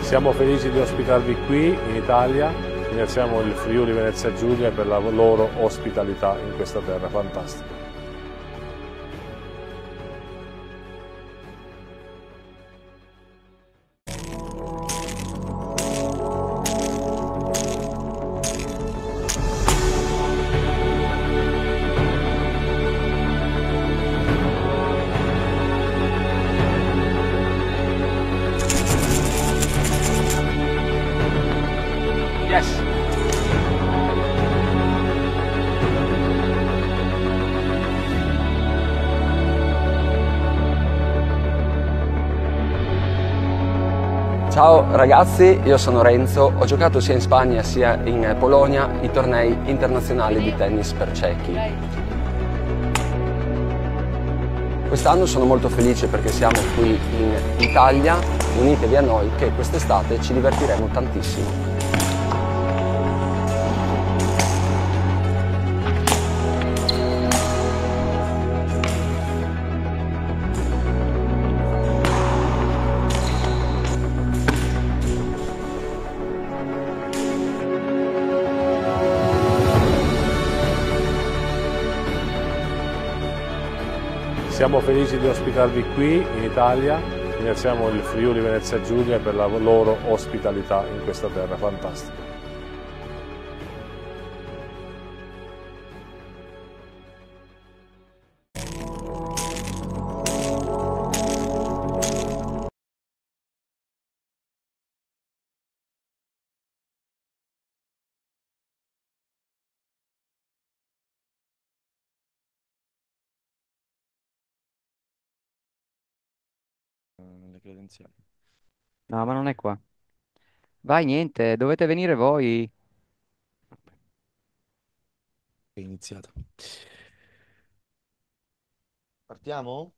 Siamo felici di ospitarvi qui in Italia, ringraziamo il Friuli Venezia Giulia per la loro ospitalità in questa terra fantastica. Yes. Ciao ragazzi, io sono Renzo, ho giocato sia in Spagna sia in Polonia i tornei internazionali di tennis per ciechi. Quest'anno sono molto felice perché siamo qui in Italia, unitevi a noi che quest'estate ci divertiremo tantissimo. Siamo felici di ospitarvi qui in Italia, ringraziamo il Friuli Venezia Giulia per la loro ospitalità in questa terra fantastica. Le credenziali. No, ma non è qua. Vai, niente, dovete venire voi. È iniziata. Partiamo?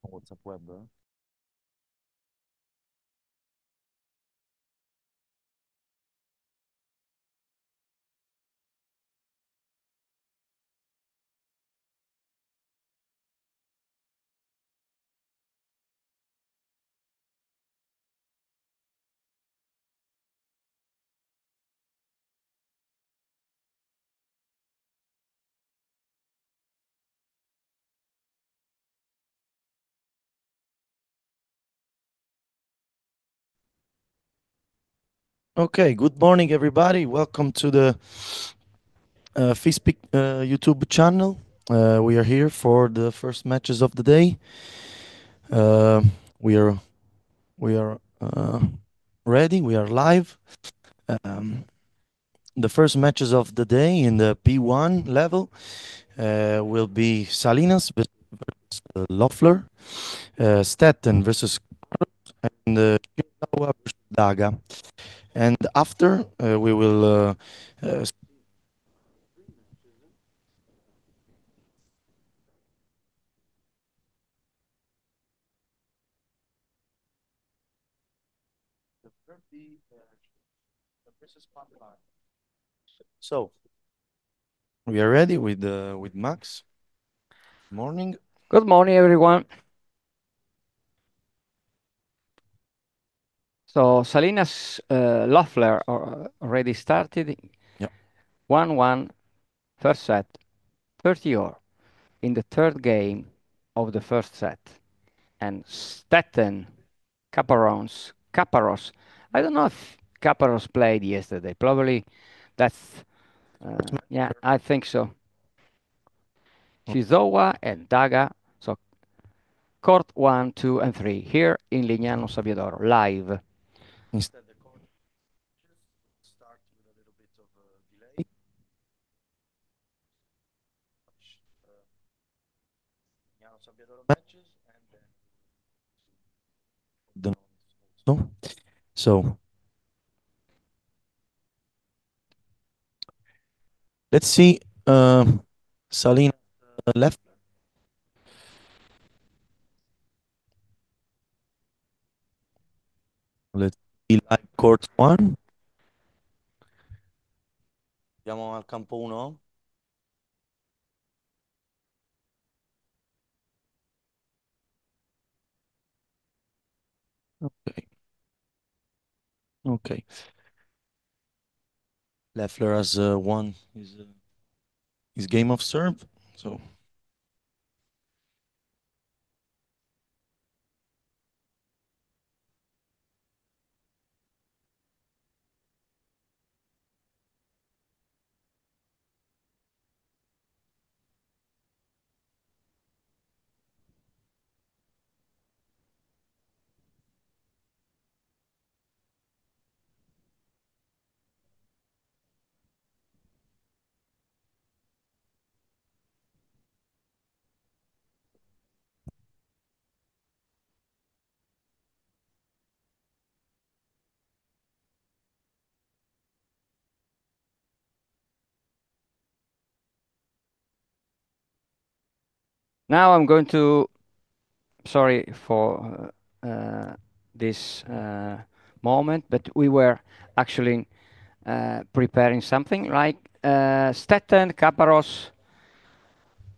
WhatsApp web? Okay, good morning, everybody. Welcome to the FISPIC YouTube channel. We are here for the first matches of the day. We are ready. We are live. The first matches of the day in the P1 level will be Salinas versus Loeffler, Stetton versus Carlos, and Shirawa versus Daga. And after we will so we are ready with Max. Morning. Good morning, everyone. So Salinas Loeffler already started. Yeah. 1-1, first set, 30-all in the third game of the first set. And Stetton, Caparos. I don't know if Caparros played yesterday. Probably that's, yeah, I think so. Shizawa and Daga. So court 1, 2, and 3 here in Lignano Sabbiadoro live. Instead, the court start with a little bit of a delay. Lignano Sabbiadoro matches and then also. So let's see. Salina left. Let's see live court 1. Andiamo al campo 1. Okay. Okay. Leffler has won his game of serve. So Now I'm going to, sorry for this moment, but we were actually preparing something like Stetton Caparros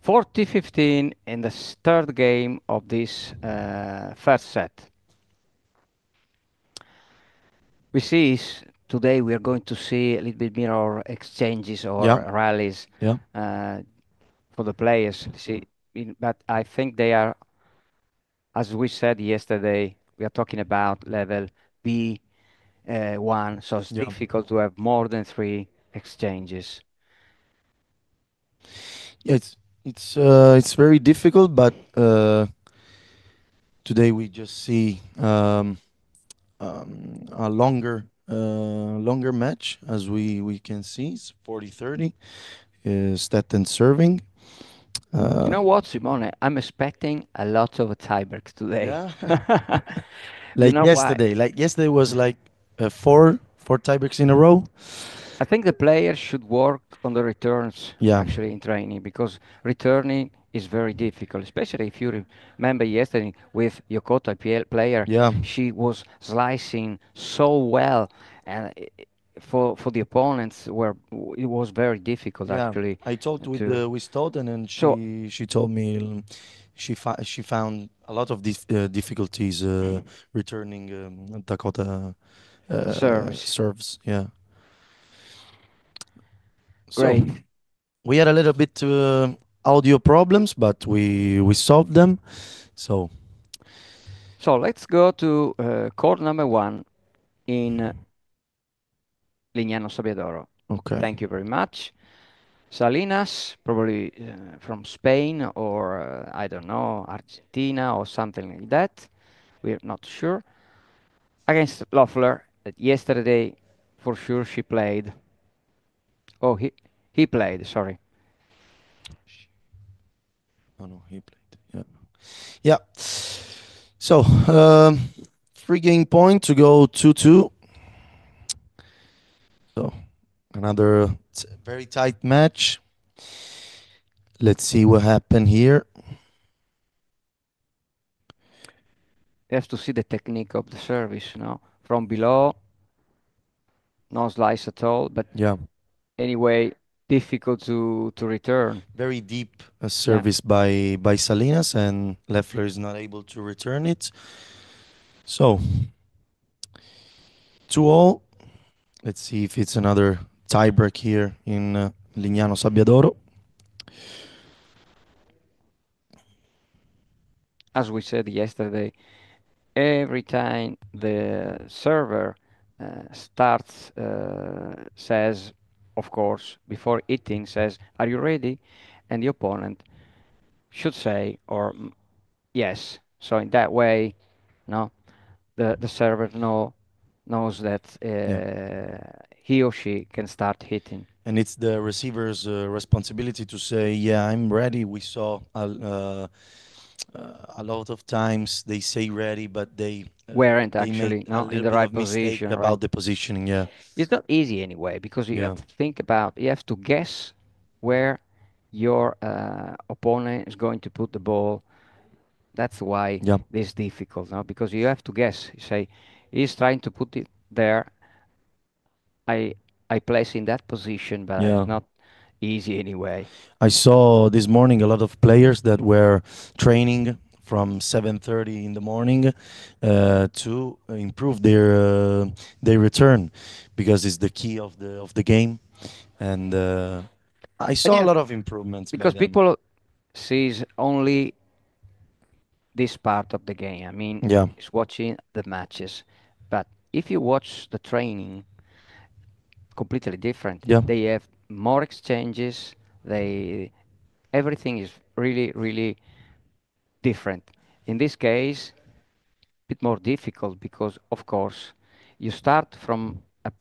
40-15 in the third game of this first set. We see today we are going to see a little bit more exchanges or rallies for the players. See, but I think they are, as we said yesterday, we are talking about level B1, so it's difficult to have more than 3 exchanges. Yeah, it's very difficult, but today we just see a longer match, as we can see. It's 40-30. Stetton serving. You know what, Simone? I'm expecting a lot of tiebreaks today. Yeah. You know yesterday. why? Like yesterday was like four tiebreaks in a row. I think the players should work on the returns Yeah. actually in training, because returning is very difficult, especially if you remember yesterday with Yokota player. Yeah. She was slicing so well, and for the opponents it was very difficult actually. I talked with Stoughton, and So- she told me she found a lot of difficulties returning Dakota serves. Yeah. Great. So we had a little bit audio problems, but we solved them. So let's go to court number 1 in Lignano Sabbiadoro. okay. Thank you very much. Salinas, probably from Spain or I don't know, Argentina or something like that. We're not sure. Against Loeffler, that yesterday for sure she played. Oh, he played, sorry. Oh no, he played. Yeah. Yeah. So, free game point to go 2-2. So, another very tight match. Let's see what happened here. You have to see the technique of the service, from below, no slice at all, but anyway, difficult to return. Very deep service by Salinas, and Loeffler is not able to return it. So, 2-all. Let's see if it's another tiebreak here in Lignano Sabbiadoro. As we said yesterday, every time the server starts, says, of course, before hitting, says, "Are you ready?" And the opponent should say, or yes. So in that way, no, the server knows that he or she can start hitting. And it's the receiver's responsibility to say, "Yeah, I'm ready." We saw a lot of times they say ready, but Weren't they make actually a no in little the bit right of mistake position, right? about the positioning. Yeah, It's not easy anyway because you have yeah, to think about, you have to guess where your opponent is going to put the ball. That's why yeah, it's difficult, no? Because you have to guess. You say, he's trying to put it there. I I place in that position, but it's yeah. not easy anyway. I saw this morning a lot of players that were training from 7:30 in the morning to improve their return, because it's the key of the game. And I And saw a yeah, lot of improvements by because them. people sees only this part of the game. I mean, Yeah, is watching the matches, but if you watch the training, completely different. yeah, They have more exchanges. They Everything is really really different. In this case, a bit more difficult because of course you start from a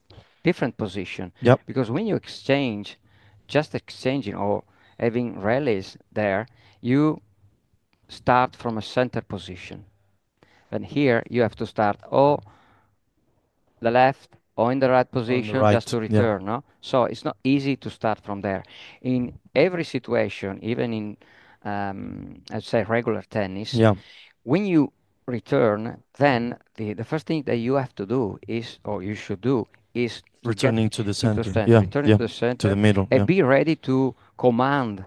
different position, yep. because when you exchange, just exchanging or having rallies there, you start from a center position. And here you have to start or the left or in the right On the position just right. to Yeah, return, no? So it's not easy to start from there. In every situation, even in, I'd say regular tennis, yeah. when you return, then the first thing that you have to do is, or you should do, is to get Returning to the into the center. center, Yeah, returning yeah. to the To the center, middle. and Yeah. be ready to command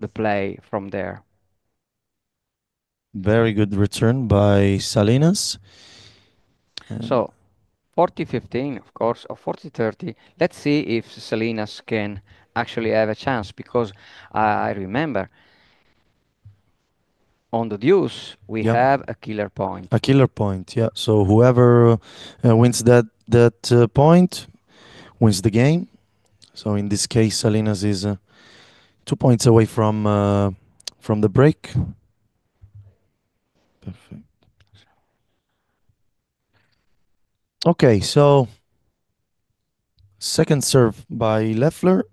the play from there. Very good return by Salinas. And So 40-15, of course, or 40-30. Let's see if Salinas can actually have a chance, because I remember on the deuce we yeah, have a killer point. a killer point. Yeah. So whoever wins that point wins the game. So in this case, Salinas is 2 points away from the break. Perfect. Okay, so second serve by Leffler.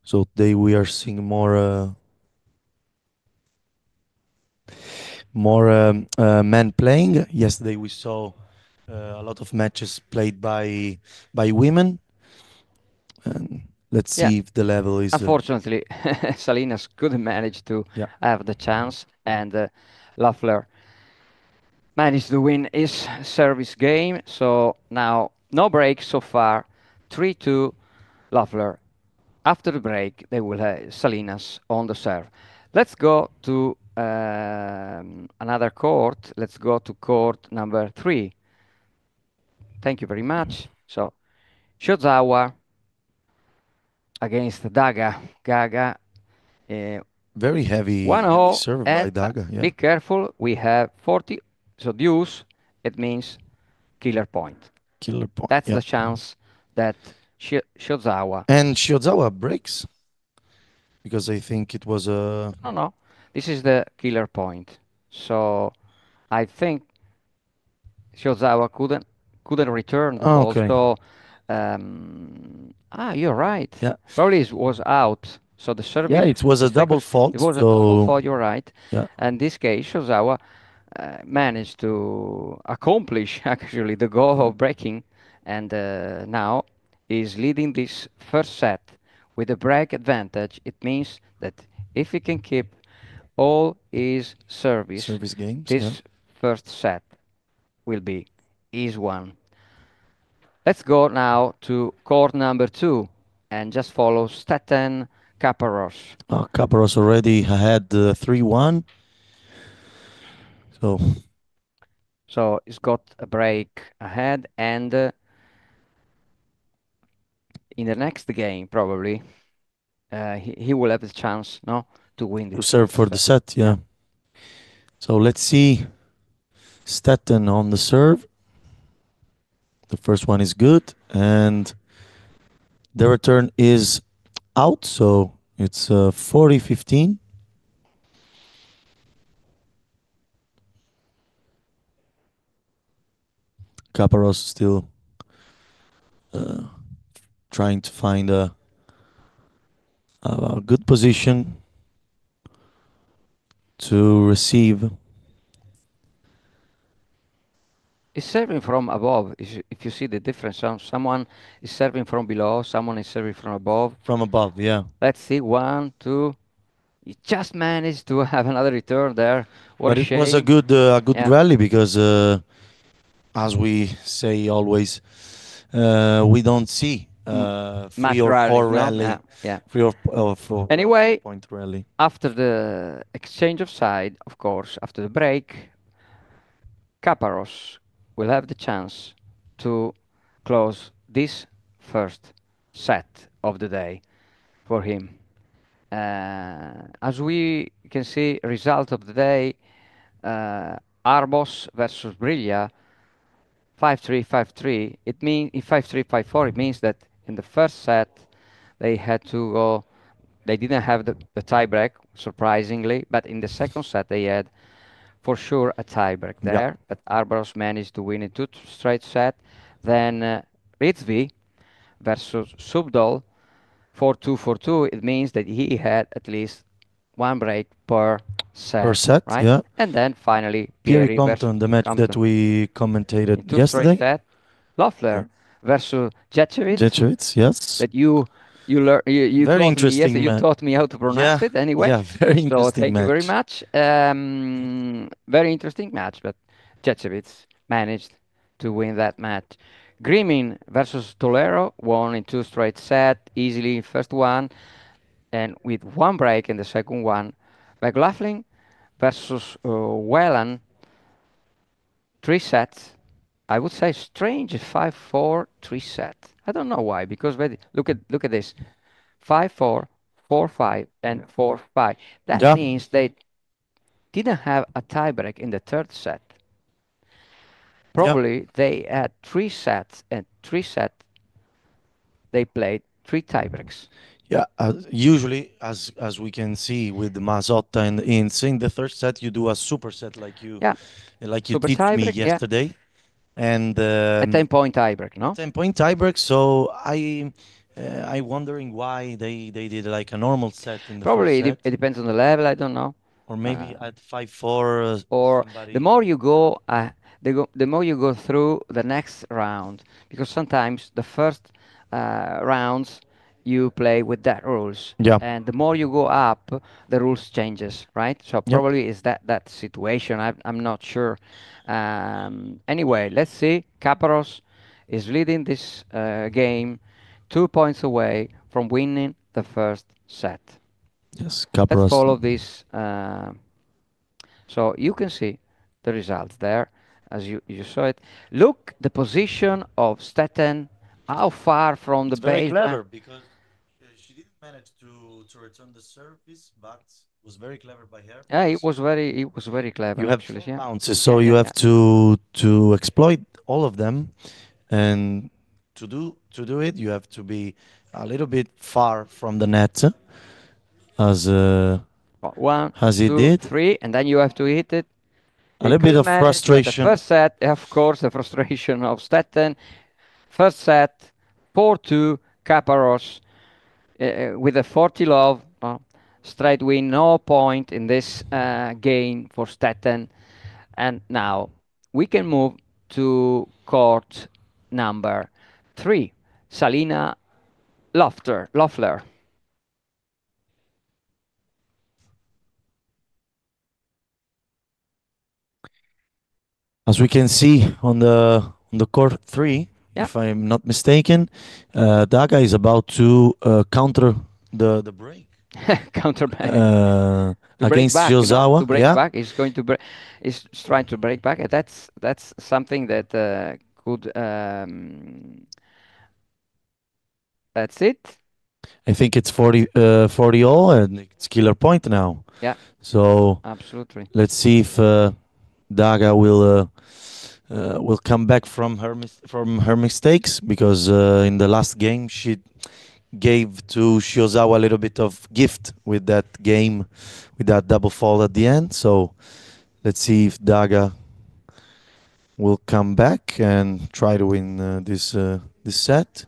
So today we are seeing more men playing. Yesterday we saw a lot of matches played by women. And let's Yeah, see if the level is. unfortunately, Salinas couldn't manage to Yeah. have the chance, and Loeffler managed to win his service game. So now no break so far, 3-2 Loeffler. After the break, they will have Salinas on the serve. Let's go to another court. Let's go to court number 3. Thank you very much. So Shozawa against Daga. Gaga. Uh, Very heavy 1-0, serve by and Daga. Yeah. be careful, we have 40. So deuce, it means killer point. Killer point. That's Yeah. the chance that Shozawa. And Shiozawa breaks because I think it was a. No, this is the killer point. So I think Shozawa couldn't return the Oh, ball. okay. So you're right. Yeah. Probably it was out. So the Yeah, service it was a double mistake. fault. It was a double So fault. You're right. yeah. And this case, Shozawa managed to accomplish actually the goal of breaking, and now is leading this first set with a break advantage. It means that if he can keep all his service, Service games. Yeah. this first set will be his one. Let's go now to court number 2 and just follow Staten Caparros. Caparros already had 3-1. So he's got a break ahead, and in the next game probably he will have the chance, no, to win To this serve for the set. Yeah. So let's see Stetton on the serve. The first one is good, and the return is out, so it's 40-15. Caparros still trying to find a good position to receive. Is serving from above. If you see the difference, someone is serving from below, someone is serving from above. From above, yeah. Let's see, 1, 2. You just managed to have another return there. What But a it shame. was a good Yeah. rally because, as we say always, we don't see Match 3 or rally, 4 no? rally, Yeah. 3 or 4 Anyway, point rally. after the exchange of side, of course, after the break, Caparros will have the chance to close this first set of the day for him. As we can see, result of the day, Arbos versus Briglia, 5-3, 5-3. It means in 5-3, 5-4, it means that in the first set they had to go. They didn't have the tie break, surprisingly, but in the second set they had for sure a tie break there. But Arbros managed to win in 2 straight set. Then Ritzvi versus Subdol, 4-2, 4-2. It means that he had at least one break per set, right? Yeah. And then finally Pierre Pieri versus Compton, the match that Compton we in commentated 2 straight yesterday. set. Loeffler versus Jecevic. Jecevic, yes. That you Very taught me interesting yesterday. You match. taught me how to pronounce it anyway. Yeah, very So interesting thank you very match. much. Very interesting match, but Jecevic managed to win that match. Grimin versus Tolero won in 2 straight set easily. First one, and with one break in the second one. McLaughlin versus Whelan, 3 sets. I would say strange 5-4 3 set. I don't know why, because look at this. 5-4, 4-5, and 4-5. That means they didn't have a tiebreak in the third set. Probably they had 3 sets, and 3 sets they played 3 tiebreaks. Yeah, usually, as we can see with the Mazzotta and in the third set, you do a super set like you Super teach me tiebreak, yesterday, and a 10-point tiebreak, no? 10-point tiebreak. So I wondering why they did like a normal set in the Probably first set. it depends on the level. I don't know. Or maybe at 5-4. Or the more you go, the more you go through the next round, because sometimes the first rounds you play with that rules, and the more you go up, the rules changes, right? So probably is that situation. I'm not sure. Anyway, let's see. Caparros is leading this game, 2 points away from winning the first set. Yes, Caparros. Let's follow this. So you can see the results there, as you saw it. Look, the position of Stetten, how far from the Very base. clever, because she didn't manage to return the service, but was very clever by her. Yeah, it was very clever. You have actually, 4 bounces, so you have to exploit all of them, and to do it, you have to be a little bit far from the net, as 1, as he 2, did. 3, and then you have to hit it. A little bit of frustration. The first set, of course, the frustration of Stetten. First set, 4-2, Caparros with a 40 love. Straight win, no point in this game for Stetten. And now we can move to court number 3, Salina Loeffler. As we can see on the court 3, if I'm not mistaken, Daga is about to counter the break. Counter back. Against Yozawa. To break back. He's going to break. He's trying to break back. That's something that could. That's it. I think it's 40 all, and it's killer point now. Yeah, So absolutely. let's see if Daga will come back from from her mistakes, because in the last game she gave to Shiozawa a little bit of gift with that game, with that double fall at the end. So let's see if Daga will come back and try to win this set.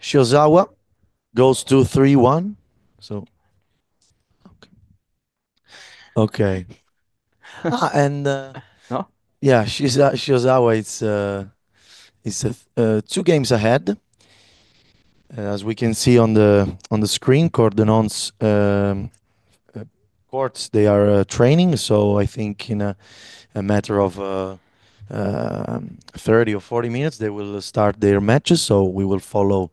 Shiozawa goes to 3-1. So okay. And No? yeah, Shiozawa is 2 games ahead. As we can see on the screen, Cordenon's uh, courts, they are training. So I think in a matter of 30 or 40 minutes they will start their matches. So we will follow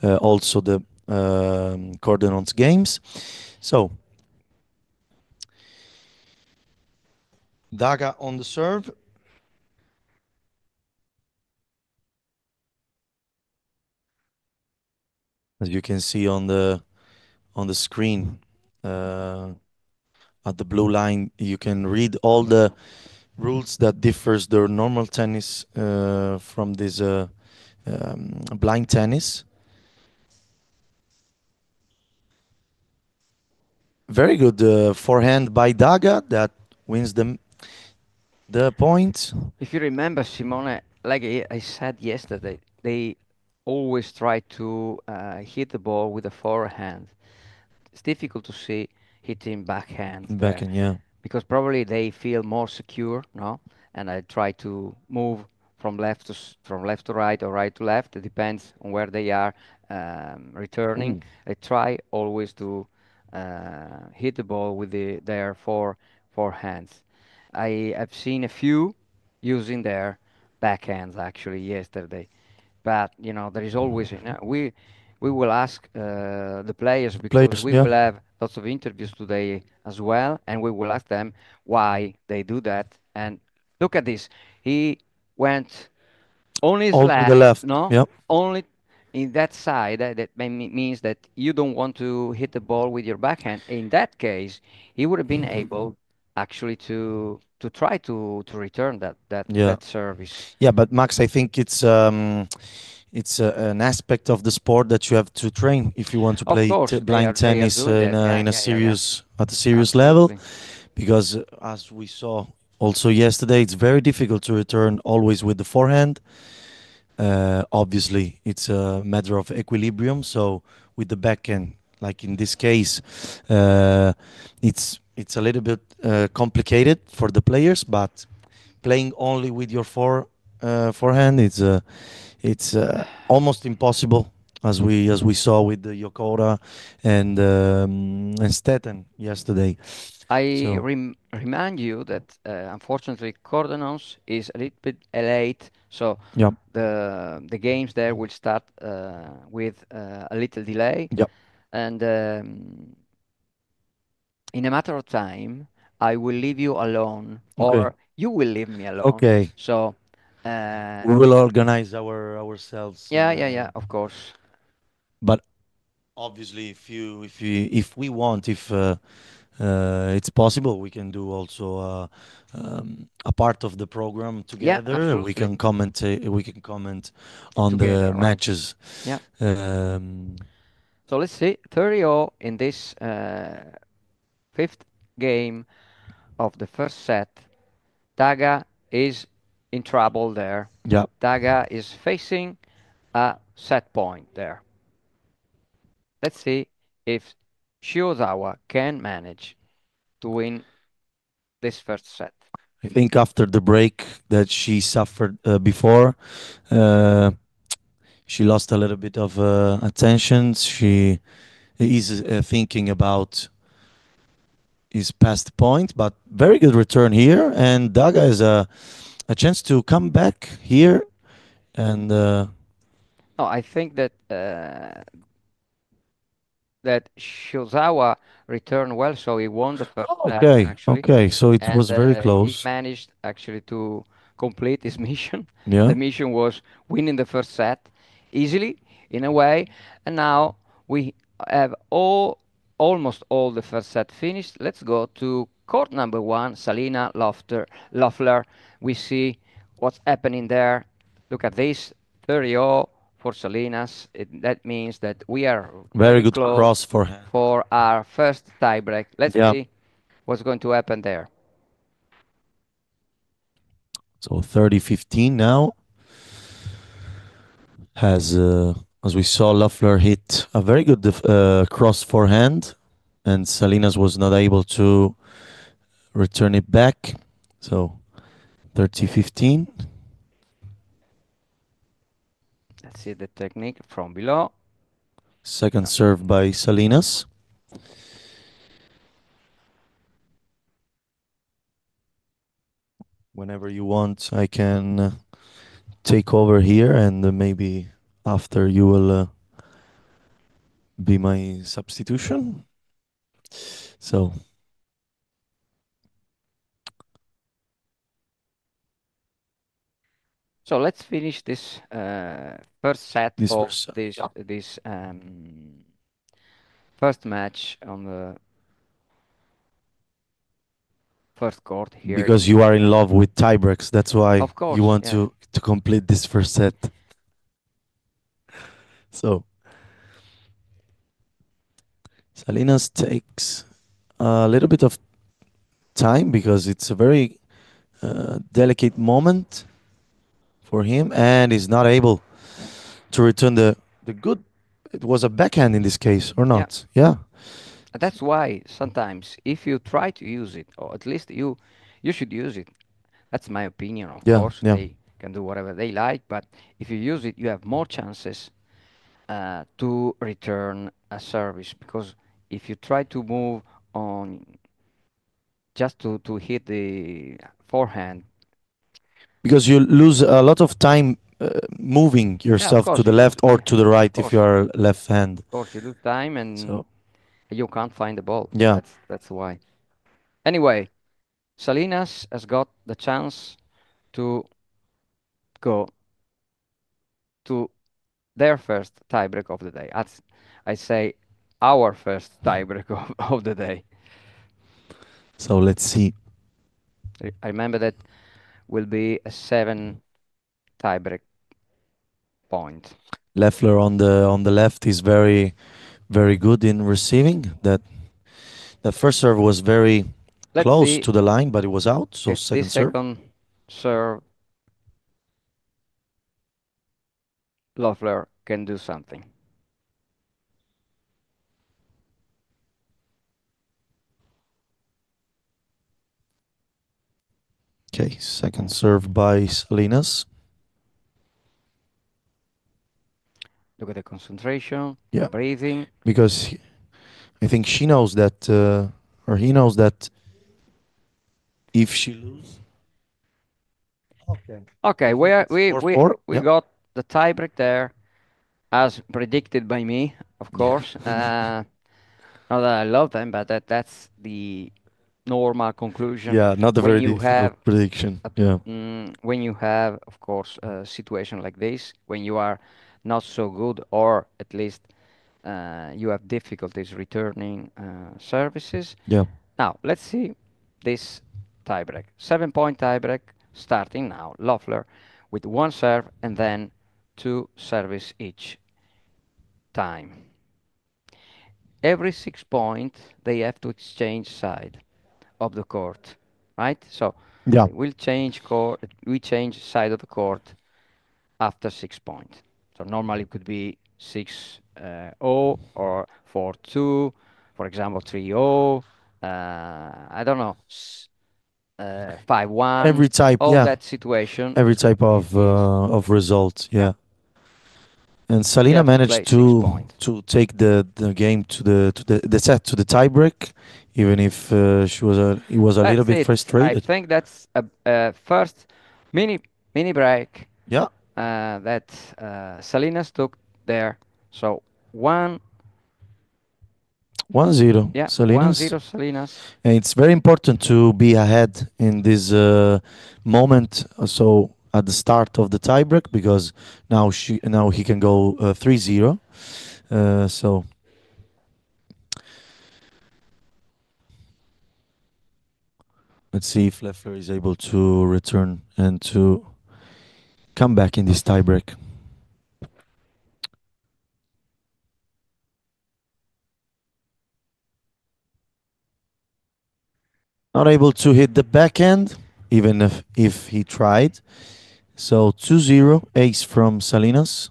also the Cordenon's games. So Daga on the serve. As you can see on the screen, at the blue line, you can read all the rules that differs the normal tennis from this blind tennis. Very good forehand by Daga that wins the point. If you remember, Simone, like I said yesterday, they always try to hit the ball with a forehand. It's difficult to see hitting backhand there Backhand, yeah. because probably they feel more secure, no? And I try to move from from left to right or right to left. It depends on where they are returning. Mm. I try always to hit the ball with their four hands. I've seen a few using their backhands actually yesterday, but there is always we will ask the players because Players, we yeah. will have lots of interviews today as well, and we will ask them why they do that. And look at this, he went on his All to the left, left, no, yeah. only in that side. That means that you don't want to hit the ball with your backhand. In that case, he would have been able actually to try to return Yeah. that service. Yeah, but Max, I think it's an aspect of the sport that you have to train if you want to Of play course, blind they are tennis doing that. Yeah, in a yeah, yeah, yeah. serious at a serious level, Absolutely. because as we saw also yesterday, it's very difficult to return always with the forehand. Obviously, it's a matter of equilibrium. So with the backhand, like in this case, uh, it's a little bit complicated for the players. But playing only with your forehand, it's almost impossible, as we saw with the Yokota and Stetton yesterday. I So remind you that unfortunately Cordenons is a little bit late, so yeah, the games there will start with a little delay, yeah, and in a matter of time, I will leave you alone, okay, or you will leave me alone. okay. So, We will organize ourselves yeah, in. yeah, yeah, of course, But obviously, if we want, if it's possible, we can do also a part of the program yeah, together. absolutely, We can comment on the together, right? matches. Yeah. Um, So let's see, 30-0 in this fifth game of the first set. Daga is in trouble there. yeah, Daga is facing a set point there. Let's see if Shiozawa can manage to win this first set. I think after the break that she suffered before, uh, she lost a little bit of attention. She is thinking about his past point, but very good return here, and Daga is a chance to come back here and No, I think that that Shiozawa returned well, so he won the first set okay, actually, okay, so it and was very he close. managed actually to complete his mission. Yeah. The mission was winning the first set easily in a way, and now we have almost all the first set finished. Let's go to court number 1, Salina Loeffler. We see what's happening there. Look at this, 30-0 for Salinas. That means that we are Very good close cross forehand. for our first tiebreak. Let's see what's going to happen there. So 30-15 now. As we saw, Loeffler hit a very good cross forehand, and Salinas was not able to return it back. So 30-15. Let's see the technique from below. Second serve by Salinas. Whenever you want, I can take over here, and maybe after you will be my substitution. So let's finish this first set this of first, this first match on the first court here. Because you are in love with tiebreaks, that's why of course, you want to complete this first set. So Salinas takes a little bit of time because it's a very delicate moment for him, and he's not able to return the good. It was a backhand in this case, or not? Yeah. That's why sometimes if you try to use it, or at least you should use it. That's my opinion, of course. They can do whatever they like, but if you use it, you have more chances to return a service, because if you try to move on just to hit the forehand, because you lose a lot of time moving yourself to the left or to the right if you are left hand. Of course, you lose time and you can't find the ball. Yeah. That's why. Anyway, Salinas has got the chance to go to their first tiebreak of the day. I say our first tiebreak of the day. So let's see. I remember that will be a 7 tiebreak point. Loeffler on the left is very good in receiving. That first serve was very close to the line, but it was out. So second serve, Loeffler can do something. Okay, second serve by Salinas. Look at the concentration, breathing. Because I think she knows that, or he knows that if she loses. Okay, we got the tiebreak there, as predicted by me, of course. Not that I love them, but that's the normal conclusion. Yeah, not a very difficult prediction. When you have, of course, a situation like this, when you are not so good, or at least you have difficulties returning services. Yeah. Now, let's see this tiebreak. 7-point tiebreak starting now. Loeffler with 1 serve and then 2 service each time. Every 6 points, they have to exchange side of the court, right? So we'll change we change side of the court after 6 points. So normally it could be 6-0 or 4-2, for example, 3-0. I don't know, 5-1. Every type, that situation. Every type of result, And Salina managed to take the game to the set to the tiebreak, even if he was a little bit frustrated. I think that's a first mini break. Yeah. That Salinas took there. So 1-0. Yeah, Salinas. 1-0 Salinas. And it's very important to be ahead in this moment. So at the start of the tiebreak, because now he can go 3-0. So Let's see if Leffler is able to return and to come back in this tiebreak. Not able to hit the backhand, even if he tried. So 2-0, ace from Salinas.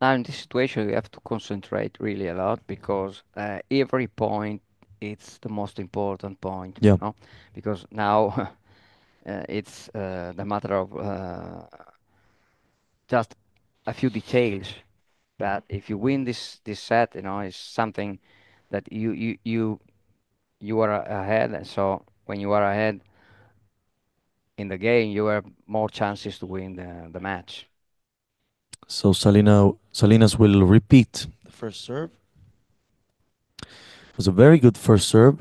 Now in this situation, you have to concentrate really a lot because every point it's the most important point. Yeah. No? Because now it's the matter of just a few details. But if you win this set, it's something that you are ahead, and so when you are ahead in the game, you have more chances to win the match. So Salinas will repeat the first serve. It was a very good first serve,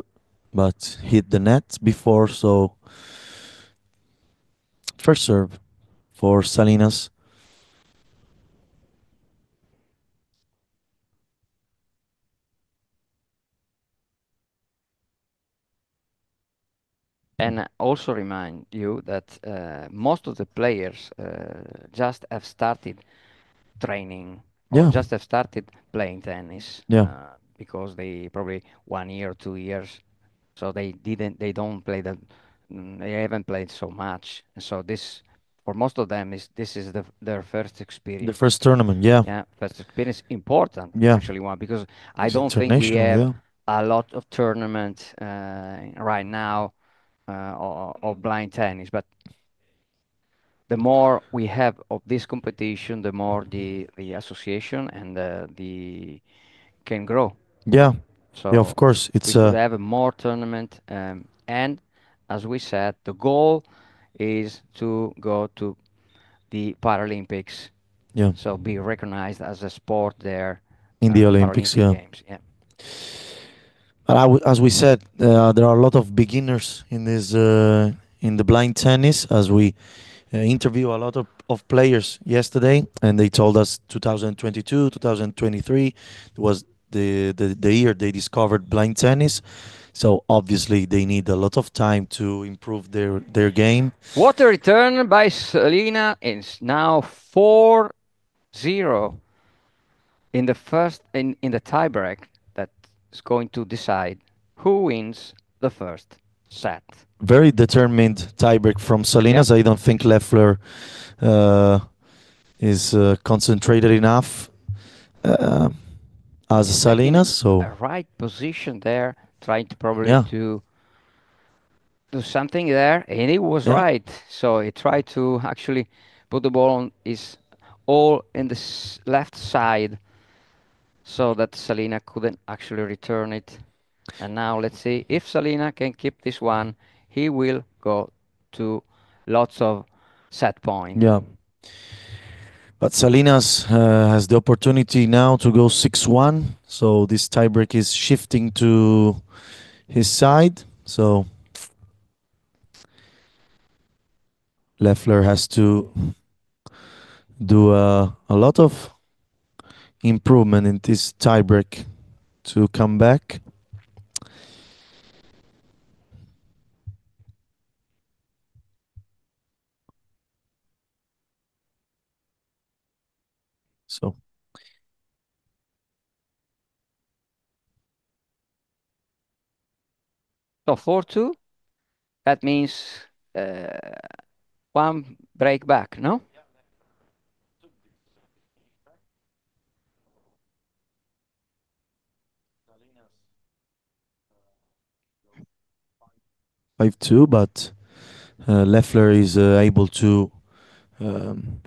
but hit the net before, so first serve for Salinas. And also remind you that most of the players just have started training or Yeah. just have started playing tennis Yeah. because they probably 1 year, 2 years, so they don't play that. They haven't played so much, and so this for most of them this is their first experience. The first tournament, yeah. Yeah, first experience important. Yeah. Actually, one because I It's don't think we international, have yeah. a lot of tournament right now of blind tennis, but the more we have of this competition, the more the association and the can grow. Yeah. So Yeah, of course. we It's should have a more tournament, and as we said, the goal is to go to the Paralympics. Yeah. So be recognized as a sport there In the Olympics, Paralympic yeah. Games. Yeah. But as we said, there are a lot of beginners in this in the blind tennis. As we interview a lot of players yesterday, and they told us 2022, 2023 was the year they discovered blind tennis. So obviously they need a lot of time to improve their game. What a return by Selena is now 4-0 in the first in the tiebreak that is going to decide who wins the first set. Very determined tiebreak from Salinas. Yep. I don't think Leffler is concentrated enough as Salinas. So A right position there, trying to probably yeah, to do something there, and he was yeah, right. So he tried to actually put the ball on his all in the left side, so that Salina couldn't actually return it. And now let's see if Salina can keep this one. He will go to lots of set point. yeah. But Salinas has the opportunity now to go 6-1. So this tiebreak is shifting to his side. So Leffler has to do a lot of improvement in this tiebreak to come back. So So 4-2, that means one break back, no? Five two, but Leffler is able to um,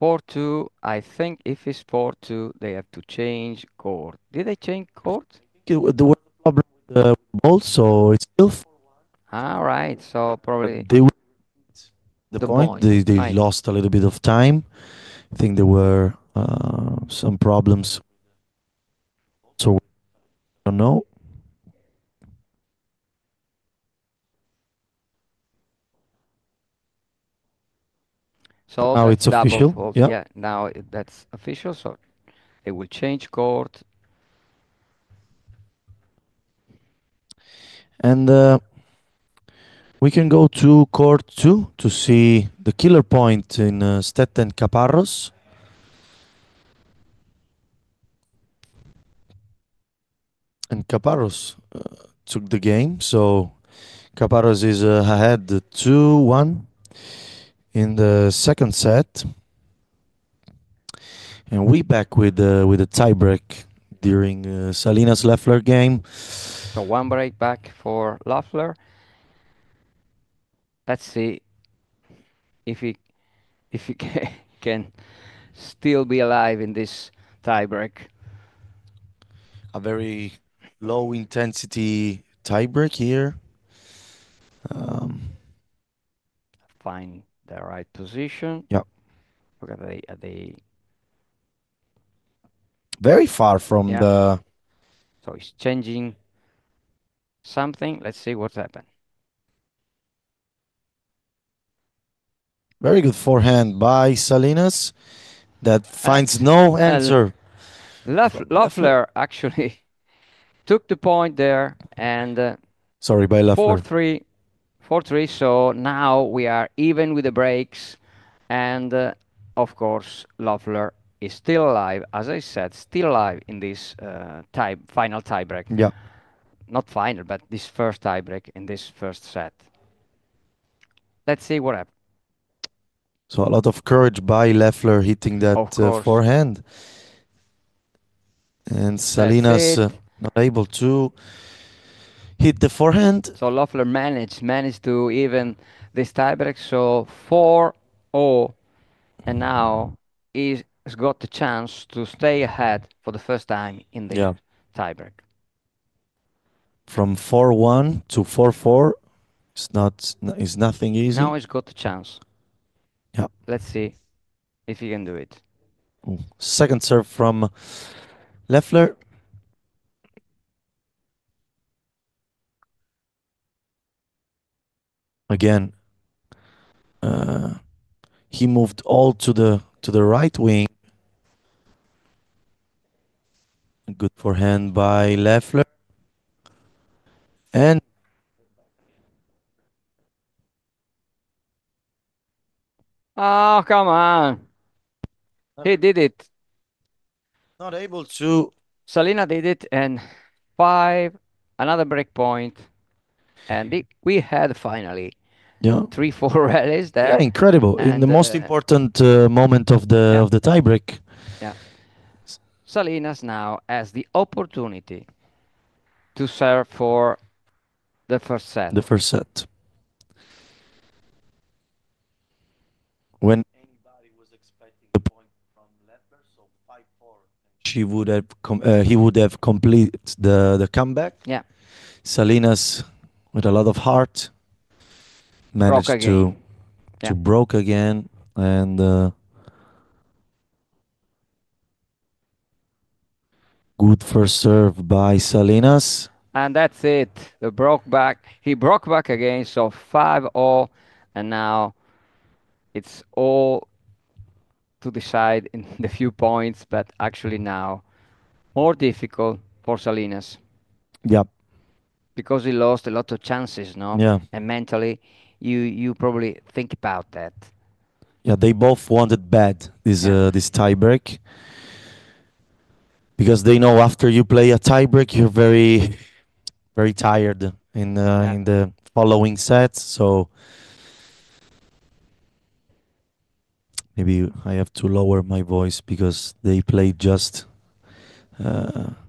4-2. I think if it's 4-2, they have to change court. Did they change court? there was a problem with the ball, so it's still All right. So probably they will the the point. point. They Right. lost a little bit of time. I think there were some problems. So I don't know. So now that's it's double official. fault. Yeah. Yeah, now that's official. So it will change court. And we can go to court 2 to see the killer point in Stetten Caparros. And Caparros took the game, so Caparros is ahead 2-1 in the second set. And we back with a tiebreak during Salinas Leffler game. So one break back for Loeffler. Let's see if he can still be alive in this tiebreak. A very low intensity tiebreak here. Find the right position. Yeah. Look at the very far from Yeah. the. So he's changing something. Let's see what's happened. Very good forehand by Salinas that finds no answer. Loeffler actually took the point there and sorry, by Loeffler. 4-3, 4-3. So now we are even with the breaks, and of course Loeffler is still alive. As I said, still alive in this final tiebreak. Yeah. Not final, but this first tiebreak in this first set. Let's see what happens. So a lot of courage by Loeffler hitting that forehand. And Salinas not able to hit the forehand. So Loeffler managed to even this tiebreak. So 4-0, and now he's got the chance to stay ahead for the first time in the tiebreak. From 4-1 to 4-4, it's nothing easy. Now he's got the chance. Yeah. Let's see if he can do it. Ooh. Second serve from Loeffler. Again, he moved all to the right wing. A good forehand by Loeffler. And oh, come on. He did it. Not able to. Salina did it, and 5, another break point. And we had finally 3-4 rallies there. Yeah, incredible. In the most important moment of the tiebreak. Yeah. Salinas now has the opportunity to serve for the first set. The first set. When anybody was expecting the point from Loeffler, so 5-4, he would have completed the comeback. Yeah. Salinas, with a lot of heart, managed to broke again, and good first serve by Salinas. And that's it. He broke back again, so 5-0, and now it's all to decide in the few points, but actually now more difficult for Salinas. Yep. Because he lost a lot of chances, no? Yeah. And mentally, you probably think about that. Yeah, they both wanted bad this tiebreak, because they know after you play a tiebreak, you're very, very tired in the following sets. So maybe I have to lower my voice because they played just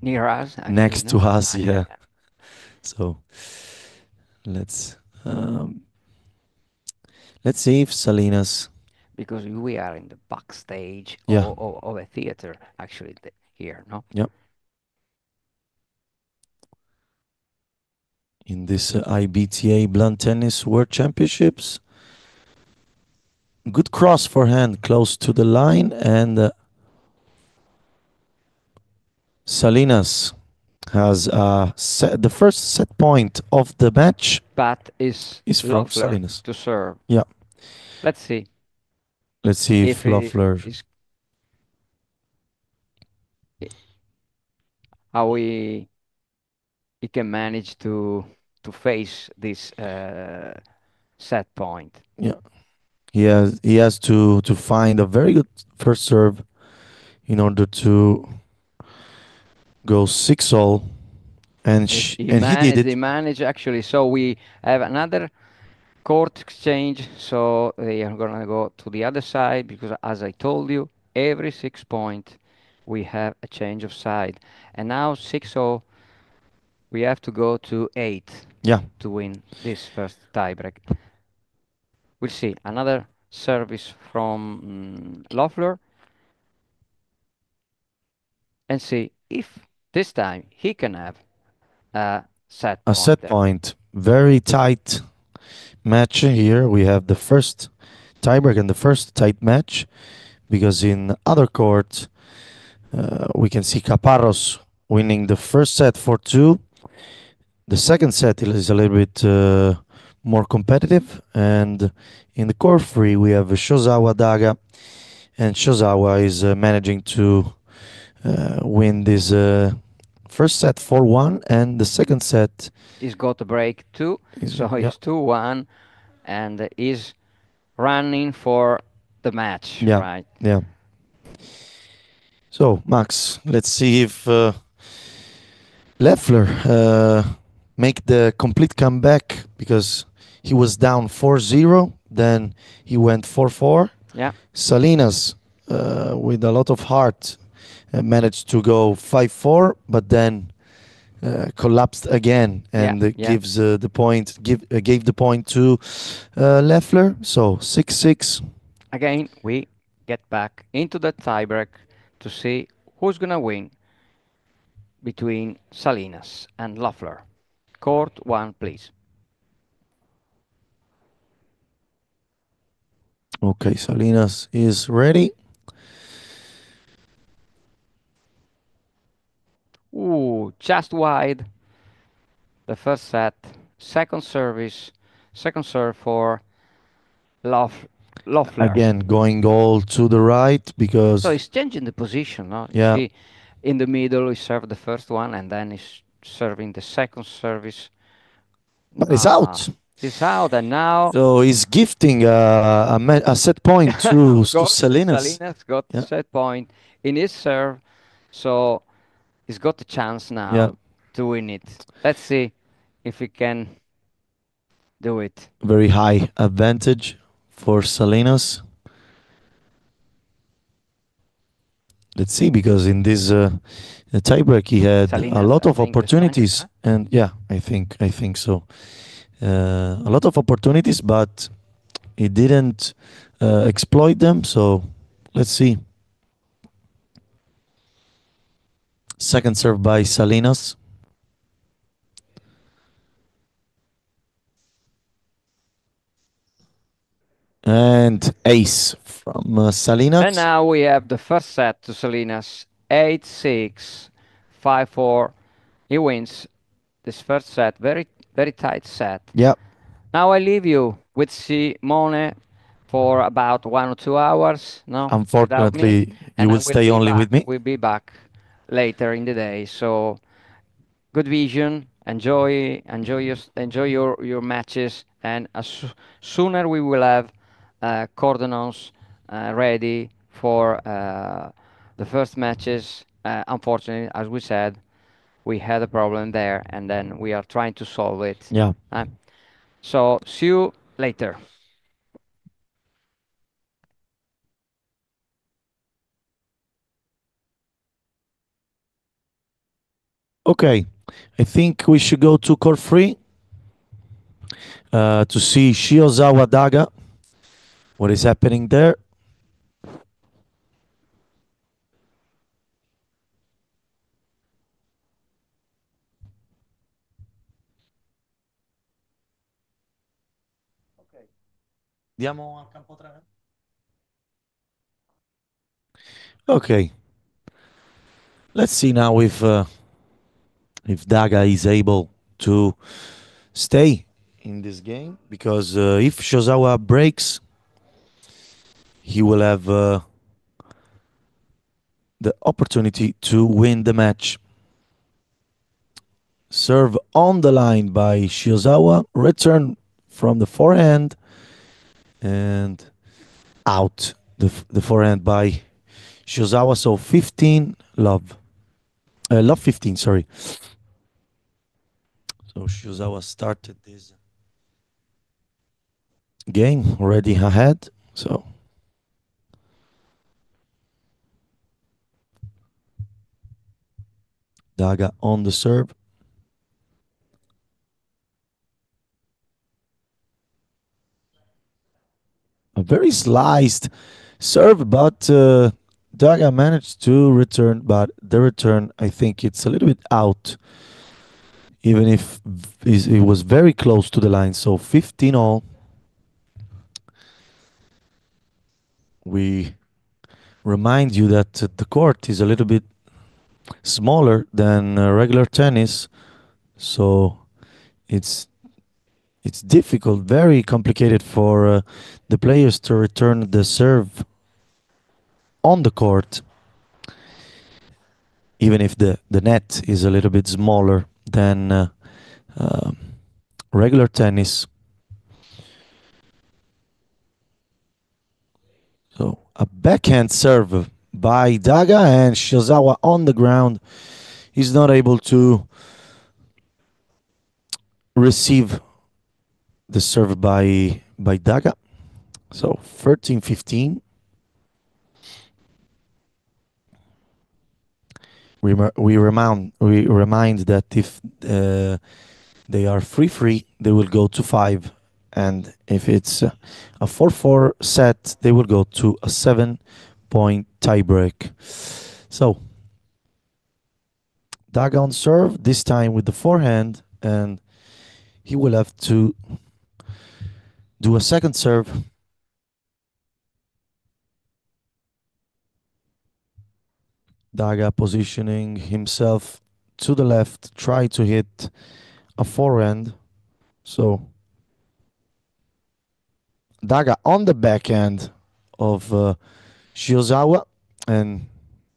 near us, next to us. Yeah. So let's see if Salinas. Because we are in the backstage of a theater, actually, here, no? Yep. In this IBTA Blunt Tennis World Championships. Good cross forehand close to the line, and Salinas has the first set point of the match. But is from Salinas to serve. Yeah. Let's see. Let's see if If he Loeffler. is how he can manage to face this set point. Yeah, he has to find a very good first serve in order to go 6-all, and he did He it. managed actually. So we have another court exchange. So they are gonna go to the other side because, as I told you, every 6 point we have a change of side, and now 6-0. We have to go to 8 Yeah, to win this first tiebreak. We'll see another service from Loeffler and see if this time he can have a set a point set there. point. Very tight match here. We have the first tiebreak and the first tight match, because in other court we can see Caparros winning the first set 4-2. The second set is a little bit more competitive, and in the court free we have Shozawa Daga, and Shozawa is managing to win this first set 4-1, and the second set He's got a break too, so yeah, he's 2-1 and is running for the match, yeah, right? yeah. So Max, let's see if Leffler make the complete comeback, because he was down 4-0, then he went 4-4. Yeah. Salinas, with a lot of heart, managed to go 5-4, but then collapsed again, and gives the point gave the point to Leffler. So 6-6. Again, we get back into the tiebreak to see who's gonna win between Salinas and Loeffler. Court 1, please. Okay, Salinas is ready. Ooh, just wide. The first set, second serve for Loeffler. Again, going all to the right, because So he's changing the position, no? yeah. You see, in the middle, he served the first one, and then he's serving the second service. But it's out. It's out, and now. So he's gifting a set point to Salinas. Salinas got set point in his serve, so he's got the chance now to win it. Let's see if he can do it. Very high advantage for Salinas. Let's see, because in this tiebreak he had Salinas, a lot I of think, opportunities, Spanish, huh? and yeah, I think so. A lot of opportunities, but he didn't exploit them. So let's see. Second serve by Salinas. And ace from Salinas. And now we have the first set to Salinas, 8-6, 5-4. He wins this first set, very tight set. Yeah. Now I leave you with Simone for about 1 or 2 hours. No, unfortunately, you will stay only with me. We'll be back later in the day. So good vision. Enjoy your matches, and as sooner we will have Cordenons ready for the first matches. Unfortunately, as we said, we had a problem there, and then we are trying to solve it. Yeah. So see you later. Okay, I think we should go to court free to see Shiozawa Daga. What is happening there? Diamo al campo 3. Okay. Let's see now if Daga is able to stay in this game, because if Shozawa breaks, he will have the opportunity to win the match. Serve on the line by Shiozawa, return from the forehand, and out the forehand by Shiozawa. So 15 love. Love 15, sorry. So Shiozawa started this game already ahead. So Daga on the serve. A very sliced serve, but Daga managed to return, but the return, I think it's a little bit out, even if it was very close to the line. So 15 all. We remind you that the court is a little bit smaller than regular tennis, so it's difficult, very complicated for the players to return the serve on the court, even if the net is a little bit smaller than regular tennis. So a backhand serve by Daga, and Shizawa on the ground. He's not able to receive the serve by Daga. So 13-15. We remind that if they are 3-3, they will go to 5, and if it's a 4-4 set, they will go to a 7-point tiebreak. So Daga on serve, this time with the forehand, and he will have to do a second serve. Daga positioning himself to the left, try to hit a forehand. So Daga on the backhand of Shiozawa, and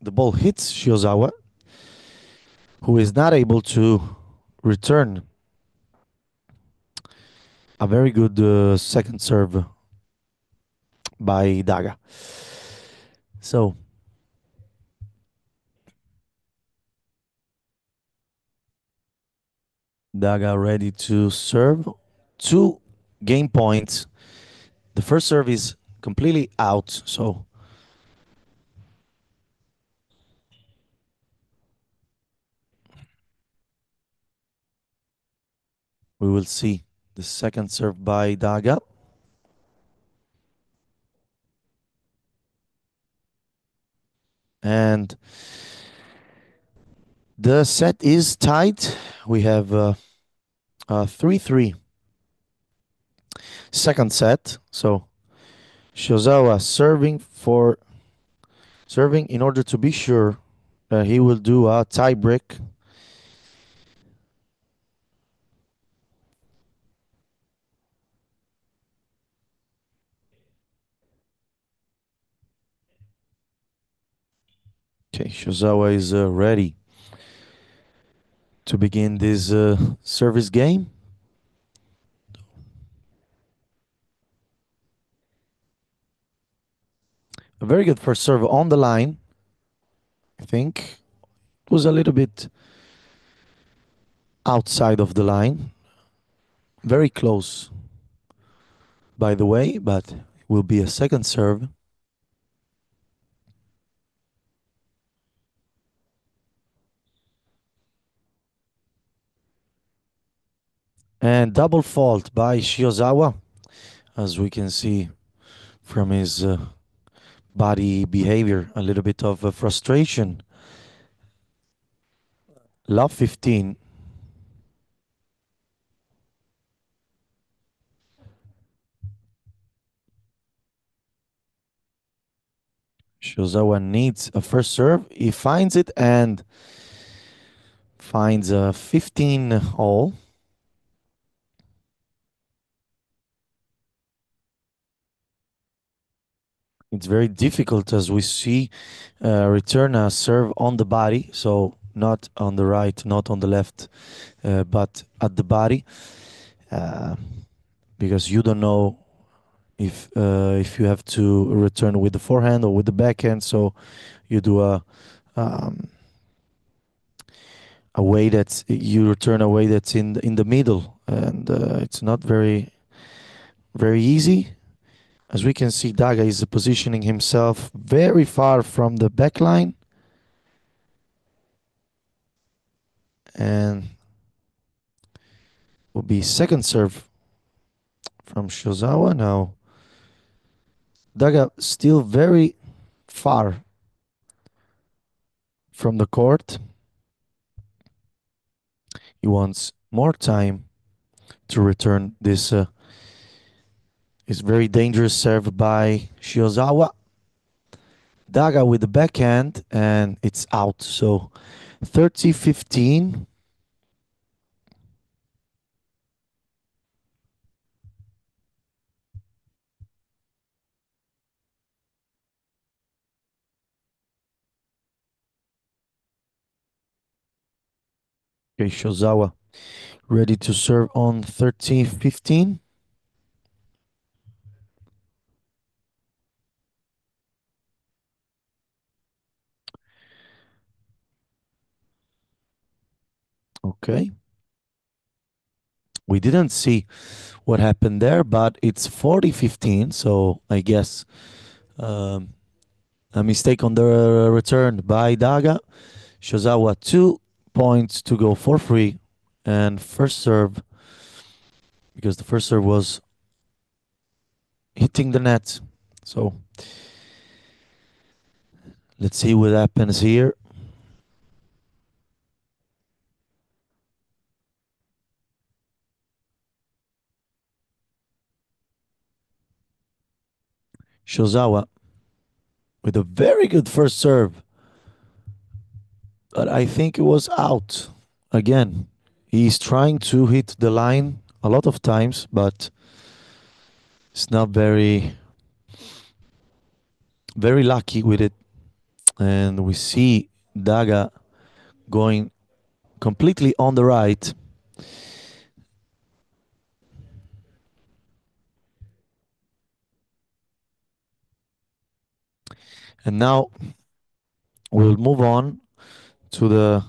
the ball hits Shiozawa, who is not able to return. A very good second serve by Daga. So Daga ready to serve. 2 game points. The first serve is completely out, so we will see the second serve by Daga. And the set is tied. We have a 3-3 second set. So Shozawa serving in order to be sure that he will do a tie break. Okay, Shozawa is ready to begin this service game. A very good first serve on the line. I think it was a little bit outside of the line. Very close, by the way, but it will be a second serve. And double fault by Shiozawa, as we can see from his body behavior, a little bit of frustration. Love 15. Shiozawa needs a first serve. He finds it and finds a 15 all. it's very difficult as we see return a serve on the body, so not on the right, not on the left, but at the body, uh, because you don't know if you have to return with the forehand or with the backhand. So you do um, a way that's you return a way that's in the middle, and it's not very easy. As we can see, Daga is positioning himself very far from the back line. And will be second serve from Shozawa. Now, Daga still very far from the court. He wants more time to return this is very dangerous serve by Shiozawa. Daga with the backhand, and it's out. So 30-15. Okay, Shozawa ready to serve on 13-15. Okay. We didn't see what happened there, but it's 40-15. So I guess a mistake on the return by Daga. Shozawa 2 points to go for free. And first serve, because the first serve was hitting the net. So let's see what happens here. Shozawa with a very good first serve, but I think it was out again. He's trying to hit the line a lot of times, but it's not very lucky with it. And we see Daga going completely on the right. And now we'll move on to the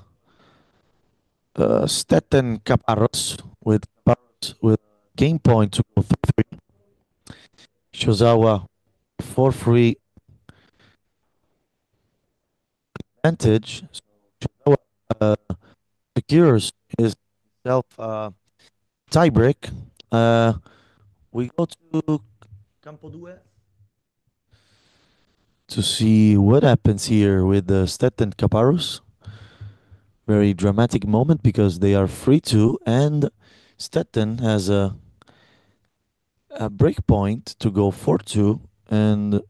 Stetten Caparros with game point to go 3. Shozawa for free advantage. So Shozawa secures his self tie break. We go to Campo 2 to see what happens here with the Stetten Caparros. Very dramatic moment because they are 3-2 and Stetten has a break point to go 4-2 and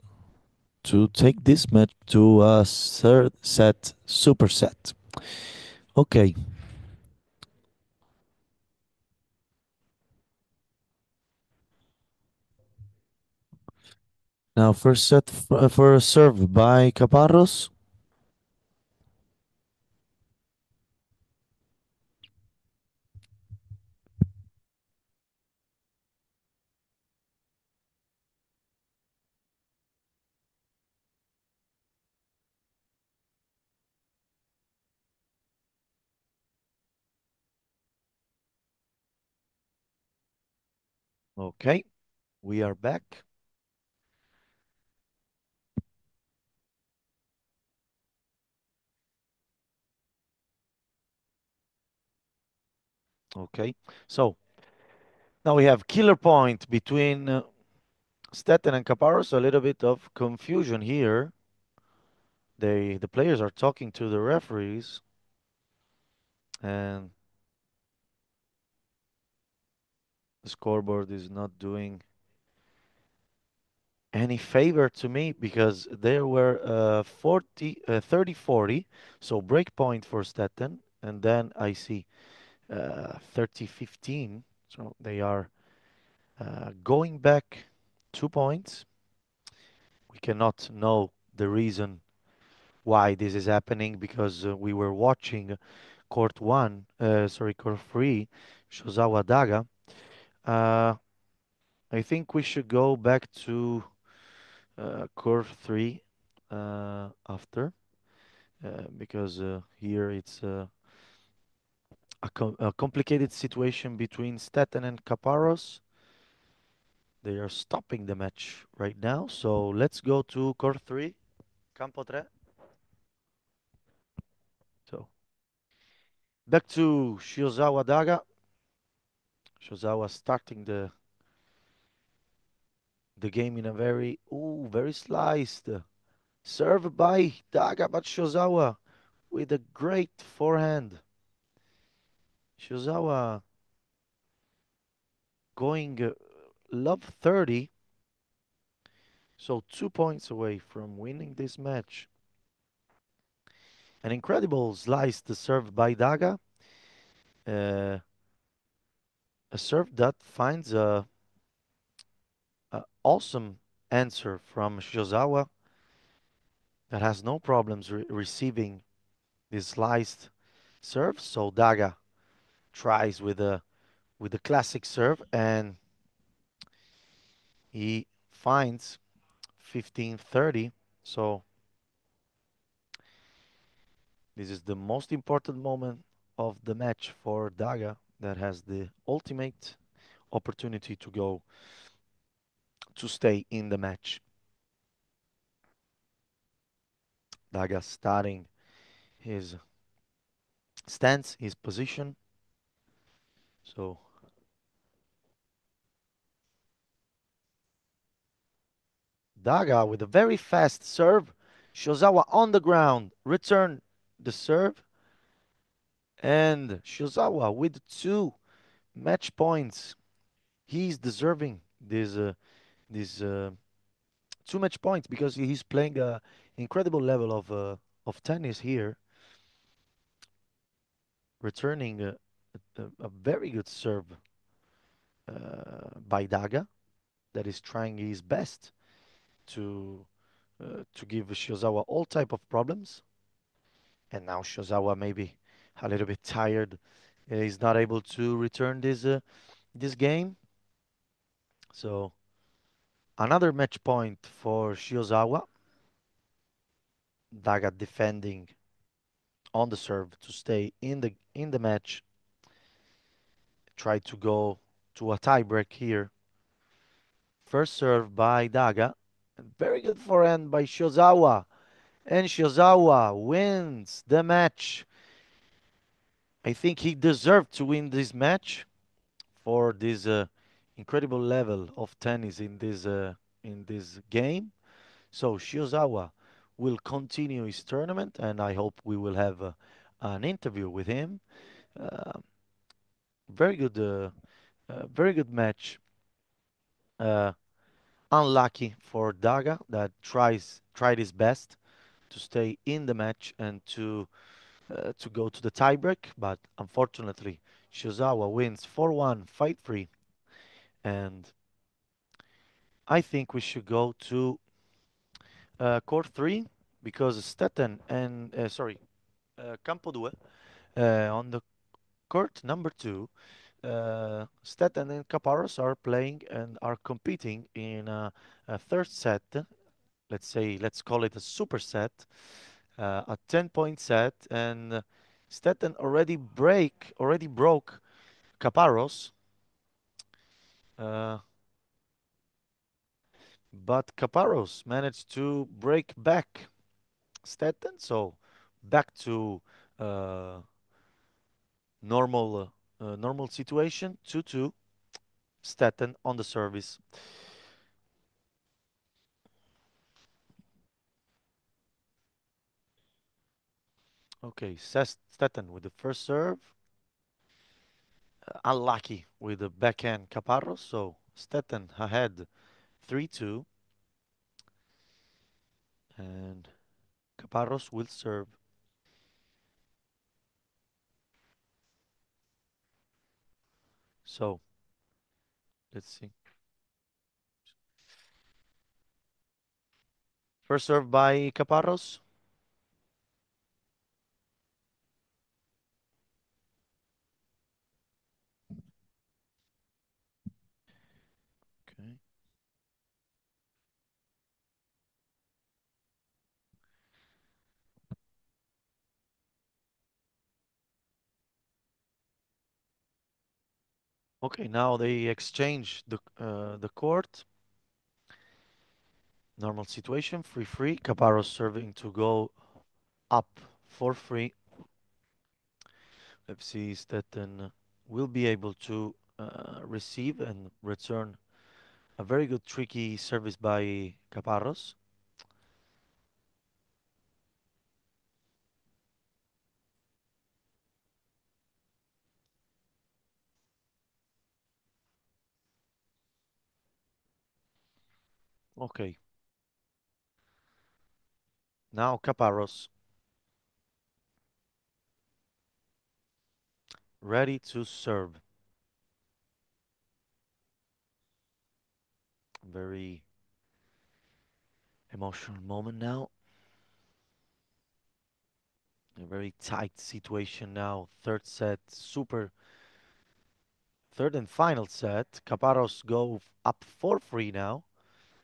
to take this match to a third set superset. Okay. Now first set for a serve by Caparros. Okay, we are back. Okay, so now we have killer point between Stetten and Caparros. A little bit of confusion here. The players are talking to the referees, and the scoreboard is not doing any favor to me because there were 30-40, so break point for Stetten, and then I see 30-15, so they are going back 2 points. We cannot know the reason why this is happening because we were watching court 3, Shozawa Daga. Uh, I think we should go back to court 3 after because here it's a complicated situation between Stetton and Caparros. They are stopping the match right now, so let's go to court 3, Campo 3. So back to Shiozawa Daga. Shozawa starting the game in a very sliced serve by Daga, but Shozawa with a great forehand. Shozawa going love 30, so 2 points away from winning this match. An incredible sliced serve by Daga. Uh, a serve that finds a awesome answer from Shozawa that has no problems receiving this sliced serve. So Daga tries with a classic serve and he finds 15-30. So this is the most important moment of the match for Daga that has the ultimate opportunity to go to stay in the match. Daga starting his stance, his position. So Daga with a very fast serve. Shozawa on the ground, return the serve. And Shozawa with 2 match points. He's deserving these 2 match points because he's playing a incredible level of tennis here, returning a very good serve by Daga that is trying his best to give Shozawa all type of problems. And now Shozawa maybe a little bit tired. He's not able to return this game. So another match point for Shiozawa. Daga defending on the serve to stay in the match. Try to go to a tiebreak here. First serve by Daga. Very good forehand by Shiozawa. And Shiozawa wins the match. I think he deserved to win this match for this incredible level of tennis in this game. So Shiozawa will continue his tournament, and I hope we will have an interview with him. Uh, very good, very good match. Uh, Unlucky for Daga that tried his best to stay in the match and to go to the tiebreak, but unfortunately Shiozawa wins 4-1, fight free, and I think we should go to court 3 because Stetten and Campo 2 on the court number 2. Stetten and Caparros are playing and are competing in a third set. Let's call it a super set, a 10-point set, and Stetten already broke Caparros, uh, but Caparros managed to break back Stetten, so back to uh, normal situation. 2-2. Stetten on the service. Okay, Stetten with the first serve. Unlucky with the backhand Caparros, so Stetten ahead 3-2. And Caparros will serve. So let's see. First serve by Caparros. Okay. Okay, now they exchange the court. Normal situation, free. Caparros serving to go up for free. Let's see, Stetten will be able to receive and return a very good tricky service by Caparros. Okay. Now Caparros ready to serve. Very emotional moment now. A very tight situation now. Third set, third and final set. Caparros go up 4-3 now,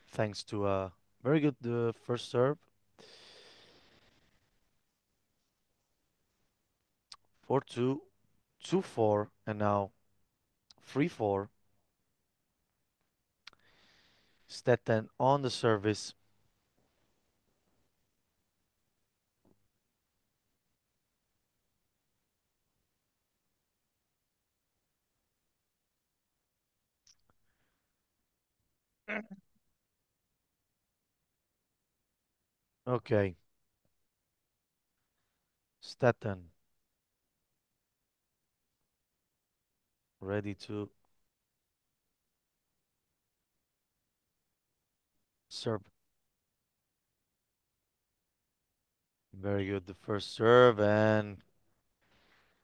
thanks to a very good first serve. 4-2, 2-4, and now 3-4. Stetten on the service. Okay. Stetten ready to serve. Very good, the first serve, and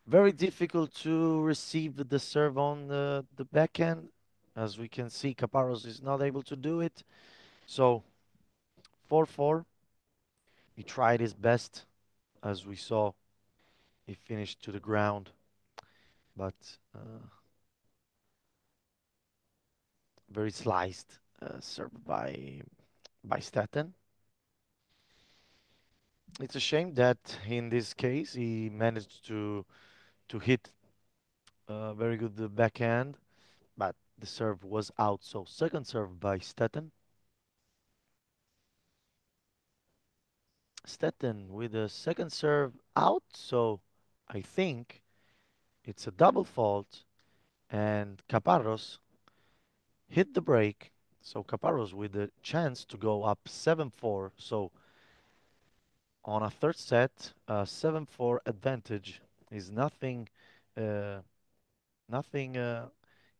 very difficult to receive the serve on the backhand. As we can see, Caparros is not able to do it. So 4-4. He tried his best. As we saw, he finished to the ground. But very sliced serve by Stetten. It's a shame that in this case he managed to hit a very good backhand, but the serve was out. So second serve by Stetten. Stetten with a second serve out, so I think it's a double fault, and Caparros hit the break. So Caparros with a chance to go up 7-4. So on a third set, a 7-4 advantage is uh, nothing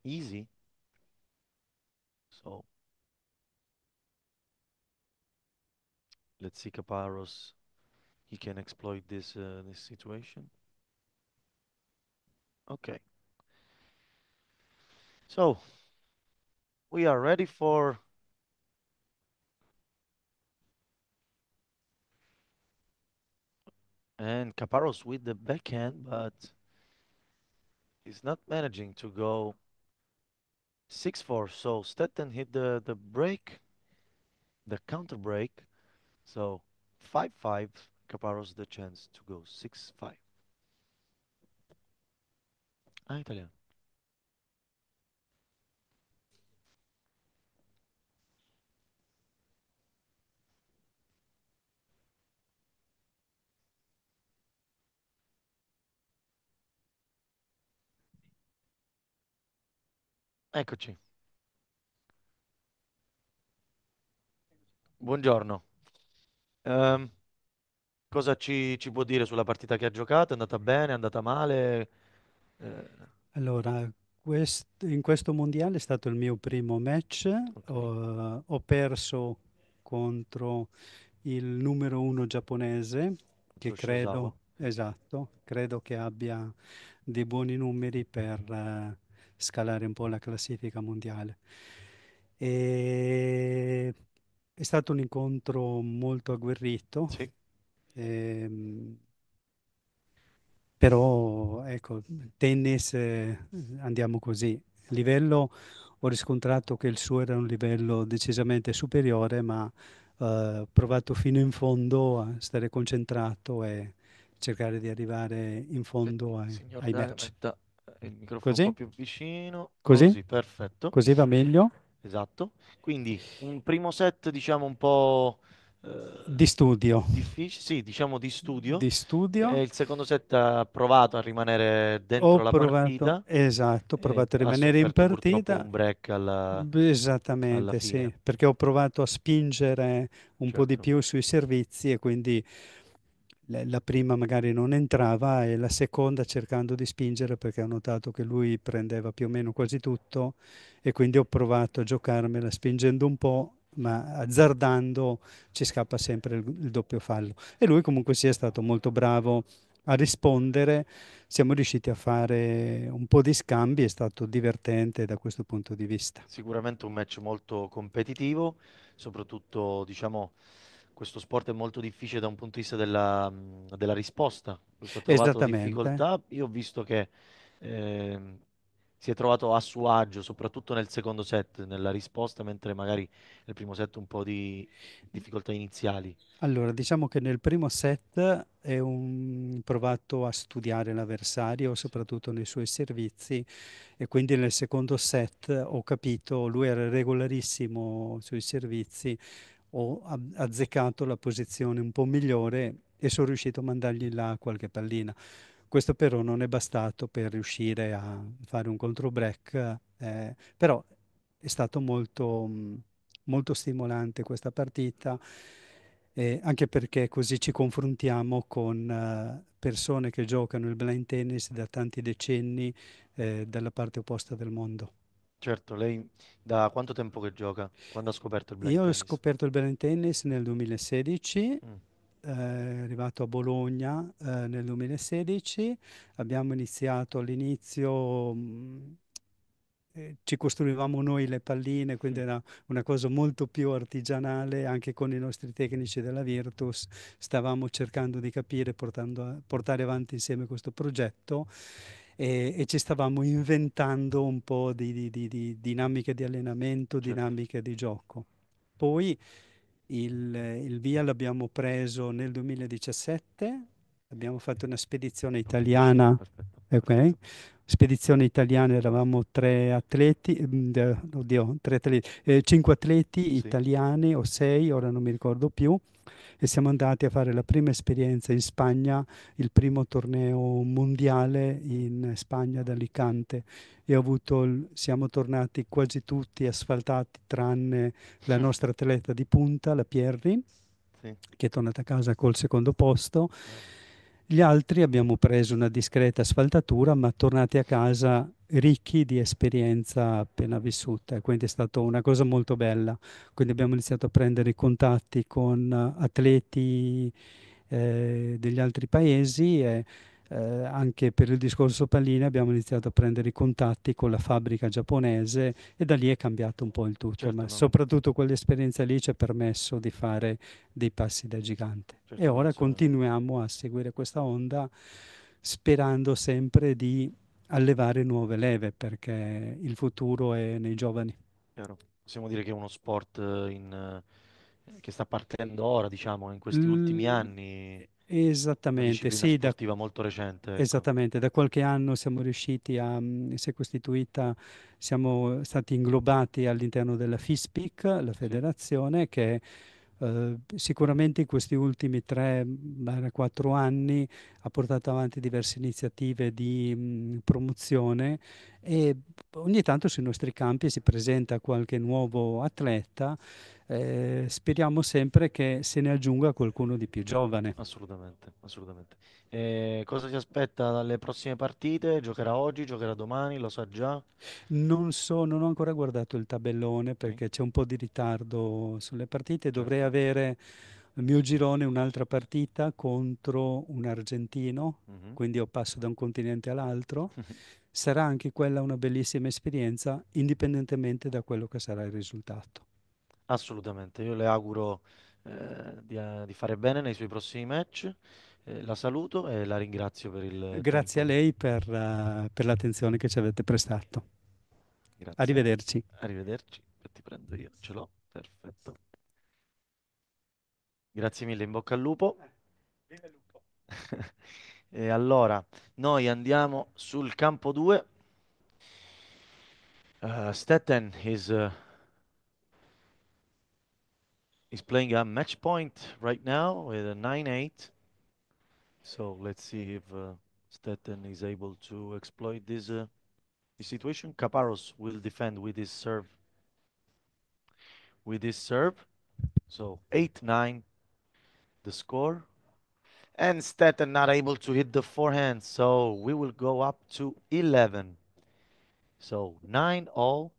easy. So let's see Caparros. He can exploit this situation. Okay. So we are ready for and Caparros with the backhand, but he's not managing to go 6-4. So Stetten hit the break, the counter break. So 5-5. Caparros the chance to go 6-5. Ah, italiano. Eccoci. Buongiorno. Ehm, cosa ci può dire sulla partita che ha giocato? È andata bene? È andata male? Eh, Allora, in questo mondiale è stato il mio primo match. ok, Ho perso contro il numero uno giapponese, che Yoshizawa. credo che abbia dei buoni numeri per scalare un po' la classifica mondiale. E È stato un incontro molto agguerrito, Sì. ehm, però ecco, tennis andiamo così. Livello, ho riscontrato che il suo era un livello decisamente superiore, ma ho provato fino in fondo a stare concentrato e cercare di arrivare in fondo Signor ai Dario, match. metta il microfono un po' Così? più vicino, Così? così, perfetto. Così va meglio? Esatto. Quindi un primo set, diciamo, un po' Di studio. difficile, sì, diciamo di studio. Di E studio. il secondo set ha provato a rimanere Ho dentro la provato, partita esatto, ho e provato a ha rimanere in sofferto purtroppo partita. un break alla Esattamente, fine. sì, perché ho provato a spingere un po' di Certo, più sui servizi e quindi la prima magari non entrava e la seconda cercando di spingere perché ho notato che lui prendeva più o meno quasi tutto e quindi ho provato a giocarmela spingendo un po', ma azzardando ci scappa sempre il doppio fallo. E lui comunque sia stato molto bravo a rispondere, siamo riusciti a fare un po' di scambi, è stato divertente da questo punto di vista. sicuramente un match molto competitivo, soprattutto, diciamo, questo sport è molto difficile da un punto di vista della risposta. Questo ha trovato Esattamente. difficoltà. Io ho visto che ehm, si è trovato a suo agio, soprattutto nel secondo set, nella risposta, mentre magari nel primo set un po' di difficoltà iniziali. Allora, diciamo che nel primo set provato a studiare l'avversario, Sì, soprattutto nei suoi servizi, e quindi nel secondo set ho capito, lui era regolarissimo sui servizi, ho azzeccato la posizione un po' migliore e sono riuscito a mandargli là qualche pallina. Questo però non è bastato per riuscire a fare un controbreak, però è stato molto stimolante questa partita, anche perché così ci confrontiamo con persone che giocano il blind tennis da tanti decenni dalla parte opposta del mondo. certo, lei da quanto tempo che gioca? Quando ha scoperto il blind Io ho tennis? scoperto il blind tennis nel 2016, Mm, arrivato a Bologna nel 2016, abbiamo iniziato all'inizio, ci costruivamo noi le palline, quindi mm, era una cosa molto più artigianale, anche con i nostri tecnici della Virtus, stavamo cercando di capire, portare avanti insieme questo progetto e ci stavamo inventando un po' di dinamiche di allenamento, certo, dinamiche di gioco. Poi il via l'abbiamo preso nel 2017, abbiamo fatto una spedizione un po' più vicino, italiana, perfetto, ok? perfetto. Spedizione italiana, eravamo tre atleti, oddio, tre atleti, cinque atleti Sì, italiani o sei, ora non mi ricordo più, e siamo andati a fare la prima esperienza in Spagna, il primo torneo mondiale in Spagna ad Alicante. E siamo tornati quasi tutti asfaltati, tranne la nostra atleta di punta, la Pierri, sì, che è tornata a casa col secondo posto. bene. Gli altri abbiamo preso una discreta asfaltatura, ma tornati a casa ricchi di esperienza appena vissuta, e quindi è stata una cosa molto bella. Quindi abbiamo iniziato a prendere i contatti con atleti degli altri paesi e anche per il discorso palline abbiamo iniziato a prendere i contatti con la fabbrica giapponese e da lì è cambiato un po' il tutto, Certo, ma no, no, soprattutto quell'esperienza lì ci ha permesso di fare dei passi da gigante. E certo, ora penso, continuiamo a seguire questa onda sperando sempre di allevare nuove leve perché il futuro è nei giovani. chiaro. Possiamo dire che è uno sport che sta partendo ora, diciamo, in questi ultimi L- anni, una Esattamente, disciplina sì, sportiva molto recente, ecco. esattamente. Da qualche anno siamo riusciti si è costituita, siamo stati inglobati all'interno della FISPIC, la Sì, federazione, che sicuramente in questi ultimi 3-4 anni ha portato avanti diverse iniziative di promozione e ogni tanto sui nostri campi si presenta qualche nuovo atleta. Speriamo sempre che se ne aggiunga qualcuno di più giovane. assolutamente, assolutamente. E cosa si aspetta dalle prossime partite? Giocherà oggi, giocherà domani, lo sa già? Non ho ancora guardato il tabellone Ok, perché c'è un po' di ritardo sulle partite. Dovrei certo. avere nel mio girone un'altra partita contro un argentino, Mhm. quindi io passo da un continente all'altro. Sarà anche quella una bellissima esperienza, indipendentemente da quello che sarà il risultato. Assolutamente, io le auguro di fare bene nei suoi prossimi match. La saluto e la ringrazio per il Grazie a tempo. lei per l'attenzione che ci avete prestato. Grazie. Arrivederci. Arrivederci. Ti prendo io, ce l'ho. Perfetto. Grazie mille, in bocca al lupo. Viva il lupo. E allora, noi andiamo sul campo 2. Stetten is playing a match point right now with a 9-8. So let's see if Stetten is able to exploit this situation. Caparros will defend with his serve. So 8-9 the score. And Stetten not able to hit the forehand. So we will go up to 11. So 9-all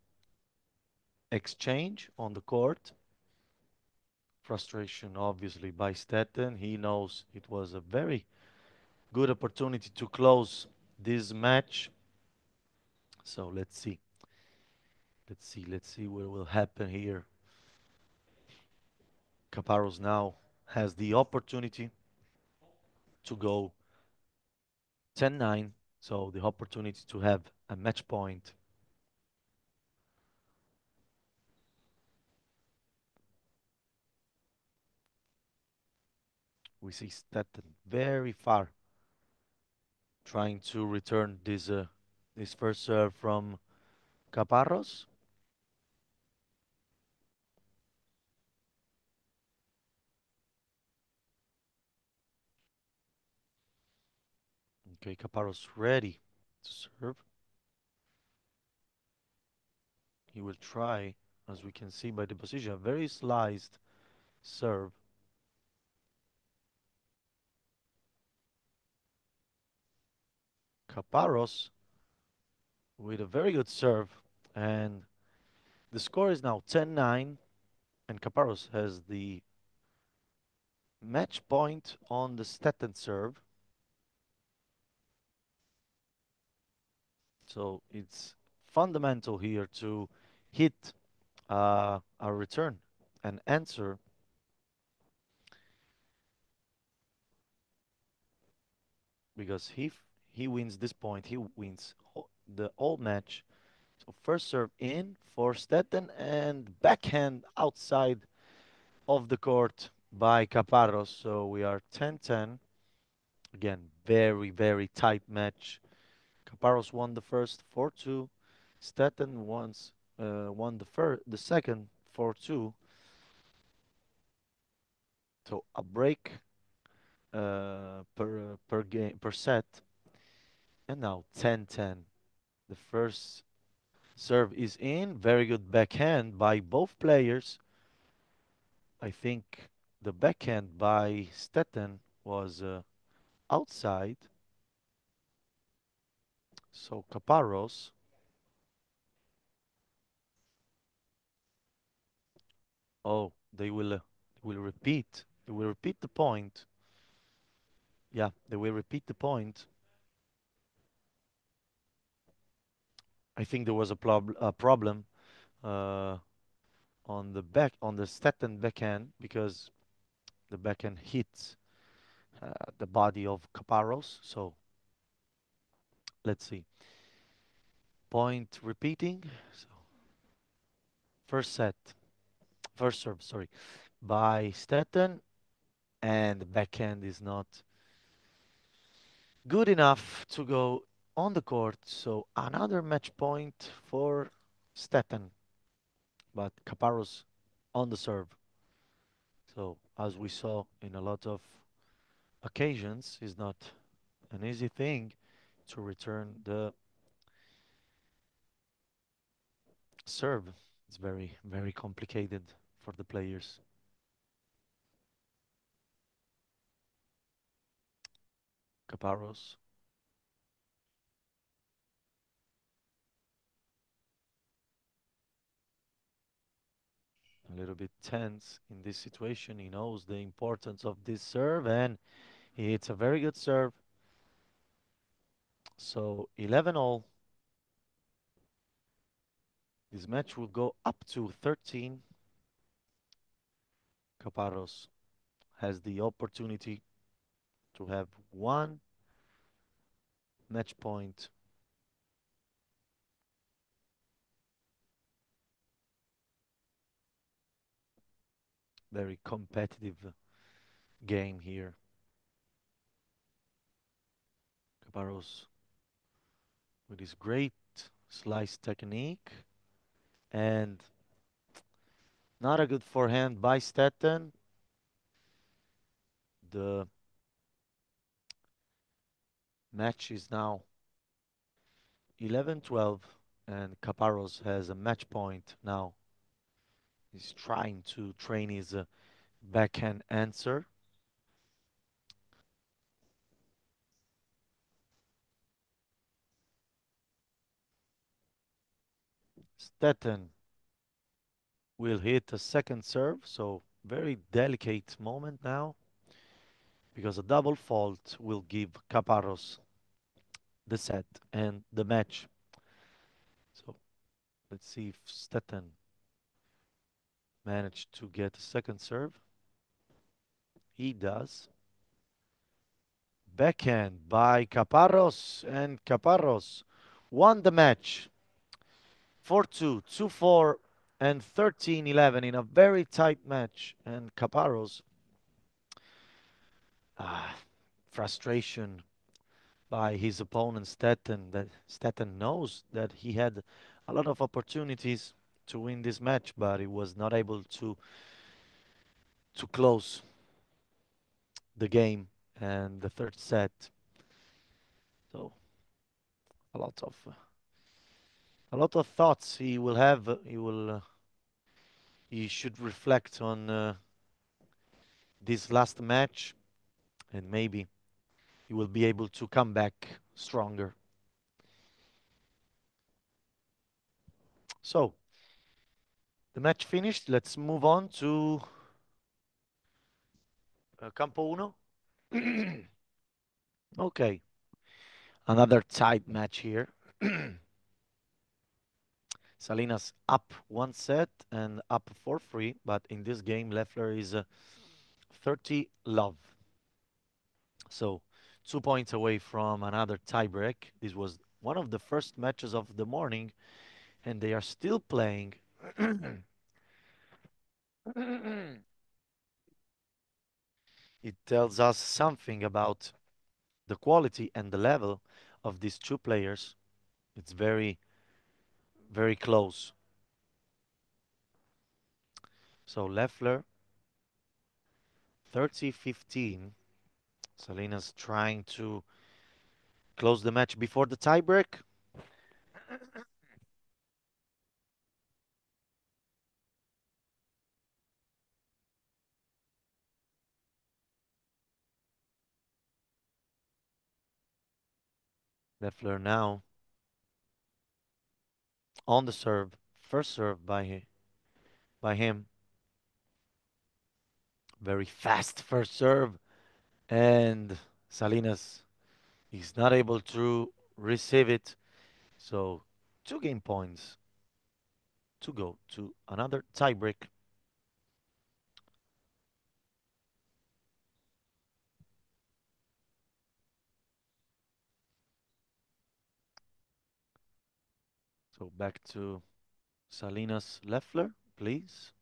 exchange on the court. Frustration obviously by Stetten. He knows it was a very good opportunity to close this match. So let's see. Let's see what will happen here. Caparros now has the opportunity to go 10-9. So the opportunity to have a match point. We see Stetten very far trying to return this first serve from Caparros. Okay, Caparros ready to serve. He will try, as we can see by the position, a very sliced serve. Caparros with a very good serve, and the score is now 10-9, and Caparros has the match point on the Stetten serve. So it's fundamental here to hit a return and answer, because if he wins this point, he wins the whole match. So first serve in for Stetten and backhand outside of the court by Caparros. So we are 10-10. Again, very, very tight match. Caparros won the first 4-2. Stetten won the second 4-2. So a break per game per set. And now 10-10. The first serve is in. Very good backhand by both players. I think the backhand by Stetten was outside. So Caparros. Oh, they will repeat. They will repeat the point. Yeah, they will repeat the point. I think there was a problem uh, on the Stetten backhand, because the backhand hits the body of Caparros. So let's see. Point repeating. So first serve, sorry, by Stetten, and the backhand is not good enough to go on the court. So another match point for Stetten, but Caparros on the serve. So as we saw in a lot of occasions, is not an easy thing to return the serve. It's very, very complicated for the players. Caparros. A little bit tense in this situation. He knows the importance of this serve, and he hits a very good serve. So 11-all. This match will go up to 13. Caparros has the opportunity to have one match point. Very competitive game here. Caparros with his great slice technique and not a good forehand by Stetton. The match is now 11-12 and Caparros has a match point now. He's trying to train his backhand answer. Stetton will hit a second serve, so very delicate moment now because a double fault will give Caparros the set and the match. So let's see if Stetton managed to get a second serve. He does. Backhand by Caparros, and Caparros won the match 4-2, 2-4, and 13-11 in a very tight match. And Caparros, frustration by his opponent Stetton, that Stetton knows that he had a lot of opportunities to win this match, but he was not able to close the game and the third set. So a lot of thoughts he will have. He should reflect on this last match, and maybe he will be able to come back stronger. So the match finished. Let's move on to Campo Uno. Okay, another tight match here. Salinas up one set and up 4-3, but in this game Leffler is 30 love. So 2 points away from another tiebreak. This was one of the first matches of the morning, and they are still playing. It tells us something about the quality and the level of these two players. It's very, very close. So Leffler, 30-15. Salinas trying to close the match before the tiebreak. Leffler now on the serve. First serve by him. Very fast first serve. And Salinas is not able to receive it. So 2 game points to go to another tiebreak. So back to Salinas Leffler, please.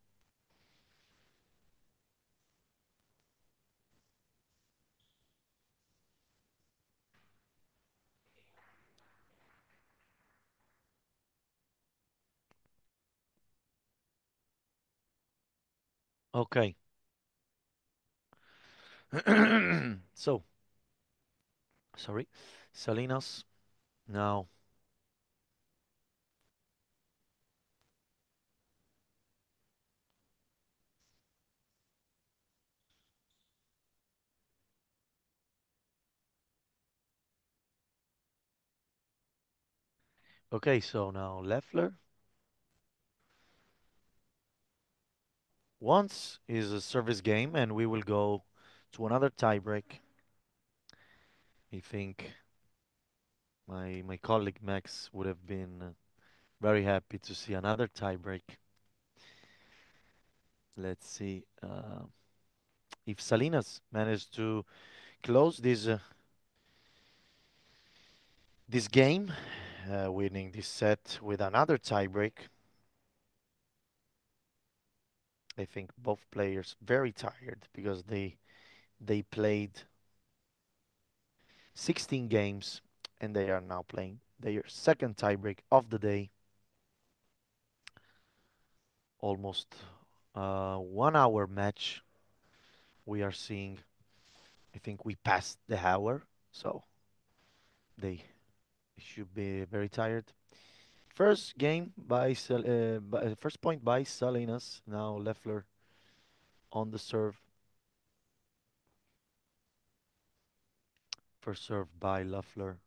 Okay. So, sorry, Salinas now. Okay, so now Leffler. Once is a service game, and we will go to another tiebreak. I think my colleague Max would have been very happy to see another tiebreak. Let's see if Salinas managed to close this game, winning this set with another tiebreak. I think both players very tired because they played 16 games and they are now playing their second tiebreak of the day. Almost 1 hour match. We are seeing, I think we passed the hour, so they should be very tired. First game first point by Salinas. Now Leffler on the serve. First serve by Leffler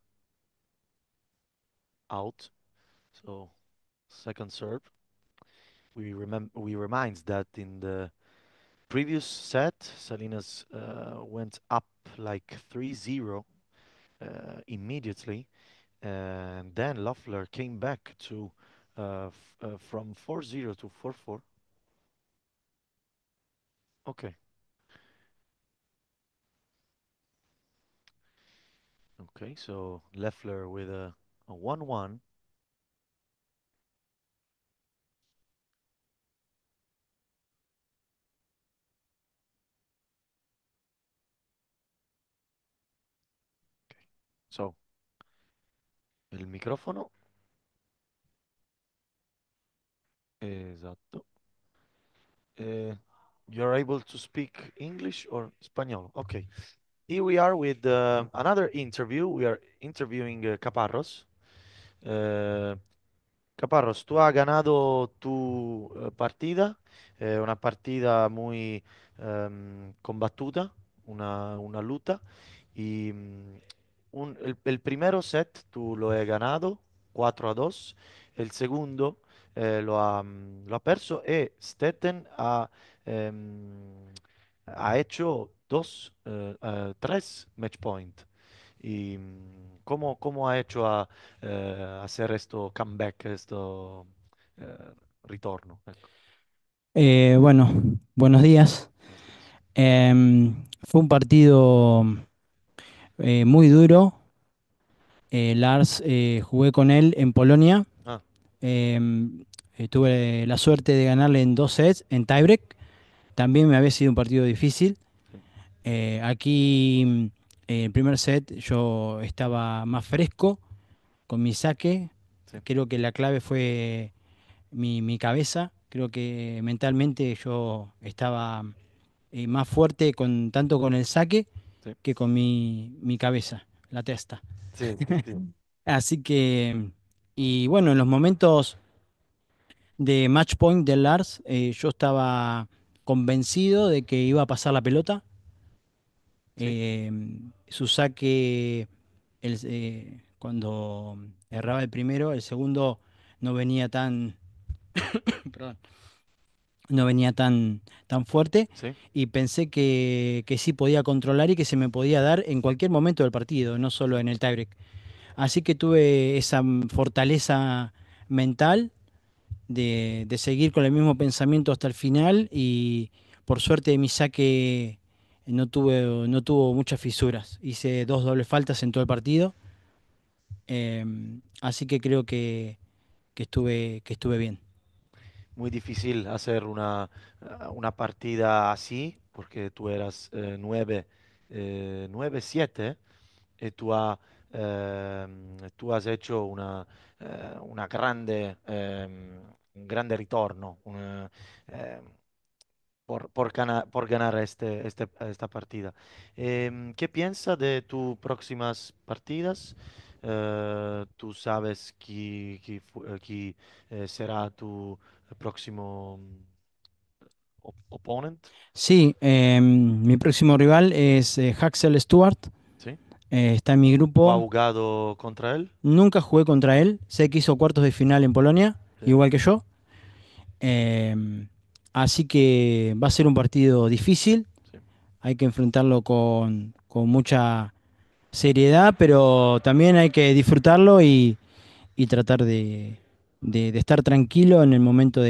out. So second serve. We reminds that in the previous set, Salinas went up like 3-0 immediately, and then Loeffler came back to from 4-0 to 4-4. Okay. Okay, so Loeffler with a 1-1. Okay. So, il microfono. Esatto. You're able to speak English or Spanish? Okay. Here we are with another interview. We are interviewing Caparros. Caparros, tú has ganado tu partida, una partida muy combattuta, una lucha. Y el primero set tú lo has ganado 4-2, el segundo lo ha perso y Stetten ha hecho tres match point. ¿Y cómo ha hecho a hacer esto comeback, esto eh, ritorno? Ecco, Bueno, buenos días. buenos días. Fue un partido muy duro. Lars, jugué con él en Polonia. Ah, Tuve la suerte de ganarle en 2 sets, en tiebreak. También me había sido un partido difícil. sì, Aquí, el primer set, yo estaba más fresco con mi saque. sì, Creo que la clave fue mi cabeza. Creo que mentalmente yo estaba más fuerte tanto con el saque sì, que con mi cabeza, la testa. sì, sì, Así que, y bueno, en los momentos de match point del Lars, yo estaba convencido de que iba a pasar la pelota. sì, Eh, Su saque, cuando erraba el primero, el segundo no venía tan, perdón, no venía tan fuerte, sì, y pensé que sí podía controlar y que se me podía dar en cualquier momento del partido, no solo sì. en el tiebreak. Así que tuve esa fortaleza mental de seguir con el mismo pensamiento hasta el final, y por suerte mi saque no tuvo muchas fisuras. Hice 2 dobles faltas en todo el partido, así que creo que estuve bien. Muy difícil hacer una partida así, porque tú eras 9-7 y tú has hecho una un grande ritorno ehm, por ganar esta partida. ¿Qué piensas de tus próximas partidas? ¿Tú sabes quién será tu próximo opponent? Sí, mi próximo rival es Haxel Stewart. ¿Sí? Está en mi ¿Tú has grupo. jugado contra él? Nunca jugué contra él. Sé que hizo cuartos de final en Polonia, Sí, igual que yo. Em, Así que va a ser un partido difícil. sí. Hay que enfrentarlo con mucha seriedad, pero también hay que disfrutarlo y tratar de estar tranquilo en el momento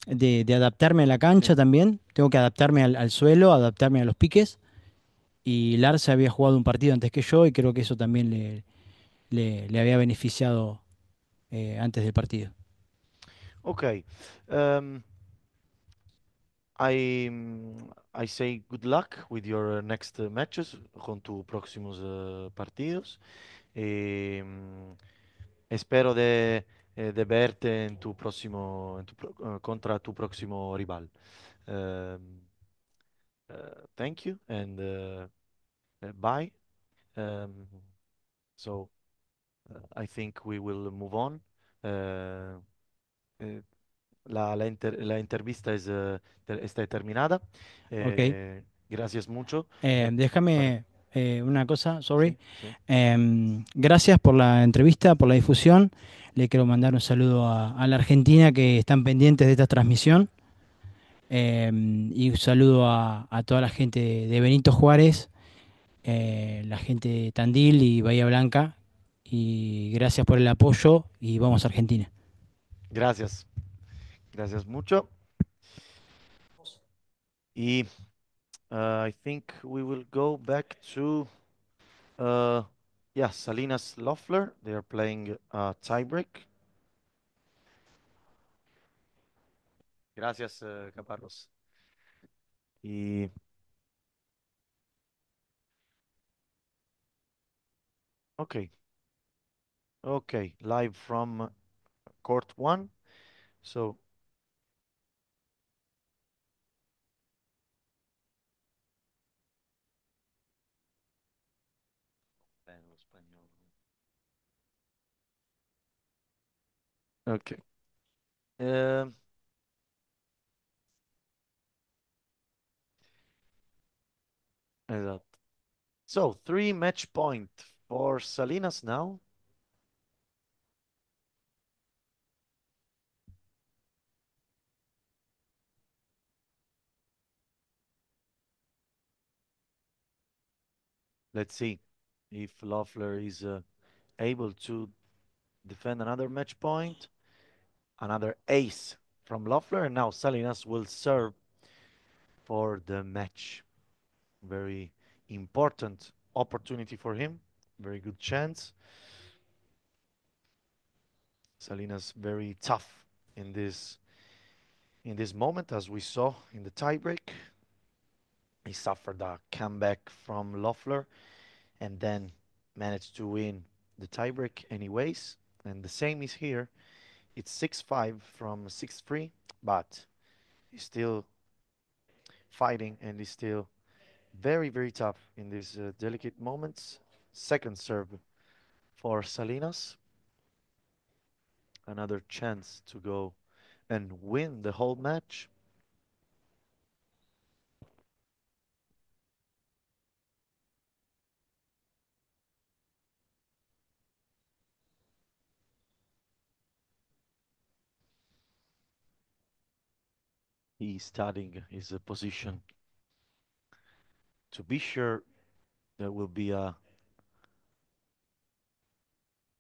de adaptarme a la cancha también. Tengo que adaptarme al suelo, adaptarme a los piques. Y Lars había jugado un partido antes que yo y creo que eso también le había beneficiado antes del partido. Okay. Um, I I say good luck with your next matches con tus próximos partidos. Espero de verte en tu próximo, contra tu próximo rival. Um, Thank you and bye. Um, so I think we will move on. Uh, eh, la entrevista está terminada. Ok. Gracias mucho. Para- Déjame una cosa, sorry. sí, sí. Gracias por la entrevista, por la difusión. Le quiero mandar un saludo a la Argentina que están pendientes de esta transmisión. Y un saludo a toda la gente de Benito Juárez, la gente de Tandil y Bahía Blanca. Y gracias por el apoyo y vamos a Argentina. Gracias. Gracias mucho. Y I think we will go back to uh, yeah, Salinas Loeffler. They are playing tiebreak. Gracias, Caparros. Y okay, okay, live from court one. So okay. Um, esatto. So 3 match point for Salinas now. Let's see if Loeffler is able to defend another match point. Another ace from Loeffler, and now Salinas will serve for the match. Very important opportunity for him. Very good chance. Salinas very tough in this moment, as we saw in the tiebreak. He suffered a comeback from Loeffler and then managed to win the tiebreak anyways. And the same is here. It's 6-5 from 6-3, but he's still fighting and he's still very, very tough in these delicate moments. Second serve for Salinas. Another chance to go and win the whole match. He's studying his position to be sure there will be a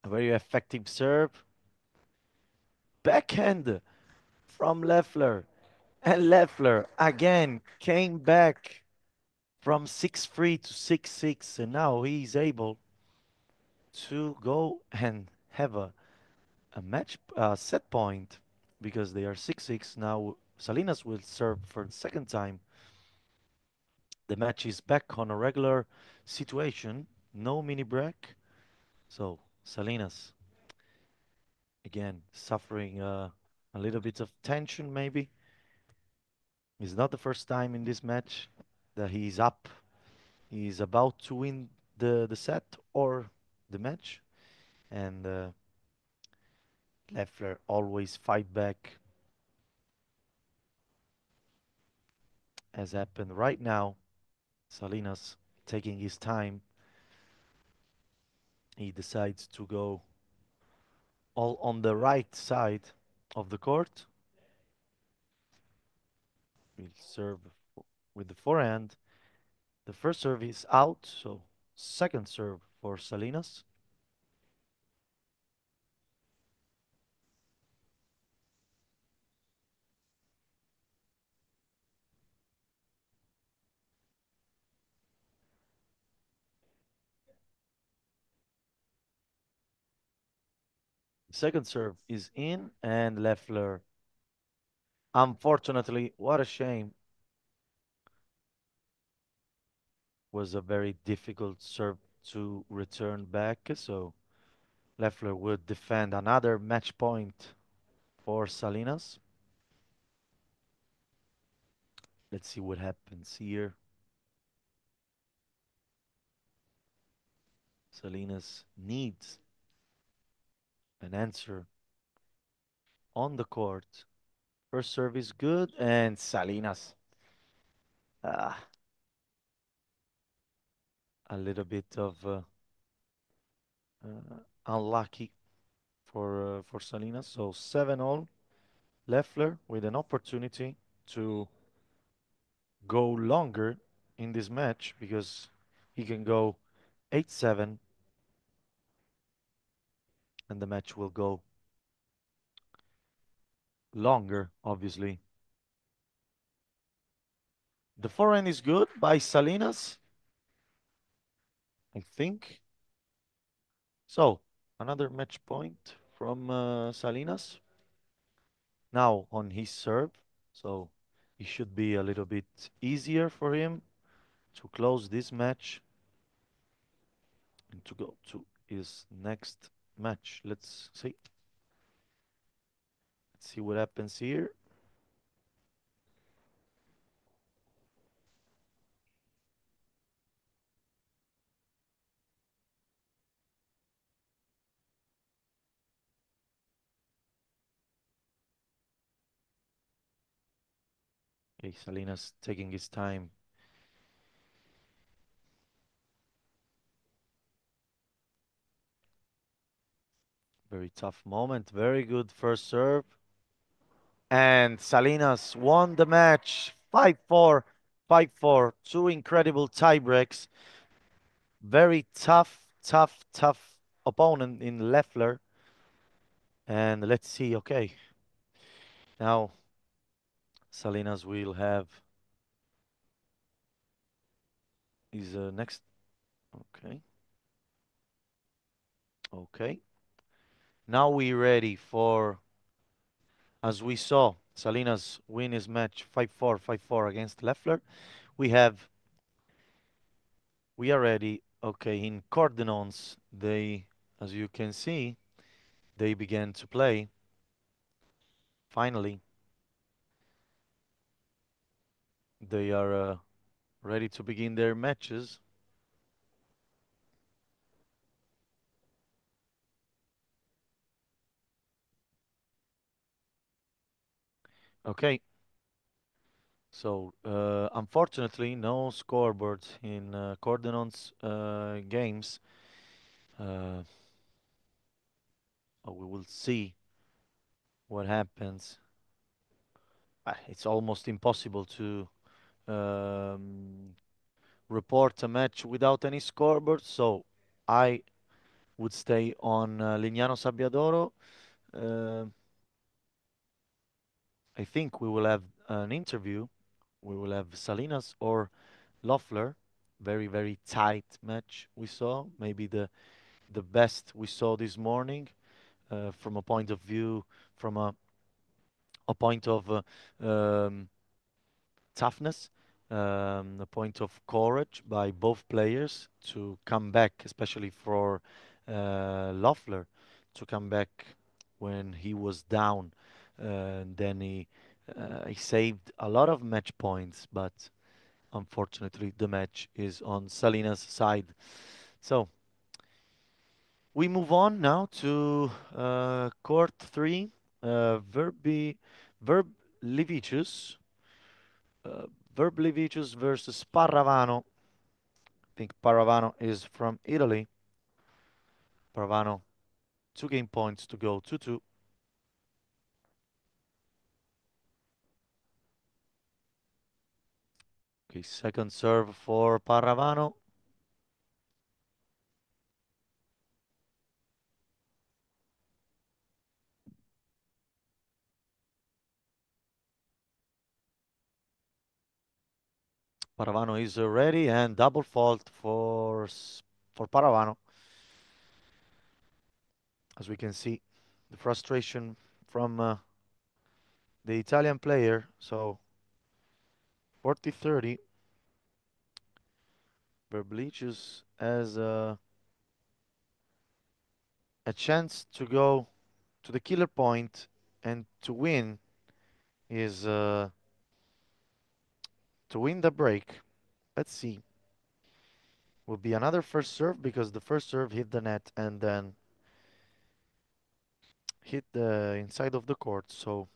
very effective serve. Backhand from Loeffler. And Loeffler again came back from 6-3 to 6-6, and now he's able to go and have a match set point because they are 6-6. Now Salinas will serve for the second time. The match is back on a regular situation, no mini break. So Salinas again suffering a little bit of tension maybe. It's not the first time in this match that he's up. He's about to win the set or the match. And Loeffler always fight back, as happened right now. Salinas taking his time. He decides to go all on the right side of the court. He'll serve with the forehand. The first serve is out, so second serve for Salinas. Second serve is in, and Leffler. Unfortunately, what a shame. Was a very difficult serve to return back, so Leffler would defend another match point for Salinas. Let's see what happens here. Salinas needs an answer on the court. First serve is good, and Salinas ah, a little bit of unlucky for Salinas. So 7-all. Leffler with an opportunity to go longer in this match because he can go 8-7 and the match will go longer, obviously. The forehand is good by Salinas, I think. So, another match point from Salinas. Now on his serve, so it should be a little bit easier for him to close this match and to go to his next match. Let's see. Let's see what happens here. Okay, Salinas taking his time. Very tough moment. Very good first serve. And Salinas won the match 5-4, 5-4. Two incredible tie breaks. Very tough opponent in Leffler. And let's see, okay. Now Salinas will have his next. Okay. Okay. Now we're ready for, as we saw, Salinas win his match 5-4, 5-4 against Leffler. We are ready. Okay, in Cordenons, they, as you can see, they began to play. Finally, they are ready to begin their matches. Okay. So, unfortunately, no scoreboard in Cordenons games. We will see what happens. It's almost impossible to um, report a match without any scoreboard, so I would stay on Lignano Sabbiadoro. Uh, I think we will have an interview. We will have Salinas or Loeffler. Very tight match we saw. Maybe the best we saw this morning from a point of view, from a point of toughness, a point of courage by both players to come back, especially for Loeffler, to come back when he was down. And then he saved a lot of match points, but unfortunately the match is on Salinas' side. So we move on now to court 3, Verb Livicius. Verb Livicius versus Parravano. I think Parravano is from Italy. Parravano, 2 game points to go, 2-2. Okay, second serve for Parravano. Parravano is ready and double fault for Parravano. As we can see, the frustration from the Italian player. So 40-30. Verblicius has a chance to go to the killer point and to win is to win the break. Let's see. Will be another first serve because the first serve hit the net and then hit the inside of the court. So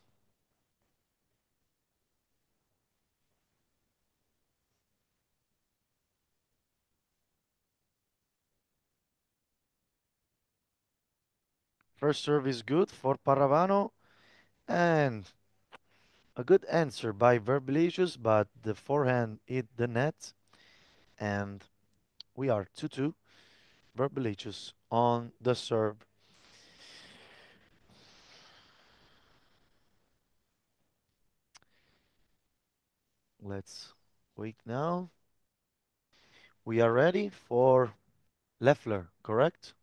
first serve is good for Paravano and a good answer by Verblicius, but the forehand hit the net and we are 2-2. Verblicius on the serve. Let's wait now. We are ready for Leffler, correct?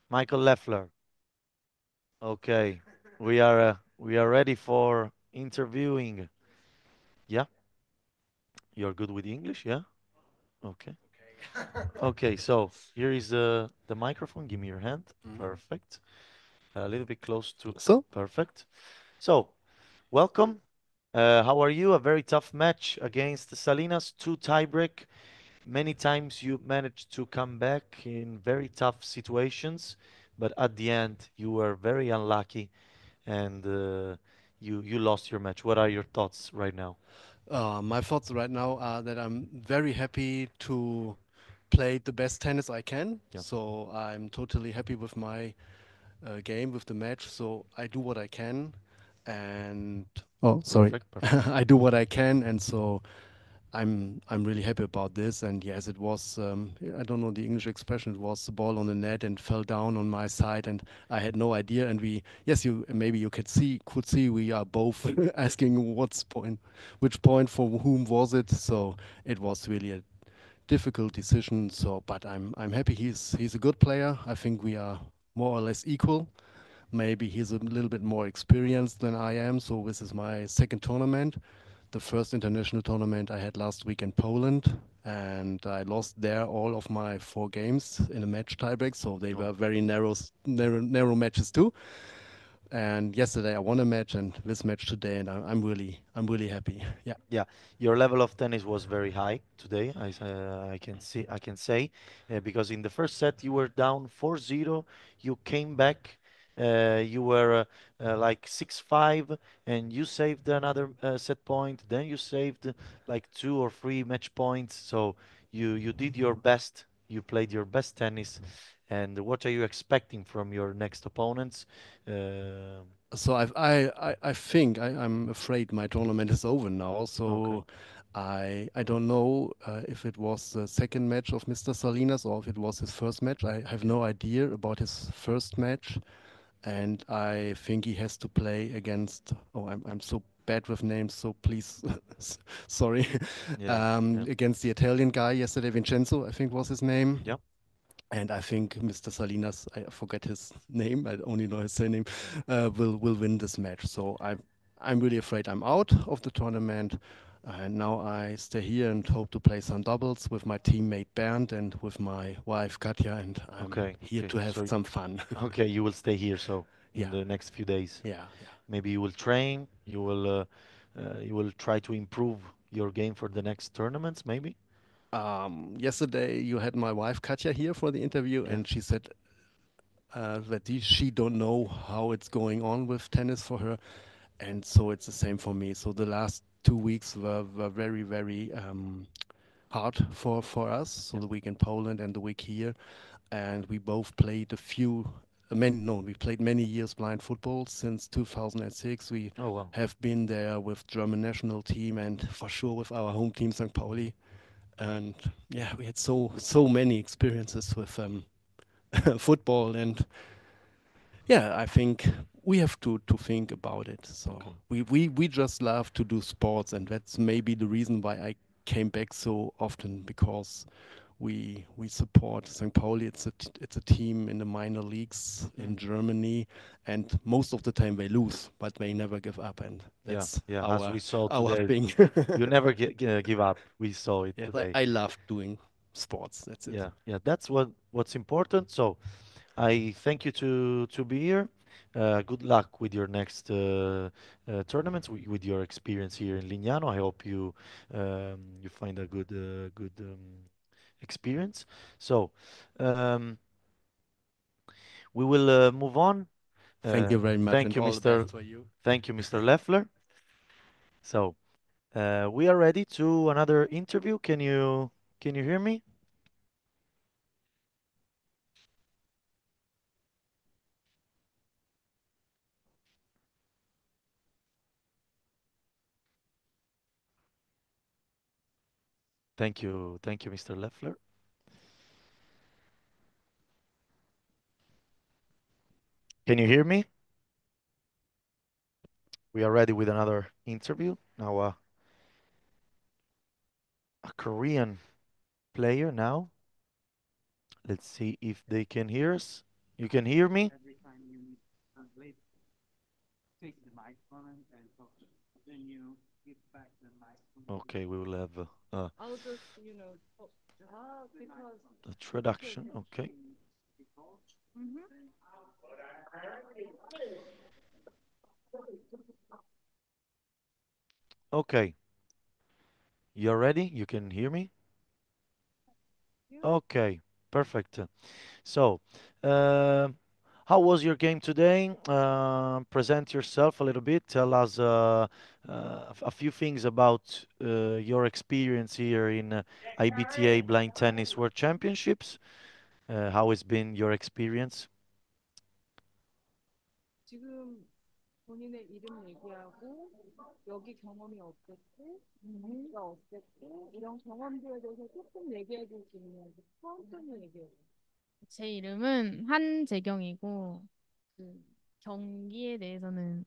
Michael Leffler. Okay. We are ready for interviewing. Yeah. You're good with English, yeah? Okay. Okay, so here is the microphone. Give me your hand. Perfect. A little bit close to. So, Perfect. So, welcome. How are you? A very tough match against Salinas, 2 tiebreak. Many times you managed to come back in very tough situations, but at the end you were very unlucky and you lost your match. What are your thoughts right now? my thoughts right now are that I'm very happy to play the best tennis I can. Yeah. So I'm totally happy with my game, with the match. So I do what I can, and sorry, Perfect. I do what I can, and so I'm really happy about this. And yes, it was I don't know the English expression. It was the ball on the net and fell down on my side, and I had no idea. And we yes, you maybe you could see we are both asking which point for whom was it. So it was really a difficult decision. So, but I'm happy he's a good player. I think we are more or less equal. Maybe he's a little bit more experienced than I am. So this is my second tournament. The first international tournament I had last week in Poland, and I lost there all of my 4 games in a match tiebreak. So they were very narrow matches too. And yesterday I won a match, and this match today, and I'm really happy. Yeah. Yeah, your level of tennis was very high today. I can say, because in the first set you were down 4-0. You came back. You were like 6-5, and you saved another set point. Then you saved like 2 or 3 match points. So you did your best. You played your best tennis. And what are you expecting from your next opponents? Uh, So I think I'm afraid my tournament is over now. So I don't know if it was the second match of Mr. Salinas or if it was his first match. I have no idea about his first match, and I think he has to play against. Oh, I'm so bad with names, so please, sorry. Yeah. Against the Italian guy yesterday, Vincenzo, I think was his name. Yeah. And I think Mr. Salinas, I forget his name, I only know his surname, will win this match. So I'm really afraid I'm out of the tournament. And now I stay here and hope to play some doubles with my teammate Bernd and with my wife Katja, and I'm here to have some fun. Okay, you will stay here, so in Yeah. the next few days. Yeah. Maybe you will train, you will try to improve your game for the next tournaments, maybe? Yesterday you had my wife Katja here for the interview, and she said that she don't know how it's going on with tennis for her, and so it's the same for me. So the last 2 weeks were very, very hard for us. So the week in Poland and the week here, and we both played we played many years blind football since 2006. We Oh, wow. have been there with German national team and for sure with our home team St. Pauli. And yeah, we had so many experiences with football, and yeah, I think we have to think about it. So we just love to do sports, and that's maybe the reason why I came back so often, because we support St. Pauli. It's a team in the minor leagues in Germany, and most of the time they lose, but they never give up, and that's yeah. As we saw our today, thing. you never give up. We saw it Yes, today. I love doing sports. That's it. Yeah. That's what's important. So I thank you to be here. Good luck with your next tournaments, with your experience here in Lignano. I hope you find a good experience. So um, we will move on. Thank you very much, Thank and you, all the Mr. best for you. Thank you, Mr. Leffler. So we are ready to another interview. Can you hear me? Thank you, Mr. Leffler. Can you hear me? We are ready with another interview. Now, a Korean player now. Let's see if they can hear us. You can hear me? Okay, we will have the traduction. Okay. Okay. You're ready? You can hear me? Okay, perfect. So, uh, how was your game today? Present yourself a little bit. Tell us a few things about your experience here in IBTA Blind Tennis World Championships. How has been your experience? 제 이름은 한재경이고, 경기에 대해서는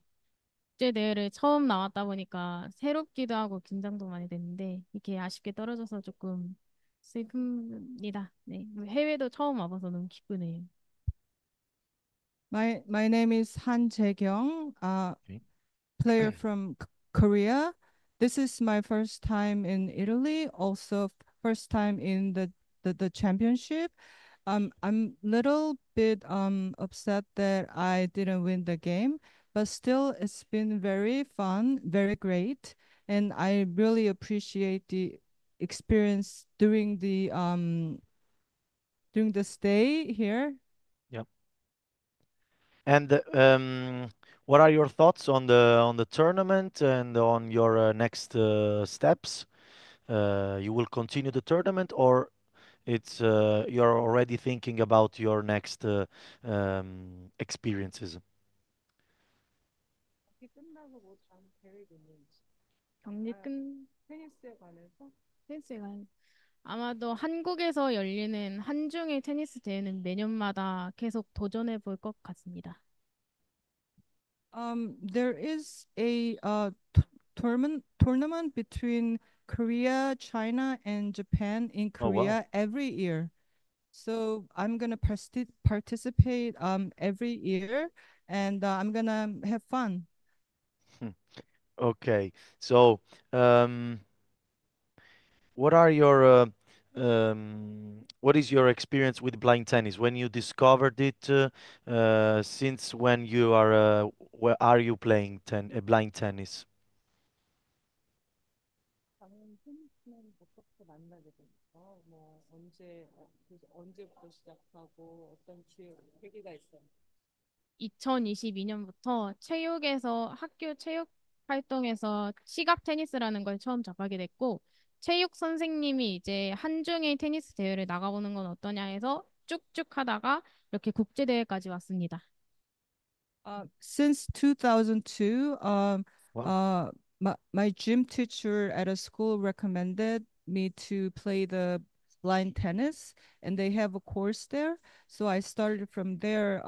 국제대회를 처음 나왔다 보니까 새롭기도 하고 긴장도 많이 됐는데, 이렇게 아쉽게 떨어져서 조금 슬픕니다. 네. 해외도 처음 와봐서 너무 기쁘네요. My name is Han Jae-kyung, Okay. player from Korea. This is my first time in Italy, also first time in the championship. I'm little bit upset that I didn't win the game, but still it's been very fun, very great, and I really appreciate the experience during the stay here. Yeah. And what are your thoughts on the tournament and on your next steps? You will continue the tournament, or it's you're already thinking about your next experiences? 경기 끝 테니스에 관해서 아마도 한국에서 열리는 한중의 테니스 대회는 매년마다 계속 도전해 볼 것 같습니다. There is a tournament between Korea, China, and Japan in Oh, wow. Korea every year. So I'm gonna participate every year, and I'm gonna have fun. Okay. So, what are your what is your experience with blind tennis? When you discovered it, since when you are where are you playing blind tennis? 저는 테니스는 어떻게 만나게 됐어? 뭐 언제부터 시작하고 어떤 계기가 있어요? 2022년부터 체육에서 학교 체육 활동에서 시각 테니스라는 걸 처음 접하게 됐고 체육 선생님이 이제 한중의 테니스 대회를 나가보는 건 어떠냐 해서 쭉쭉 하다가 이렇게 국제 대회까지 왔습니다. Since 2002, Wow. my gym teacher at a school recommended me to play the blind tennis, and they have a course there. So I started from there,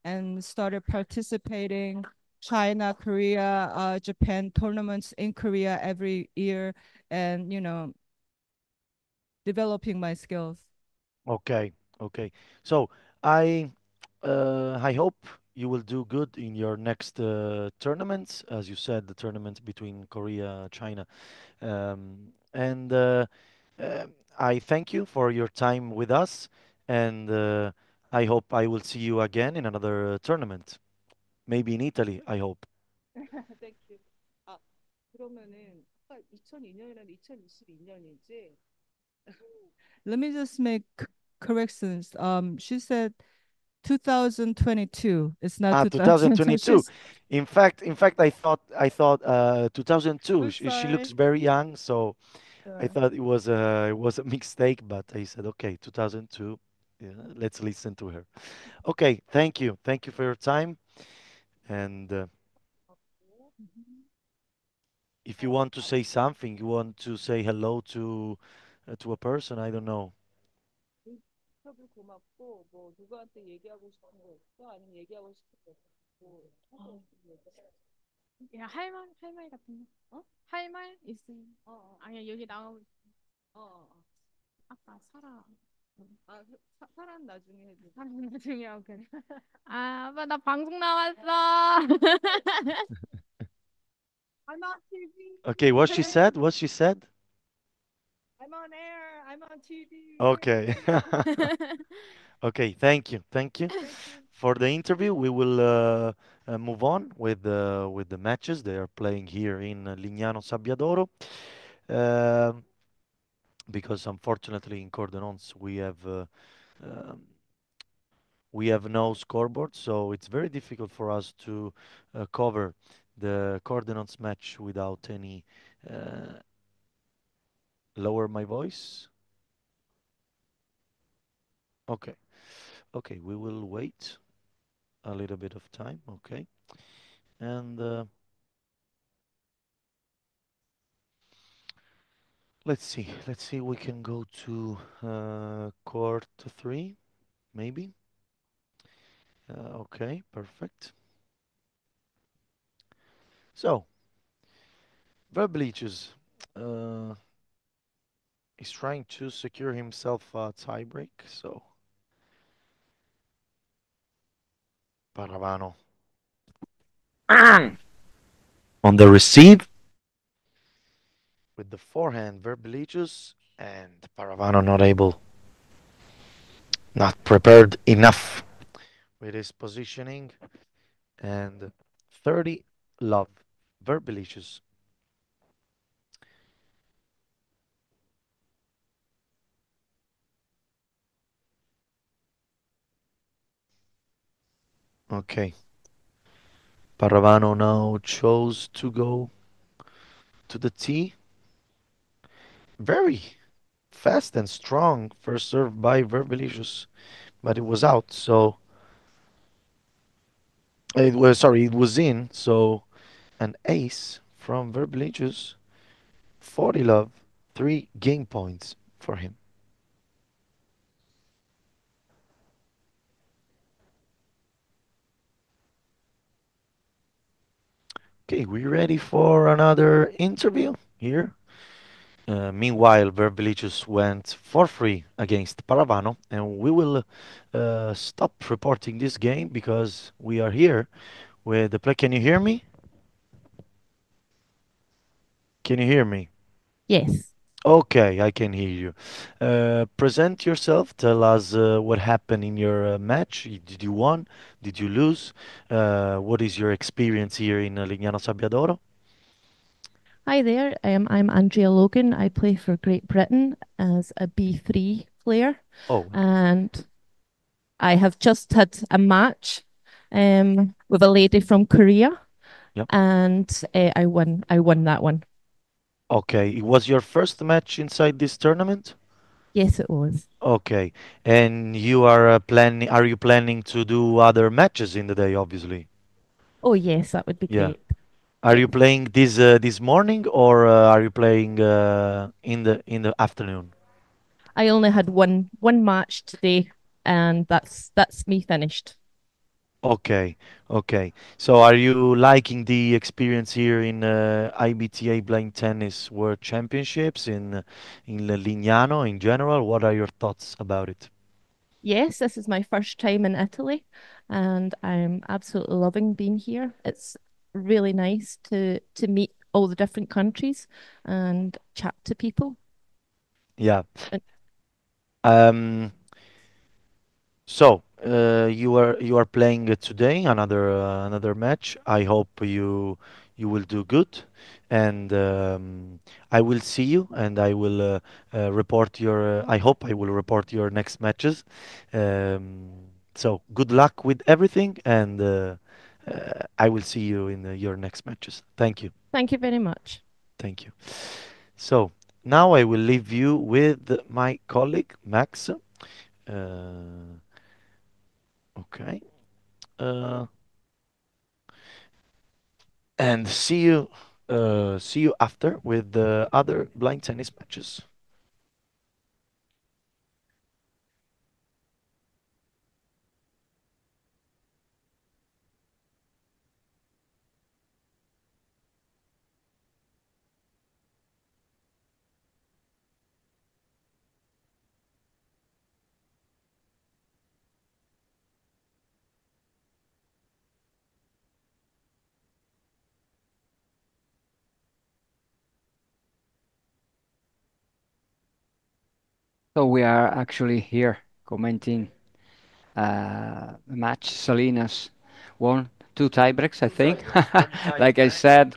and started participating China, Korea, Japan tournaments in Korea every year, and developing my skills. Okay, okay. So I I hope you will do good in your next tournaments, as you said, the tournament between Korea, China, and uh, I thank you for your time with us, and I hope I will see you again in another tournament, maybe in Italy, I hope. Thank you. 아, 그러면은 아까 2002년이랑 2022년이지? Let me just make corrections. She said 2022. It's not Ah, 2020. 2022. In fact, I thought 2002. I'm She looks sorry. very young, so I Yeah. thought it was a mistake. But I said, okay, 2002. Yeah, let's listen to her. Okay, thank you for your time. And if you want to say something, you want to say hello to a person, I don't know. 인터뷰 고맙고 뭐 누구한테 얘기하고 싶은 거 있어? 아니면 얘기하고 싶은 거 없고 하고 싶은 거 있어? 야, 할 말 같은 거? 할 말 있으면. 아니야, 여기 나오고 어, 어. 아까 사라. 아, 사람 나중에 해줘. 사람 나중에 오케이. 아, 아빠 나 방송 나왔어. I'm on TV. Okay, what she said? What she said? I'm on air. I'm on TV. Okay. Okay, thank you. Thank you. Thank you. For the interview, we will move on with the matches they are playing here in Lignano Sabbiadoro. Um, because unfortunately in Cordenons um, we have no scoreboard, so it's very difficult for us to cover the Cordenons match without any lower my voice. Okay. Okay, we will wait a little bit of time. Okay. And let's see. Let's see. We can go to court 3, maybe. Okay, perfect. So, Verbleaches uh, is trying to secure himself a tiebreak. So, Paravano on the receive with the forehand, Verbleaches, and Paravano not able, not prepared enough with his positioning, and 30 love, Verbleaches. Okay. Paravano now chose to go to the tee. Very fast and strong first serve by Verbelicious, but it was out. So it was in. So an ace from Verbelicious, 40 love, 3 game points for him. Okay, we ready for another interview here? Meanwhile, Verbelicious went for free against Paravano, and we will stop reporting this game because we are here with the play. Can you hear me? Can you hear me? Yes. Okay, I can hear you. Present yourself. Tell us what happened in your match. Did you won? Did you lose? What is your experience here in Lignano Sabbiadoro? Hi there, I'm Andrea Logan. I play for Great Britain as a B3 player. Oh, And I have just had a match with a lady from Korea. Yep. And I won that one. okay. It was your first match inside this tournament? Yes, it was. Okay. And you are planning, are you planning to do other matches in the day, obviously? Oh yes, that would be Yeah. great. Are you playing this morning or are you playing in the afternoon? I only had one match today, and that's me finished. Okay, okay. So are you liking the experience here in IBTA Blind Tennis World Championships in Lignano in general? What are your thoughts about it? Yes, this is my first time in Italy, and I'm absolutely loving being here. It's really nice to meet all the different countries and chat to people. Yeah. And Um, you are playing today another match. I hope you will do good, and I will see you, and I will report your. I hope I will report your next matches. So good luck with everything, and I will see you in your next matches. Thank you, thank you very much. thank you. So now I will leave you with my colleague Max. Okay. Uh, and see you after with the other blind tennis matches. So we are actually here commenting a match. Salinas won 2 tiebreaks, I think. Like I said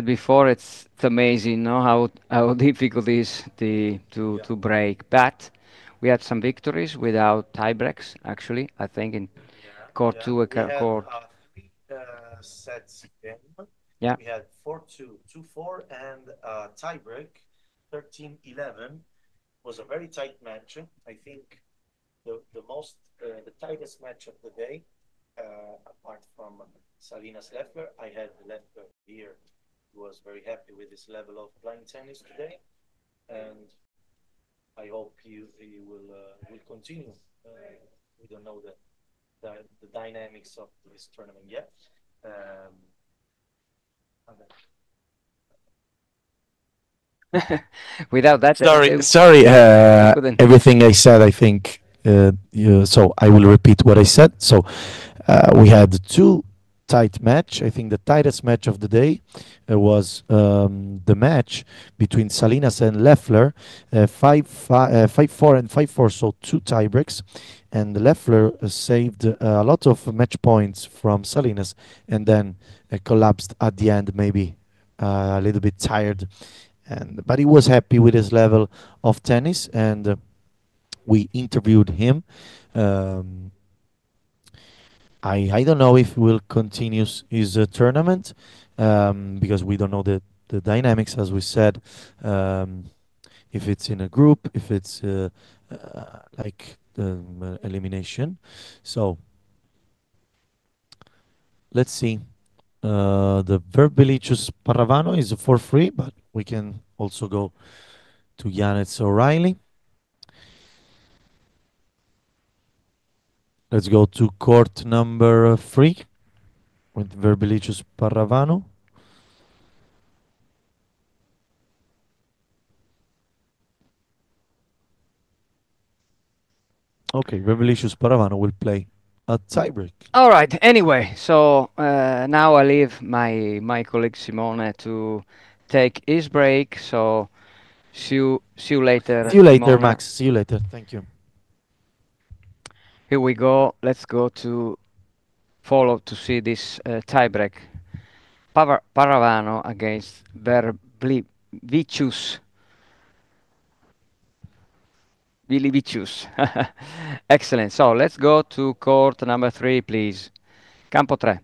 before, it's amazing, no, how difficult it is to break. But we had some victories without tiebreaks. Actually, I think in court two, court. Sets game. Yeah. We had 4-2, 2-4, and tiebreak 13-11. Was a very tight match. I think the tightest match of the day, apart from Salinas Leffler. I had Leffler here, who was very happy with his level of playing tennis today, and I hope he will continue. We don't know the dynamics of this tournament yet. Without that, Sorry. Everything I said, I think. So I will repeat what I said. So we had two tight match. I think the tightest match of the day was the match between Salinas and Leffler, 5-4 and 5-4, so two tiebreaks. And Leffler saved a lot of match points from Salinas, and then collapsed at the end, maybe a little bit tired. But he was happy with his level of tennis, and we interviewed him. Um, I don't know if we'll continue his tournament, because we don't know the dynamics, as we said. If it's in a group, if it's like elimination. So let's see. The Verbelicious Paravano is for free, but we can also go to Janet's O'Reilly. Let's go to court number 3 with Verbelicious Paravano. Okay, Verbelicious Paravano will play a tiebreak. All right. Anyway, so now I leave my colleague Simone to take his break. So see you later. See you later, Simone. Max. See you later. Thank you. Here we go. Let's go to follow to see this tiebreak. Paravano against Verblivicius. Vilivicius. Excellent. So let's go to court number 3, please. Campo 3.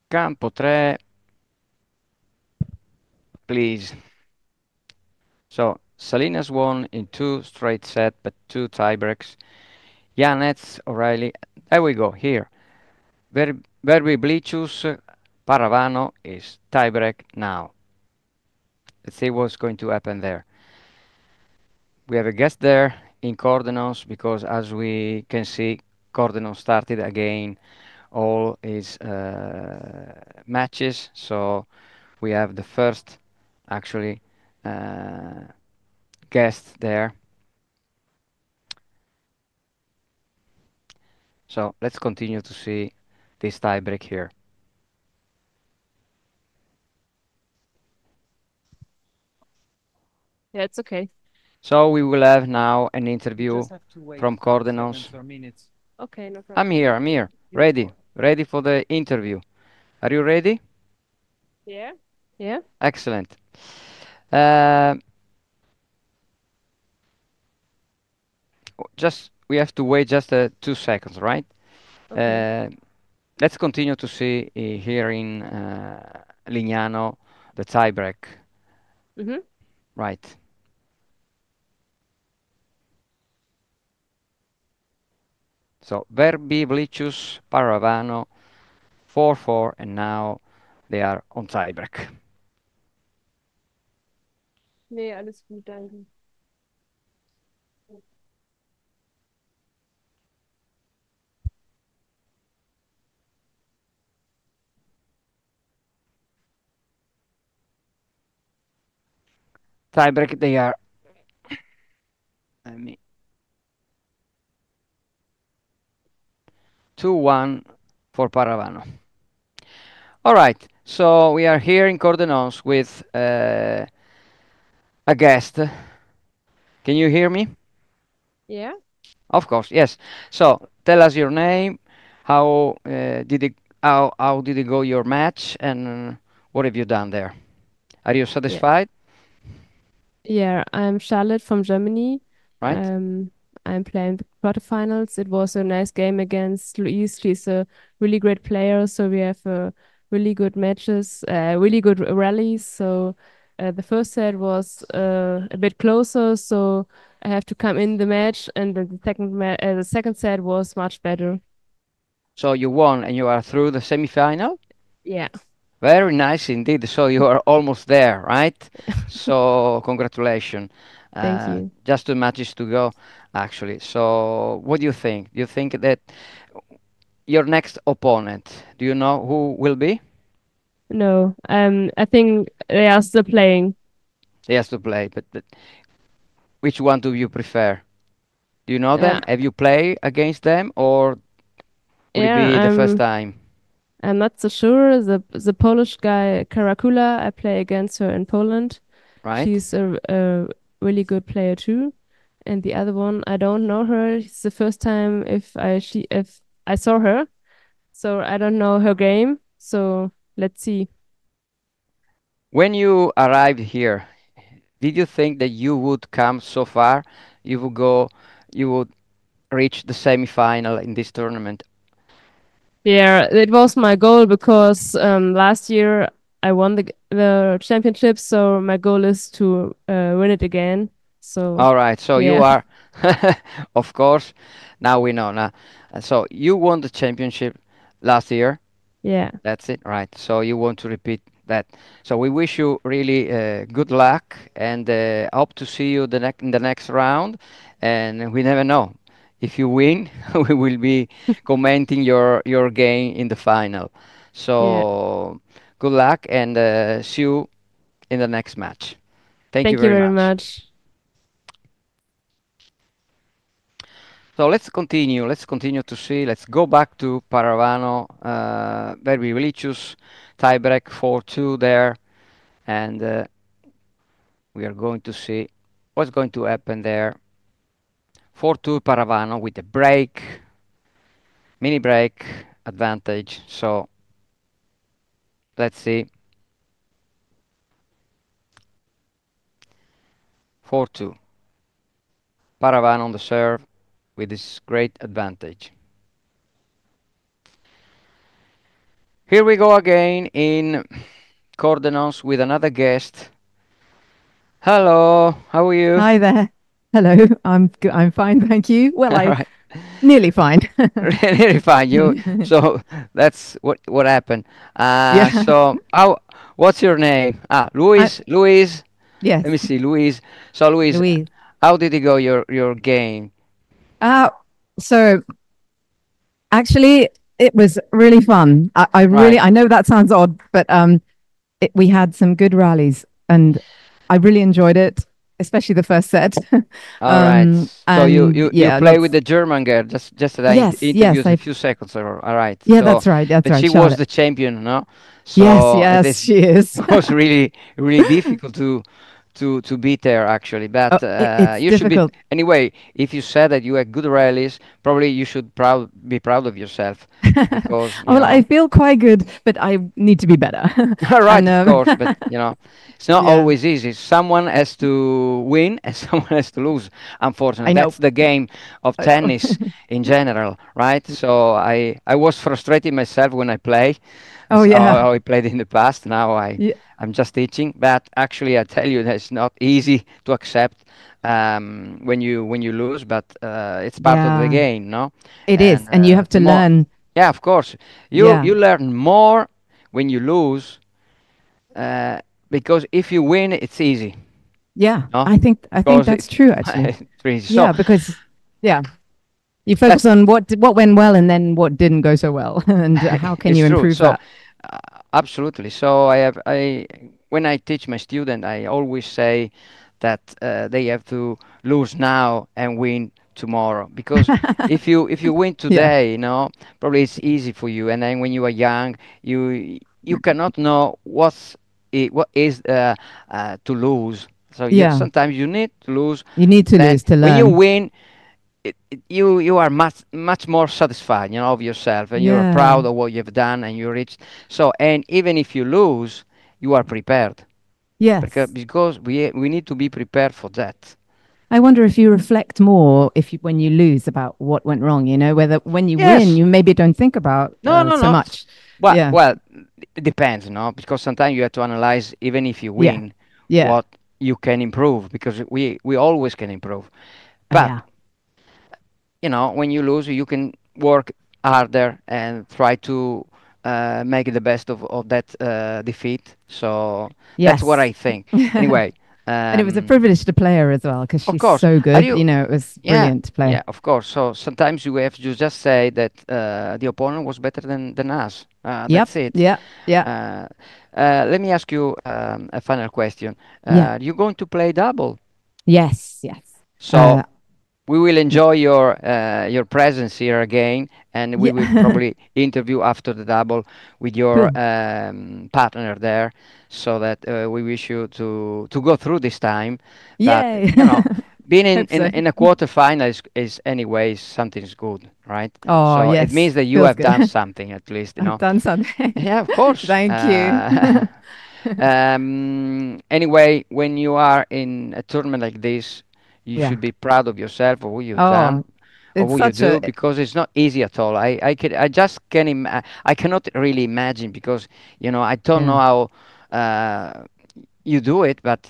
Campo 3. Please. So Salinas won in 2 straight sets, but 2 tiebreaks. Janets, O'Reilly. There we go. Here. Verblivicius Paravano is tiebreak now. Let's see what's going to happen there. We have a guest there in Cordenons because, as we can see, Cordenon started again all his matches. So we have the first, actually, guest there. So let's continue to see this tiebreak here. Yeah, it's okay. So we will have now an interview from Cordenons. Okay, no problem. I'm here, ready for the interview. Are you ready? Yeah. Yeah. Excellent. Just we have to wait just 2 seconds, right? Okay. Let's continue to see here in Lignano the tiebreak. Right. So Verbi, Blicius, Paravano, 4-4, and now they are on tiebreak. Nee, alles gut, danke. Tiebreak, they are. Let me. 2-1 for Paravano. All right, so we are here in Cordenons with a guest. Can you hear me? Yeah. Of course, yes. So tell us your name. How did it? How did it go your match, and what have you done there? Are you satisfied? Yeah, I'm Charlotte from Germany. Right. I'm playing the quarterfinals. It was a nice game against Louise. She's a really great player, so we have really good matches, really good rallies. So the first set was a bit closer, so I have to come in the match, and then the second set was much better. So you won, and you are through the semi-final. Yeah. Very nice indeed. So you are almost there, right? So congratulations. Thank you. Just 2 matches to go, actually. So what do you think? Do you think that your next opponent, do you know who will be? No, I think they are still playing. He has to play, but which one do you prefer? Do you know them? Have you played against them, or would it be the first time? I'm not so sure. The Polish guy Karakula, I play against her in Poland. Right. She's a really good player too. And the other one, I don't know her. It's the first time if I saw her, so I don't know her game. So let's see. When you arrived here, did you think that you would come so far? You would reach the semi-final in this tournament? Yeah, it was my goal because last year I won the championship, so my goal is to win it again. So all right, so yeah. you are, of course. Now we know. Now, so you won the championship last year. Yeah. That's it, right? So you want to repeat that. So we wish you really good luck, and hope to see you in the next round. And we never know, if you win, we will be commenting your game in the final. So good luck, and see you in the next match. Thank you very much. So let's continue. Let's continue to see. Let's go back to Paravano. Very religious tiebreak 4-2 there, and we are going to see what's going to happen there. 4-2 Paravano with a break, mini break advantage. So let's see. 4-2. Paravano on the serve with this great advantage. Here we go again in Cordenons with another guest. Hello, how are you? Hi there. Hello, I'm good. I'm fine, thank you. Well, Right. nearly fine. Nearly fine. So that's what happened. Yeah. So what's your name? Louise. Louise. Yes. Let me see, Louise. So Louise, Louise. How did it go, your game? So actually, it was really fun. I really, Right. I know that sounds odd, but we had some good rallies, and I really enjoyed it, especially the first set. All right. So And you yeah, play lots. with the German girl, just that I Yes, interviewed yes, a I. few seconds ago. All right. Yeah, So, that's right. That's but right, she was Charlotte. the champion, no? Yes, So it yes, is she is. was really difficult to beat her actually. Oh, But it's you should be difficult. anyway. If you said that you had good rallies, probably you should be proud of yourself because you Well, know. I feel quite good, but I need to be better. All right, And of course, but you know, it's not yeah, always easy. Someone has to win and someone has to lose. Unfortunately, I know. that's the game of I know. tennis in general, right? So I was frustrated myself when I play. Oh That's yeah, how I played in the past. Now yeah, I'm just teaching, but actually I tell you, that's not easy to accept when you lose, but it's part of the yeah. game, no? It is, And and you have the to more, learn. yeah, of course, Yeah, you learn more when you lose uh, because if you win, it's easy, yeah. no? I think Because that's true, actually. it's easy. So Yeah, because yeah, you that's focus on what went well and then what didn't go so well, and how can it's you true. improve So that? uh, absolutely. So I when I teach my student, I always say that they have to lose now and win tomorrow because if you win Yeah, today, probably it's easy for you, and then when you are young, you cannot know what is to lose. So yeah. sometimes you need to lose. You need to Then lose to when you learn. win, you are much more satisfied, of yourself, and you're Yeah. proud of what you've done, and you reached. So, and even if you lose, you are prepared Yes. because we need to be prepared for that. I wonder if you reflect more if you when you lose about what went wrong, whether when you win, Yes. you maybe don't think about No, no, so no. much. Well, Yeah. well, it depends, because sometimes you have to analyze, even if you Yeah. win, Yeah. what you can improve, because we always can improve. But Yeah. when you lose, you can work harder and try to make the best of that defeat. So that's what Yes. I think. Anyway, And it was a privilege to play her as well because of she's course, so are good. you? It was Yeah, brilliant to play. yeah, of course. So sometimes you have to just say that the opponent was better than us. Yep. That's it. Yeah. Yeah. Uh, Let me ask you a final question. Yeah. You're going to play double, Yes. Yes. so we will Yeah. enjoy your presence here again, and we will Yeah. probably interview after the double with your Cool. partner there, so that we wish you to go through this time. But Yay. being in, Hope in, so. in a quarterfinal is anyways something's good, right? Oh, So it yes. means that you Feels have good. done something at least, I've done something. Yeah, of course. Thank you. Anyway, when you are in a tournament like this, you Yeah. should be proud of yourself, of what you've done, Oh, of it's what you such a do, because it's not easy at all. I just can I cannot really imagine, because I don't yeah. know how you do it, but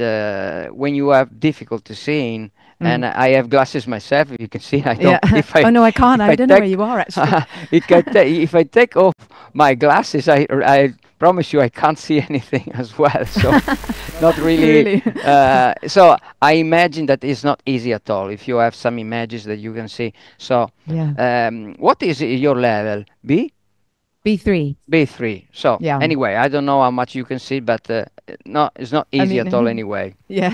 when you have difficulty seeing, Mm. and I have glasses myself, you can see I Yeah. don't. If I Oh no, I can't. if I I don't know where take you are actually. if I take off my glasses, I promise you I can't see anything as well. So not really. Really. So I imagine that it's not easy at all. If you have some images that you can see. So Yeah. what is your level? B? B3. B3. So Yeah. anyway, I don't know how much you can see, but no, it's not I easy at all mean, anyway. yeah.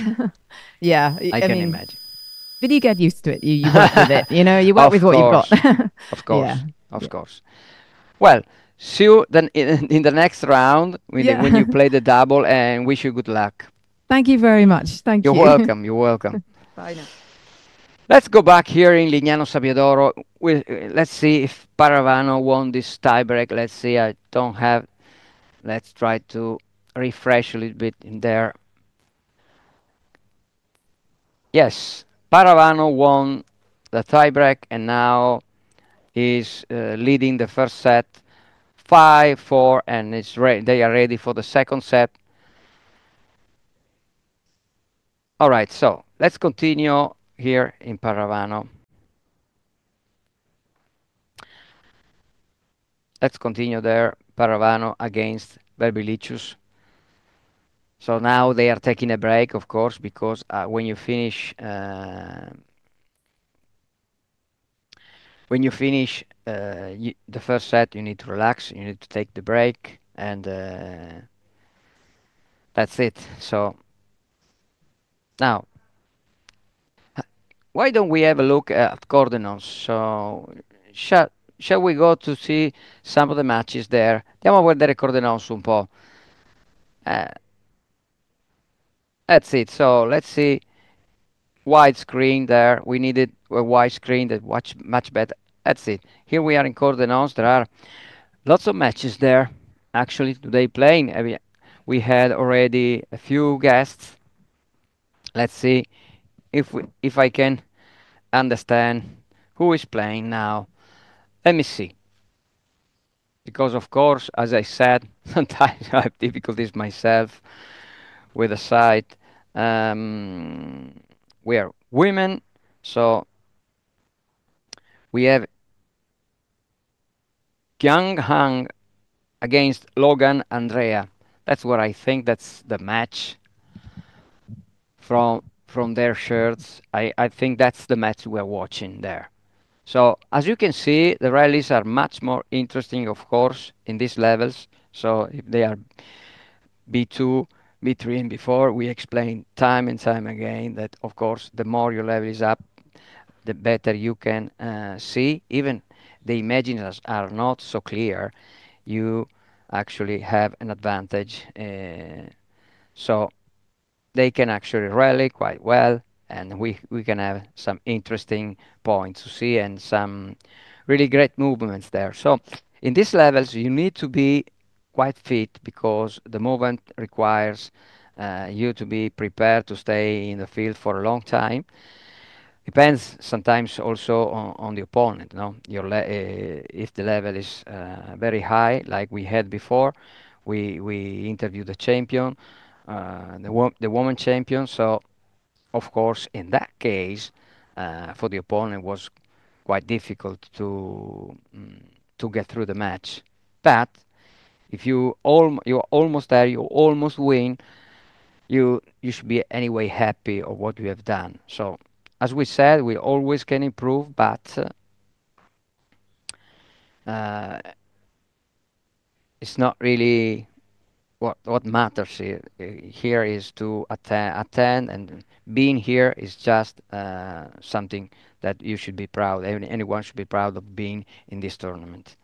Yeah. I I can mean, imagine. but you get used to it. You work with it. You work with Of what you've got. course, of Yeah. course, of Yeah. course. Well, see you then in the next round when you Yeah. play the double, and wish you good luck. Thank you very much. Thank You're you. welcome. You're welcome. Bye now. Let's go back here in Lignano Sabbiadoro. Let's see if Paravano won this tiebreak. Let's see. I don't have. Let's try to refresh a little bit in there. Yes, Paravano won the tiebreak, and now is leading the first set 5-4, and they are ready for the second set. All right, so let's continue here in Paravano. Let's continue there. Paravano against Verbilicious. So now they are taking a break, of course, because when you finish the first set, you need to relax, you need to take the break, and that's it. So now, why don't we have a look at Cordenons? So shall, shall we go to see some of the matches there? Andiamo a vedere Cordenons un po'. Uh, that's it. So let's see. Wide screen there. We needed a wide screen that watch much better. That's it. Here we are in Cordenons. There are lots of matches there. Actually, today playing. We had already a few guests. Let's see if I can understand who is playing now. Let me see. Because of course, as I said, sometimes I have difficulties myself with the site. We are women, so we have Kyung Hang against Logan Andrea. That's what I think. That's the match from their shirts. I think that's the match we're watching there. So as you can see, the rallies are much more interesting, of course, in these levels. So if they are B2, B3, and B4, we explain time and time again that, of course, the more your level is up, the better you can see. Even the images are not so clear. You actually have an advantage. So they can actually rally quite well, and we can have some interesting points to see and some really great movements there. So in these levels, you need to be quite fit because the movement requires you to be prepared to stay in the field for a long time. Depends sometimes also on the opponent. No, if the level is very high, like we had before, we interviewed the champion, the woman champion. So of course, in that case, for the opponent was quite difficult to get through the match. But if you're almost there, you almost win, you should be anyway happy of what you have done. So as we said, we always can improve, but uh, it's not really what matters here. Here is to attend, and being here is just something that you should be proud. Anyone should be proud of being in this tournament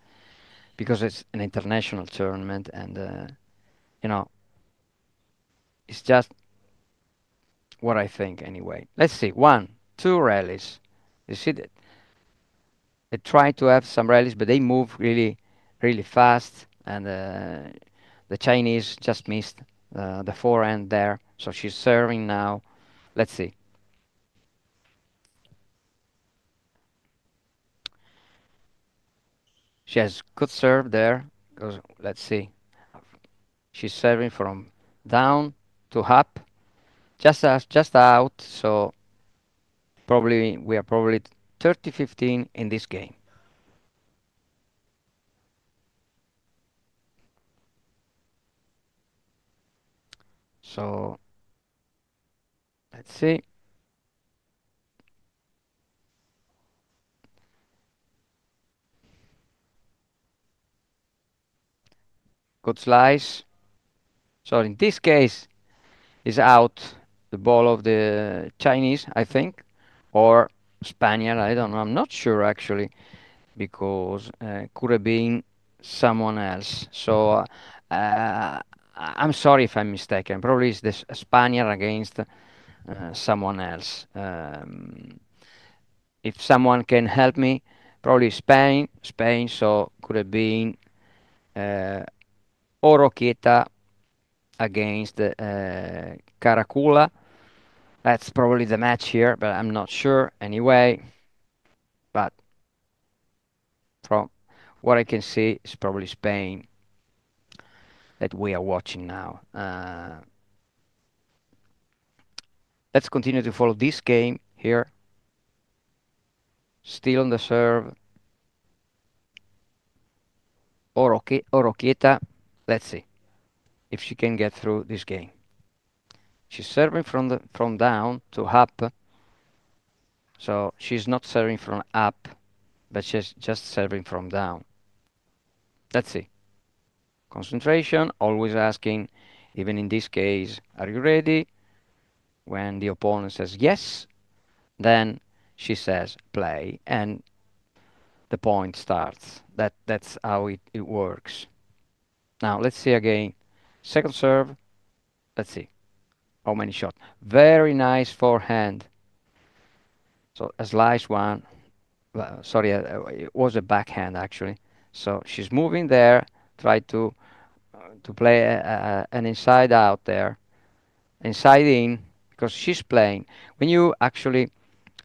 because it's an international tournament, and you know it's just what I think anyway. Let's see, one, two rallies. You see that they try to have some rallies, but they move really, really fast, and the Chinese just missed the forehand there, so she's serving now. Let's see. She has good serve there. Let's see. She's serving from down to up, just out. So probably we are probably 30-15 in this game. So let's see. Good slice. So in this case, is out the ball of the Chinese, I think, or Spaniard. I don't know. I'm not sure actually, because could have been someone else. So I'm sorry if I'm mistaken. Probably it's this Spaniard against someone else. If someone can help me, probably Spain. Spain. So could have been uh, Oroqueta against Caracula. That's probably the match here, but I'm not sure anyway. But from what I can see, it's probably Spain that we are watching now. Let's continue to follow this game here. Still on the serve. Oroqueta. Let's see if she can get through this game. She's serving from down to up, so she's not serving from up, but she's just serving from down. Let's see. Concentration, always asking, even in this case, are you ready? When the opponent says yes, then she says play, and the point starts. That's how it works. Now let's see again. Second serve. Let's see how many shots. Very nice forehand. So a slice one. Sorry, it was a backhand actually. So she's moving there. Try to play an inside out there, inside in, because she's playing. When you actually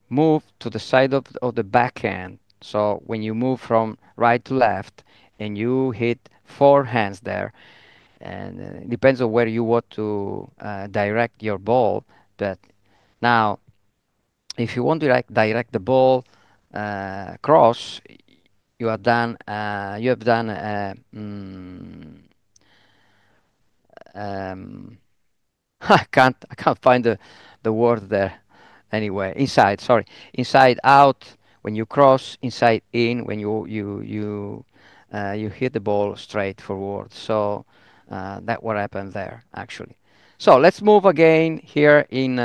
move to the side of the backhand, so when you move from right to left and you hit four hands there, and it depends on where you want to direct your ball. But now, if you want to direct the ball cross, you have done um, I can't find the word there. Anyway, inside, sorry, inside out when you cross, inside in when you hit the ball straight forward. So that what happened there actually. So let's move again here in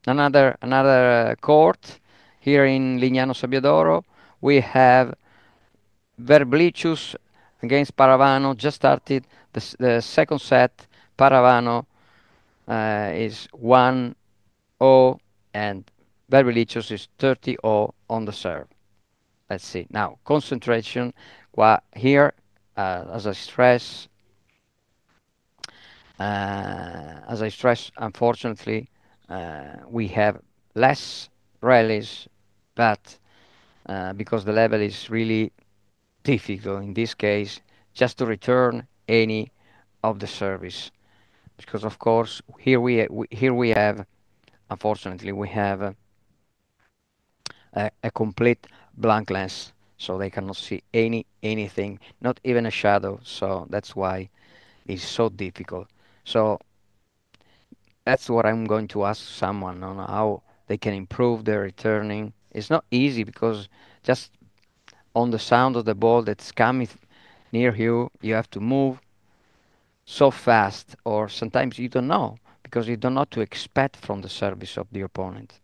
another court here in Lignano Sabbiadoro. We have Verblicius against Paravano. Just started the second set. Paravano is 1-0 and Verblicius is 30-0 on the serve. Let's see. Now, concentration. Here, as I stress, unfortunately, we have less rallies, but because the level is really difficult in this case, just to return any of the service. Because of course, here we have, unfortunately, we have a complete blank lens, so they cannot see anything, not even a shadow. So that's why it's so difficult. So that's what I'm going to ask someone on how they can improve their returning. It's not easy because just on the sound of the ball that's coming near you, you have to move so fast, or sometimes you don't know because you don't know what to expect from the service of the opponent.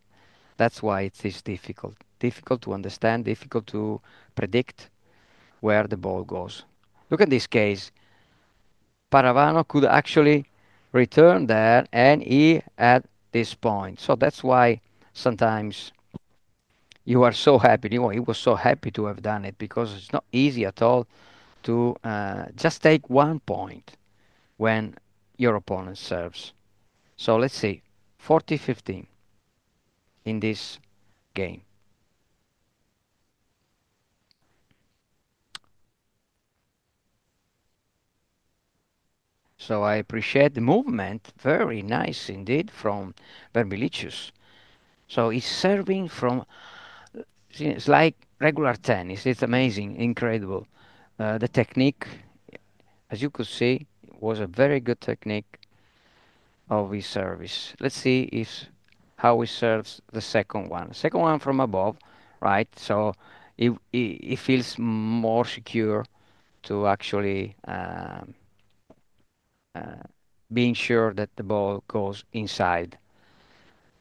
That's why it is difficult. Difficult to understand, difficult to predict where the ball goes. Look at this case. Paravano could actually return there and he at this point. So that's why sometimes you are so happy. He was so happy to have done it because it's not easy at all to just take 1 point when your opponent serves. So let's see, 40-15 in this game. So I appreciate the movement, very nice indeed from Verbilicius. So he's serving from, it's like regular tennis. It's amazing, incredible. The technique, as you could see, was a very good technique of his service. Let's see if how he serves the second one. Second one from above, right? So he feels more secure to actually being sure that the ball goes inside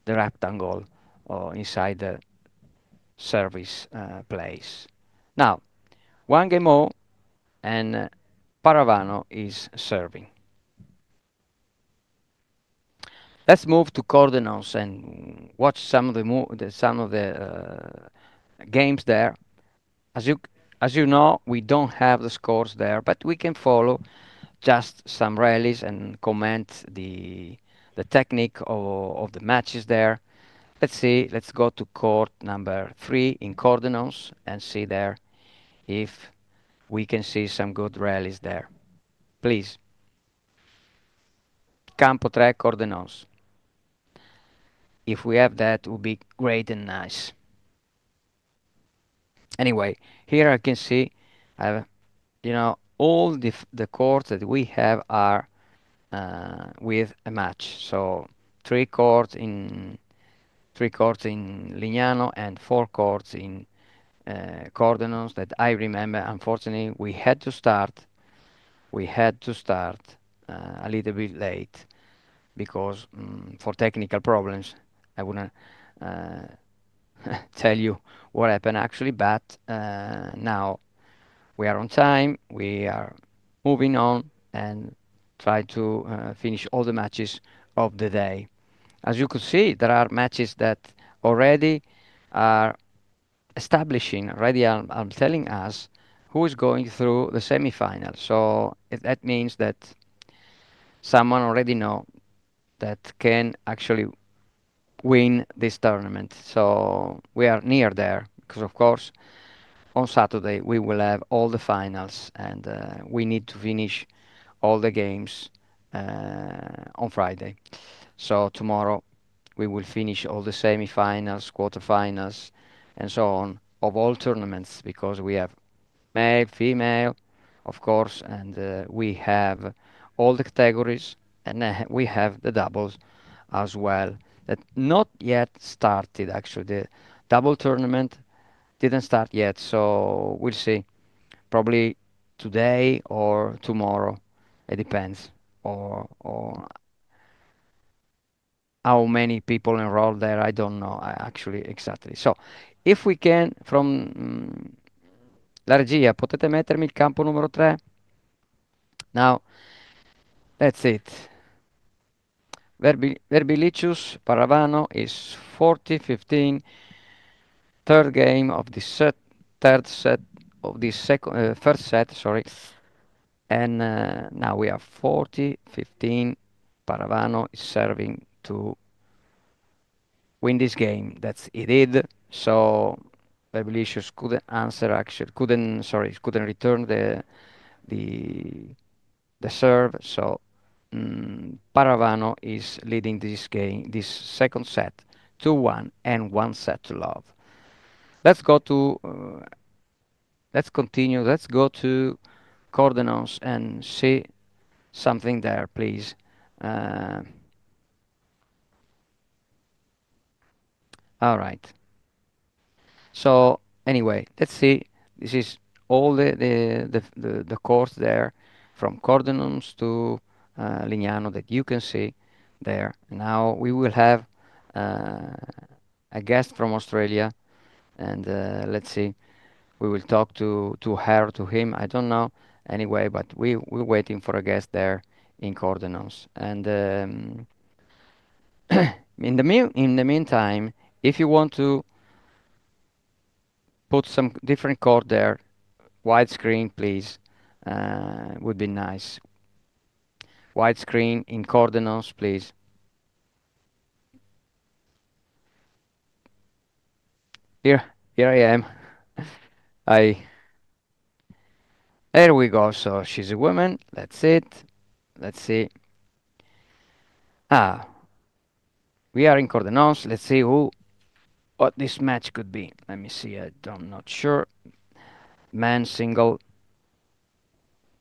the rectangle or inside the service place. Now, one game more, and Paravano is serving. Let's move to Cordenons and watch some of the games there. As you know, we don't have the scores there, but we can follow just some rallies and comment the technique of the matches there. Let's see. Let's go to court number 3 in Cordenons and see there if we can see some good rallies there. Please. Campo 3 Cordenons. If we have that, it would be great and nice. Anyway, here I can see, all the courts that we have are with a match. So three courts in Lignano and four courts in Cordenons that I remember. Unfortunately, we had to start a little bit late because for technical problems. I wouldn't uh, tell you what happened actually, but now we are on time. We are moving on and try to finish all the matches of the day. As you could see, there are matches that already are establishing, already are telling us who is going through the semi-final. So that means that someone already know that can actually win this tournament. So we are near there because, of course, on Saturday we will have all the finals and we need to finish all the games on Friday. So tomorrow we will finish all the semi-finals, quarterfinals, and so on of all tournaments because we have male, female, of course, and we have all the categories, and we have the doubles as well. That not yet started actually. The double tournament didn't start yet, so we'll see. Probably today or tomorrow. It depends. Or how many people enrolled there, I don't know actually exactly. So, if we can, from la regia, potete mettermi il campo numero 3? Now, that's it. Verbilicious Paravano is 40-15. Third game of the third set of the first set, sorry. And now we are 40-15. Paravano is serving to win this game. That's he did. So Verbilicious couldn't answer actually couldn't return the the serve. So Paravano is leading this game, this second set, 2-1 and 1 set to love. Let's go to let's continue. Let's go to Cordenons and see something there, please. All right. So anyway, let's see. This is all the course there from Cordenons to Lignano that you can see there. Now we will have a guest from Australia, and let's see. We will talk to her, to him. I don't know anyway, but we're waiting for a guest there in Cordenons. And in the meantime, if you want to put some different chord there, widescreen, please, would be nice. Widescreen in Cordenons, please. Here I am. There we go. So she's a woman. That's it. Let's see. We are in Cordenons. Let's see what this match could be. Let me see. I'm not sure. Man single.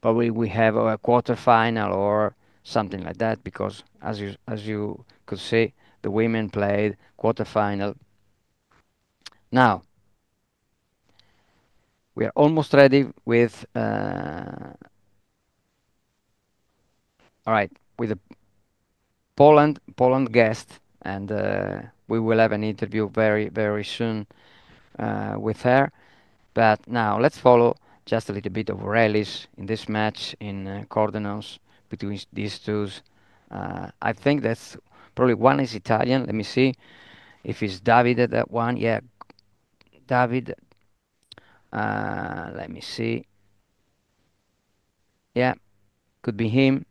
Probably we have a quarterfinal or something like that because as you could see, the women played quarterfinal. Now we are almost ready with all right, with the Poland guest, and we will have an interview very soon with her. But now let's follow just a little bit of rallies in this match in Cordenons between these two. I think that's probably one is Italian. Let me see if it's David that one. Yeah, David. Let me see. Yeah, could be him.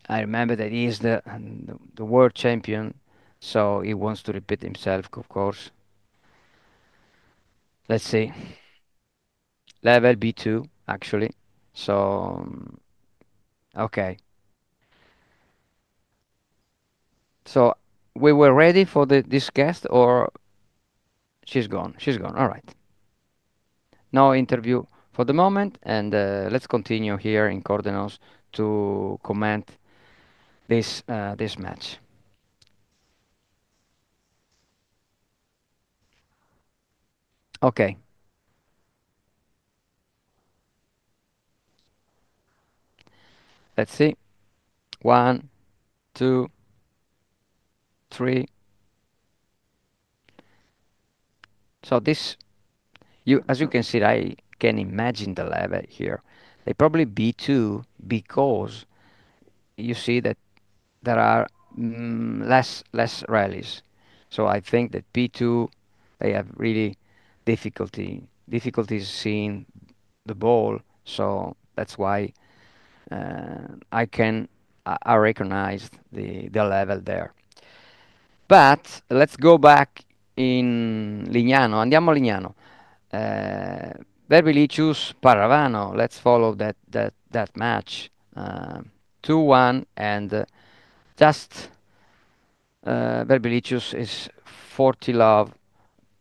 I remember that he is the world champion, so he wants to repeat himself, of course. Let's see. Level B2, actually. So, okay. So, we were ready for this guest, or she's gone? She's gone. All right. No interview for the moment, and let's continue here in Cordenos to comment this match. Okay. Let's see. 1, 2, 3. So this, as you can see, I can imagine the level here. They probably B2 because you see that there are less rallies. So I think that P2 they have really difficulties seeing the ball. So that's why I recognize the level there. But let's go back in Lignano. Andiamo a Lignano. Verbilicious Paravano. Let's follow that match. 2-1 and just Verbilicious is 40 love,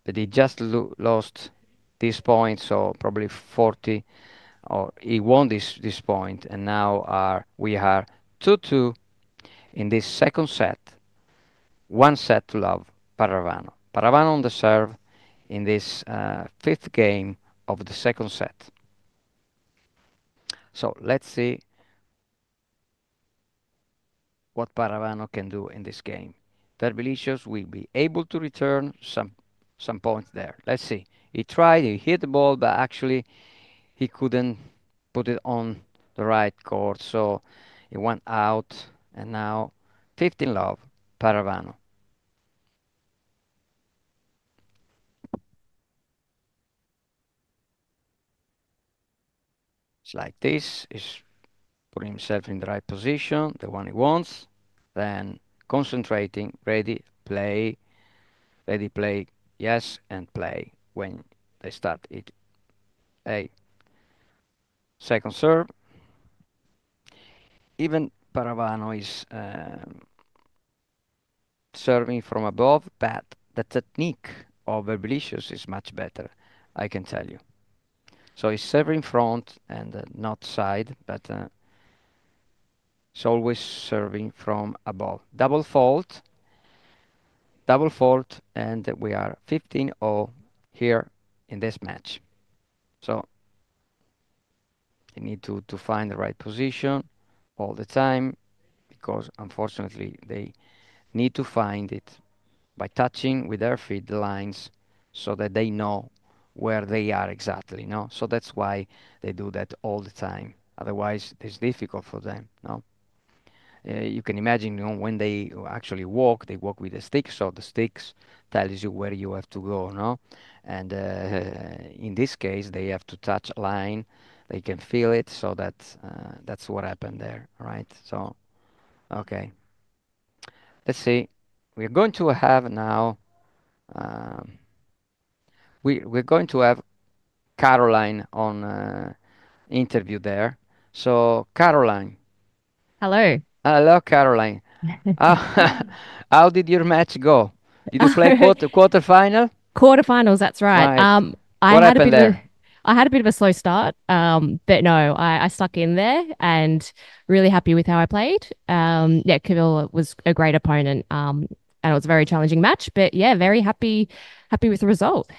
but he just lost this point, so probably 40, or he won this point, and now we are 2-2 in this second set. 1 set to love Paravano. Paravano on the serve in this fifth game of the second set. So let's see what Paravano can do in this game. Verbilicious will be able to return some points there. Let's see. He tried, he hit the ball, but actually he couldn't put it on the right court, so he went out, and now 15 love, Paravano. It's like this. He's putting himself in the right position, the one he wants, then concentrating, ready, play, yes, and play when they start it. A second serve. Even Paravano is serving from above, but the technique of Verbilicious is much better, I can tell you. So he's serving front and not side, but he's always serving from above. Double fault, and we are 15-0 here in this match. So you need to find the right position all the time, because unfortunately they need to find it by touching with their feet the lines so that they know where they are exactly, no? So that's why they do that all the time. Otherwise, it's difficult for them, no? You can imagine, you know, when they actually walk, they walk with a stick, so the sticks tells you where you have to go, no? And in this case, they have to touch a line. They can feel it, so that's what happened there, right? So, okay. Let's see. We're going to have now. We're going to have Caroline on interview there. So, Caroline. Hello. Hello, Caroline. How did your match go? Did you play quarterfinal? Quarterfinals, that's right. Right. What happened there? I had a bit of a slow start, but no, I stuck in there and really happy with how I played. Yeah, Camille was a great opponent, and it was a very challenging match. But yeah, very happy with the result.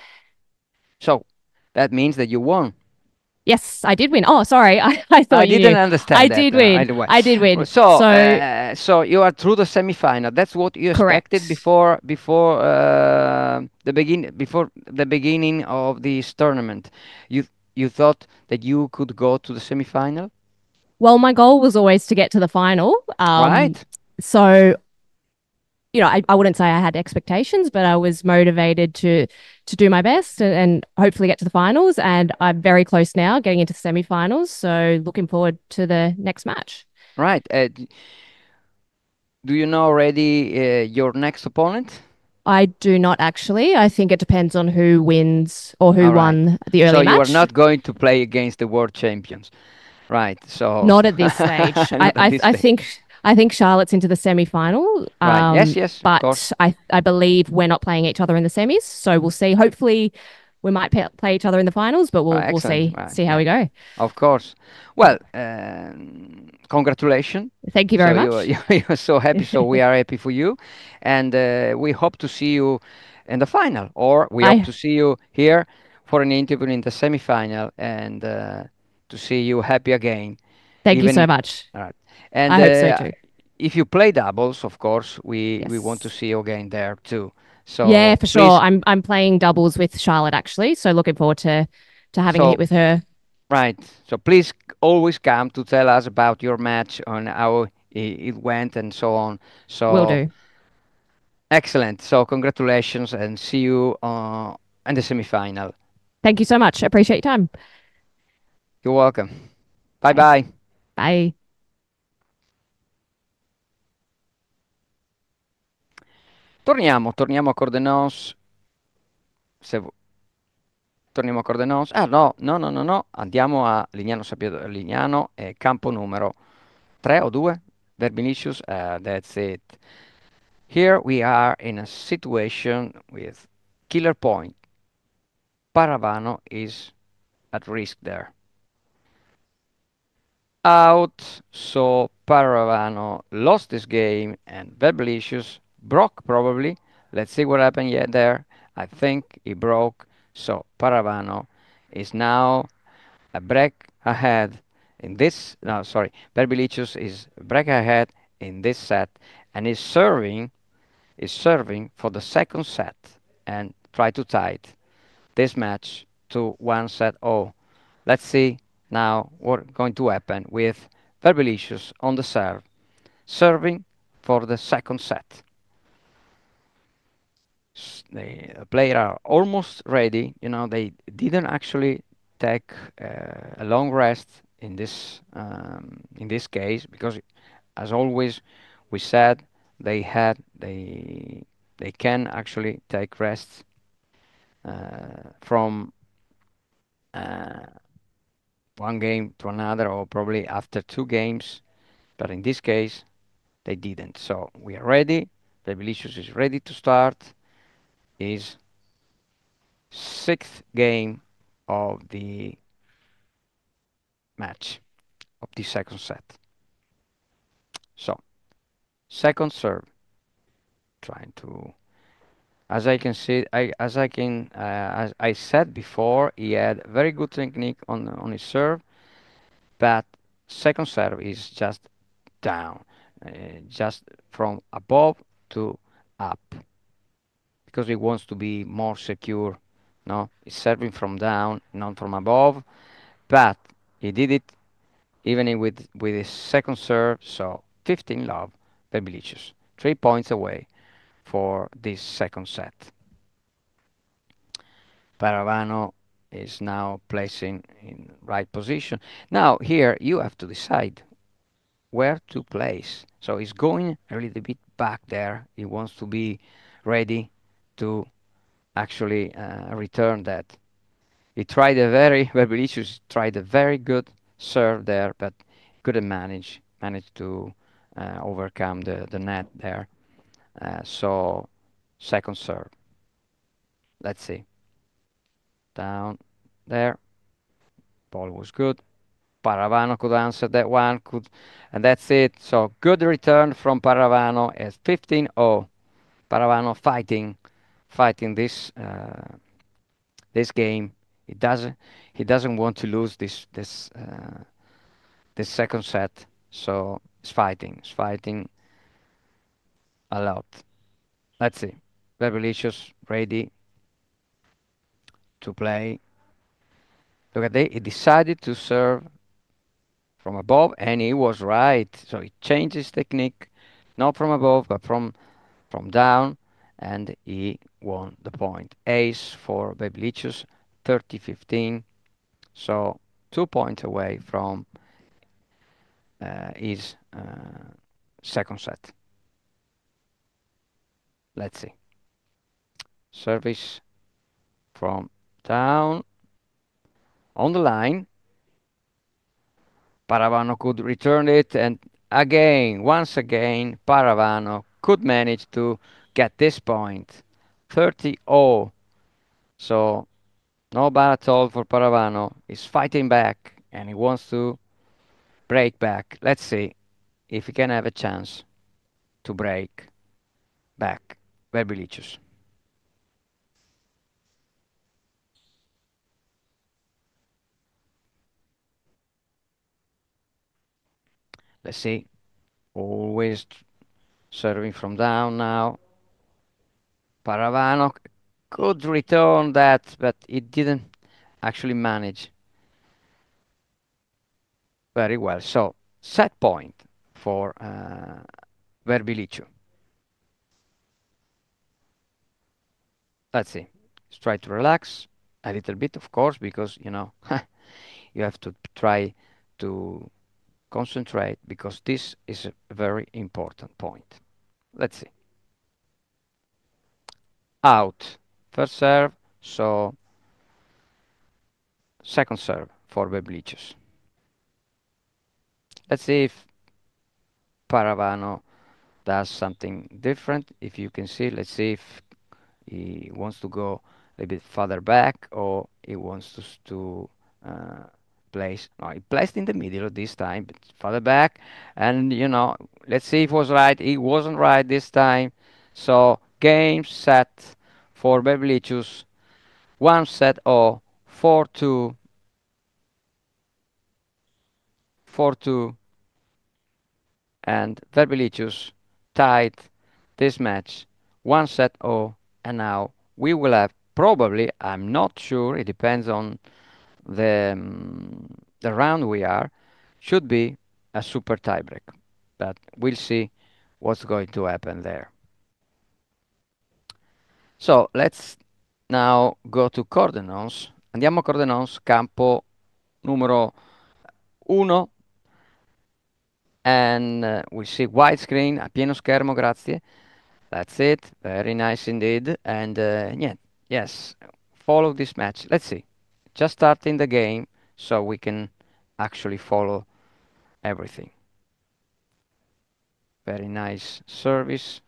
So that means that you won. Yes, I did win. Oh, sorry, I thought I you didn't knew. understand I that. did win. I did win. So you are through the semi-final. That's what you expected before the beginning of this tournament. You thought that you could go to the semi-final? Well, my goal was always to get to the final. Right. So, you know, I wouldn't say I had expectations, but I was motivated to do my best and hopefully get to the finals. And I'm very close now, getting into semi-finals. So looking forward to the next match. Right. Do you know already your next opponent? I do not actually. I think it depends on who wins or who won the early match. So you are not going to play against the world champions, right? So not at this stage. I think Charlotte's into the semi-final. Right. Yes. But I believe we're not playing each other in the semis, so we'll see. Hopefully, we might play each other in the finals, but we'll excellent. see how we go. Of course. Well, congratulations. Thank you very much. You're so happy, so we are happy for you, and we hope to see you in the final, or we hope to see you here for an interview in the semi-final, and to see you happy again. Thank you so much. All right. And I hope so too. If you play doubles, of course, we want to see you again there too. So yeah, for sure. I'm playing doubles with Charlotte actually, so looking forward to having a hit with her. Right. So please always come to tell us about your match and how it went and so on. So will do. Excellent. So congratulations and see you in the semi-final. Thank you so much. Appreciate your time. You're welcome. Bye-bye. Bye. Torniamo a Cordenons. Torniamo a Cordenons. Ah, no. Andiamo a Lignano Sabbiadoro. Lignano è campo numero 3 o 2? Verbenicius. That's it. Here we are in a situation with killer point. Paravano is at risk there. Out, so Paravano lost this game and Verbenicius broke probably. Let's see what happened yet there. I think he broke, so Paravano is now a break ahead in this. No, sorry, Verbenicius is break ahead in this set and is serving for the second set and try to tie this match to 1-0. Let's see now what's going to happen with Verbenicius on the serve, serving for the second set. The players are almost ready. You know, they didn't actually take a long rest in this case because, as always, we said they can actually take rest from one game to another, or probably after 2 games, but in this case they didn't. So we are ready. Verbenicius is ready to start his 6th game of the match, of the second set. So second serve, trying to, as I said before, he had very good technique on his serve, but second serve is just down, just from above to up, because he wants to be more secure. No, he's serving from down, not from above, but he did it even with his second serve. So 15 love, Verbenicius, 3 points away for this second set. Paravano is now placing in right position. Now here you have to decide where to place. So he's going a little bit back there. He wants to be ready to actually return that. Verbenicius tried a very good serve there, but couldn't manage to overcome the net there. So second serve. Let's see. Down there. Ball was good. Paravano could answer that one, and that's it. So good return from Paravano at 15-0. Paravano fighting this game. He doesn't want to lose this second set. So he's fighting a lot. Let's see. Verbenicius ready to play. Look at that. He decided to serve from above, and he was right. So he changed his technique, not from above, but from down, and he won the point. Ace for Verbenicius, 30-15. So 2 points away from his second set. Let's see. Service from down on the line. Paravano could return it, and once again, Paravano could manage to get this point. 30-0. So No bad at all for Paravano. He's fighting back and he wants to break back. Let's see if he can have a chance to break back. Verbilicious. Let's see. Always serving from down now. Paravano could return that, but it didn't actually manage very well. So, set point for Verbilicio. Let's see. Let's try to relax a little bit, of course, because, you know, you have to try to concentrate because this is a very important point. Let's see. Out. First serve, so second serve for Verbilicious. Let's see if Paravano does something different. If you can see, let's see if he wants to go a bit further back or he wants to uh, place. No, he placed in the middle this time, but further back. And you know, let's see if he was right. He wasn't right this time. So game set for Beblicius. One set or 4-2, 4-2, and Verbilicious tied this match 1-0, and now we will have probably, I'm not sure, it depends on the round we are, should be a super tiebreak, but we'll see what's going to happen there. So let's now go to Cordenons. Andiamo a Cordenons, campo numero 1, and we see widescreen a pieno schermo, grazie. That's it. Very nice indeed. And yeah, yes, follow this match. Let's see. Just starting the game so we can actually follow everything. Very nice service.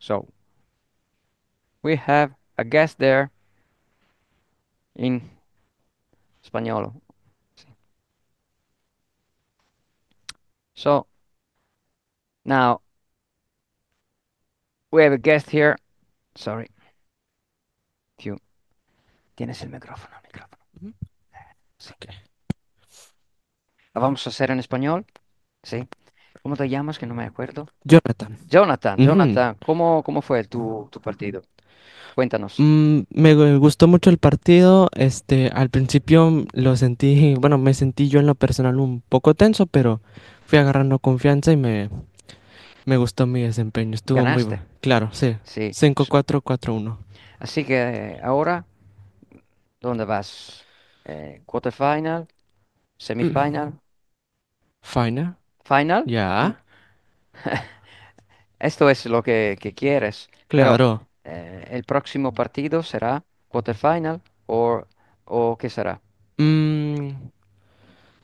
So we have a guest there in Spagnolo. So now we have a guest here. Sorry. If you tienes el micrófono, Sí. Okay. Vamos a hacer en español. Sí. ¿Cómo te llamas? Que no me acuerdo. Jonathan. Jonathan, Ujú. Jonathan, ¿cómo fue tu partido? Cuéntanos. Me gustó mucho el partido. Al principio lo sentí, bueno, me sentí yo en lo personal un poco tenso, pero fui agarrando confianza y me gustó mi desempeño. Estuvo muy ¿Ganaste? bueno. Claro, sí. Sí. 5-4, 4-1. Así que ahora, ¿dónde vas? ¿Quarterfinal? ¿Semifinal? Final. ¿Final? Ya. Esto es lo que quieres. Pero Claro. el próximo partido será quarterfinal o ¿qué será? Mm,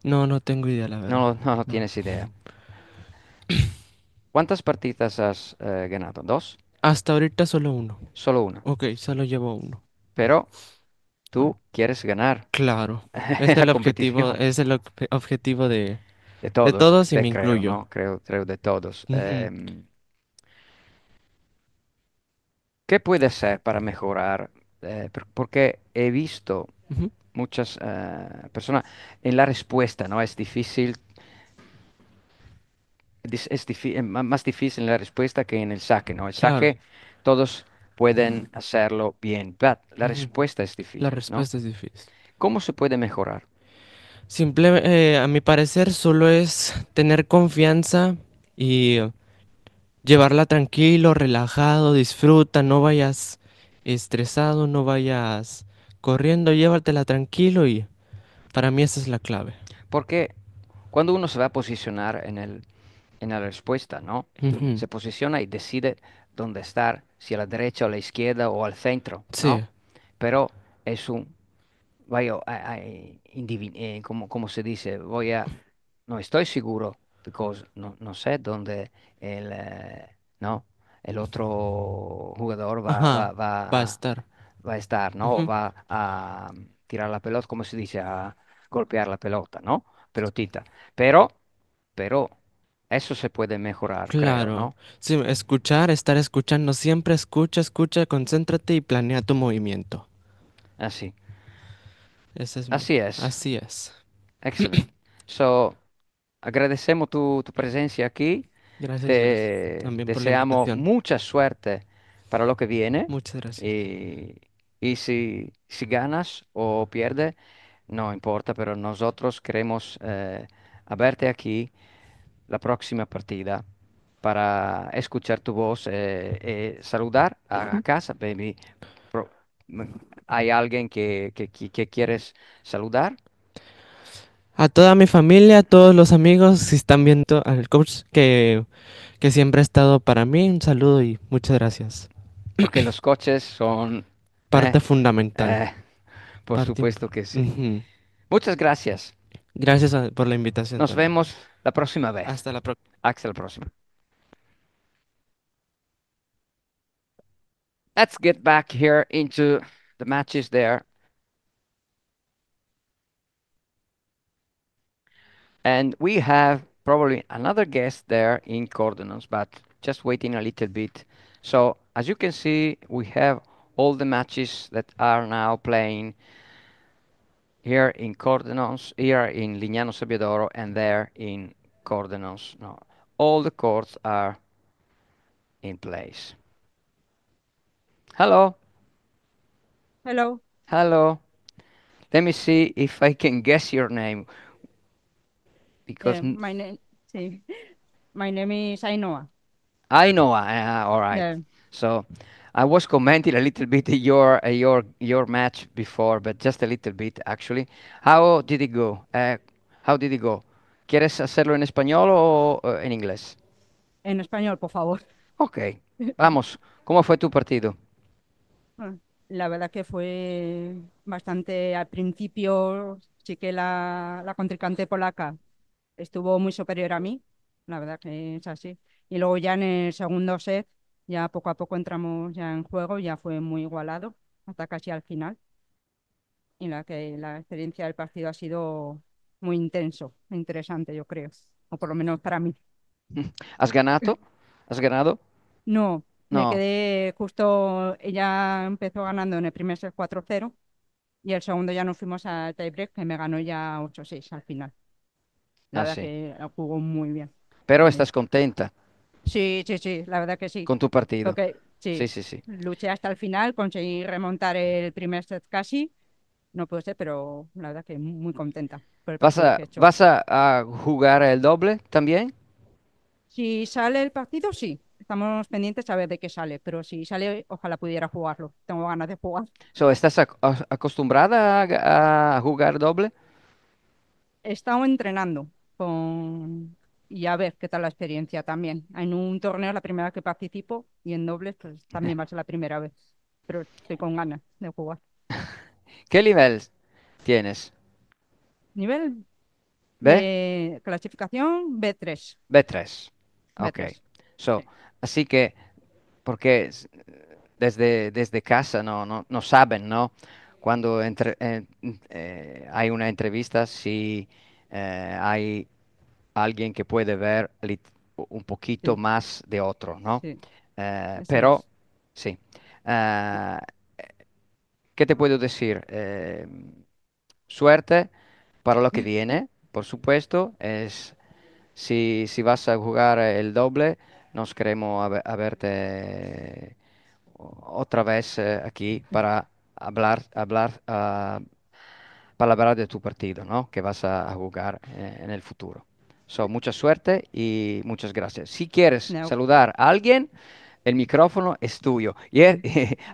no tengo idea, la verdad. No No. tienes idea. ¿Cuántas partidas has ganado? ¿Dos? Hasta ahorita solo uno. Solo una. Ok, solo llevo uno. Pero tú quieres ganar Claro. Es la el objetivo, competición es el objetivo de de todos y me creo, incluyo. ¿no? Creo de todos. Ujú. ¿Qué puede ser para mejorar? Porque he visto Ujú. muchas personas en la respuesta, ¿no? Es difícil, más difícil en la respuesta que en el saque, ¿no? El Claro. saque todos pueden hacerlo bien, pero la Ujú. respuesta es La difícil, ¿no? respuesta es difícil. ¿Cómo se puede mejorar? A mi parecer, solo es tener confianza y llevarla tranquilo, relajado, disfruta, no vayas estresado, no vayas corriendo, llévatela tranquilo y para mí esa es la clave. Porque cuando uno se va a posicionar en la respuesta, ¿no? Ujú. Se posiciona y decide dónde estar, si a la derecha o a la izquierda o al centro, ¿no? Sí, Pero es vaya, como se dice, no estoy seguro, because no sé dónde el, no, el otro jugador ajá, va a estar. va a estar, ¿no? Va a tirar la pelota, como se dice, a golpear la pelota, ¿no? Pelotita. Pero eso se puede mejorar, creo, Claro. ¿no? Sí, escuchar, estar escuchando siempre, escucha, escucha, concéntrate y planea tu movimiento. Así. Ese es, Así es. así es. Excellent. So, agradecemos tu presencia aquí. Gracias yo Te también por la deseamos invitación. mucha suerte para lo que viene. Muchas gracias. Y si ganas o pierdes, no importa, pero nosotros queremos verte aquí la próxima partida para escuchar tu voz y saludar a casa, baby. Pro- ¿Hay alguien que quieres saludar? A toda mi familia, a todos los amigos, si están viendo al coach que siempre ha estado para mí, un saludo y muchas gracias. Porque los coches son... Parte eh, fundamental. eh, por Parte supuesto que sí. Ujú. Muchas gracias. Gracias por la invitación Nos también. vemos la próxima vez. Hasta la próxima. Hasta la próxima. Let's get back here into the matches there. And we have probably another guest there in Cordenons, but just waiting a little bit. So as you can see, we have all the matches that are now playing here in Cordenons, here in Lignano Sabbiadoro, and there in Cordenons. No, all the courts are in place. Hello. Hello. Hello. Let me see if I can guess your name. Because My name, sí. My name is Ainhoa. I know. All right. Yeah. So I was commenting a little bit your match before, but just a little bit actually. How did it go? How did it go? ¿Quieres hacerlo en español o en inglés? En español, por favor. Ok. Vamos. ¿Cómo fue tu partido? Ah, La verdad que fue bastante al principio, sí que la contrincante polaca estuvo muy superior a mí, la verdad que es así. Y luego ya en el segundo set, ya poco a poco entramos ya en juego, ya fue muy igualado hasta casi al final, en la que la experiencia del partido ha sido muy intenso, interesante, yo creo, o por lo menos para mí. ¿Has ganado? ¿Has ganado? No, me No. quedé justo, ella empezó ganando en el primer set 4-0 y el segundo ya nos fuimos al tiebreak que me ganó ya 8-6 al final. La Ah, verdad sí. que la jugó muy bien. Pero Sí. estás contenta Sí, sí, sí, la verdad que sí. con tu partido. Porque Sí, sí, sí, sí. luché hasta el final, conseguí remontar el primer set casi. No pude ser, pero la verdad que muy contenta por el partido que he hecho. ¿Vas a jugar el doble también? Si sale el partido, sí. Estamos pendientes a ver de qué sale, pero si sale, ojalá pudiera jugarlo. Tengo ganas de jugar. So, ¿estás acostumbrada a jugar doble? He estado entrenando y a ver qué tal la experiencia también. En un torneo es la primera vez que participo y en dobles pues también va a ser la primera vez. Pero estoy con ganas de jugar. ¿Qué nivel tienes? Nivel ¿B? de clasificación B3. B3. Ok. B3. So, Sí, así que, porque desde casa no saben, ¿no? Cuando hay una entrevista, si hay alguien que puede ver un poquito sí, más de otro, ¿no? sí. Eso Pero, es. sí. Eh, ¿Qué te puedo decir? Suerte para lo que viene, por supuesto. Si vas a jugar el doble, nos queremos a verte otra vez aquí para para hablar de tu partido, ¿no? Que vas a jugar en el futuro. So, mucha suerte y muchas gracias. Si quieres No. saludar a alguien, el micrófono es tuyo.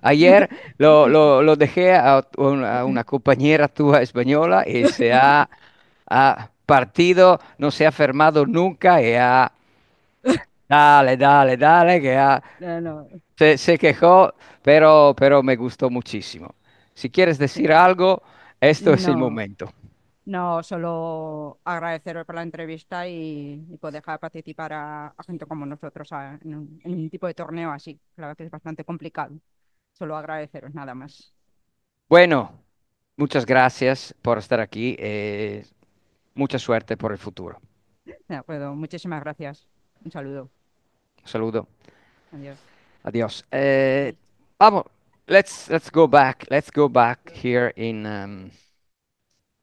Ayer lo dejé a una compañera tuya española y ha partido, no se ha firmado nunca y dale, dale, dale, No, no. se quejó, pero me gustó muchísimo. Si quieres decir Sí. algo, esto es el No, momento. no, solo agradeceros por la entrevista y por dejar participar a gente como nosotros en un tipo de torneo así. Claro que es bastante complicado. Solo agradeceros, nada más. Bueno, muchas gracias por estar aquí y mucha suerte por el futuro. De acuerdo, muchísimas gracias. Un saludo. Un saludo. Adiós. Adios. Vamos, let's go back. Let's go back here in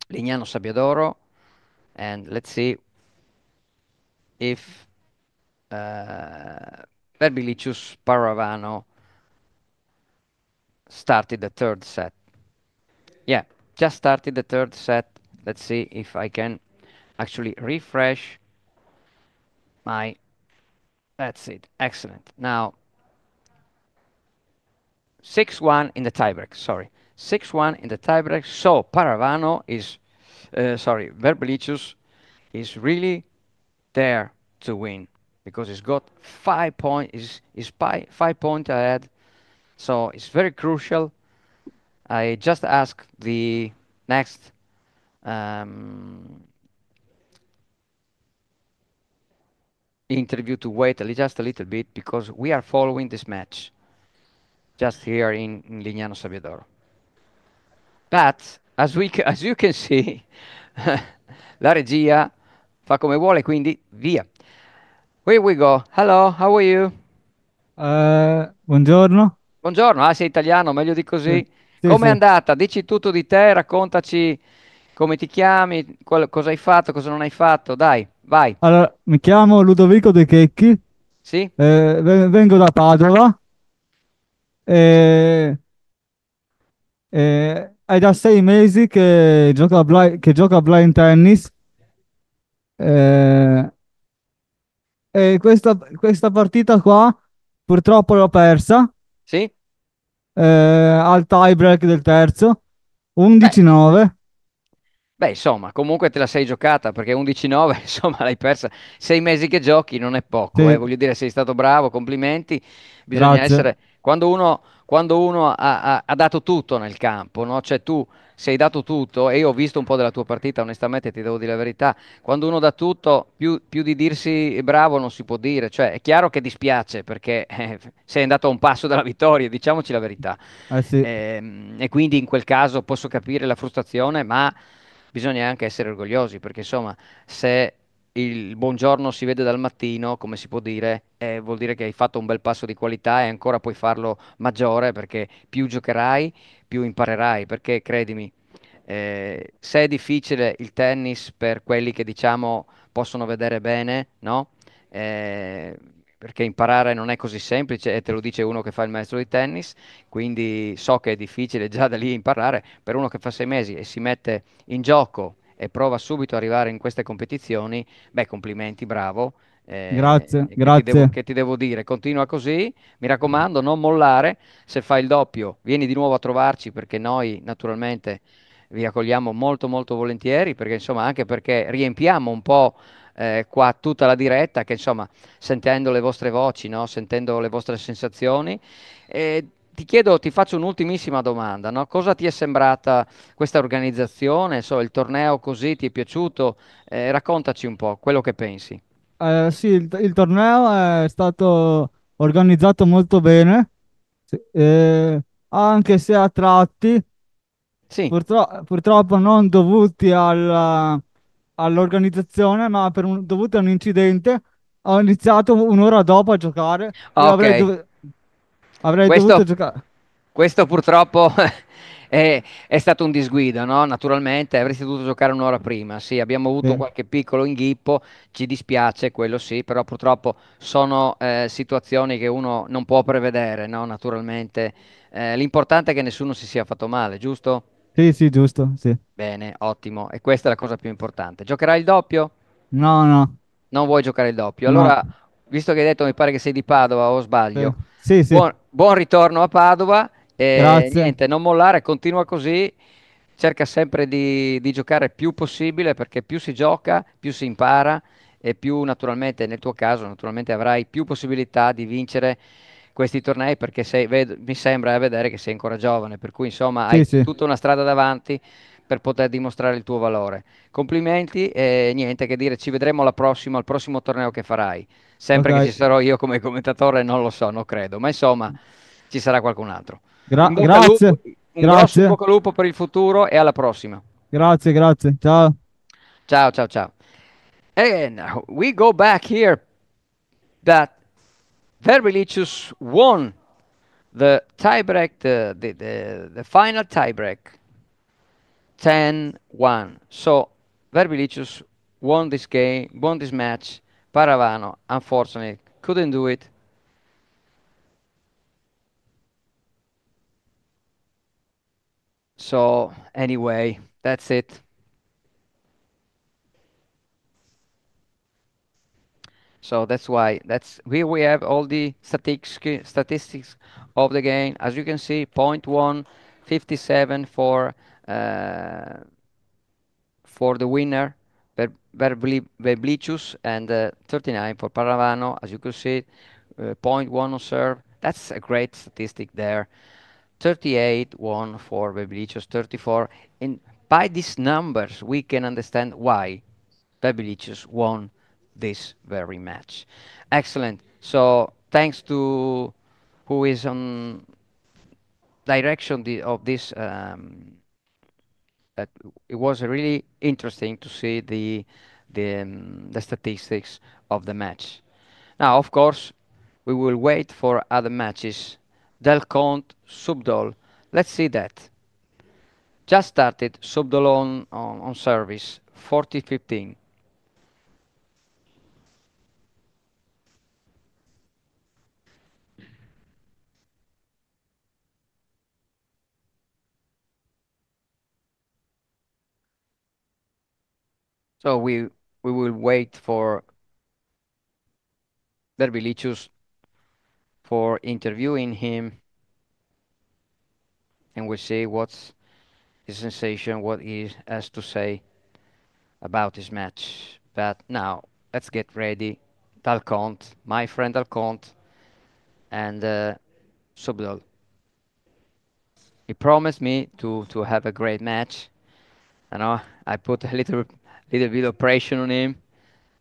Lignano Sabbiadoro, and let's see if Verbilicious Paravano started the third set. Yeah, just started the third set. Let's see if I can actually refresh my. That's it. Excellent. Now 6-1 in the tiebreak. Sorry, 6-1 in the tiebreak. So Paravano is, sorry, Verbilicious is really there to win because he's got 5 points. Is 5 point ahead. So it's very crucial. I just asked the next interview to wait just a little bit because we are following this match just here in Lignano Sabbiadoro. But as you can see, la regia fa come vuole, quindi via. Here we go. Hello, how are you? Buongiorno. Buongiorno, sei italiano, meglio di così. Sì, Com'è sì. andata? Dici tutto di te, raccontaci come ti chiami, cosa hai fatto, cosa non hai fatto. Dai, vai. Allora, mi chiamo Ludovico De Checchi. Sì? Vengo da Padova. È da 6 mesi che gioco a blind tennis. Eh, e questa partita qua purtroppo l'ho persa Sì? al tie break del terzo, Beh, 11-9. beh, insomma, comunque te la sei giocata perché 11-9, insomma, l'hai persa. 6 mesi che giochi non è poco, Sì, voglio dire, sei stato bravo, complimenti. Bisogna grazie. essere, quando uno ha dato tutto nel campo, no? Cioè tu sei dato tutto e io ho visto un po' della tua partita, onestamente ti devo dire la verità. Quando uno dà tutto, più di dirsi bravo non si può dire. Cioè, è chiaro che dispiace perché sei andato a un passo dalla vittoria, diciamoci la verità. Sì. E quindi in quel caso posso capire la frustrazione, ma bisogna anche essere orgogliosi perché insomma, se il buongiorno si vede dal mattino, come si può dire, vuol dire che hai fatto un bel passo di qualità e ancora puoi farlo maggiore perché più giocherai, più imparerai. Perché credimi, se è difficile il tennis per quelli che diciamo possono vedere bene, no? Eh, perché imparare non è così semplice e te lo dice uno che fa il maestro di tennis, quindi so che è difficile già da lì imparare. Per uno che fa 6 mesi e si mette in gioco e prova subito ad arrivare in queste competizioni, beh, complimenti, bravo. Grazie, E grazie. che ti devo dire? Continua così, mi raccomando, non mollare. Se fai il doppio, vieni di nuovo a trovarci perché noi naturalmente vi accogliamo molto molto volentieri, perché insomma anche perché riempiamo un po' qua tutta la diretta, che insomma sentendo le vostre voci, no? Sentendo le vostre sensazioni. Ti chiedo, ti faccio un'ultimissima domanda, no? Cosa ti è sembrata questa organizzazione? Il torneo così ti è piaciuto? Raccontaci un po' quello che pensi. Sì, il torneo è stato organizzato molto bene, sì, anche se a tratti, Sì, purtroppo non dovuti all'organizzazione, ma dovuti a un incidente. Ho iniziato un'ora dopo a giocare e ok. avrei dovuto Questo, giocare. questo purtroppo è stato un disguido, no? Naturalmente avresti dovuto giocare un'ora prima. Sì, abbiamo avuto Sì, qualche piccolo inghippo, ci dispiace, quello sì, però purtroppo sono situazioni che uno non può prevedere, no? Naturalmente. L'importante è che nessuno si sia fatto male, giusto? sì, sì, giusto, sì. Bene, ottimo. E questa è la cosa più importante. Giocherai il doppio? No, no, Non vuoi giocare il doppio. no. Allora, visto che hai detto mi pare che sei di Padova o Sì, sbaglio, sì, sì, buon ritorno a Padova e grazie. niente, non mollare, continua così, cerca sempre di giocare più possibile perché più si gioca, più si impara e più naturalmente, nel tuo caso, naturalmente avrai più possibilità di vincere questi tornei perché mi sembra vedere che sei ancora giovane, per cui insomma Sì, hai sì, tutta una strada davanti per poter dimostrare il tuo valore. Complimenti e niente che dire, ci vedremo al prossimo torneo che farai. Sempre che ci ok. sarò io come commentatore, non lo so, non credo, ma insomma ci sarà qualcun altro. In bocca al lupo, Grazie. Un grosso in Grazie. bocca al lupo per il futuro e alla prossima. Grazie, grazie. Ciao. Ciao, ciao, ciao. And we go back here that Verbelicious won the tiebreak, the final tiebreak, 10-1. So Verbelicious won this game, won this match. Paravano, unfortunately, couldn't do it. So anyway, that's it. So that's why here we have all the statistics of the game. As you can see, 0.1, 57 for the winner, Verblicius, and 39 for Paravano. As you can see, 0.1 on serve. That's a great statistic there. 38 1 for Verblicius, 34. And by these numbers, we can understand why Verblicius won this very match. Excellent. So thanks to who is on direction of this that it was really interesting to see the statistics of the match. Now, of course, we will wait for other matches. Del Conte, Subdol. Let's see that. Just started Subdol on service, 40-15. So we will wait for Derbilicius for interviewing him, and we'll see what's his sensation, what he has to say about this match. But now let's get ready. Dalcont, my friend Dalcont, and Subdol. He promised me to have a great match. You know, I put a little bit of pressure on him.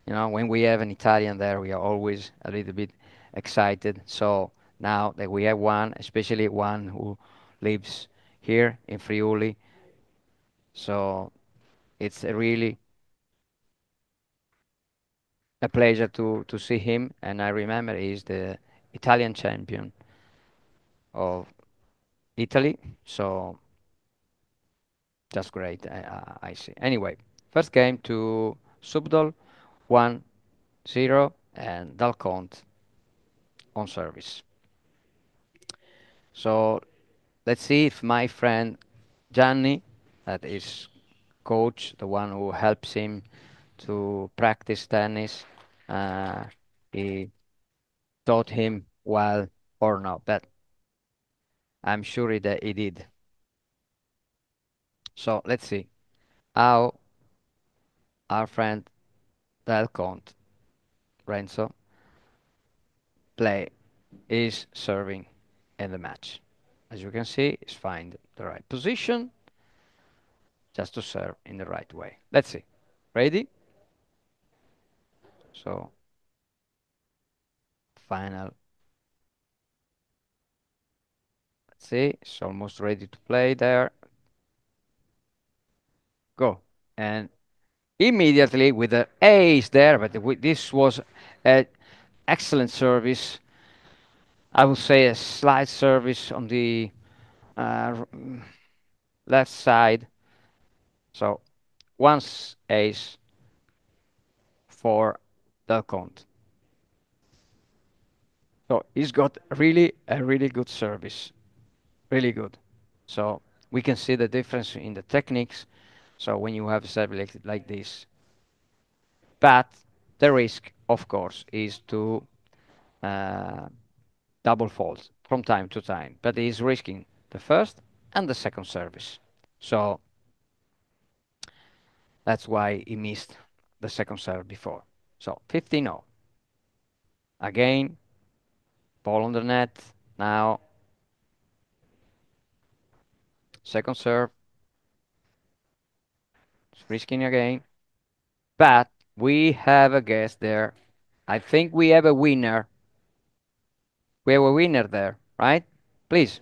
You know, when we have an Italian there, we are always a little bit excited. So now that we have one, especially one who lives here in Friuli, so it's really a pleasure to see him. And I remember he's the Italian champion of Italy. So that's great. I see. Anyway, first game to Subdol, 1-0, and Dalcont on service. So let's see if my friend Gianni, that is coach, the one who helps him to practice tennis, he taught him well or not. But I'm sure that he did. So let's see how our friend Del Conte, Renzo, play is serving in the match. As you can see, he's find the right position just to serve in the right way. Let's see. Ready? So final. Let's see. It's almost ready to play there. Go. And immediately with the ace there, but this was an excellent service. I would say a slight service on the left side. So once ace for Del Conte. So he's got really a really good service, really good. So we can see the difference in the techniques. So when you have a service like this, but the risk, of course, is to double fault from time to time. But he's risking the first and the second service. So that's why he missed the second serve before. So 15-0. Again, ball on the net. Now, second serve. It's risking again. But we have a guest there. I think we have a winner. We have a winner there, right? Please.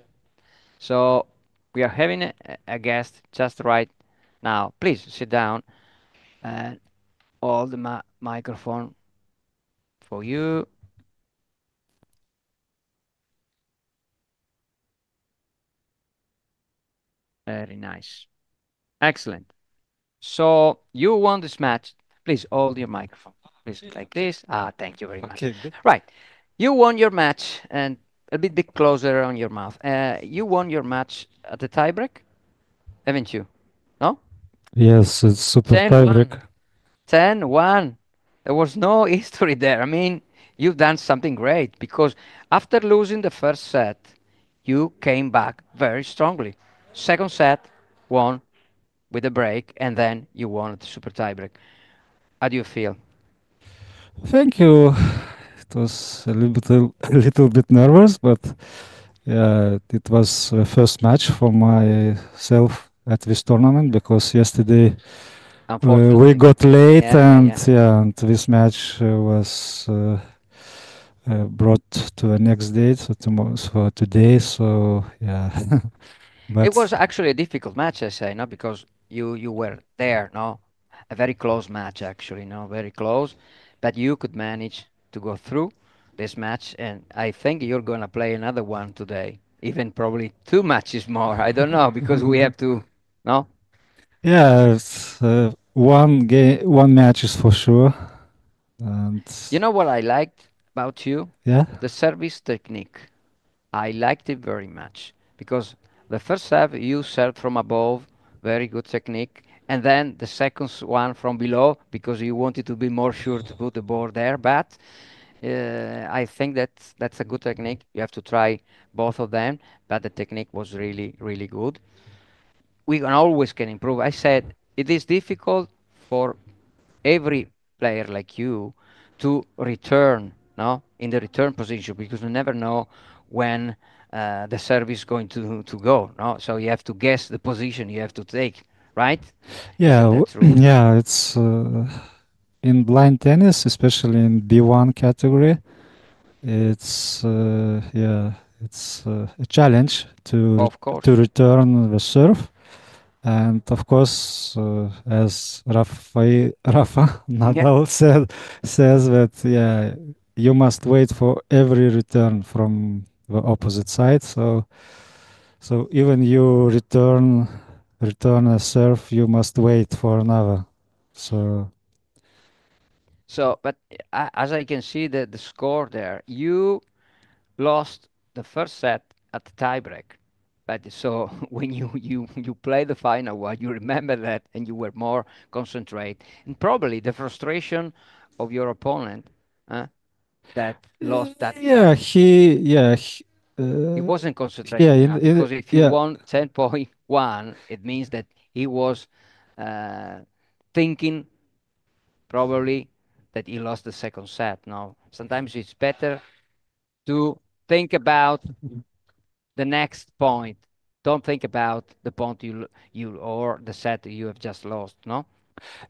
So We are having a guest just right now. Please sit down and hold the microphone for you. Very nice. Excellent. So you won this match. Please hold your microphone. Please, like this. Thank you very much. Okay, good. Right. You won your match and a bit closer on your mouth. You won your match at the tiebreak, haven't you? No? Yes, it's super 10-1. tiebreak. 10-1. There was no history there. I mean, you've done something great because after losing the first set, you came back very strongly. Second set, won with a break, and then you won the super tiebreak. How do you feel? Thank you. It was a little bit nervous, but yeah, it was the first match for myself at this tournament because yesterday we got late, and this match was brought to the next date, so tomorrow, so today. So yeah, but It was actually a difficult match, I say, no, because you were there, no, a very close match actually, no, very close, but you could manage to go through this match, and I think you're gonna play another one today, even probably two matches more. I don't know because we have to, no. yeah, it's, one match is for sure, and You know what I liked about you? yeah. The service technique. I liked it very much because the first serve you served from above, very good technique, and then the second one from below because you wanted to be more sure to put the ball there. But I think that's a good technique. You have to try both of them, but the technique was really really good. We can always can improve. I said it is difficult for every player like you to return, no, in the return position because you never know when the service is going to go, no. So you have to guess the position you have to take, right? Yeah, Isn't that true? yeah, it's in blind tennis, especially in B1 category. It's yeah, it's a challenge Of course. to return the serve, and of course, as Rafa Nadal says that yeah, you must wait for every return from the opposite side. So even you return a serve, you must wait for another. So So, but as I can see the score there, you lost the first set at the tiebreak. But so when you play the final one, you remember that and you were more concentrate. And probably the frustration of your opponent that lost that yeah, he wasn't yeah, concentrating enough because if you yeah, won 10.1, it means that he was uh, thinking probably that he lost the second set. No, sometimes it's better to think about the next point. Don't think about the point you or the set you have just lost. No.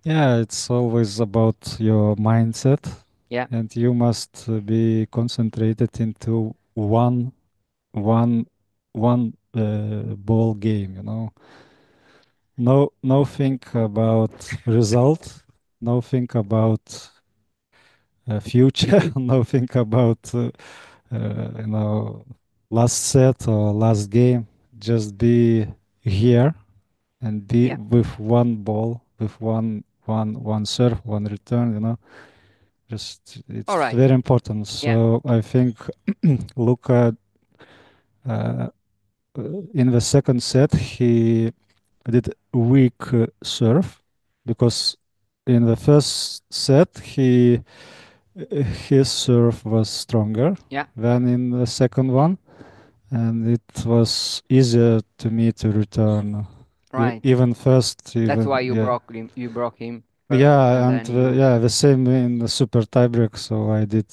yeah, it's always about your mindset. Yeah. And you must be concentrated into one ball game, you know. No think about result, no think about future, no think about you know, last set or last game. Just be here and be with one ball, with one serve, one return, you know. Just it's very important. So I think Luca in the second set he did weak serve because in the first set his serve was stronger than in the second one, and it was easier to me to return. Right. Even first, That's even why you yeah. broke him. You broke him. First, Yeah, and then you... yeah, the same in the super tiebreak. So I did,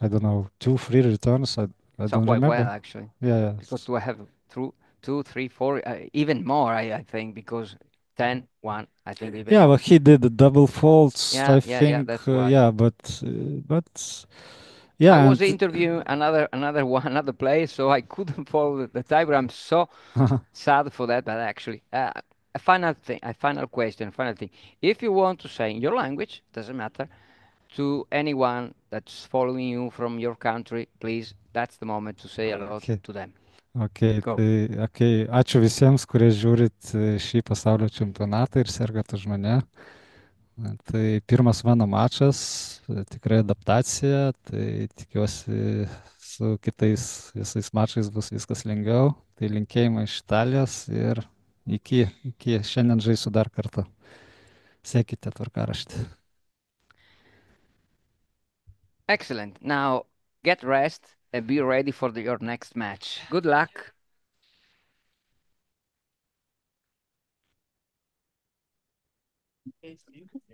I don't know, 2, 3 returns. I So don't quite well remember. actually. Yeah. Because to have two, three, four, even more, I think, because 10-1, I think even. Yeah, but he did the double faults. Yeah, I yeah, think. that's why. Yeah, but Yeah, I was and interviewing another player, so I couldn't follow the time. But I'm so sad for that. But actually, a final question, final thing. If you want to say in your language, doesn't matter, to anyone that's following you from your country, please, that's the moment to say hello okay. to them. Okay, Go. ačiū visiems, kurie žiūrit šį pasaulio čempionatą ir sergat už mane. Tai pirmas mano mačas, tikrai adaptacija, tai tikiuosi su kitais visais mačais bus viskas lengviau. Tai linkėjimai iš Italijos ir iki šiandien žaisiu dar kartą. Sekite tvarkaraštį. Excellent. Now get rest and be ready for your next match. Good luck.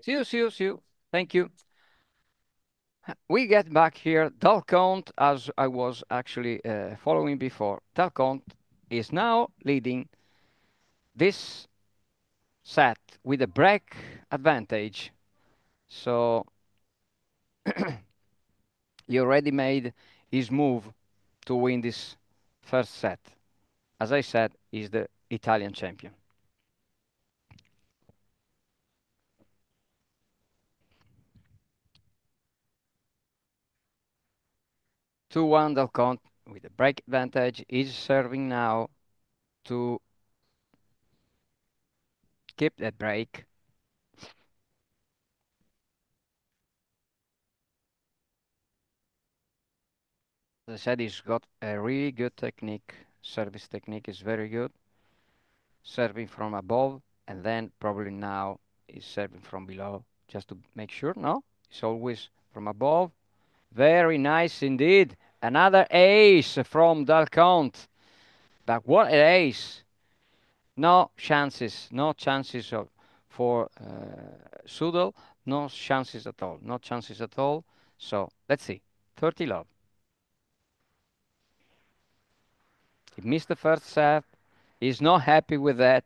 See you. Thank you. We get back here. Dalcont, as I was actually following before, Dalcont is now leading this set with a break advantage. So he already made his move to win this first set. As I said, he's the Italian champion. Two one Dalcont with a break advantage is serving now to keep that break. As I said, he's got a really good technique. Service technique is very good. Serving from above, and then probably now is serving from below, just to make sure. No, it's always from above. Very nice indeed. Another ace from Dalcont. But what an ace! No chances for Sudol. No chances at all. No chances at all. So let's see. 30 love. He missed the first serve. He's not happy with that.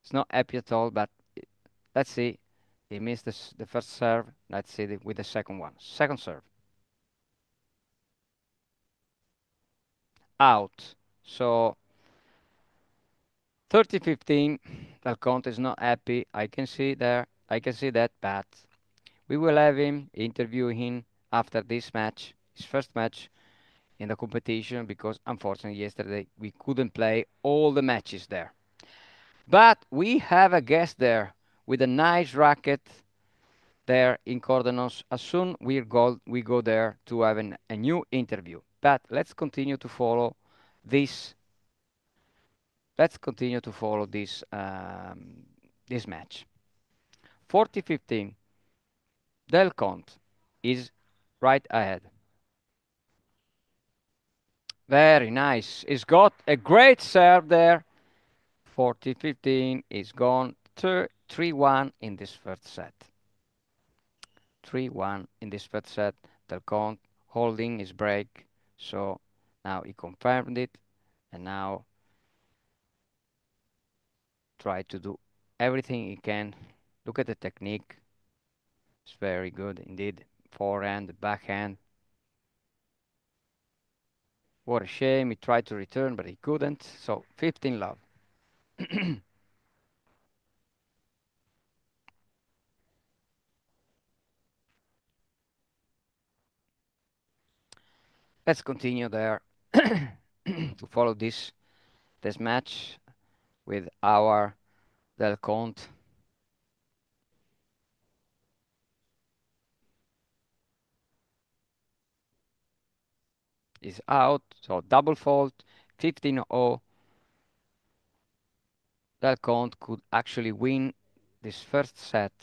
He's not happy at all. But let's see. He missed the first serve. Let's see with the second one. Second serve. Out. So 30-15. Dalcont is not happy. I can see there. I can see that. But we will have him interview him after this match, his first match in the competition, because unfortunately yesterday we couldn't play all the matches there. But we have a guest there with a nice racket there in Cordenons. As soon we go there to have a new interview. But let's continue to follow this. Let's continue to follow this this match. 40-15. Dalcont is right ahead. Very nice. He's got a great serve there. 40-15 is gone. 3-1 in this first set. 3-1 in this first set. Dalcont holding his break. So now he confirmed it. And now try to do everything he can. Look at the technique. It's very good indeed. Forehand, backhand. What a shame. He tried to return, but he couldn't. So 15 love. Let's continue there to follow this match with our Dalcont. Is out, so double fault, 15-0. Dalcont could actually win this first set,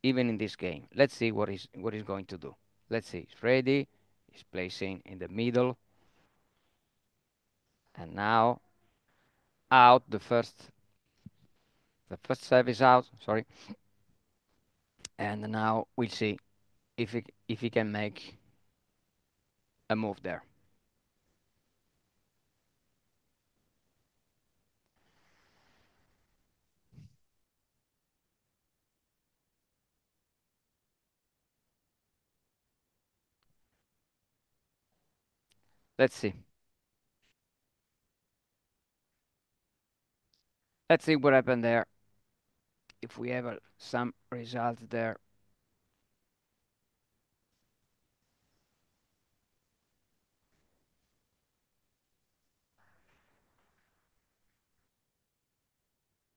even in this game. Let's see what he's going to do. Let's see. He's ready. He's placing in the middle, and now out the first. The first serve is out. Sorry. And now we'll see if he can make a move there. Let's see. Let's see what happened there. If we have some results there.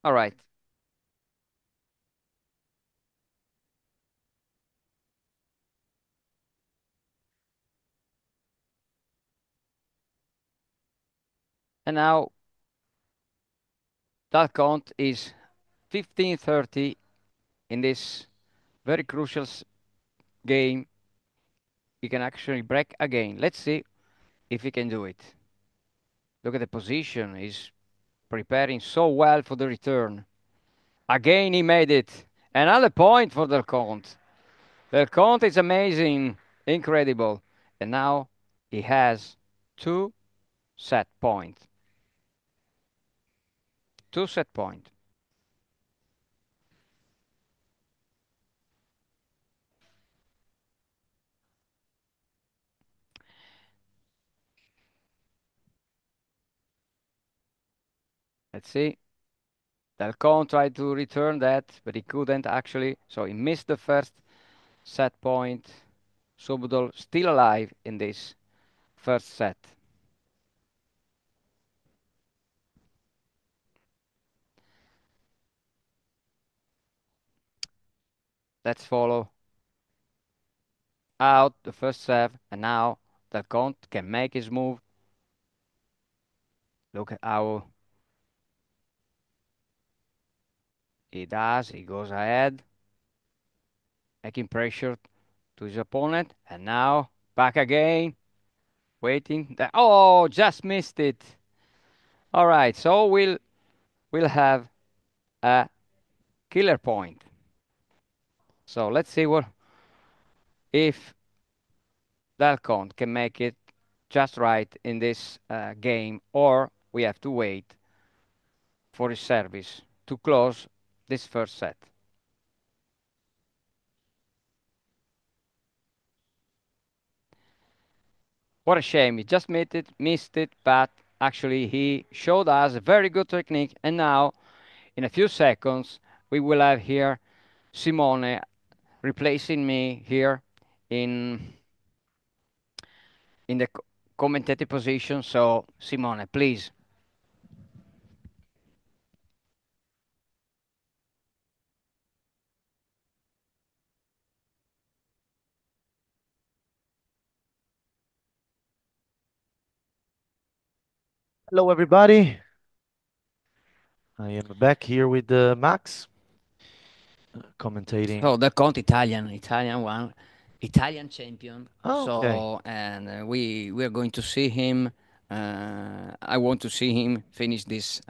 All right. And now that count is 15-30 in this very crucial game. He can actually break again. Let's see if he can do it. Look at the position. He's preparing so well for the return. Again, he made it. Another point for Del Conte. Del Conte is amazing, incredible. And now he has 2 set points. 2 set points. Let's see. Del Conte tried to return that, but he couldn't actually. So he missed the first set point. Subodol still alive in this first set. Let's follow out the first serve, and now Del Conte can make his move. Look at how he does. He goes ahead, making pressure to his opponent, and now back again, waiting. Oh, just missed it. All right, so we'll have a killer point. So let's see what if Del Conte can make it just right in this game, or we have to wait for his service to close this first set. What a shame, he just missed it, but actually he showed us a very good technique, and now in a few seconds we will have here Simone replacing me here in the commentator position. So Simone, please. Hello, everybody. I am back here with Max, commentating. So Del Conte, Italian one, Italian champion. Oh, so okay. and we are going to see him. I want to see him finish this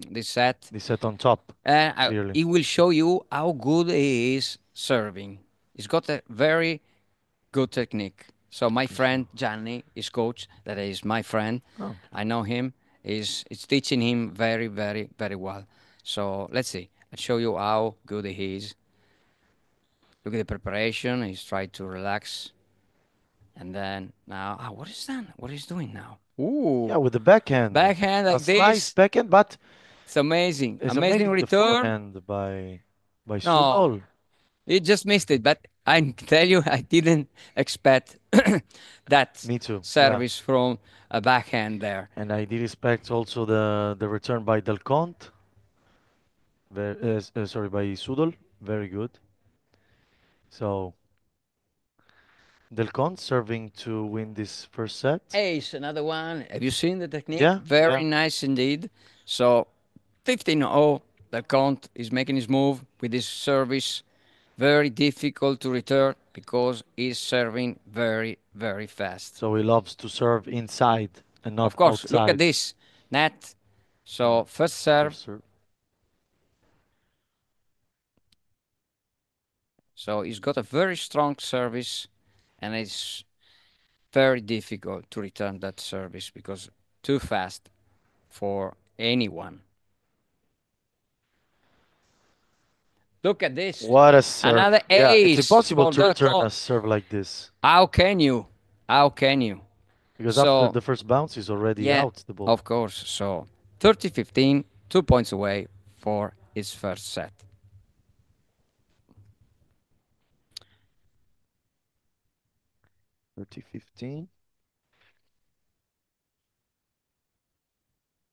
this set. This set on top. Clearly. He will show you how good he is serving. He's got a very good technique. So my friend Gianni, his coach, that is my friend. Oh. I know him. Is teaching him very, very, very well. So let's see. I'll show you how good he is. Look at the preparation. He's trying to relax. And then now, what is that? What he's doing now? Ooh. Yeah, with the backhand. Backhand like a this. Nice backhand, but it's amazing. It's amazing return. The forehand by No, Sudol. he just missed it. But I tell you, I didn't expect that Me too. service from a backhand there. And I did expect also the return by Del Conte. Sorry, by Sudol. Very good. So Del Conte serving to win this first set. Ace, another one. Have you seen the technique? Yeah. Very nice indeed. So 15-0. Del Conte is making his move with his service. Very difficult to return because he's serving very, very fast. So he loves to serve inside and not Of course, outside. look at this. Net. So first serve. So he's got a very strong service, and it's very difficult to return that service because too fast for anyone. Look at this. What a serve. Another Yeah, ace. it's impossible for to Del return Conte. a serve like this. How can you? How can you? Because So, after the first bounce, he's already yeah, out the ball. of course. So 30-15, 2 points away for his first set.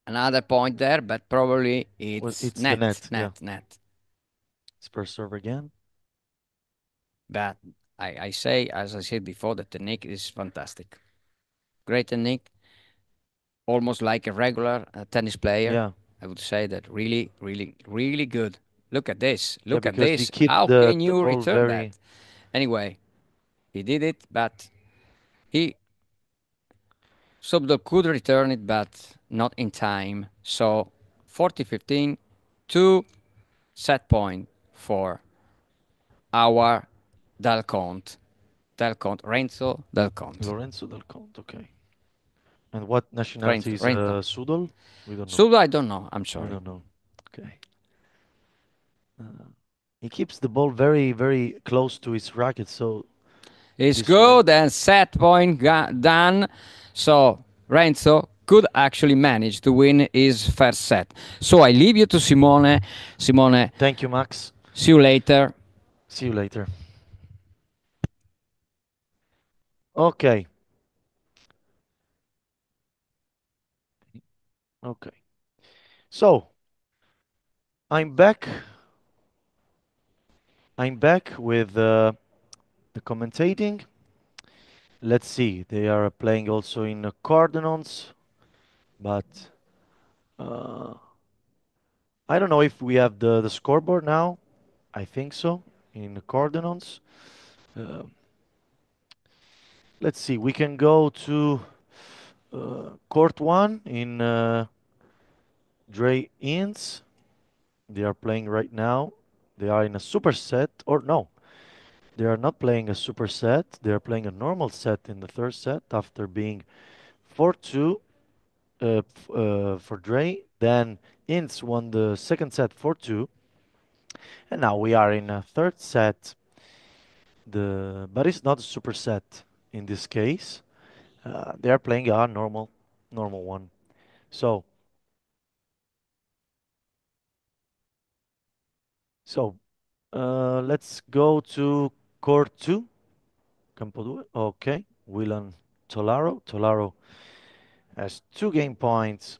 Another point there, but probably it's the net. It's per serve again. But I say, as I said before, the technique is fantastic. Great technique, almost like a regular tennis player. Yeah. I would say that really, really, really good. Look at this. Look at because he this. keep How the can you ball return very... that? Anyway, he did it, but he Subdo could return it, but not in time. So 40-15, 2 set point for our Del Conte. Renzo Del Conte. Lorenzo Del Conte, okay. And what nationality is Sudol? We don't know. Sudol, I don't know. I'm sorry. We don't know. Okay. He keeps the ball very, very close to his racket, so... It's good, and set point done. So Renzo could actually manage to win his first set. So I leave you to Simone. Simone. Thank you, Max. See you later. See you later. Okay. Okay. So, I'm back. I'm back with the commentating. Let's see. They are playing also in Cordenons, but I don't know if we have the scoreboard now. I think so in Cordenons. Let's see. We can go to court 1 in Dre Inns. They are playing right now. They are in a superset, or no, they are not playing a superset. They are playing a normal set in the third set after being 4-2 for Dre. Then Inns won the second set 4-2. And now we are in a third set. But it's not a superset in this case. They are playing a normal one. So let's go to court 2. Campo 2. Okay. Willan Tolaro. Tolaro has 2 game points.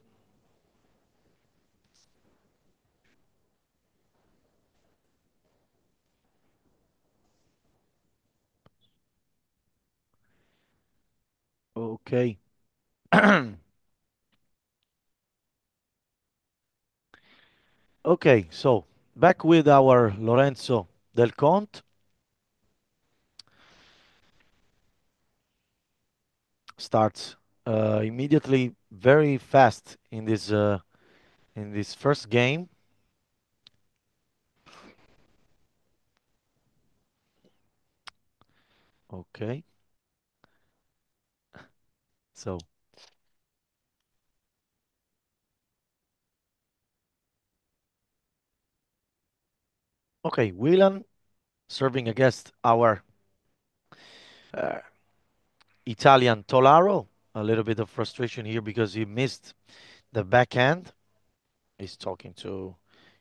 Okay. Okay, so back with our Lorenzo Del Conte. Starts immediately very fast in this first game. Okay. So okay, Willan serving against our Italian Tolaro. A little bit of frustration here because he missed the backhand. He's talking to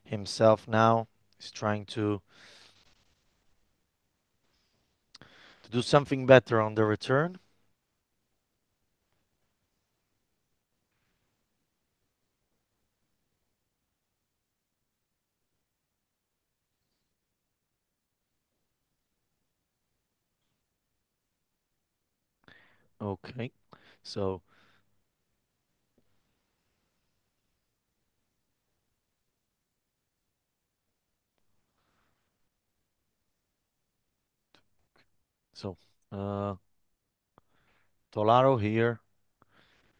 himself now. He's trying to do something better on the return. Okay, so Tolaro here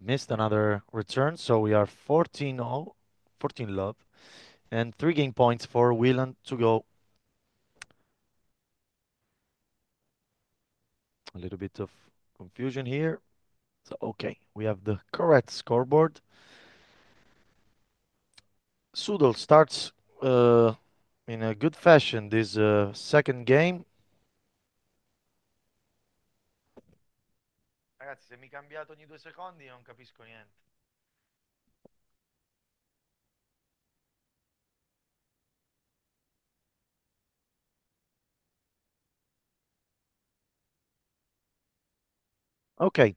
missed another return, so we are 14-0, 14 love, and 3 game points for Whelan to go. A little bit of confusion here. So okay, we have the correct scoreboard. Sudol starts in a good fashion this second game. Ragazzi, se mi cambiate ogni 2 secondi non capisco niente. Ok.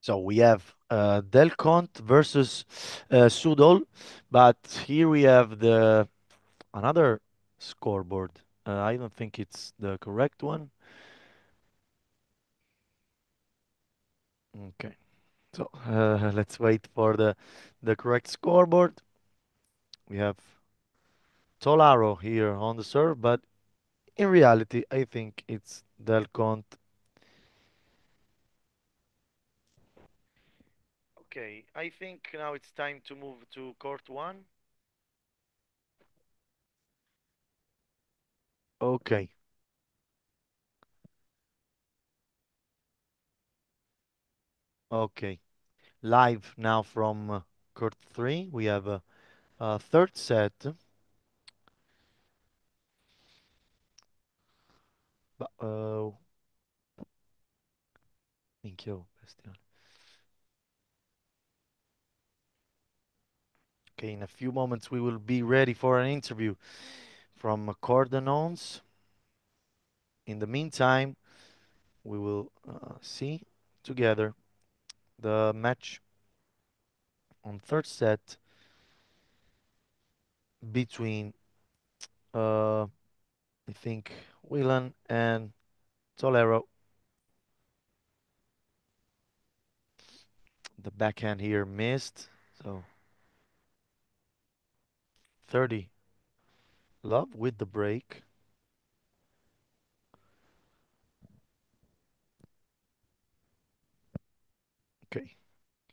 So we have Del Conte versus Sudol, but here we have the another scoreboard. I don't think it's the correct one. Okay, so let's wait for the correct scoreboard. We have Tolaro here on the serve, but in reality, I think it's Del Conte. Okay, I think now it's time to move to court one. Okay. Okay. Live now from court three. We have a third set. Minchia, bestiale. Okay, in a few moments we will be ready for an interview from Cordenons. In the meantime, we will see together the match on third set between I think Whelan and Tolero. The backhand here missed, so 30 love with the break. Okay,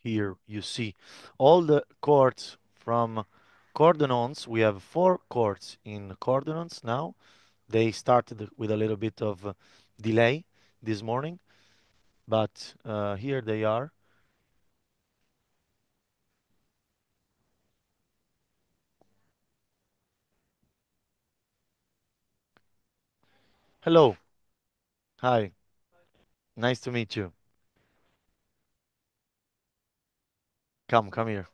here you see all the courts from Cordenons. We have 4 courts in Cordenons now. They started with a little bit of delay this morning, but here they are. Hello. Hi. Nice to meet you. Come here.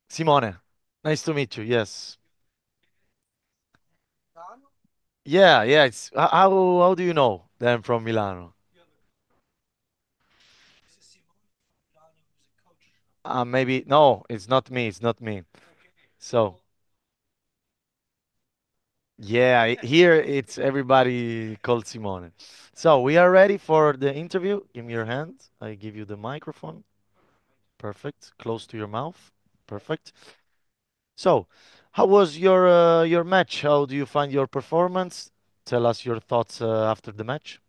Simone. Nice to meet you. Yes. Yeah. It's how do you know that I'm from Milano? Maybe no, it's not me. It's not me. So yeah, here it's everybody called Simone. So we are ready for the interview. Give me your hand. I give you the microphone. Perfect. Close to your mouth. Perfect. So, how was your match? How do you find your performance? Tell us your thoughts after the match.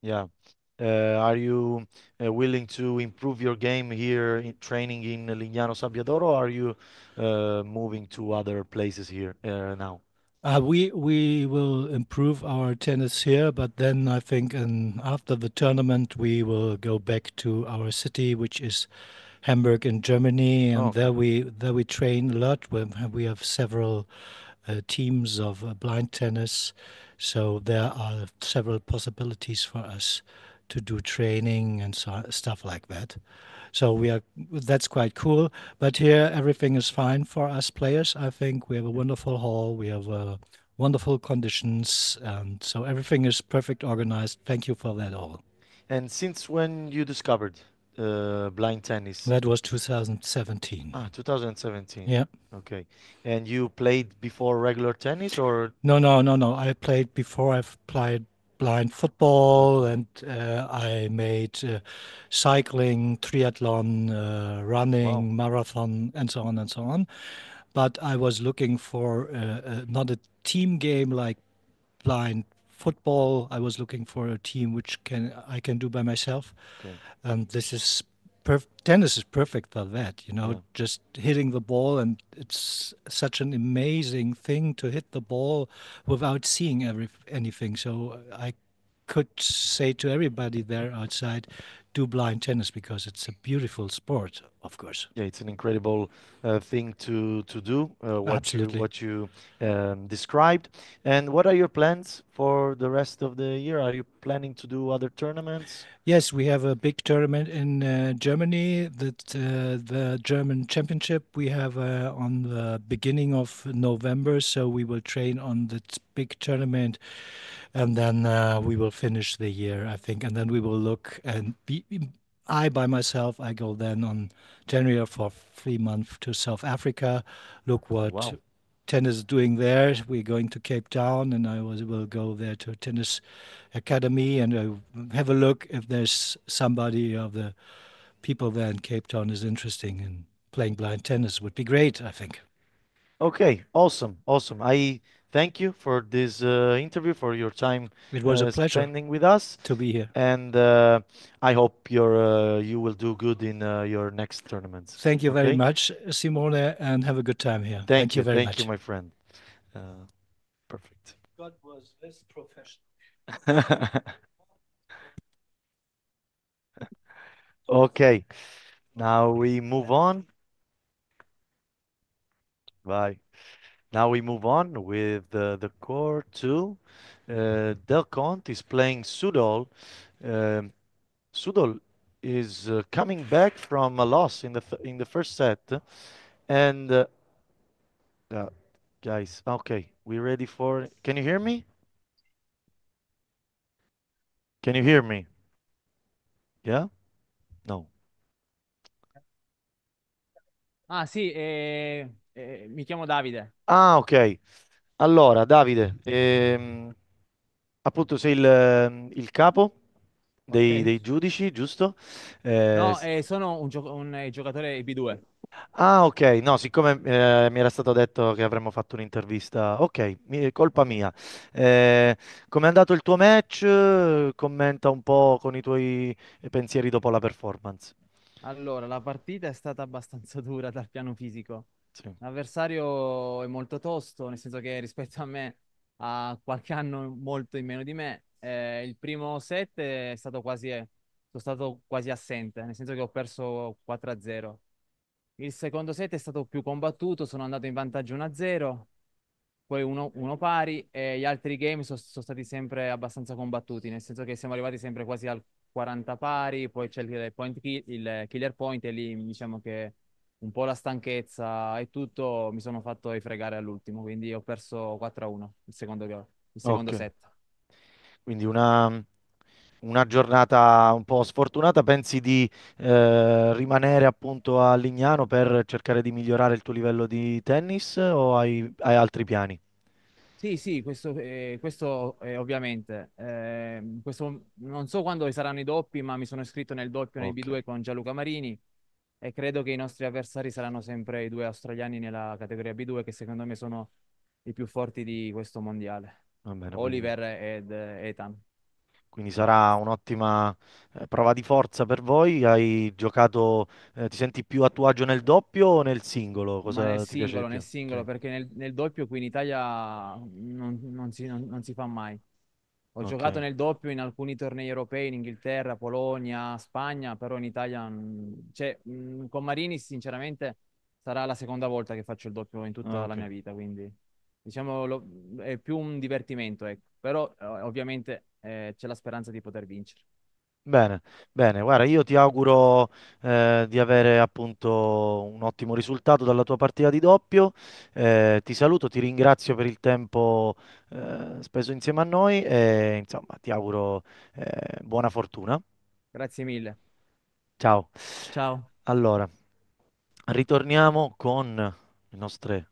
Yeah. Are you willing to improve your game here in training in Lignano Sabbiadoro, or are you moving to other places here now? We will improve our tennis here, but then I think after the tournament we will go back to our city, which is Hamburg in Germany, and Okay. there we train a lot. We have several teams of blind tennis, so there are several possibilities for us to do training and stuff like that. So that's quite cool. But here everything is fine for us players. I think we have a wonderful hall. We have wonderful conditions, and so everything is perfect organized. Thank you for that all. And since when you discovered blind tennis? That was 2017. 2017. Yeah. Okay. And you played before regular tennis, or? No. I played before. I've played blind football, and I made cycling, triathlon, running, marathon, and so on and so on. But I was looking for not a team game like blind football. I was looking for a team which I can do by myself. Okay. This is tennis is perfect for that, you know, Yeah. just hitting the ball, and it's such an amazing thing to hit the ball without seeing anything. So I could say to everybody there outside, do blind tennis because it's a beautiful sport, of course. Yeah, it's an incredible thing to do. Absolutely. What you described. And what are your plans for the rest of the year? Are you planning to do other tournaments? Yes, we have a big tournament in Germany, the German Championship we have on the beginning of November. So we will train on that big tournament, and then we will finish the year, I think. And then we will look and I by myself, I go then on January for 3 months to South Africa, look what Wow. tennis is doing there. We're going to Cape Town, and will go there to a tennis academy and have a look if there's somebody of the people there in Cape Town is interesting in playing blind tennis. Would be great, I think. Okay, awesome, awesome. I thank you for this interview, for your time It was a pleasure spending with us, to be here. and I hope you will do good in your next tournaments. Thank you very Okay? much, Simone, and have a good time here. Thank you very much. Thank you, my friend. Perfect. God was this professional. Okay, now we move on. Bye. Now we move on with the core two. Del Conte is playing Sudol. Um, Sudol is coming back from a loss in the first set, and guys, okay, we ready for? Can you hear me? Can you hear me? Yeah? No. Ah sì, mi chiamo Davide. Ah, ok. Allora, Davide, appunto sei il capo Ok. dei giudici, giusto? No, S- sono un giocatore B2. Ah, ok, no, siccome mi era stato detto che avremmo fatto un'intervista, ok, colpa mia. Com'è andato il tuo match? Commenta un po' con i tuoi pensieri dopo la performance. Allora, la partita è stata abbastanza dura dal piano fisico. Sì. L'avversario è molto tosto, nel senso che rispetto a me ha qualche anno molto in meno di me. Il primo set sono stato quasi assente, nel senso che ho perso 4-0. Il secondo set è stato più combattuto, sono andato in vantaggio 1-0, poi uno pari e gli altri game sono stati sempre abbastanza combattuti, nel senso che siamo arrivati sempre quasi al 40 pari, poi c'è il killer point e lì diciamo che un po' la stanchezza e tutto mi sono fatto rifregare all'ultimo, quindi ho perso 4-1 il secondo Ok, set. quindi una giornata un po' sfortunata. Pensi di rimanere appunto a Lignano per cercare di migliorare il tuo livello di tennis o hai altri piani? Sì, sì, questo ovviamente. Non so quando saranno i doppi, ma mi sono iscritto nel doppio nel Ok, B2 con Gianluca Marini e credo che i nostri avversari saranno sempre i due australiani nella categoria B2 che secondo me sono i più forti di questo mondiale. va bene, quindi, Oliver ed Ethan. quindi sarà un'ottima prova di forza per voi. Hai giocato, ti senti più a tuo agio nel doppio o nel singolo? Ma Cosa ti piace di nel più? singolo, Ok, perché nel doppio qui in Italia non si fa mai. Ho giocato ok, nel doppio in alcuni tornei europei in Inghilterra, Polonia, Spagna, però in Italia, cioè, con Marini sinceramente sarà la seconda volta che faccio il doppio in tutta la ok. mia vita, quindi diciamo è più un divertimento, ecco. Però ovviamente c'è la speranza di poter vincere. Bene, bene, guarda, io ti auguro di avere appunto un ottimo risultato dalla tua partita di doppio. Ti saluto, ti ringrazio per il tempo speso insieme a noi e insomma ti auguro buona fortuna. Grazie mille. Ciao. Ciao. Allora, ritorniamo con le nostre.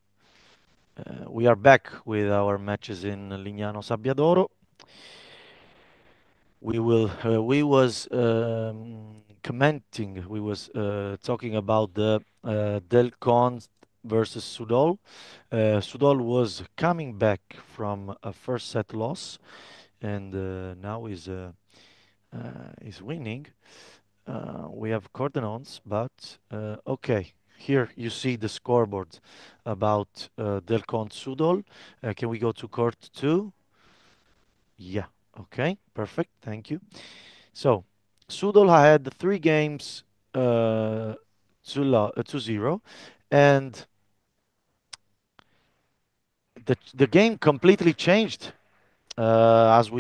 We are back with our matches in Lignano Sabbiadoro. We was commenting, we was talking about the Delcon versus Sudol. Sudol was coming back from a first set loss and now is winning. we have Cordenon's, but okay. Here you see the scoreboard about Del Conte Sudol. Can we go to court 2? Yeah, okay, perfect, thank you. So, Sudol had 3 games to 0, and the game completely changed. As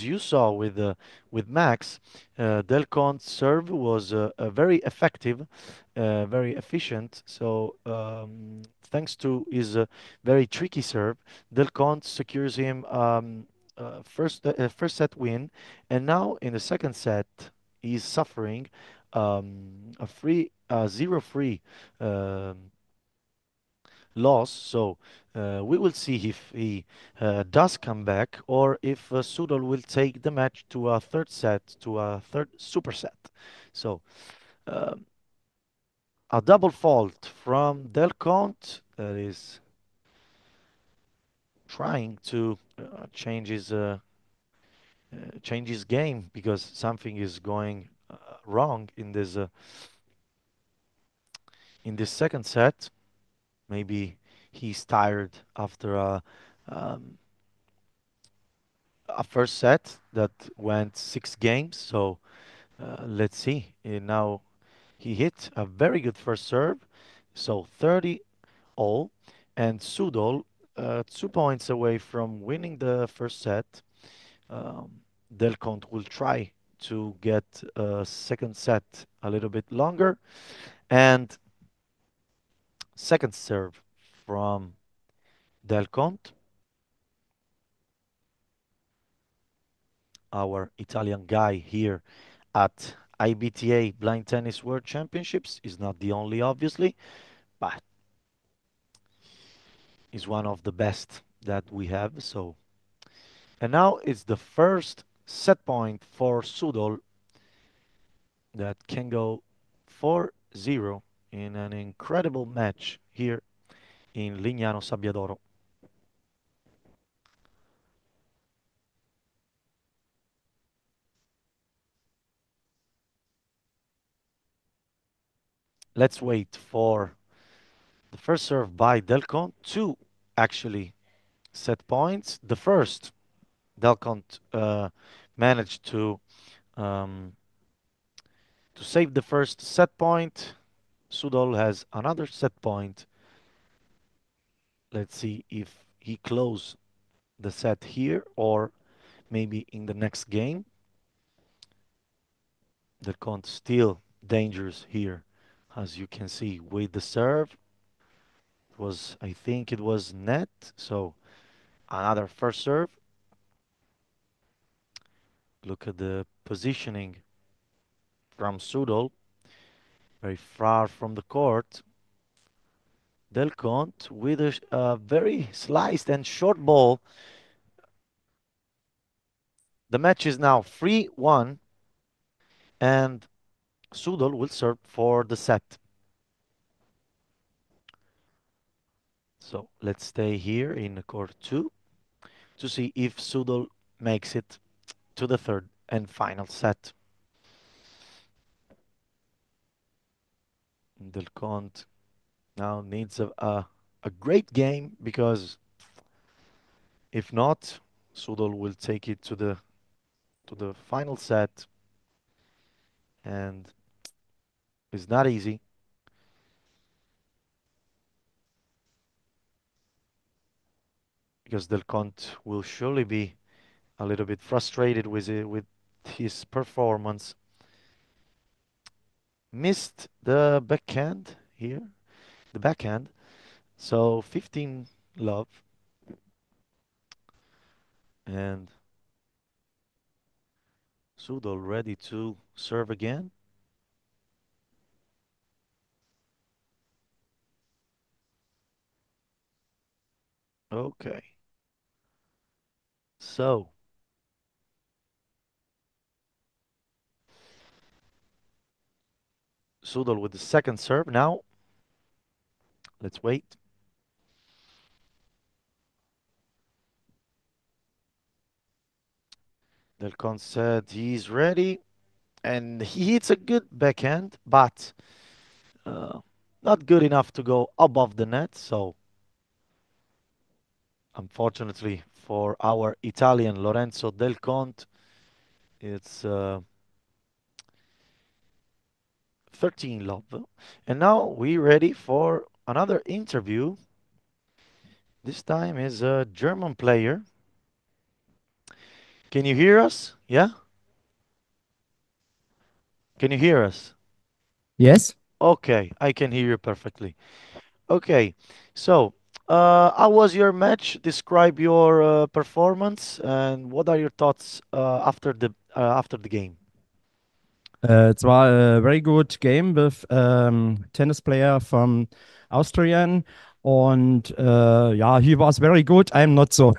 you saw with Max, Del Conte's serve was very effective, very efficient. So thanks to his very tricky serve, Del Conte secures him first set win, and now in the second set he's suffering a free 0-3 loss. So we will see if he does come back or if Sudol will take the match to a third set, to a third superset. So a double fault from Del Conte that is trying to change his game because something is going wrong in this second set. Maybe he's tired after a first set that went 6 games. So let's see. Now he hit a very good first serve. So 30 all. And Sudol, 2 points away from winning the first set. Del Conte will try to get a second set a little bit longer. And second serve from Del Conte, our Italian guy here at IBTA Blind Tennis World Championships. Is not the only, obviously, but is one of the best that we have. So, and now it's the first set point for Sudol that can go 4-0 in an incredible match here in Lignano Sabbiadoro. Let's wait for the first serve by Del Conte. 2 actually set points. The first, Del Conte managed to save the first set point. Sudol has another set point. Let's see if he closes the set here or maybe in the next game. Del Conte still dangerous here, as you can see with the serve. I think it was net. So another first serve. Look at the positioning from Sudol, very far from the court. Del Conte with a very sliced and short ball. The match is now 3-1, and Sudol will serve for the set. So let's stay here in court 2 to see if Sudol makes it to the third and final set. Del Conte now needs a great game, because if not, Sudol will take it to the final set, and it's not easy. Because Del Conte will surely be a little bit frustrated with his performance. Missed the backhand here, the backhand. So 15 love. And Sudol ready to serve again. Okay. So Sudol with the second serve now. Let's wait. Del Conte said he's ready. and he hits a good backhand, but not good enough to go above the net. So unfortunately for our Italian Lorenzo Del Conte, it's 13 love. And now we ready for another interview. This time is a German player. Can you hear us? Yeah? Can you hear us? Yes. Okay, I can hear you perfectly. Okay, so how was your match? Describe your performance and what are your thoughts after the game? It was a very good game with tennis player from Austrian, and yeah, he was very good. I'm not so.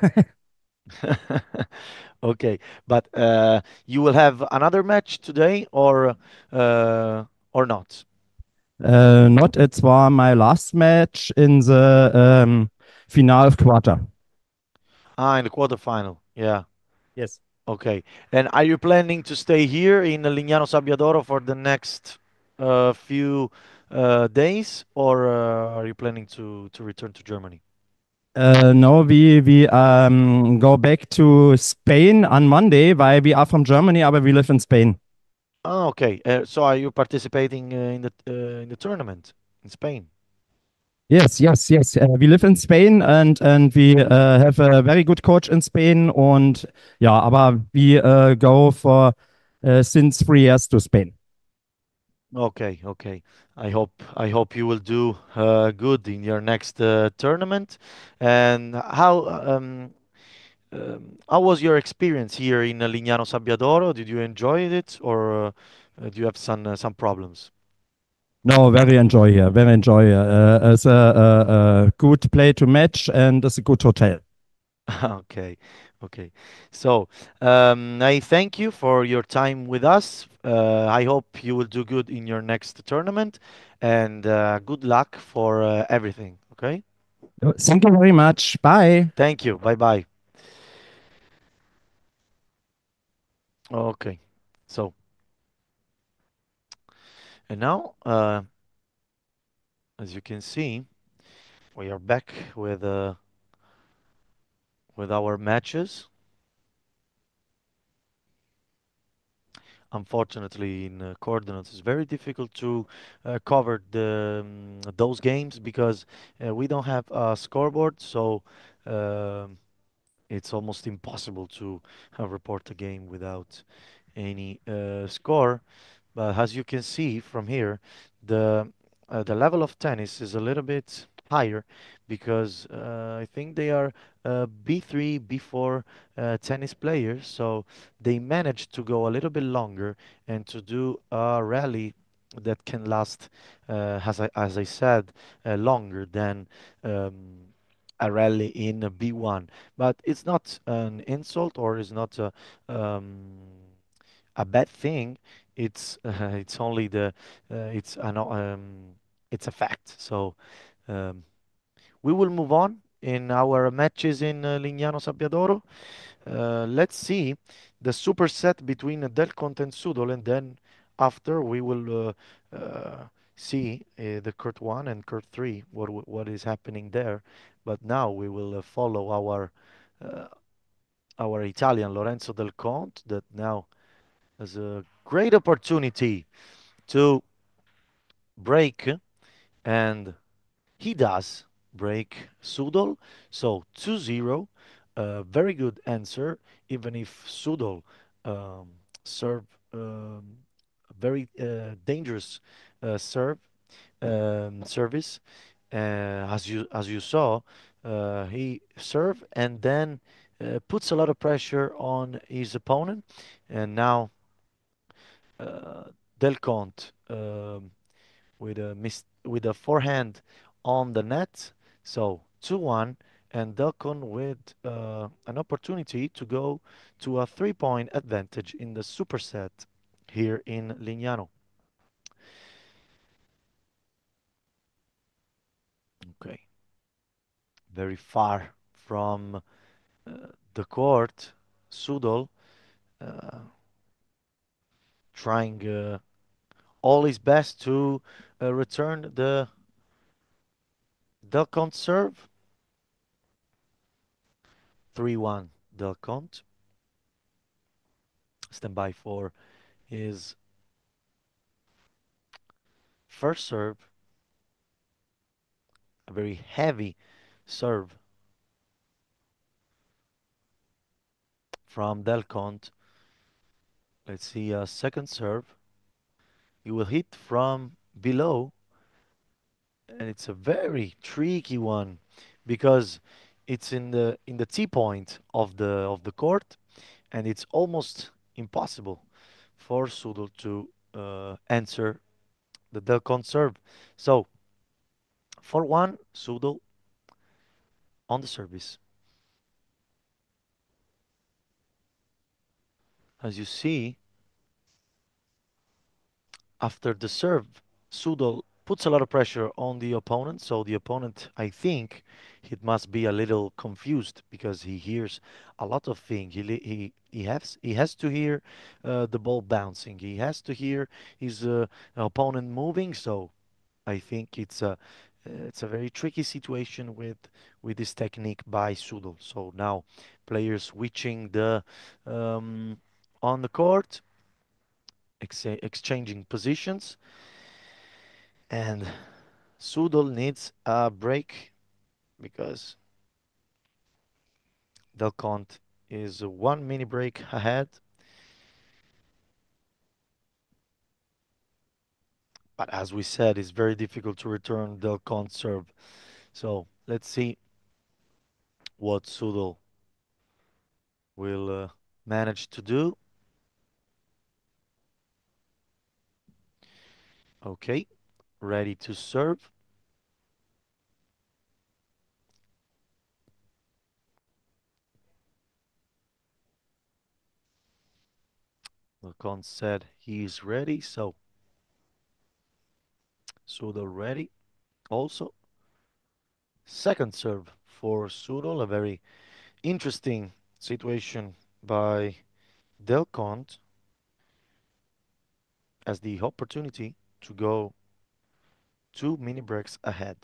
Okay, but you will have another match today or not? Not. It was my last match in the final quarter. In the quarterfinal. Yeah. Yes. Okay. And are you planning to stay here in Lignano Sabbiadoro for the next few days, or are you planning to return to Germany? No, we go back to Spain on Monday, while we are from Germany, but we live in Spain. Oh, okay. So are you participating in the tournament in Spain? Yes, yes, yes. We live in Spain, and we have a very good coach in Spain. And yeah, aber we go for since 3 years to Spain. Okay, okay. I hope you will do good in your next tournament. And how was your experience here in Lignano Sabbiadoro? Did you enjoy it, or do you have some problems? No, very enjoy here. Very enjoy here. It's a good play to match, and it's a good hotel. Okay, okay. So I thank you for your time with us. I hope you will do good in your next tournament, and good luck for everything. Okay. Thank you very much. Bye. Thank you. Bye bye. Okay. So and now, as you can see, we are back with our matches. Unfortunately, in Coordinates, it's very difficult to cover those games because we don't have a scoreboard, so um it's almost impossible to report a game without any score. But as you can see from here, the level of tennis is a little bit higher because I think they are B3, B4 tennis players, so they managed to go a little bit longer and to do a rally that can last, as I said, longer than a rally in a B1. But it's not an insult or is not a bad thing. It's only it's a fact. So we will move on in our matches in Lignano Sabbiadoro. Let's see the superset between Del Conte and Sudol, and then after we will see the Kurt 1 and Kurt 3, what is happening there. But now we will follow uh, our Italian Lorenzo Del Conte that now has a great opportunity to break, and he does break Sudol. So 2-0, very good answer, even if Sudol um, serve a very dangerous service. As you saw, he serve and then puts a lot of pressure on his opponent, and now Del Conte with a forehand on the net. So 2-1, and Delcon with an opportunity to go to a 3-point advantage in the superset here in Lignano. Okay, very far from the court, Sudol. Uh, trying all his best to return the Delcont serve. 3-1 Delcont. Stand by for his first serve. A very heavy serve from Delcont. Let's see a second serve. He will hit from below, and it's a very tricky one because it's in the T point of the court, and it's almost impossible for Sudol to answer the Delcont serve. So 4-1 Sudol on the service. As you see, after the serve, Sudol puts a lot of pressure on the opponent. So the opponent, I think, he must be a little confused because he hears a lot of things. He has to hear the ball bouncing. He has to hear his opponent moving. So I think it's a very tricky situation with this technique by Sudol. So now players switching the on the court, exchanging positions, and Sudol needs a break because Delcont is one mini break ahead. But as we said, it's very difficult to return Delcont serve. So let's see what Sudol will manage to do. Okay, ready to serve. Delcont said he is ready, so Sudol ready also. Second serve for Sudol, a very interesting situation by Delcont as the opportunity to go 2 mini breaks ahead.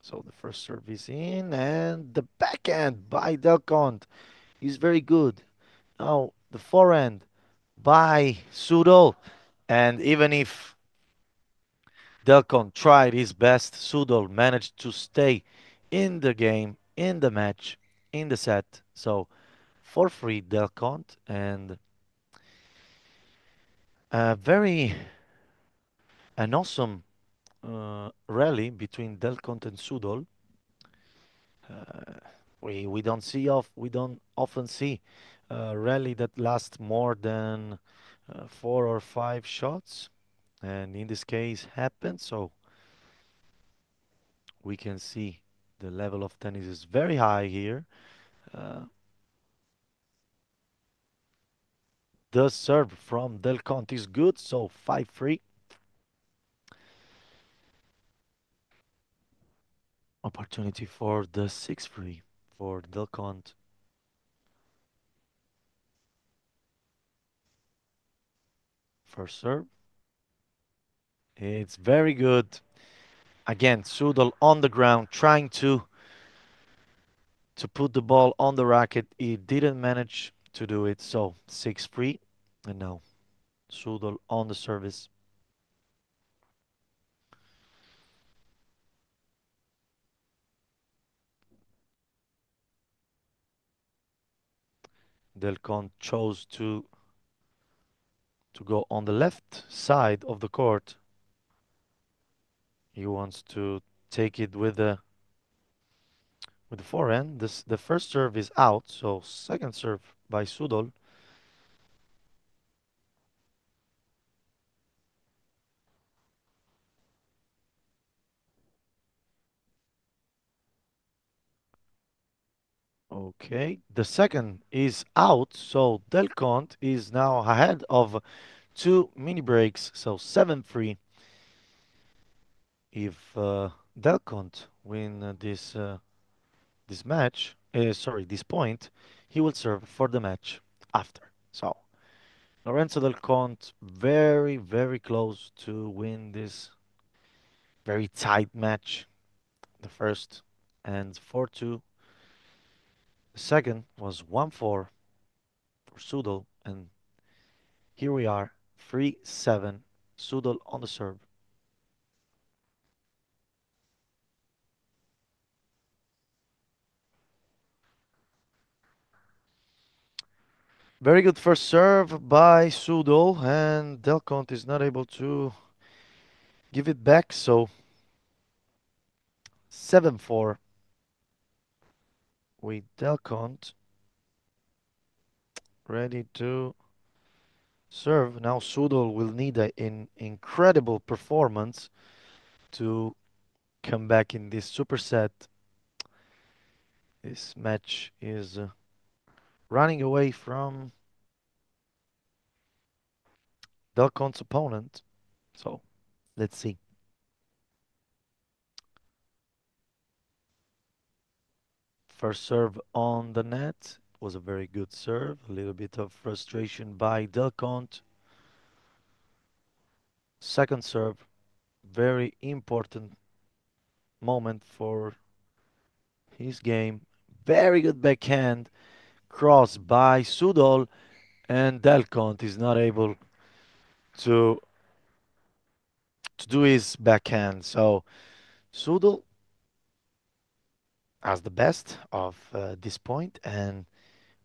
So the first serve is in, and the backhand by Delcont is very good. Now the forehand by Sudol, and even if Delcont tried his best, Sudol managed to stay in the game, in the match, in the set. So for free Delcont, and a very an awesome rally between Delcont and Sudol. We don't often see a rally that lasts more than 4 or 5 shots, and in this case happened. So we can see the level of tennis is very high here. The serve from Delcont is good, so 5-3. Opportunity for the 6-3 for Delcont. First serve. It's very good. Again, Sudol on the ground trying to put the ball on the racket. He didn't manage to do it, so 6-3. And now Sudol on the service. Delcont chose to go on the left side of the court. He wants to take it with the forehand. The first serve is out, so second serve by Sudol. Okay, the second is out, so Delcont is now ahead of 2 mini breaks, so 7-3. If Delcont win this match, sorry, this point, he will serve for the match after. So Lorenzo Del Conte very, very close to win this very tight match. The first and 4-2. The second was 1-4 for Sudol, and here we are, 3-7. Sudol on the serve. Very good first serve by Sudol, and Del Conte is not able to give it back, so 7-4 with Del Conte ready to serve. Now Sudol will need an incredible performance to come back in this superset. This match is running away from Del Conte's opponent, so let's see. First serve on the net was a very good serve. A little bit of frustration by Del Conte. Second serve, very important moment for his game. Very good backhand cross by Sudol, and Del Conte is not able to do his backhand. So Sudol has the best of this point and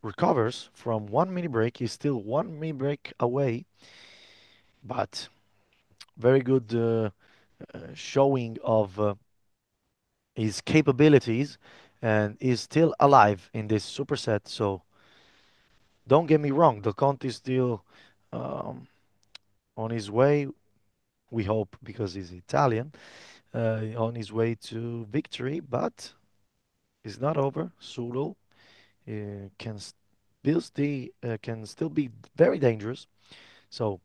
recovers from one mini break. He's still one mini break away, but very good showing of his capabilities, and is still alive in this superset. So don't get me wrong, Del Conte is still um, on his way. We hope, because he's Italian, on his way to victory, but it's not over. Sudol can still be very dangerous. So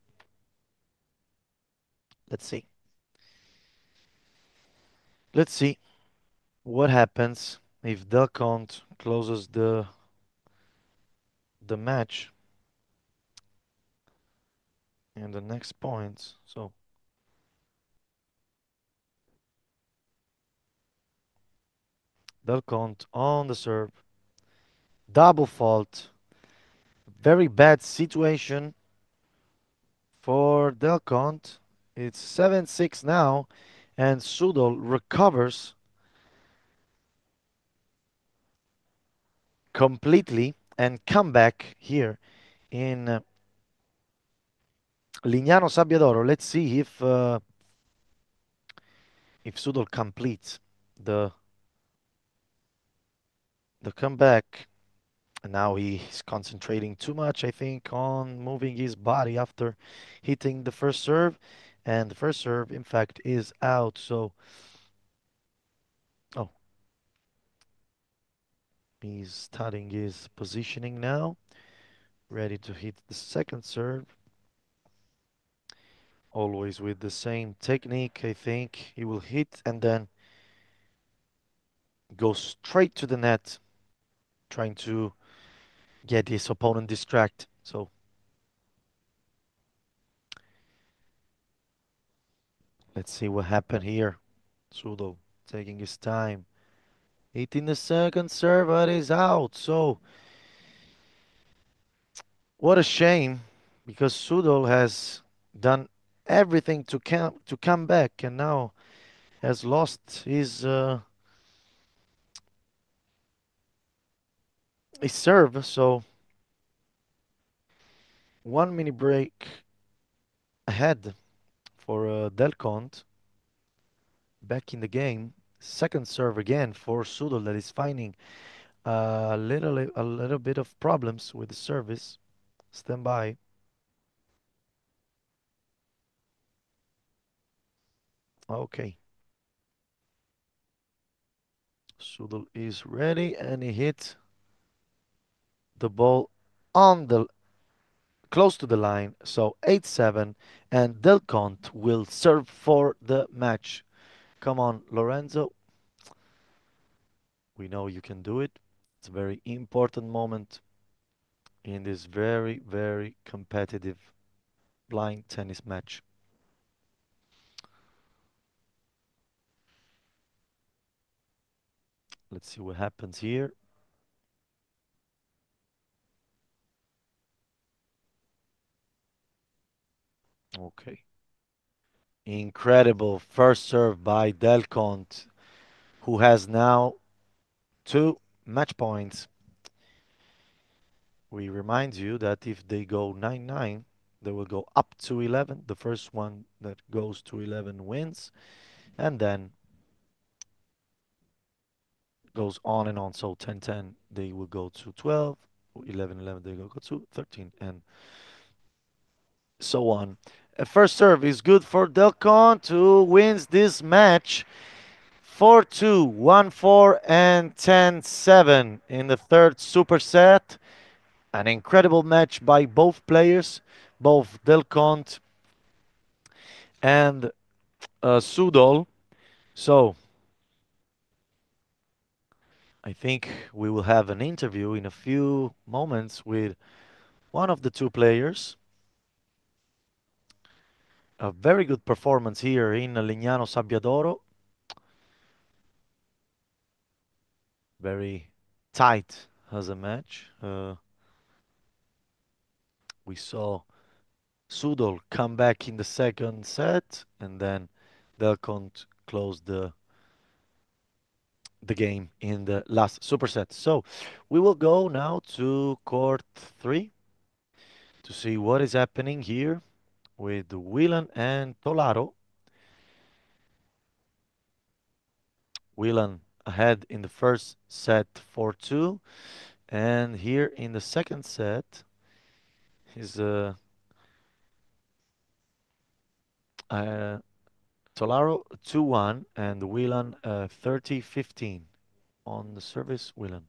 let's see. Let's see what happens if Del Conte closes the match in the next points. So Del Conte on the serve. Double fault. Very bad situation for Del Conte. It's 7-6 now, and Sudol recovers completely and come back here in Lignano Sabbiadoro. Let's see if Sudol completes the comeback. And now he's concentrating too much, I think, on moving his body after hitting the first serve. And the first serve, in fact, is out. So, oh, he's studying his positioning now, ready to hit the second serve. Always with the same technique, I think. He will hit and then go straight to the net, trying to get his opponent distracted. So let's see what happened here. Sudol taking his time, hitting the second serve, but is out. So what a shame, because Sudol has done everything to come back, and now has lost his serve. So one mini break ahead for Del Conte. Back in the game. Second serve again for Sudol, that is finding a little bit of problems with the service. Stand by. Okay. Sudol is ready, and he hit the ball on the close to the line. So 8-7, and Del Conte will serve for the match. Come on, Lorenzo. We know you can do it. It's a very important moment in this very, very competitive blind tennis match. Let's see what happens here. Okay. Incredible first serve by Delconte, who has now 2 match points. We remind you that if they go 9-9, they will go up to 11. The first one that goes to 11 wins, and then goes on and on. So 10-10, they will go to 12. 11-11, they will go to 13, and so on. A first serve is good for Delconte, who wins this match 4-2, 1-4, and 10-7 in the third superset. An incredible match by both players, both Delconte and Sudol. So I think we will have an interview in a few moments with one of the two players. A very good performance here in Lignano Sabbiadoro. Very tight as a match. We saw Sudol come back in the second set, and then Delconte closed the game in the last superset. So we will go now to court 3 to see what is happening here with Whelan and Tolaro. Whelan ahead in the first set 4-2, and here in the second set is Tolaro 2-1 and Whelan 30-15 on the service. Whelan.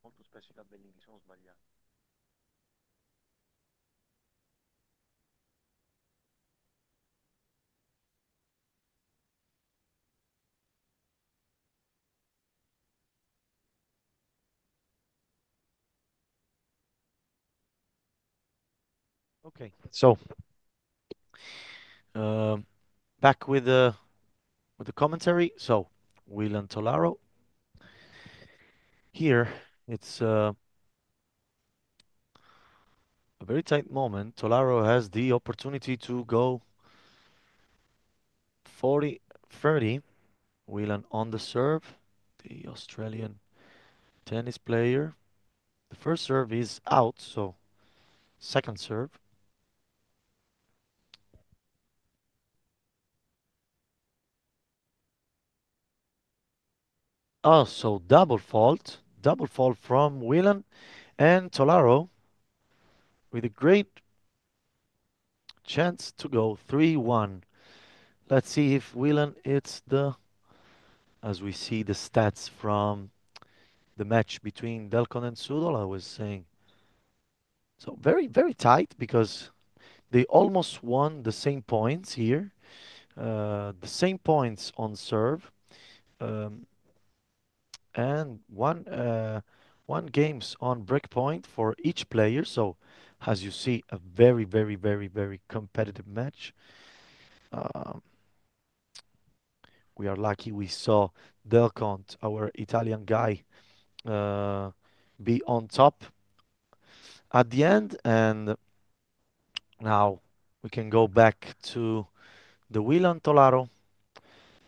Molto spesso i tabellini sono sbagliati. Okay, so back with the commentary. So Whelan Tolaro. Here it's a very tight moment. Tolaro has the opportunity to go 40-30. Whelan on the serve, the Australian tennis player. The first serve is out, so second serve. Oh, so double fault from Whelan, and Tolaro with a great chance to go 3-1. Let's see if Whelan hits as we see the stats from the match between Delcon and Sudol, I was saying. So very, very tight because they almost won the same points here. The same points on serve. And one games on breakpoint for each player. So as you see, a very, very, very, very competitive match. We are lucky we saw Delcont, our Italian guy, be on top at the end. And now we can go back to the Whelan Tolaro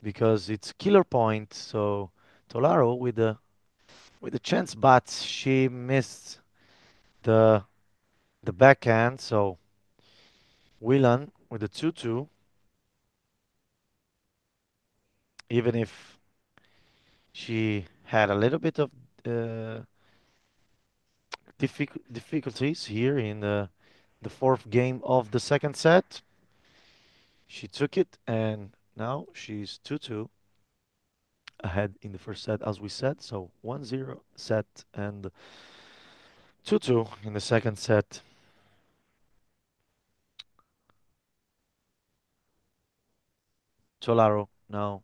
because it's killer point. So Tolaro with a chance, but she missed the backhand. So Whelan with a 2-2, even if she had a little bit of difficulties here in the the fourth game of the second set. She took it, and now she's 2-2 ahead in the first set, as we said. So 1-0 set and 2-2 in the second set. Tolaro now.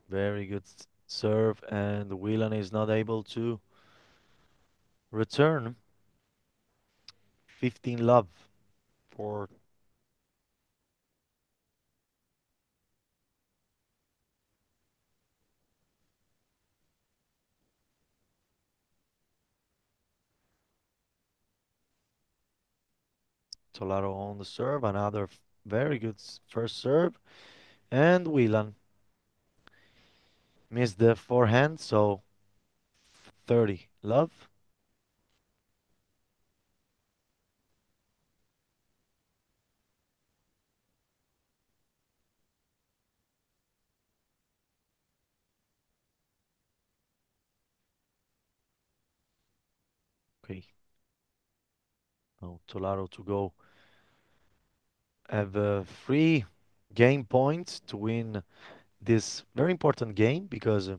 Very good serve, and Whelan is not able to return. 15 love for Tolaro on the serve. Another very good first serve. And Whelan missed the forehand, so 30 love. Okay. Now Tolaro to go have a free game points to win this very important game, because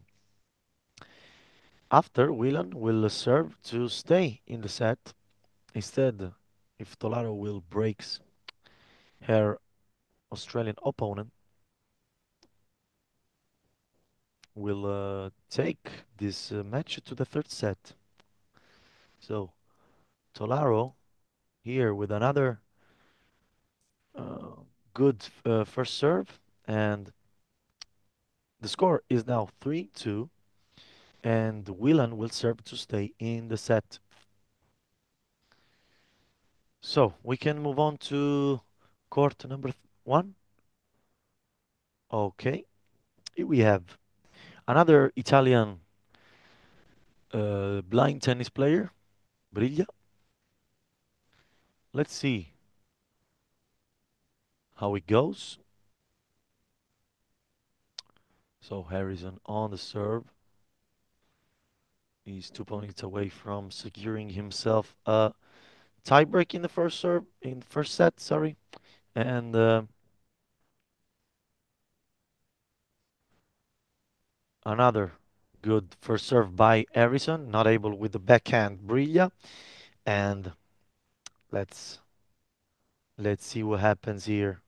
after Whelan will serve to stay in the set. Instead, if Tolaro will breaks her Australian opponent, will take this match to the third set. So Tolaro here with another good first serve, and the score is now 3-2, and Whelan will serve to stay in the set. So we can move on to court number 1. Okay, here we have another Italian blind tennis player, Briglia. Let's see how it goes. So Harrison on the serve. He's 2 points away from securing himself a tiebreak in the first serve, in the first set, sorry. And another good first serve by Harrison, not able with the backhand Briglia. And let's see what happens here.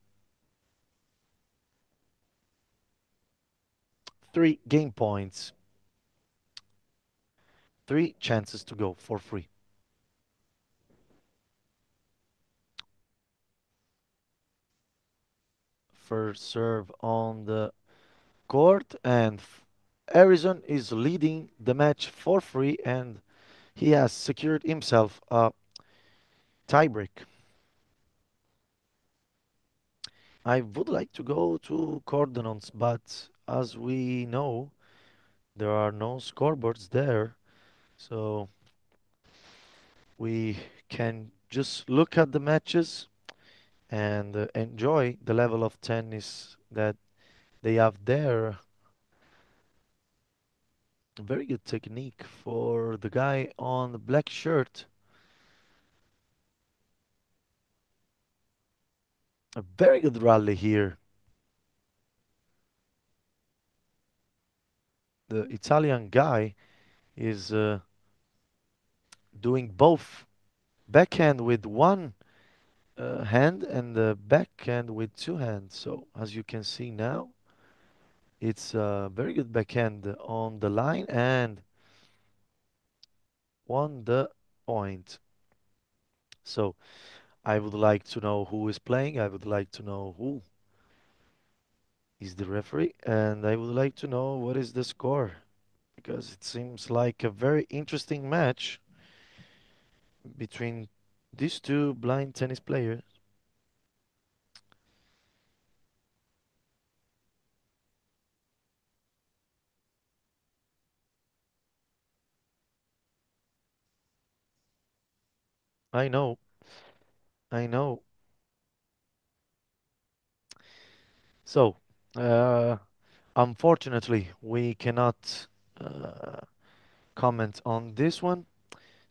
3 game points. 3 chances to go for free. First serve on the court, and Harrison is leading the match for free, and he has secured himself a tiebreak. I would like to go to Cordenons, but as we know, there are no scoreboards there, so we can just look at the matches and enjoy the level of tennis that they have there. Very good technique for the guy on the black shirt. A very good rally here. The Italian guy is doing both backhand with one hand and the backhand with 2 hands. So as you can see now, it's a very good backhand on the line and won the point. So I would like to know who is playing. I would like to know who is the referee, and I would like to know what is the score, because it seems like a very interesting match between these two blind tennis players. I know. I know. So, unfortunately, we cannot comment on this one.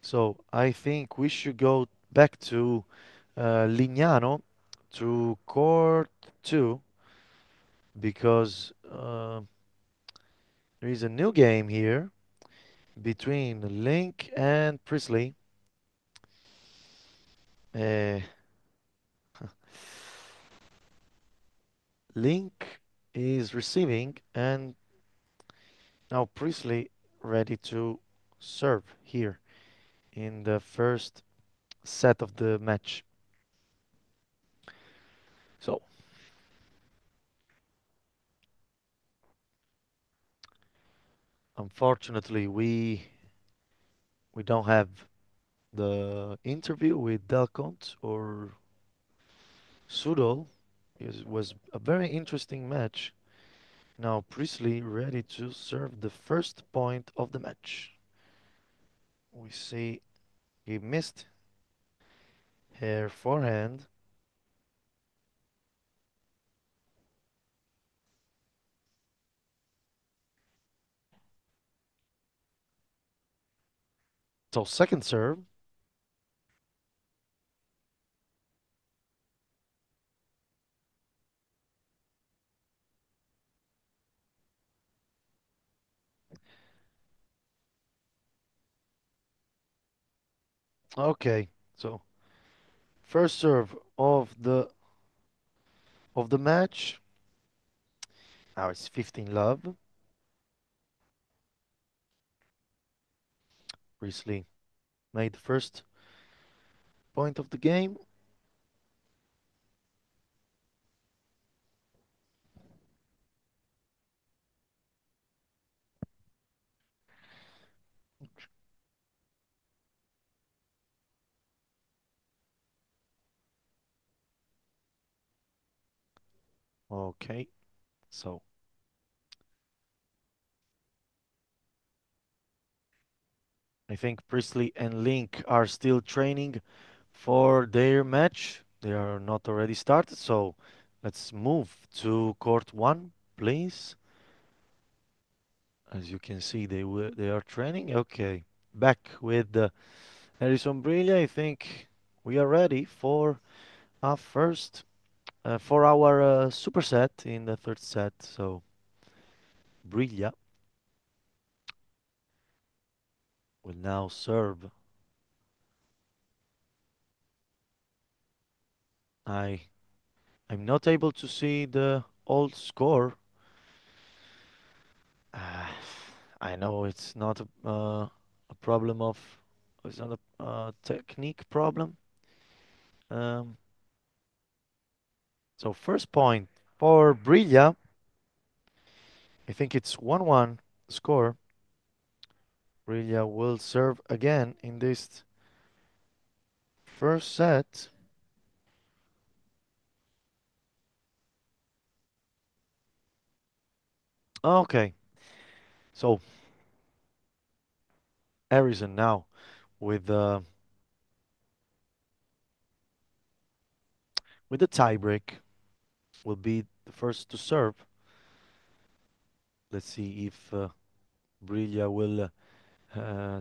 So I think we should go back to Lignano to court 2 because there is a new game here between Link and Priestley. Uh, Link is receiving and now Priestley ready to serve here in the first set of the match. So unfortunately we don't have the interview with Delcont or Sudol. It was a very interesting match. Now Priestley ready to serve the first point of the match. We see he missed her forehand. So second serve. Okay, so first serve of the match. Now it's 15 love. Priestley made the first point of the game. Okay, so I think Priestley and Link are still training for their match. They are not already started, so let's move to court 1, please. As you can see, they are training. Okay, back with Harrison Brilla. I think we are ready for our first for our superset in the third set. So Brilla will now serve. I'm not able to see the old score. I know it's not a problem of it's not a technique problem. Um, so first point for Brilla. I think it's 1-1 score. Brilla will serve again in this first set. Okay, so Harrison now with the tiebreak will be the first to serve. Let's see if Brilla will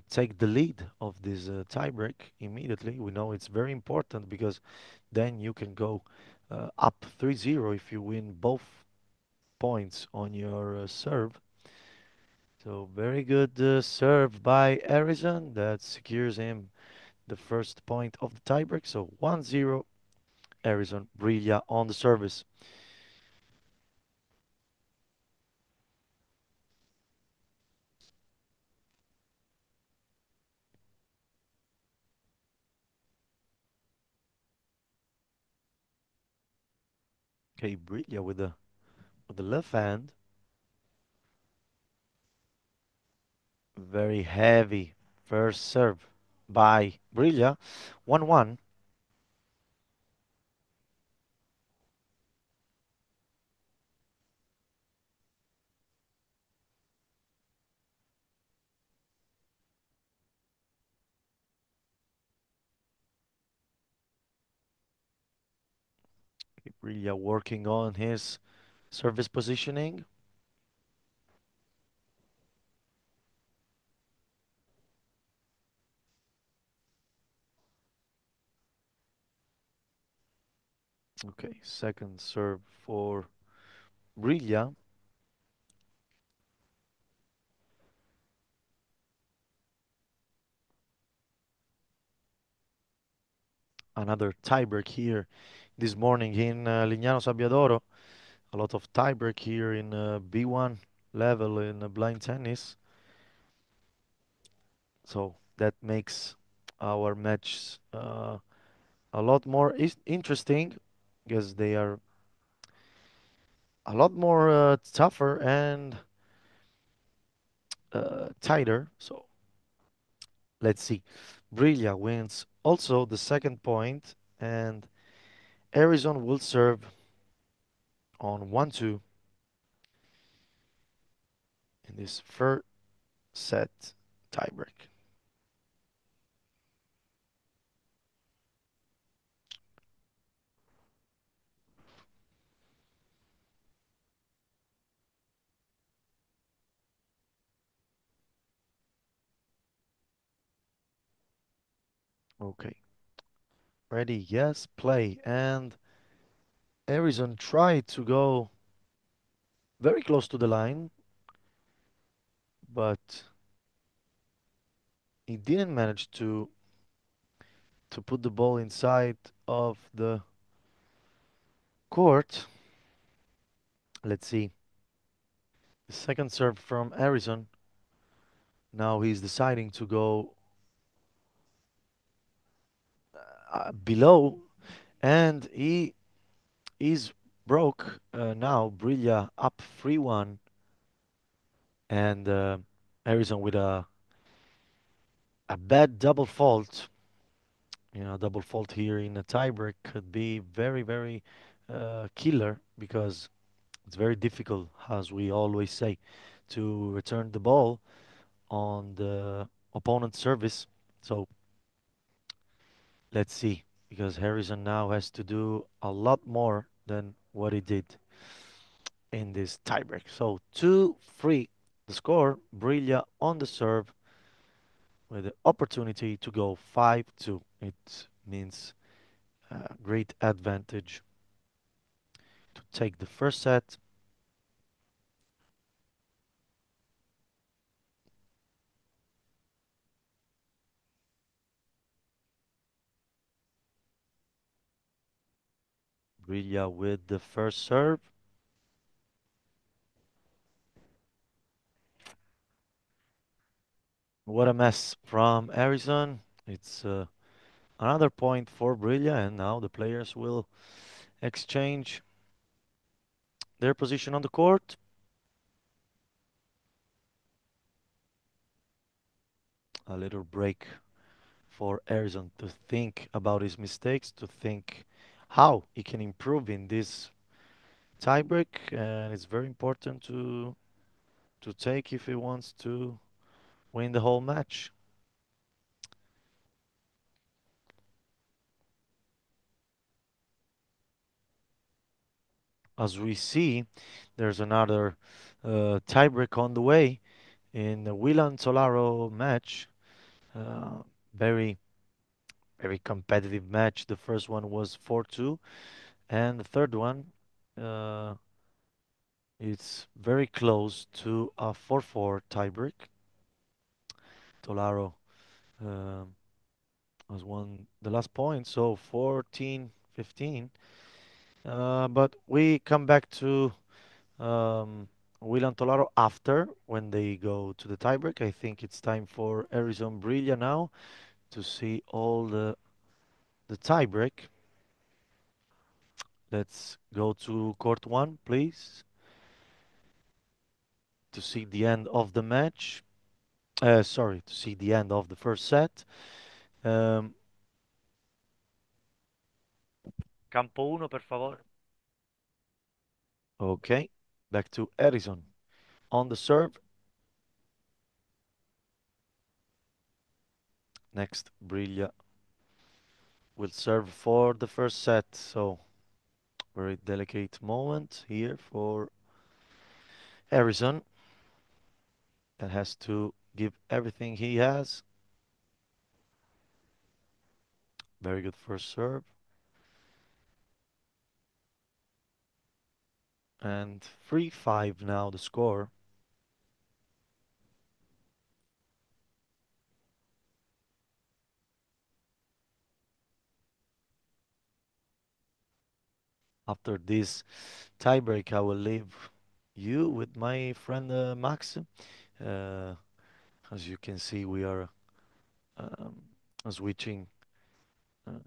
take the lead of this tiebreak immediately. We know it's very important because then you can go up 3-0 if you win both points on your serve. So very good serve by Harrison that secures him the first point of the tiebreak. So 1-0 Harrison Brilla on the service. Okay, Brilla with the left hand. Very heavy first serve by Brilla. 1-1. Brilla working on his service positioning. Okay, second serve for Briglia. Another tiebreak here this morning in Lignano Sabbiadoro. A lot of tiebreak here in B1 level in blind tennis. So that makes our match a lot more interesting because they are a lot more tougher and tighter. So let's see. Briglia wins also the second point, and Arizona will serve on 1-2 in this first set tiebreak. Okay. Ready? Yes, play. And Arizona tried to go very close to the line, but he didn't manage to put the ball inside of the court. Let's see. The second serve from Arizona. Now he's deciding to go below, and he is broke now. Briglia up 3-1, and Arizona with a bad double fault. You know, double fault here in a tiebreak could be very, very killer because it's very difficult, as we always say, to return the ball on the opponent's service. So let's see, because Harrison now has to do a lot more than what he did in this tiebreak. So 2-3 the score. Briglia on the serve with the opportunity to go 5-2. It means great advantage to take the first set. Briglia with the first serve. What a mess from Arizona. It's another point for Briglia, and now the players will exchange their position on the court. A little break for Arizona to think about his mistakes, to think how he can improve in this tiebreak, and it's very important to take if he wants to win the whole match. As we see, there's another tiebreak on the way in the Whelan Solaro match. Very, very competitive match. The first one was 4-2, and the third one, it's very close to a 4-4 tiebreak. Tolaro has won the last point, so 14-15. But we come back to Will and Tolaro after, when they go to the tiebreak. I think it's time for Arizona Brilla now to see all the tiebreak. Let's go to court one, please, to see the end of the match. Sorry, to see the end of the first set. Campo 1, per favore. Okay, back to Edison on the serve. Next, Briglia will serve for the first set. So, very delicate moment here for Harrison. That has to give everything he has. Very good first serve. And 3-5 now the score. After this tiebreak, I will leave you with my friend Max. As you can see, we are um, switching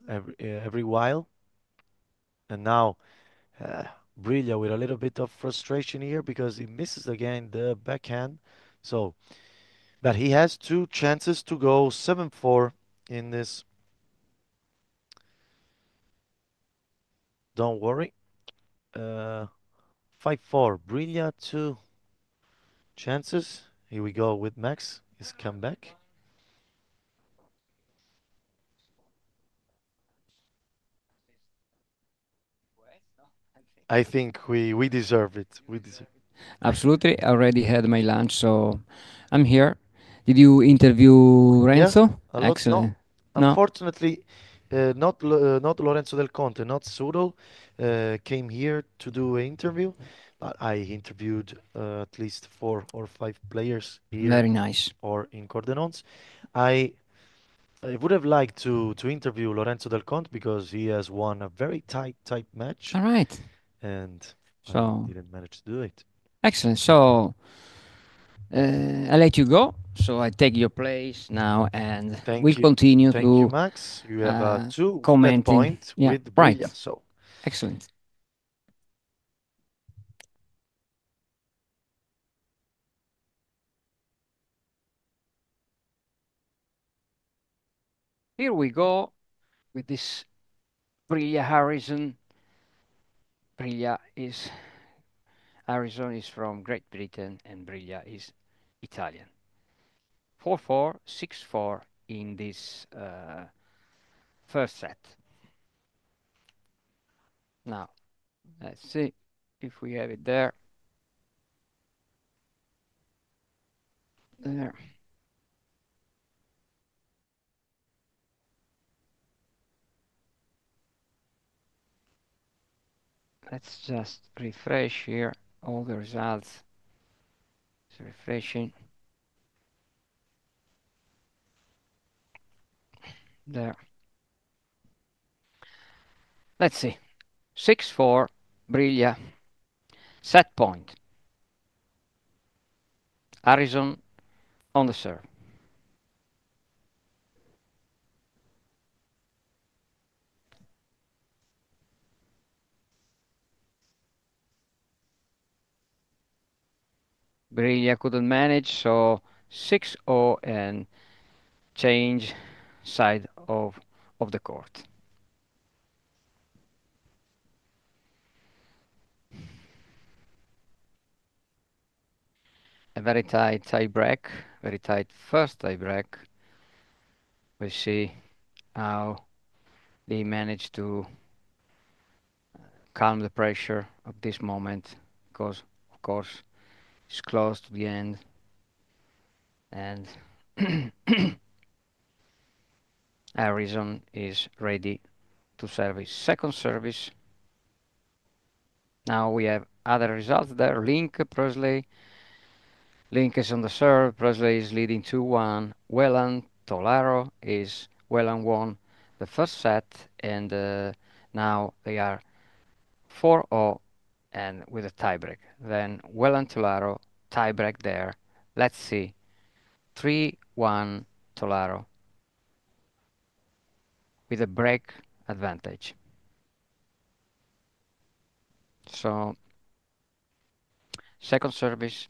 every while. And now Briglia with a little bit of frustration here because he misses again the backhand. So, but he has two chances to go 7-4 in this. Don't worry. 5-4. Briglia, two chances. Here we go with Max. His comeback. I think we deserve it. We deserve it. Absolutely. I already had my lunch, so I'm here. Did you interview Yeah, Renzo? a lot. No, Excellent. No. unfortunately, not Lorenzo Del Conte, not Sudol, came here to do an interview, but I interviewed at least 4 or 5 players here Very nice. or in Cordenons. I I would have liked to interview Lorenzo Del Conte because he has won a very tight match, All right. and I So didn't manage to do it. excellent. So I let you go. So I take your place now, and we continue Thank you, to Max. You have a 2 set commenting. point Yeah, with right. Briglia, so. Excellent. Here we go with this Briglia Harrison. Harrison is from Great Britain and Briglia is Italian. 4-4, 6-4 in this first set. Now, let's see if we have it there. There. Let's just refresh here all the results. It's refreshing. There. Let's see. 6-4, Briglia. Set point. Harrison on the serve. Briglia couldn't manage, so 6-0 and change side of the court. A very tight tie break, very tight first tie break. We'll see how they manage to calm the pressure of this moment, because of course it's close to the end, and Harrison is ready to serve his second service. Now we have other results there. Link, Presley. Link is on the serve. Presley is leading 2-1. Whelan, Tolaro is Whelan won the first set, and now they are 4-0 and with a tiebreak. Then Whelan, Tolaro, tiebreak there. Let's see. 3-1 Tolaro with a break advantage. So, second service.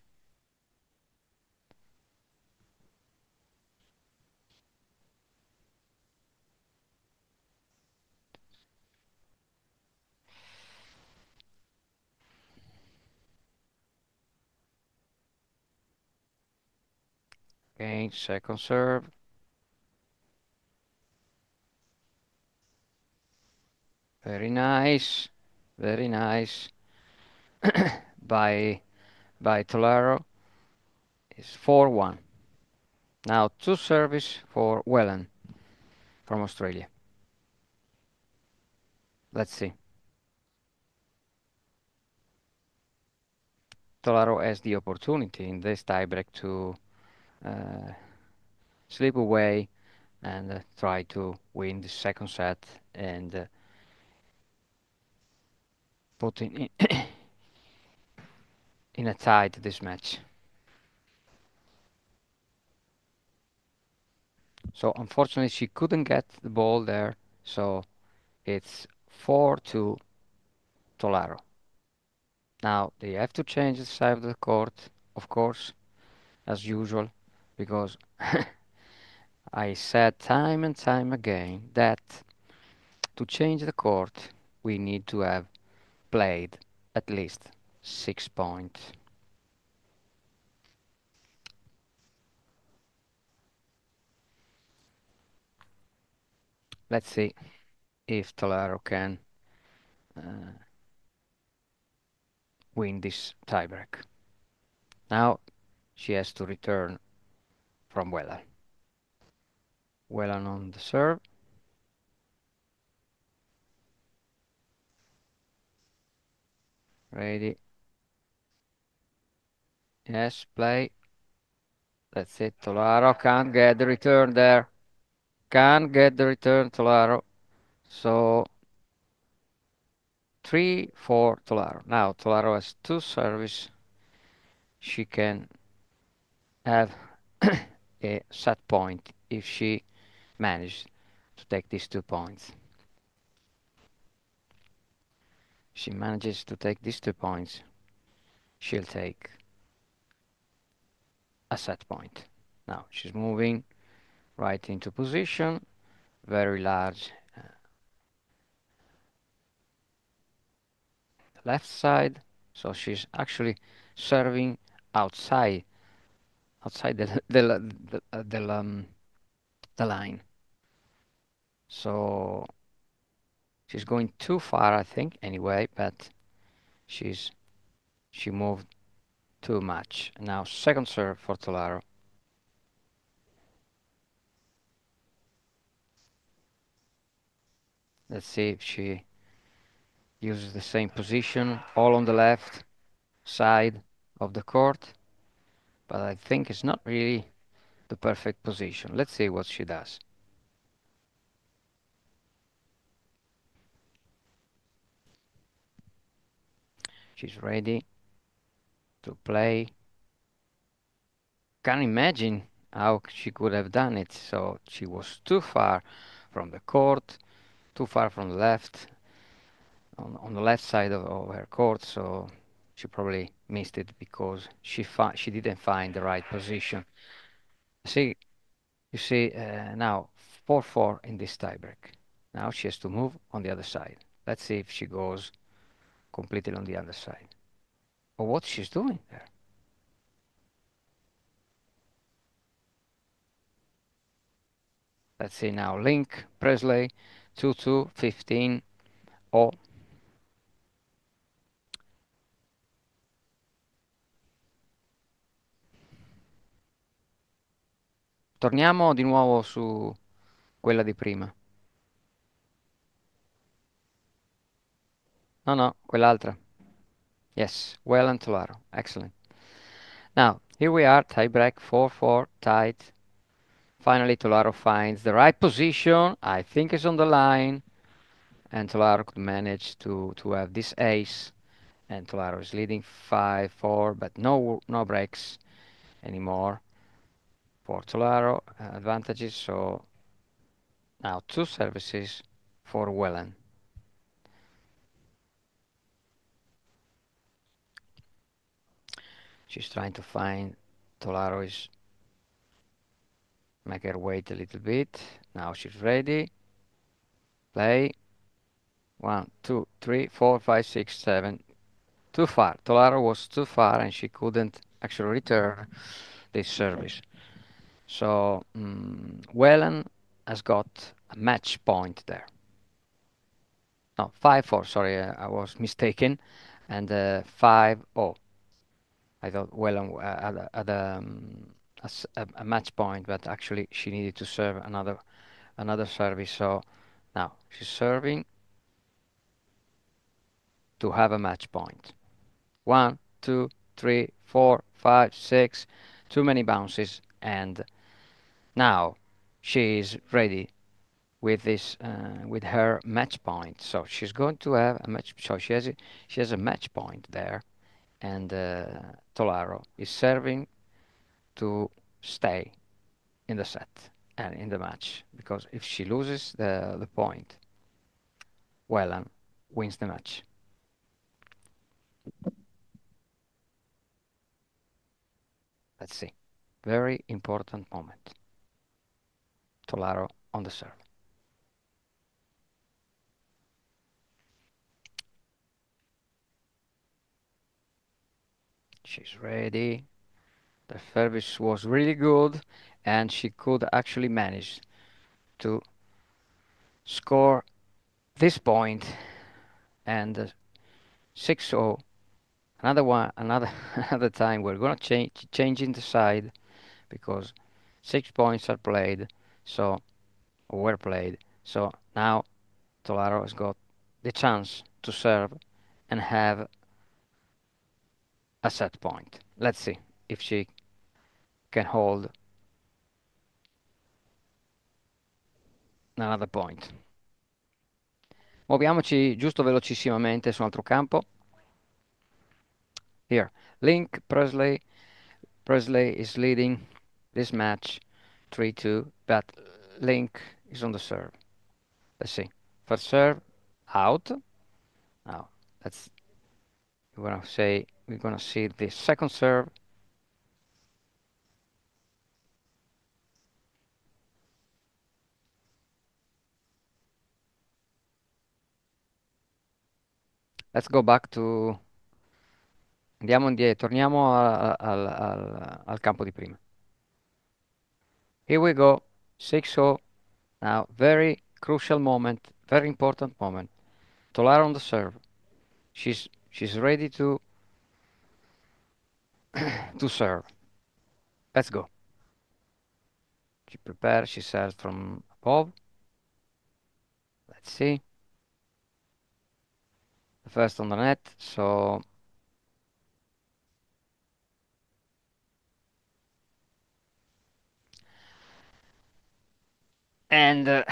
Okay, second serve. Very nice. Very nice. by Tolaro. It's 4-1. Now two service for Whelan from Australia. Let's see. Tolaro has the opportunity in this tiebreak to slip away and try to win the second set and put in in a tie to this match. So unfortunately she couldn't get the ball there, so it's 4-2 Tolaro. Now they have to change the side of the court, of course, as usual, because I said time and time again that to change the court we need to have played at least 6 points. Let's see if Tolaro can win this tiebreak. Now she has to return from Whelan. Whelan on the serve. Ready. Yes, play. That's it. Tolaro can't get the return there. Can't get the return, Tolaro. So 3-4 Tolaro. Now Tolaro has 2 service. She can have a set point if she manages to take these 2 points. She manages to take these 2 points, she'll take a set point. Now she's moving right into position, very large left side, so she's actually serving outside the line. So she's going too far, I think, anyway, but she moved too much. Now second serve for Tolaro. Let's see if she uses the same position, all on the left side of the court, but I think it's not really the perfect position. Let's see what she does. She's ready to play. Can't imagine how she could have done it. So she was too far from the court, too far from the left, on the left side of her court. So she probably missed it because she didn't find the right position. See, you see now 4-4 in this tiebreak. Now she has to move on the other side. Let's see if she goes completely on the other side. Or what she's doing there. Let's see now. Link, Presley, 2-2, 15, oh. Torniamo di nuovo su quella di prima. No, quell'altra. Yes, well and Tolaro. Excellent. Now, here we are, tiebreak, 4-4, tight. Finally, Tolaro finds the right position. I think it's on the line. And Tolaro could manage to have this ace. And Tolaro is leading 5-4, but no breaks anymore for Tolaro. Advantages, so now 2 services for Whelan. She's trying to find Tolaro is make her wait a little bit. Now she's ready. Play. 1, 2, 3, 4, 5, 6, 7. Too far. Tolaro was too far and she couldn't actually return this service. So Whelan has got a match point there. No, 5-4, sorry, I was mistaken. And 5-0. I thought Whelan had a match point, but actually she needed to serve another service. So now she's serving to have a match point. 1, 2, 3, 4, 5, 6. Too many bounces, and now she is ready with this with her match point. So she's going to have a match. So she has a match point there, and Tolaro is serving to stay in the set and in the match, because if she loses the point, Whelan wins the match. Let's see. Very important moment. Tolaro on the serve. She's ready. The service was really good, and she could actually manage to score this point, and 6-0. Another one, another another time we're gonna changing the side, because 6 points are played, so were played. So now Tolaro has got the chance to serve and have a set point. Let's see if she can hold another point. Muoviamoci giusto velocissimamente su un altro campo. Here, Link Presley. Presley is leading this match 3-2, but Link is on the serve. Let's see. First serve out. Now let's we're gonna see the second serve. Let's go back to andiamo indietro, torniamo al campo di prima. Here we go. 6-0. Now very crucial moment, very important moment. Tolaro on the serve. She's ready to to serve. Let's go. She prepares, she serves from above. Let's see. The first on the net, so and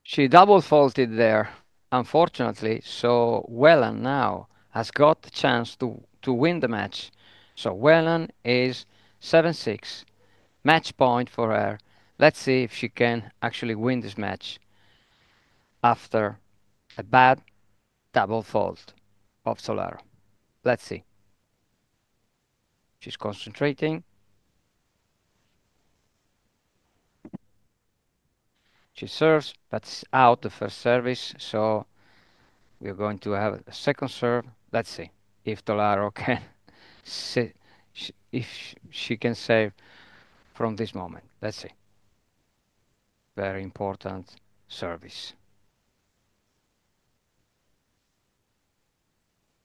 she double faulted there, unfortunately. So Whelan now has got the chance to win the match. So Whelan is 7-6. Match point for her. Let's see if she can actually win this match after a bad double fault of Solaro. Let's see. She's concentrating. She serves, but it's out the first service, so we're going to have a second serve. Let's see if Tolaro can if she can save from this moment. Let's see. Very important service.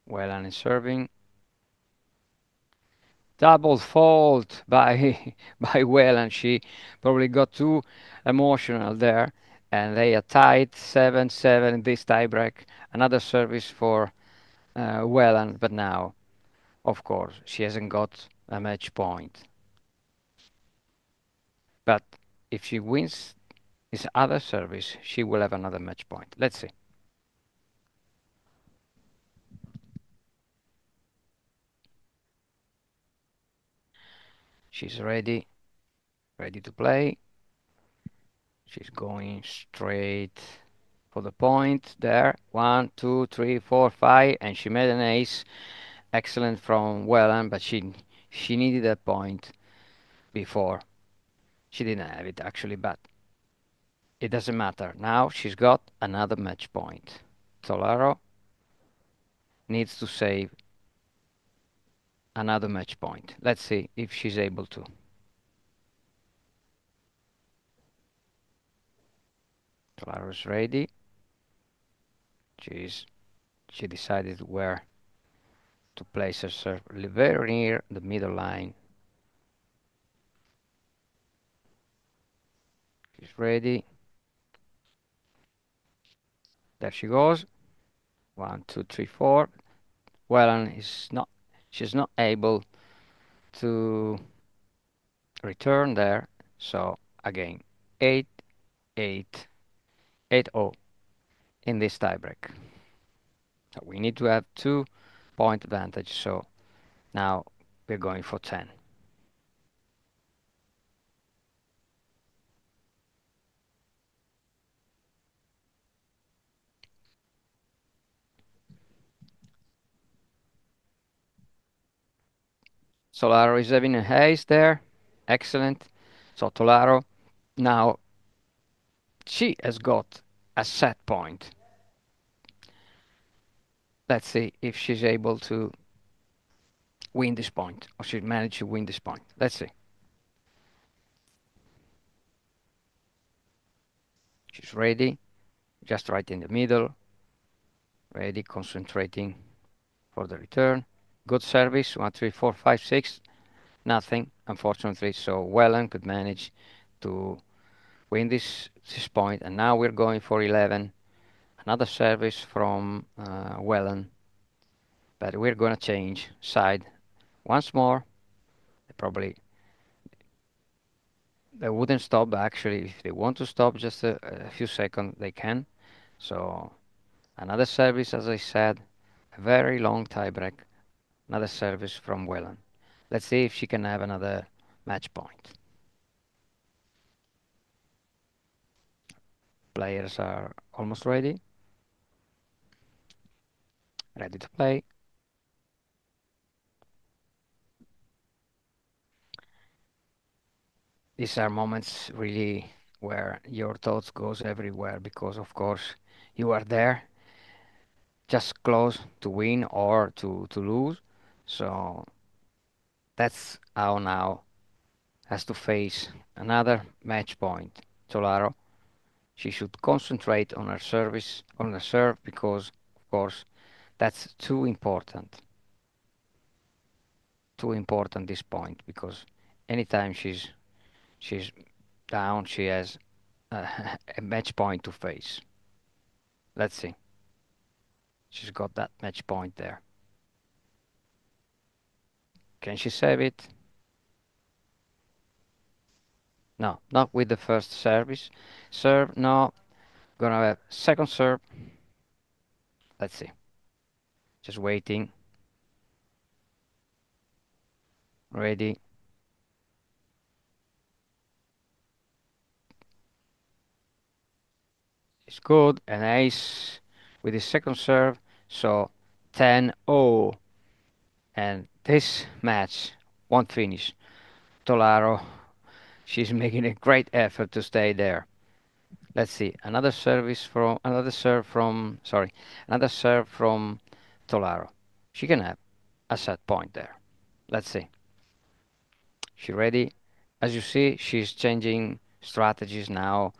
Whelan is serving. Double fault by by Whelan. She probably got too emotional there, and they are tied 7-7 in this tiebreak. Another service for Whelan, but now, of course, she hasn't got a match point. But if she wins this other service, she will have another match point. Let's see. She's ready to play. She's going straight for the point there. 1, 2, 3, 4, 5, and she made an ace. Excellent from Whelan, but she needed that point before. She didn't have it actually, but it doesn't matter. Now she's got another match point. Tolaro needs to save another match point. Let's see if she's able to. Tolaro's ready. She decided where to place her serve, very near the middle line. She's ready. There she goes. 1, 2, 3, 4. Wellen she's not able to return there. So again, 8, 8, 8-0 in this tiebreak. So we need to have 2-point advantage. So now we're going for 10. Solaro is having a haze there. Excellent. So Tolaro now she has got a set point. Let's see if she's able to win this point, or she managed to win this point. Let's see. She's ready, just right in the middle. Ready, concentrating for the return. Good service, 1, 3, 4, 5, 6. Nothing, unfortunately. So Wellen could manage to win this point, and now we're going for 11. Another service from Wellen, but we're going to change side once more. They wouldn't stop, actually. If they want to stop just a few seconds, they can. So another service, as I said, a very long tiebreak. Another service from Wellen. Let's see if she can have another match point. Players are almost ready. Ready to play. These are moments really where your thoughts goes everywhere, because of course you are there just close to win or to lose. So that's how now has to face another match point. Tolaro, she should concentrate on her service, on her serve, because of course that's too important. Too important, this point, because anytime she's down, she has a match point to face. Let's see. She's got that match point there. Can she save it? No, not with the first service. Serve, no. Gonna have second serve. Let's see. Just waiting. Ready. It's good. An ace with his second serve. So 10-0. And this match won't finish. Tolaro, she's making a great effort to stay there. Let's see. Another serve from Tolaro. She can have a set point there. Let's see. She ready? As you see, she's changing strategies now.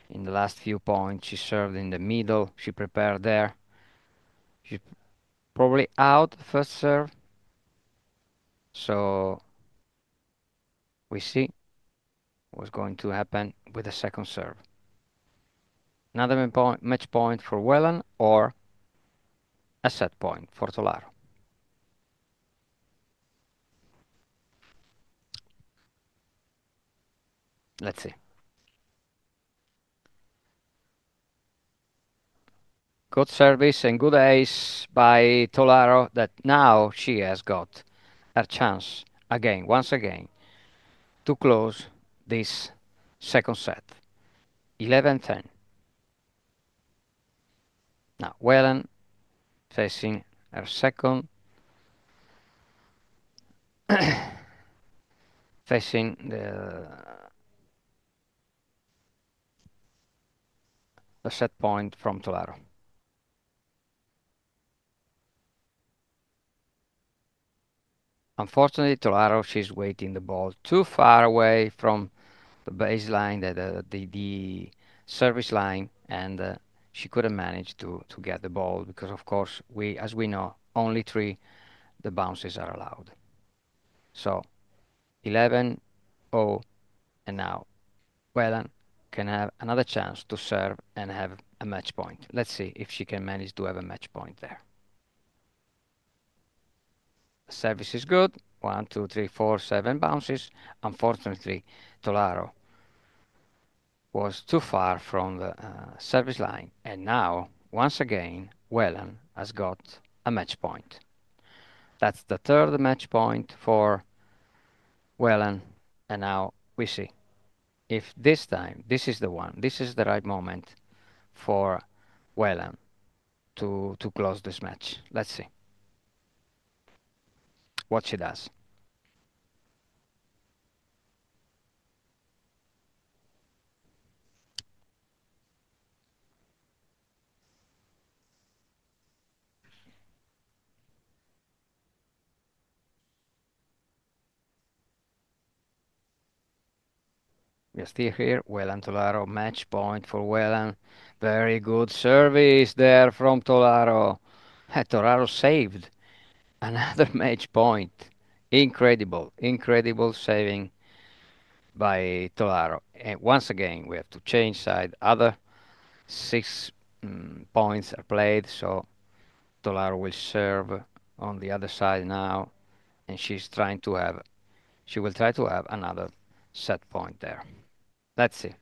In the last few points, she served in the middle. She prepared there. She's probably out first serve. So we see what's going to happen with the second serve. Another match point for Wellen, or a set point for Tolaro. Let's see. Good service and good ace by Tolaro, that now she has got her chance again, once again, to close this second set. 11-10. Now Wellen facing her second, facing the set point from Tolaro. Unfortunately, Tolaro, she's waiting the ball too far away from the baseline, the service line, and she couldn't manage to get the ball, because of course as we know, only 3 the bounces are allowed. So 11-0, and now Wellen can have another chance to serve and have a match point. Let's see if she can manage to have a match point there. Service is good. 1, 2, 3, 4, 7 bounces. Unfortunately, Tolaro was too far from the service line, and now, once again, Whelan has got a match point. That's the third match point for Whelan, and now we see if this time this is the one, this is the right moment for Whelan to close this match. Let's see what she does. We are still here. Whelan Tolaro, match point for Whelan. Very good service there from Tolaro. Tolaro saved another match point. Incredible, incredible saving by Tolaro. And once again, we have to change side. Other 6 points are played, so Tolaro will serve on the other side now, and she will try to have another set point there. Let's see.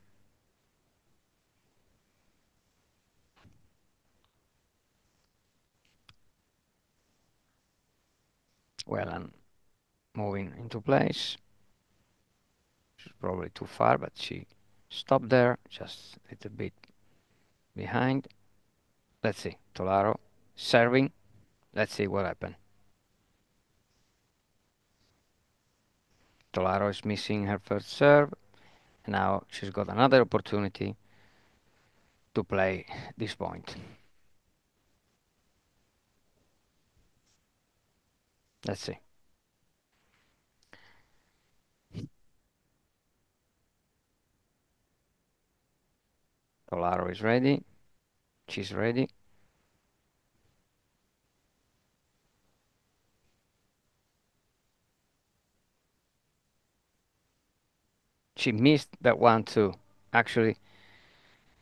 Whelan moving into place. She's probably too far, but she stopped there, just a little bit behind. Let's see. Tolaro serving. Let's see what happened. Tolaro is missing her first serve. And now she's got another opportunity to play this point. Let's see. Tolaro is ready. She's ready. She missed that one too. Actually,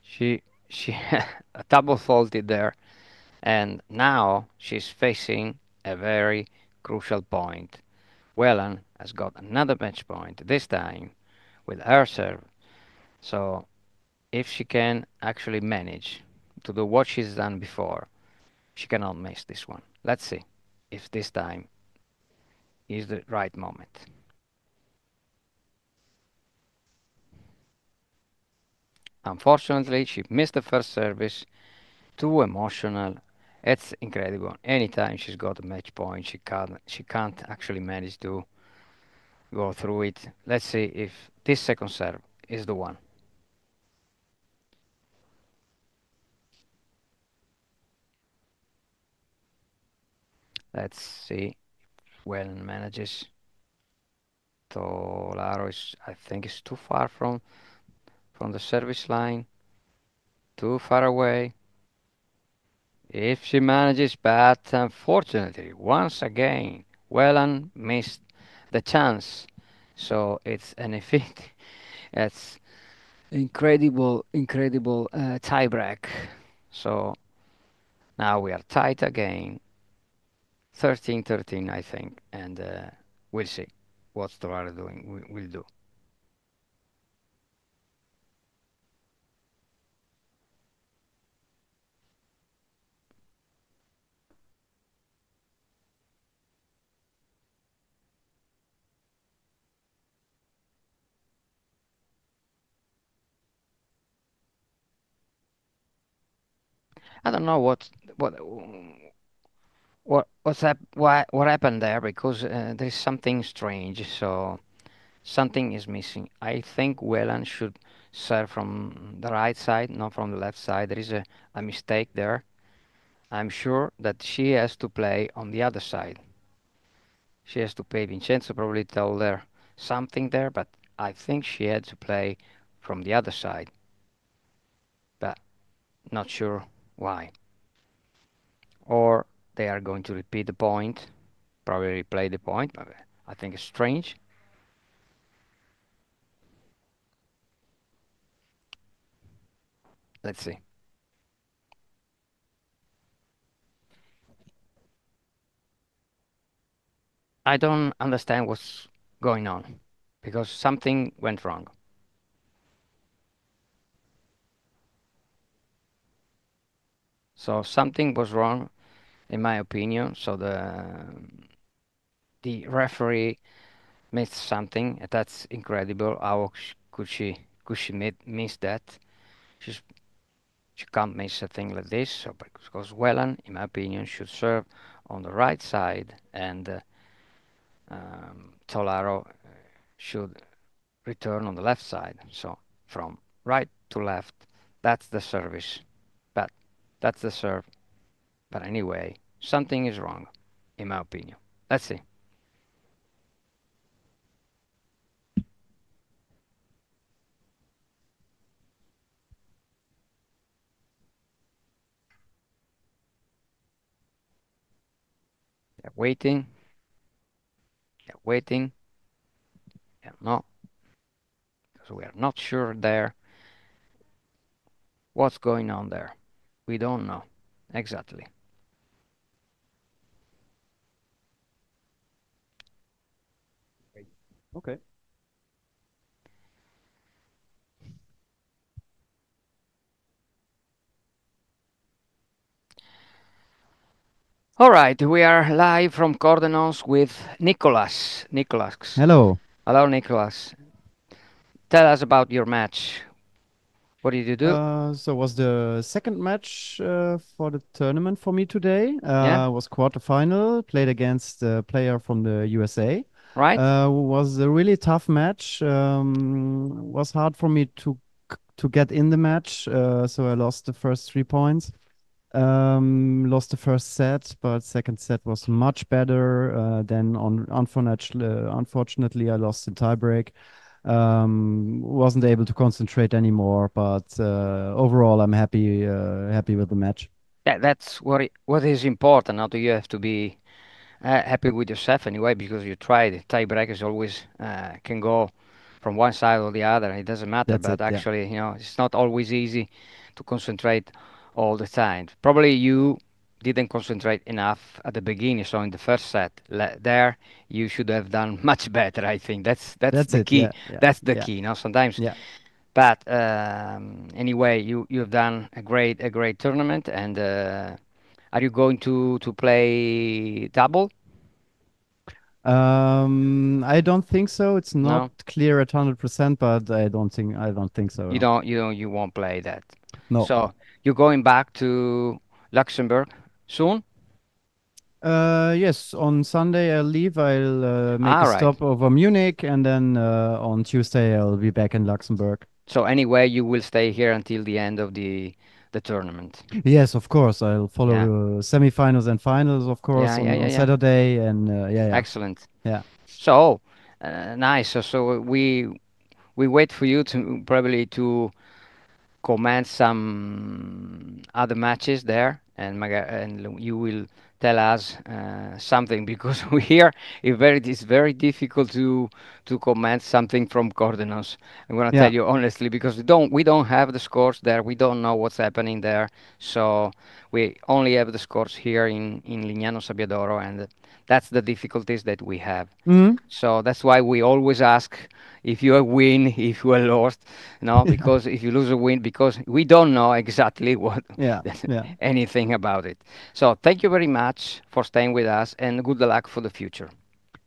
she double faulted there, and now she's facing a very crucial point. Whelan has got another match point, this time with her serve. So if she can actually manage to do what she's done before, she cannot miss this one. Let's see if this time is the right moment. Unfortunately, she missed the first service. Too emotional. It's incredible. Anytime she's got a match point, she can't actually manage to go through it. Let's see if this second serve is the one. Let's see if Whelan manages. Tolaro is, I think, is too far from the service line. Too far away. If she manages, but unfortunately, once again, Whelan missed the chance. So it's an effect. It's incredible, incredible tie break. So now we are tight again. 13-13, I think, and we'll see what Tolaro will do. I don't know what happened there, because there is something strange. So something is missing. I think Whelan should serve from the right side, not from the left side. There is a mistake there. I'm sure that she has to play on the other side. She has to play. Vincenzo probably told her something there, but I think she had to play from the other side. But not sure why. Or they are going to repeat the point, probably replay the point, but I think it's strange. Let's see. I don't understand what's going on because something went wrong. So something was wrong, in my opinion. So the referee missed something. That's incredible. How could she miss that? She's, she can't miss a thing like this. So because Whelan, in my opinion, should serve on the right side, and Tolaro should return on the left side. So from right to left, that's the service. But that's the serve. But anyway, something is wrong, in my opinion. Let's see. They're waiting. They're waiting. No, because we are not sure there what's going on there. We don't know exactly. Okay. All right, we are live from Cordenons with Nicolas. Nicolas. Hello. Hello, Nicolas. Tell us about your match. What did you do? So it was the second match for the tournament for me today. Yeah. Was quarterfinal, played against a player from the USA. Right. Was a really tough match. Was hard for me to get in the match, so I lost the first 3 points. Lost the first set, but second set was much better. Then unfortunately, I lost the tiebreak. Wasn't able to concentrate anymore, but overall, I'm happy with the match. Yeah, that's what is important. Now, you have to be happy with yourself anyway, because you tried. Tiebreakers always can go from one side or the other. It doesn't matter. That's But it, yeah. actually, it's not always easy to concentrate all the time. Probably you didn't concentrate enough at the beginning. So in the first set, there you should have done much better. I think that's That's the it, key. yeah, yeah, That's the yeah. key. Sometimes. Yeah. But anyway, you've done a great tournament. And are you going to play double? I don't think so. It's not No? clear at 100%, but I don't think so. You no. you won't play that. No. So you're going back to Luxembourg soon? Yes, on Sunday I'll leave. I'll make a All right. stop over Munich, and then on Tuesday I'll be back in Luxembourg. So anyway, you will stay here until the end of the tournament. Yes, of course. I'll follow Yeah. semifinals and finals, of course, on Saturday, and yeah. Excellent. Yeah. So nice. So we wait for you to probably to comment some other matches there, and you will tell us something, because we hear it's very difficult to comment something from Cordenons. I'm gonna tell Yeah. you honestly, because we don't have the scores there. We don't know what's happening there. So we only have the scores here in Lignano Sabbiadoro, and that's the difficulties that we have. Mhm. So that's why we always ask if you win, if you are lost, because if you lose or win, because we don't know exactly what Yeah. anything about it. So thank you very much for staying with us, and good luck for the future.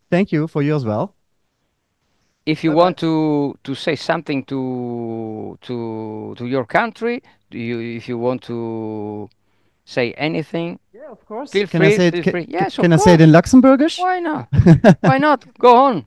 Thank you for you as well. If you want to say something to your country, if you want to say anything, yeah, of course. Feel Can I free. say it? Feel free. Yes, Can of I say it course. in Luxembourgisch? Why not? Why not? Go on.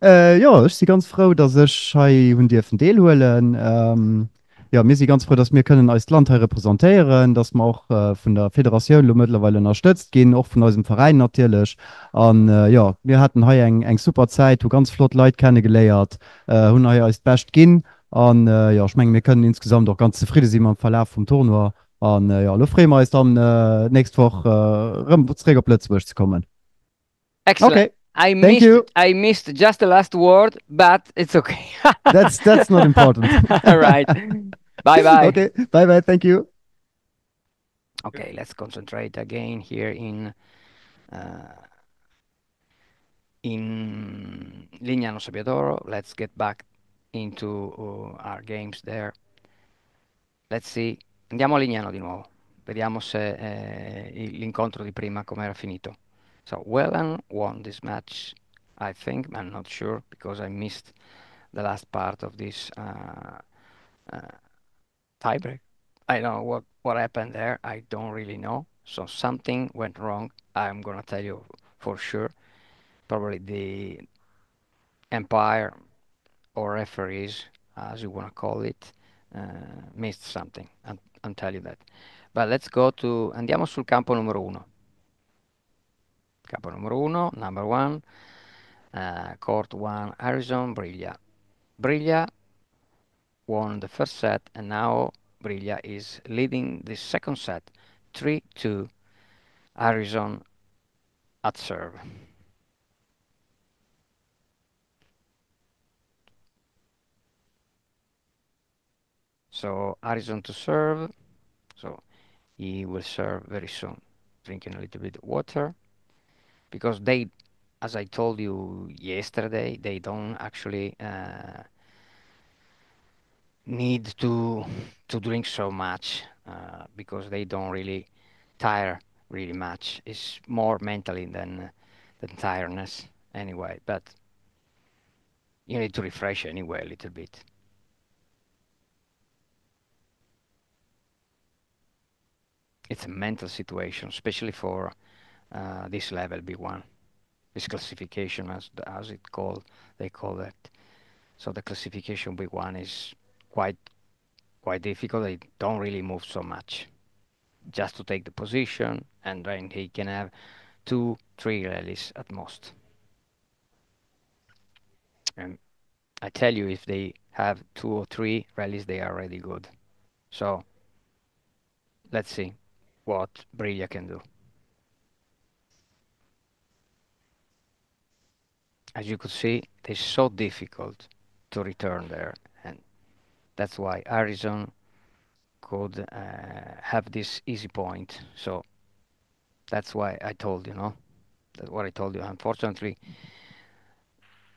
Ja, ich bin ganz froh, dass ich hier hun dürfen deelholen. Ja, mir sind ganz froh, dass wir können als Land hier repräsentieren, dass wir auch von der Föderation mittlerweile unterstützt gehen, auch von unserem Verein natürlich. Und ja, wir hatten hier eng super Zeit, ganz flott Leute kennengelernt, haben hier als Best gehen. Und ja, ich meine, wir können insgesamt auch ganz zufrieden sein mit dem Verlauf vom Tournoi. Und ja, lo freuen wir uns dann nächste Woche Trägerplätze zu kommen. Excellent. Okay. I missed just the last word, but it's okay. That's not important. All right. Bye bye. Okay. Bye bye. Thank you. Okay, let's concentrate again here in in Lignano Sabbiadoro. Let's get back into our games there. Let's see. Andiamo a Lignano di nuovo. Vediamo se l'incontro di prima com'era finito. So Welland won this match, I think. I'm not sure because I missed the last part of this tiebreak. I don't know what happened there. I don't really know. So something went wrong. I'm gonna tell you for sure. Probably the umpire or referees, as you wanna call it, missed something. I'll tell you that. But let's go to. Andiamo sul campo numero uno. Campo numero uno, number one. Court one, Harrison, Briglia. Briglia won the first set, and now Briglia is leading the second set, 3-2. Harrison at serve. So Harrison to serve. So he will serve very soon. Drinking a little bit of water because they, as I told you yesterday, they don't actually need to drink so much because they don't really tire really much. It's more mentally than tiredness anyway. But you need to refresh anyway a little bit. It's a mental situation, especially for this level B1, this classification as it called, they call that. So the classification B1 is quite difficult. They don't really move so much, just to take the position, and then he can have 2-3 rallies at most. And I tell you, if they have 2 or 3 rallies, they are already good. So let's see what Briglia can do. As you could see, it's so difficult to return there, and that's why Harrison could have this easy point. So that's why I told you, no? That's what I told you. Unfortunately,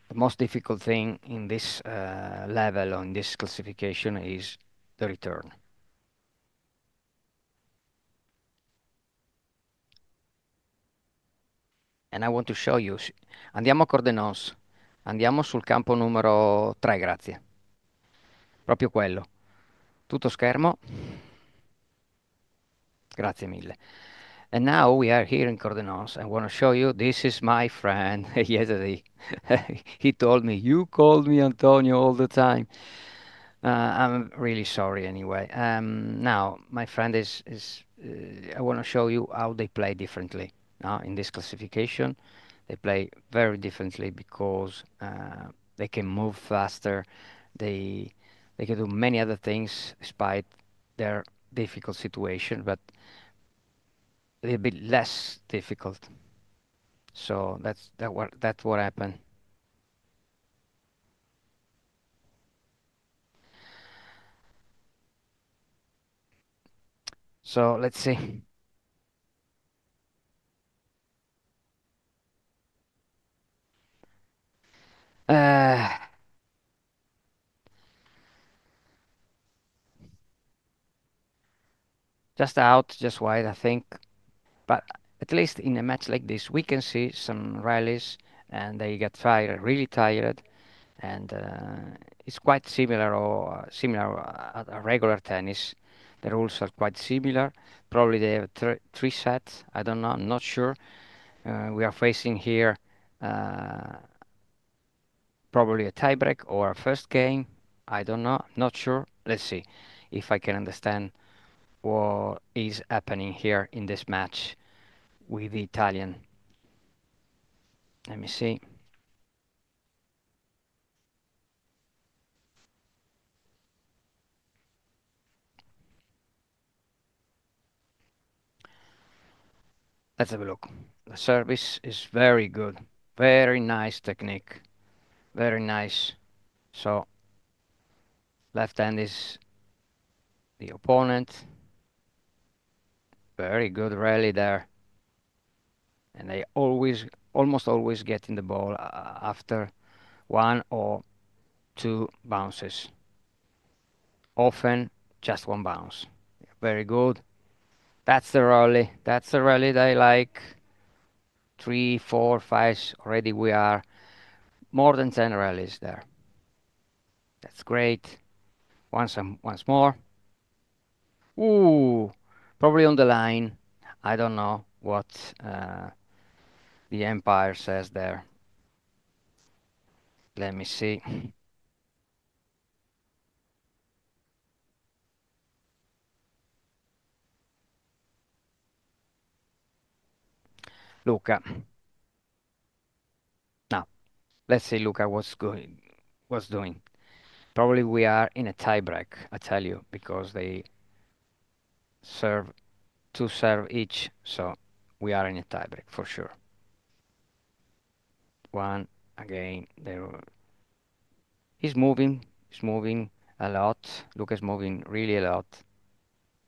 the most difficult thing in this level, on this classification, is the return. And I want to show you. Andiamo a Cordenons. Andiamo sul campo numero 3, grazie. Proprio quello. Tutto schermo. Grazie mille. And now we are here in Cordenons. I want to show you, this is my friend. Yesterday, he told me, you called me Antonio all the time. I'm really sorry anyway. Now, my friend I want to show you how they play differently. In this classification, they play very differently because they can move faster. They can do many other things despite their difficult situation, but a little bit less difficult. So that's what happened. So let's see. Just out, just wide, I think. But at least in a match like this, we can see some rallies, and they get tired, really tired, and it's quite similar or similar at a regular tennis. The rules are quite similar. Probably they have three sets. I don't know. I'm not sure. We are facing here probably a tiebreak or a first game. I don't know. I'm not sure. Let's see if I can understand what is happening here in this match with the Italian. Let me see. Let's have a look. The service is very good. Very nice technique. Very nice. So, left hand is the opponent. Very good rally there. And they always almost always getting the ball after one or two bounces. Often just one bounce. Very good. That's the rally. That's the rally that I like. 3, 4, 5. Already we are more than 10 rallies there. That's great. Once more. Ooh, probably on the line. I don't know what the Empire says there. Let me see. Luca. Now, let's see Luca what's doing. Probably we are in a tie break, I tell you, because they serve 2 serve each, so we are in a tie break for sure. One again. He's moving a lot. Luca's moving really a lot.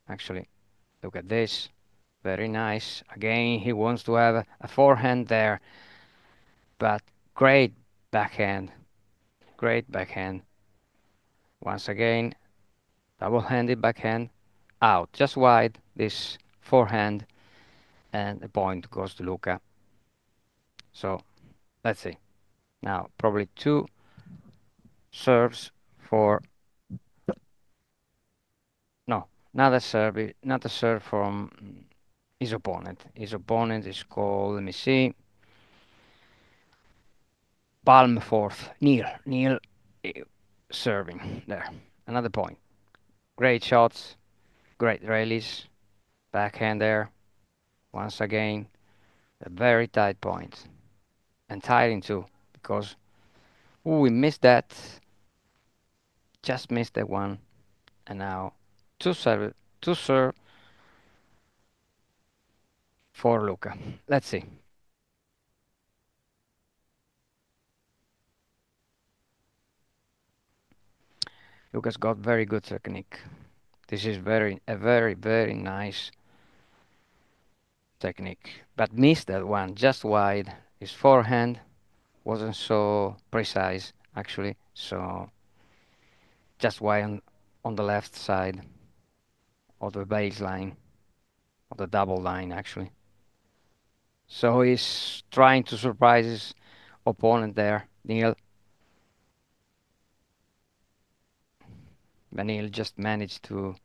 Actually, look at this. Very nice. Again, he wants to have a forehand there, but great backhand. Great backhand. Once again, double-handed backhand. Out, just wide, this forehand, and the point goes to Luca. So, let's see. Now, probably 2 serves for... No, not a serve from his opponent. His opponent is called, let me see, palm fourth, Neil serving there. Another point. Great shots, great rallies, backhand there. Once again, a very tight point. And tiring too, because we missed that. Just missed that one. And now two serve for Luca. Let's see. Luca's got very good technique. This is a very nice technique. But missed that one just wide. His forehand wasn't so precise actually, so just wide on the left side of the baseline, of the double line actually. So he's trying to surprise his opponent there, Neil. But Neil just managed to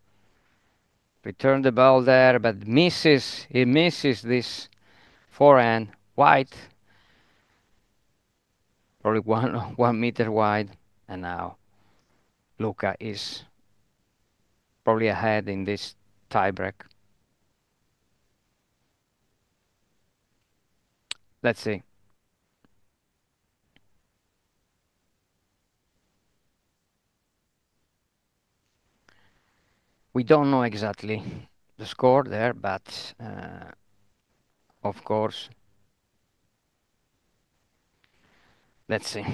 return the ball there, but misses. He misses this forehand wide, probably 1 meter wide, and now Luca is probably ahead in this tiebreak. Let's see. We don't know exactly the score there, but of course, let's see.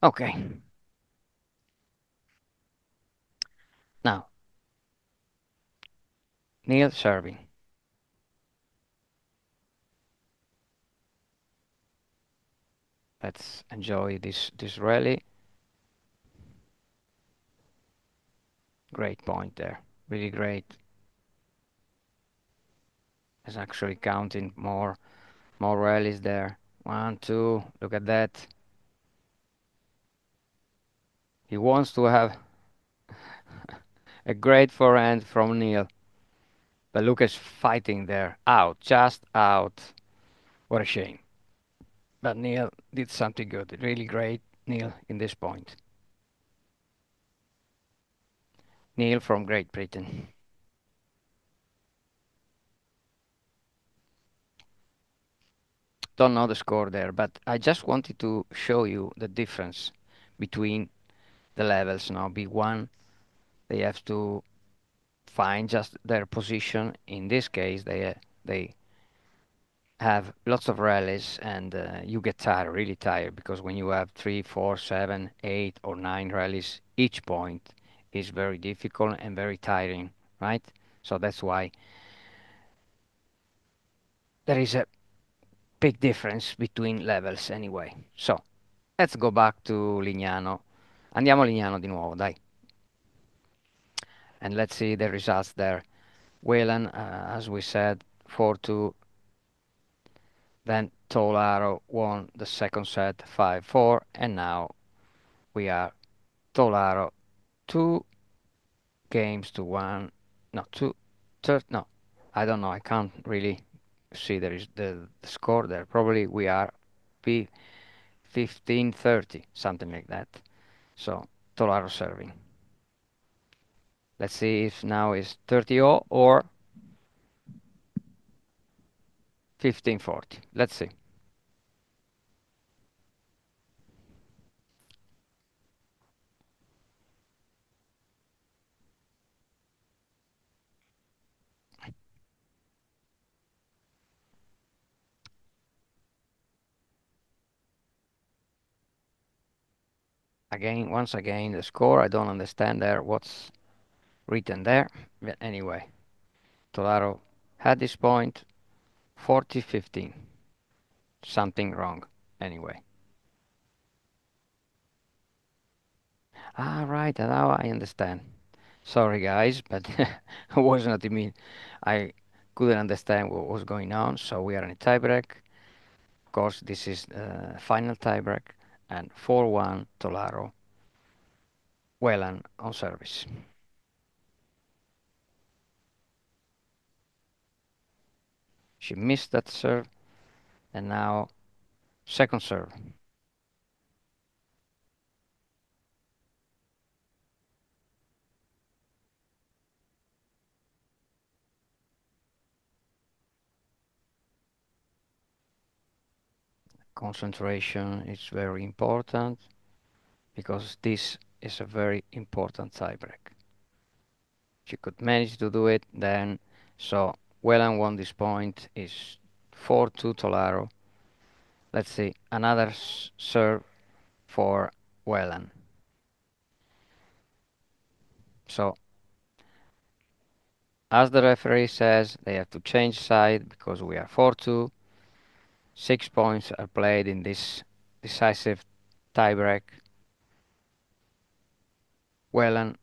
Okay. Now, Neil serving. Let's enjoy this rally. Great point there. Really great. Is actually counting more rallies there. 1, 2. Look at that. He wants to have a great forehand from Neil. But Lucas fighting there. Out. Just out. What a shame. But Neil did something good. Really great, Neil, in this point. Neil from Great Britain. Don't know the score there, but I just wanted to show you the difference between the levels now. B1, they have to find just their position. In this case, they have lots of rallies and you get tired, really tired, because when you have 3, 4, 7, 8 or 9 rallies, each point is very difficult and very tiring, right? So that's why there is a big difference between levels anyway. So let's go back to Lignano. Andiamo a Lignano di nuovo, dai. And let's see the results there. Whelan, as we said, 4-2. Then Tolaro won the second set 5-4, and now we are Tolaro 2 games to 1. No, no, I don't know. I can't really see there is the score there. Probably we are 15-30, something like that. So Tolaro serving. Let's see if now is 30-0 or 15-40. Let's see. Once again, the score, I don't understand there what's written there. But anyway, Tolaro had this point, 40-15. Something wrong, anyway. Ah, right, now I understand. Sorry, guys, but it was not me. I couldn't understand what was going on, so we are in a tiebreak. Of course, this is final tiebreak, and 4-1 Tolaro. Whelan on service. She missed that serve, and now second serve. Concentration is very important because this is a very important tiebreak. She could manage to do it then, so Whelan won this point, is 4-2 Tolaro. Let's see, another serve for Whelan. So, as the referee says, they have to change side because we are 4-2. 6 points are played in this decisive tiebreak. Whelan's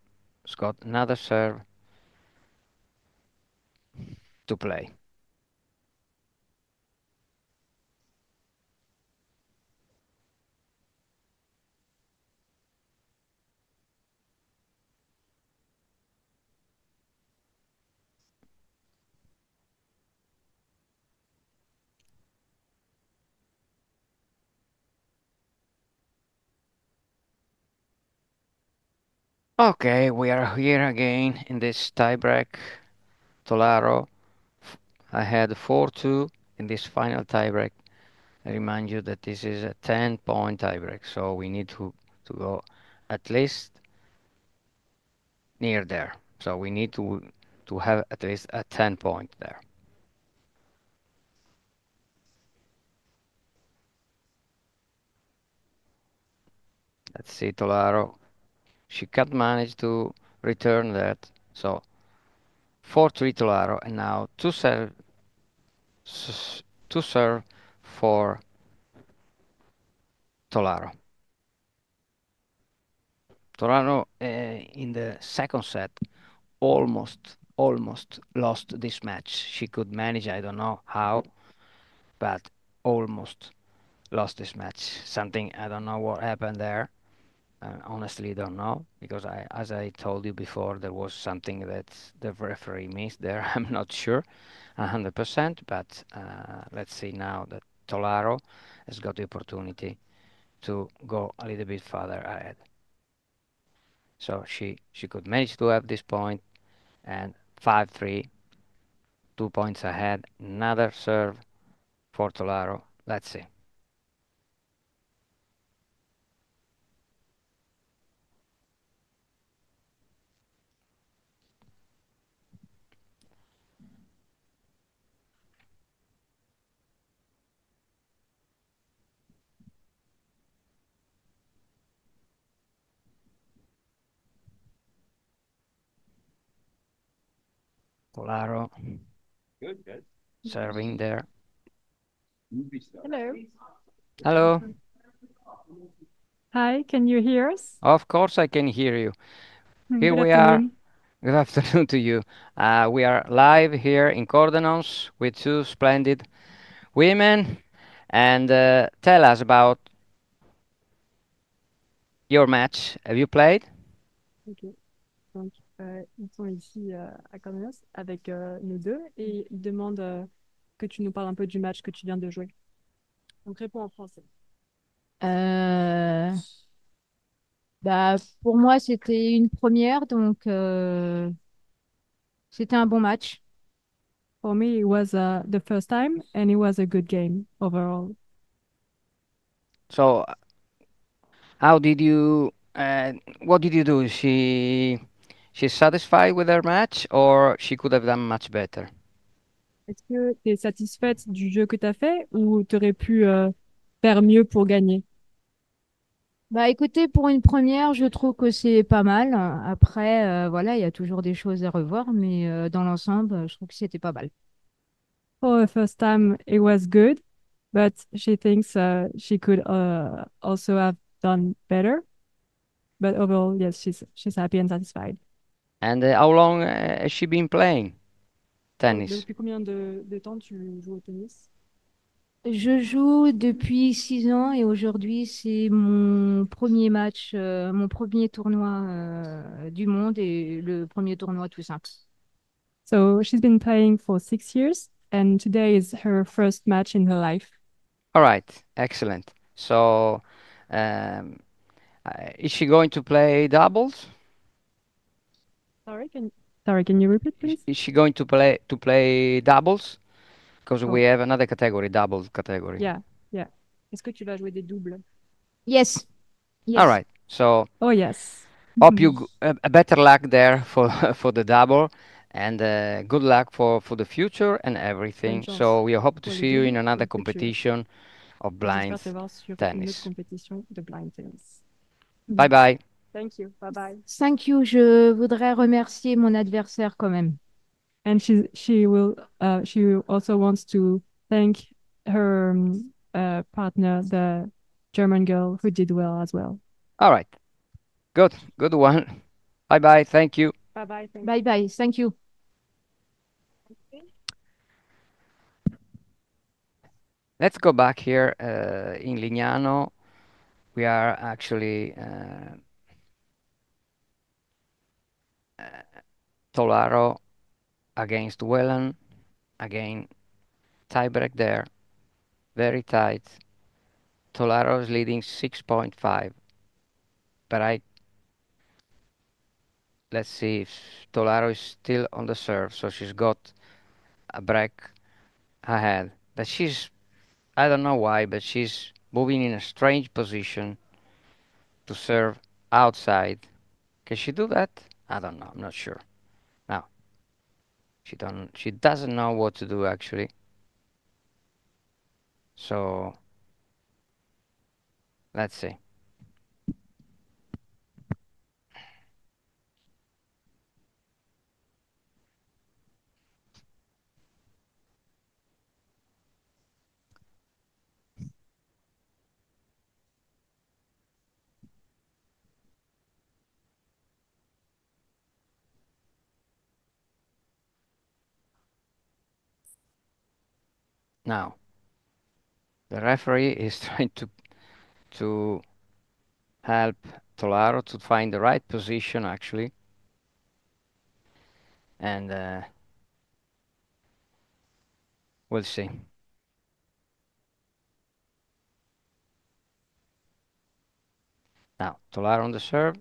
got another serve to play. Okay, we are here again in this tiebreak. Tolaro ahead 4-2 in this final tiebreak. I remind you that this is a 10-point tiebreak, so we need to go at least near there. So we need to have at least a 10-point there. Let's see, Tolaro. She can't manage to return that. So 4-3 Tolaro, and now to serve for Tolaro. Tolaro in the second set almost lost this match. She could manage, I don't know how, but almost lost this match. Something, I don't know what happened there. Honestly don't know, because as I told you before, there was something that the referee missed there. I'm not sure 100%, but let's see now that Tolaro has got the opportunity to go a little bit further ahead. So she could manage to have this point, and 5-3, 2 points ahead. Another serve for Tolaro. Let's see. Polaro serving there. Hello. Hello. Hi, can you hear us? Of course I can hear you. Here Good we are. afternoon. Good afternoon to you. We are live here in Cordenons with two splendid women. And tell us about your match. Have you played? Ok. Donc, ils sont ici à Cordenos avec nous deux et ils demandent que tu nous parles un peu du match que tu viens de jouer. Donc, réponds en français. Euh, Bah, pour moi, c'était une première, donc c'était un bon match. For me, it was the first time and it was a good game overall. So, how did you? What did you do? She's satisfied with her match, or she could have done much better? Est-ce que tu es satisfaite du jeu que tu as fait ou tu aurais pu faire mieux pour gagner? Bah, écoutez, pour une première, je trouve que c'est pas mal. Après, voilà, il y a toujours des choses à revoir, mais dans l'ensemble, je trouve que c'était pas mal. For the first time, it was good, but she thinks she could also have done better. But overall, yes, she's happy and satisfied. And how long has she been playing tennis? Depuis combien de temps tu joues au tennis? Je joue depuis 6 ans et aujourd'hui, c'est mon premier match, mon premier tournoi du monde et le premier tournoi tout simple. So she's been playing for 6 years, and today is her first match in her life. All right, excellent. So, is she going to play doubles? Sorry, can you repeat, please? Is she going to play doubles? Because Oh. we have another category, doubles category. Yeah, yeah. Est-ce que tu vas jouer des doubles? Yes. Yes. All right. So. Oh yes. Hope you a better luck there for for the double, and good luck for the future and everything. So we hope to pour les see you in doubles, another pour le futur. competition of blind J'espère te voir sur une autre tennis. compétition de blind tennis. Bye bye. Thank you. Bye bye. Thank you. Je voudrais remercier mon adversaire quand même. And she also wants to thank her partner, the German girl, who did well as well. All right. Good one. Bye bye. Thank you. Bye bye. Bye bye. Thank you. Let's go back here in Lignano. We are actually Tolaro against Whelan. Again, tiebreak there. Very tight. Tolaro is leading 6.5. But let's see if Tolaro is still on the serve, so she's got a break ahead. But I don't know why, but she's moving in a strange position to serve outside. Can she do that? I don't know, I'm not sure. No. She doesn't know what to do actually. So let's see. Now, the referee is trying to help Tolaro to find the right position actually. And we'll see. Now, Tolaro on the serve.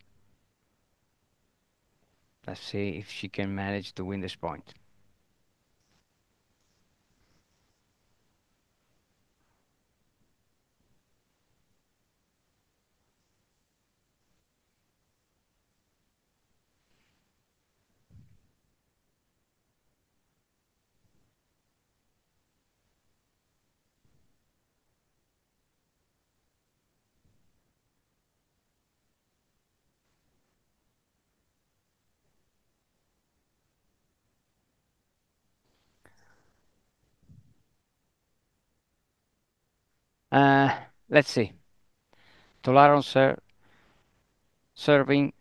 Let's see if she can manage to win this point. Let's see. Tolaron serving.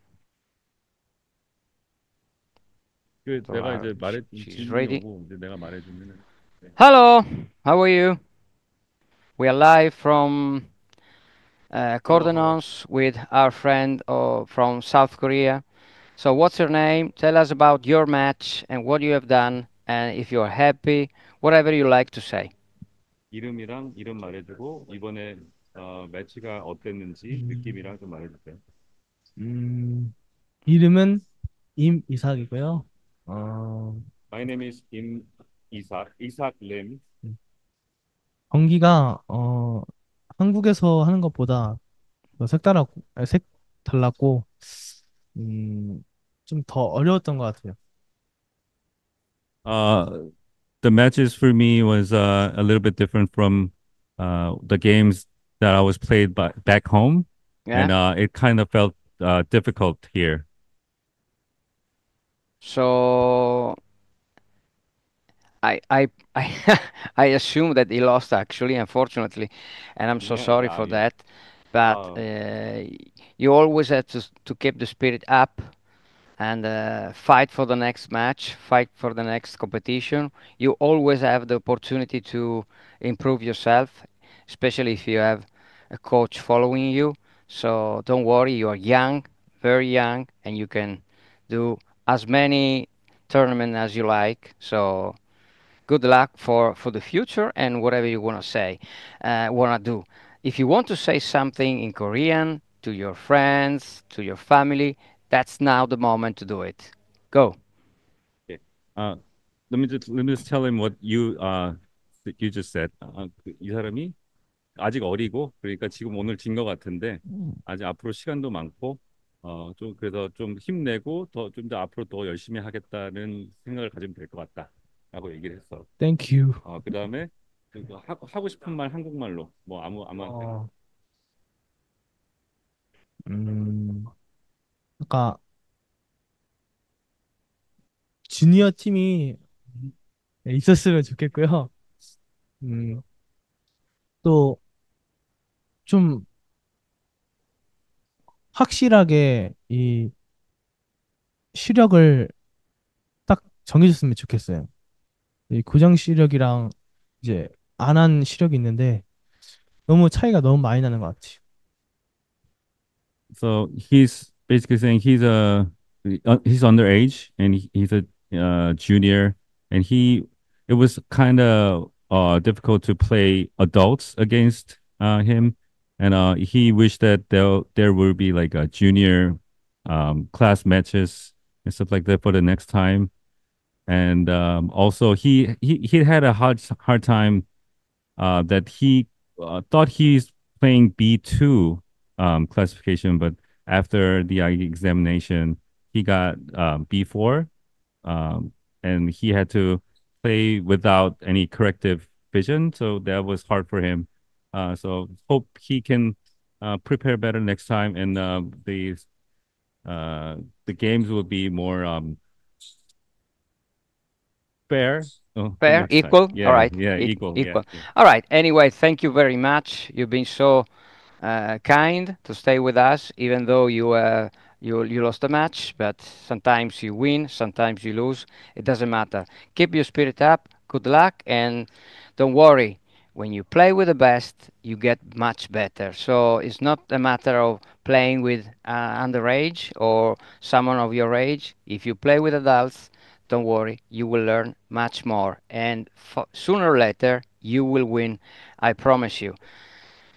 내가 Tolaron, 이제 she's 질문이 ready. 오고 이제 내가 말해주면은. 네. Hello, how are you? We are live from Cordenons with our friend from South Korea. So, what's your name? Tell us about your match and what you have done, and if you're happy, whatever you like to say. 이름이랑 이름 말해주고 이번에 매치가 어땠는지 느낌이랑 좀 말해주세요. 이름은 임이삭이고요. 어, My name is 이삭 림. 경기가 한국에서 하는 것보다 더 색 달랐고 좀 더 어려웠던 것 같아요. The matches for me was a little bit different from the games that I was played back home, and Yeah. it kind of felt difficult here. So, I I assume that he lost actually, unfortunately, and I'm so sorry for that. But you always have to keep the spirit up and fight for the next match, fight for the next competition. You always have the opportunity to improve yourself, especially if you have a coach following you. So don't worry, you are young, very young, and you can do as many tournaments as you like. So good luck for the future and whatever you want to say, want to do. If you want to say something in Korean to your friends, to your family, that's now the moment to do it. Go. Okay. Let me just tell him what you just said. 이 사람이 아직 어리고 그러니까 지금 오늘 진 것 같은데 아직 앞으로 시간도 많고 좀 그래서 좀 힘내고 좀 더 앞으로 더 열심히 하겠다는 생각을 가지면 될 것 같다라고 얘기를 했어. Thank you. 그다음에 하고 싶은 말 한국말로 뭐 아무한테나. 아까 주니어 팀이 있었으면 좋겠고요. 또 좀 확실하게 이 시력을 딱 정해줬으면 좋겠어요. 이 고정 시력이랑 이제 안 한 시력이 있는데 너무 차이가 너무 많이 나는 것 같아요. So he's basically saying he's underage and he's a junior, and it was kind of difficult to play adults against him, and he wished that there would be like a junior class matches and stuff like that for the next time. And also he had a hard time that he thought he's playing B2 classification, but after the examination, he got B4, and he had to play without any corrective vision, so that was hard for him. So hope he can prepare better next time, and the games will be more fair. Fair, Next time. equal. Yeah, All right. yeah, equal. Equal. Yeah. All right. Anyway, thank you very much. You've been so kind to stay with us, even though you lost the match. But sometimes you win, sometimes you lose. It doesn't matter. Keep your spirit up. Good luck, and don't worry. When you play with the best, you get much better. So it's not a matter of playing with underage or someone of your age. If you play with adults, don't worry, you will learn much more, and sooner or later you will win. I promise you.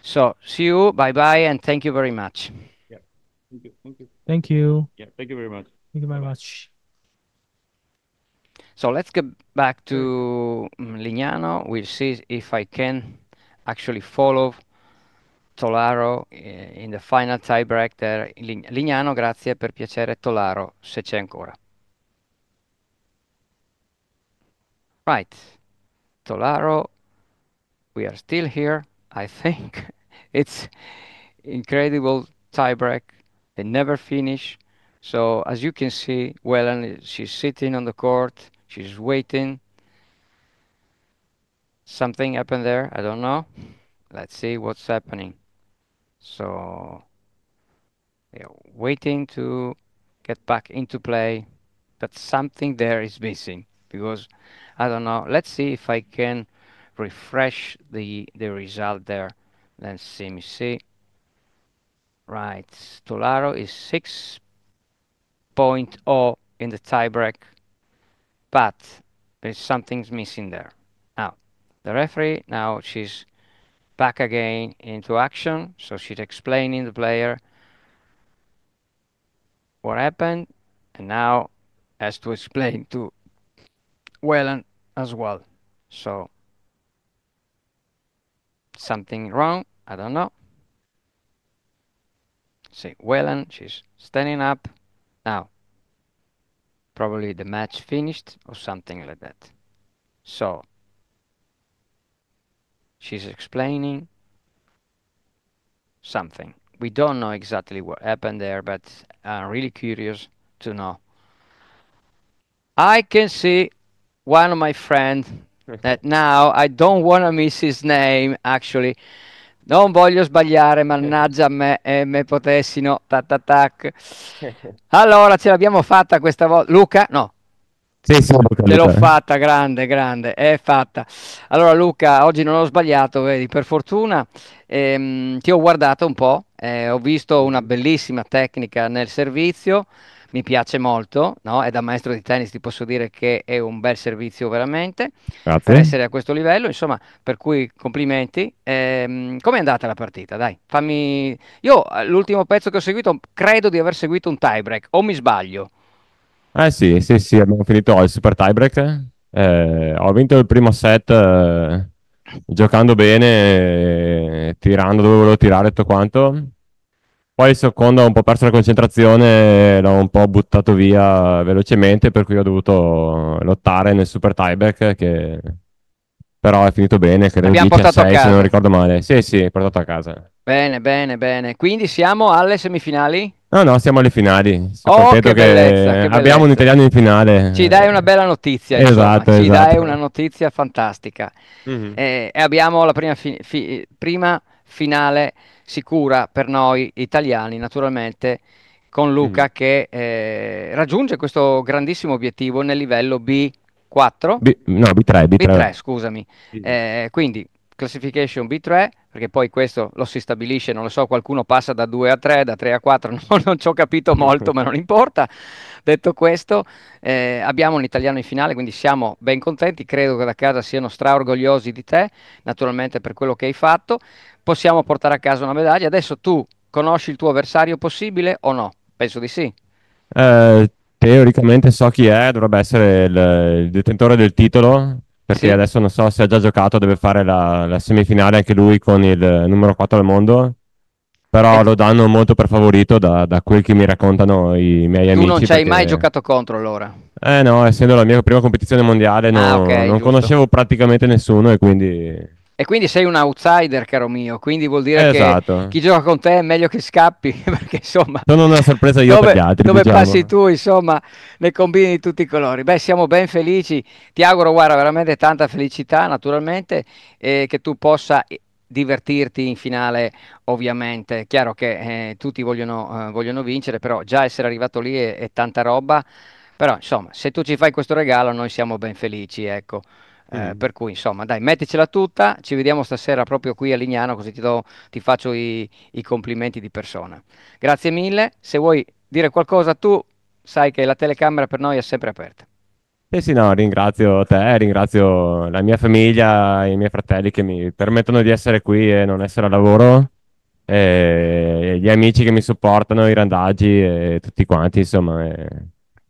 So see you, bye bye, and thank you very much. Yeah. Thank you. Thank you. Thank you. Yeah. Thank you very much. Thank you very much. So let's get back to Lignano. We'll see if I can actually follow Tolaro in the final tiebreak there. Lignano, grazie, per piacere. Tolaro, se c'è ancora. Right. Tolaro, we are still here. I think it's incredible tiebreak. They never finish. So as you can see, Wellen, she's sitting on the court. She's waiting. Something happened there. I don't know. Let's see what's happening. So, yeah, waiting to get back into play, but something there is missing because I don't know. Let's see if I can refresh the result there. Let's see. Let me see. Right, Stolaro is 6.0 in the tiebreak, but there's something's missing there. Now, the referee, now she's back again into action, so she's explaining the player what happened, and now has to explain to Whelan as well. So, something wrong, I don't know. See, Whelan, she's standing up. Now, probably the match finished or something like that. So, she's explaining something. We don't know exactly what happened there, but I'm really curious to know. I can see one of my friends that now I don't want to miss his name, actually. Non voglio sbagliare, mannaggia a me, me potessino, tac tac tac. Allora, ce l'abbiamo fatta questa volta. Luca? No. Sì, sì, Luca, Ce l'ho Luca. fatta, grande, grande, è fatta. Allora Luca, oggi non ho sbagliato, vedi, per fortuna. Ti ho guardato un po', ho visto una bellissima tecnica nel servizio, mi piace molto, no? E da maestro di tennis ti posso dire che è un bel servizio veramente, per Grazie. essere a questo livello, insomma, per cui complimenti. Com'è andata la partita? Dai, fammi... Io l'ultimo pezzo che ho seguito, credo di aver seguito un tiebreak, o mi sbaglio? Eh sì, sì, sì, abbiamo finito il super tiebreak. Ho vinto il primo set giocando bene, tirando dove volevo tirare tutto quanto. Poi il secondo ho un po' perso la concentrazione, l'ho un po' buttato via velocemente, per cui ho dovuto lottare nel super tiebreak, che però è finito bene, credo L'abbiamo 10 a portato a 6 se non casa. ricordo male. Sì, sì, portato a casa. Bene, bene, bene. Quindi siamo alle semifinali? No, no, siamo alle finali. Sono Oh, contento che bellezza, che che abbiamo un bellezza. italiano in finale. Ci dai una bella notizia, insomma, Esatto, ci dai esatto. una notizia fantastica. Mhm. E abbiamo la prima finale sicura per noi italiani, naturalmente, con Luca Mhm. che raggiunge questo grandissimo obiettivo nel livello B4. No, B3, B3, B3. scusami. Mhm. Quindi classification B3, perché poi questo lo si stabilisce, non lo so, qualcuno passa da 2 a 3, da 3 a 4, non ci ho capito molto, ma non importa. Detto questo, abbiamo un italiano in finale, quindi siamo ben contenti, credo che da casa siano straorgogliosi di te, naturalmente per quello che hai fatto. Possiamo portare a casa una medaglia. Adesso tu conosci il tuo avversario possibile o no? Penso di sì. Teoricamente so chi è, dovrebbe essere il detentore del titolo, perché Sì? adesso non so se ha già giocato, deve fare la semifinale anche lui con il numero 4 al mondo, E però lo danno molto per favorito da quel che mi raccontano i miei tu non amici, ci hai mai perché giocato contro allora? no, essendo la mia prima competizione mondiale Ah, ok, non giusto. conoscevo praticamente nessuno e quindi... E quindi sei un outsider, caro mio, quindi vuol dire che Esatto, chi gioca con te è meglio che scappi, perché insomma, sono una sorpresa io per gli altri, dove passi diciamo. tu, insomma, ne combini di tutti i colori. Beh, siamo ben felici, ti auguro, guarda, veramente tanta felicità, naturalmente, e che tu possa divertirti in finale, ovviamente. È chiaro che tutti vogliono vincere, però già essere arrivato lì è tanta roba. Però, insomma, se tu ci fai questo regalo, noi siamo ben felici, ecco. Mhm. Per cui, insomma, dai, metticela tutta. Ci vediamo stasera proprio qui a Lignano, così ti faccio i complimenti di persona. Grazie mille. Se vuoi dire qualcosa tu, sai che la telecamera per noi è sempre aperta. Sì, sì, no, ringrazio te, ringrazio la mia famiglia, i miei fratelli che mi permettono di essere qui e non essere a lavoro, e gli amici che mi supportano, i randaggi e tutti quanti, insomma.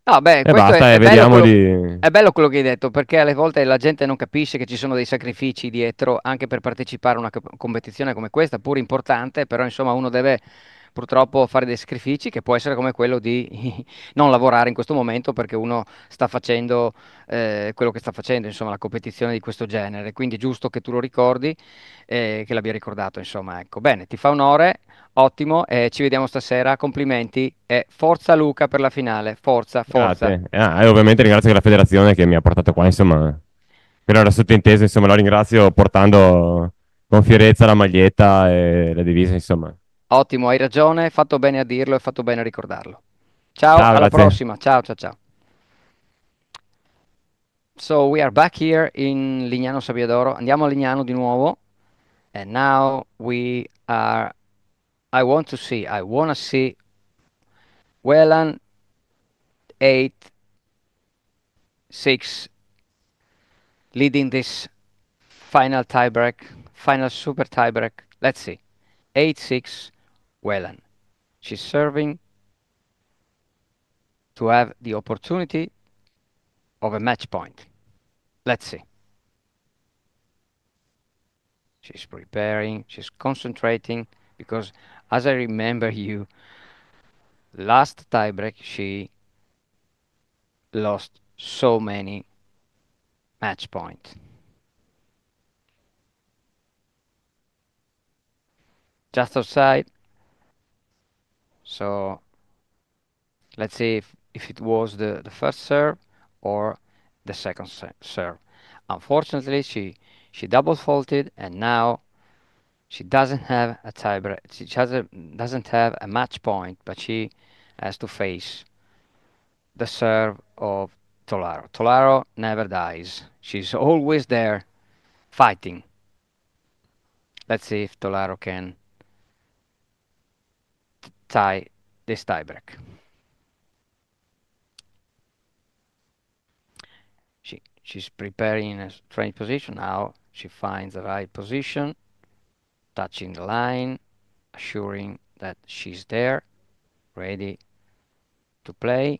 No, beh, E questo basta, e vediamo di... è bello quello che hai detto, perché alle volte la gente non capisce che ci sono dei sacrifici dietro anche per partecipare a una competizione come questa, pur importante, però insomma uno deve purtroppo fare dei sacrifici che può essere come quello di non lavorare in questo momento perché uno sta facendo quello che sta facendo, insomma, la competizione di questo genere. Quindi è giusto che tu lo ricordi e che l'abbia ricordato, insomma, ecco. Bene, ti fa onore. Ottimo, ci vediamo stasera, complimenti e forza Luca per la finale, forza, forza. Grazie. E ovviamente ringrazio la federazione che mi ha portato qua, insomma, per ora sottinteso, insomma, lo ringrazio portando con fierezza la maglietta e la divisa, insomma. Ottimo, hai ragione, hai fatto bene a dirlo e hai fatto bene a ricordarlo. Ciao, Ciao, alla grazie. prossima. Ciao, ciao, ciao. So we are back here in Lignano Sabbiadoro. Andiamo a Lignano di nuovo. And now I wanna see Wellan 8-6 leading this final tiebreak, final super tiebreak. Let's see. 8-6 Wellan. She's serving to have the opportunity of a match point. Let's see. She's preparing, she's concentrating, because as I remember you, last tiebreak she lost so many match points. Just outside. So let's see if it was the first serve or the second serve. Unfortunately, she double faulted, and now she doesn't have a tiebreak. She doesn't have a match point, but she has to face the serve of Tolaro. Tolaro never dies. She's always there fighting. Let's see if Tolaro can tie this tiebreak. She's preparing in a strange position now. She finds the right position, touching the line, assuring that she's there, ready to play.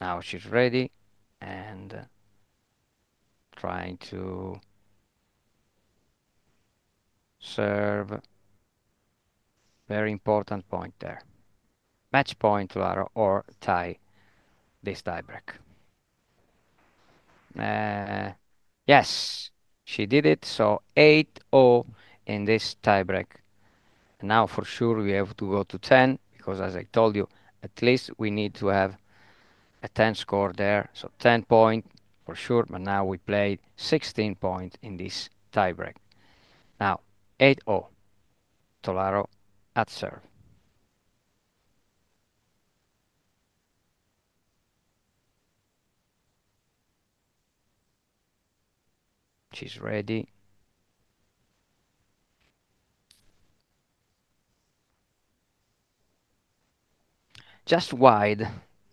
Now she's ready and trying to serve. Very important point there. Match point to Lara or tie this tiebreak. Yes, she did it. So 8-0 in this tiebreak. Now for sure we have to go to 10 because, as I told you, at least we need to have a 10 score there. So 10 point for sure. But now we played 16 point in this tiebreak. Now 8-0. Tolaro at serve. She's ready. Just wide.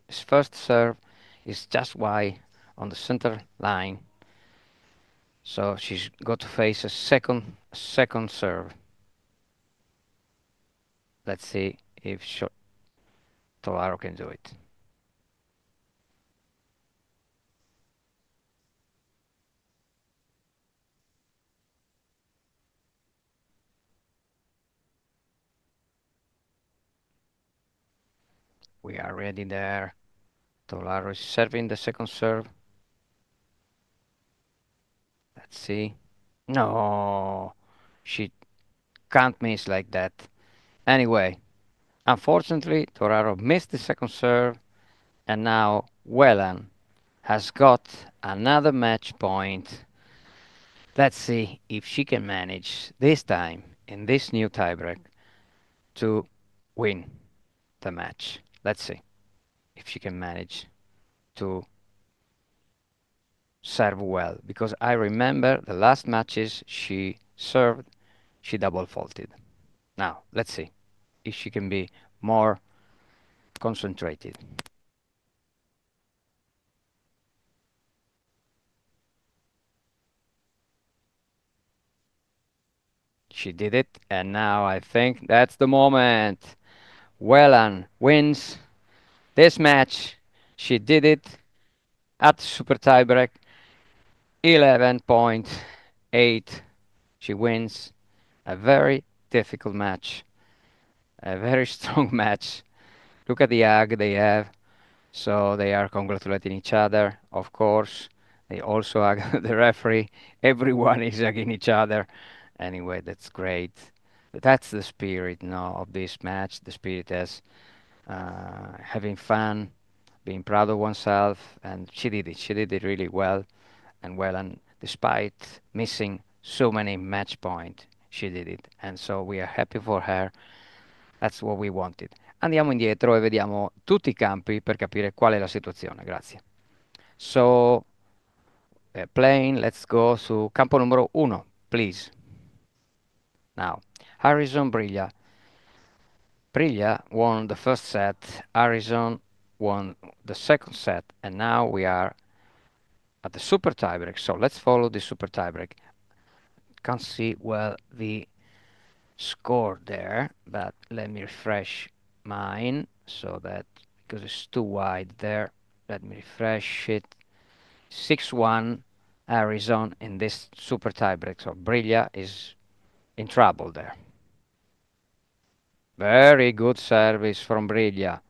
His first serve is just wide on the center line. So she's got to face a second serve. Let's see if Tolaro can do it. We are ready there. Tolaro is serving the second serve. Let's see. No, she can't miss like that. Anyway, unfortunately, Tolaro missed the second serve, and now Wellan has got another match point. Let's see if she can manage this time in this new tiebreak to win the match. Let's see if she can manage to serve well, because I remember the last matches she served, she double faulted. Now, let's see if she can be more concentrated. She did it, and now I think that's the moment. Wellan wins this match. She did it at super tiebreak. 11.8. She wins a very difficult match, a very strong match. Look at the hug they have. So they are congratulating each other, of course. They also hug the referee. Everyone is hugging each other. Anyway, that's great. But that's the spirit, of this match. The spirit is having fun, being proud of oneself, and she did it. She did it really well and despite missing so many match points, she did it. And so we are happy for her. That's what we wanted. Andiamo indietro e vediamo tutti i campi per capire qual è la situazione. Grazie. So, playing, let's go su campo numero 1, please. Now, Harrison Briglia. Briglia won the first set, Harrison won the second set, and now we are at the super tiebreak. So let's follow the super tiebreak. Can't see well the score there, but let me refresh mine so that, because it's too wide there, let me refresh it. 6-1 Harrison in this super tiebreak. So Briglia is in trouble there. Very good service from Briglia.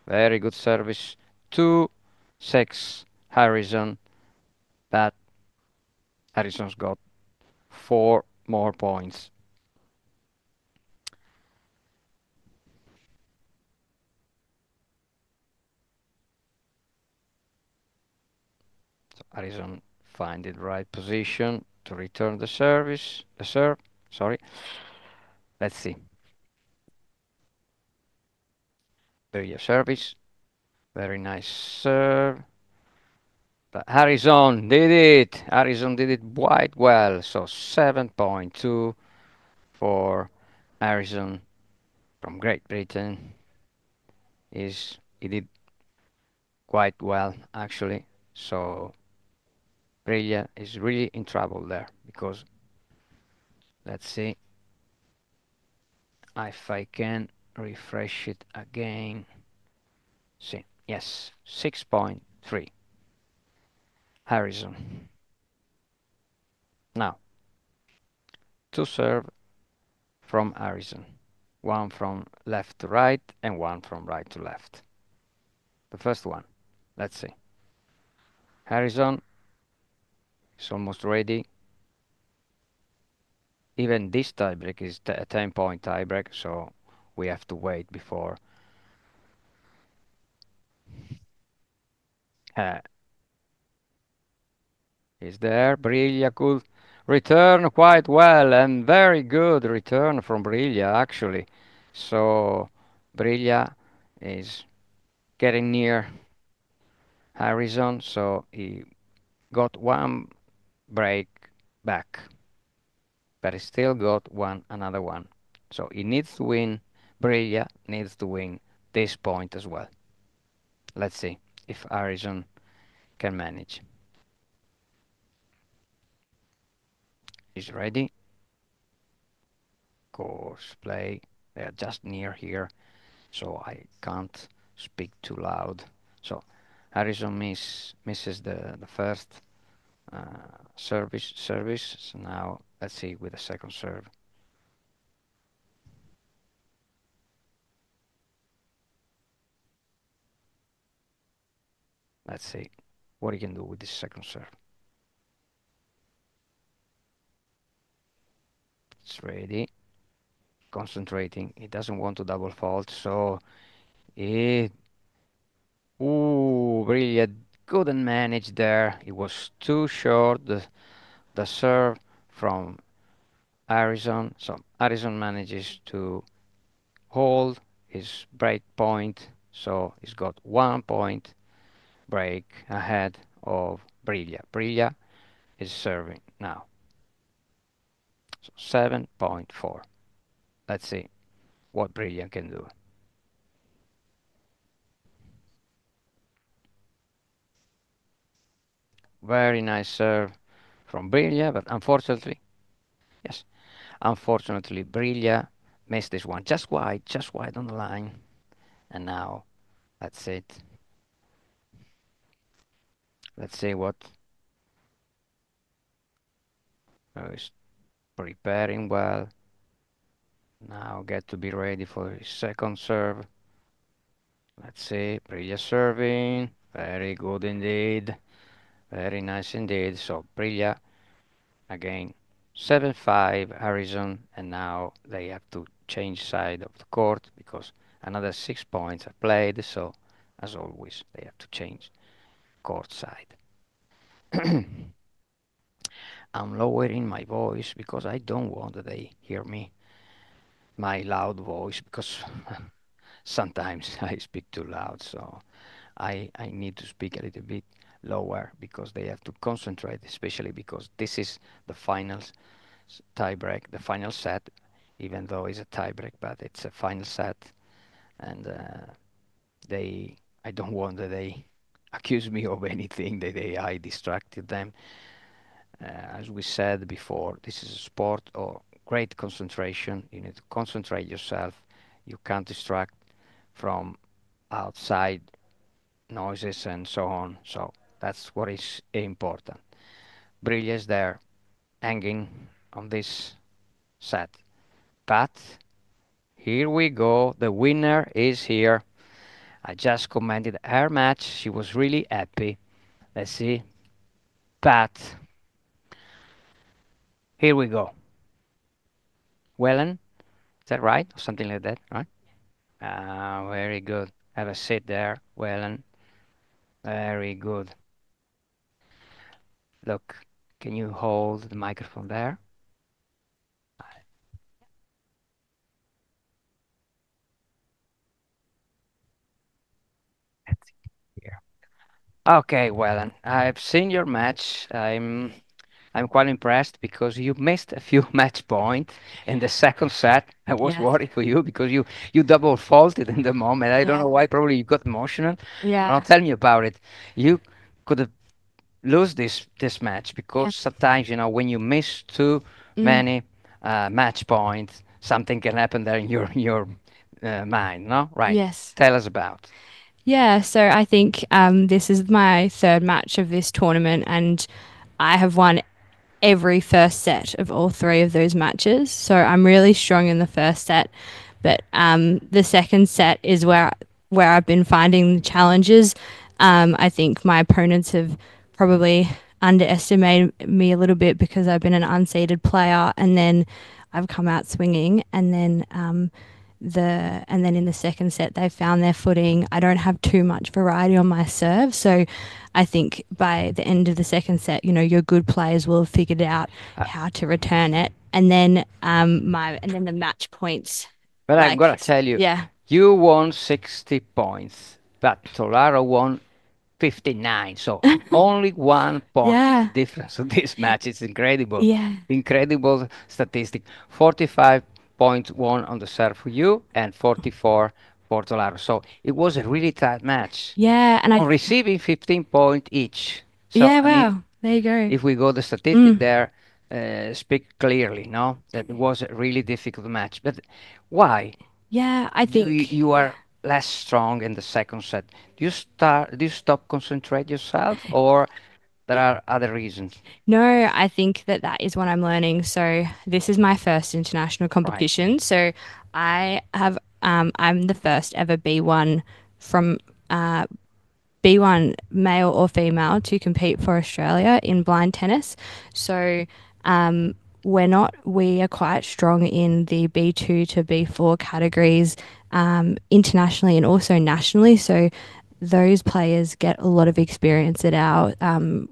Very good service. 2-6 Harrison, but Harrison's got 4 more points. So Harrison find the right position to return the serve. Sorry. Let's see. Briglia service. Very nice serve. But Harrison did it. Harrison did it quite well. So 7.2 for Harrison from Great Britain. He did quite well actually. So Briglia is really in trouble there because let's see if I can refresh it again. See, yes, 6.3. Harrison. Now, 2 serve from Harrison. 1 from left to right and 1 from right to left. The first one. Let's see. Harrison is almost ready. Even this tiebreak is a 10-point tiebreak, so we have to wait before is there. Briglia could return quite well, and very good return from Briglia actually. So Briglia is getting near Harrison, so he got 1 break back, but he still got another one. So he needs to win. Briglia needs to win this point as well. Let's see if Harrison can manage. He's ready. Course play. They are just near here, so I can't speak too loud. So Harrison misses the first service. So now let's see with the second serve. Let's see what he can do with this second serve. It's ready. Concentrating. He doesn't want to double fault, so brilliant. Couldn't manage there. It was too short, the serve from Harrison. So Harrison manages to hold his break point. So he's got 1 point break ahead of Briglia. Briglia is serving now. So 7.4. Let's see what Briglia can do. Very nice serve from Briglia, but unfortunately, yes, unfortunately, Briglia missed this one just wide on the line. And now, that's it. Let's see what is preparing well. Now get to be ready for his second serve. Let's see, Briglia serving. Very good indeed. Very nice indeed. So Briglia again 7-5 Harrison, and now they have to change side of the court because another 6 points are played, so as always they have to change court side. I'm lowering my voice because I don't want that they hear me, my loud voice, because sometimes I speak too loud, so I need to speak a little bit lower because they have to concentrate, especially because this is the final tie break, the final set, even though it's a tie break, but it's a final set, and they, I don't want that they accuse me of anything that I distracted them. As we said before, this is a sport of great concentration. You need to concentrate yourself. You can't distract from outside noises and so on. So that's what is important. Brilliance there, hanging on this set. But here we go. The winner is here. I just commented her match. She was really happy. Let's see. Pat. Here we go. Wellen, is that right? Or something like that, right? Very good. Have a seat there, Wellen. Very good. Look, can you hold the microphone there? Let's see here. Okay, Wellen, I've seen your match. I'm quite impressed because you missed a few match points in the second set. I was Yes. worried for you because you double faulted in the moment. I don't know Yeah. why. Probably you got emotional. Yeah. Now tell me about it. You could have lose this match Yeah. because sometimes when you miss too Mm. many match points, something can happen there in your mind. No, right? Yes. Tell us about. Yeah, so I think this is my third match of this tournament, and I have won every first set of all three of those matches. So I'm really strong in the first set, but the second set is where I've been finding the challenges. I think my opponents have probably underestimated me a little bit because I've been an unseeded player, and then I've come out swinging, and then in the second set they found their footing. I don't have too much variety on my serve, so I think by the end of the second set, your good players will have figured out how to return it, and then the match points. But I've got to tell you, yeah, you won 60 points, but Tolaro won 59. So only 1 point Yeah. difference on this match. It's incredible. Yeah. Incredible statistic. 45.1 on the serve for you and 44 for Tolaro. So it was a really tight match. Yeah, and On receiving 15 points each. So yeah, I mean, wow, there you go. if we go the statistic Mm. there, speak clearly, no? That it was a really difficult match. But why? Yeah, I think You are less strong in the second set. Do you stop concentrate yourself, or there are other reasons? No, I think that is what I'm learning. So this is my first international competition. So I'm the first ever B1 from B1 male or female to compete for Australia in blind tennis. So we are quite strong in the B2 to B4 categories internationally and also nationally. So those players get a lot of experience at our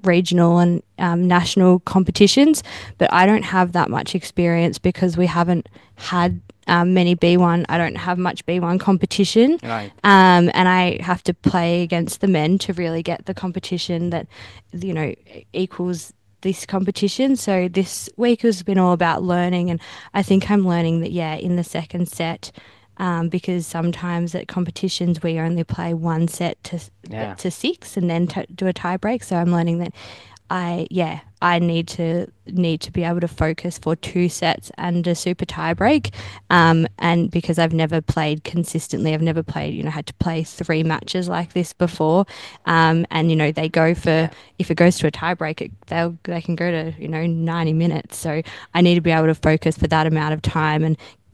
regional and national competitions, but I don't have that much experience because we haven't had many B1. I don't have much B1 competition. Right. And I have to play against the men to really get the competition that, equals this competition. So this week has been all about learning, and I think I'm learning that, in the second set, because sometimes at competitions we only play one set to six and then do a tie break. So I'm learning that I need to be able to focus for two sets and a super tie break. And because I've never played consistently, I've never played, had to play 3 matches like this before. And they go for, if it goes to a tie break, they can go to 90 minutes. So I need to be able to focus for that amount of time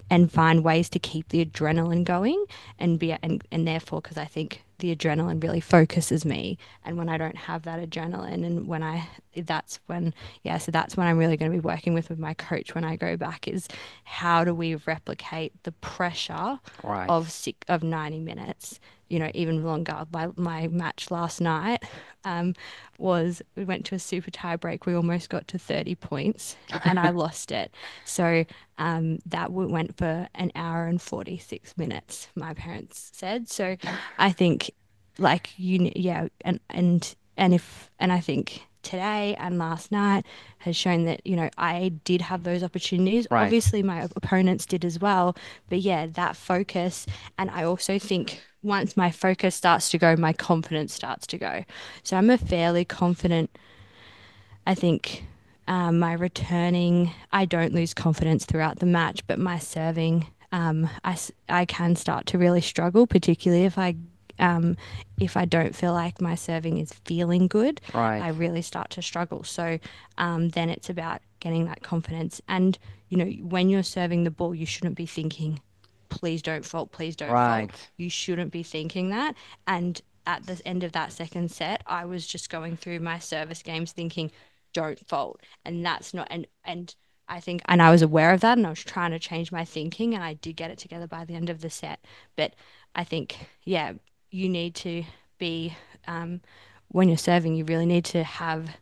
and find ways to keep the adrenaline going and therefore, because I think the adrenaline really focuses me, and when I don't have that adrenaline, and that's when I'm really going to be working with my coach when I go back, is how do we replicate the pressure Right. of 90 minutes even longer. My match last night was we went to a super tie break. We almost got to 30 points and I lost it. So that went for an hour and 46 minutes, my parents said. So I think like and I think today and last night has shown that I did have those opportunities. Right. Obviously my opponents did as well, but yeah, that focus. And I also think once my focus starts to go, my confidence starts to go. So I'm a fairly confident, I think. My returning, I don't lose confidence throughout the match, but my serving, I can start to really struggle, particularly if I don't feel like my serving is feeling good. Right. I really start to struggle. So then it's about getting that confidence. And when you're serving the ball, you shouldn't be thinking, please don't fault, please don't Right. fault. You shouldn't be thinking that. And at the end of that second set, I was just going through my service games thinking, don't fault. And that's not, and I think, and I was aware of that and I was trying to change my thinking and I did get it together by the end of the set. But I think, yeah, you need to be, when you're serving, you really need to have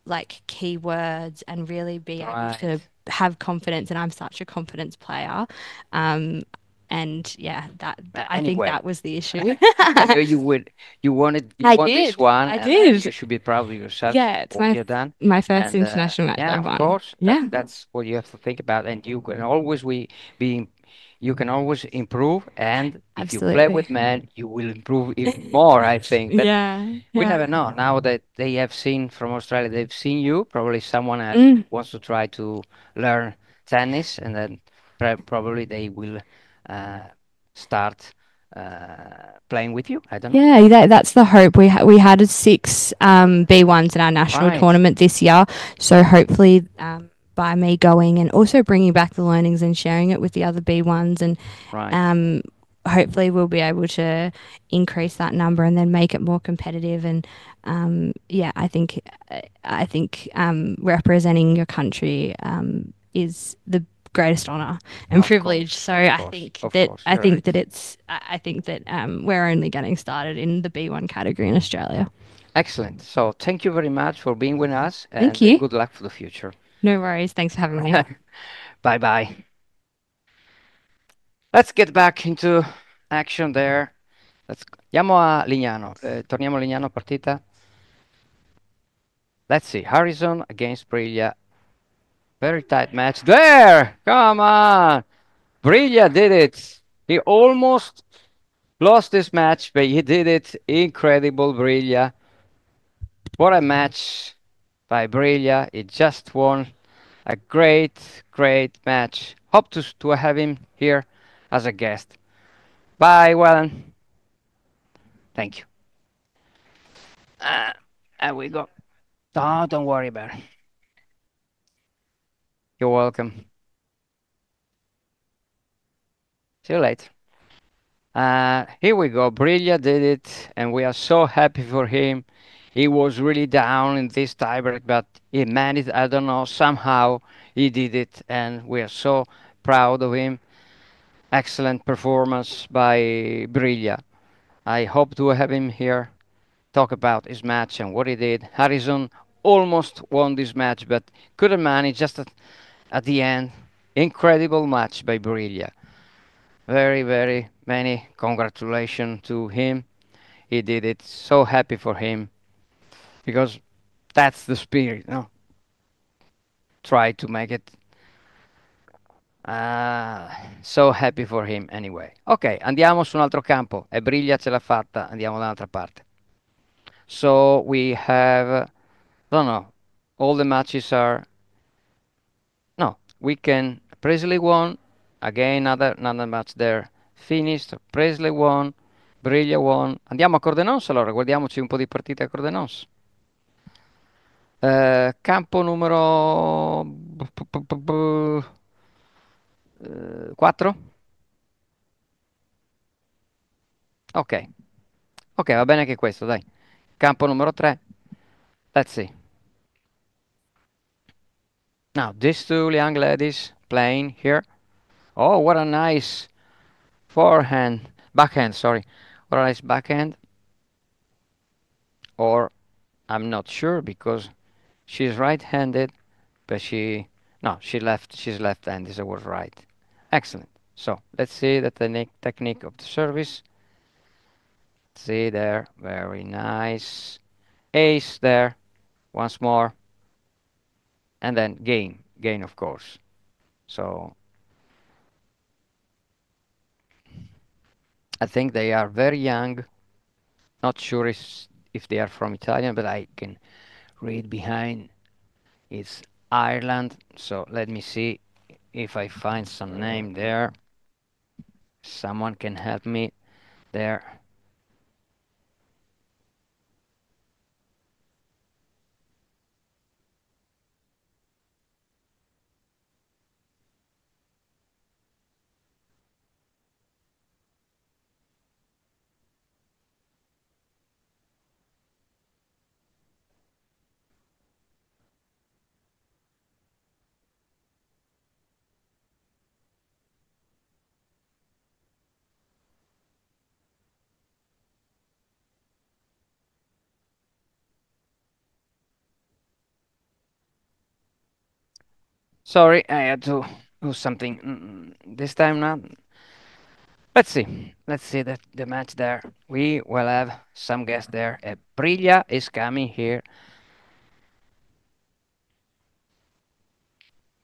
like keywords and really be able to Right. have confidence. And I'm such a confidence player. And yeah, I think Anyway, that was the issue. I know you won this one, I and did. you should be proud of yourself. Yeah, it's what you've done. my first And international match yeah, I've of won. course, Yeah. that's what you have to think about. And you can always be you can always improve. And if you play with Absolutely. men, you will improve even more, I think. But Yeah, we yeah. never know. Now that they have seen from Australia, they've seen you. Probably someone else Mm. wants to try to learn tennis, and then probably they will start playing with you. I don't know. Yeah, that's the hope. We had 6 B1s in our national Right. tournament this year. So hopefully by me going and also bringing back the learnings and sharing it with the other B1s and Right. hopefully we'll be able to increase that number and then make it more competitive. And yeah, I think representing your country is the greatest honor and Of privilege. course, So of I course, think of that course, I you're think right. that it's I think that we're only getting started in the B1 category in Australia. Excellent. So thank you very much for being with us, Thank and you. good luck for the future. No worries. Thanks for having me. Bye bye. Let's get back into action there. Andiamo a Lignano. Torniamo a Lignano partita. Let's see. Harrison against Briglia. Very tight match. There! Come on! Briglia did it. He almost lost this match, but he did it. Incredible, Briglia. What a match by Briglia. He just won a great, great match. Hope to have him here as a guest. Bye, Wellen. Thank you. And we go. Don't worry about it. You're welcome. See you later. Here we go. Briglia did it, and we are so happy for him. He was really down in this tiebreak, but he managed. I don't know. Somehow he did it, and we are so proud of him. Excellent performance by Briglia. I hope to have him here talk about his match and what he did. Harrison almost won this match, but couldn't manage just at the end. Incredible match by Briglia. Very, very many congratulations to him. He did it. So happy for him because that's the spirit, no? Try to make it. So happy for him anyway. Ok, andiamo su un altro campo. E Briglia ce l'ha fatta. Andiamo da un'altra parte. So we have, don't know, all the matches are. No, we can. Presley won. Again, another match there. Finished. Presley won. Briglia won. Andiamo a Cordenons allora, guardiamoci un po' di partite a Cordenons. Campo numero 4? Ok. Ok, va bene anche questo, dai. Campo numero 3. Let's see. Now, these two young ladies playing here. Oh, what a nice backhand, sorry. surprise backhand, or I'm not sure because she's right-handed, but she's left-handed, so I was right. Excellent. So let's see the technique of the service. See there, very nice. Ace there, once more, and then gain of course. So I think they are very young. Not sure if they are from Italian, but I can read behind. It's Ireland. So let me see if I find some name there. Someone can help me there. Sorry, I had to do something this time now. Let's see. Let's see the match there. We will have some guests there. Briglia is coming here.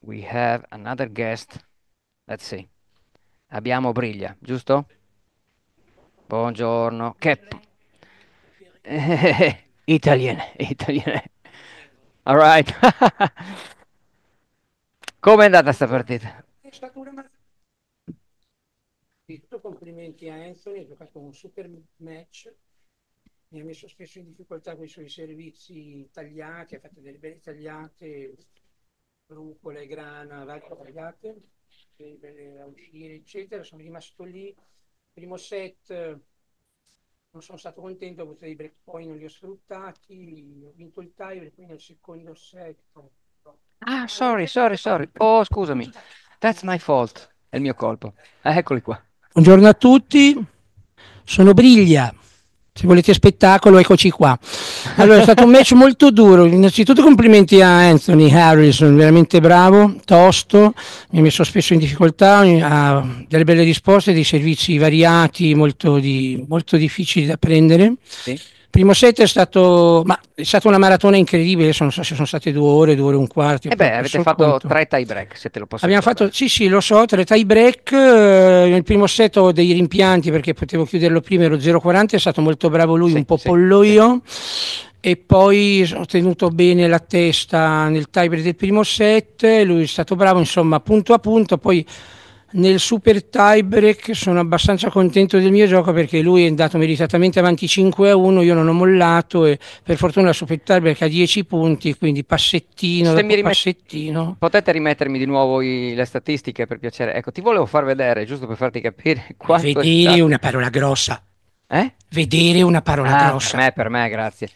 We have another guest. Let's see. Abbiamo Briglia, giusto? Buongiorno. Che Italian, Italian. All right. Come è andata sta partita? È stata una complimenti a Anthony, ha giocato un super match, mi ha messo spesso in difficoltà con i suoi servizi tagliati, ha fatto delle belle tagliate, rucola e grana, varie tagliate, belle a uscire, eccetera. Sono rimasto lì. Primo set non sono stato contento, ho avuto dei break point, non li ho sfruttati, ho vinto il tie, poi nel secondo set. Ah, sorry. Oh, scusami. That's my fault. È il mio colpo. Eccoli qua. Buongiorno a tutti, sono Briglia. Se volete spettacolo, eccoci qua. Allora, è stato un match molto duro. Innanzitutto complimenti a Anthony Harrison, veramente bravo, tosto, mi ha messo spesso in difficoltà, ha delle belle risposte, dei servizi variati, molto difficili da prendere. Sì. Primo set è stata una maratona incredibile, non so se sono state 2 ore e un quarto. E beh, avete fatto 3 tie break, se te lo posso Abbiamo ricordare. fatto, sì, lo so, 3 tie break. Nel primo set ho dei rimpianti perché potevo chiuderlo prima, ero 0,40, è stato molto bravo lui, un po' pollo io. E poi ho tenuto bene la testa nel tiebreak del primo set, lui è stato bravo, insomma, punto a punto. Poi nel super tiebreak sono abbastanza contento del mio gioco perché lui è andato meritatamente avanti 5-1, io non ho mollato e per fortuna la super tiebreak a 10 punti, quindi passettino Se dopo passettino. Potete rimettermi di nuovo le statistiche per piacere? Ecco, ti volevo far vedere, giusto per farti capire quanto è Vedere stato... una parola grossa. Eh? Vedere una parola grossa. Per me, grazie.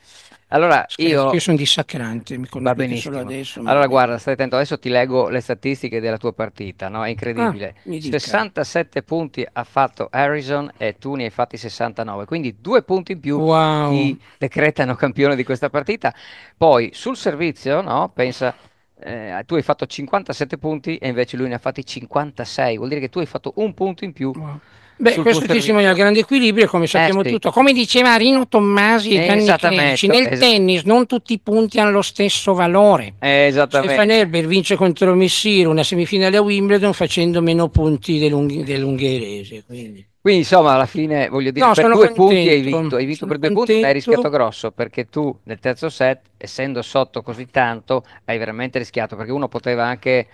Allora, Io sono dissacrante, mi Va conoscete solo benissimo. adesso. Allora, guarda, stai attento, adesso ti leggo le statistiche della tua partita, no? È incredibile. mi dica. 67 punti ha fatto Harrison e tu ne hai fatti 69, quindi 2 punti in più Wow. ti decretano campione di questa partita. Poi sul servizio, no? Pensa, tu hai fatto 57 punti e invece lui ne ha fatti 56, vuol dire che tu hai fatto un punto in più. Beh, sul questo tuo testimonia il servizio. grande equilibrio, come sappiamo sì. tutto. Come diceva Rino Tommasi e Gianni Esattamente, Clerici, nel tennis non tutti i punti hanno lo stesso valore. Esattamente. Stefan Herbert vince contro Messire una semifinale a Wimbledon facendo meno punti dell'ungherese. Quindi insomma alla fine voglio dire, no, per sono 2 punti hai contento. vinto Sono per 2 punti, ma hai rischiato contento. grosso perché tu nel terzo set, essendo sotto così tanto, hai veramente rischiato perché uno poteva anche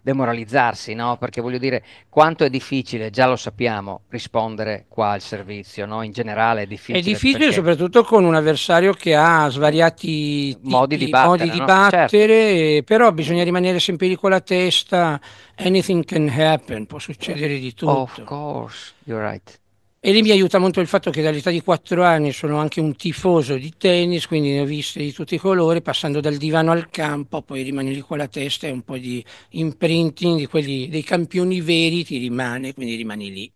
demoralizzarsi, no? Perché voglio dire, quanto è difficile, già lo sappiamo, rispondere qua al servizio, no? In generale è È difficile difficile perché soprattutto con un avversario che ha svariati modi di tipi, modi battere, di no? Certo. battere, però bisogna rimanere sempre lì con la testa. Anything can happen, può succedere di Of tutto. course, you're right. E lì mi aiuta molto il fatto che dall'età di 4 anni sono anche un tifoso di tennis, quindi ne ho viste di tutti i colori, passando dal divano al campo, poi rimani lì con la testa e un po' di imprinting di quelli dei campioni veri ti rimane, quindi rimani lì.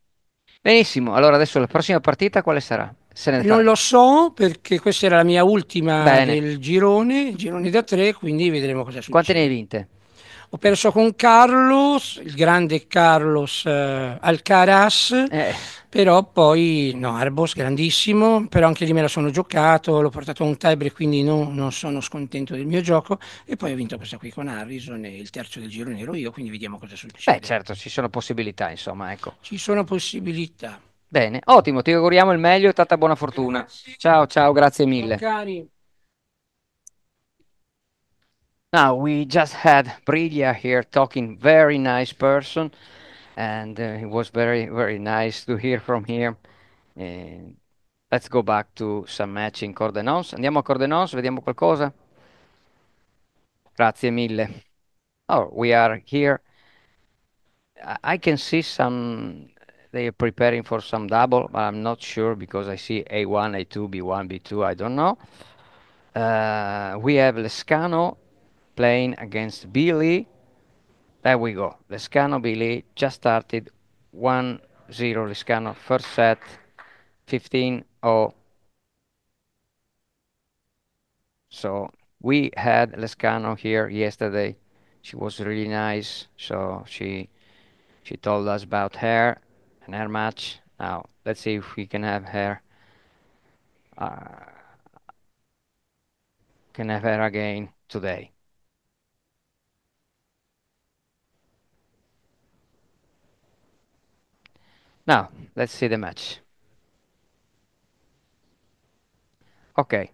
Benissimo, allora adesso la prossima partita quale sarà? Se ne Non farà. lo so perché questa era la mia ultima Bene. del girone da 3, quindi vedremo cosa Quante ne hai succede. vinte? Ho perso con Carlos, il grande Carlos Alcaraz, però poi no, Arbos grandissimo, però anche lì me la sono giocato, l'ho portato a un tiebreak, quindi non sono scontento del mio gioco e poi ho vinto questa qui con Harrison e il terzo del girone ero io, quindi vediamo cosa succede. Beh, certo, ci sono possibilità, insomma, ecco. Ci sono possibilità. Bene, ottimo, ti auguriamo il meglio e tanta buona fortuna. Ciao, ciao, grazie mille. Cari. Now, we just had Briglia here talking, very nice person, and it was very, very nice to hear from him. Let's go back to some match in Cordenons. Andiamo a Cordenons, vediamo qualcosa. Grazie mille. Oh, we are here. I can see some, they are preparing for some double, but I'm not sure because I see A1, A2, B1, B2, I don't know. We have Lescano playing against Billy. There we go. Lescano, Billy just started 1-0 Lescano, first set, 15-0. So we had Lescano here yesterday. She was really nice. So she told us about her and her match. Now let's see if we can have her again today. Now let's see the match. Okay.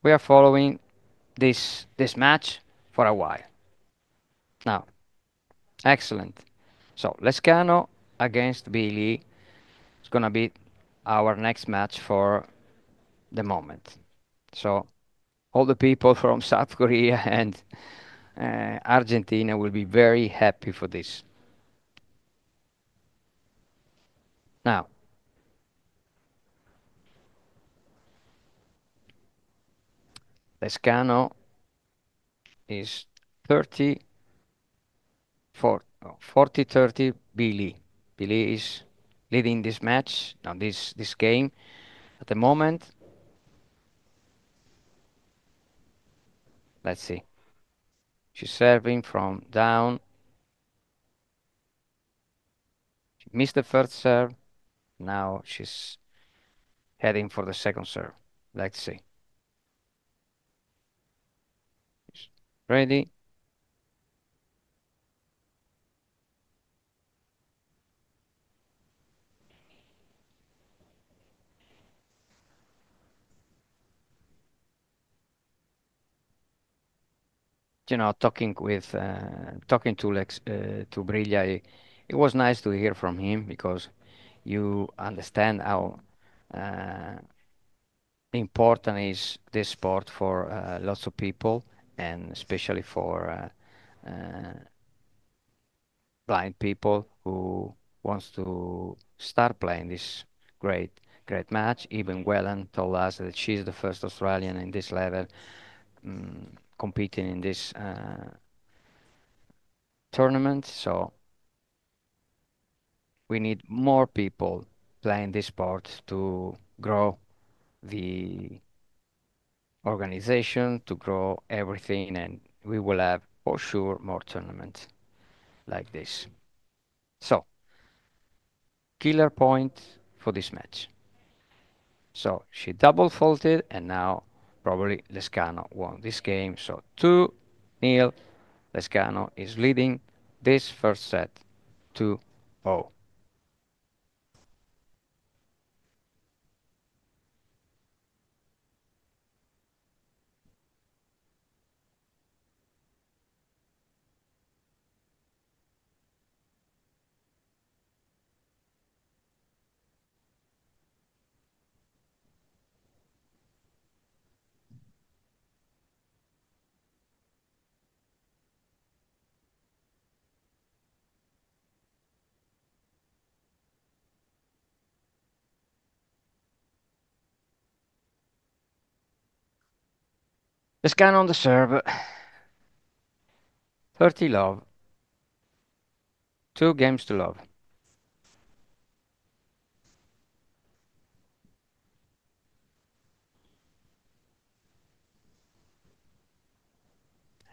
We are following this match for a while. Now, excellent. So Lescano against Billy is gonna be our next match for the moment. So all the people from South Korea and Argentina will be very happy for this. Now, Lescano is 30 40-30 Billy. Billy is leading this match, now this game at the moment. Let's see. She's serving from down. She missed the first serve. Now she's heading for the second serve. Let's see. She's ready. You know, talking to Briglia, it was nice to hear from him because you understand how important is this sport for lots of people and especially for blind people who wants to start playing this great match. Even Wellen told us that she's the first Australian in this level competing in this tournament. So we need more people playing this sport to grow the organization, to grow everything, and we will have for sure more tournaments like this. So, killer point for this match. So she double faulted and now probably Lescano won this game. So 2-0. Lescano is leading this first set 2-0. Lescano on the serve. 30 love. 2 games to love.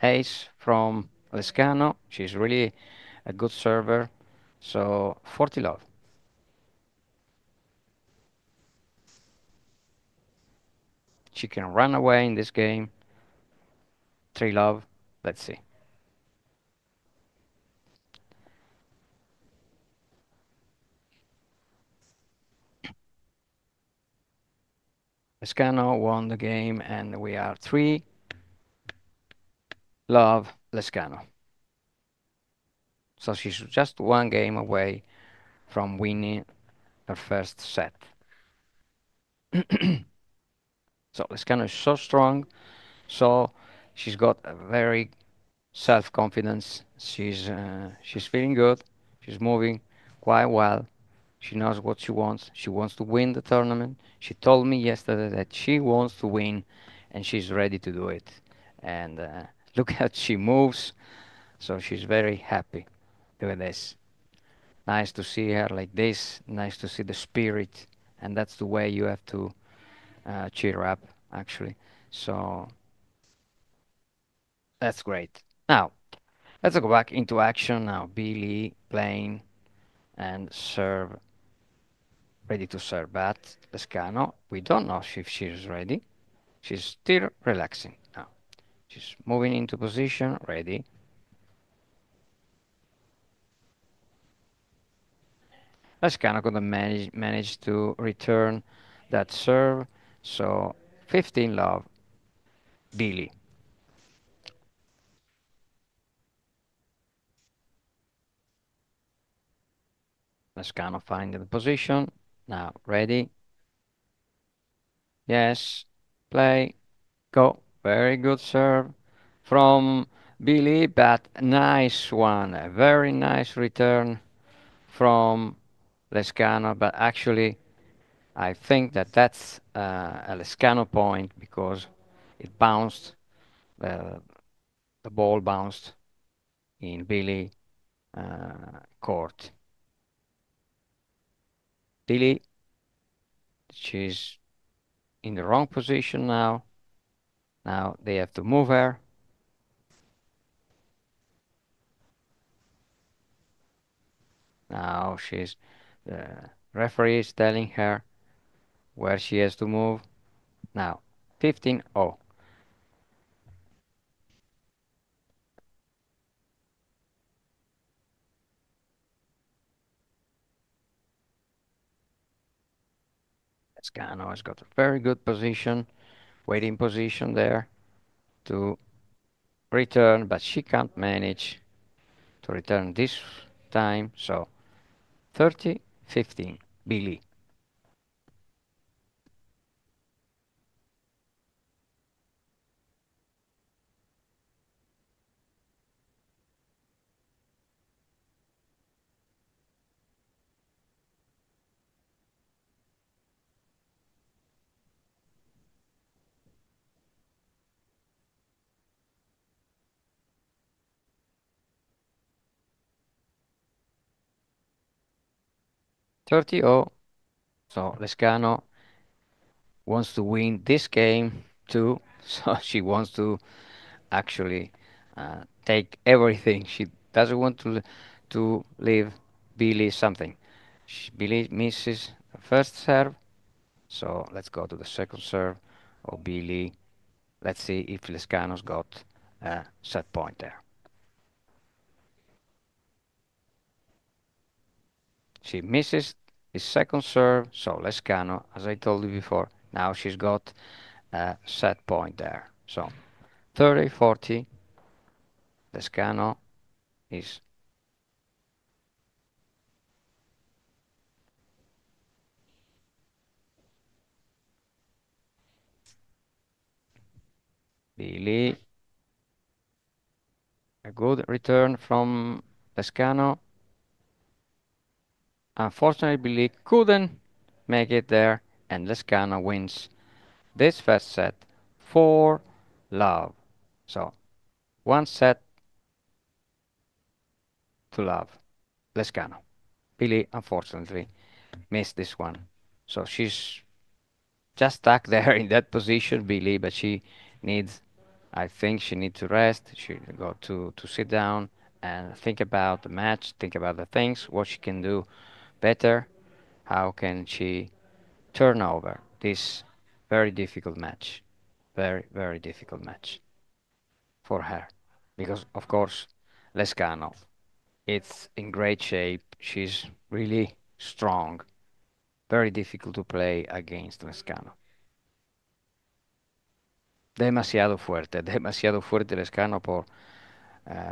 ace from Lescano. She's really a good server. So 40 love. She can run away in this game. 3 love. Let's see. Lescano won the game, and we are 3 love Lescano. So she's just 1 game away from winning her first set. So Lescano is so strong. So she's got a very self-confidence. She's feeling good. She's moving quite well. She knows what she wants. She wants to win the tournament. She told me yesterday that she wants to win, and she's ready to do it. And look how she moves. So she's very happy doing this. Nice to see her like this. Nice to see the spirit, and that's the way you have to cheer up, actually. So that's great. Now, let's go back into action now. Billy playing and serve, ready to serve bat. Lescano, we don't know if she's ready. She's still relaxing now. She's moving into position, ready. Lescano gonna manage to return that serve. So 15 love, Billy. Lescano finding the position. Now ready. Yes. Play. Go. Very good serve from Billy, but nice one. A very nice return from Lescano, but actually I think that that's a Lescano point because it bounced, the ball bounced in Billy court. Billy, she's in the wrong position now. Now they have to move her. Now the referee is telling her where she has to move. Now 15-0. Lescano has got a very good position, waiting position there to return, but she can't manage to return this time. So 30-15, Billy. Thirty oh. So Lescano wants to win this game too. So she wants to actually take everything. She doesn't want to leave Billy something. Billy misses the first serve. So let's go to the second serve of Billy. Let's see if Lescano's got a set point there. She misses his second serve, so Lescano, as I told you before, now she's got a set point there. So 30-40, Lescano is Billy. A good return from Lescano. Unfortunately, Billy couldn't make it there, and Lescano wins this first set 4-love. So 1 set to love. Lescano. Billy, unfortunately, missed this one. So she's just stuck there in that position, Billy, but she needs I think she needs to rest. She go to sit down and think about the match, think about the things, what she can do better, how can she turn over this very difficult match, very, very difficult match for her. Because, of course, Lescano, it's in great shape. She's really strong. Very difficult to play against Lescano. Demasiado fuerte Lescano por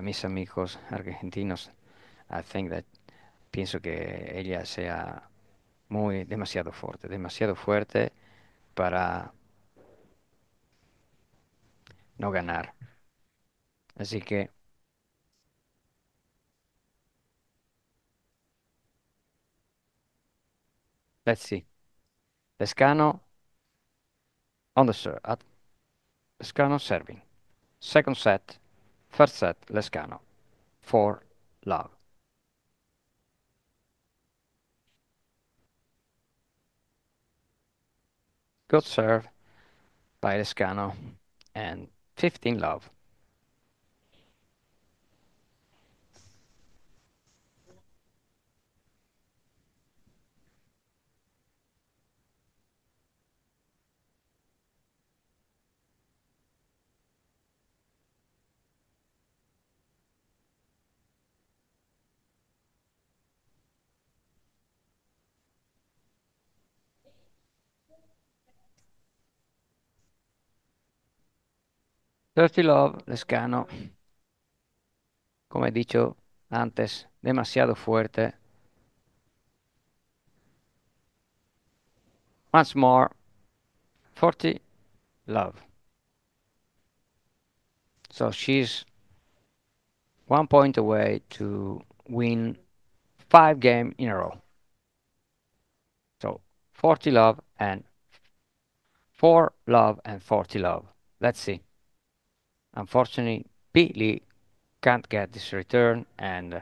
mis amigos argentinos. I think that pienso que ella sea demasiado fuerte para no ganar. Así que let's see. Lescano on the serve. Lescano serving. Second set, first set, Lescano. 4 love. Good serve by Lescano and 15 love. Dirty Love, Lescano, como he dicho antes, demasiado fuerte. Once more, 40 love. So she's 1 point away to win 5 games in a row. So 40 love and 4 love and 40 love. Let's see. Unfortunately, Billy can't get this return and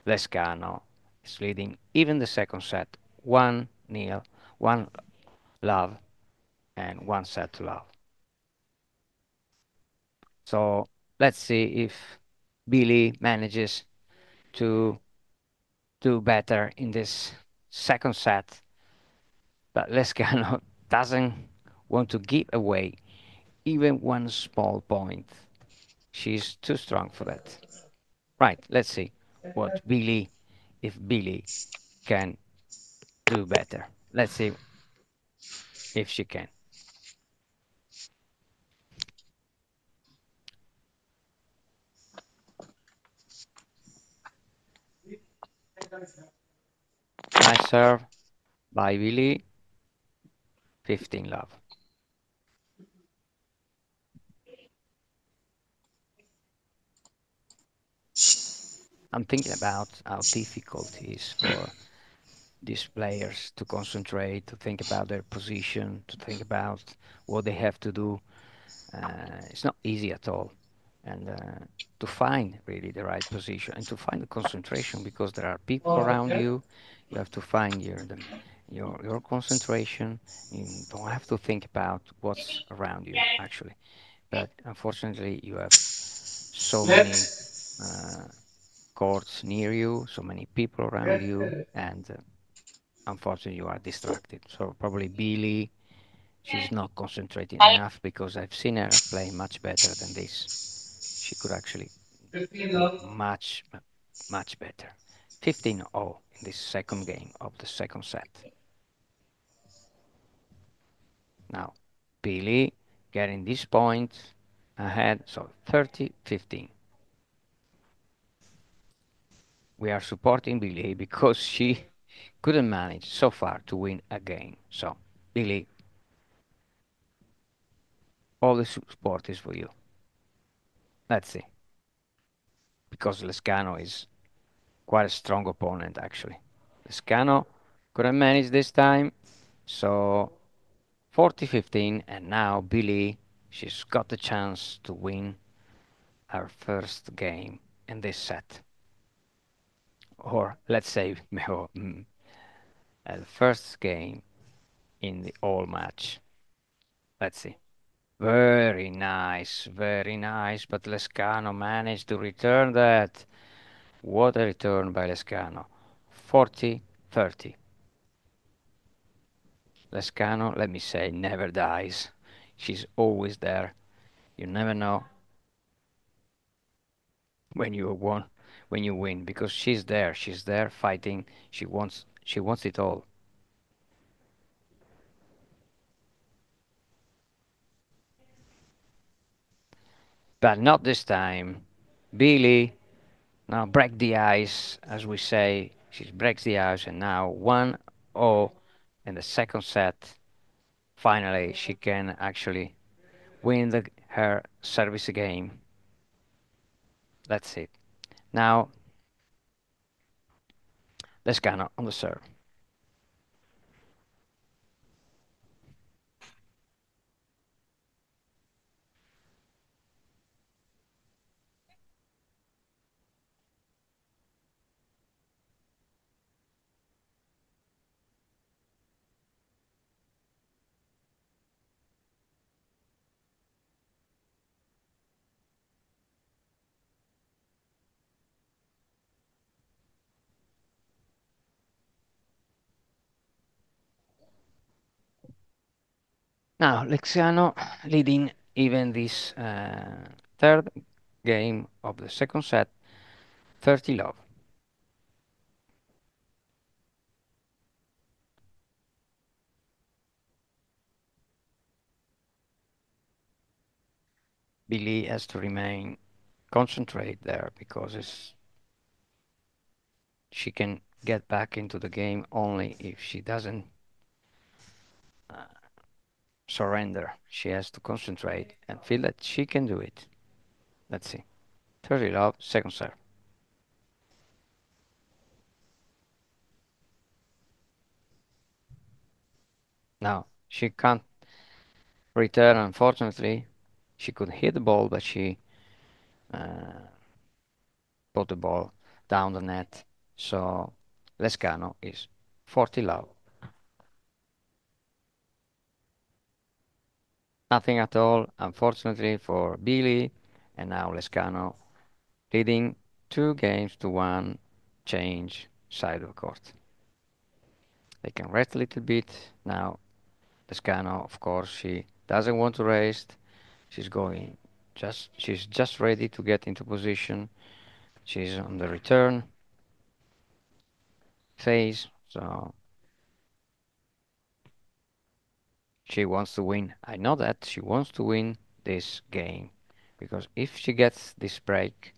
Lescano is leading even the second set 1-0, 1 love and 1 set to love. So let's see if Billy manages to do better in this second set. But Lescano doesn't want to give away even one small point. She's too strong for that. Right, let's see if Billy can do better. Let's see if she can. Nice serve by Billy. 15 love. I'm thinking about how difficult it is for these players to concentrate, to think about their position, to think about what they have to do. It's not easy at all. And to find really the right position and to find the concentration because there are people around you. You have to find your concentration. You don't have to think about what's around you actually. But unfortunately, you have so many courts near you, so many people around you, and unfortunately you are distracted. So probably Billy, she's not concentrating enough because I've seen her play much better than this. She could actually do much, much better. 15-0 in this second game of the second set. Now, Billy getting this point ahead, so 30-15. We are supporting Billy because she couldn't manage so far to win a game. So, Billy, all the support is for you. Let's see. Because Lescano is quite a strong opponent, actually. Lescano couldn't manage this time, so 40-15, and now Billy, she's got the chance to win her first game in this set. Or let's say, the first game in the all match. Let's see. Very nice, but Lescano managed to return that. What a return by Lescano. 40-30. Lescano, let me say, never dies. She's always there. You never know when you win, because she's there. She's there fighting. She wants it all. But not this time. Billy now break the ice, as we say. She breaks the ice, and now 1-0 in the second set. Finally, she can actually win her service game. That's it. Now, Lescano on the serve. Now, Lexiano leading even this third game of the second set, 30-love. Billy has to remain concentrate there, because she can get back into the game only if she doesn't surrender. She has to concentrate and feel that she can do it. Let's see. 30-love, second serve. Now, she can't return, unfortunately. She could hit the ball, but she put the ball down the net. So Lescano is 40-love. Nothing at all, unfortunately, for Billy. And now Lescano leading 2-1, change side of the court. They can rest a little bit. Now Lescano, of course, she doesn't want to rest. She's just ready to get into position. She's on the return phase, so she wants to win. I know that she wants to win this game, because if she gets this break,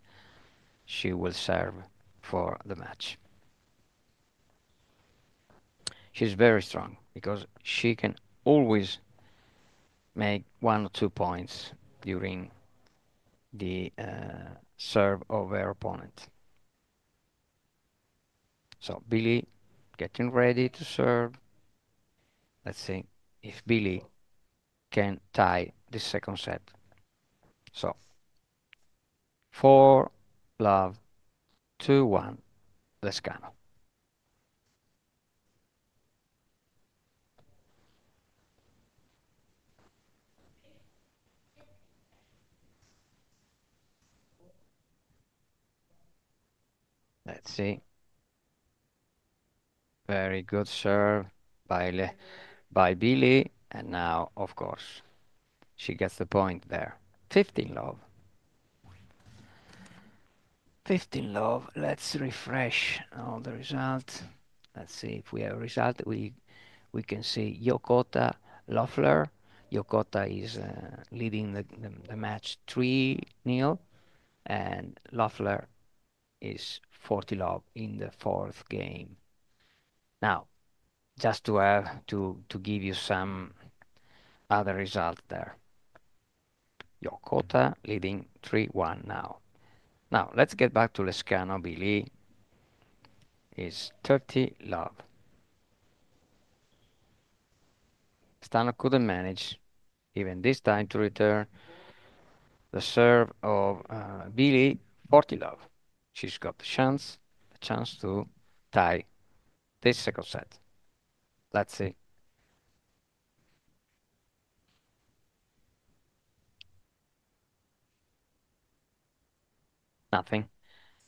she will serve for the match. She's very strong, because she can always make 1 or 2 points during the serve of her opponent. So Billy getting ready to serve. Let's see if Billy can tie the second set. So 4-love, 2-1, Lescano. Let's see. Very good serve by Billy, and now, of course, she gets the point there. 15-love. 15-love. Let's refresh all the result. Let's see if we have a result. We can see Yokota Loeffler. Yokota is leading the match 3-0, and Loeffler is 40-love in the fourth game. Now, just to give you some other result there. Yokota leading 3-1 now. Now, let's get back to Lescano. Billy is 30-love. Stano couldn't manage even this time to return the serve of Billy. 40-love. She's got the chance to tie this second set. Let's see. Nothing.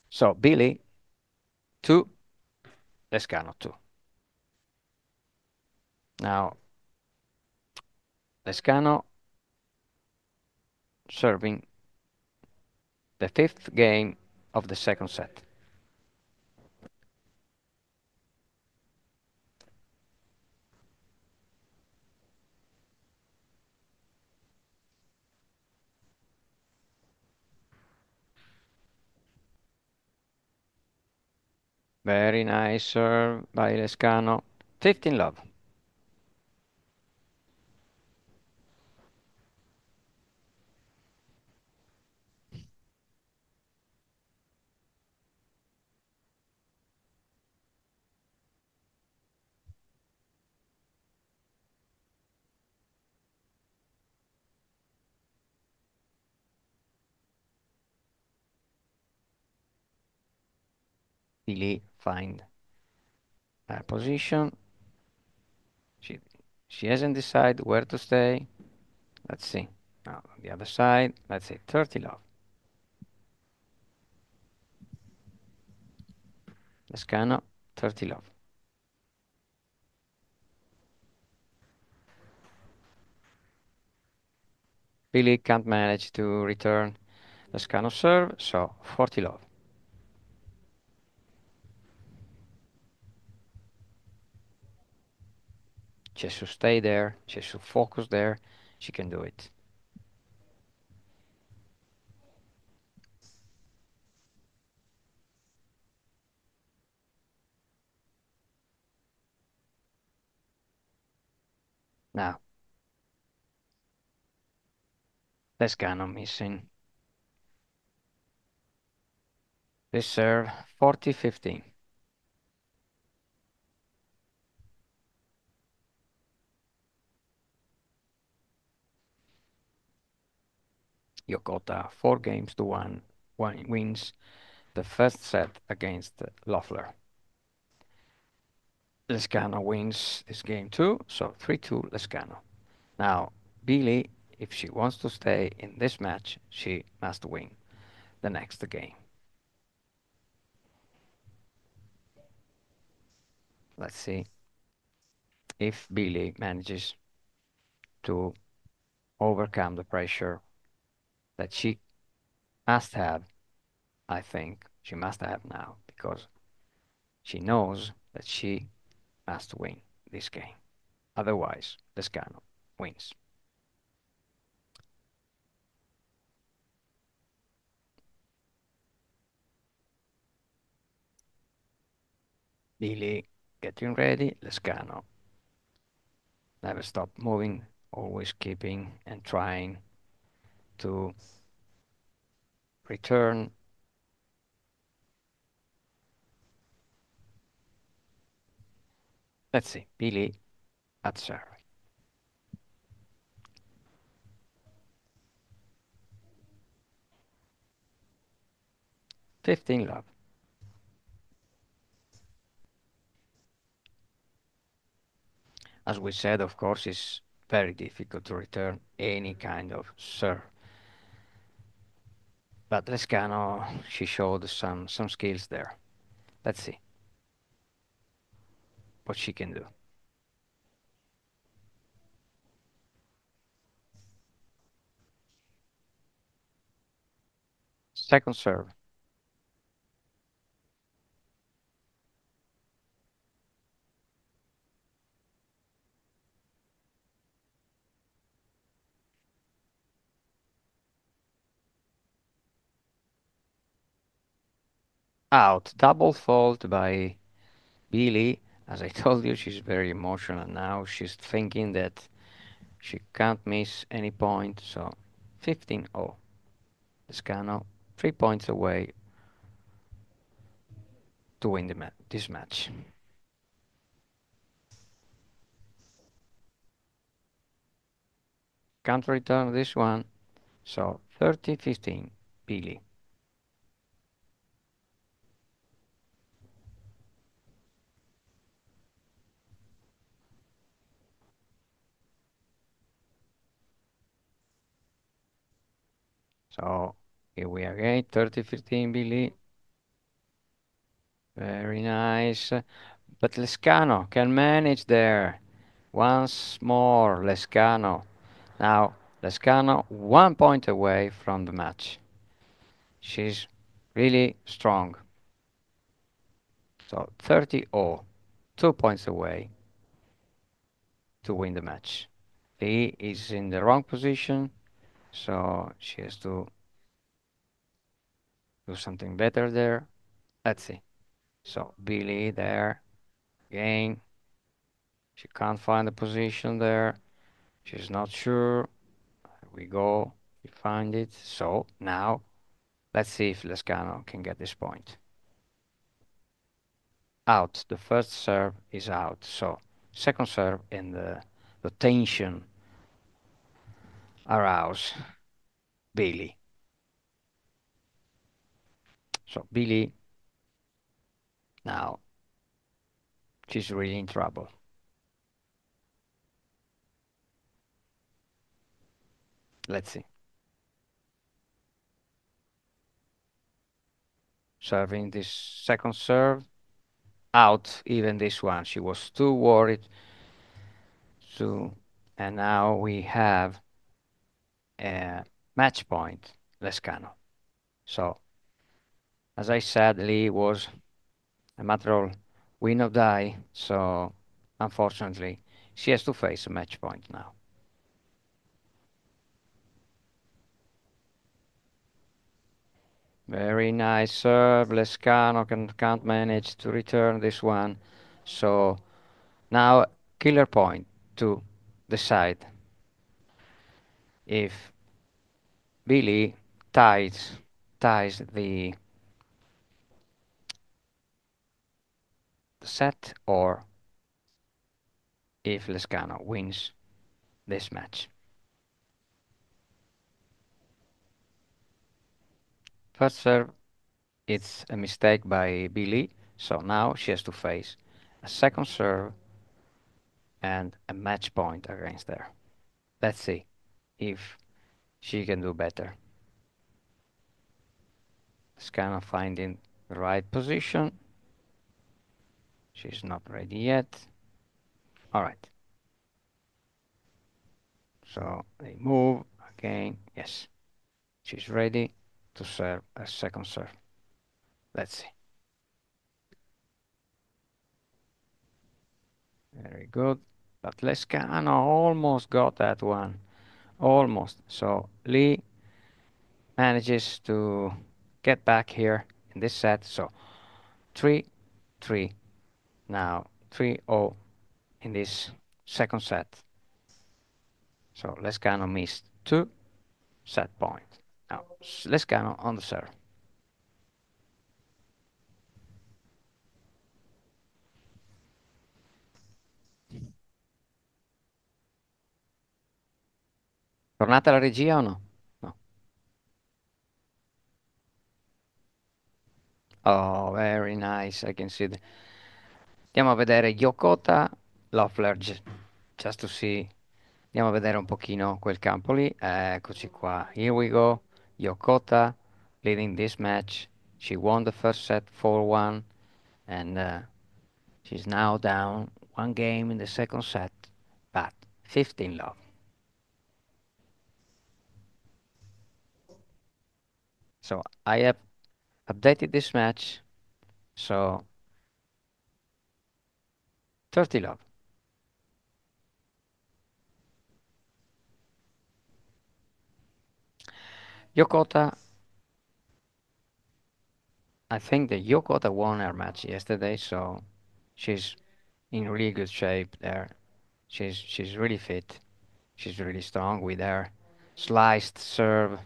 So Billy 2, Lescano 2. Now Lescano serving the 5th game of the second set. Very nice serve by Lescano. 15 love. Billy find a position. She hasn't decided where to stay. Let's see. Now on the other side, let's say 30 love. Lescano 30 love. Billy can't manage to return Lescano serve, so 40 love. She should stay there. She should focus there. She can do it. Now, Lescano missing. This serve 40-15. Yokota 4-1 wins the first set against Loeffler. Lescano wins this game too, so 3-2 Lescano. Now, Billy, if she wants to stay in this match, she must win the next game. Let's see if Billy manages to overcome the pressure that she must have. I think she must have now, because she knows that she must win this game. Otherwise, Lescano wins. Billy getting ready, Lescano never stop moving, always keeping and trying to return. Let's see, Billy at serve. 15 love. As we said, of course, it's very difficult to return any kind of serve. But Lescano, she showed some skills there. Let's see what she can do. Second serve. Out. Double fault by Billy. As I told you, she's very emotional now. She's thinking that she can't miss any point. So 15-0. Lescano 3 points away to win this match. Can't return this one. So 30-15, Billy. So Here we are again, 30-15, Billy. Very nice. But Lescano can manage there. Once more, Lescano. Now, Lescano 1 point away from the match. She's really strong. So 30-all, 2 points away to win the match. Lee is in the wrong position, so she has to do something better there. Let's see. So Billy there again. She can't find the position there. She's not sure. Here we go. We find it. So now let's see if Lescano can get this point. Out. The first serve is out. So second serve and the tension arouse Billy. So Billy now she's really in trouble. Let's see. Serving this second serve. Out even this one. She was too worried to, and now we have a match point, Lescano. So, as I said, Lee was a matter of win or die, so unfortunately, she has to face a match point now. Very nice serve. Lescano can't manage to return this one. So now killer point to decide if Billy ties the set or if Lescano wins this match. First serve, it's a mistake by Billy, so now she has to face a second serve and a match point against her. Let's see if she can do better. Lescano finding the right position. She's not ready yet. All right. So they move again. Yes. She's ready to serve a second serve. Let's see. Very good. But Lescano almost got that one. Almost. So Lee manages to get back here in this set. So 3-3. Now 3-0 in this second set. So Lescano missed 2 set points. Now Lescano on the serve. Tornata la regia o no? No. Oh, very nice. I can see the... Andiamo a vedere Yokota Loeffler, just to see. Andiamo a vedere un pochino quel campo lì. Eccoci qua. Here we go. Yokota leading this match. She won the first set 4-1 and she's now down 1 game in the second set, but 15 love. So I have updated this match. So 30 love. Yokota, I think that Yokota won her match yesterday, so she's in really good shape there. She's really fit. She's really strong with her sliced serve.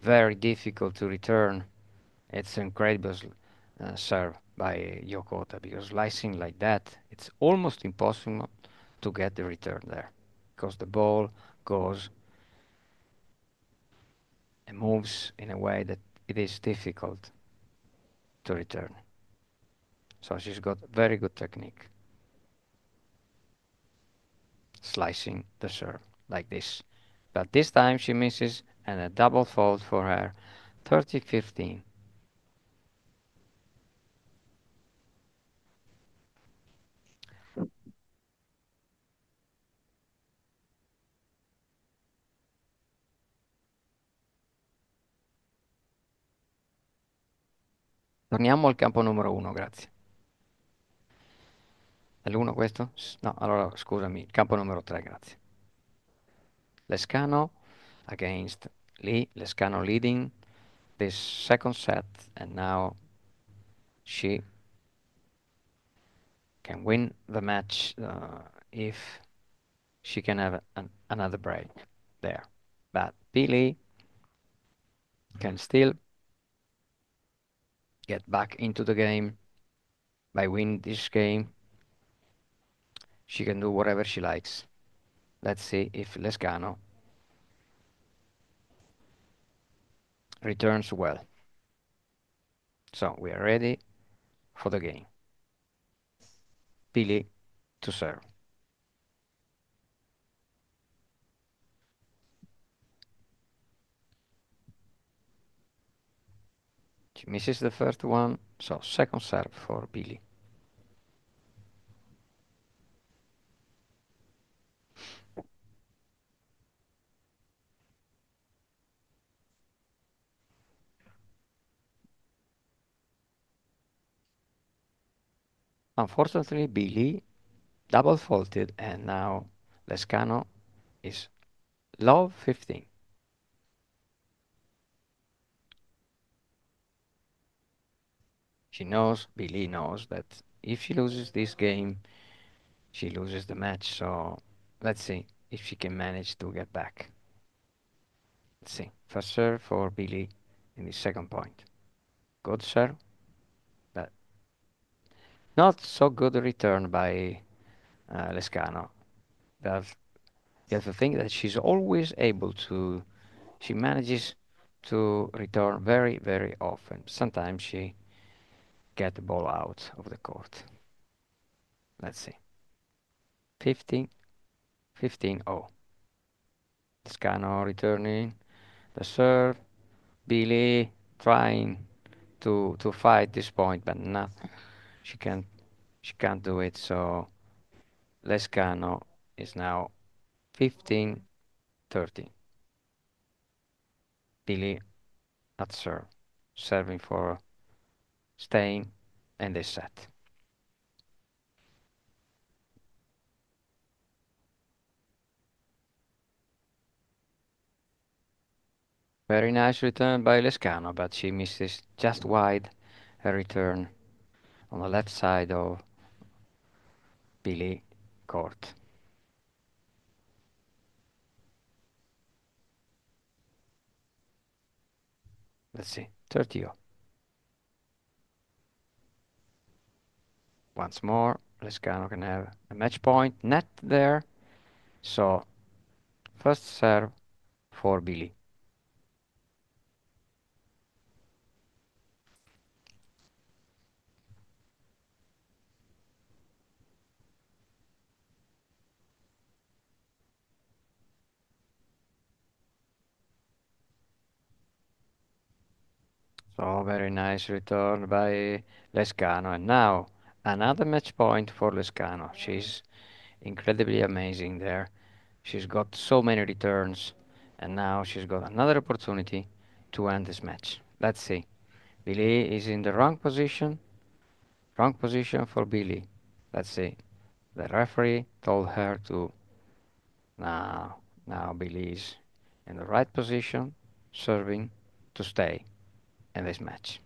Very difficult to return. It's incredible serve by Yokota because slicing like that, it's almost impossible to get the return there because the ball goes and moves in a way that it is difficult to return. So she's got very good technique. Slicing the serve like this. But this time she misses and a double fault for her. 30-15. Torniamo al campo numero 1, grazie. È l'1 questo? No, allora scusami, il campo numero 3, grazie. Lescano against Lee. Lescano leading this second set, and now she can win the match if she can have another break there. But Billy can still get back into the game by winning this game. She can do whatever she likes. Let's see if Lescano returns well. So we are ready for the game. Billy to serve. She misses the first one, so second serve for Billy. Unfortunately, Billy double faulted, and now Lescano is love 15. She knows, Billy knows, that if she loses this game, she loses the match. So let's see if she can manage to get back. Let's see. First serve for Billy in the second point. Good serve, but not so good return by Lescano. But you have to think that she's always able to, she manages to return very, very often. Sometimes she get the ball out of the court. Let's see. 15, 15-0. Lescano returning the serve. Billy trying to fight this point, but not. She can't do it. So Lescano is now 15-13. Billy at serve, serving for staying, and they set. Very nice return by Lescano, but she misses just wide her return on the left side of Billy court. Let's see, 30-0. Once more, Lescano can have a match point net there. So first serve for Billy. So very nice return by Lescano. And now another match point for Lescano. She's incredibly amazing there. She's got so many returns, and now she's got another opportunity to end this match. Let's see. Billy is in the wrong position. Wrong position for Billy. Let's see. The referee told her to. Now Billy is in the right position, serving to stay in this match.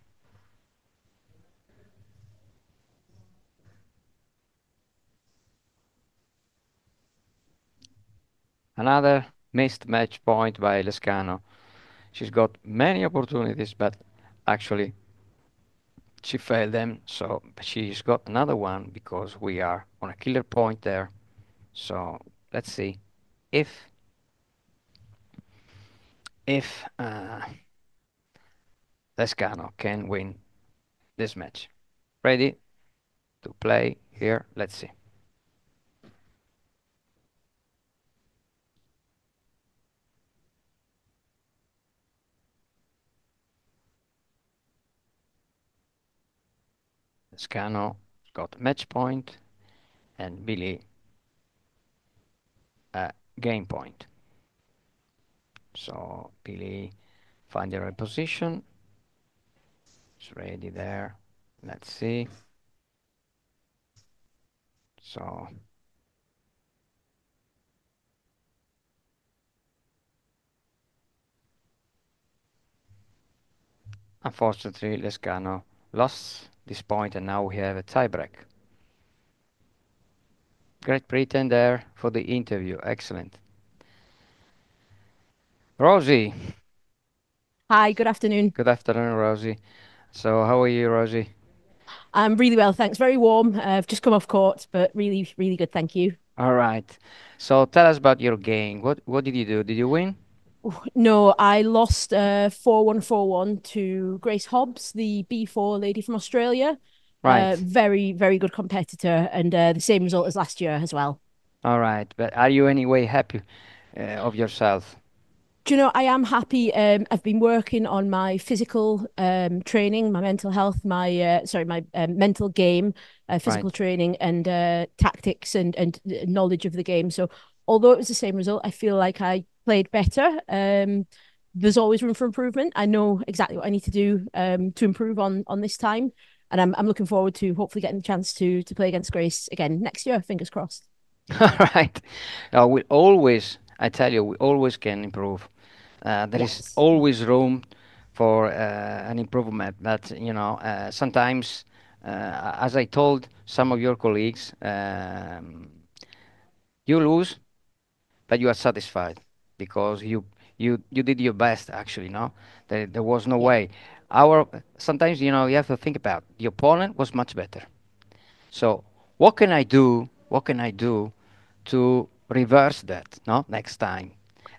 Another missed match point by Lescano. She's got many opportunities, but actually she failed them. So she's got another one because we are on a killer point there. So let's see if Lescano can win this match. Ready to play here? Let's see. Scano got match point and Billy a game point. So Billy find the right position. It's ready there. Let's see. So unfortunately, Lescano lost this point, and now we have a tiebreak. Great Britain there for the interview. Excellent. Rosie. Hi, good afternoon. Good afternoon, Rosie. So, how are you, Rosie? I'm really well, thanks. Very warm. I've just come off court, but really, really good, thank you. All right. So, tell us about your game. What did you do? Did you win? No, I lost 4-1, 4-1 to Grace Hobbs, the B4 lady from Australia. Right. Very, very good competitor, and the same result as last year as well. All right. But are you anyway happy of yourself? Do you know, I am happy. I've been working on my physical training, my mental health, my mental game, physical Right. training, and tactics and knowledge of the game. So, although it was the same result, I feel like I played better. There's always room for improvement. I know exactly what I need to do to improve on this time, and I'm looking forward to hopefully getting the chance to play against Grace again next year. Fingers crossed. All right. I tell you, we always can improve. There is Yes. always room for an improvement. But sometimes, as I told some of your colleagues, you lose, but you are satisfied because you did your best. Actually, no, there was no way. Our sometimes you have to think about the opponent was much better. So what can I do? What can I do to reverse that? No, next time.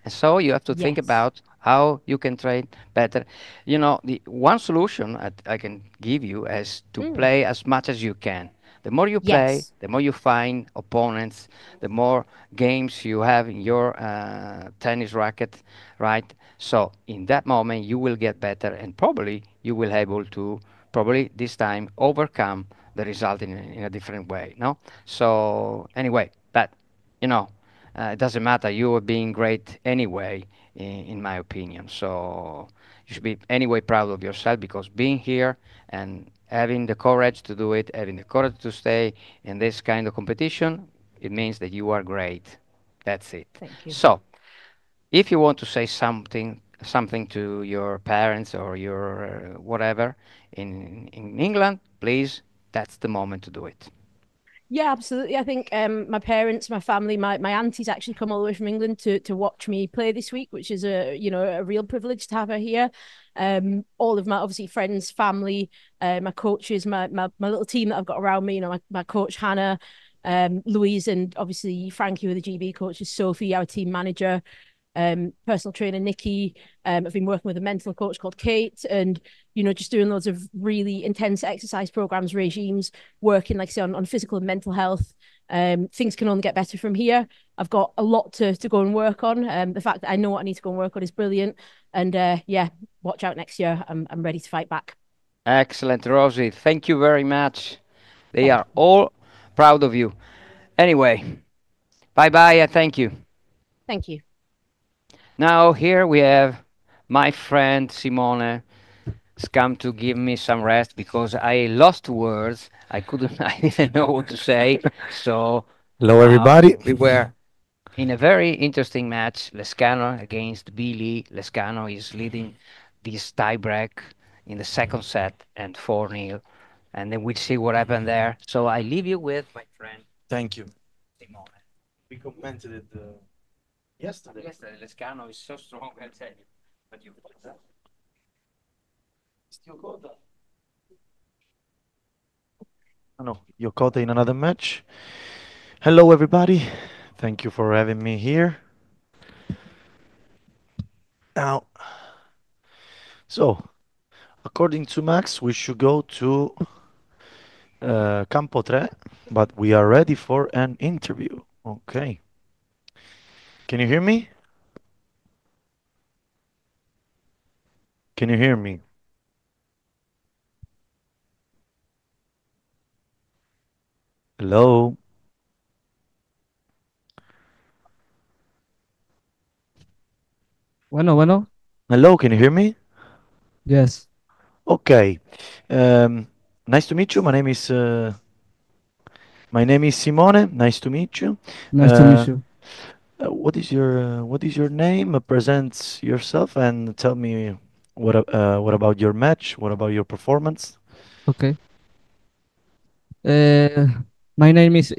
And so you have to think Yes. about how you can train better. The one solution I can give you is to play as much as you can. The more you play, Yes. the more you find opponents, the more games you have in your tennis racket, right? So in that moment, you will get better, and probably you will able to probably this time overcome the result in a different way. No. So anyway, but you know, it doesn't matter. You are being great anyway, in my opinion. So you should be anyway proud of yourself because being here and having the courage to do it, having the courage to stay in this kind of competition, it means that you are great. That's it. Thank you. So if you want to say something to your parents or your whatever in England, please, that's the moment to do it. Yeah, absolutely. I think my parents, my family, my auntie's actually come all the way from England to watch me play this week, which is a real privilege to have her here. All of my obviously friends, family, my coaches, my little team that I've got around me. My coach Hannah, Louise, and obviously Frankie, who are the GB coaches, Sophie, our team manager, personal trainer Nikki. I've been working with a mental coach called Kate, and just doing loads of really intense exercise programs, regimes, working, like I say, on physical and mental health. Things can only get better from here. I've got a lot to go and work on. The fact that I know what I need to go and work on is brilliant. And yeah, watch out next year. I'm ready to fight back. Excellent, Rosie. Thank you very much. They Thank are all proud of you. Anyway, bye bye and thank you. Thank you. Now here we have my friend Simone has come to give me some rest because I lost words. I couldn't, I didn't know what to say. So Hello, everybody. we were in a very interesting match. Lescano against Billy. Lescano is leading this tiebreak in the second set and 4-0. And then we'll see what happened there. So I leave you with my friend. Thank you. Simone. We commented it yesterday. Yesterday, Lescano is so strong, I tell you. But you Still got that. No, Yokota in another match. Hello, everybody. Thank you for having me here. Now, so according to Max, we should go to Campo 3, but we are ready for an interview. Okay. Can you hear me? Can you hear me? Hello. Bueno, bueno. Hello, can you hear me? Yes. Okay. Um, Nice to meet you. My name is Simone. Nice to meet you. Nice to meet Uh, you. what is your name? Present yourself and tell me what about your match? What about your performance? Okay. Uh, my name is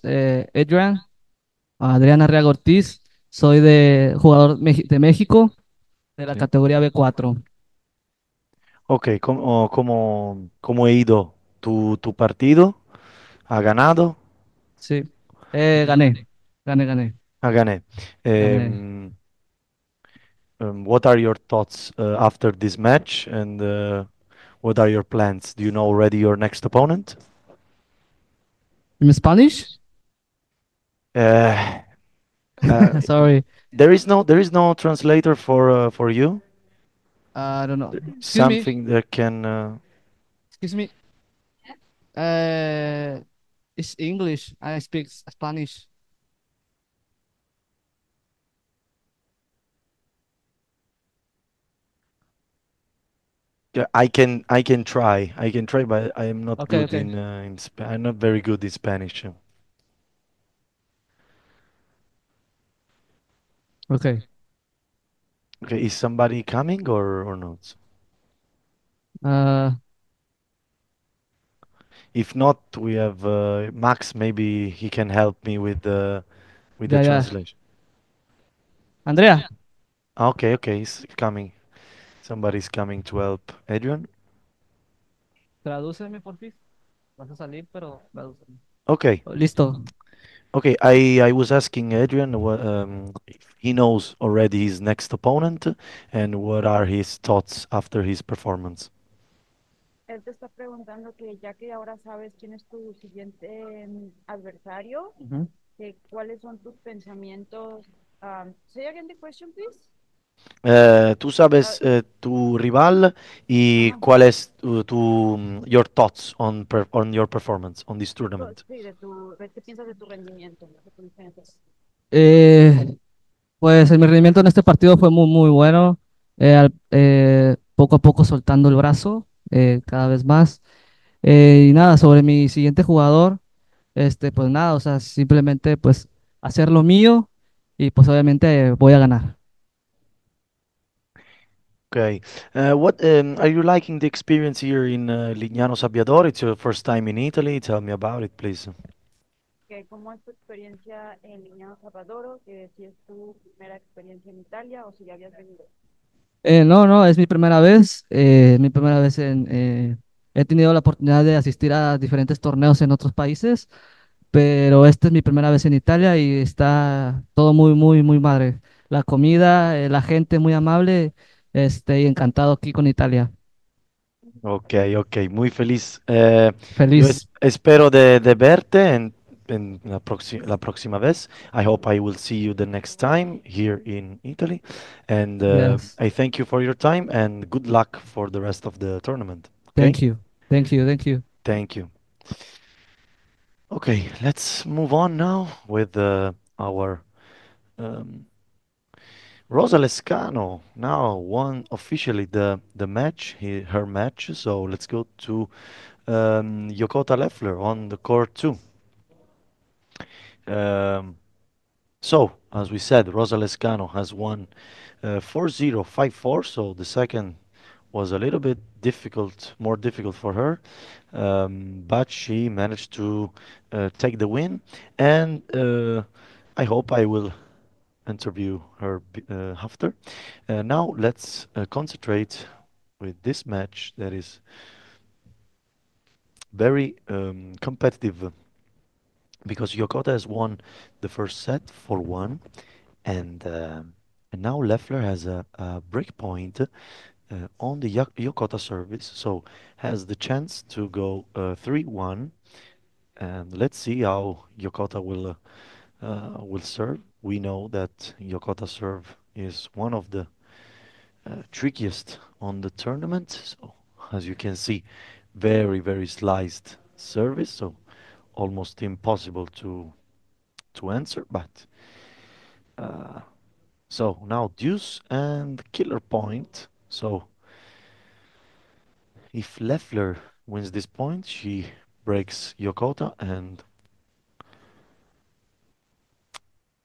Adrián Arriaga Ortiz. Soy de jugador de México de la Sí. categoría B4. Ok, ¿cómo ha ido tu partido? ¿Ha ganado? Sí. Gané. Gané. Gané. Um, what are your thoughts after this match and what are your plans? Do you know already your next opponent? In Spanish? Uh, uh, Sorry. there is no translator for you. I don't know. Excuse me. Something that can. Excuse me. Uh, it's English. I speak Spanish. Yeah, I can try. I can try, but I am not Okay, good okay. I'm not very good in Spanish. Okay. Okay, is somebody coming or not? Uh, If not, we have Max. Maybe he can help me with the yeah, yeah. translation. Andrea, Okay, okay, he's coming. Somebody's coming to help Adrian. tradúceme, por favor. Vas a salir, pero tradúceme. Okay. Listo. Okay, I was asking Adrian if he knows already his next opponent and what are his thoughts after his performance. Él te está preguntando que ya que ahora sabes quién es tu siguiente adversario, Ujú. que cuáles son tus pensamientos. Say again the question, please. Tú sabes tu rival y Ajá. cuál es your thoughts on your performance on this tournament. Sí, ¿qué piensas de tu rendimiento? De tu defensa? Eh, pues mi rendimiento en este partido fue muy, muy bueno. Poco a poco soltando el brazo, cada vez más. Y nada, sobre mi siguiente jugador, pues nada, o sea, simplemente pues hacer lo mío y pues obviamente voy a ganar. Okay. What are you liking the experience here in Lignano Sabbiadoro? It's your first time in Italy. Tell me about it, please. ¿Cómo es tu experiencia en Lignano Sabadoro? Que si es tu primera experiencia en Italia o si ya habías venido. No, no, es mi primera vez. Mi primera vez he tenido la oportunidad de asistir a diferentes torneos en otros países, pero esta es mi primera vez en Italia y está todo muy, muy, muy madre. La comida, la gente muy amable, y encantado aquí con Italia. Ok, ok, muy feliz. Yo Feliz. espero de verte en la próxima vez. I hope I will see you the next time here in Italy. And Yes. I thank you for your time and good luck for the rest of the tournament. Okay? Thank you. Thank you. Thank you. Thank you. Okay, let's move on now with our um, Rosa Lescano now won officially the match, her match. So let's go to Yokota Leffler on the court too. Um, so, as we said, Rosa Lescano has won 4-0, 5-4. So the second was a little bit difficult, more difficult for her. But she managed to take the win. And I hope I will interview her after. Now let's concentrate with this match that is very competitive because Yokota has won the first set for 1, and now Leffler has a break point on the Yokota service, so has the chance to go 3-1. And let's see how Yokota will serve. We know that Yokota serve is one of the trickiest on the tournament. So as you can see, very sliced service. So almost impossible to answer, but so now deuce and killer point. So if Leffler wins this point, she breaks Yokota and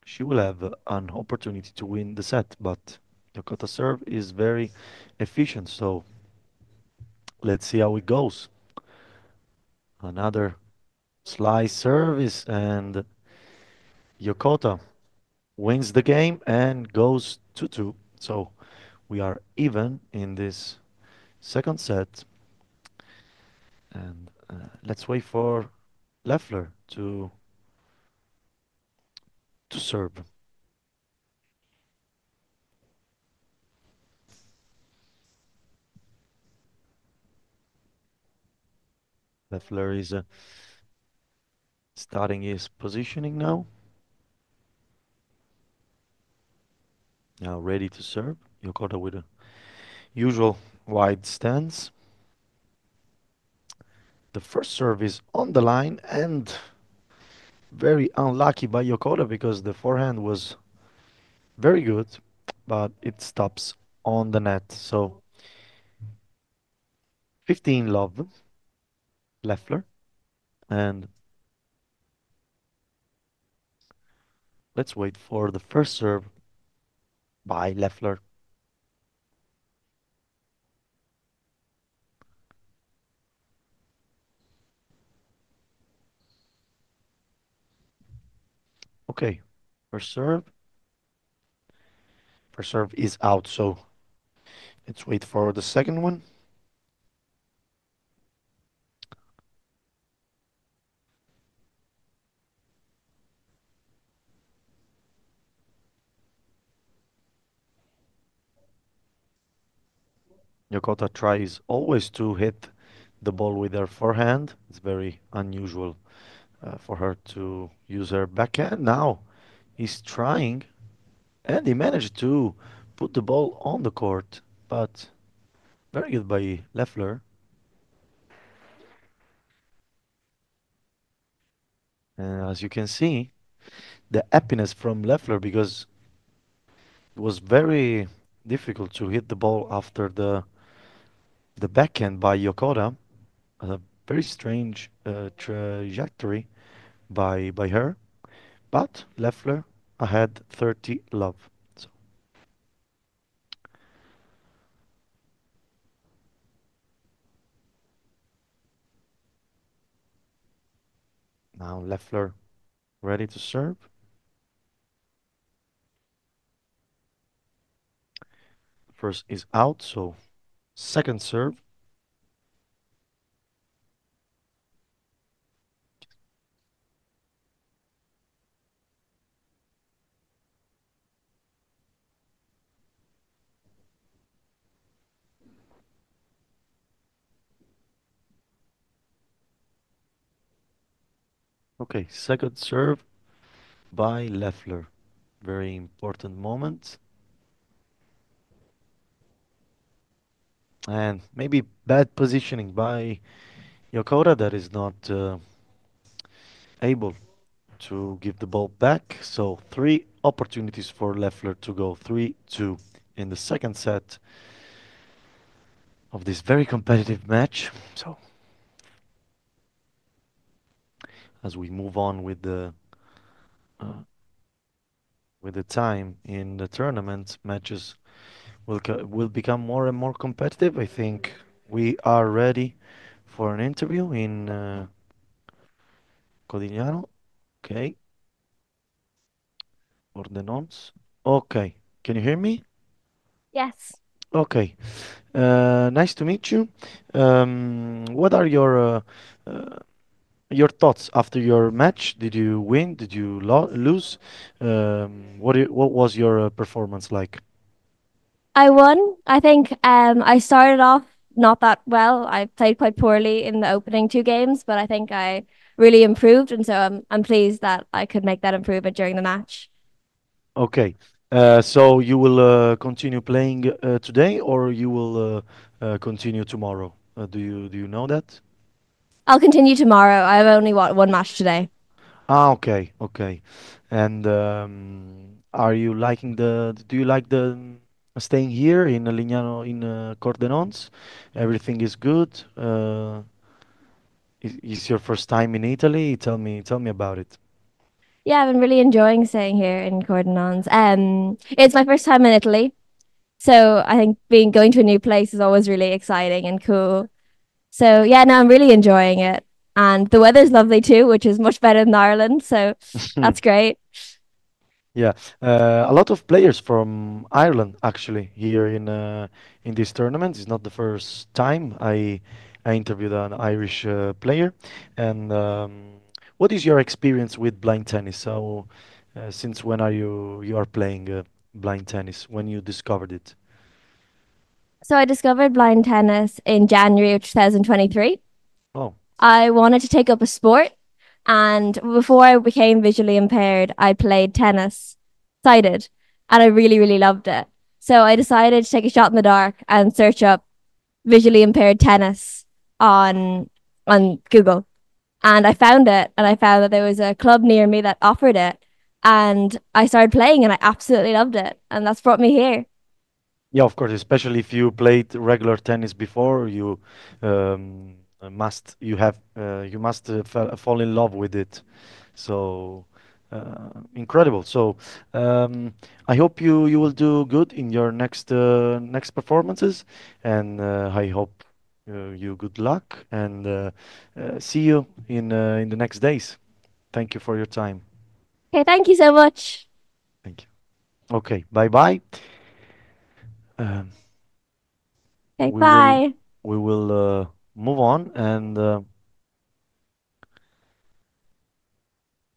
she will have an opportunity to win the set, but Yokota serve is very efficient, so let's see how it goes. Another slice service and Yokota wins the game and goes 2-2. So we are even in this second set. And let's wait for Leffler to serve. Leffler is starting his positioning now. Now ready to serve. Yokota with a usual wide stance. The first serve is on the line and very unlucky by Yokota because the forehand was very good, but it stops on the net. So 15 love, Leffler. And let's wait for the first serve by Leffler. Okay, first serve. First serve is out, so let's wait for the second one. Yokota tries always to hit the ball with her forehand. It's very unusual for her to use her backhand. Now he's trying, and he managed to put the ball on the court, but very good by Leffler. As you can see, the happiness from Leffler because it was very difficult to hit the ball after the backhand by Yokota. A very strange trajectory by her, but Leffler ahead 30 love. So now Leffler ready to serve. First is out, so second serve. Okay, second serve by Leffler. Very important moment. And maybe bad positioning by Yokota that is not able to give the ball back. So 3 opportunities for Leffler to go 3-2 in the second set of this very competitive match. So as we move on with the time in the tournament, matches will become more and more competitive. I think we are ready for an interview in Codignano. Okay. Cordenons. Okay. Can you hear me? Yes. Okay. Nice to meet you. What are your thoughts after your match? Did you win? Did you lose? What was your performance like? I won. I think I started off not that well. I played quite poorly in the opening 2 games, but I think I really improved, and so I'm pleased that I could make that improvement during the match. Okay. So you will continue playing today, or you will continue tomorrow? Do you know that? I'll continue tomorrow. I've only one match today. Ah, okay, okay. And are you liking do you like the staying here in Lignano in Cordenons? Everything is good. Is your first time in Italy? Tell me about it. Yeah, I've been really enjoying staying here in Cordenon's. It's my first time in Italy, so I think being going to a new place is always really exciting and cool. So yeah, no, I'm really enjoying it, and the weather's lovely too, which is much better than Ireland. So that's great. Yeah, a lot of players from Ireland actually here in this tournament. It's not the first time I interviewed an Irish player. And what is your experience with blind tennis? So, since when are you are playing blind tennis? When you discovered it? So I discovered blind tennis in January of 2023. Oh, I wanted to take up a sport, and before I became visually impaired, I played tennis sighted, and I really, really loved it. So I decided to take a shot in the dark and search up visually impaired tennis on Google. And I found it, and I found that there was a club near me that offered it. And I started playing, and I absolutely loved it. And that's brought me here. yeah, of course, especially if you played regular tennis before, you must fall in love with it. So incredible. So I hope you will do good in your next performances, and I hope you good luck and see you in the next days. Thank you for your time. Okay, thank you so much. Thank you. Okay, bye bye. Um, Okay, we will bye. move on and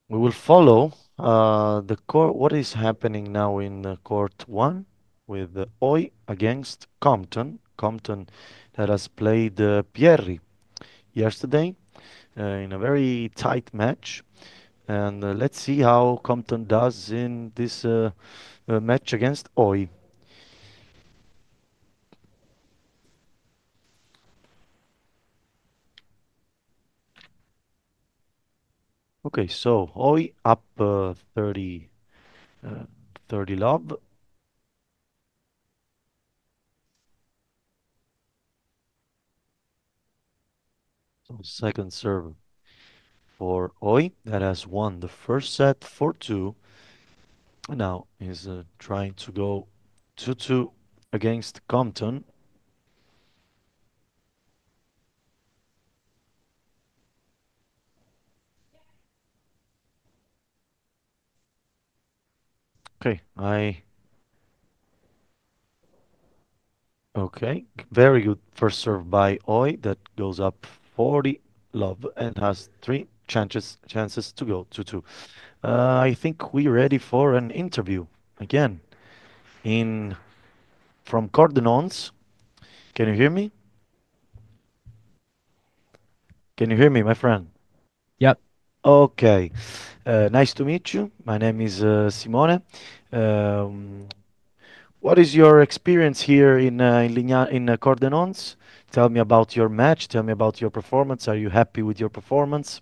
we will follow the court. What is happening now in court one with Oi against Compton? Compton that has played Pierri yesterday in a very tight match. And let's see how Compton does in this match against Oi. Okay, so Oi up 30 love. So second serve for Oi that has won the first set 4-2. Now is trying to go 2-2 against Compton. Okay, very good first serve by Oi that goes up 40 love and has three chances to go 2-2. I think we're ready for an interview again in from Cordenons. Can you hear me? Can you hear me, my friend? Yep. Okay. Nice to meet you. My name is Simone. Um, what is your experience here in Cordenons? Tell me about your match. Tell me about your performance. Are you happy with your performance?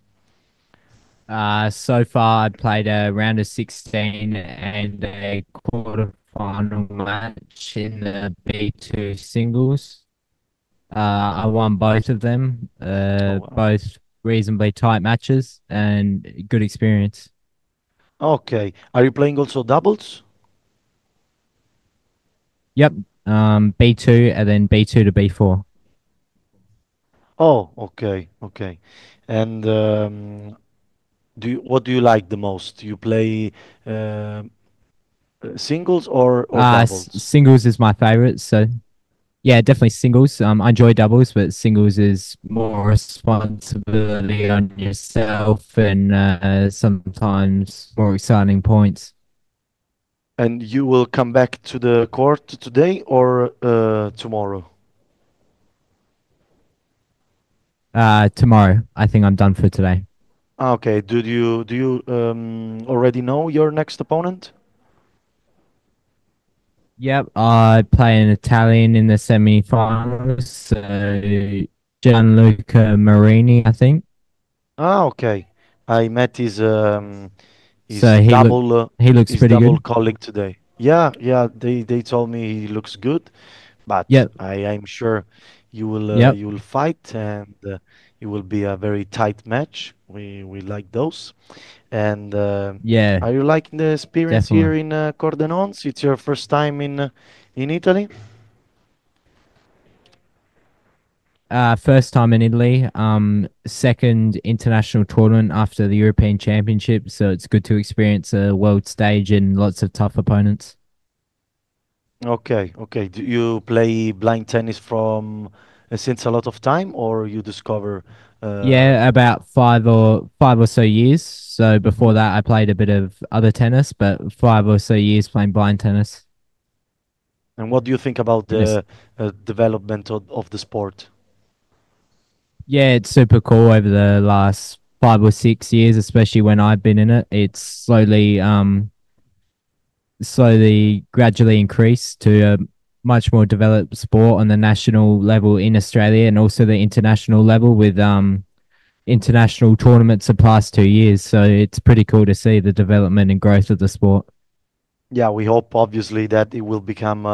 So far, I played a round of 16 and a quarterfinal match in the B2 singles. I won both of them, wow. both reasonably tight matches and good experience. Okay. Are you playing also doubles? Yep. B2 and then B2 to B4. Oh, okay, okay. And what do you like the most? You play singles or doubles? Singles is my favorite, so yeah, definitely singles. I enjoy doubles, but singles is more responsibility on yourself and sometimes more exciting points. And you will come back to the court today or tomorrow? Tomorrow. I think I'm done for today. Okay. Do you already know your next opponent? Yep, I play an Italian in the semi-finals, so Gianluca Marini, I think. Ah, okay. I met So he looks his pretty double good. colleague today. Yeah, yeah. They told me he looks good, but Yep. I'm sure Yep. you will fight and it will be a very tight match. We like those. And Yeah, are you liking the experience here definitely. in Cordenons? It's your first time in Italy? First time in Italy. Second international tournament after the European Championship, so it's good to experience a world stage and lots of tough opponents. Okay, okay. Do you play blind tennis from since a lot of time, or you discover? Uh, Yeah, about five or so years. So before that, I played a bit of other tennis, but 5 or so years playing blind tennis. and what do you think about And it's the development of the sport? yeah, it's super cool over the last 5 or 6 years, especially when I've been in it. It's slowly, gradually increased to a much more developed sport on the national level in Australia and also the international level with international tournaments the past 2 years. So it's pretty cool to see the development and growth of the sport. Yeah, we hope obviously that it will become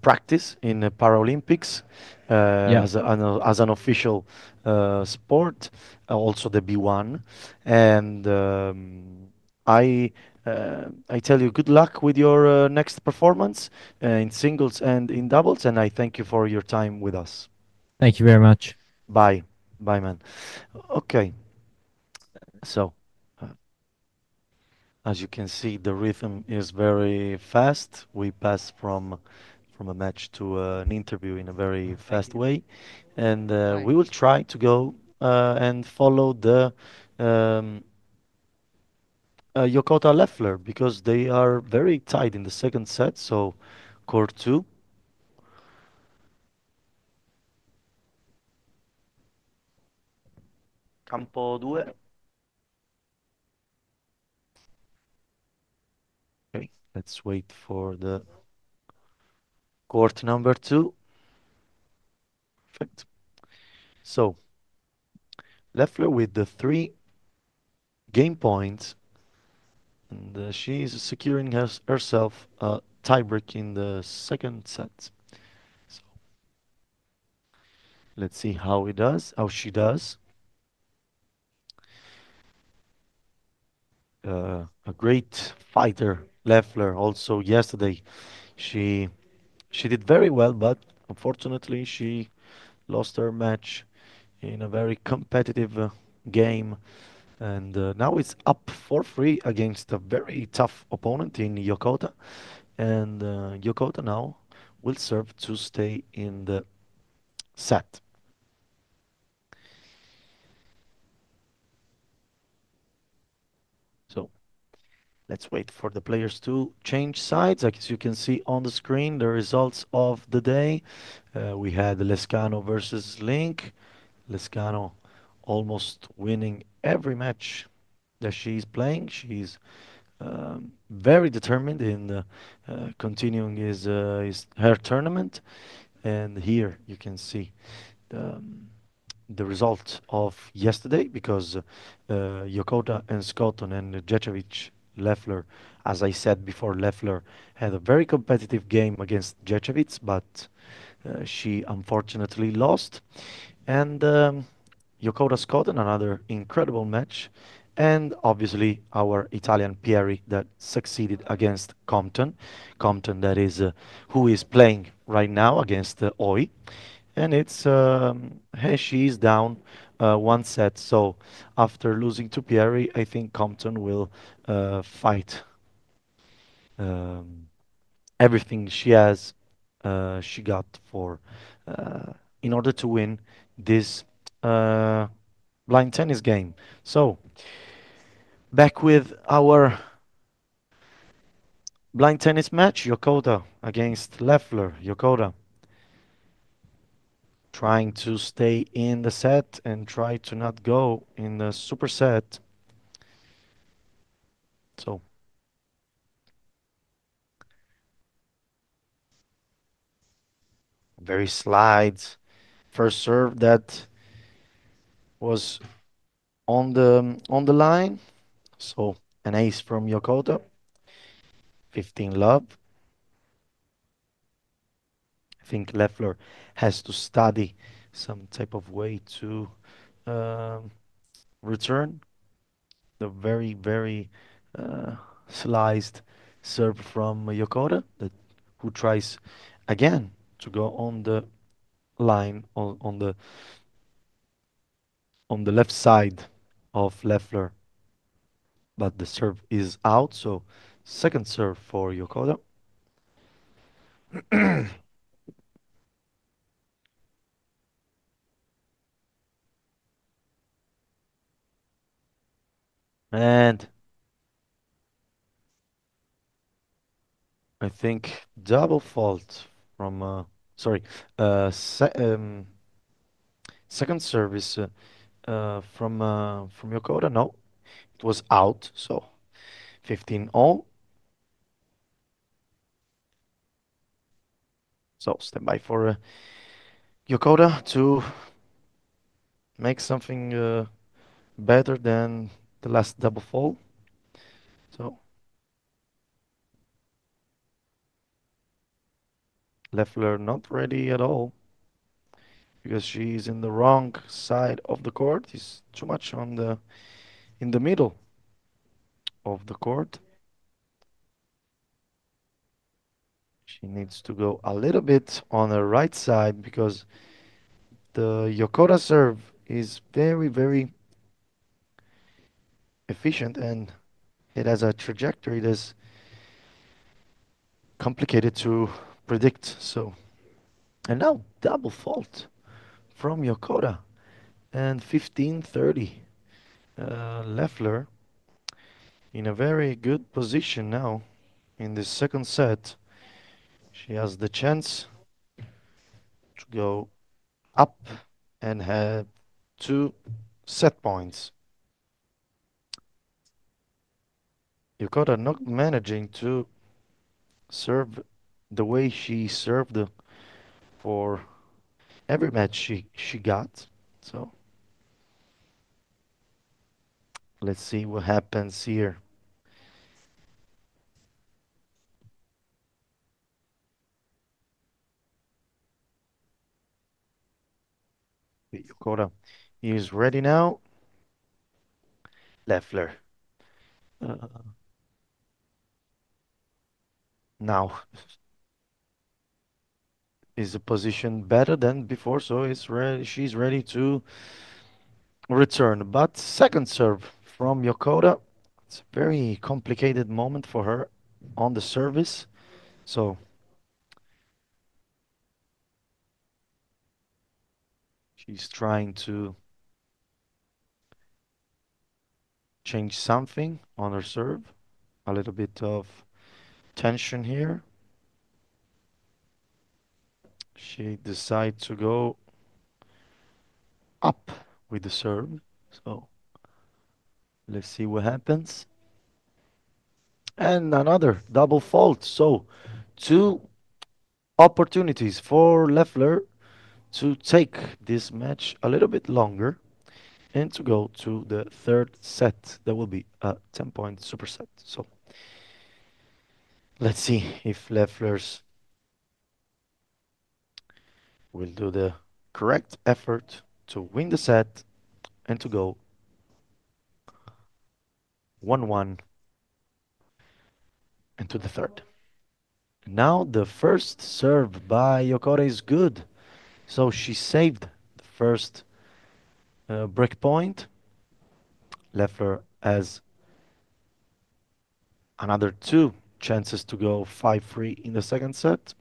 practice in the Paralympics Yep. as an official sport, also the B1. And I tell you, good luck with your next performance in singles and in doubles. And I thank you for your time with us. Thank you very much. Bye, bye, man. Okay, so. As you can see, the rhythm is very fast. We pass from a match to an interview in a very fast way, and we will try to go and follow the um, Yokota Leffler because they are very tight in the second set. So, court two. Campo 2. Okay, let's wait for the court number 2. Perfect. So, Leffler with the 3 game points, and she is securing herself a tiebreak in the second set. So, let's see how she does. A great fighter, Leffler. Also yesterday, she she did very well, but unfortunately she lost her match in a very competitive game, and now it's up 4-3 against a very tough opponent in Yokota, and Yokota now will serve to stay in the set. So let's wait for the players to change sides. As you can see on the screen, the results of the day. We had Lescano versus Link. Lescano almost winning every match that she's playing. She's very determined in continuing her tournament. And here you can see the result of yesterday because Yokota and Scotton and Jecevic, Leffler, as I said before, Leffler had a very competitive game against Jecevic, but she unfortunately lost. And Yokota Scotton, another incredible match. And obviously our Italian Pieri that succeeded against Compton. Compton that is who is playing right now against Oi, and it's hey, she's down 1 set. So after losing to Pieri, I think Compton will fight um, everything she has, she got for in order to win this uh, blind tennis game. So back with our blind tennis match, Yokota against Leffler. Yokota trying to stay in the set and try to not go in the superset. So very slides, First serve that was on the line. So an ace from Yokota. 15 love. I think Leffler has to study some type of way to um, return the very, very sliced serve from Yokota, that who tries again to go on the line on the left side of Leffler, but the serve is out. So second serve for Yokota. And I think double fault from sorry, se second service from Yokota. No, it was out. So 15 all. So stand by for Yokota to make something better than the last double fall. So Leffler not ready at all because she's in the wrong side of the court. He's too much on the in the middle of the court. She needs to go a little bit on the right side because the Yokota serve is very, very efficient and it has a trajectory that's complicated to predict. So, and now double fault from Yokota and 15-30. Leffler in a very good position now in the second set. She has the chance to go up and have 2 set points. Yokota not managing to serve the way she served for every match she got. So let's see what happens here. Yokota is ready now. Leffler. Now is a position better than before, so it's ready. She's ready to return. But second serve from Yokota. It's a very complicated moment for her on the service. So she's trying to change something on her serve. A little bit of tension here. She decides to go up with the serve. So let's see what happens. And another double fault. So 2 opportunities for Leffler to take this match a little bit longer and to go to the third set. That will be a 10-point superset. So let's see if Leffler's will do the correct effort to win the set and to go 1-1 into the third. Now the first serve by Yokota is good. So she saved the first break point. Leffler has another 2 chances to go 5-3 in the second set.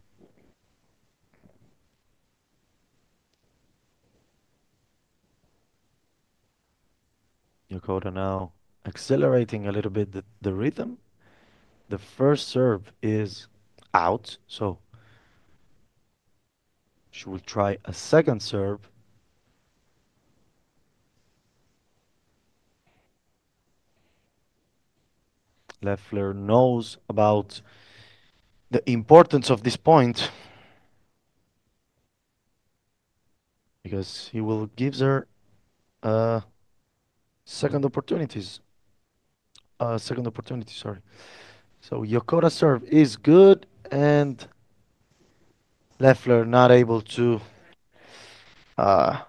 Yokota now accelerating a little bit the rhythm. The first serve is out, so she will try a second serve. Leffler knows about the importance of this point. because he will gives her uh, second opportunities. Second opportunity, sorry. So Yokota serve is good, and Leffler not able uh,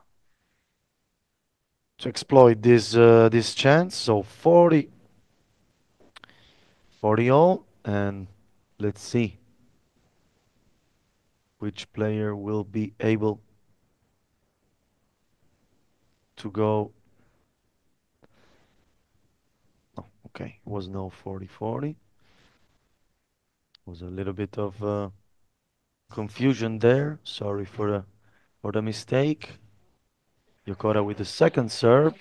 to exploit this chance. So 40 all, and let's see which player will be able to go. Oh, okay, was no 40-40. Was a little bit of confusion there. Sorry for the mistake. Yokota with the second serve.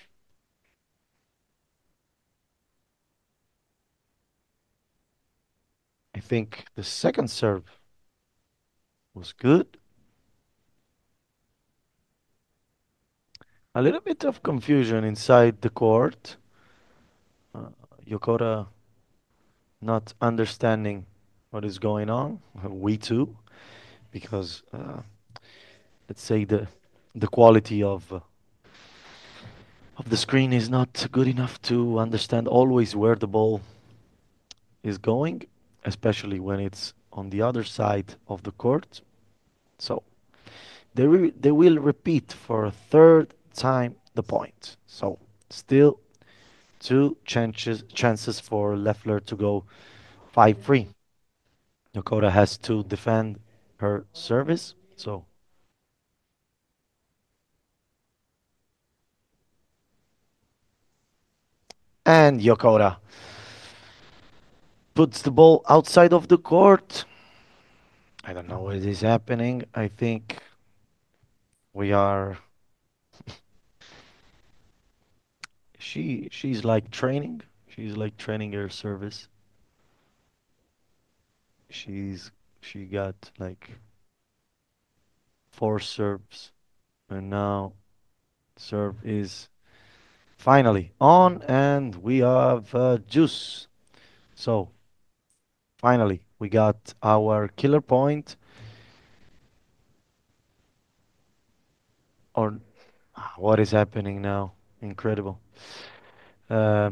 I think the second serve was good. A little bit of confusion inside the court. Yokota not understanding what is going on. We too, because let's say the quality of the screen is not good enough to understand always where the ball is going, especially when it's on the other side of the court. So they will repeat for a third time the point. So still two chances for Leffler to go 5-3. Yokota has to defend her service. So and Yokota puts the ball outside of the court. I don't know what is happening. I think we are. She's like training. She's like training her service. She got like 4 serves, and now serve is finally on, and we have juice. So finally we got our killer point. Or what is happening now? Incredible. Uh,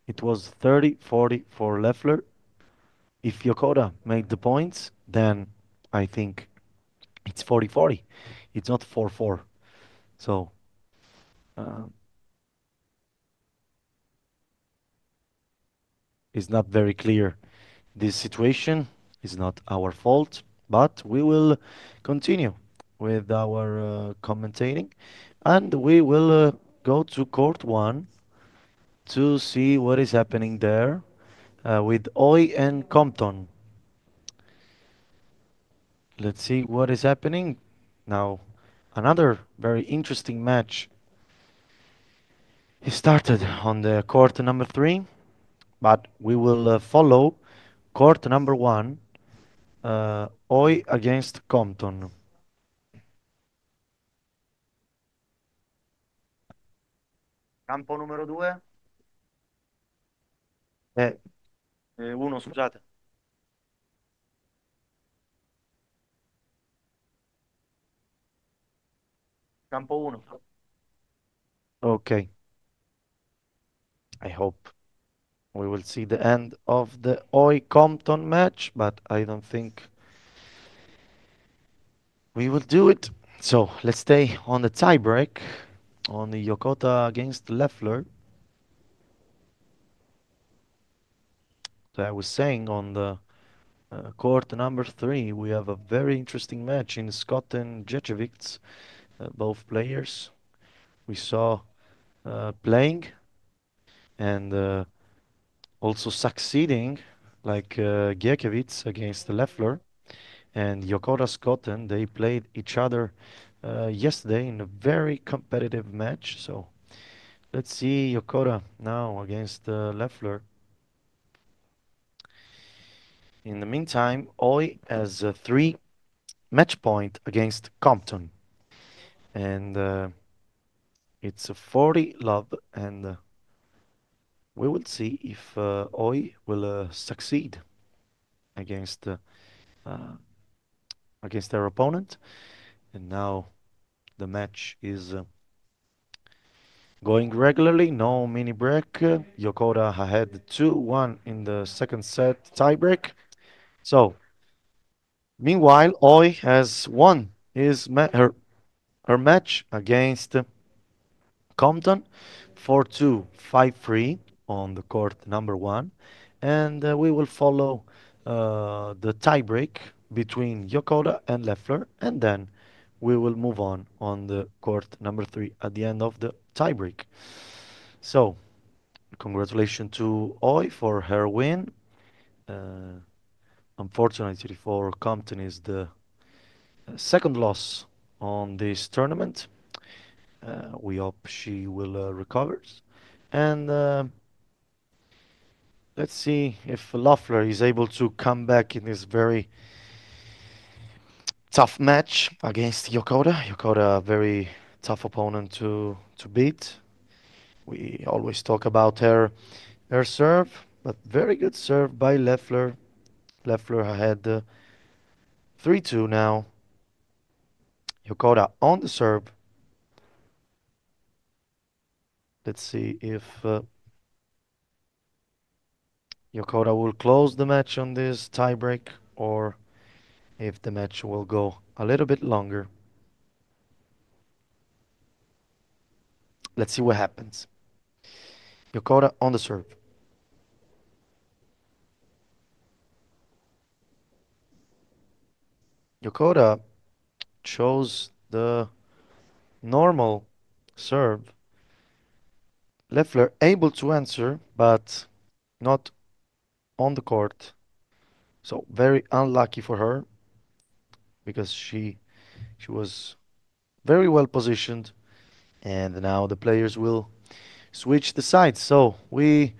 it was 30-40 for Leffler. If Yokota made the points, then I think it's 40-40. It's not 4-4. So uh, it's not very clear. This situation is not our fault, but we will continue with our commentating, and we will go to court one to see what is happening there with Oi and Compton. Let's see what is happening now. Another very interesting match. He started on the court number 3, but we will follow court number 1, Oi against Compton. Campo numero 2. Uno, scusate. Campo 1. Okay. I hope we will see the end of the Oi Compton match, but I don't think we will do it. So let's stay on the tiebreak on the Yokota against Leffler. So I was saying on the court number 3, we have a very interesting match in Scott and Jecevic, both players we saw playing and also succeeding, like Giekiewicz against Leffler and Yokota Scotland. They played each other yesterday in a very competitive match. So let's see Yokota now against Leffler. In the meantime, Oi has 3 match point against Compton. And it's a 40 love, and we will see if Oi will succeed against against their opponent. And now the match is going regularly, no mini break. Yokota ahead 2-1 in the second set tiebreak. So, meanwhile, Oi has won her match against Compton 4-2, 5-3 on the court number one. And we will follow the tiebreak between Yokota and Leffler, and then we will move on the court number three at the end of the tiebreak. So, congratulations to Oi for her win. Uh, Unfortunately for Compton is the second loss on this tournament. We hope she will recover. And let's see if Loeffler is able to come back in this very tough match against Yokota. Yokota, a very tough opponent to beat. We always talk about her serve, but very good serve by Loeffler. Loeffler ahead 3-2 now. Yokota on the serve. Let's see if Yokota will close the match on this tiebreak or if the match will go a little bit longer. Let's see what happens. Yokota on the serve. Yokota chose the normal serve. Loeffler able to answer, but not on the court. So very unlucky for her because she was very well positioned, and now the players will switch the sides. So we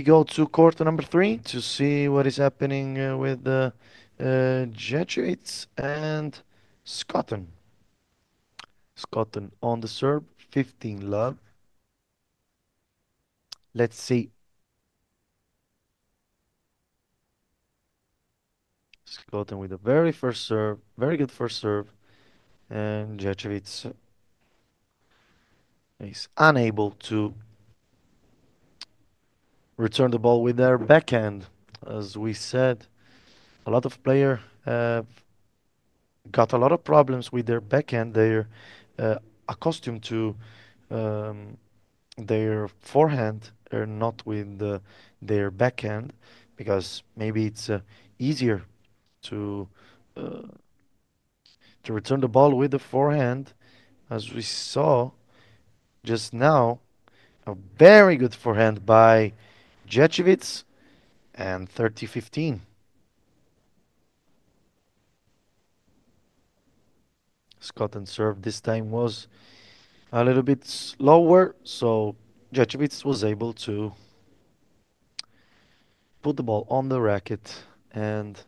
go to court number three to see what is happening with the Jesuits and Scotland. Scotland on the serve, 15 love. Let's see. Scotland with a very first serve, very good first serve, and Jesuits is unable to return the ball with their backhand. As we said, a lot of players have got a lot of problems with their backhand. They're accustomed to their forehand, not with their backhand, because maybe it's easier to uh, to return the ball with the forehand, as we saw just now. A very good forehand by Ječević, and 30-15. Scotland's serve this time was a little bit slower, so Ječević was able to put the ball on the racket and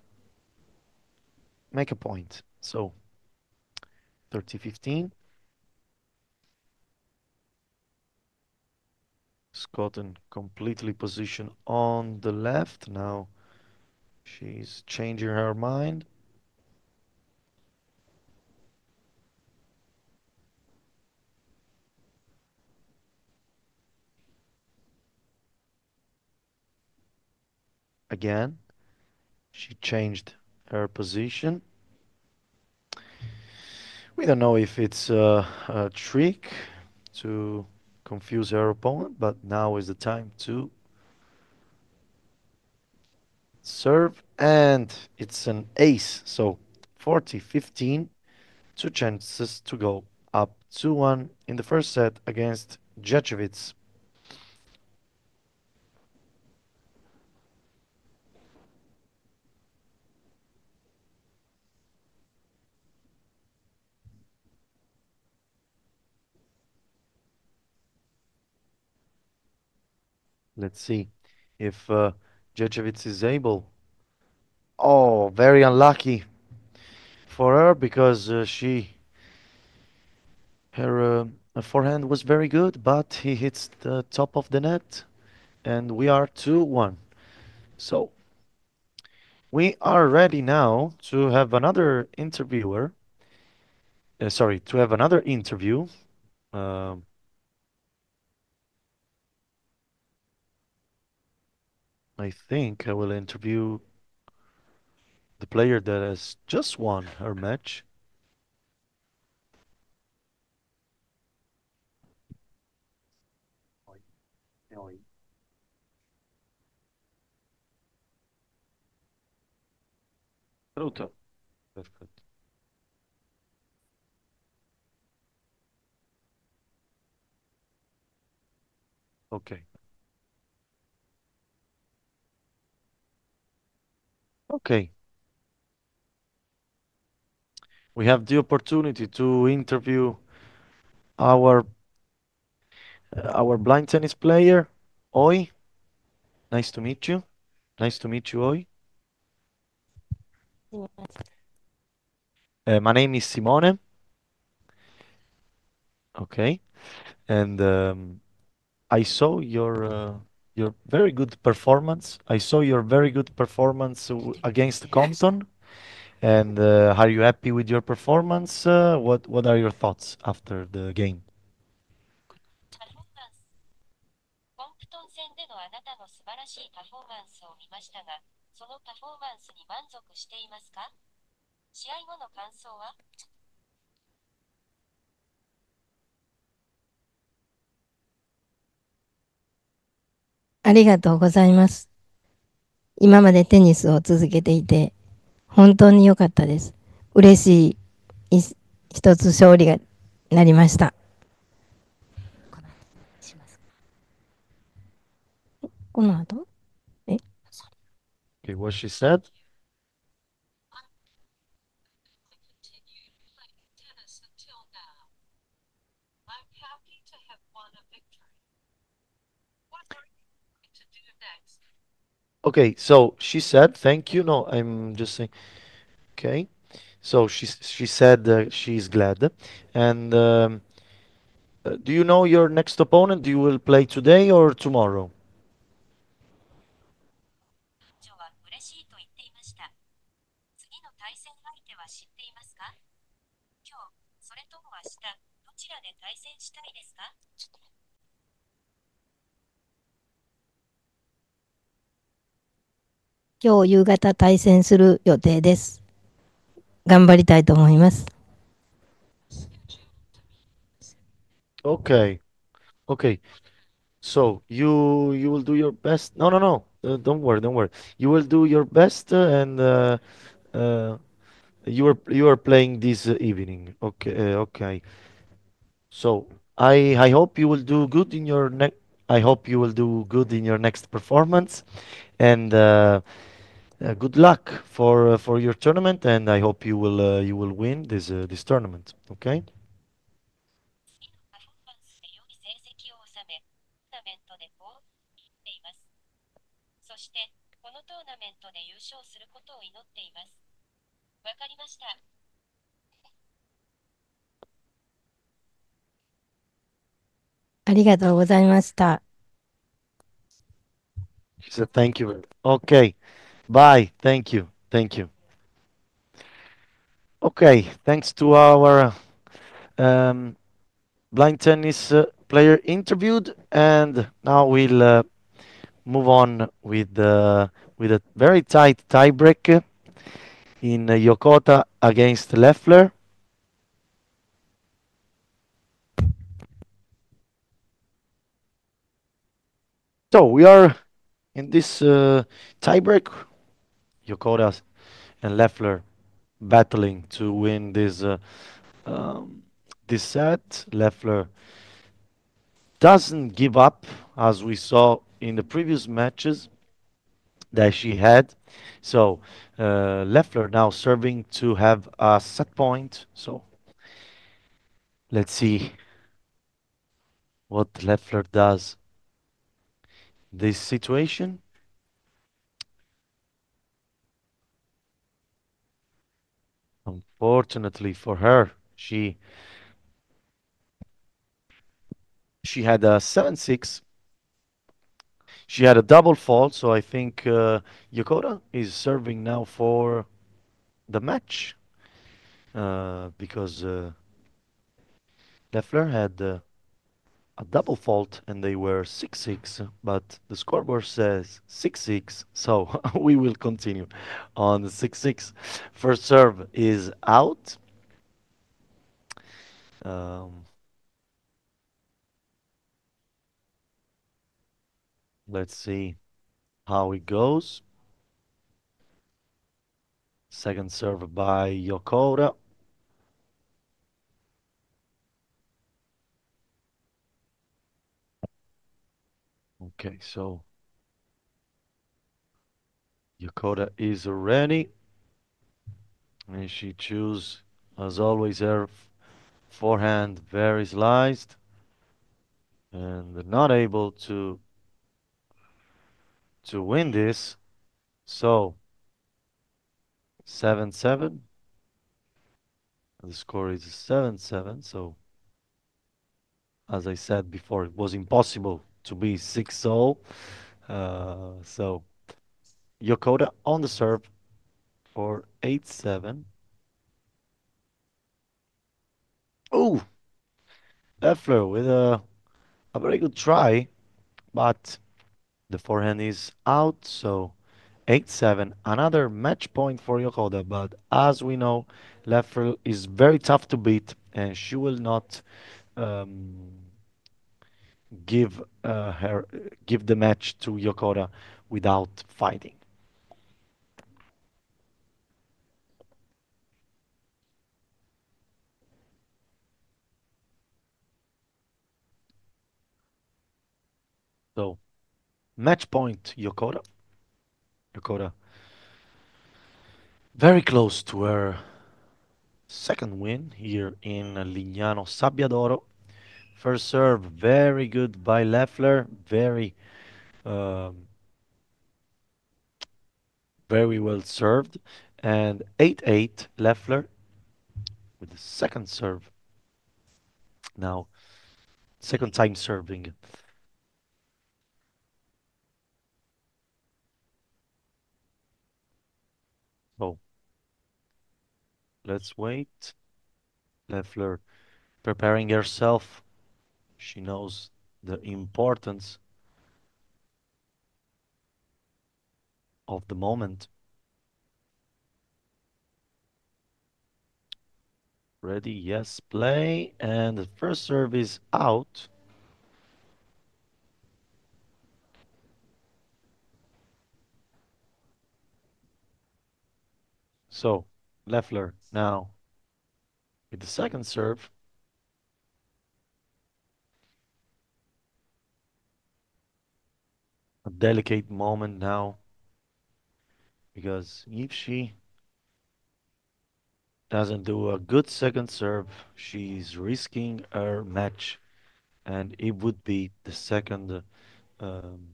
make a point. So 30-15. Scotland completely positioned on the left. Now she's changing her mind. Again, she changed her position. We don't know if it's a trick to confuse her opponent, but now is the time to serve, and it's an ace. So 40-15, two chances to go up 2-1 in the first set against Ječević. Let's see if Ječević is able. Oh, very unlucky for her because her forehand was very good, but he hits the top of the net, and we are 2-1. So We are ready now to have another interviewer. Sorry, to have another interview. Um, I think I will interview the player that has just won her match. Pronto. Perfetto. Okay. Okay. We have the opportunity to interview our blind tennis player, Oi. Nice to meet you. Nice to meet you, Oi. My name is Simone. Okay. And I saw your very good performance. I saw your very good performance against Compton. And are you happy with your performance? What are your thoughts after the game? コンプトン戦でのあなたの素晴らしいパフォーマンスを見ましたが、そのパフォーマンスに満足していますか？試合後の感想は？ありがとうございます。今までテニスを続けていて、本当に良かったです。嬉しい一つ勝利がなりました。この後Okay, what she said? Okay, so she said, thank you. No, I'm just saying. Okay, so she said she's glad. And do you know your next opponent? You will play today or tomorrow? 女は嬉しいと言っていました。次の対戦相手は知っていますか？今日、それとも明日、どちらで対戦したいですか？今日夕方対戦する予定です。頑張りたいと思います。Okay, okay. So you will do your best. No, no, no. Don't worry, don't worry. You will do your best, and uh, you are playing this evening. Okay, okay. So I hope you will do good in your next. I hope you will do good in your next performance, and good luck for your tournament. And I hope you will win this tournament. Okay. 次のパフォーマンスで良い成績を収め、トーナメントでこう言っています。そして、このトーナメントで優勝することを祈っています。わかりました。ありがとうございました。She said thank you. Okay. Bye. Thank you. Thank you. Okay. Thanks to our um, blind tennis player interviewed, and now we'll move on with a very tight tiebreak in Yokota against Leffler. So we are in this tiebreak. Yokota and Leffler battling to win um, this set. Leffler doesn't give up, as we saw in the previous matches that she had. So Leffler now serving to have a set point. So let's see what Leffler does this situation. Unfortunately for her, she had a 7-6. She had a double fault, so I think Yokota is serving now for the match because Leffler had a double fault and they were 6-6, but the scoreboard says 6-6, so we will continue on the 6-6. First serve is out. Let's see how it goes. Second serve by Yokota. Okay, so Yokota is ready. And she choose, as always, her forehand very sliced. And not able to win this. So 7-7. The score is 7-7. So as I said before, it was impossible to be 6-0. So Yokota on the serve for 8-7. Oh, Leffler with a very good try, but the forehand is out. So 8-7. Another match point for Yokota, but as we know, Leffler is very tough to beat, and she will not um, give the match to Yokota without fighting. So match point Yokota. Yokota very close to her second win here in Lignano Sabbiadoro. First serve very good by Leffler, um, very well served, and 8-8 Leffler with the second serve. Now, second time serving. So, let's wait. Leffler preparing herself. She knows the importance of the moment. Ready, yes, play. And the first serve is out. So, Leffler now with the second serve. A delicate moment now, because if she doesn't do a good second serve, she's risking her match, and it would be the second um,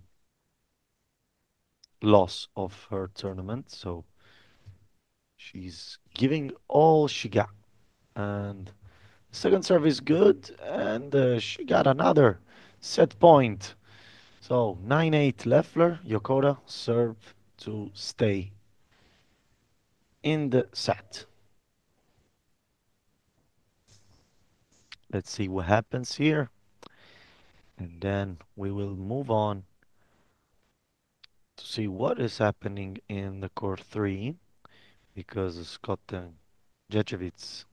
loss of her tournament. So she's giving all she got, and second serve is good, and she got another set point. So 9-8 Leffler. Yokota serve to stay in the set. Let's see what happens here. And then we will move on to see what is happening in the court 3, because Scott Ječević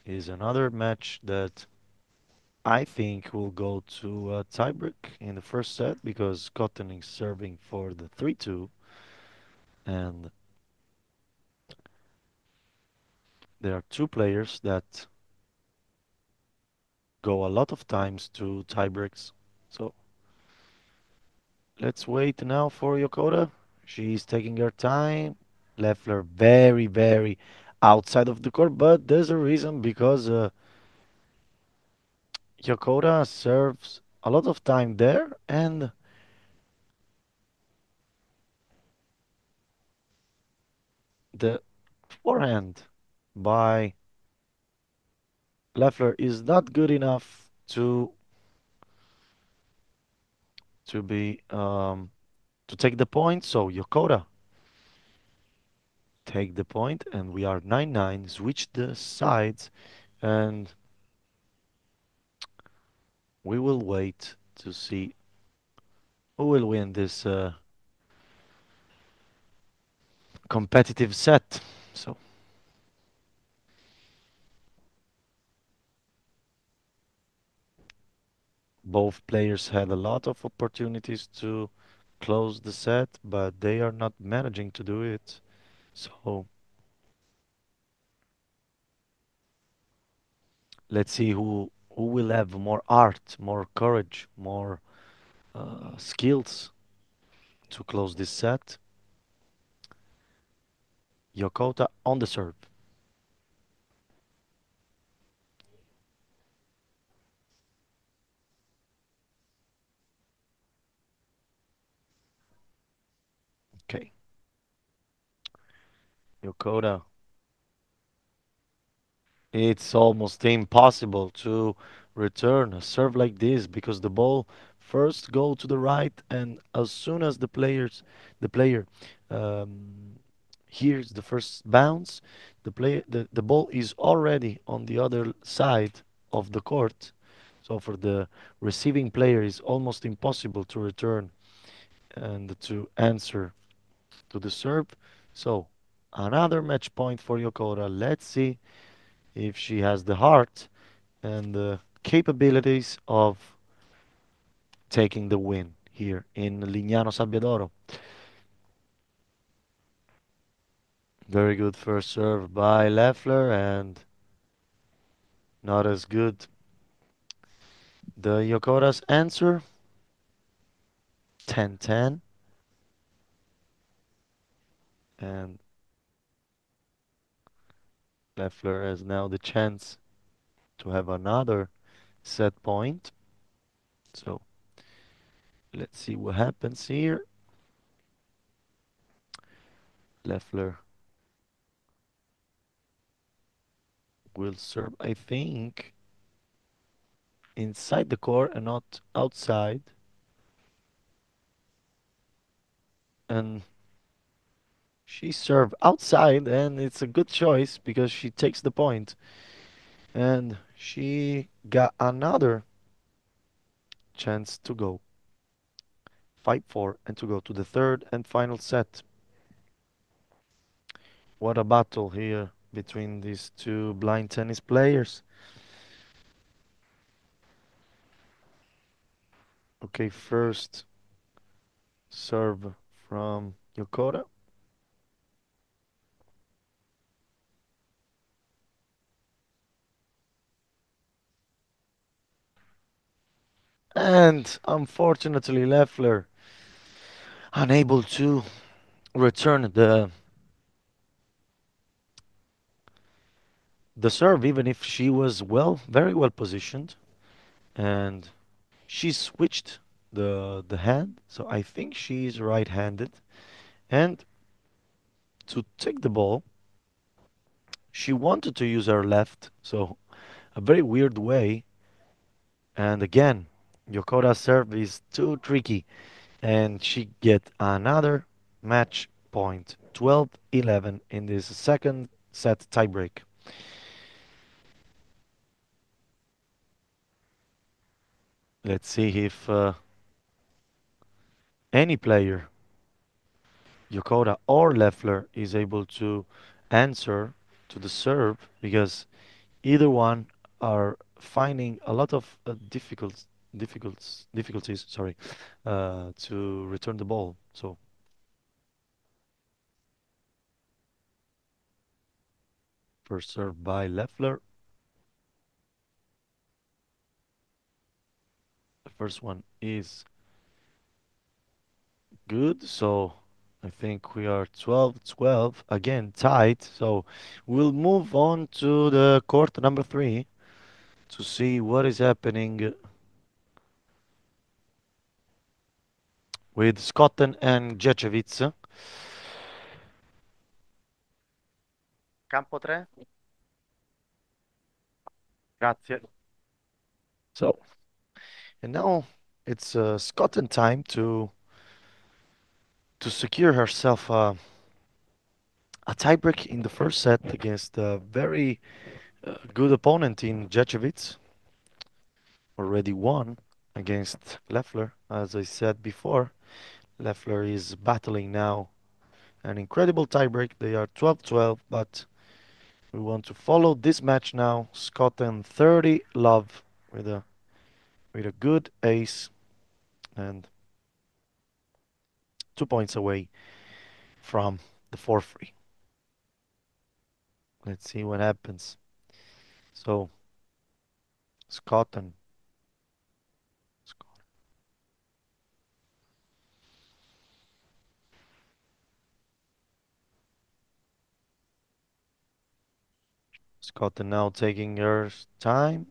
is another match that I think will go to a tiebreak in the first set, because Cotton is serving for the 3-2, and there are two players that go a lot of times to tiebreaks. So let's wait now for Yokota. She's taking her time. Leffler very, very outside of the court, but there's a reason, because Yokota serves a lot of time there, and the forehand by Leffler is not good enough to to be to take the point. So Yokota take the point, and we are 9-9. Switch the sides, and we will wait to see who will win this competitive set. So both players had a lot of opportunities to close the set, but they are not managing to do it. So let's see who will have more art, more courage, more skills to close this set. Yokota on the serve. Okay. Yokota. It's almost impossible to return a serve like this because the ball first go to the right, and as soon as the player um, hears the first bounce, the ball is already on the other side of the court. So for the receiving player, it's almost impossible to return and to answer to the serve. So another match point for Yokota. Let's see if she has the heart and the capabilities of taking the win here in Lignano Sabbiadoro. Very good first serve by Leffler, and not as good. The Yokota's answer 10-10, and Leffler has now the chance to have another set point. So let's see what happens here. Leffler will serve, I think, inside the court and not outside. And she served outside, and it's a good choice because she takes the point. And she got another chance to go 5-4 and to go to the third and final set. What a battle here between these two blind tennis players. Okay, first serve from Yokota. And unfortunately, Leffler unable to return the serve, even if she was very well positioned. And she switched the hand, so I think she's right-handed. And to take the ball, she wanted to use her left, so a very weird way. And again, Yokota's serve is too tricky, and she get another match point, 12-11 in this second set tiebreak. Let's see if any player, Yokota or Leffler, is able to answer to the serve, because either one are finding a lot of difficulties, sorry, to return the ball. So first serve by Leffler. The first one is good, so I think we are 12-12, again tied. So we'll move on to the court number 3 to see what is happening with Skotten and Jecevic. Campo 3. Grazie. So, and now it's Scotland time to secure herself a tiebreak in the first set against a very good opponent in Jacevich. Already won against Leffler, as I said before. Leffler is battling now an incredible tiebreak. They are 12-12, but we want to follow this match now. Scotland 30 love with a good ace and 2 points away from the 4-free. Let's see what happens. So Scotland. Scotland now taking her time.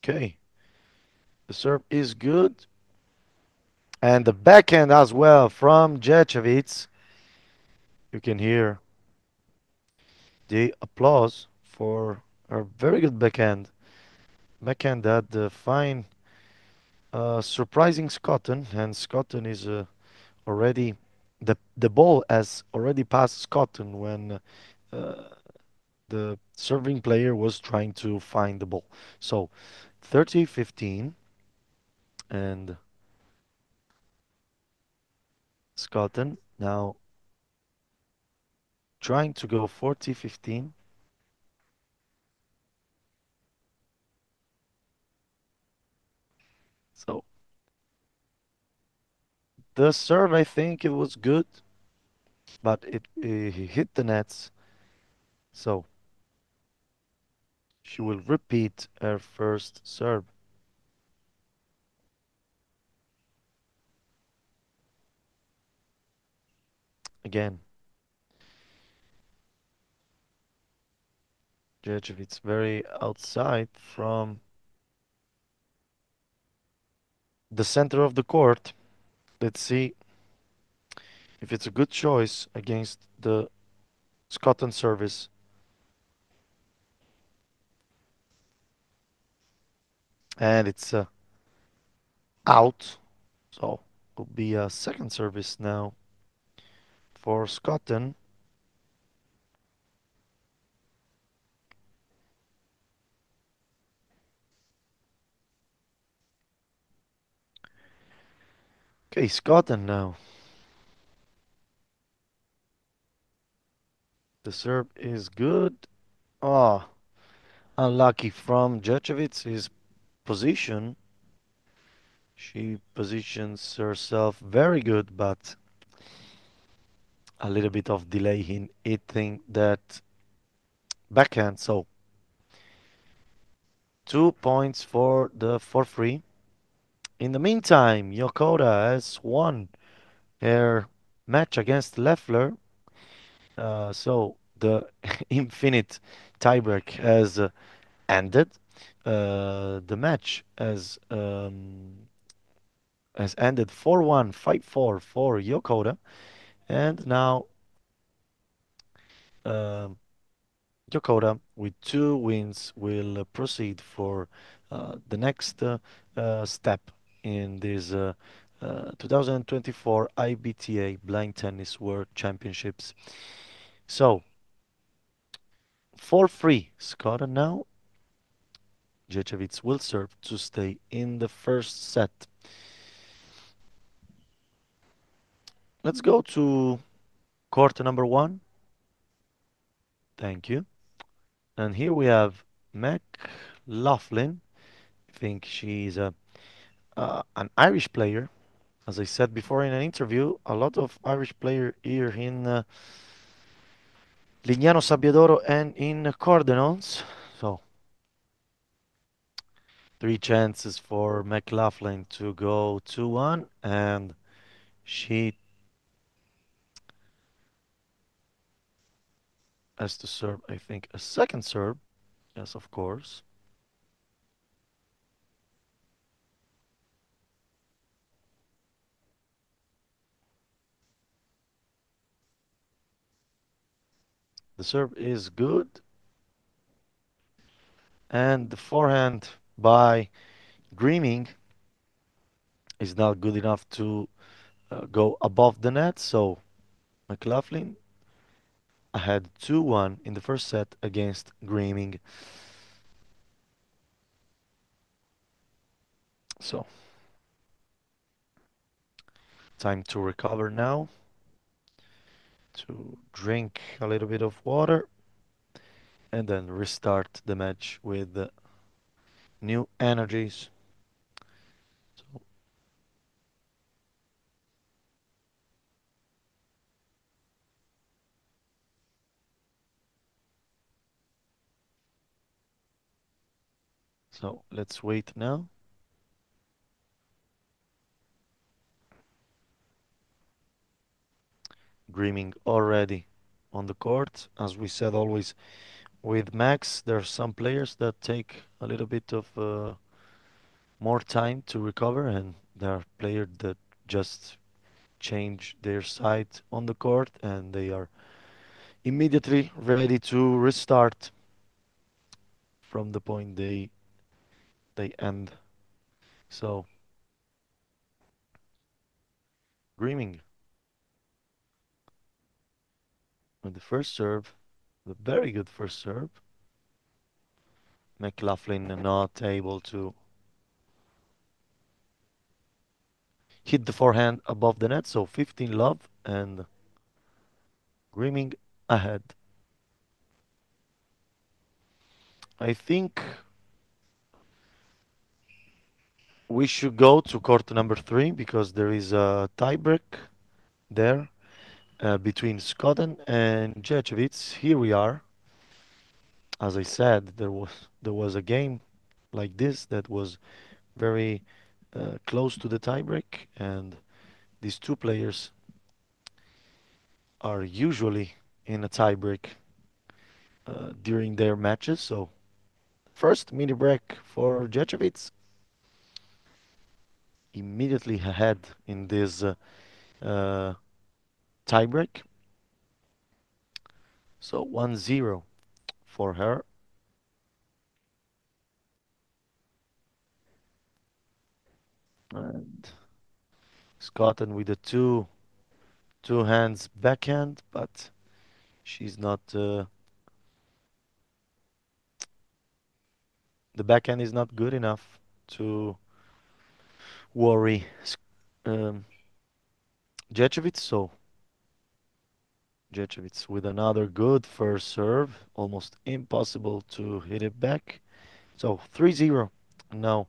Okay. The serve is good. And the backhand as well from Jacevich. You can hear the applause for her very good backhand. Backhand had fine, surprising Scotland, and Scotland is already the ball has already passed Scotland when the serving player was trying to find the ball. So 30-15 and Scotland now trying to go 40-15. So the serve, I think it was good, but he hit the nets. So she will repeat her first serve. Again. Jacevich very outside from the center of the court. Let's see if it's a good choice against the Scotland service. And it's out. So will be a second service now for Scotland. Okay, Scotland now. The serve is good. Ah, unlucky from Jacevich. His position. She positions herself very good, but a little bit of delay in hitting that backhand. So 2 points for the 4-free. In the meantime, Yokota has won her match against Leffler. So the infinite tiebreak has ended. The match has ended 4-1, 5-4 for Yokota. And now Yokota, with 2 wins, will proceed for the next step in this 2024 IBTA Blind Tennis World Championships. So, 4-3 Scotland now. Jacevich will serve to stay in the first set. Let's go to court number 1. Thank you. And here we have McLaughlin. I think she's an Irish player. As I said before in an interview, a lot of Irish players here in Lignano, Sabbiadoro and in Cordenons. So 3 chances for McLaughlin to go 2-1, and she has to serve, I think, a second serve. Yes, of course. The serve is good. And the forehand by Dreaming is not good enough to go above the net, so McLaughlin ahead 2-1 in the first set against Dreaming. So, time to recover now, to drink a little bit of water, and then restart the match with new energies. So let's wait now. Dreaming already on the court. As we said always with Max, there are some players that take a little bit of more time to recover, and there are players that just change their side on the court and they are immediately ready to restart from the point they end. So Dreaming with the first serve, the very good first serve. McLaughlin not able to hit the forehand above the net, so 15 love and Dreaming ahead. I think we should go to court number 3 because there is a tiebreak there between Skoden and Ječevic. Here we are. As I said, there was a game like this that was very close to the tiebreak, and these two players are usually in a tiebreak during their matches. So first mini break for Ječevic, immediately ahead in this tiebreak. So 1-0 for her. And Scotland with a two hands backhand, but she's not the backhand is not good enough to worry Ječevic. So Ječevic with another good first serve, almost impossible to hit it back. So 3-0 now.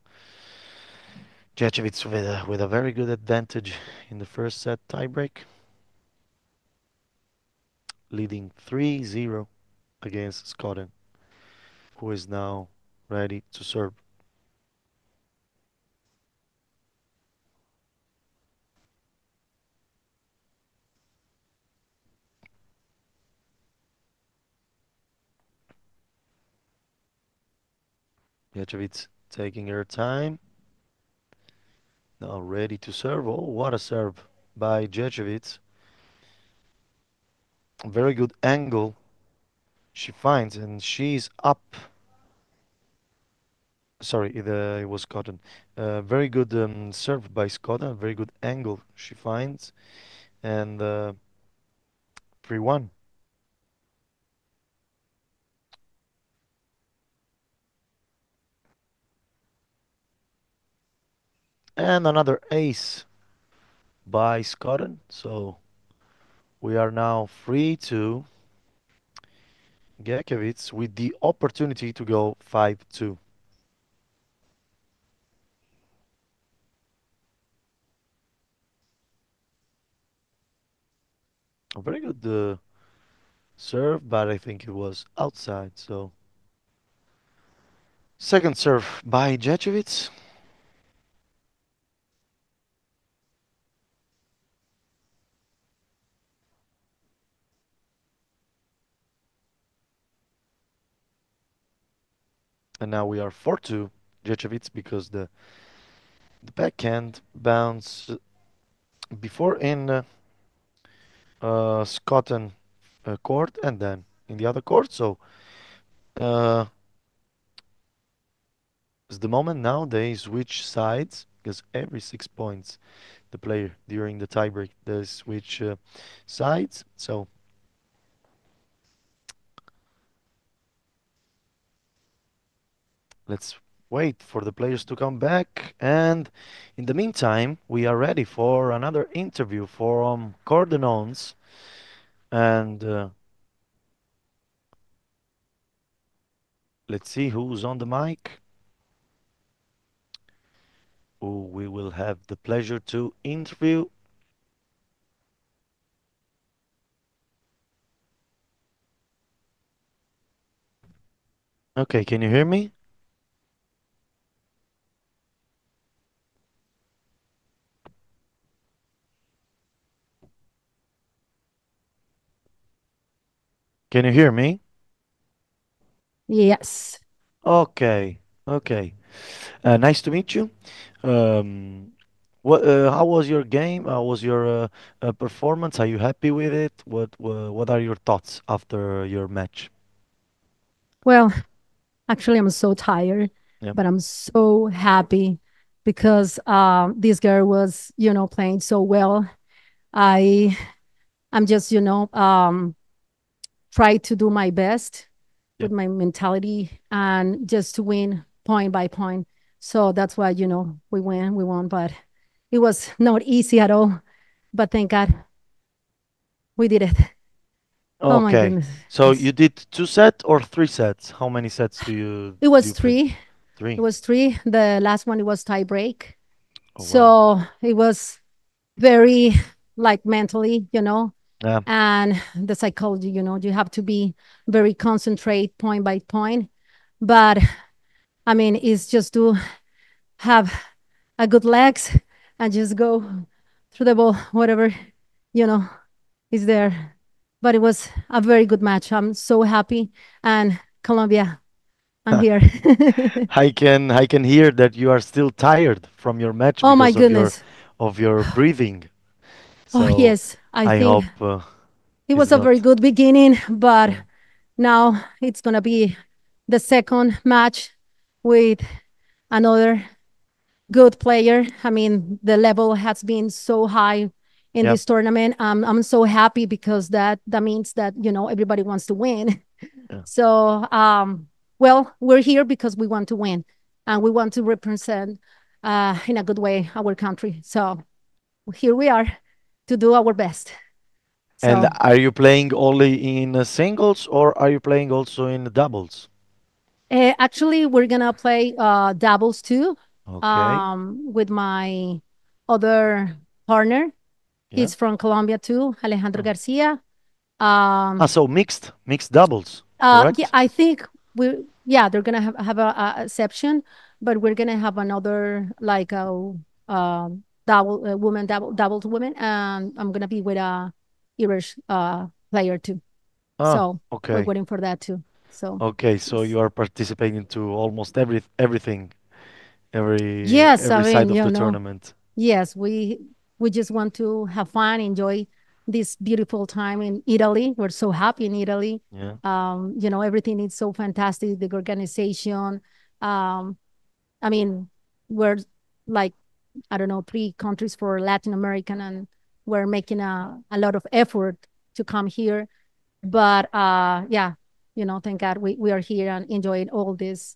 Ječevic with a very good advantage in the first set tiebreak, leading 3-0 against Scotland, who is now ready to serve. Ječevic taking her time. Now ready to serve. Oh, what a serve by Ječevic. Very good angle she finds, and she's up. Sorry, it was Cotton. Very good serve by Scotland. Very good angle she finds, and 3-1. And another ace by Scotland. So we are now free to Gekovic with the opportunity to go 5-2. A very good serve, but I think it was outside. So second serve by Ječevic. And now we are 4-2 Ječevic because the backhand bounce before in Scotland court and then in the other court. So It's the moment now they switch sides because every 6 points the player during the tiebreak they switch sides. So let's wait for the players to come back. And in the meantime, we are ready for another interview from Cordenon's. And let's see who's on the mic. Who we will have the pleasure to interview. Okay, can you hear me? Can you hear me? Yes. Okay, okay. Nice to meet you. How was your game? How was your performance? Are you happy with it? What are your thoughts after your match? Well, actually, I'm so tired, Yeah. but I'm so happy because this girl was, playing so well. I'm just, try to do my best with my mentality and just to win point by point. So that's why, we won, but it was not easy at all. But thank God we did it. Oh my Okay. goodness. So Yes. you did 2 sets or 3 sets? How many sets do you It was play? 3. 3. It was 3. The last one, it was tie break. Oh, so it was very like mentally, Yeah. and the psychology, you have to be very concentrate point by point. But I mean, it's just to have a good legs and just go through the ball, whatever, is there. But it was a very good match. I'm so happy. And Colombia, I'm here. I can hear that you are still tired from your match Oh my because of your goodness. breathing. Oh So yes, I I think hope it it's was a not. very good beginning, but now it's gonna be the second match with another good player. I mean, the level has been so high in Yep. this tournament. I'm so happy because that means that everybody wants to win. Yeah. So well, we're here because we want to win and we want to represent in a good way our country. So here we are to do our best. And So are you playing only in singles or are you playing also in doubles? actually, we're gonna play doubles too. Okay. With my other partner. Yeah. He's from Colombia too, Alejandro Garcia. So mixed doubles, Yeah, correct? I think they're gonna have a section, but we're gonna have another like a double woman double to women, and I'm gonna be with a Irish player too. So we're Okay. waiting for that too. So Okay, so you are participating to almost everything, yes, I every mean, side of the tournament. yes, we just want to have fun, enjoy this beautiful time in Italy. We're so happy in Italy. Yeah. Everything is so fantastic, the organization. I mean, we're like, I don't know, 3 countries for Latin American, and we're making a lot of effort to come here. But yeah, thank God we are here and enjoying all this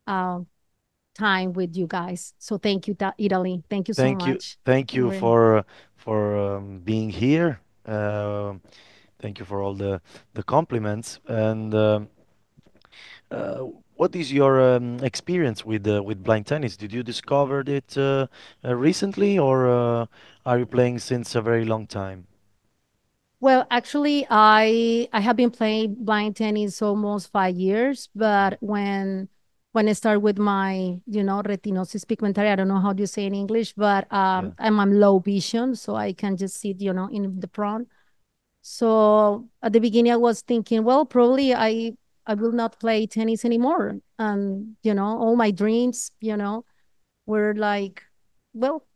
time with you guys. So thank you, Italy. Thank you so much. Thank you We're- for being here. Thank you for all the compliments. And uh, what is your experience with blind tennis? Did you discover it recently, or are you playing since a very long time? Well, actually, I have been playing blind tennis almost 5 years, but when I start with my, retinosis pigmentaria, I don't know how do you say in English, but I'm low vision, so I can just see, in the front. So at the beginning, I was thinking, well, probably I will not play tennis anymore, and all my dreams, were like, well,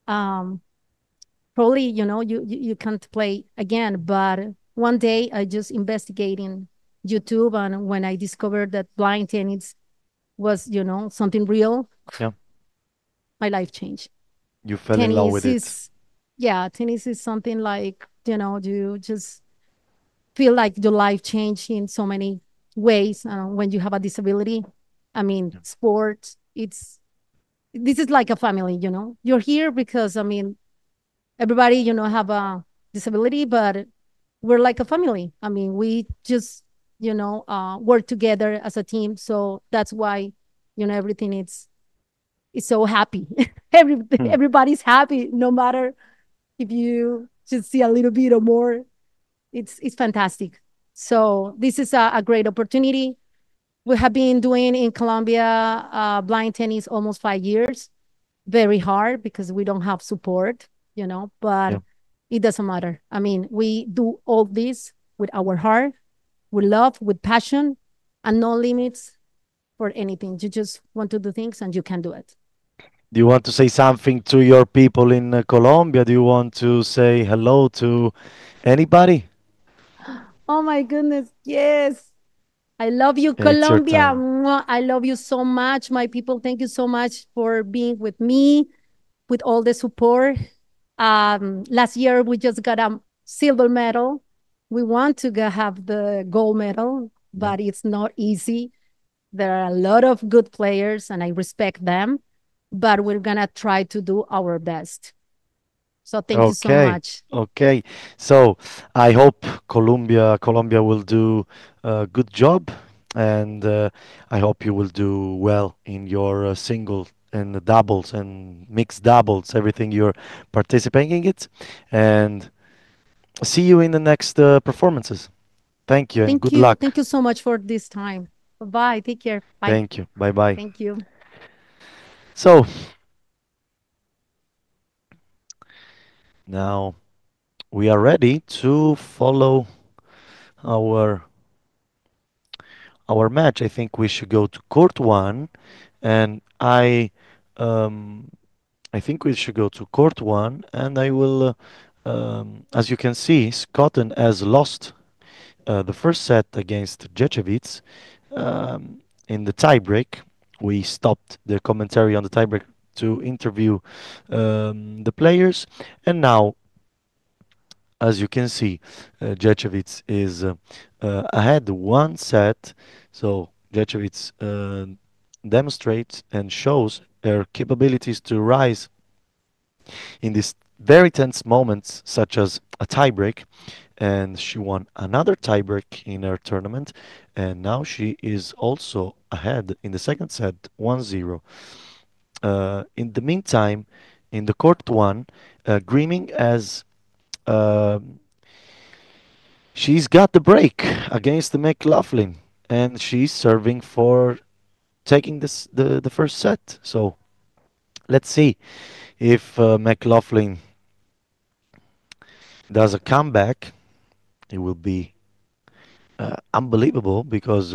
um, probably you can't play again. But one day I just investigating YouTube, and when I discovered that blind tennis was, something real, Yeah. my life changed. You fell in love with it. Tennis is something like, you just feel like your life changed in so many ways when you have a disability. I mean, sports, this is like a family, You're here because, everybody, have a disability, but we're like a family. I mean, we just, work together as a team. So that's why, everything is so happy. Everybody's happy, no matter if you just see a little bit or more. It's fantastic. So this is a great opportunity. We have been doing in Colombia blind tennis almost 5 years. Very hard because we don't have support, but Yeah. it doesn't matter. I mean, we do all this with our heart, with love, with passion, and no limits for anything. You just want to do things and you can do it. Do you want to say something to your people in Colombia? Do you want to say hello to anybody? Oh my goodness. Yes. I love you, It's your Colombia. time. Mwah. I love you so much, my people. Thank you so much for being with me, with all the support. Last year, we just got a silver medal. We want to have the gold medal, but it's not easy. There are a lot of good players, and I respect them, but we're going to try to do our best. So thank you so Okay, much. okay. So I hope Colombia will do a good job, and I hope you will do well in your single and the doubles and mixed doubles, everything you're participating in it. And see you in the next performances. Thank you and Thank good you. luck. Thank you so much for this time. Bye. Take care. Bye. Thank you. Bye bye. Thank you. So now we are ready to follow our match. I think we should go to court one, and um, I think we should go to court one, and I will, as you can see, Scotland has lost the first set against Ječevic in the tiebreak. We stopped the commentary on the tiebreak to interview the players, and now, as you can see, Ječevic is ahead one set. So Ječevic demonstrates and shows her capabilities to rise in these very tense moments, such as a tiebreak. And she won another tiebreak in her tournament. And now she is also ahead in the second set, 1-0. In the meantime, in the court one, Grimming has she's got the break against the McLaughlin, and she's serving for taking the first set. So let's see if McLaughlin does a comeback. It will be unbelievable because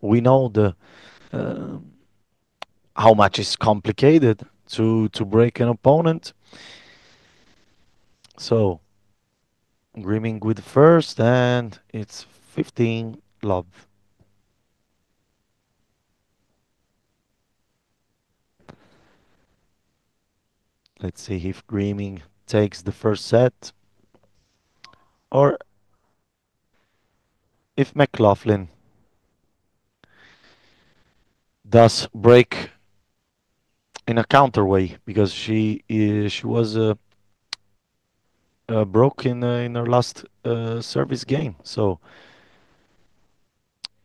we know the uh, how much is complicated to break an opponent. So Grimming with the first, and it's 15 love. Let's see if Grimming takes the first set or if McLaughlin does break in a counter way because she was broke in her last service game. So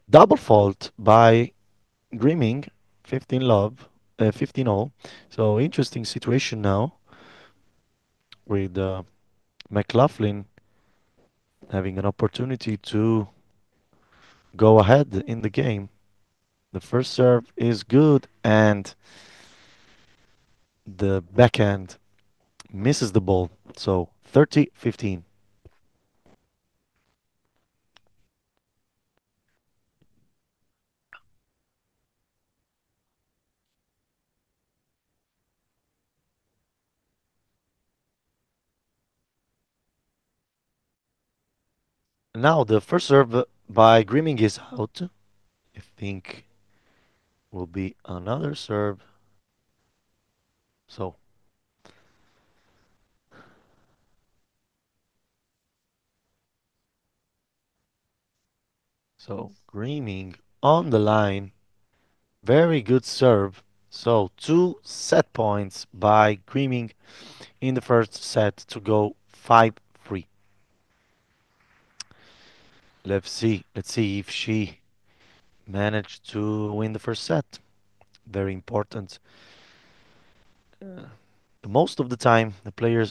double fault by Grimming, 15 love, 15 all. So interesting situation now with McLaughlin having an opportunity to go ahead in the game. The first serve is good, and the backhand misses the ball. So 30-15. Now the first serve by Grimming is out. I think will be another serve. So Greening on the line. Very good serve. So 2 set points by Greening in the first set to go 5-3. Let's see if she managed to win the first set. Very important. Most of the time, the player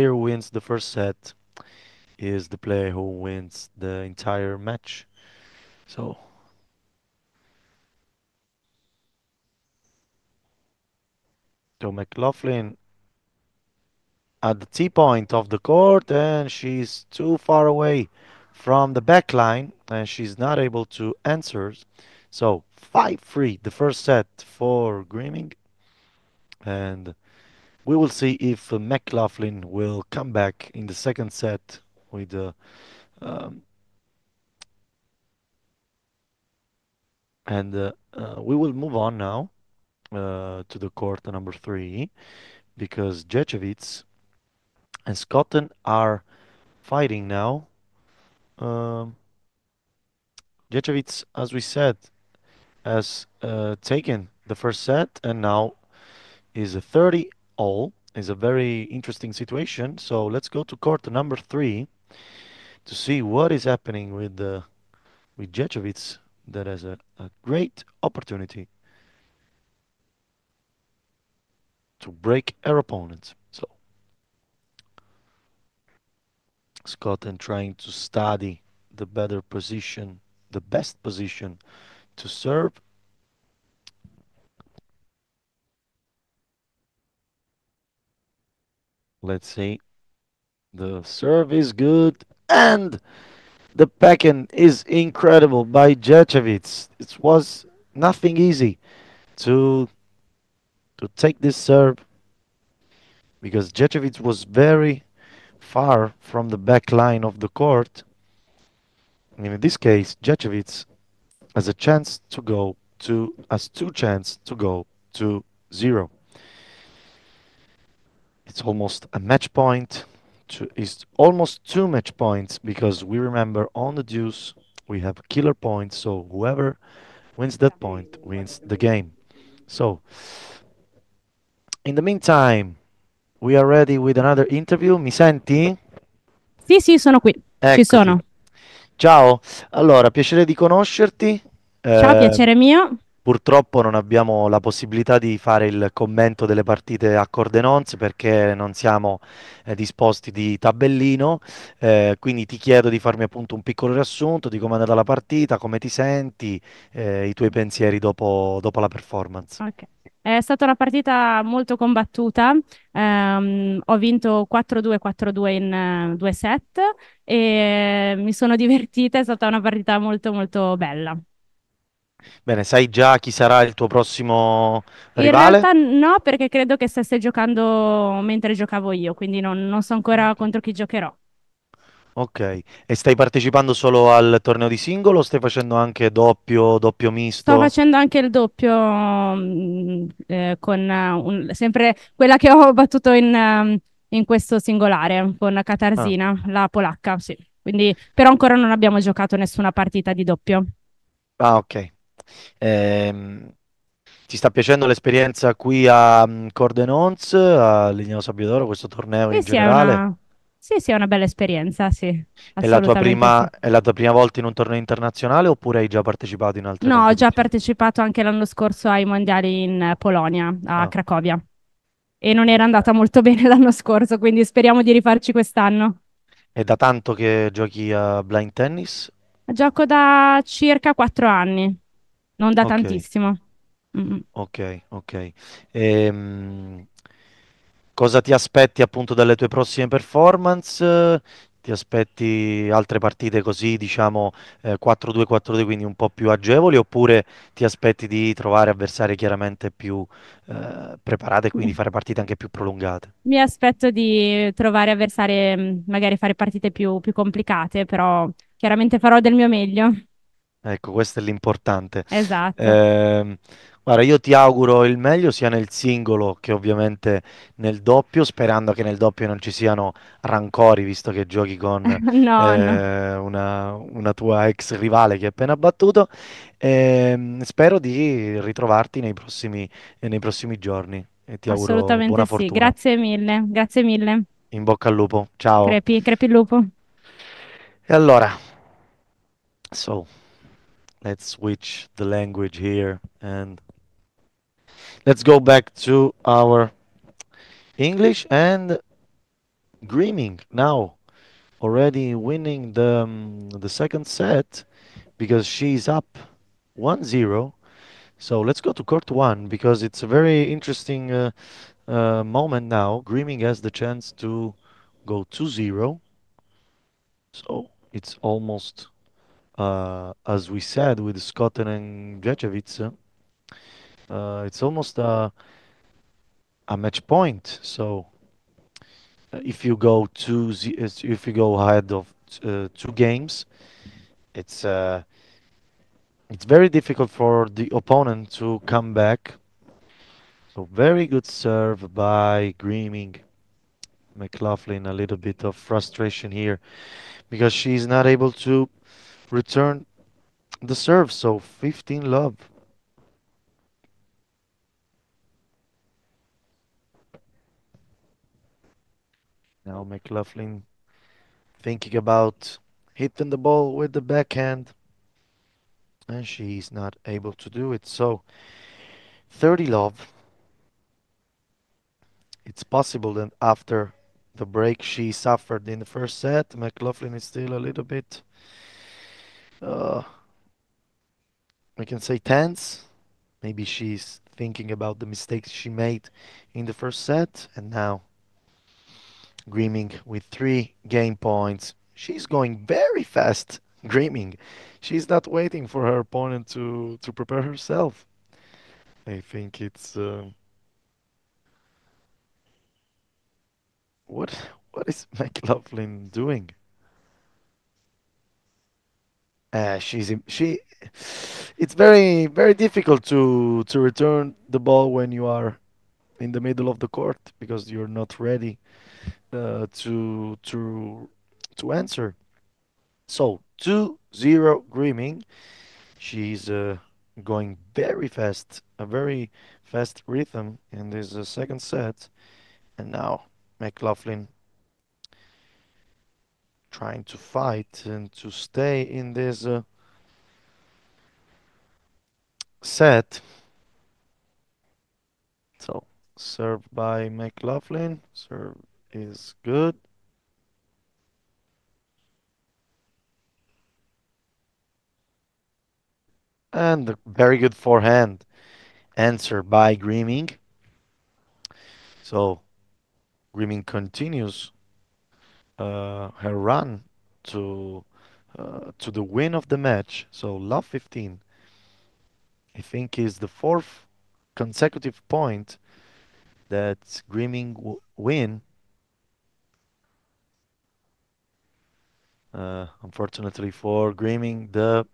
who wins the first set is the player who wins the entire match. So McLaughlin at the T-point of the court, and she's too far away from the back line, and she's not able to answer. So 5-3, the first set for Greening, and we will see if McLaughlin will come back in the second set with we will move on now to the court number 3 because Ječević and Schotten are fighting now. Ječević, as we said, has taken the first set and now is a 30-all. Is a very interesting situation. So let's go to court number 3 to see what is happening with Ječević that has a great opportunity to break her opponent. So Schotten trying to study the better position, the best position to serve. Let's see. The serve is good and the backhand is incredible by Ječević. It was nothing easy to take this serve because Ječević was very far from the back line of the court. And in this case, Ječević has a chance to go to has two chances to go to 0. It's almost a match point. It's almost 2 match points because we remember on the deuce we have killer points. So whoever wins that point wins the game. So in the meantime, we are ready with another interview. Mi senti? Sì, sì, sono qui. Ci Eccoti. sono. Ciao, allora, piacere di conoscerti. Ciao, piacere mio. Purtroppo non abbiamo la possibilità di fare il commento delle partite a Cordenons perché non siamo disposti di tabellino, quindi ti chiedo di farmi appunto un piccolo riassunto di come è andata la partita, come ti senti, i tuoi pensieri dopo la performance. Ok. È stata una partita molto combattuta, ho vinto 4-2, 4-2 in 2 set e mi sono divertita, è stata una partita molto molto bella. Bene, sai già chi sarà il tuo prossimo In rivale? realtà no, perché credo che stesse giocando mentre giocavo io, quindi non so ancora contro chi giocherò. Ok, e stai partecipando solo al torneo di singolo o stai facendo anche doppio Sto misto? facendo anche il doppio con sempre quella che ho battuto in questo singolare con Katarzina, la polacca, sì. Quindi, però ancora non abbiamo giocato nessuna partita di doppio. Ah, ok. Ti sta piacendo l'esperienza qui a Cordenons, a Lignano Sabbiadoro, questo torneo Sì, in generale? sì, è una bella esperienza, sì, È la tua assolutamente sì. è la tua prima volta in un torneo internazionale oppure hai già partecipato in altre No, ho già competizioni? partecipato anche l'anno scorso ai mondiali in Polonia, a Ah. Cracovia. E non era andata molto bene l'anno scorso, quindi speriamo di rifarci quest'anno. È da tanto che giochi a blind tennis? Gioco da circa 4 anni, non da Ok, tantissimo. Mm. ok. Cosa ti aspetti appunto dalle tue prossime performance? Ti aspetti altre partite così, diciamo, 4-2, 4-2, quindi un po' più agevoli, oppure ti aspetti di trovare avversari chiaramente più preparate e quindi fare partite anche più prolungate? Mi aspetto di trovare avversari, magari fare partite più complicate, però chiaramente farò del mio meglio. Ecco, questo è l'importante. Esatto. Guarda, io ti auguro il meglio sia nel singolo che ovviamente nel doppio, sperando che nel doppio non ci siano rancori, visto che giochi con No, no. una tua ex rivale che hai appena battuto. Spero di ritrovarti nei prossimi giorni e ti auguro buona Assolutamente sì. fortuna. Grazie mille. Grazie mille. In bocca al lupo, ciao. Crepi il lupo. E allora, so let's switch the language here and let's go back to our English and Dreaming now already winning the second set because she's up 1-0. So let's go to court one because it's a very interesting moment now. Dreaming has the chance to go 2-0. So it's almost as we said with Skotten and Jecevic, it's almost a match point. So if you go if you go ahead of 2 games, it's uh, it's very difficult for the opponent to come back. So very good serve by Dreaming. McLaughlin a little bit of frustration here because she's not able to return the serve. So 15 love. Now McLaughlin thinking about hitting the ball with the backhand, and she's not able to do it. So 30 love. It's possible that after the break she suffered in the first set, McLaughlin is still a little bit, uh, we can say tense. Maybe she's thinking about the mistakes she made in the first set, and now Dreaming with 3 game points. She's going very fast, Dreaming. She's not waiting for her opponent to prepare herself. I think it's what what is McLaughlin doing? She. It's very difficult to return the ball when you are in the middle of the court because you're not ready to answer. So 2-0 Dreaming. She's going very fast, a very fast rhythm in this second set, and now McLaughlin trying to fight and to stay in this set. So serve by McLaughlin. Serve is good. And a very good forehand answer by Dreaming. So Dreaming continues her run to the win of the match. So love 15, I think, is the fourth consecutive point that Dreaming win. Unfortunately for Dreaming, the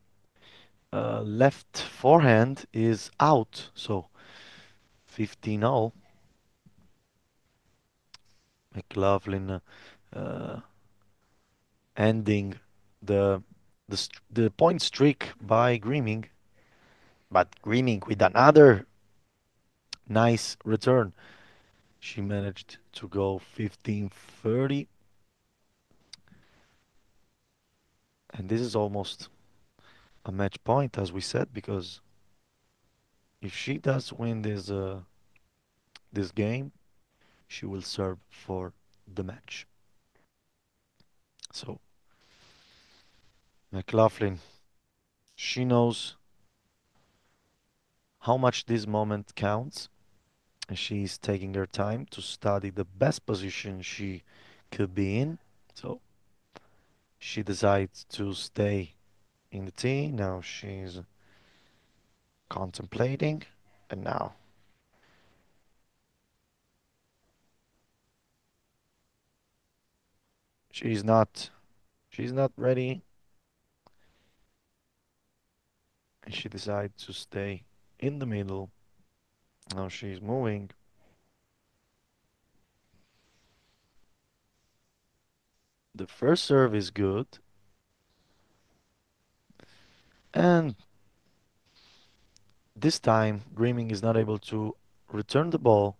left forehand is out, so 15 all. McLaughlin ending the the point streak by Dreaming, but Dreaming with another nice return. She managed to go 15-30, and this is almost a match point, as we said, because if she does win this game, she will serve for the match. So McLaughlin, she knows how much this moment counts, and she's taking her time to study the best position she could be in. So she decides to stay in the tee. Now she's contemplating, and now she's not ready. and she decided to stay in the middle. Now she's moving. The first serve is good. And this time, Grimming is not able to return the ball.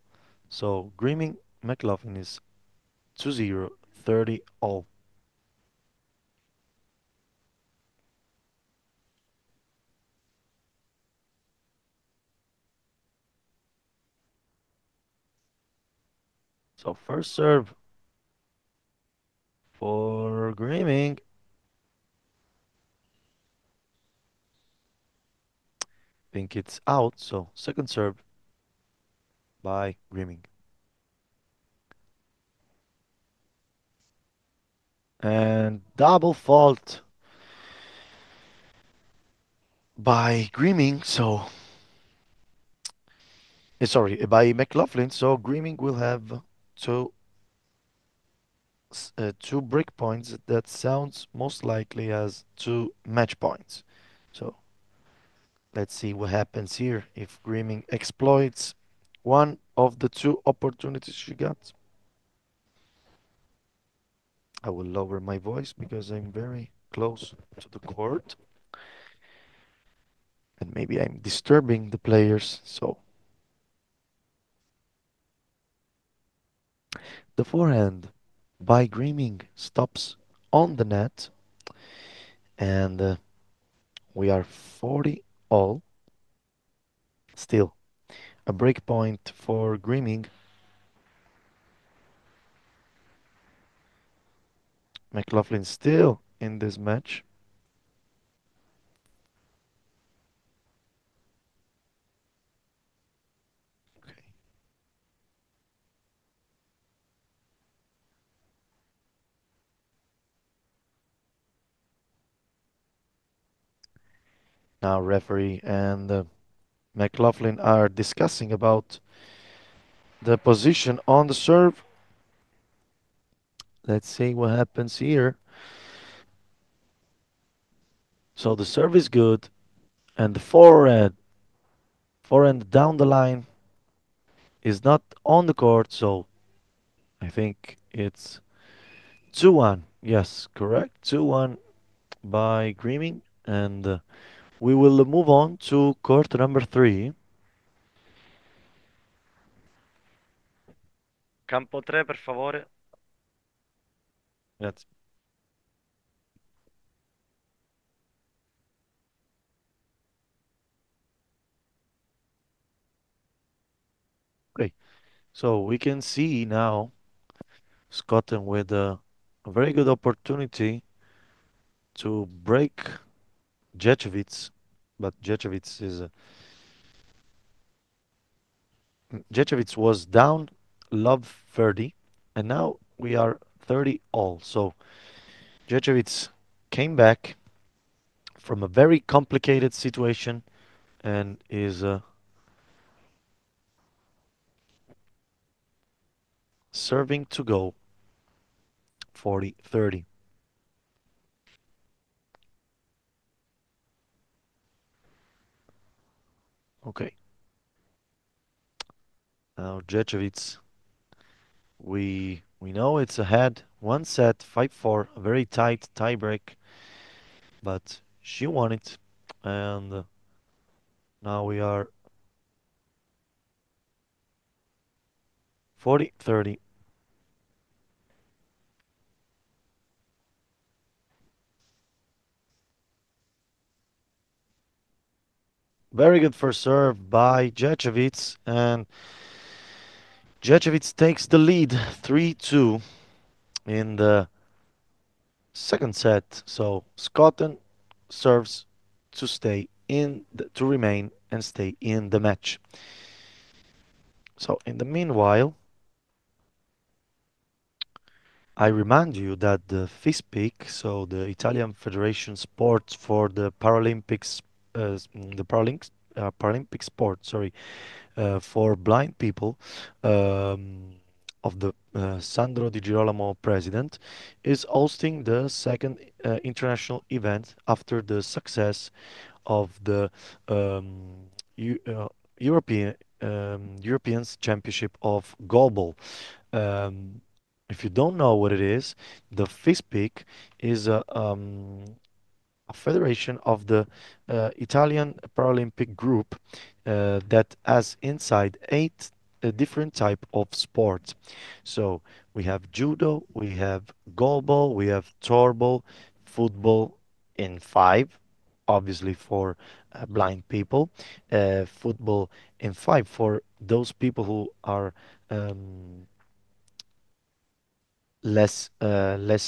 So Grimming McLaughlin is 2-0, 30 all. So first serve for Grimming. Think it's out, so second serve by Grimming. And double fault by Grimming, so sorry, by McLaughlin, so Grimming will have two two break points. That sounds most likely as 2 match points. So let's see what happens here if Grimming exploits one of the 2 opportunities she got. I will lower my voice because I'm very close to the court. And maybe I'm disturbing the players, so. The forehand by Grimming stops on the net. And we are 40 all. Still, a break point for Grimming. McLaughlin still in this match. Now referee and McLaughlin are discussing about the position on the serve. Let's see what happens here. So the serve is good, and the forehand down the line is not on the court, so I think it's 2-1. Yes, correct. 2-1 by Grimming, and we will move on to court number 3. Campo 3, per favore. Grazie. Okay, so we can see now Scotland with a very good opportunity to break Ječevic, but Ječevic was down love 30, and now we are 30 all. So Ječevic came back from a very complicated situation and is serving to go 40-30. Okay. Now Ječevic, we know it's ahead. 1 set, 5-4, a very tight tiebreak, but she won it, and now we are 40-30. Very good first serve by Ječevic, and Ječevic takes the lead 3-2 in the second set. So Scotland serves to stay to remain and stay in the match. So in the meanwhile, I remind you that the FISPIC, so the Italian Federation Sport for the Paralympics, the Paralympic sport, sorry, for blind people, of the Sandro Di Girolamo president, is hosting the second international event after the success of the um, Eu- uh, European Europeans Championship of Goalball. Um, if you don't know what it is, the FISPIC is a federation of the Italian Paralympic group that has inside eight different type of sports. So we have judo, we have goalball, we have floorball, football in five, obviously for blind people, football in five for those people who are um, less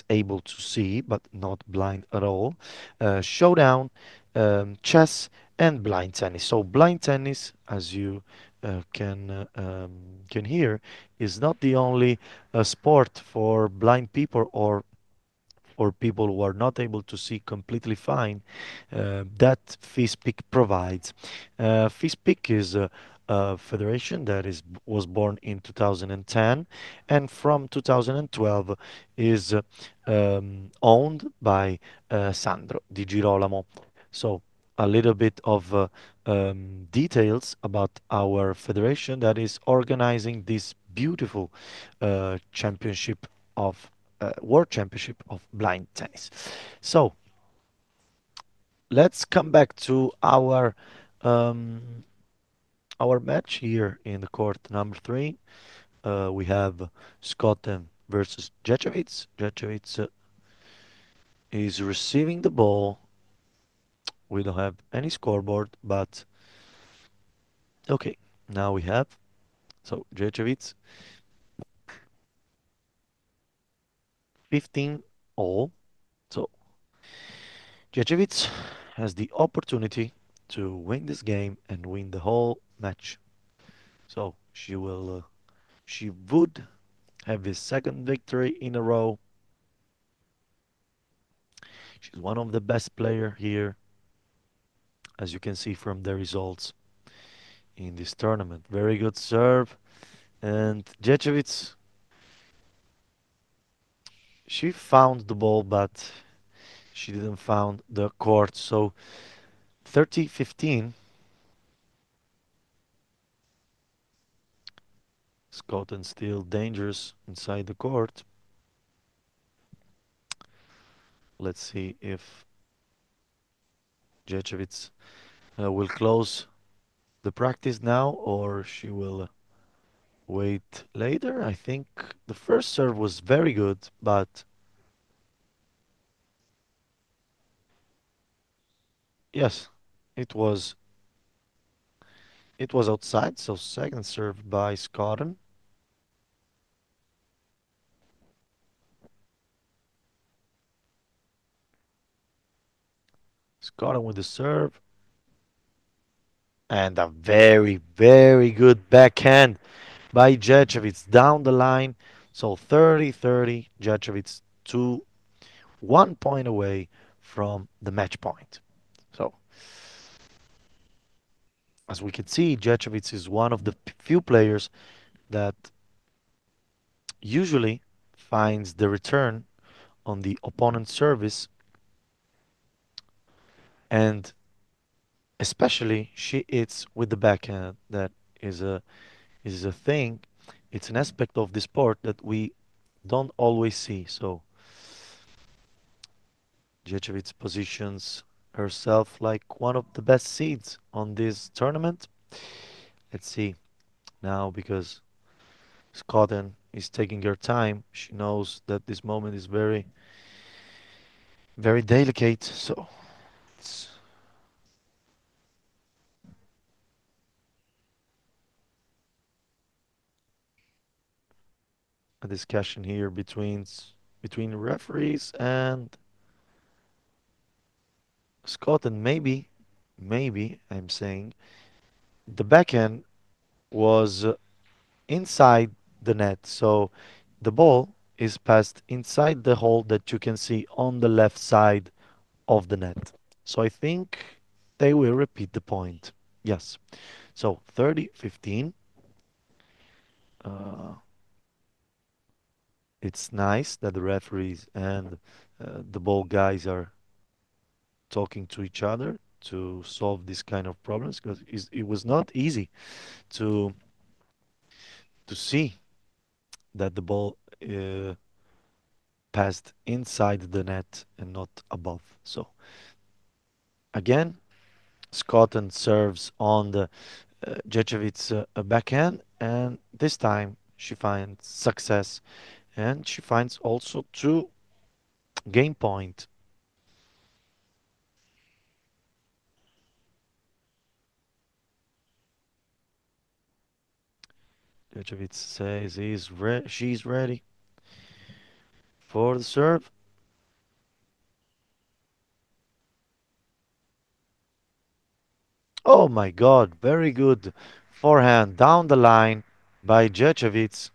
able to see, but not blind at all. Showdown, chess, and blind tennis. So blind tennis, as you can hear, is not the only sport for blind people or people who are not able to see completely fine that FISPIC provides. FISPIC is a federation that was born in 2010 and from 2012 is owned by Sandro Di Girolamo. So a little bit of details about our federation that is organizing this beautiful championship of World Championship of Blind Tennis. So let's come back to um, our match here in the court number three. We have Scotland versus Ječevic. Ječevic is receiving the ball. We don't have any scoreboard, but okay, now we have. So Ječevic 15 all. So Ječevic has the opportunity to win this game and win the whole match. So she would have his second victory in a row. She's one of the best player here, as you can see from the results in this tournament. Very good serve, and Ječevic, she found the ball, but she didn't found the court. So 30-15. Scotland still dangerous inside the court. Let's see if Ječevic will close the practice now or she will wait later. I think the first serve was very good, but yes, it was outside. So second serve by Scotland. Scotland with the serve. And a very, very good backhand by Ječevic down the line. So 30-30, Ječevic 1 point away from the match point. So as we can see, Ječevic is one of the few players that usually finds the return on the opponent's service, and especially she hits with the backhand. That is a thing. It's an aspect of the sport that we don't always see. So Ječevic positions herself like one of the best seeds on this tournament. Let's see now, because Scotland is taking her time. She knows that this moment is very, very delicate. So it's a discussion here between referees and Scotland. Maybe I'm saying the backhand was inside the net, so the ball is passed inside the hole that you can see on the left side of the net. So I think they will repeat the point. Yes. So 30-15. it's nice that the referees and the ball guys are talking to each other to solve this kind of problems because it was not easy to see that the ball passed inside the net and not above. So again, Scotland serves on the Ječević backhand, and this time she finds success, and she finds also two game point. Ječević says she's ready for the serve. Oh my God, very good forehand down the line by Ječević.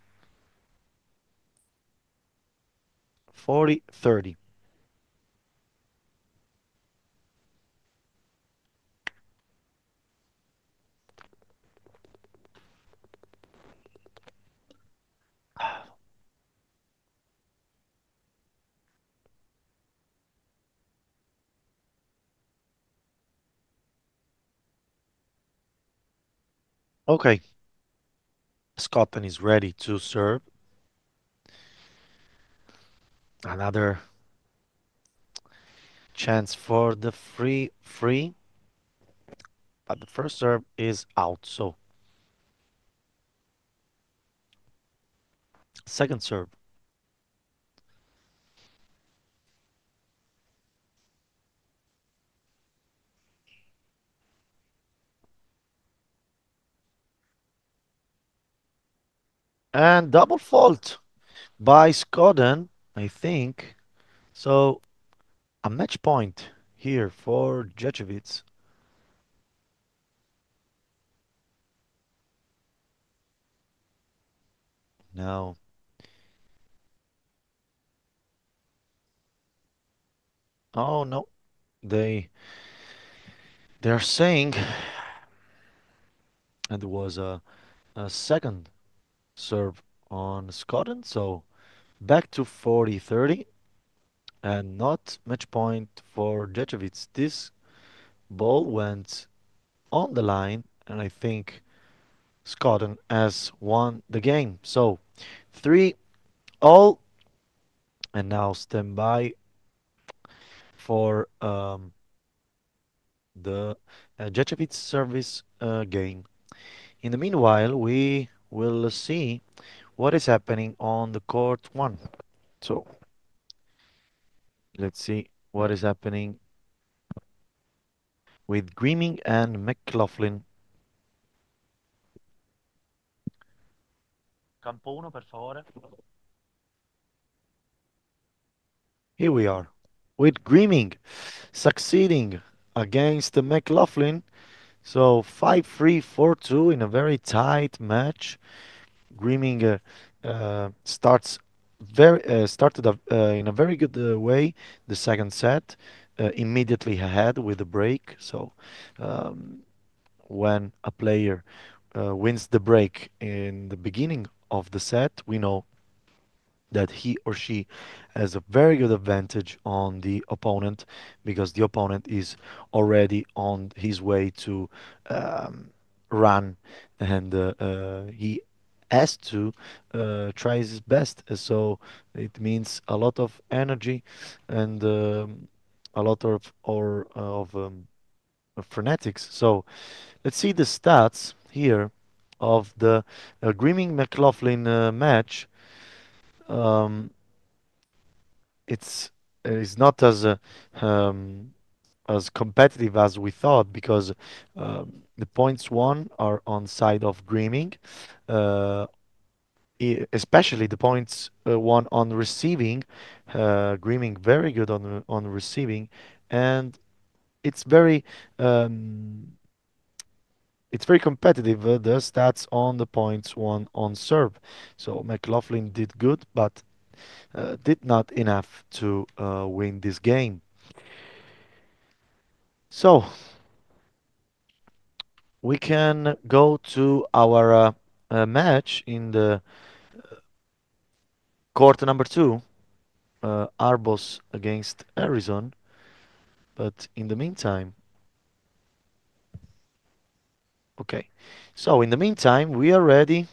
40-30. Okay, Scotland is ready to serve. Another chance for the free, but the first serve is out. So second serve. And double fault by Scotland, I think. So a match point here for Ječević. Now, oh no, they're saying, and there was a second serve on Scotland, so back to 40-30, and not match point for Ječević. This ball went on the line, and I think Scotland has won the game. So 3-all, and now stand by for the Ječević service game. In the meanwhile, we will see what is happening on the court one. So let's see what is happening with Grimming and McLaughlin. Campo uno, per favore. Here we are with Grimming succeeding against McLaughlin. So 5-3, 4-2 in a very tight match. Grimming started in a very good way the second set, immediately ahead with a break. So when a player wins the break in the beginning of the set, we know that he or she has a very good advantage on the opponent because the opponent is already on his way to run, and he has to try his best. So it means a lot of energy and a lot of frenetics. So let's see the stats here of the Grimming McLaughlin match. Um, it's not as competitive as we thought because the points won are on side of Grimming, uh, especially the points won on receiving. Grimming very good on receiving, and it's very um, it's very competitive. The stats on the points won on serve. So McLaughlin did good, but did not enough to win this game. So we can go to our match in the court number 2, Arbos against Arizona. But in the meantime, okay. So in the meantime, we are ready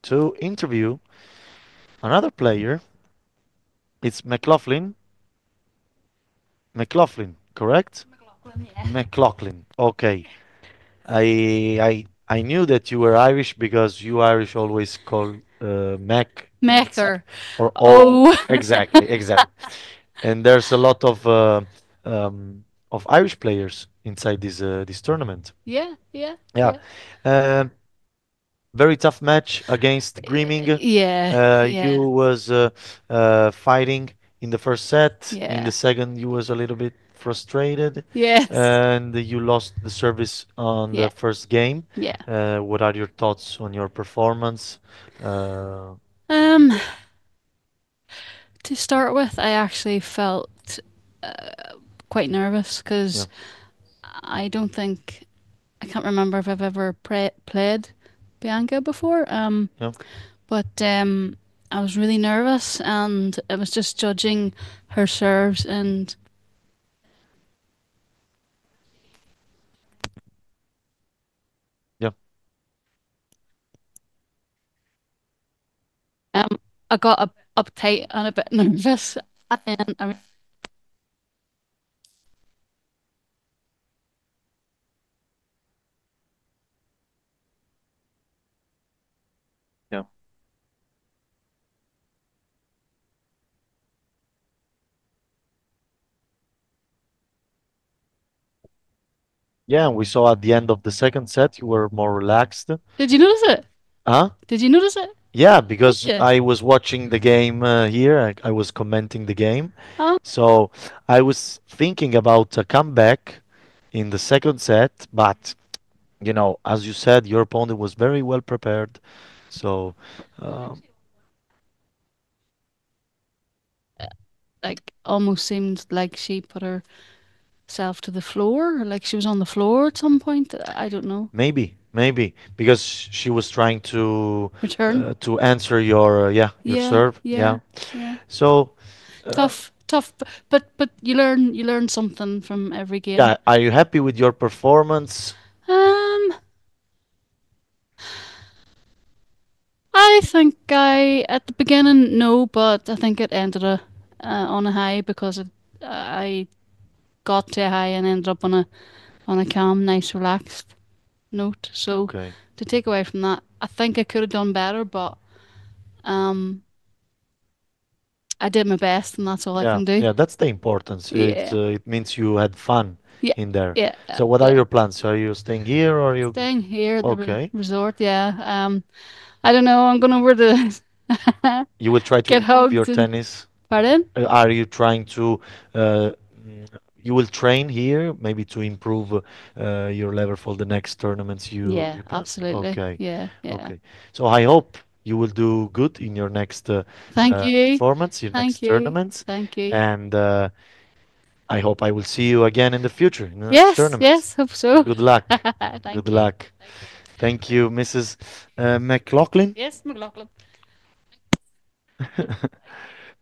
to interview another player. It's McLaughlin. McLaughlin, correct? McLaughlin, yeah. McLaughlin. Okay. I knew that you were Irish because you Irish always call Mac Mac or oh. Exactly, exactly. And there's a lot of Irish players inside this tournament. Yeah, yeah, Yeah. yeah. Very tough match against Grimming. Yeah, You yeah. was fighting in the first set. In Yeah. the second, you was a little bit frustrated. Yes. And you lost the service on the Yeah. first game. Yeah. What are your thoughts on your performance? Um, to start with, I actually felt quite nervous because I don't think I can't remember if I've ever played Bianca before. But I was really nervous, and I was just judging her serves and. Yeah. I got uptight and a bit nervous, and I mean. Yeah. Yeah, and we saw at the end of the second set you were more relaxed. Did you notice it? Huh? Did you notice it? Yeah, because Yeah. I was watching the game here. I was commenting the game. Oh. So I was thinking about a comeback in the second set, but you know, as you said, your opponent was very well prepared. So Like almost seemed like she put herself to the floor, or like she was on the floor at some point. I don't know. maybe because she was trying to Return? to answer your your Yeah, serve. yeah, yeah. So Tough, but you learn something from every game. yeah, are you happy with your performance? I think at the beginning no, but I think it ended on a high because I got to a high and ended up on a calm, nice, relaxed note. So to take away from that, I think I could have done better, but I did my best, and that's all I can do. Yeah, that's the importance. Yeah. It means you had fun Yeah, in there. yeah, So what are your plans? Are you staying here or are you Staying here at the Okay. resort, yeah. I don't know. I'm going over to You will try to get improve your hugged and- tennis? Pardon? Are you trying to you will train here maybe to improve your level for the next tournaments Yeah, you play? absolutely. Okay. Yeah, yeah. Okay. So I hope you will do good in your next Thank you. performance, your Thank next you. tournaments. Thank you. And I hope I will see you again in the future in the next Yes, tournaments. yes, hope so. Good luck. Thank Good you. luck. Thank you, Mrs. McLaughlin. Yes, McLaughlin.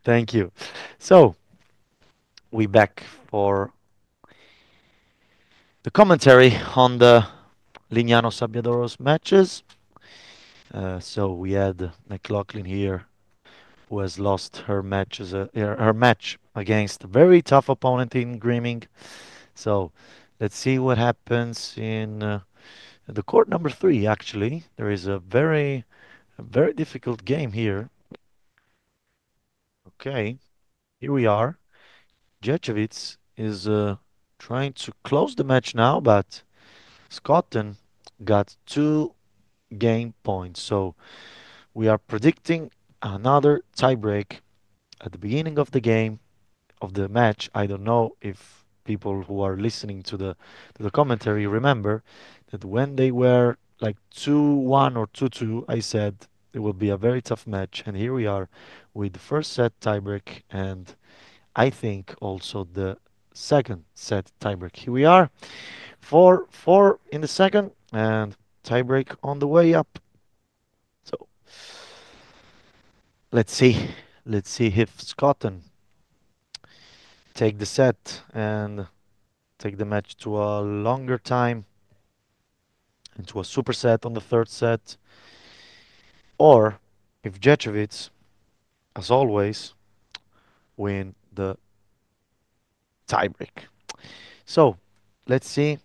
Thank you. So we back for the commentary on the Lignano Sabbiadoro's matches. So we had McLaughlin here, who has lost her her match against a very tough opponent in Grimming. So let's see what happens in the court number 3. Actually, there is a very difficult game here. Okay, here we are. Ječević is trying to close the match now, but Scotland got 2 game points. So we are predicting another tiebreak at the beginning of the game of the match. I don't know if people who are listening to the commentary remember that when they were like 2-1 or 2-2, I said it will be a very tough match, and here we are with the first set tiebreak, and I think also the second set tiebreak. Here we are, 4-4 in the second, and tiebreak on the way up. So let's see Let's see if Scotland take the set and take the match to a longer time, into a super set on the third set, or if Ječević, as always, win the tiebreak. So let's see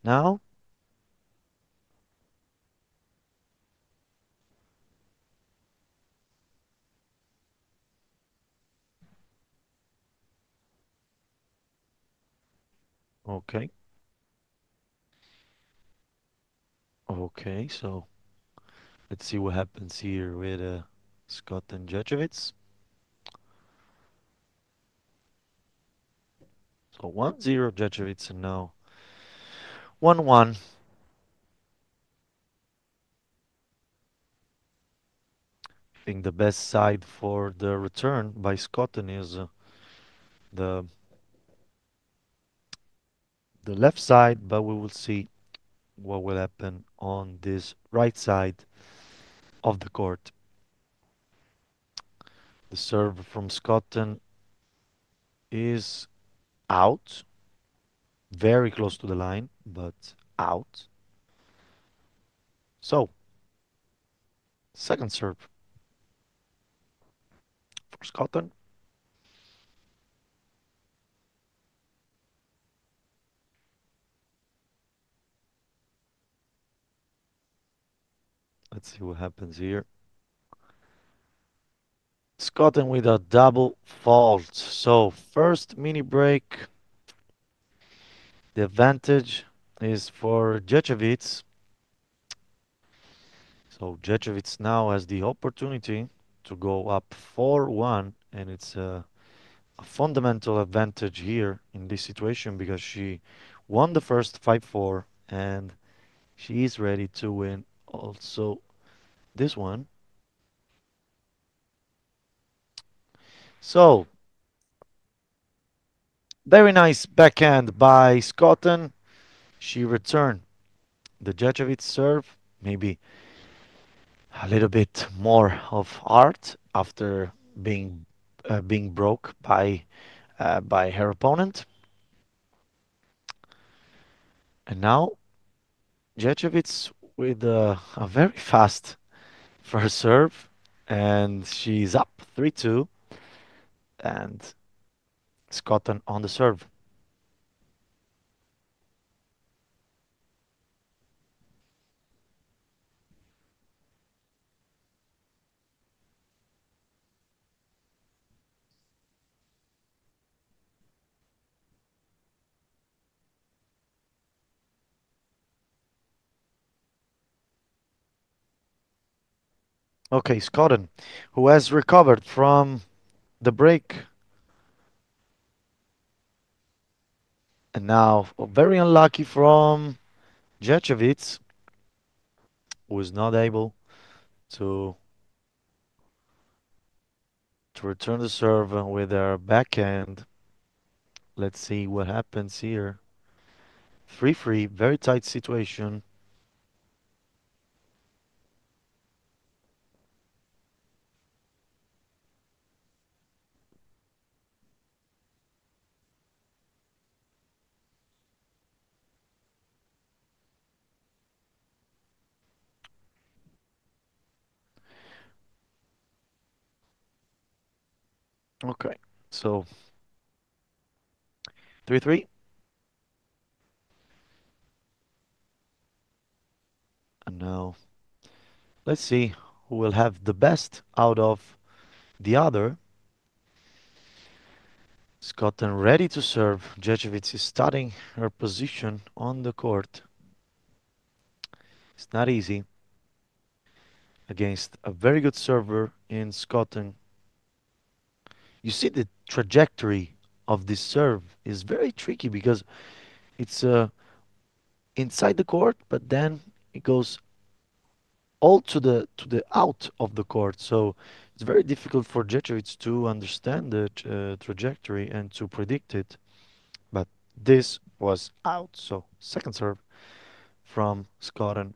now. Okay. Okay, so let's see what happens here with Scott and Ječević. So 1-0 Ječević and now 1-1. I think the best side for the return by Scotland is the left side, but we will see what will happen on this right side of the court. The serve from Scotland is out, very close to the line, but out. So, second serve for Scotland. Let's see what happens here. Scotland with a double fault. So, first mini break. The advantage is for Ječević. So, Ječević now has the opportunity to go up 4-1, and it's a fundamental advantage here in this situation because she won the first 5-4 and she is ready to win also this one. So, very nice backhand by Scotland. She returned the Ječević serve, maybe a little bit more of art after being broke by her opponent. And now Ječević with a very fast first serve, and she's up 3-2, and Scotland on the serve. Okay, Scotland, who has recovered from the break. And now, very unlucky from Ječević, who is not able to return the serve with her backhand. Let's see what happens here. 3-3, very tight situation. Okay, so 3-3. And now, let's see who will have the best out of the other. Scotland ready to serve. Ječević is starting her position on the court. It's not easy against a very good server in Scotland. You see the trajectory of this serve is very tricky because it's inside the court, but then it goes all to the out of the court. So it's very difficult for Ječević to understand the trajectory and to predict it. But this was out. So second serve from Scotland.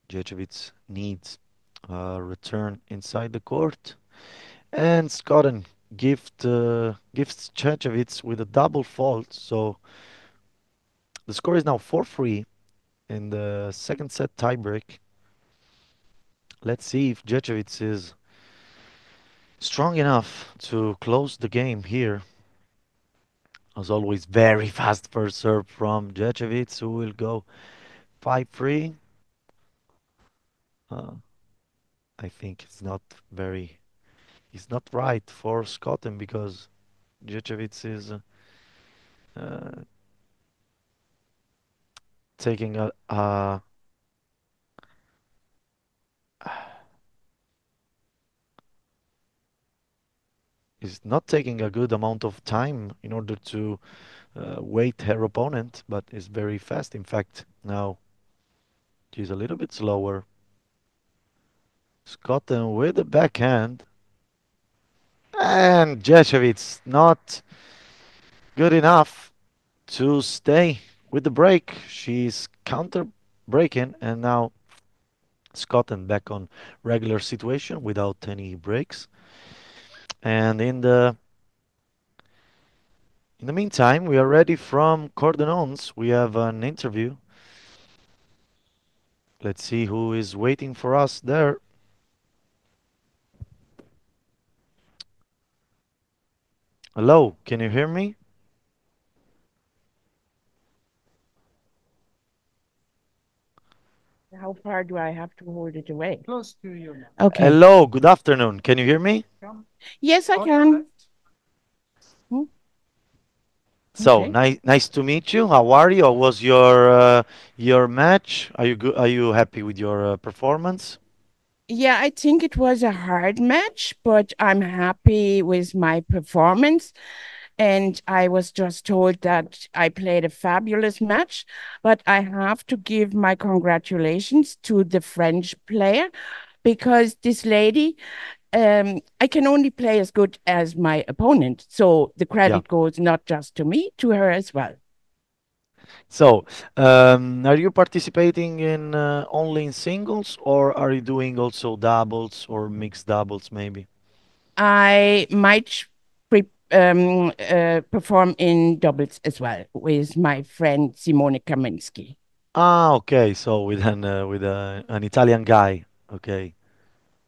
Ječević needs return inside the court. And Scotland gifts Chechevitz with a double fault. So the score is now 4-3 in the second set tiebreak. Let's see if Jechevitz is strong enough to close the game here. As always, very fast first serve from Jechevitz, who will go 5-3. Uh, I think it's not right for Scotland because Jechevitz is uh, taking is not taking a good amount of time in order to wait her opponent, but is very fast. In fact, now she's a little bit slower. Scotland with the backhand. And Jeshevitz not good enough to stay with the break. She's counter breaking, and now Scotland back on regular situation without any breaks. And in the meantime, we are ready from Cordenon's. We have an interview. Let's see who is waiting for us there. Hello, can you hear me? How far do I have to hold it away? Close to you. Okay. Hello, good afternoon. Can you hear me? Yes, I can. So Okay. nice to meet you. How are you? How was your match? Are you good? Are you happy with your performance? Yeah, I think it was a hard match, but I'm happy with my performance. And I was just told that I played a fabulous match, but I have to give my congratulations to the French player because this lady, I can only play as good as my opponent. So the Yeah. credit goes not just to me, to her as well. So, are you participating in only in singles, or are you doing also doubles or mixed doubles, maybe? I might perform in doubles as well with my friend Simone Kaminsky. Ah, okay. So with an Italian guy. Okay.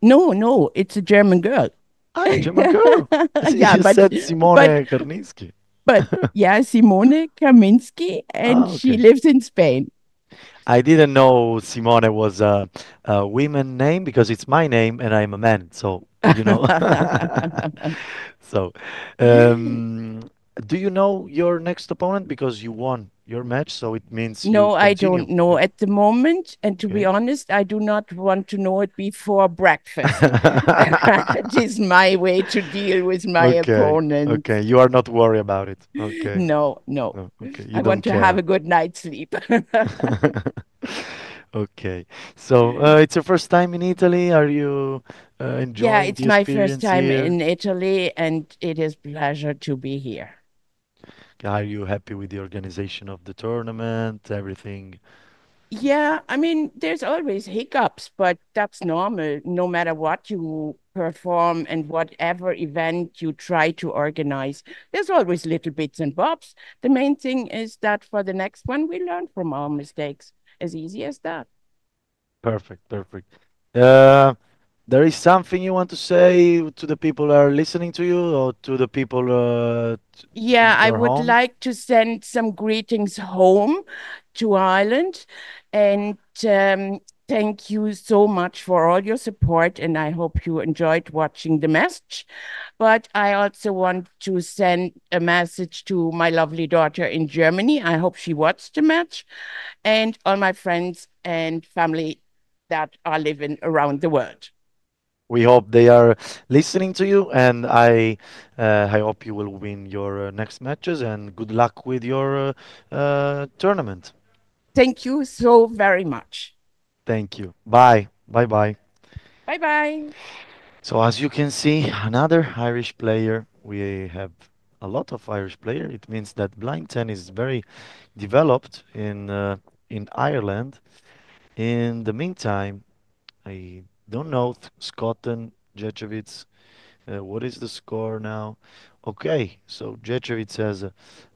No, it's a German girl. Ah, a German girl. Yeah, You said Simone Karninsky. but yeah, Simone Kaminsky, and Ah, she okay. lives in Spain. I didn't know Simone was a women name because it's my name and I'm a man. So, you know. So, do you know your next opponent because you won your match? So it means you No, I continue. don't know at the moment. And to be Okay. honest, I do not want to know it before breakfast. That is my way to deal with my Okay. opponent. Okay. You are not worried about it. Okay. No. No. Okay. You I don't want to have care. a good night's sleep. Okay. So, it's your first time in Italy. Are you Yeah, enjoying it's the my first experience time here? in Italy, and it is pleasure to be here. Are you happy with the organization of the tournament? Everything? Yeah, I mean, there's always hiccups, but that's normal. No matter what you perform and whatever event you try to organize, there's always little bits and bobs. The main thing is that for the next one, we learn from our mistakes. As easy as that. Perfect, perfect. Uh, there is something you want to say to the people that are listening to you or to the people Yeah, in I your would home? like to send some greetings home to Ireland and thank you so much for all your support. And I hope you enjoyed watching the match. But I also want to send a message to my lovely daughter in Germany. I hope she watched the match and all my friends and family that are living around the world. We hope they are listening to you, and I hope you will win your next matches, and good luck with your tournament. Thank you so very much. Thank you. Bye. Bye bye. Bye bye. So as you can see, another Irish player. We have a lot of Irish player. It means that blind tennis is very developed in Ireland. In the meantime, I don't know. Scotland, Ječevic. What is the score now? Okay, so Ječevic has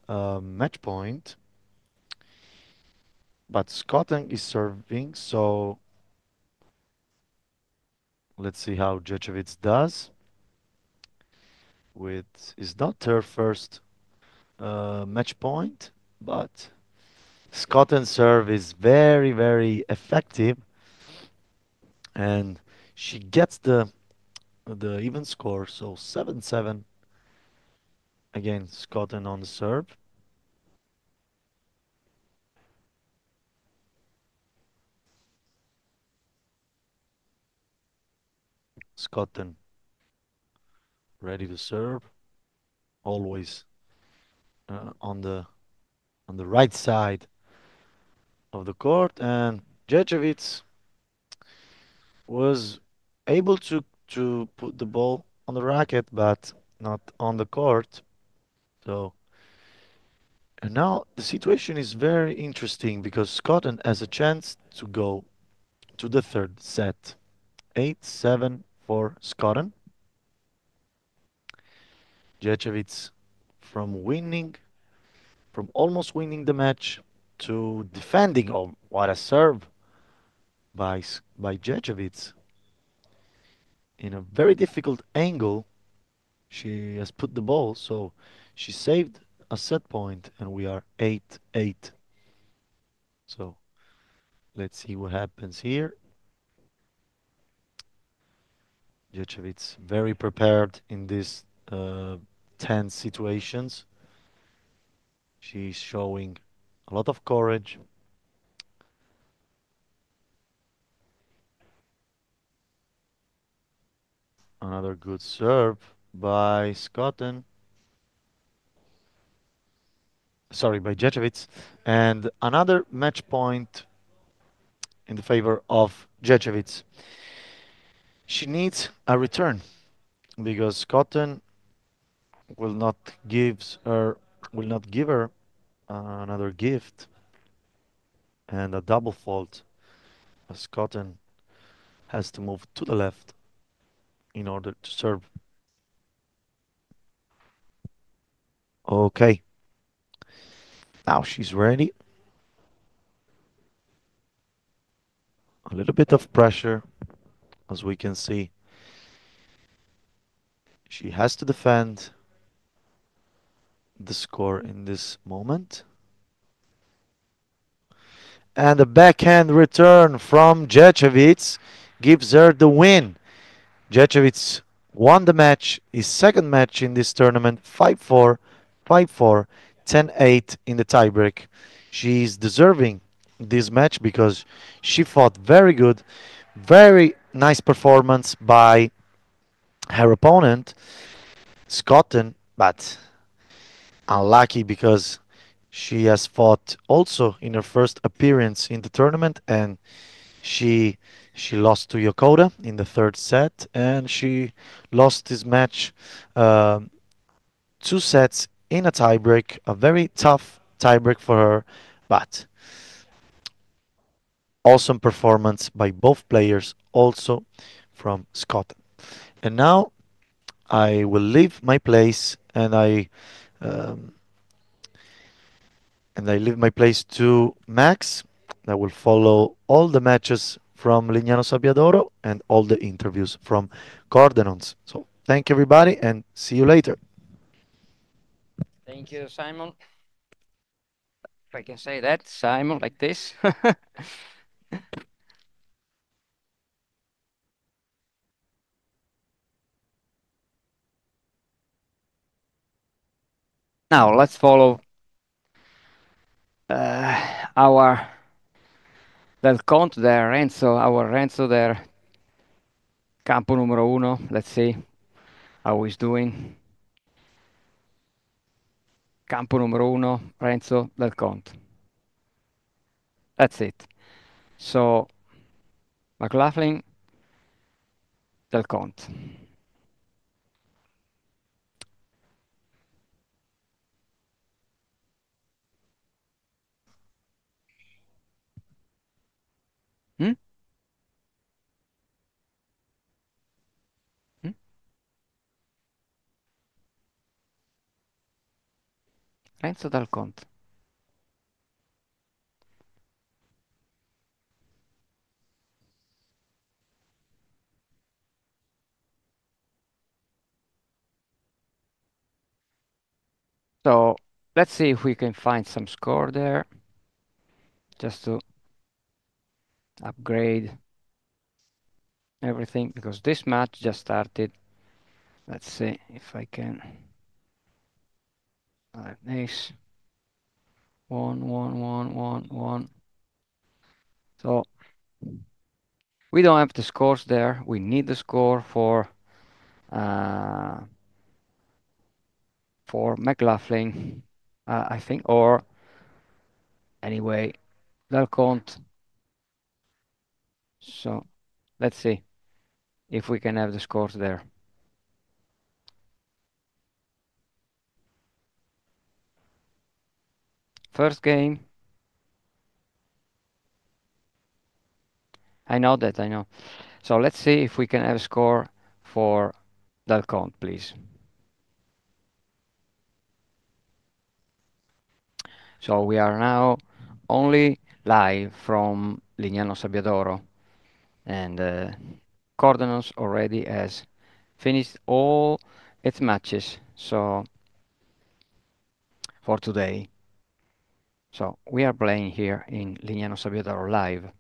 a match point, but Scotland is serving. So let's see how Ječevic does. With is not her first match point, but Scotland's serve is very, very effective, and she gets the even score. So 7-7 again. Scotland on the serve. Scotland ready to serve. Always on the right side of the court, and Ječevic was able to put the ball on the racket, but not on the court. So, and now the situation is very interesting because Scotland has a chance to go to the third set. 8-7 for Scotland. Ječevic from almost winning the match to defending. Oh, what a serve by Ječevic in a very difficult angle. She has put the ball, so she saved a set point, and we are 8-8. So let's see what happens here. Ječevic very prepared in these tense situations. She's showing a lot of courage. Another good serve by Scotland. Sorry, by Ječevic. And another match point in the favor of Ječevic. She needs a return because Scotland will not give her another gift and a double fault. Scotland has to move to the left in order to serve. Okay. Now she's ready. A little bit of pressure, as we can see. She has to defend the score in this moment. And a backhand return from Ječevic gives her the win. Ječevic won the match, his second match in this tournament, 5-4, 5-4, 10-8 in the tiebreak. She's deserving this match because she fought very good, very nice performance by her opponent, Scotland, but unlucky because she has fought also in her first appearance in the tournament, and she lost to Yokota in the third set, and she lost this match 2 sets in a tiebreak, a very tough tiebreak for her, but awesome performance by both players, also from Scotland. And now I will leave my place, um, and I leave my place to Max, that will follow all the matches from Lignano Sabbiadoro and all the interviews from Cordenons. So thank you everybody and see you later. Thank you, Simon. If I can say that, Simon, like this. Now let's follow our Del Conte there, Renzo, our Renzo there. Campo numero uno. Let's see how he's doing. Campo numero uno, Renzo Del Conte. That's it. So, McLaughlin, Del Conte. Hmm? Renzo Dal Conte. So let's see if we can find some score there, just to upgrade everything, because this match just started. Let's see if I can. Nice. 1-1-1-1-1. So we don't have the scores there. We need the score for McLaughlin, I think, or anyway, Delconte. So let's see if we can have the scores there. First game. I know that, I know. So let's see if we can have a score for Delconte, please. So we are now only live from Lignano Sabbiadoro, and Cordenons already has finished all its matches, so for today. So we are playing here in Lignano Sabbiadoro live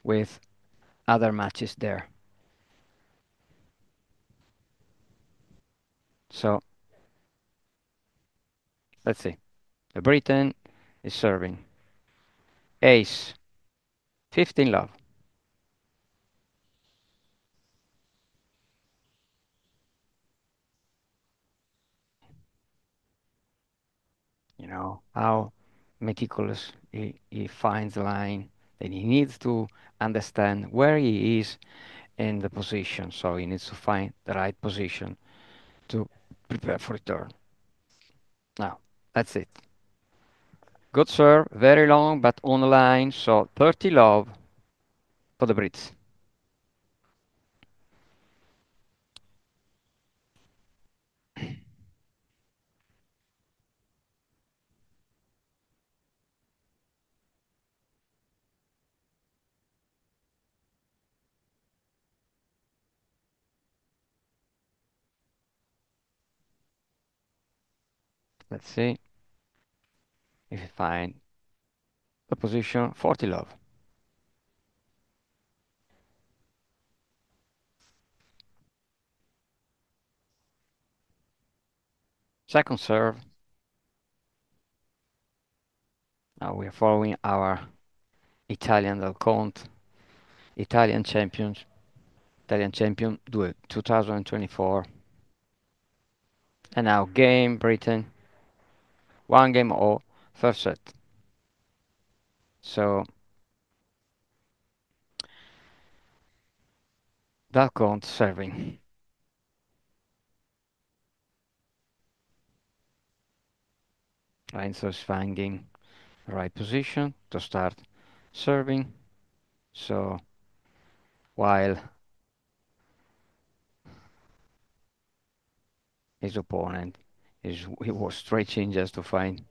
with other matches there. So let's see. The Briton is serving. Ace, 15 love. You know how meticulous he finds the line. Then he needs to understand where he is in the position. So he needs to find the right position to prepare for return. Now, that's it. Good serve, very long, but on the line. So 30 love for the Brits. Let's see if we find the position. 40 love. Second serve. Now we are following our Italian Del Conte, Italian champion 2024. And now game Britain. 1 game all, first set. So Del Conte serving. Renzo is finding the right position to start serving. So while his opponent he was stretching just to find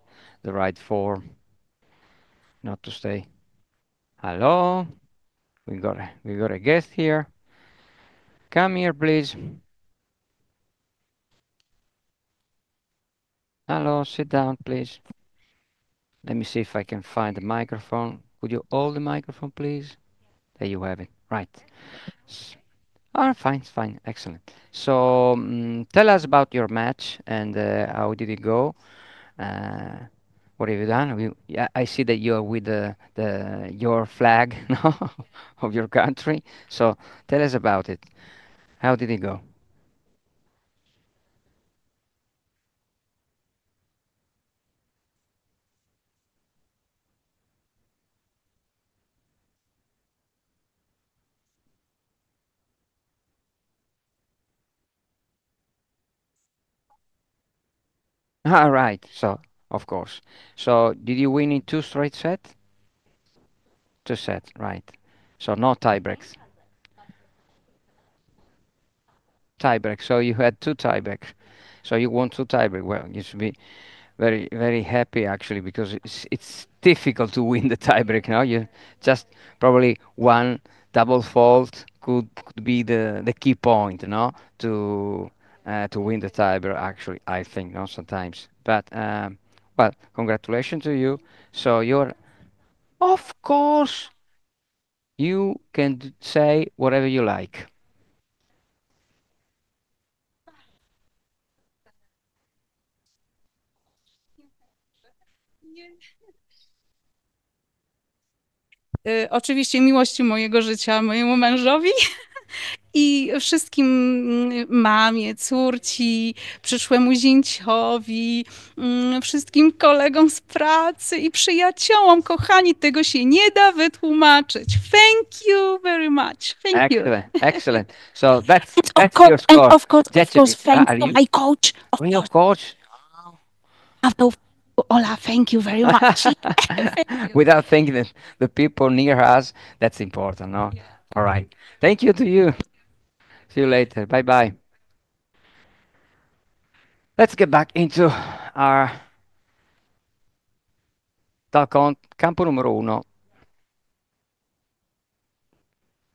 the right form, not to stay. Hello, we got a guest here. Come here, please. Hello, sit down, please. Let me see if I can find the microphone. Could you hold the microphone, please? There you have it. Right. Fine, fine, excellent. So tell us about your match and how did it go? Uh, what have you done? Yeah, I see that you are with your flag no? of your country. So tell us about it. How did it go? All right. So of course. So did you win in 2 straight sets? 2 sets, right. So no tiebreaks. Tiebreak. So you had 2 tiebreaks. So you won 2 tiebreak. Well, you should be very, very happy actually because it's difficult to win the tiebreak now. You just probably one double fault could be the key point, no, to win the tiebreak. Actually, I think, no, sometimes. But well, congratulations to you. So you're, of course, you can say whatever you like. Oczywiście miłości mojego życia mojemu mężowi i wszystkim mamie, córci, przyszłemu zięciowi, wszystkim kolegom z pracy i przyjaciołom. Kochani, tego się nie da wytłumaczyć. Thank you very much. Thank you. Excellent, excellent. So that's Of your course, score. of course, thank Are you, you my coach. Of your course. coach? Ola, thank you very much. Without thinking that the people near us, that's important, no? All right. Thank you to you. See you later. Bye bye. Let's get back into our campo numero uno.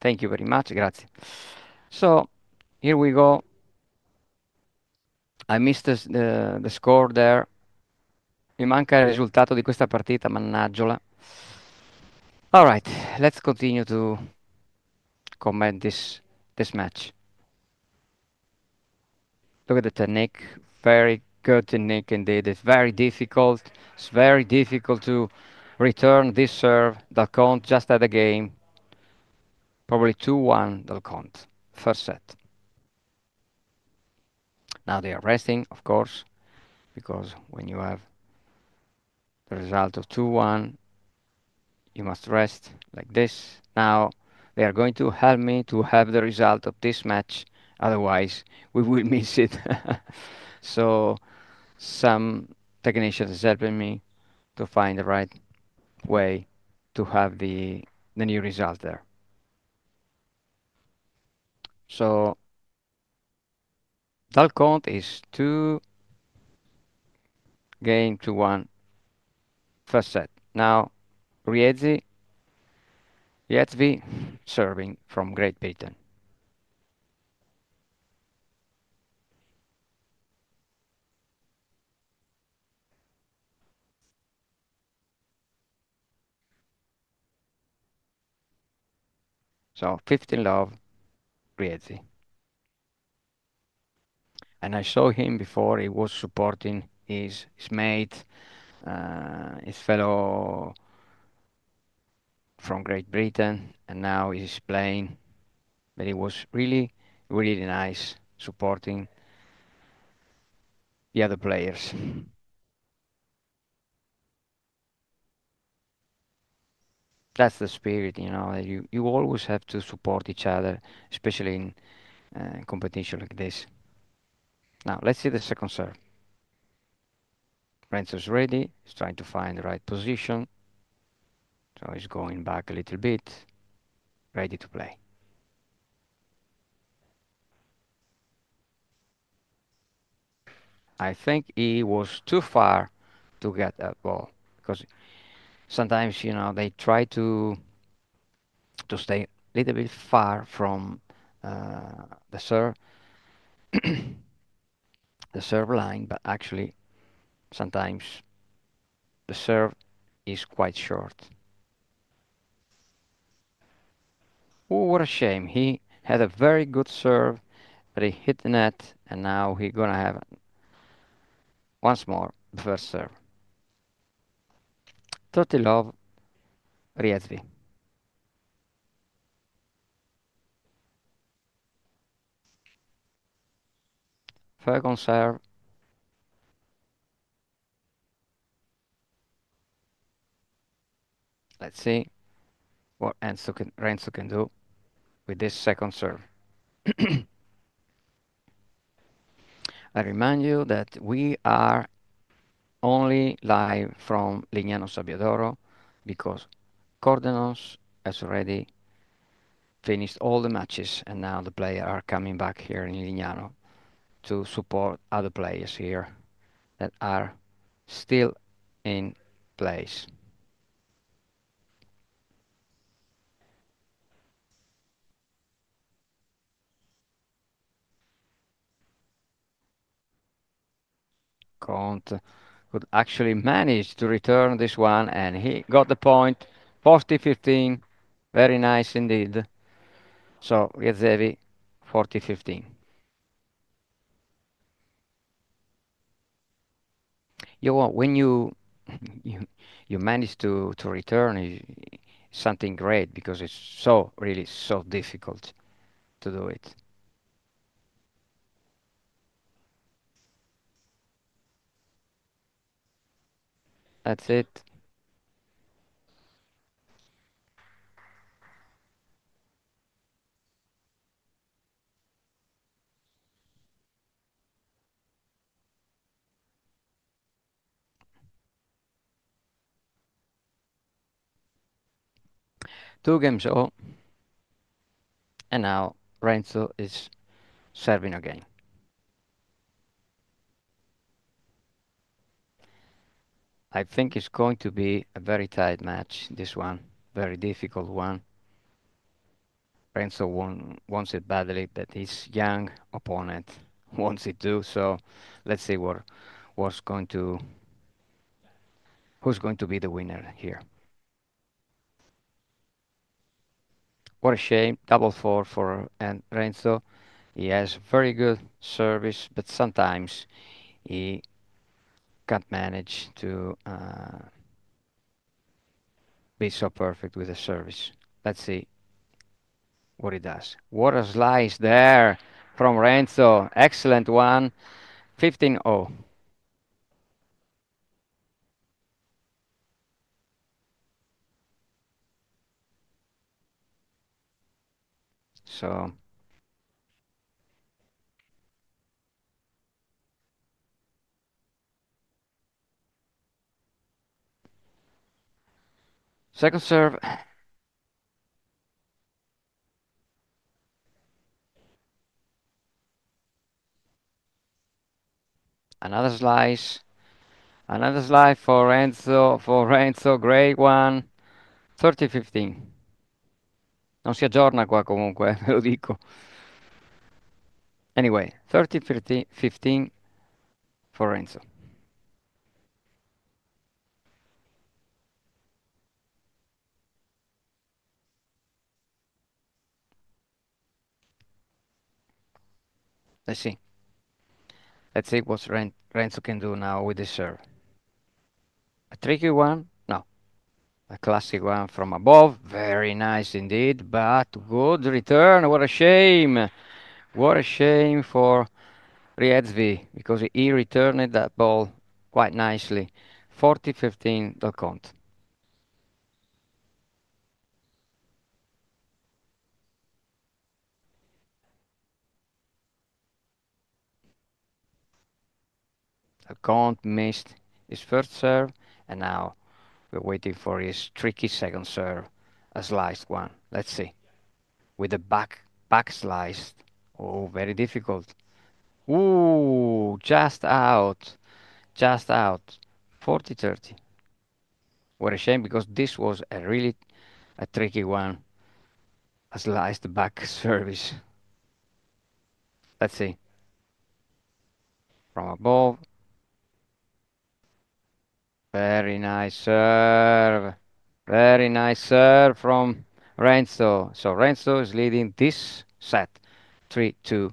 Thank you very much. Grazie. So here we go. I missed the score there. Mi manca il risultato di questa partita, mannaggiola. All right, let's continue to comment this match. Look at the technique, very good technique indeed. It's very difficult. It's very difficult to return this serve. Dalcont just had a game. Probably 2-1 Dalcont, first set. Now they are resting, of course, because when you have the result of 2-1, you must rest like this. Now they are going to help me to have the result of this match, otherwise we will miss it. So some technicians is helping me to find the right way to have the new result there. So Dalcont is 2 game to 1 first set. Now Riezzi serving from Great Britain. So 15 love, Riezzi. And I saw him before. He was supporting his mate, his fellow from Great Britain, and now he's playing. But he was really, really nice supporting the other players. That's the spirit, you know. You always have to support each other, especially in competition like this. Now let's see the second serve. Renzo's ready. He's trying to find the right position. So he's going back a little bit. Ready to play. I think he was too far to get that ball because sometimes, you know, they try to stay a little bit far from the serve the serve line, but actually sometimes the serve is quite short. Oh, what a shame. He had a very good serve, but he hit the net, and now he's gonna have once more the first serve. 30 love, Riezvi. Second serve. Let's see what Renzo can do with this second serve. I remind you that we are only live from Lignano Sabbiadoro because Cordenons has already finished all the matches and now the players are coming back here in Lignano to support other players here that are still in place. Conte could actually manage to return this one, and he got the point. 40-15. Very nice indeed. So Riazevi 40-15. When you manage to return is something great because it's so really so difficult to do it. That's it. Two games all. And now Renzo is serving again. I think it's going to be a very tight match, this one. Very difficult one. Renzo wants it badly, but his young opponent wants it too. So let's see who's going to be the winner here. What a shame. Double four for Renzo. He has very good service, but sometimes he can't manage to be so perfect with the service. Let's see what he does. What a slice there from Renzo. Excellent one. 15-0. So second serve. Another slice. Another slice for Renzo. For Renzo, great one. 30-15. Non si aggiorna qua comunque, ve lo dico. Anyway, 30-15 for Renzo. Let's see. Let's see what Renzo can do now with the serve. A tricky one? No. A classic one from above. Very nice indeed, but good return. What a shame. What a shame for Riezvi, because he returned that ball quite nicely. 40-15 del Conte. Del Conte missed his first serve, and now we're waiting for his tricky second serve, a sliced one. Let's see. With the back sliced. Oh, very difficult. Ooh, just out. Just out. 40-30. What a shame, because this was a really a tricky one. A sliced back service. Let's see. From above. Very nice serve. Very nice serve from Renzo. So Renzo is leading this set 3-2.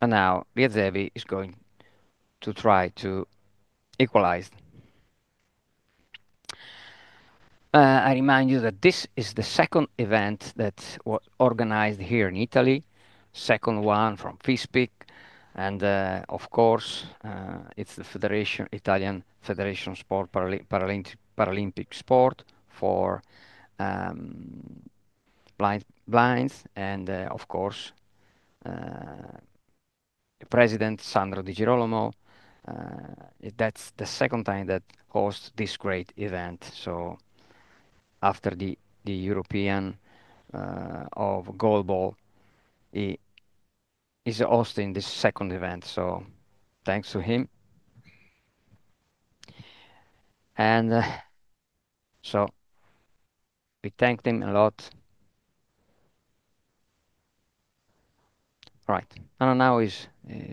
And now Riazevi is going to try to equalize. I remind you that this is the second event that was organized here in Italy. Second one from FISPIC. And of course, it's the Italian Federation Sport Paralympic Sport for blinds, and of course, the president Sandro Di Girolamo. That's the second time that hosts this great event. So after the European of goalball, he is hosting this second event. So thanks to him. And so we thanked him a lot. Right. And now is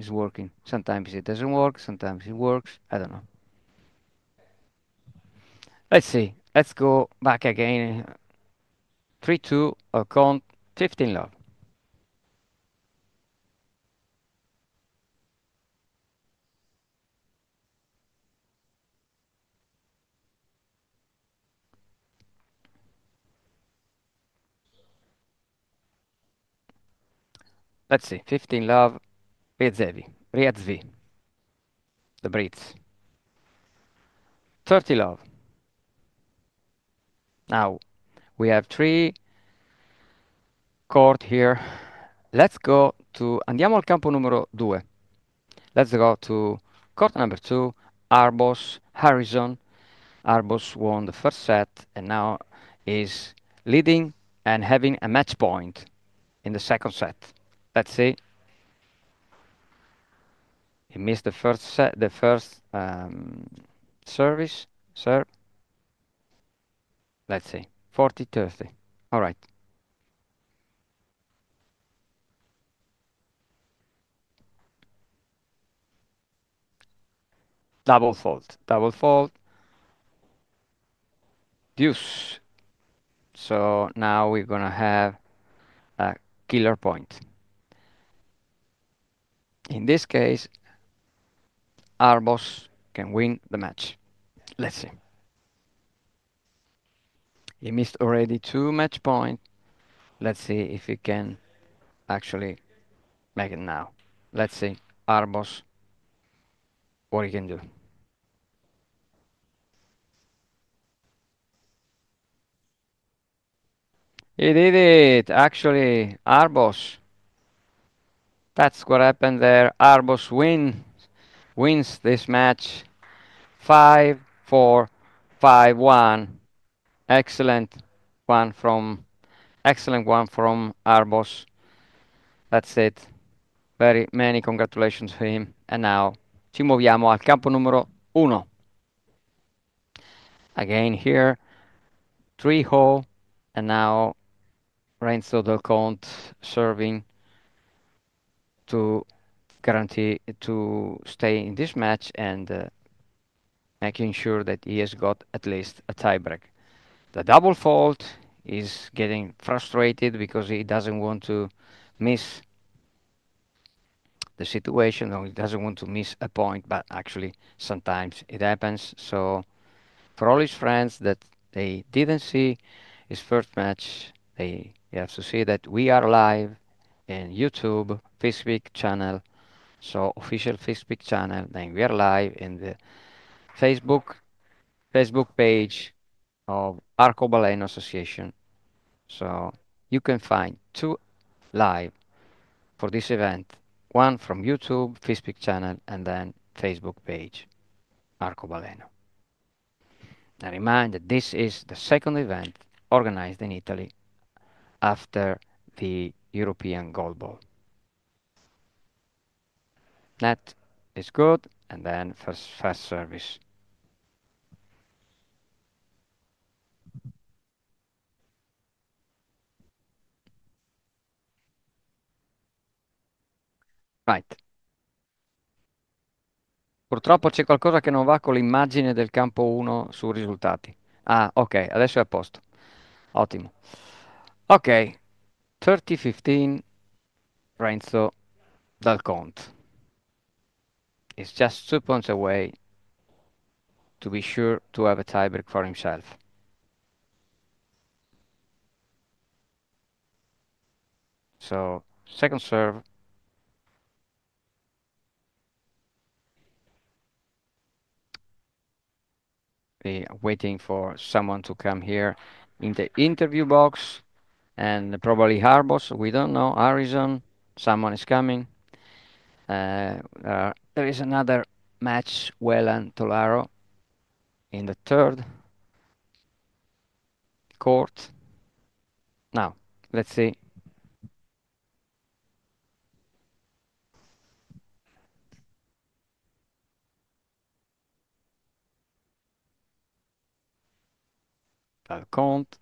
working. Sometimes it doesn't work, sometimes it works. I don't know. Let's see. Let's go back again. 3-2, I'll count 15 love. Let's see. 15 love. Riazvi. The Brits. 30 love. Now we have 3 court here. Let's go to andiamo al campo numero 2. Let's go to court number 2. Arbos Harrison. Arbos won the first set and now is leading and having a match point in the second set. Let's see. He missed the first set, the first serve. Let's see. 40-30. All right. Double fault. Deuce. So now we're gonna have a killer point. In this case, Arbos can win the match. Let's see. He missed already 2 match points. Let's see if he can actually make it now. Let's see. Arbos, what he can do. He did it! Actually, Arbos. That's what happened there. Arbos wins this match 5-4, 5-1. Excellent one from Arbos. That's it. Very many congratulations to him. And now ci muoviamo al campo numero 1. Again here, 3-hole, and now Renzo Del Conte serving to guarantee to stay in this match and making sure that he has got at least a tiebreak. The double fault is getting frustrated because he doesn't want to miss the situation, or he doesn't want to miss a point, but actually sometimes it happens. So for all his friends that they didn't see his first match, they have to see that we are live in YouTube, Facebook channel, so official Facebook channel. Then we are live in the Facebook page of Arcobaleno Association. So you can find 2 live for this event, one from YouTube, Facebook channel, and then Facebook page, Arcobaleno. I remind that this is the second event organized in Italy after the European Gold Ball. Net is good, and then first service. Right. Purtroppo c'è qualcosa che non va con l'immagine del campo 1 sui risultati. Ah, ok, adesso è a posto. Ottimo. Ok, 30-15, Renzo Dal Conte. Is just 2 points away to be sure to have a tiebreak for himself. So, second serve. We are waiting for someone to come here in the interview box, and probably Harbos, we don't know, Harrison, someone is coming. There is another match, Welland Tolaro, in the third court. Now, let's see. That count.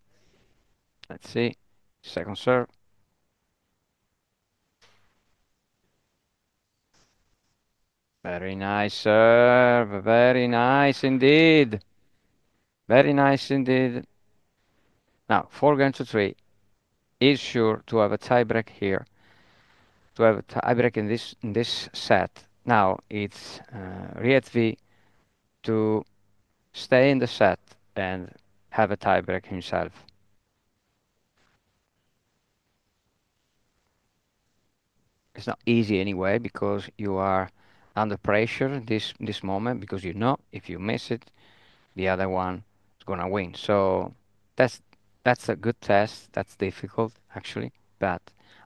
Let's see. Second serve. Very nice serve. Very nice indeed. Very nice indeed. Now, 4-3 is sure to have a tiebreak here. To have a tiebreak in this set. Now it's Rietvi to stay in the set and have a tiebreak himself. It's not easy anyway because you are under pressure in this moment because you know if you miss it, the other one is gonna win. So that's a good test. That's difficult actually, but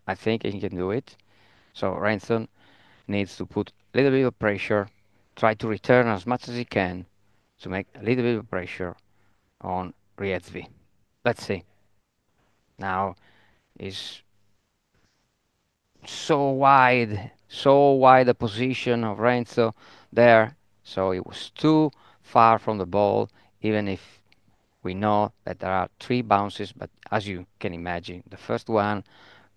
I think he can do it. So Renson needs to put a little bit of pressure, try to return as much as he can to make a little bit of pressure on Riezvi. Let's see. Now is so wide the position of Renzo there. So it was too far from the ball, even if we know that there are 3 bounces, but as you can imagine, the first one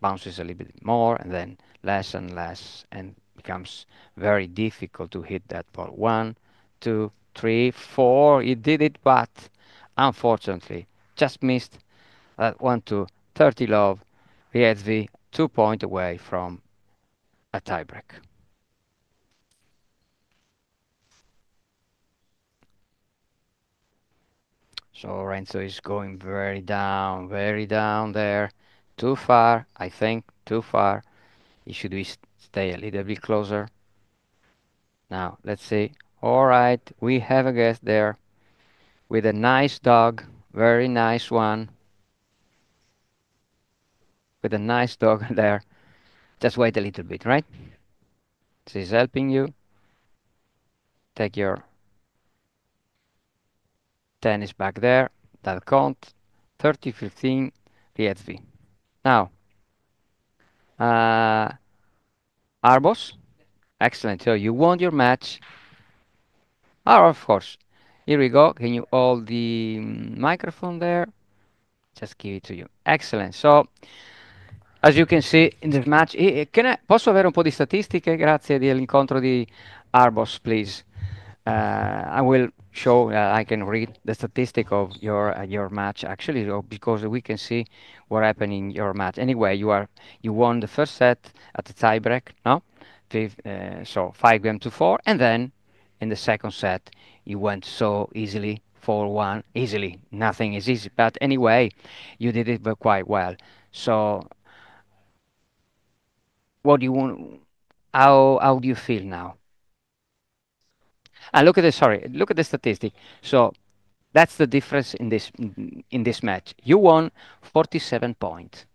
bounces a little bit more and then less and less and becomes very difficult to hit that ball. 1, 2, 3, 4. He did it, but unfortunately just missed that 1-2. 30 love. Riezvi 2 points away from a tiebreak. So Renzo is going very down there. Too far, I think, too far. He should stay a little bit closer. Now, let's see. All right, we have a guest there with a nice dog, very nice one. With a nice dog there. Just wait a little bit, right? She's helping you. Take your tennis back there. That count. 30-15, Riezvi. Now, Arbos. Excellent. So you won your match. Oh, of course. Here we go. Can you hold the microphone there? Just give it to you. Excellent. So, as you can see in this match, posso avere un po' di statistiche? Grazie dell'incontro di Arbos, please. I will show, I can read the statistic of your match actually, because we can see what happened in your match. Anyway, you won the first set at the tiebreak, no? So 5-4, and then in the second set you went so easily 4-1. Easily, nothing is easy, but anyway, you did it quite well. So, what do you want? How do you feel now? And look at the statistic. So that's the difference in this match. You won 47 points.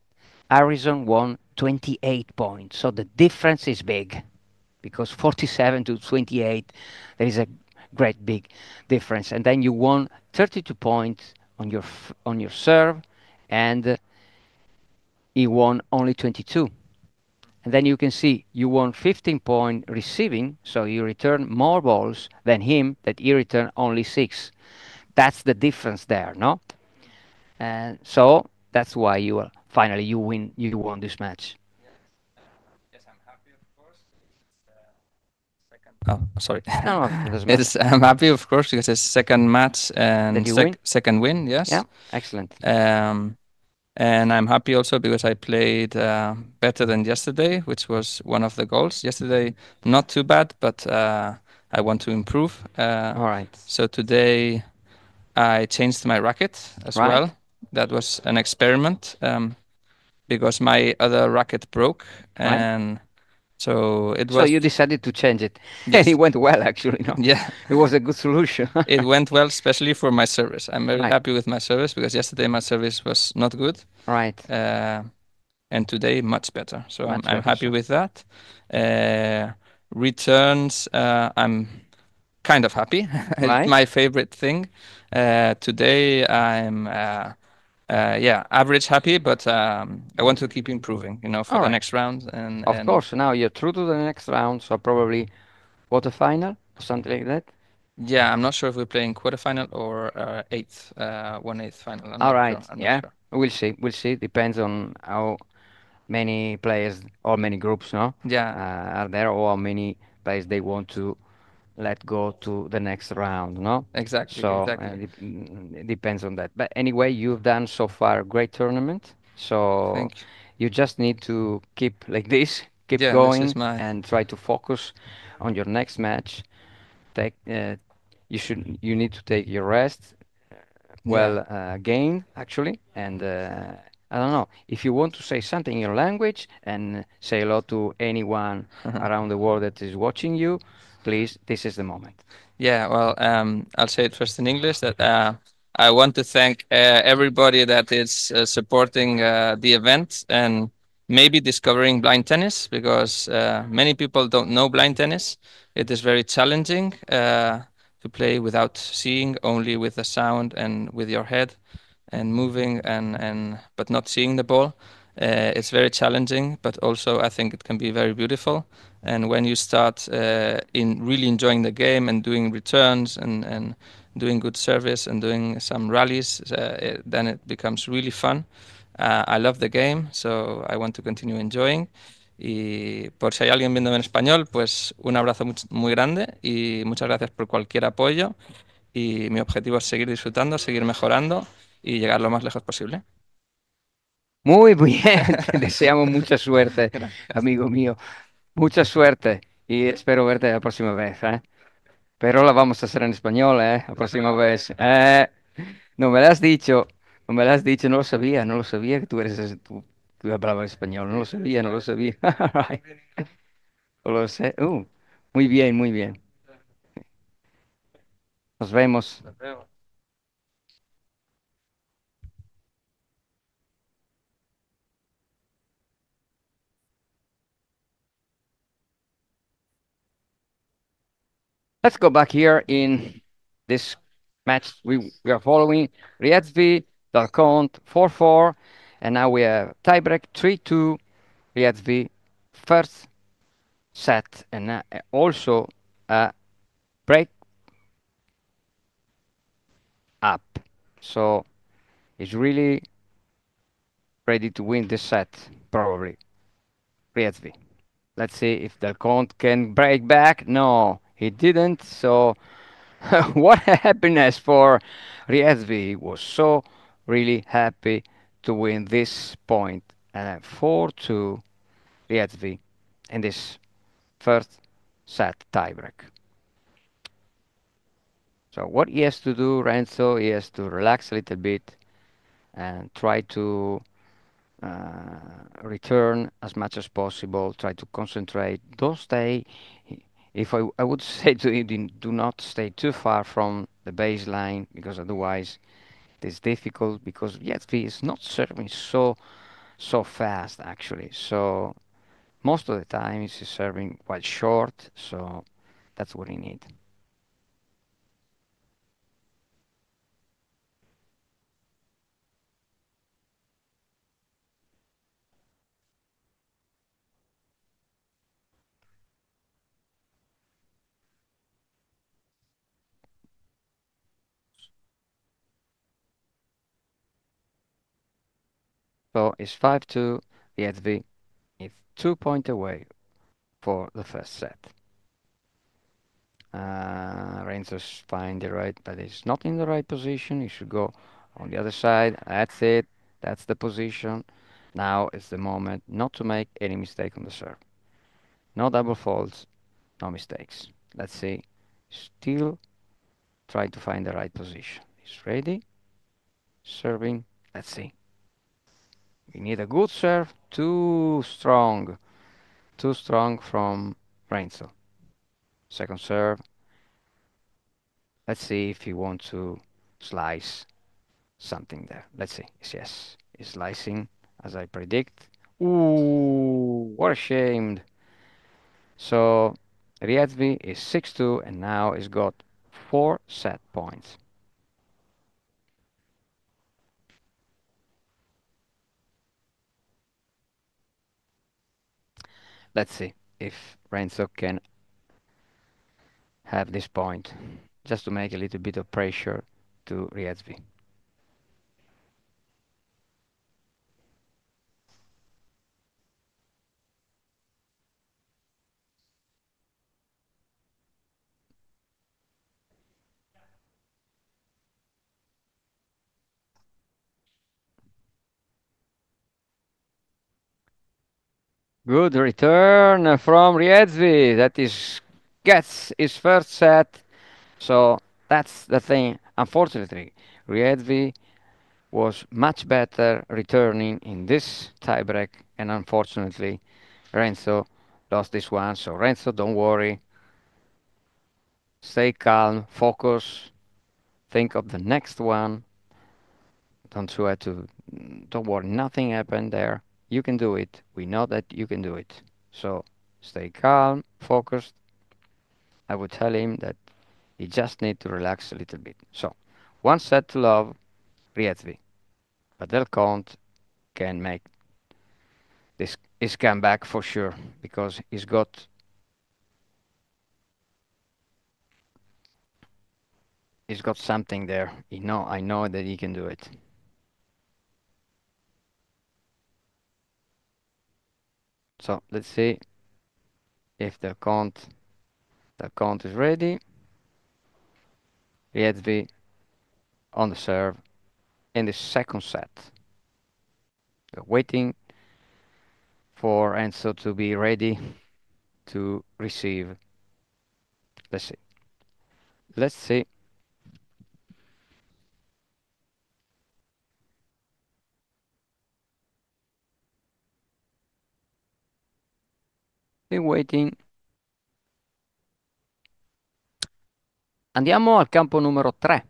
Harrison won 28 points. So the difference is big because 47 to 28, there is a great big difference. And then you won 32 points on your serve, and he won only 22. And then you can see you won 15 points receiving, so you returned more balls than him, that he returned only 6. That's the difference there, no? And so that's why you finally you won this match. Yes, I'm happy, of course. Oh, sorry. No, doesn't matter. Yes, I'm happy, of course, because it's second match and That you win? second win. Yes. Yeah, excellent. And I'm happy also because I played better than yesterday, which was one of the goals. Yesterday, not too bad, but I want to improve. All right. So today, I changed my racket as Right. well. That was an experiment because my other racket broke, Right. and so it So was. you decided to change it, Yes. and it went well actually, no? Yeah. It was a good solution. It went well, especially for my service. I'm very Right. happy with my service because yesterday my service was not good. Right. And today much better. So Much I'm better, happy so. with that. Returns, I'm kind of happy. Right. It's my favorite thing. Today I'm average happy, but I want to keep improving, for All the right. next round. And Of course, now you're through to the next round, so probably quarterfinal or something like that. Yeah, I'm not sure if we're playing quarterfinal or eighth, 1/8 final. I'm All not right, sure. I'm not yeah, sure. we'll see. We'll see. Depends on how many players or many groups, no? Yeah. Are there, or how many players they want to let go to the next round, no? Exactly, So exactly. it depends on that. But anyway, you've done so far a great tournament. So Thank you. you just need to keep like this, keep Yeah, this is going, my and try to focus on your next match. Take you need to take your rest, well gained actually, and I don't know if you want to say something in your language and say hello to anyone around the world that is watching you. Please, this is the moment. Yeah, well, I'll say it first in English that I want to thank everybody that is supporting the event and maybe discovering blind tennis because many people don't know blind tennis. It is very challenging to play without seeing, only with the sound and with your head and moving and but not seeing the ball. It's very challenging, but also I think it can be very beautiful. And when you start in really enjoying the game and doing returns and doing good service and doing some rallies, then it becomes really fun. I love the game, so I want to continue enjoying. Y por si hay alguien viéndome en español, pues un abrazo muy grande y muchas gracias por cualquier apoyo. Y mi objetivo es seguir disfrutando, seguir mejorando y llegar lo más lejos posible. Muy bien, te deseamos mucha suerte, amigo mío. Mucha suerte y espero verte la próxima vez, ¿eh? Pero la vamos a hacer en español, ¿eh? La próxima vez. No me lo has dicho, no me lo has dicho, no lo sabía, no lo sabía que tú eres, tú hablabas español, no lo sabía, no lo sabía. Alright. No lo sé. Muy bien, muy bien. Nos vemos. Let's go back here in this match. We are following Riazvi, Dalcont 4-4, and now we have tiebreak 3-2. Riazvi first set, and also a break up. So he's really ready to win this set, probably. Riazvi. Let's see if Dalcont can break back. No, he didn't. So what a happiness for Riazvi. He was so really happy to win this point. And 4-2 Riazvi in this first set tiebreak. So what he has to do, Renzo, he has to relax a little bit and try to return as much as possible, try to concentrate, don't stay. If I would say to him, do not stay too far from the baseline because otherwise it is difficult because Yetvi is not serving so fast actually. So most of the time he's serving quite short, so that's what he needs. So it's 5-2. Yetvi is 2 points away for the first set. Renzo's find the right, but it's not in the right position. He should go on the other side. That's it. That's the position. Now is the moment not to make any mistake on the serve. No double faults, no mistakes. Let's see. Still trying to find the right position. He's ready. Serving. Let's see. We need a good serve. Too strong. Too strong from Renzo. Second serve. Let's see if he wants to slice something there. Let's see. Yes, it's slicing as I predict. Ooh, what a shame. So Riazvi is 6-2 and now he's got 4 set points. Let's see if Renzo can have this point. just to make a little bit of pressure to Riezvi. Good return from Riezvi. That is gets his first set. So that's the thing. Unfortunately, Riezvi was much better returning in this tiebreak, and unfortunately, Renzo lost this one. So Renzo, don't worry. Stay calm, focus, think of the next one. Don't try to, don't worry, nothing happened there. You can do it. We know that you can do it. So stay calm, focused. I would tell him that he just need to relax a little bit. So one set to love, Riezvi. But Del Conte can make this his comeback for sure because he's got something there. I know that he can do it. So let's see if the count is ready. Riezvi on the serve in the second set. We're waiting for Enzo to be ready to receive. Let's see. Let's see. Still waiting. Andiamo al campo numero 3.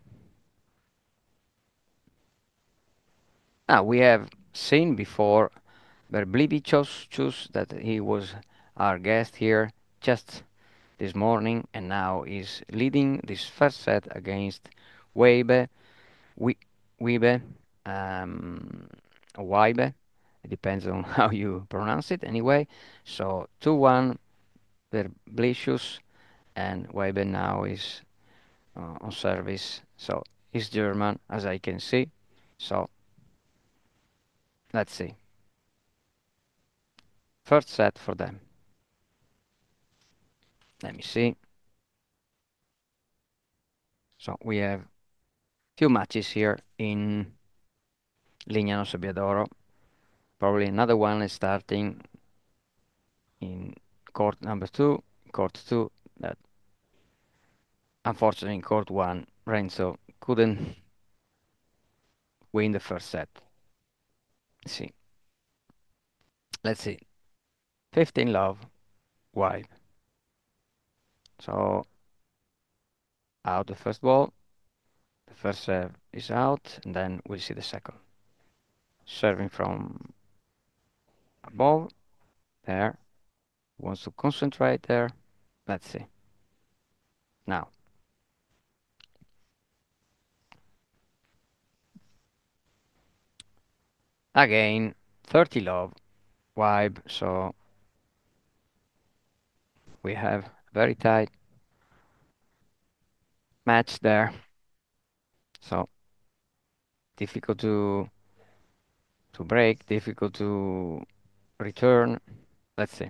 We have seen before Verblibi chose that he was our guest here just this morning, and now is leading this first set against Weibe, Wiebe, Weibe. It depends on how you pronounce it anyway. So 2-1 Verblicius, and Weibe now is on service. So he's German, as I can see. So let's see. First set for them. Let me see. So we have few matches here in Lignano Sabbiadoro. Probably another one is starting in court number 2, court 2. That unfortunately in court 1, Renzo couldn't win the first set. See. Let's see. 15 love, wide. So out the first ball. The first serve is out, and then we'll see the second. Serving from above, there. Wants to concentrate there. Let's see. Now. Again, 30 love, vibe, so we have very tight match there. So difficult to break, difficult to return. Let's see.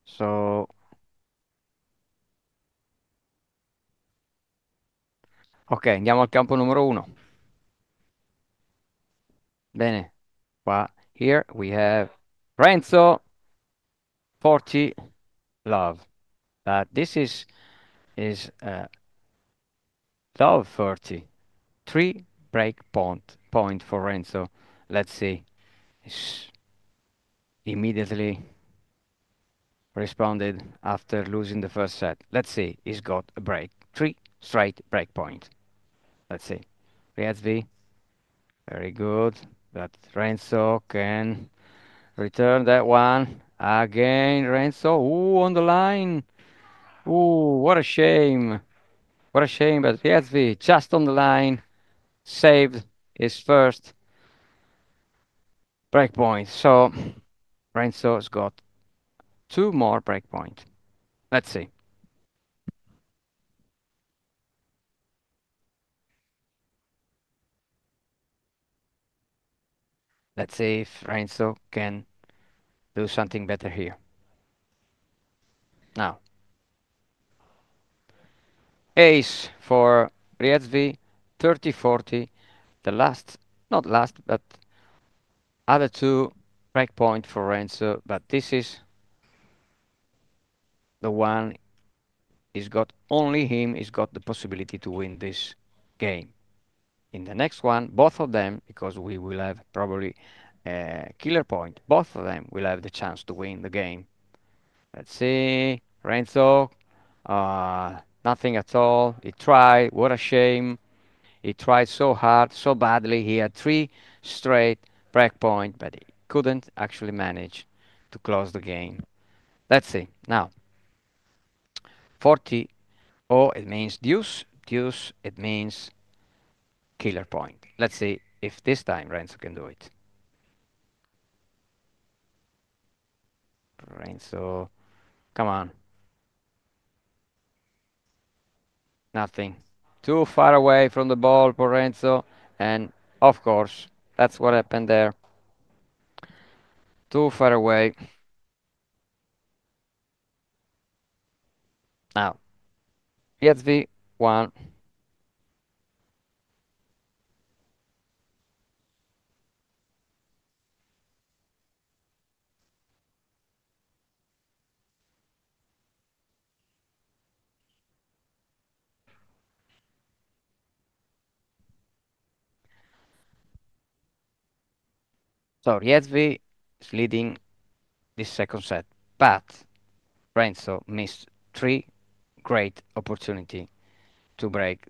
So ok, andiamo al campo numero 1. Bene. Qua, here we have Renzo 40 love. This is love 30. 3 break point for Renzo. Let's see. He's immediately responded after losing the first set. Let's see. He's got a break. 3 straight break point. Let's see. Riezvi. Very good. But Renzo can Return that one. Again, Renzo. Ooh, on the line. Ooh, what a shame. What a shame, but Piazzi just on the line. Saved his first breakpoint. So Renzo's got two more breakpoint. Let's see. Let's see if Renzo can do something better here. Now, ace for Riezvi, 30-40. The last, not last, but other two breakpoint for Renzo, but this is the one he's got, only him he's got the possibility to win this game. In the next one, both of them, because we will have probably a killer point, both of them will have the chance to win the game. Let's see, Renzo, nothing at all. He tried, what a shame. He tried so hard, so badly. He had three straight breakpoint, but he couldn't actually manage to close the game. Let's see, now, 40, oh, it means deuce, deuce, it means killer point. Let's see if this time Renzo can do it. Renzo, come on. Nothing. Too far away from the ball for Renzo. And of course, that's what happened there. Too far away. Now, PSV 1. So Riezvi is leading this second set, but Renzo missed three great opportunity to break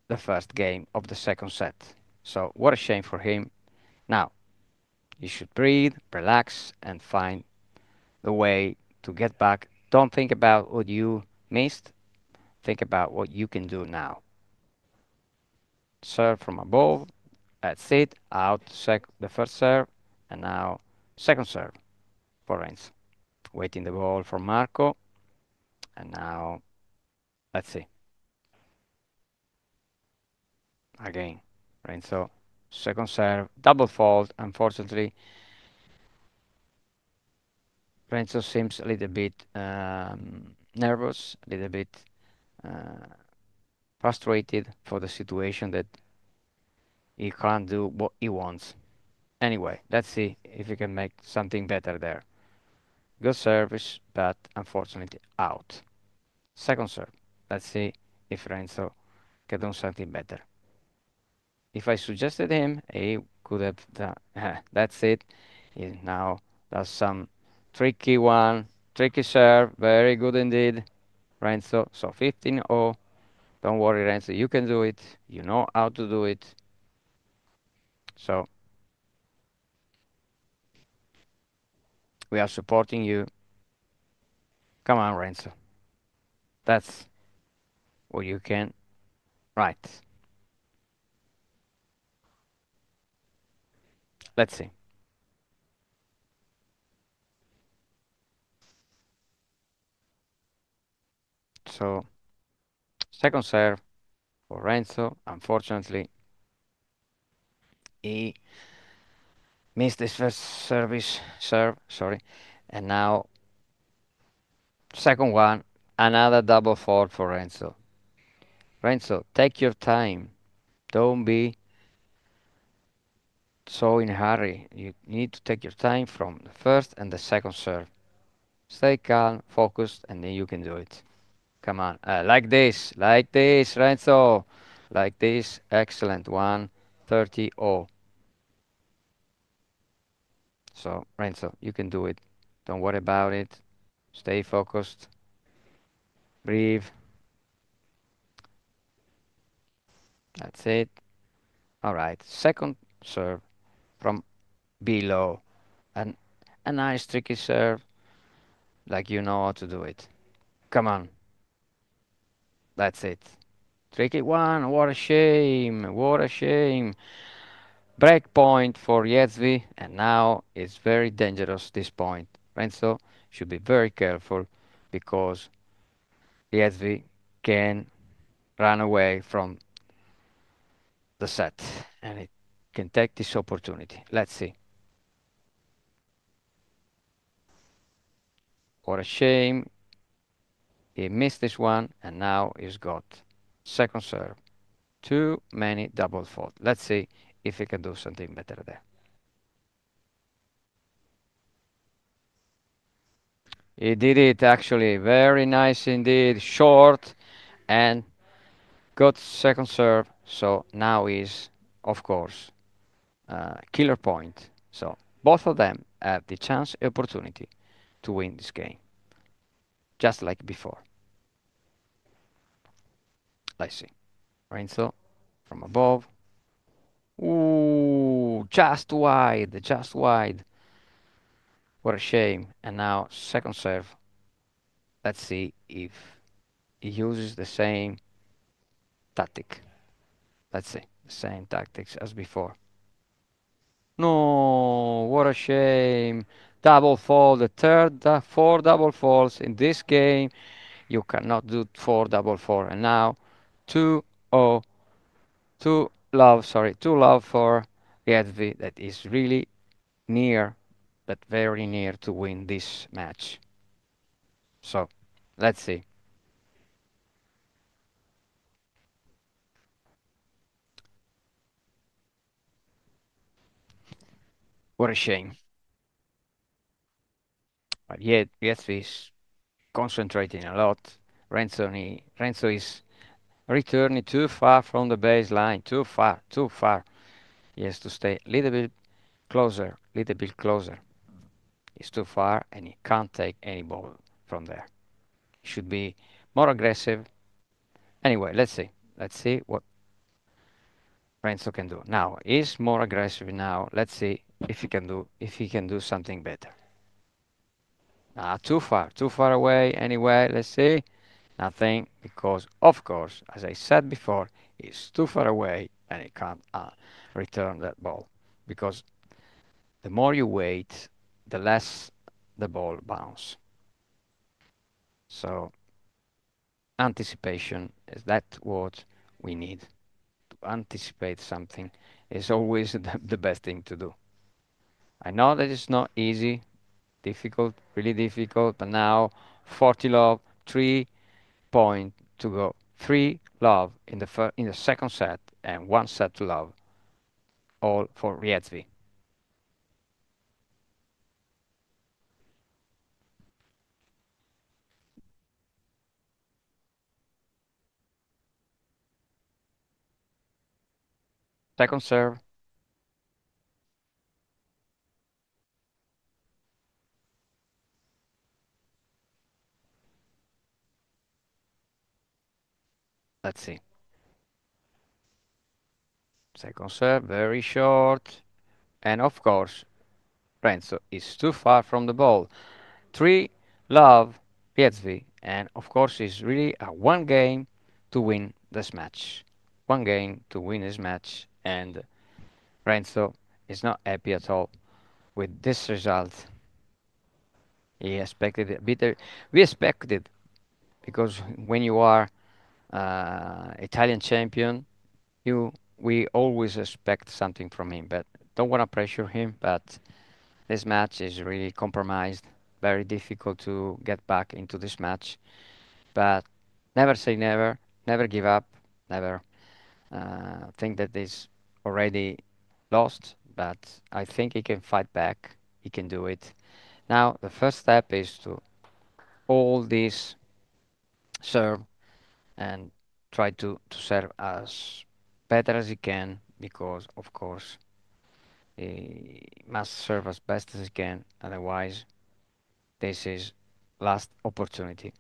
the first game of the second set. So what a shame for him. Now, you should breathe, relax, and find the way to get back. Don't think about what you missed. Think about what you can do now. Serve from above. That's it. Out the first serve. And now second serve for Renzo. Waiting the ball for Marco. And now, let's see. Again, Renzo, second serve, double fault. Unfortunately, Renzo seems a little bit nervous, a little bit frustrated for the situation that he can't do what he wants. Anyway, let's see if he can make something better there. Good service, but unfortunately out. Second serve. Let's see if Renzo can do something better. If I suggested him, he could have done. That's it. He now does some tricky one, tricky serve. Very good indeed, Renzo. So 15-0. Don't worry, Renzo. You can do it. You know how to do it. So we are supporting you. Come on, Renzo. That's what you can. Right. Let's see. So second serve for Renzo. Unfortunately, he missed his first serve, sorry. And now second one, another double fault for Renzo. Renzo, take your time. Don't be so in a hurry. You need to take your time from the first and the second serve. Stay calm, focused, and then you can do it. Come on, like this, Renzo. Like this, excellent. 1-30-0. So, Renzo, you can do it. Don't worry about it. Stay focused. Breathe. That's it. All right, second serve from below. And A nice tricky serve, like you know how to do it. Come on. That's it. Tricky one. What a shame. What a shame. Break point for Yetzvi, and now it's very dangerous this point. Renzo should be very careful because Yetzvi can run away from the set and it can take this opportunity. Let's see. What a shame. He missed this one and now he's got second serve. Too many double fault. Let's see if he can do something better there. He did it actually very nice indeed. Short and got second serve. So now is, of course, killer point. So both of them have the chance opportunity to win this game. Just like before. Let's see. Renzo from above. Ooh, just wide, just wide. What a shame. And now second serve. Let's see if he uses the same tactic. Let's see, the same tactics as before. No, what a shame. Double fall, the third, four double falls in this game. You cannot do four double four. And now 2-0, 2 love for Yedvi that is really near, but very near to win this match. So, let's see. What a shame. But yet, Yedvi is concentrating a lot. Renzo is returning too far from the baseline, too far, too far. He has to stay a little bit closer, little bit closer. He's too far and he can't take any ball from there. He should be more aggressive. Anyway, let's see. Let's see what Renzo can do. Now, he's more aggressive now. Let's see if he can do something better. Too far away. Anyway, let's see. Nothing, because of course, as I said before, he's too far away and he can't return that ball. Because the more you wait, the less the ball bounce. So anticipation is that what we need. To anticipate something is always the best thing to do. I know that it's not easy, difficult, really difficult, but now 40 love, 3 point to go. 3 love in the second set and 1 set to love, all for Rietzvi. Second serve. Let's see. Second serve, very short. And of course, Renzo is too far from the ball. 3 love, Rietzvi. And of course, it's really a one game to win this match. One game to win this match. And Renzo is not happy at all with this result. He expected a bit. We expected, because when you are Italian champion, we always expect something from him. But don't want to pressure him. But this match is really compromised. Very difficult to get back into this match. But never say never. Never give up. Never think that is already lost. But I think he can fight back. He can do it. Now the first step is to hold this serve and try to serve as better as he can, because of course he must serve as best as he can, otherwise this is last opportunity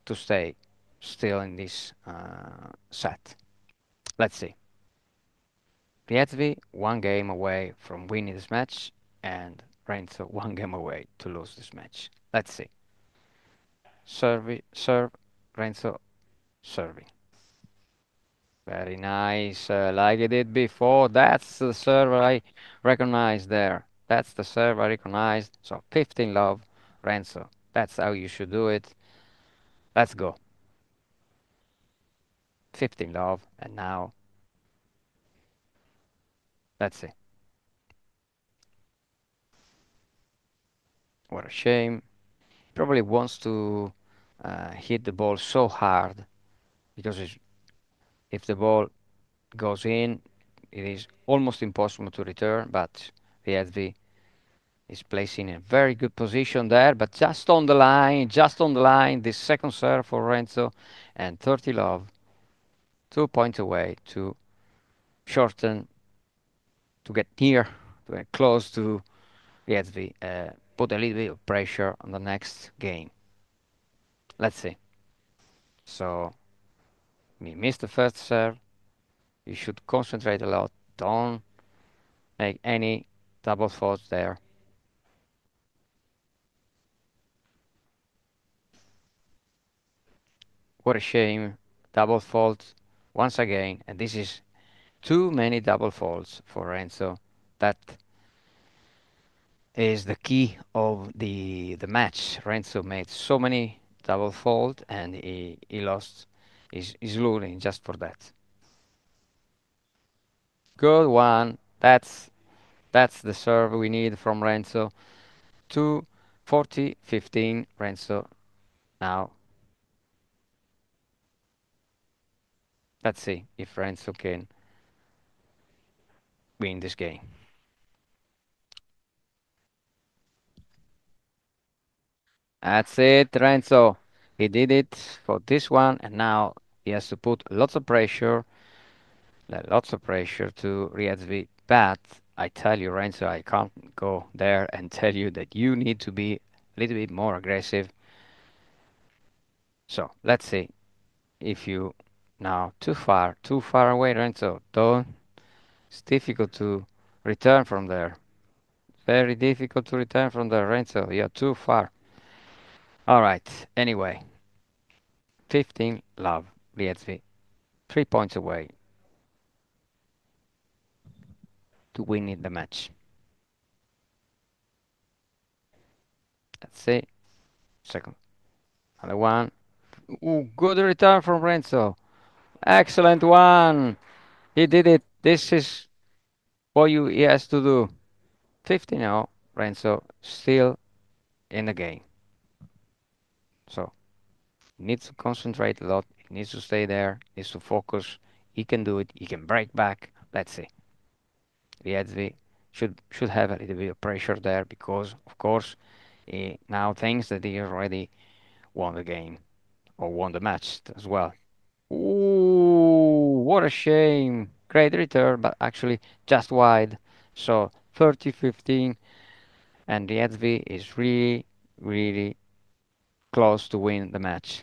to stay still in this set. Let's see. Rietzvi 1 game away from winning this match, and Renzo one game away to lose this match. Let's see. Serve, Renzo, serving. Very nice, like I did before. That's the serve I recognized there. That's the serve I recognized. So 15 love, Renzo. That's how you should do it. Let's go. 15 love, and now let's see. What a shame. Probably wants to hit the ball so hard because if the ball goes in, it is almost impossible to return. But VSV is placing in a very good position there, but just on the line, this second serve for Renzo, and 30 love, 2 points away to shorten, to get near, to get close to VSV, put a little bit of pressure on the next game. Let's see. So, we missed the first serve. You should concentrate a lot. Don't make any double faults there. What a shame. Double fault once again, and this is too many double faults for Renzo. That is the key of the match. Renzo made so many double fault, and he lost. He's losing just for that. Good one. That's the serve we need from Renzo. 2-40-15 Renzo now. Let's see if Renzo can win this game. That's it, Renzo. He did it for this one, and now he has to put lots of pressure to Riazvi. But I tell you, Renzo, I can't go there and tell you that you need to be a little bit more aggressive. So let's see if you now too far away, Renzo. Don't. It's difficult to return from there. Very difficult to return from there, Renzo. You're too far. All right. Anyway, 15 love, Riazvi. 3 points away to winning the match. Let's see. Second. Another one. Ooh, good return from Renzo. Excellent one. He did it. This is what he has to do. 50-0. Renzo still in the game. So he needs to concentrate a lot. He needs to stay there. He needs to focus. He can do it. He can break back. Let's see. Riazvi should have a little bit of pressure there because, of course, he now thinks that he already won the game or won the match as well. Ooh, what a shame. Great return, but actually just wide. So 30-15, and Riazvi is really, really close to win the match.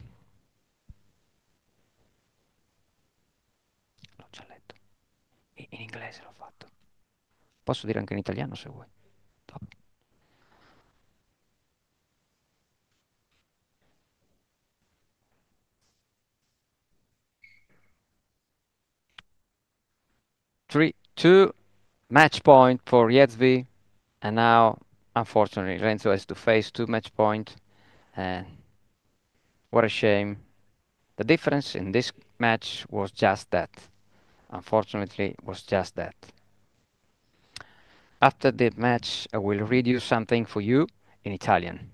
L'ho già letto. In inglese l'ho fatto. Posso dire anche in italiano se vuoi. Dopo. Three, two, match point for Riazvi, and now, unfortunately, Renzo has to face 2 match point, and what a shame. The difference in this match was just that. Unfortunately, it was just that. After the match, I will read you something for you in Italian.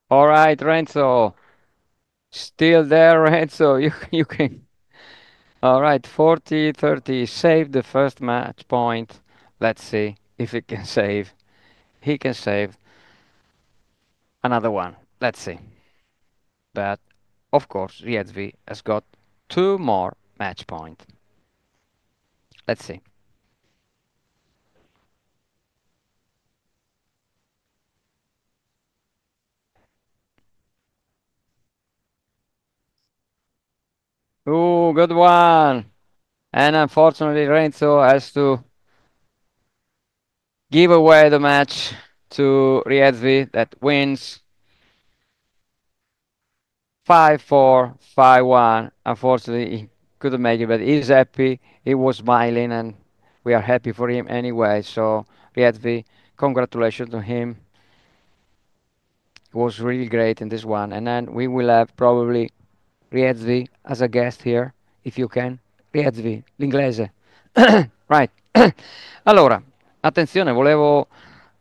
All right, Renzo. Still there, Renzo. You can. All right, 40-30. Saved the first match point. Let's see if he can save. He can save another one. Let's see. But of course, Riedzvi has got 2 more match point. Let's see. Ooh, good one. And unfortunately, Renzo has to give away the match to Riedzvi that wins 5-4, 5-1. Unfortunately, he couldn't make it, but he's happy. He was smiling, and we are happy for him anyway. So, Riedzvi, congratulations to him. He was really great in this one. And then we will have probably Riedzvi as a guest here, if you can. Riedzvi, l'inglese. Right. Allora, attenzione, volevo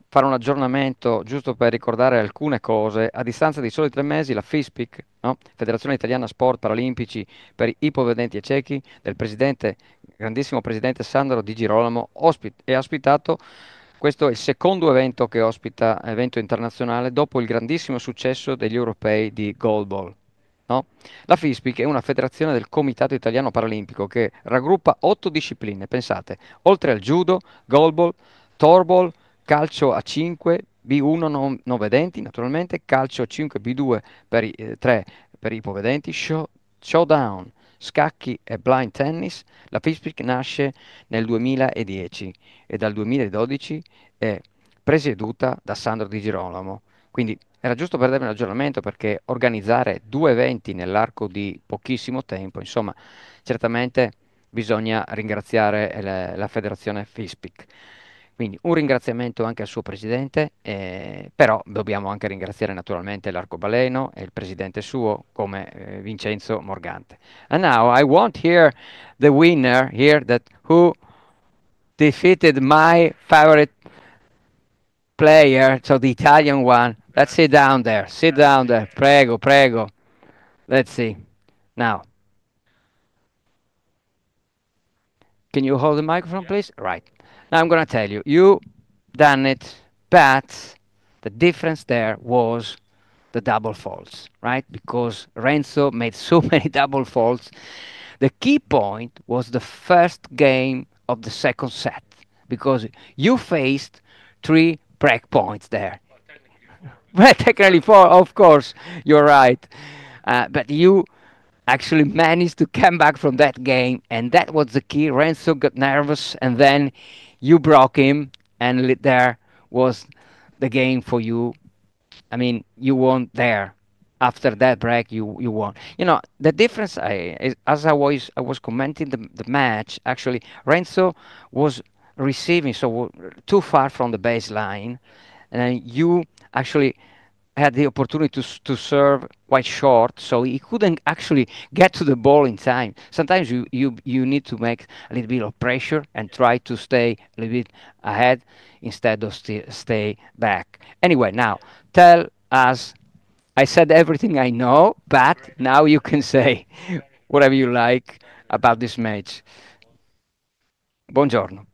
fare un aggiornamento giusto per ricordare alcune cose. A distanza di soli 3 mesi la FISPIC, no? Federazione Italiana Sport Paralimpici per ipovedenti e ciechi, del presidente, grandissimo presidente Sandro Di Girolamo, ha ospitato. Questo è il secondo evento che ospita, evento internazionale, dopo il grandissimo successo degli europei di goalball. No? La FISPIC è una federazione del Comitato Italiano Paralimpico che raggruppa 8 discipline, pensate, oltre al judo, goalball, torball, calcio a 5, B1 non vedenti, naturalmente, calcio a 5, B2 per 3 per i ipovedenti, showdown, scacchi e blind tennis. La FISPIC nasce nel 2010 e dal 2012 è presieduta da Sandro Di Girolamo. Quindi era giusto per darvi un aggiornamento perché organizzare 2 eventi nell'arco di pochissimo tempo, insomma, certamente bisogna ringraziare la federazione FISPIC. Quindi un ringraziamento anche al suo presidente, però dobbiamo anche ringraziare naturalmente l'arcobaleno e il presidente suo come Vincenzo Morgante. And now I want here the winner here that who defeated my favorite player, so the Italian one. Let's sit down there. Sit down there. Prego, prego. Let's see. Now, can you hold the microphone, please? Right. Now I'm going to tell you. You done it, but the difference there was the double faults, right? Because Renzo made so many double faults. The key point was the first game of the second set because you faced 3 break points there. Well, technically 4, of course, you're right. But you actually managed to come back from that game, and that was the key. Renzo got nervous, and then you broke him, and there was the game for you. I mean, you won there. After that break, you won. You know the difference. As I was commenting the match. Actually, Renzo was receiving so too far from the baseline, and you actually had the opportunity to serve quite short, so he couldn't actually get to the ball in time. Sometimes you need to make a little bit of pressure and try to stay a little bit ahead instead of stay back. Anyway, now tell us. I said everything I know, but now you can say whatever you like about this match. Buongiorno.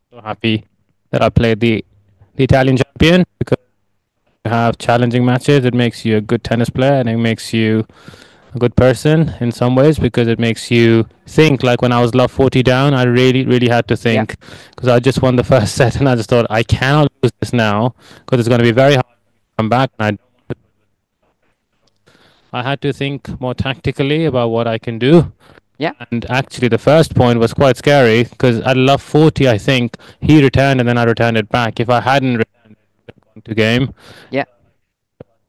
So happy that I played the Italian champion because you have challenging matches. It makes you a good tennis player and it makes you a good person in some ways because it makes you think. Like when I was love 40 down, I really had to think because I just won the first set and I just thought I cannot lose this now because it's going to be very hard to come back. And I had to think more tactically about what I can do. Yeah. And actually, the first point was quite scary because at love 40, I think he returned and then I returned it back. If I hadn't returned it to game, yeah.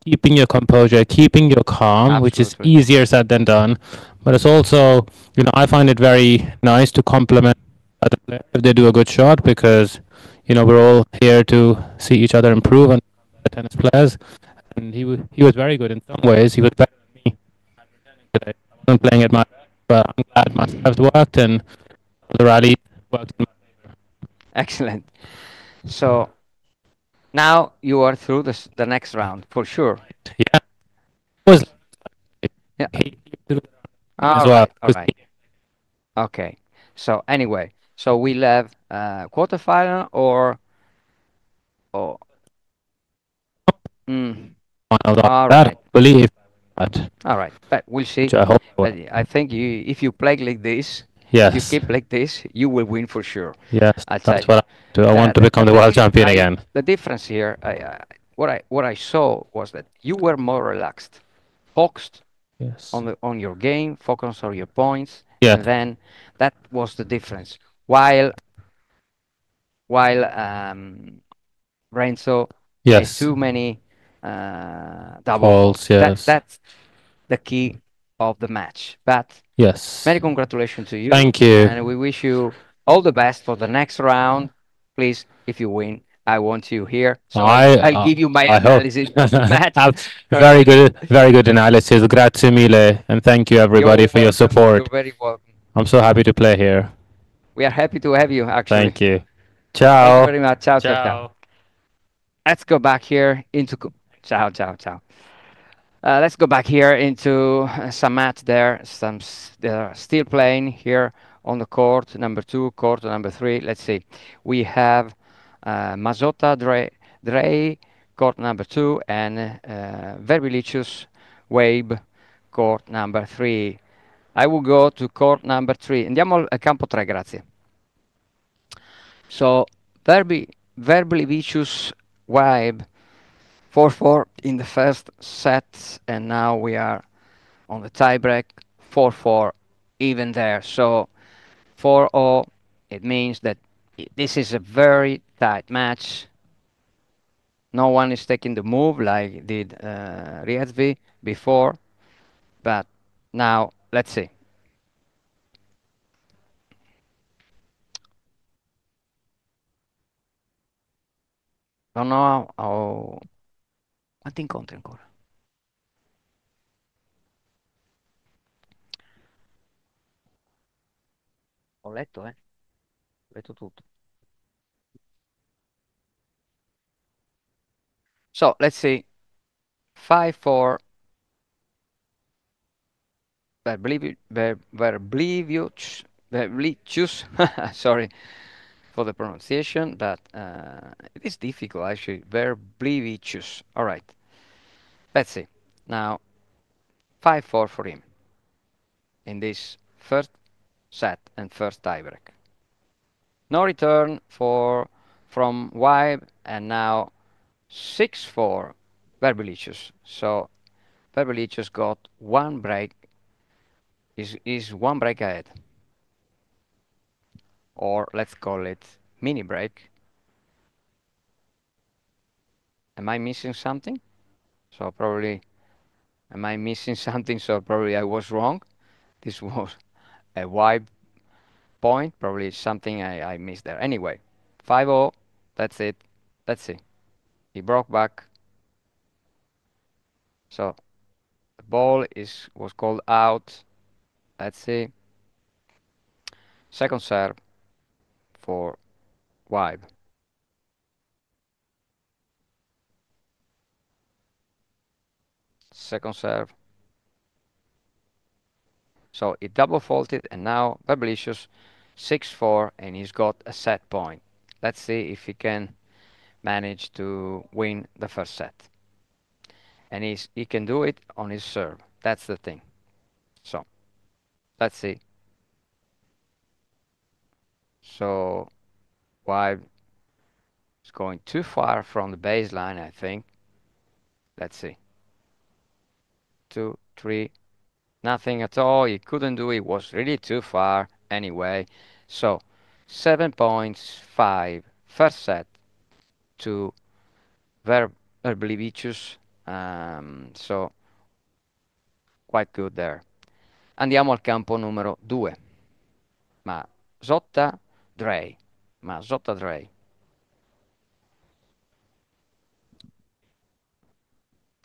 Keeping your composure, keeping your calm, which is easier said than done. But it's also, I find it very nice to compliment other players if they do a good shot because, we're all here to see each other improve and tennis players. And he was very good in some ways. He was better than me today. I wasn't playing at my best, but I'm glad my serves worked and the rally worked in my favor. Excellent. So now you are through the next round for sure. Yeah. Was yeah. as All well. right, all right. Okay. So anyway, so we'll have quarterfinal or Finals after all that, I right. believe. But All right, but we'll see. which I hope. But I think if you play like this, if you Yes. keep like this, you will win for sure. Yes, I tell that's you. what I do. I want to become the The world champion again. the difference here, what I saw was that you were more relaxed, focused Yes. on your game, focused on your points, Yeah. and then that was the difference. While Renzo made Yes. too many double False, faults. yes. That's the key of the match. But Yes. many congratulations to you, Thank you. and we wish you all the best for the next round. Please, if you win, I want you here, so I'll give you my I hope. analysis of the match. Very good analysis. Grazie mille, and thank you everybody You're for your welcome. support. You're very welcome. I'm so happy to play here. We are happy to have you, actually. Thank you. Thank you Ciao. very much. Ciao, ciao, ciao. Let's go back here into ciao, ciao, ciao. Let's go back here into some match there. They're still playing here on the court number 2, court number 3. Let's see. We have Mazzotta Dre, court number 2, and Verbilicious Wabe, court number 3. I will go to court number 3. Andiamo al campo 3, grazie. So Verbilicious Wabe 4-4 in the first set, and now we are on the tiebreak 4-4 even there. So 4-0, it means that this is a very tight match. No one is taking the move like did Riazvi before, but now let's see. Don't know quanti incontri ancora? Ho letto, Ho letto tutto. So let's see. 5-4. Verblicious. Sorry for the pronunciation, but it is difficult actually. Verblicious. All right. Let's see. Now 5-4 for him in this first set and first tiebreak. No return from Wibe, and now 6-4 Verbilicious. So Verbilicious got one break, is one break ahead. Or let's call it mini break. Am I missing something? So probably, am I missing something? So probably I was wrong. This was a wide point. Probably something I missed there. Anyway, 5-0. That's it. Let's see. He broke back. So the ball was called out. Let's see. Second serve for Wibe. Second serve. So it double faulted, and now Verblicious 6-4, and he's got a set point. Let's see if he can manage to win the first set. And he can do it on his serve. That's the thing. So let's see. So Wibe is going too far from the baseline, I think. Let's see. 2, 3, nothing at all. He couldn't do it. It was really too far anyway. So 7 points, 5, first set to Verblivicius. So quite good there. Andiamo al campo numero 2. Mazzotta Dre. Mazzotta Dre.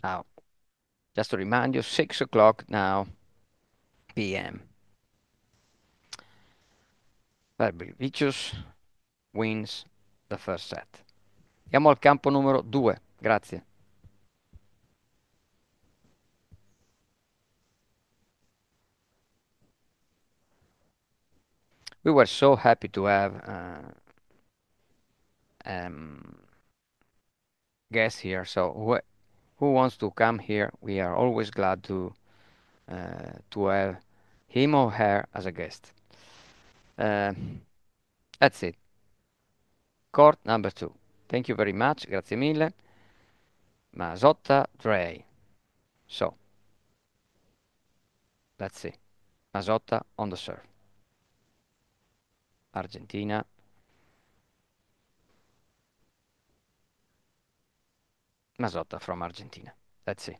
Now, just to remind you, 6 o'clock now p.m. Verblivicius wins the first set. Andiamo al campo numero 2. Grazie. we were so happy to have um, guests here. So who wants to come here? We are always glad to have him or her as a guest. That's it. Court number 2. Thank you very much. Grazie mille. Mazzotta, Dre. So, let's see. Mazzotta on the serve. Argentina. Mazzotta from Argentina. Let's see.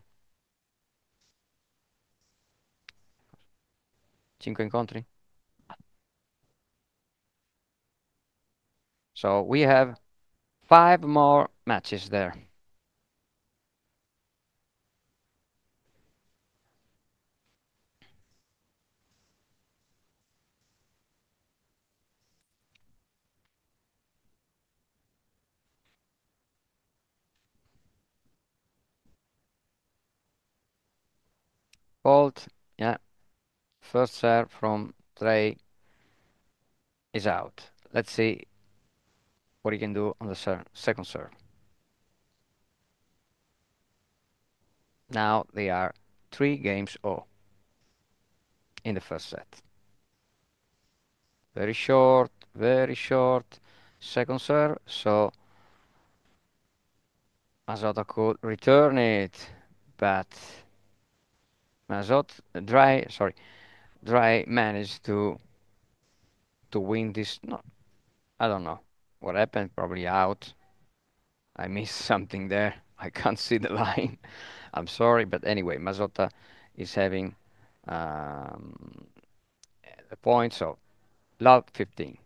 5 incontri. So we have 5 more matches there. Fault, yeah. First serve from Dre is out. Let's see what he can do on the second serve. Now they are 3-0 in the first set. Very short, second serve, so Mazzotta could return it, but Dry managed to win this. No, I don't know what happened. Probably out. I missed something there. I can't see the line. I'm sorry, but anyway, Mazzotta is having the point. So, love 15.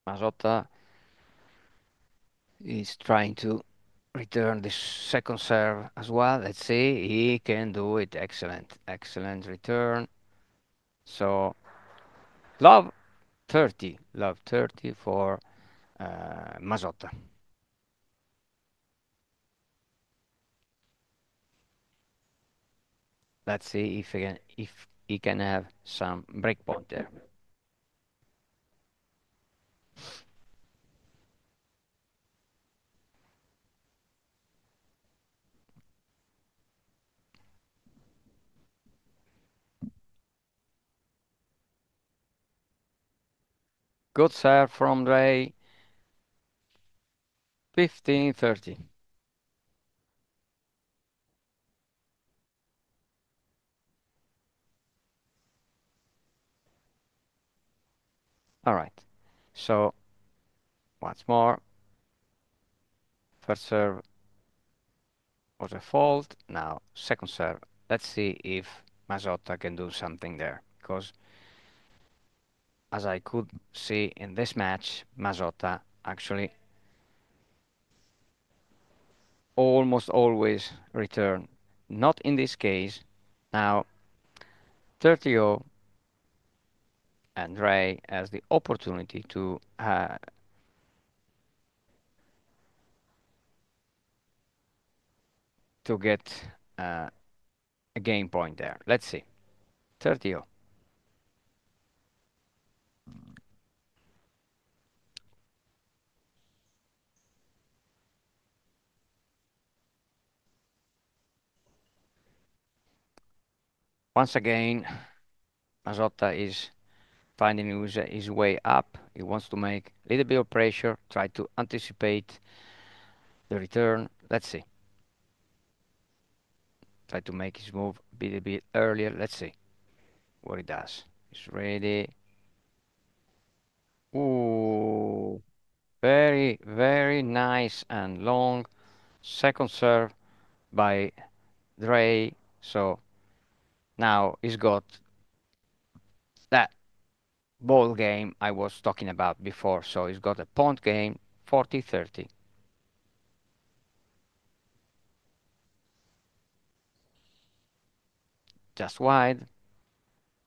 Mazzotta is trying to return this second serve as well. Let's see. He can do it. Excellent. Excellent return. So, love 30. Love 30 for Mazzotta. Let's see if he can have some breakpoint there. Good serve from Dre. 15-30. All right. So once more, first serve was a fault. Now second serve. Let's see if Mazzotta can do something there, because as I could see in this match, Mazzotta actually almost always return. Not in this case. Now 30-0, and Ray has the opportunity to get a game point there. Let's see. 30-0. Once again, Mazzotta is finding his way up. He wants to make a little bit of pressure, try to anticipate the return. Let's see. Try to make his move a bit earlier. Let's see what he does. He's ready. Ooh, very, very nice and long second serve by Dre. So now he's got that ball game I was talking about before. So he's got a point game 40-30. Just wide.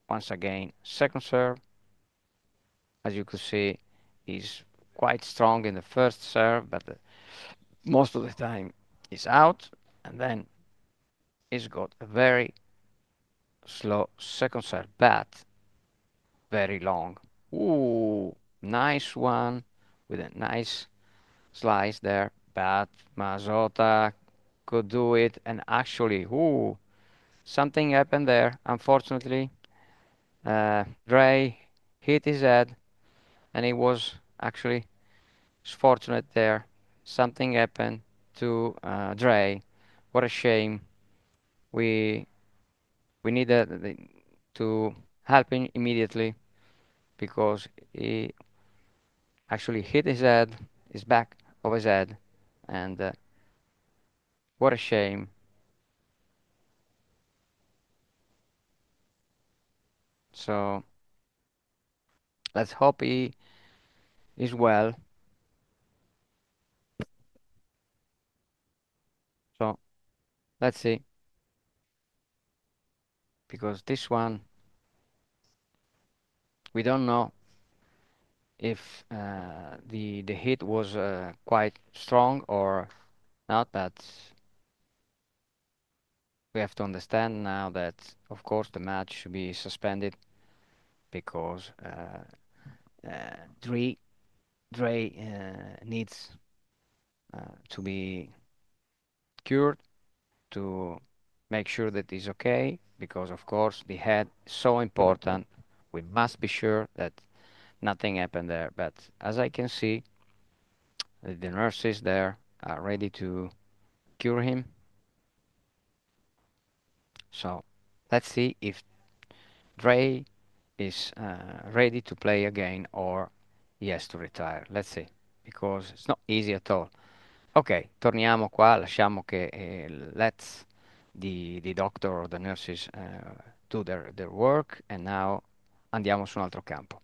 Once again, second serve. As you could see, he's quite strong in the first serve, but most of the time he's out, and then he's got a very slow second serve bat, very long. Ooh, nice one with a nice slice there. But Mazzotta could do it, and actually, ooh, something happened there. Unfortunately, Dre hit his head, and he was actually fortunate there. Something happened to Dre. What a shame. We we needed to help him immediately because he actually hit his head, his back of his head, and what a shame. So let's hope he is well. So let's see, because this one we don't know if the hit was quite strong or not, but we have to understand now that, of course, the match should be suspended because Dre needs to be cured to make sure that he's okay, because, of course, the head is so important. We must be sure that nothing happened there. But as I can see, the nurses there are ready to cure him. So let's see if Dre is ready to play again or he has to retire. Let's see, because it's not easy at all. Ok, torniamo qua, lasciamo che let the doctor or the nurses do their work, and now andiamo su un altro campo.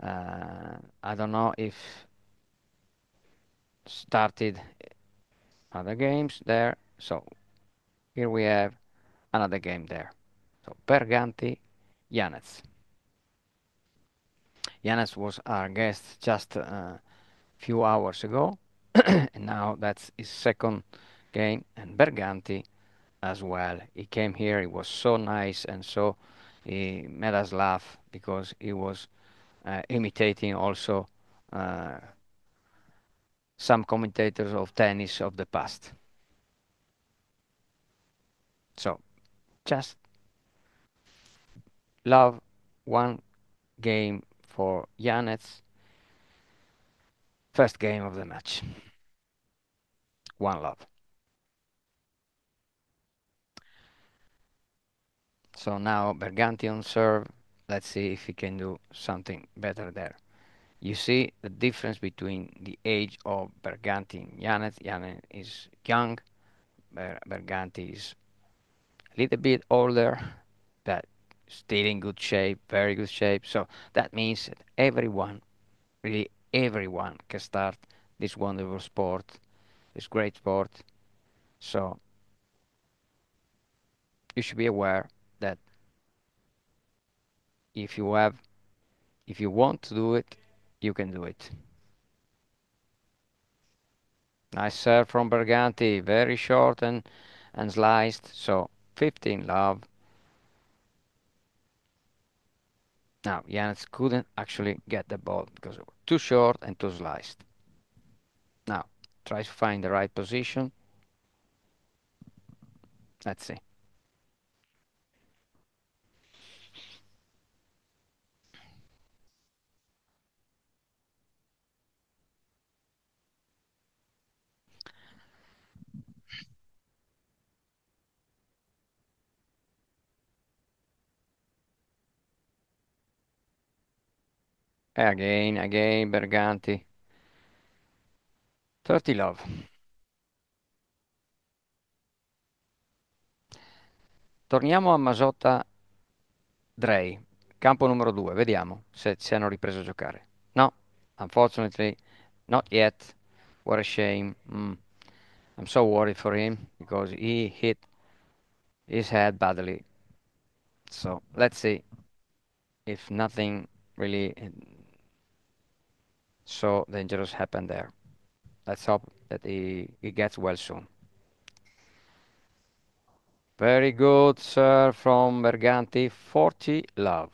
I don't know if started other games there. So here we have another game there. So Berganti, Janez. Janez was our guest just a few hours ago, and now that's his second game. And Berganti as well. He came here, he was so nice, and so he made us laugh because he was imitating also some commentators of tennis of the past. So just love one game for Janez. First game of the match. One love. So now Berganti on serve. Let's see if he can do something better there. You see the difference between the age of Berganti and Janez. Janez is young. Berganti is a little bit older, but still in good shape, very good shape. So that means that everyone, really everyone, can start this wonderful sport, this great sport. So you should be aware that if you want to do it, you can do it. Nice serve from Berganti, very short and sliced. So 15 love. Now Janez couldn't actually get the ball because it was too short and too sliced. Now try to find the right position. Let's see. Again, Berganti. 30 love. Torniamo a Masotta Dre, campo numero 2, vediamo se hanno ripreso a giocare. No, unfortunately Not yet. What a shame. I'm so worried for him because he hit his head badly. So let's see if nothing really so dangerous happened there. Let's hope that he gets well soon. Very good, sir, from Berganti. 40 love.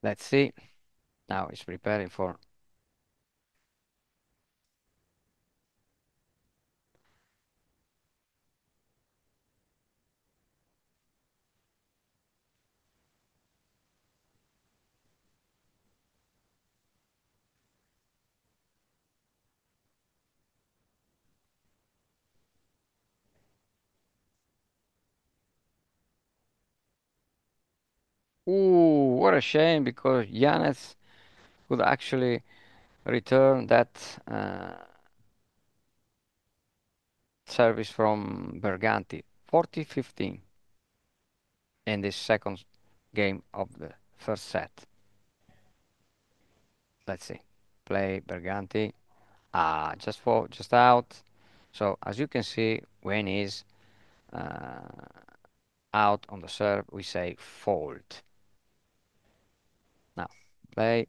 Let's see. Now he's preparing for. Ooh, what a shame because Yanis could actually return that service from Berganti. 40-15 in this second game of the first set. Let's see. Play Berganti. Just out. So as you can see, when he's out on the serve, we say fold. Now play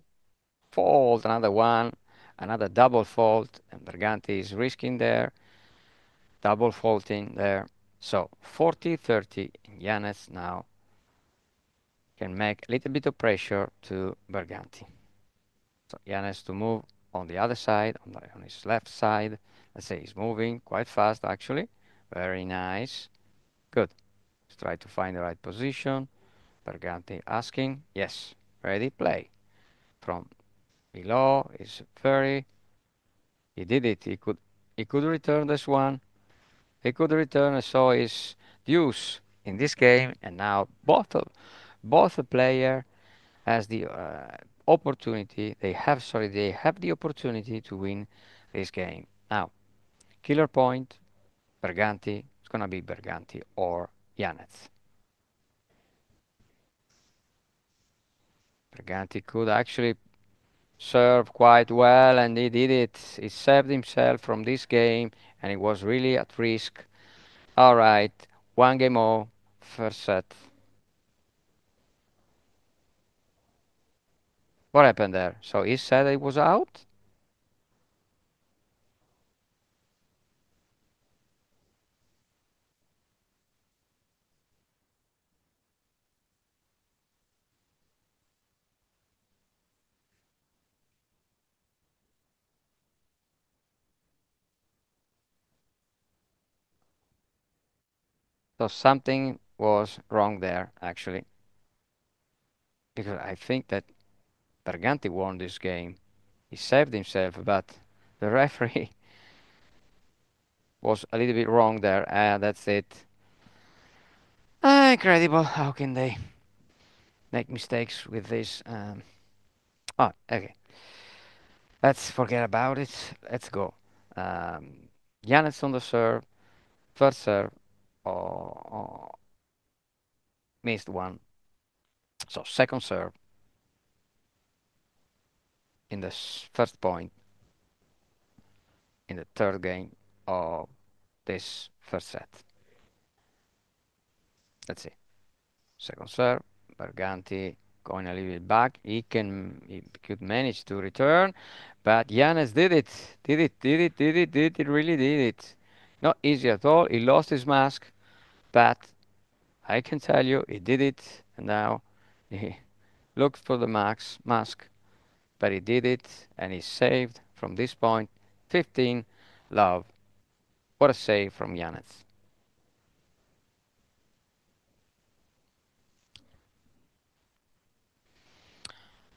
fold, another one, another double fold, and Berganti is risking there, double faulting there. So 40-30, Yanis now can make a little bit of pressure to Berganti. So Yanis to move on the other side, on his left side. Let's say he's moving quite fast actually. Very nice. Good. Let's try to find the right position. Berganti asking. Yes. Ready? Play. From below is very. He did it. He could return this one. He could return, so his deuce in this game, and now both the player has the opportunity. They have the opportunity to win this game. Now, killer point, Berganti. It's gonna be Berganti or Yanez. Berganti could actually serve quite well, and he did it. He saved himself from this game, and he was really at risk. All right, 1-0, first set. What happened there? So he said he was out? So something was wrong there, actually. Because I think that Berganti won this game. He saved himself, but the referee was a little bit wrong there. That's it. Incredible. How can they make mistakes with this? Okay. Let's forget about it. Let's go. Giannis on the serve. First serve. Missed one. So second serve in the first point in the third game of this first set. Let's see. Second serve. Berganti going a little bit back. He could manage to return, but Giannis did it. Did it. Really did it. Not easy at all. He lost his mask, but I can tell you he did it. And now he looked for the mask, but he did it, and he saved from this point 15 love. What a save from Giannis.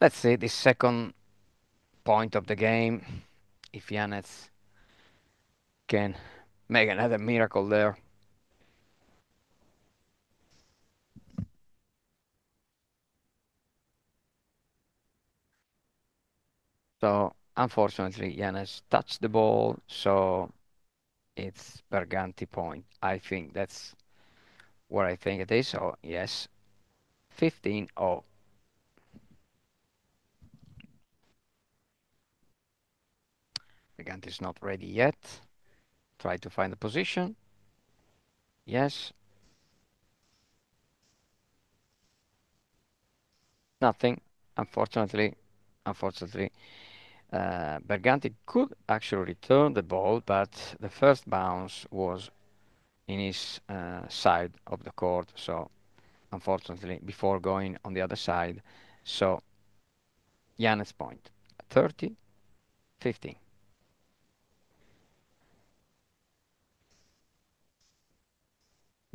Let's see the second point of the game. If Giannis can make another miracle there. So unfortunately, Giannis touched the ball, so it's Berganti point. I think that's what I think it is. So yes, 15-0. Berganti is not ready yet. Try to find the position. Yes. Nothing. Unfortunately, Berganti could actually return the ball, but the first bounce was in his side of the court. So unfortunately, before going on the other side, so Janet's point, 30-15.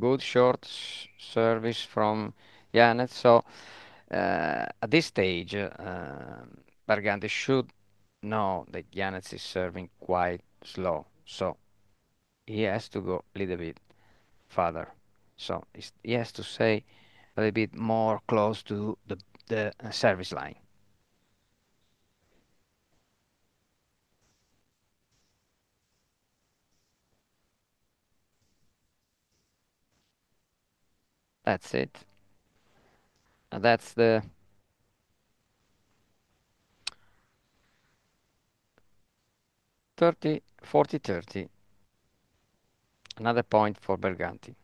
Good short service from Janet. So at this stage, Berganti should know that Janet is serving quite slow. So he has to go a little bit further. So he has to stay a little bit more close to the service line. That's it. And that's the 40-30. Another point for Berganti.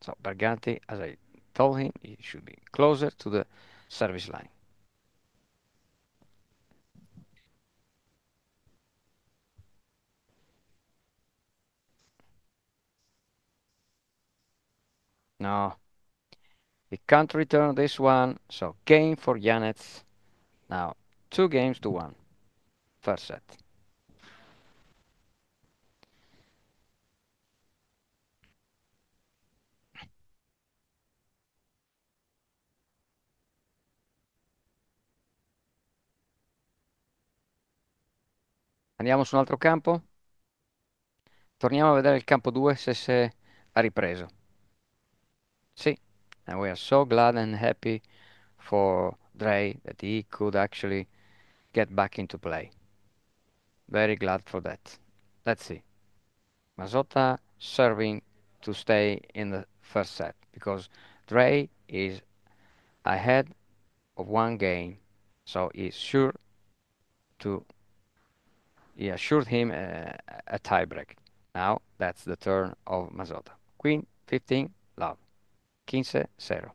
So Berganti, as I told him, he should be closer to the service line. No, he can't return this one, so game for Janet. Now 2-1. First set. Andiamo su un altro campo? Torniamo a vedere il campo 2 se si è ripreso. Sì, and we are so glad and happy for Dre that he could actually get back into play. Very glad for that. Let's see. Mazzotta serving to stay in the first set because Dre is ahead of one game, so he assured him a tiebreak. Now that's the turn of Mazzotta. Queen 15 love. 15-0.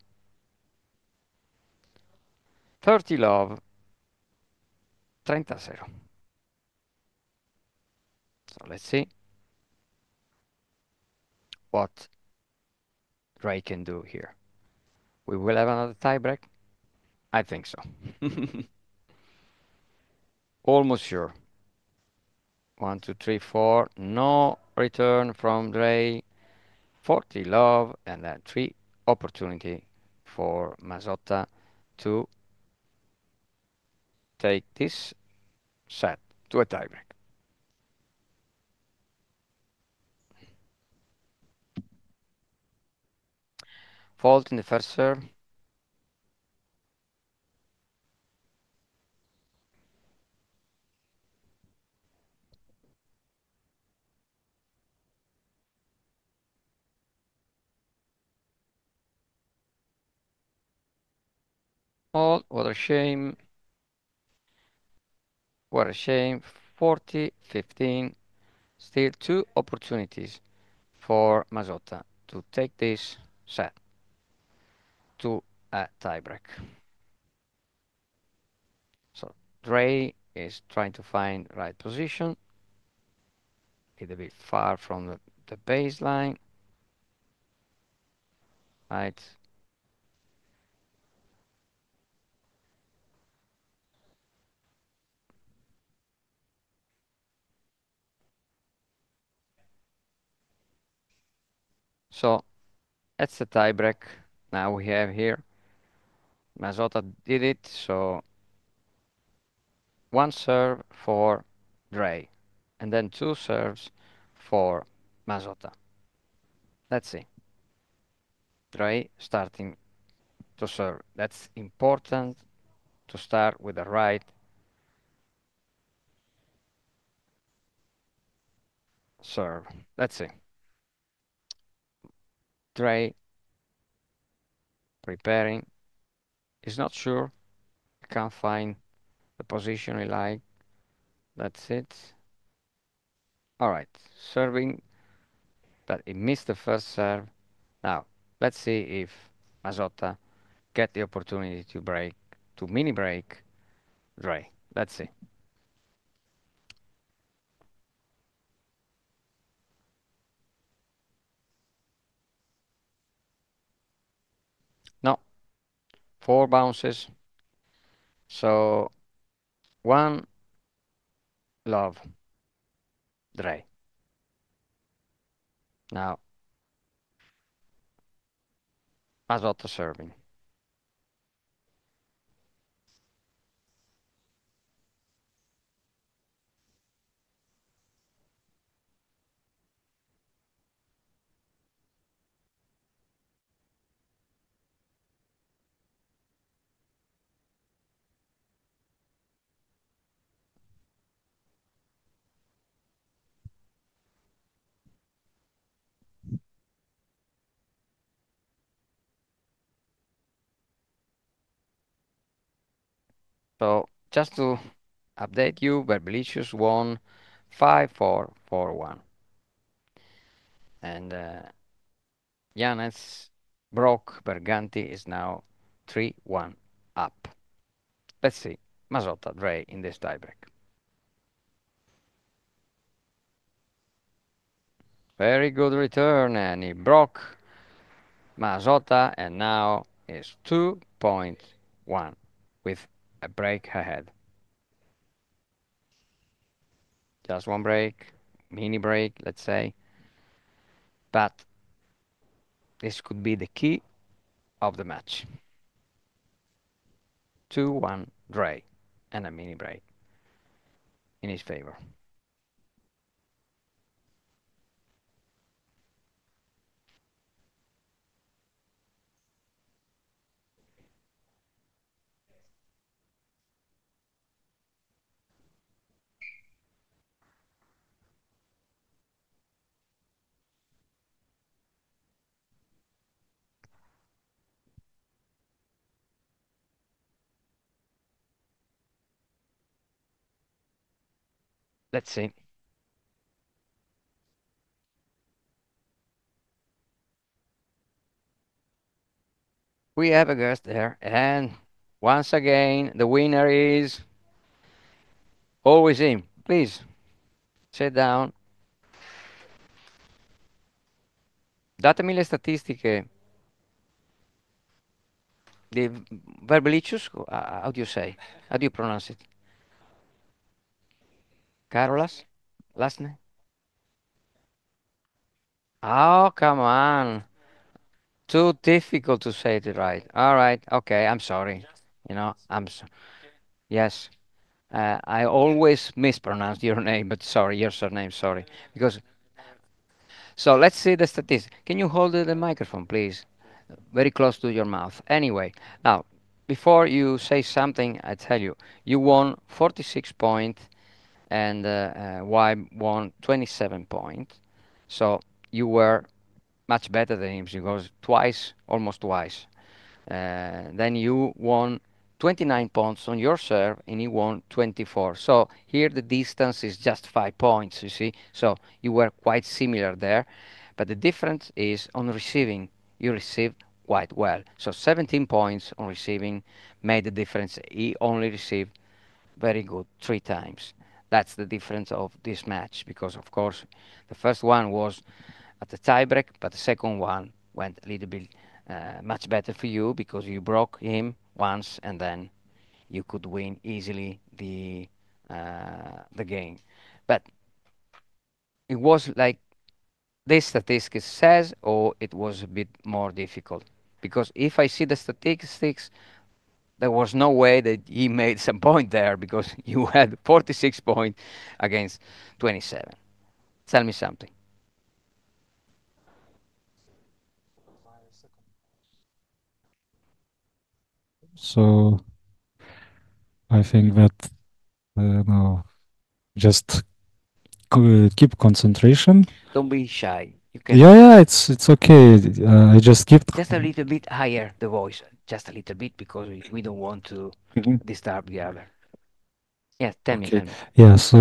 30 love. 30-0. So let's see what Dre can do here. We will have another tiebreak. I think so. Almost sure. 1, 2, 3, 4. No return from Dre. 40 love, and then 3 opportunity for Mazzotta to take this set to a tiebreak. Fault in the first serve. Oh, what a shame. What a shame. 40-15. Still 2 opportunities for Mazzotta to take this set to a tiebreak. So Dre is trying to find right position. A little bit far from the baseline. Right. So that's the tiebreak. Now we have here. Mazzotta did it, so 1 serve for Dre, and then 2 serves for Mazzotta. Let's see. Dre starting to serve. That's important to start with the right serve. Let's see. Dre preparing. He's not sure. Can't find the position he like. That's it. All right, serving, but he missed the first serve. Now, let's see if Mazzotta get the opportunity to break, to mini break Dre. Let's see. No, 4 bounces. So, 1 love, Dre. Now, Mazzotta serving. So, just to update you, Verbelicious won 5-4, 4-1. And Yanez broke Berganti is now 3-1 up. Let's see. Mazzotta, Dre in this tiebreak. Very good return, and he broke Mazzotta, and now is 2.1 with a break ahead. Just one break, mini break, let's say. But this could be the key of the match. 2-1 Dre and a mini break in his favor. Let's see. We have a guest there, and once again, the winner is always him. Please, sit down. Datemi le statistiche di Verbelicious. How do you say? How do you pronounce it? Carolas? Last name? Oh, come on. Too difficult to say it right. All right. Okay. I'm sorry. You know, yes. I always mispronounce your name, but sorry, your surname, sorry. Because so let's see the statistics. Can you hold the microphone, please? Very close to your mouth. Anyway, now before you say something, I tell you, you won 46 points and Y won 27 points. So you were much better than him. You goes twice, almost twice. Then you won 29 points on your serve and he won 24. So here the distance is just 5 points, you see. So you were quite similar there. But the difference is on receiving, you received quite well. So 17 points on receiving made the difference. He only received very good 3 times. That's the difference of this match because, of course, the first one was at the tiebreak, but the second one went a little bit much better for you because you broke him once and then you could win easily the game. But it was like this statistics says, or it was a bit more difficult because if I see the statistics, there was no way that he made some point there because you had 46 points against 27. Tell me something. So I think that no, just keep concentration. Don't be shy. You can Yeah, it's okay. I just keep. just a little bit higher the voice, just a little bit because we don't want to Mhm. disturb the other. Yes, tell me, Okay. tell me. Yeah, so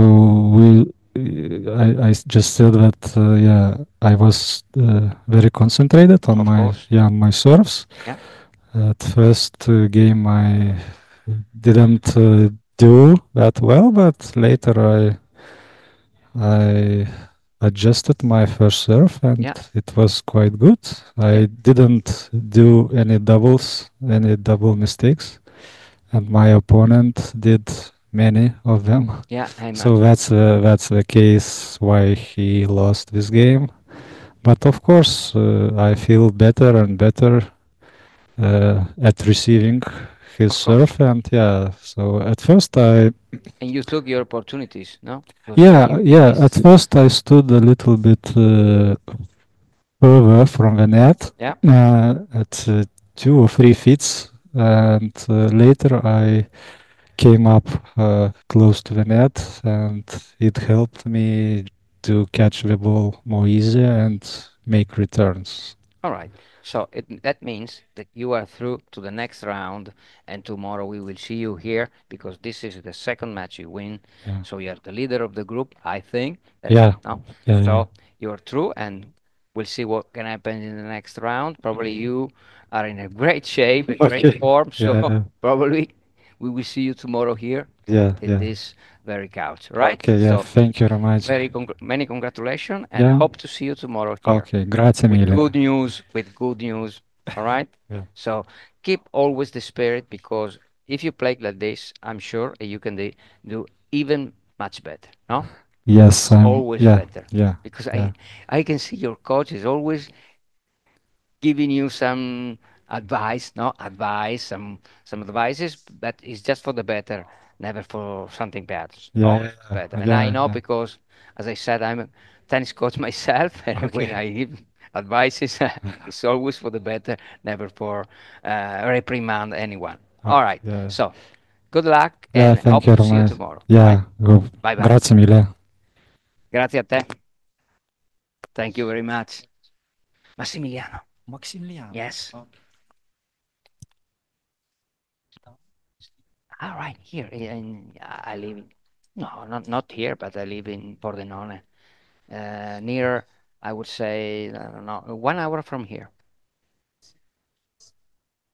I just said that yeah, I was very concentrated on Of my course. on my serves. Yeah. At first game I didn't do that well, but later I adjusted my first serve and Yeah. it was quite good. I didn't do any double mistakes, and my opponent did many of them. Yeah, I So imagine. that's the case why he lost this game. But of course, I feel better and better at receiving his Of course. serve, and yeah. So at first I And you took your opportunities, no? Because yeah, at first I stood a little bit further from the net, Yeah. at 2 or 3 feet, and later I came up close to the net, and it helped me to catch the ball more easier and make returns. All right. So that means that you are through to the next round, and tomorrow we will see you here because this is the second match you win. Yeah. So you are the leader of the group, I think. Yeah. No? Yeah, So yeah. you are through, and we'll see what can happen in the next round. Probably you are in a great shape, a great Okay. form. So Yeah. probably we will see you tomorrow here Yeah, in yeah. this very couch, right? Okay, yeah, So thank you very much. many congratulations, and Yeah. hope to see you tomorrow here Okay, grazie with mille. good news, with good news. All right. Yeah. So keep always the spirit because if you play like this, I'm sure you can do even much better. No, Yes, always yeah, better yeah, because yeah. I can see your coach is always giving you some advice, no advice, some advices, but it's just for the better, never for something bad. Yeah, Always yeah, better. And I yeah, know yeah. because, as I said, I'm a tennis coach myself, and when Okay. I give advices, it's always for the better, never for reprimand anyone. All right. Yeah. So good luck, Yeah, and thank hope you to very see you much. tomorrow. All right. Yeah, go. Bye bye. Grazie mille. Grazie a te. Thank you very much, Massimiliano. Maximiliano. Yes. All right, here I live in, no, not here, but I live in Pordenone, near, I would say, I don't know, 1 hour from here.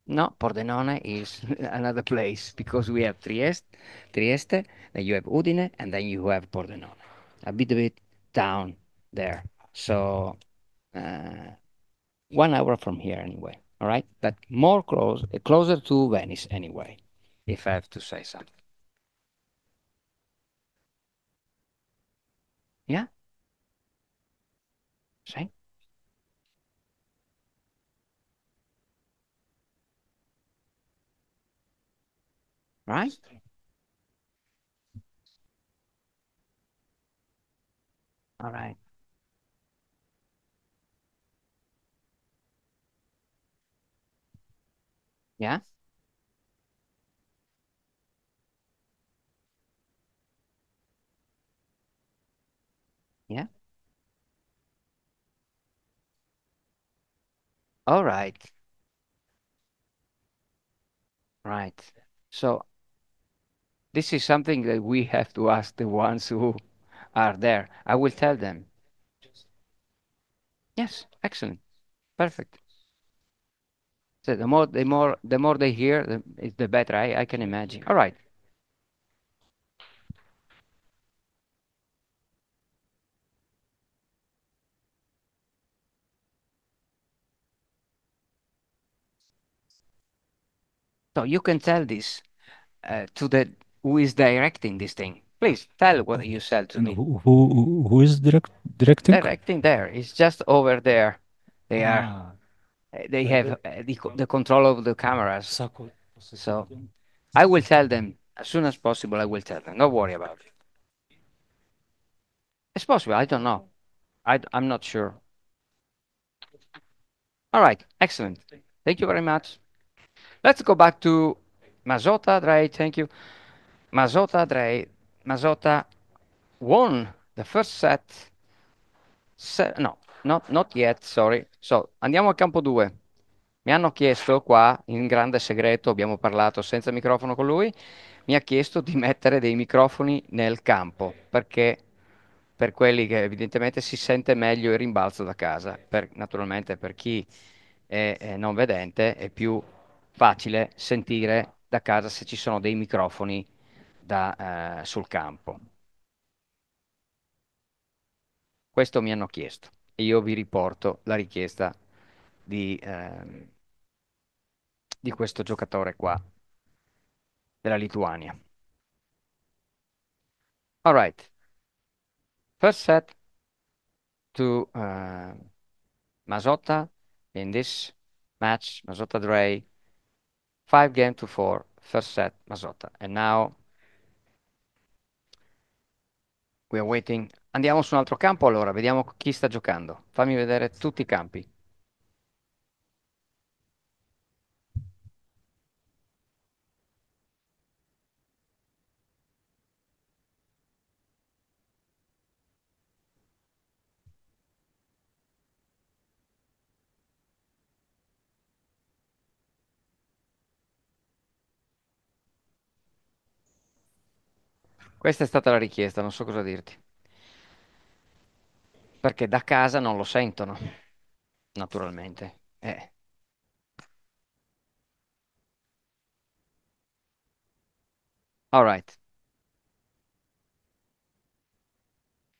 No, Pordenone is another place because we have Trieste, then you have Udine, and then you have Pordenone, a bit down there. So 1 hour from here anyway. All right, but closer to Venice anyway, if I have to say something. Yeah. See? Right? All right. Yeah. Yeah. All right. Right. So this is something that we have to ask the ones who are there. I will tell them. Yes. Excellent. Perfect. So the more they hear, the better. I can imagine. All right. So you can tell this to the who is directing this thing. Please tell what you said to And me. who is directing? Directing there. It's just over there. They are. Ah. They have the control of the cameras. So I will tell them as soon as possible. I will tell them. Don't worry about it. It's possible. I don't know. I'm not sure. All right. Excellent. Thank you very much. Let's go back to Mazzotta Dre. Thank you. Mazzotta Dre. Mazzotta won the first set, no, not yet, sorry. So, andiamo al campo 2. Mi hanno chiesto qua, in grande segreto, abbiamo parlato senza microfono con lui, mi ha chiesto di mettere dei microfoni nel campo, perché per quelli che evidentemente si sente meglio il rimbalzo da casa. Naturalmente per chi è non vedente è più facile sentire da casa se ci sono dei microfoni sul campo. Questo mi hanno chiesto e io vi riporto la richiesta di questo giocatore qua della Lituania. All right. First set to Mazzotta in this match. Mazzotta Dre, 5-4. First set, Mazzotta. And now we are waiting. Andiamo su un altro campo allora, vediamo chi sta giocando. Fammi vedere tutti i campi. Questa è stata la richiesta, non so cosa dirti. Perché da casa non lo sentono, naturalmente. All right.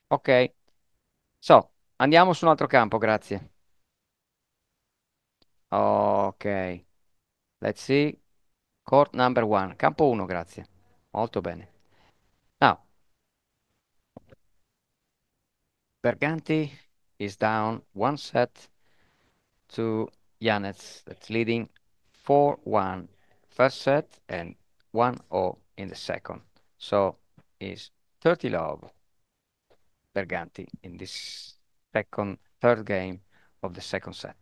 Ok. So, andiamo su un altro campo, grazie. Ok. Let's see. Court number 1. Campo 1, grazie. Molto bene. Now, Berganti is down one set to Janets. That's leading 4-1 first set and 1-0 in the second. So is 30 love Berganti in this third game of the second set.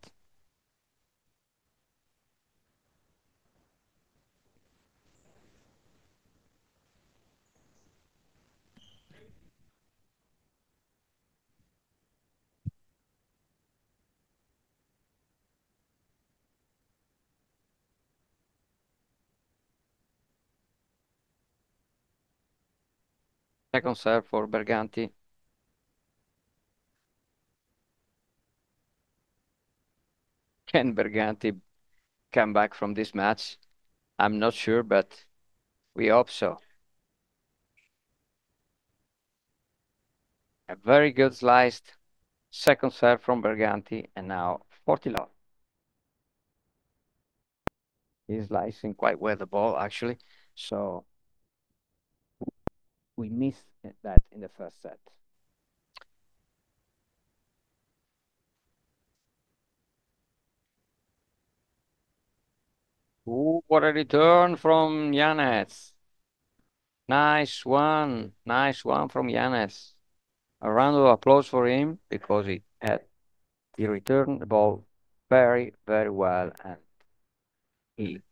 Second serve for Berganti. Can Berganti come back from this match? I'm not sure, but we hope so. A very good sliced second serve from Berganti, and now 40 love. He's slicing quite well the ball, actually. So we missed that in the first set. Ooh, what a return from Yanes. Nice one from Yanes. A round of applause for him because he returned the ball very, very well, and he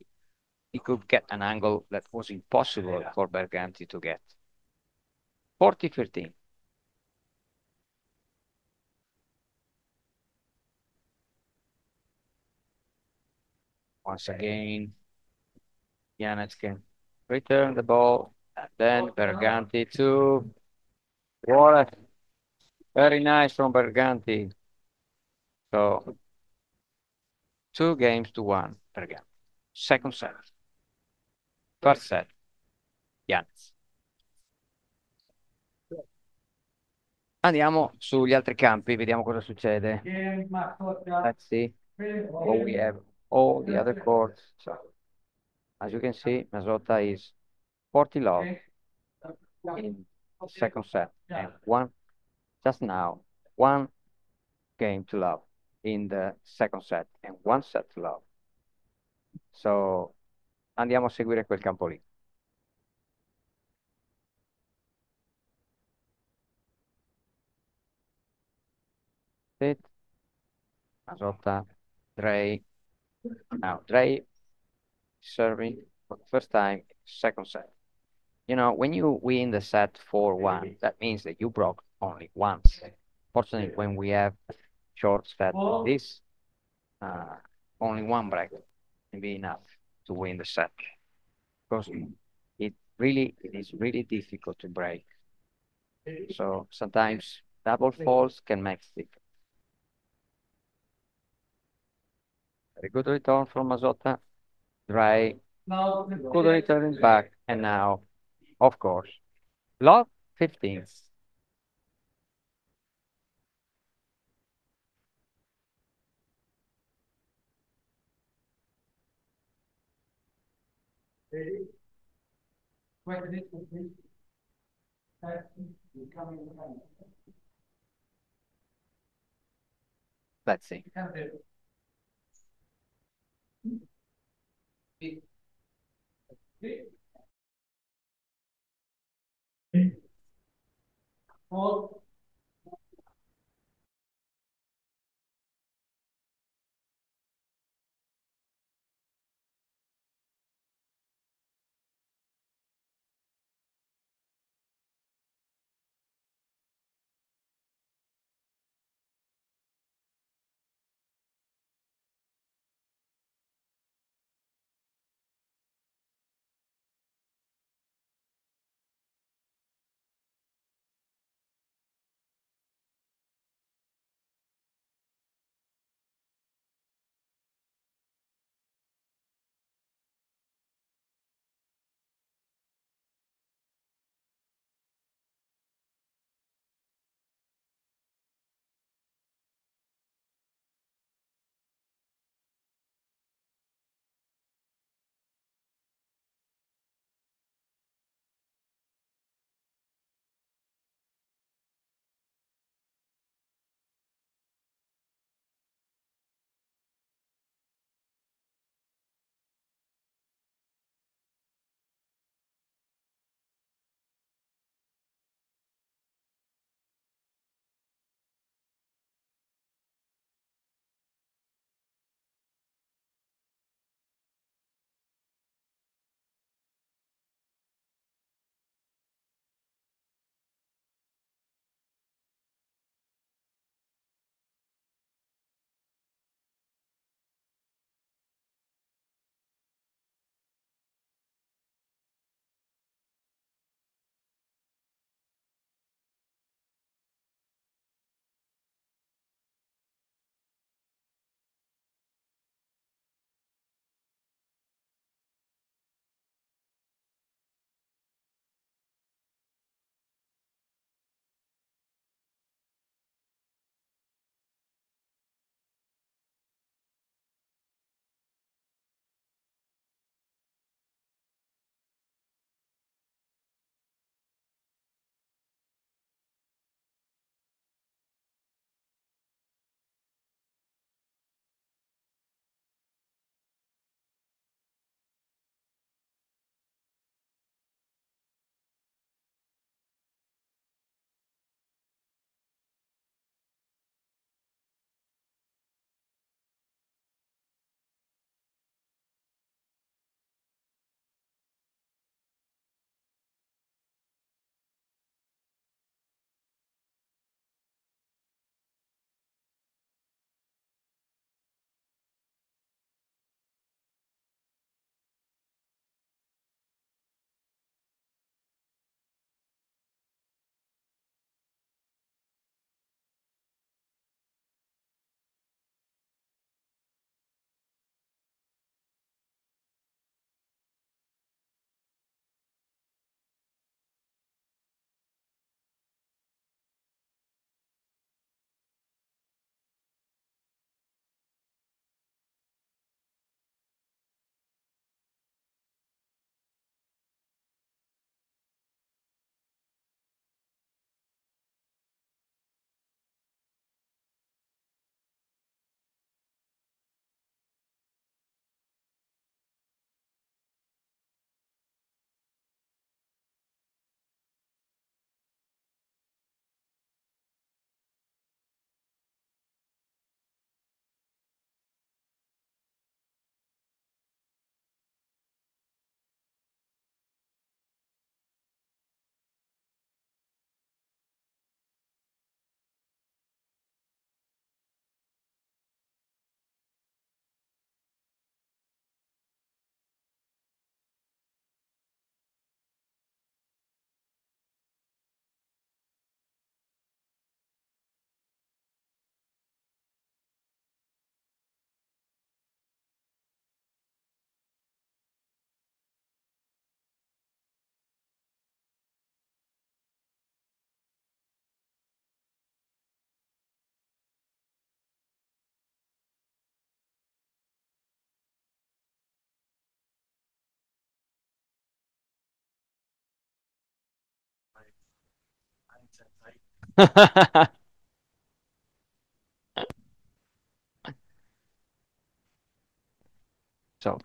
could get an angle that was impossible for Berganti to get. 40-15. Once again, Janec can return the ball, and then Berganti too. What a very nice from Berganti. So 2-1, Berganti. Second set. First set, Janec. Andiamo sugli altri campi, vediamo cosa succede. Let's see. Oh, we have all the other courts. So, as you can see, Mazzotta is 40 love in the second set, and just now, 1 game to love in the second set, and 1 set to love. So, andiamo a seguire quel campo lì. Sit, Mazzotta, Dre. Now, Dre serving for the first time, second set. You know, when you win the set 4-1, that means that you broke only one set. Fortunately, when we have short set like this, only one break can be enough to win the set. Because it is really difficult to break. So sometimes double faults can make it difficult. Very good return from Mazzotta. Dry. Good return back. And now, of course, love 15. Let's see. So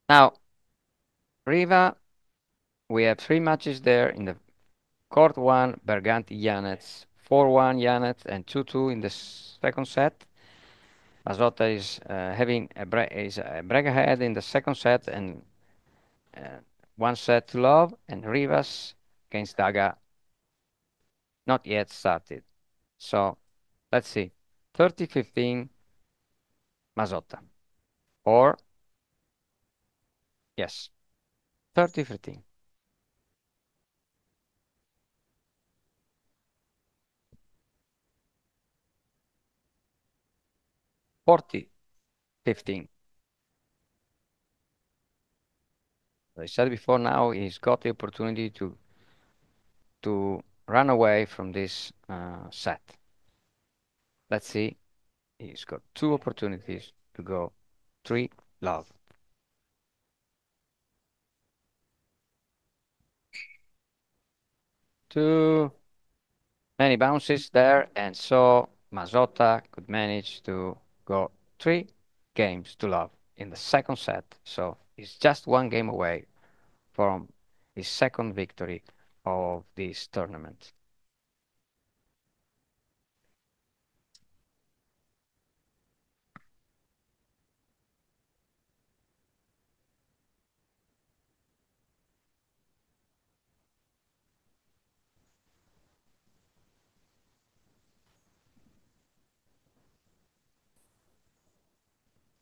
now Riva, we have 3 matches there in the court 1, Berganti Janets, 4-1 Janets, and 2-2 in the second set. Mazzotta is having a break ahead in the second set and 1-7 and Rivas against Daga not yet started. So let's see, 30-15 Mazzotta, or yes, 30-15. Forty 15. As I said before, now he's got the opportunity to run away from this set. Let's see. He's got 2 opportunities to go 3-love. Too many bounces there, and so Mazzotta could manage to go 3-love in the second set. So he's just 1 game away from his second victory of this tournament.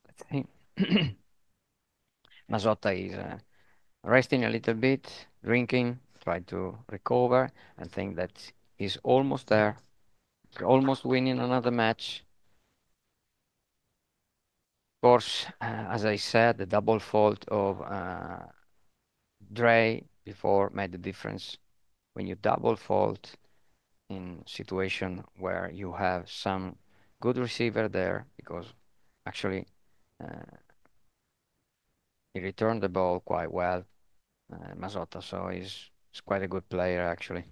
Let's see. Mazzotta is resting a little bit, drinking, try to recover, and think that he's almost there, almost winning another match. Of course, as I said, the double fault of Dre before made the difference. When you double fault in situation where you have some good receiver there, because actually he returned the ball quite well, Mazzotta, so he's quite a good player actually.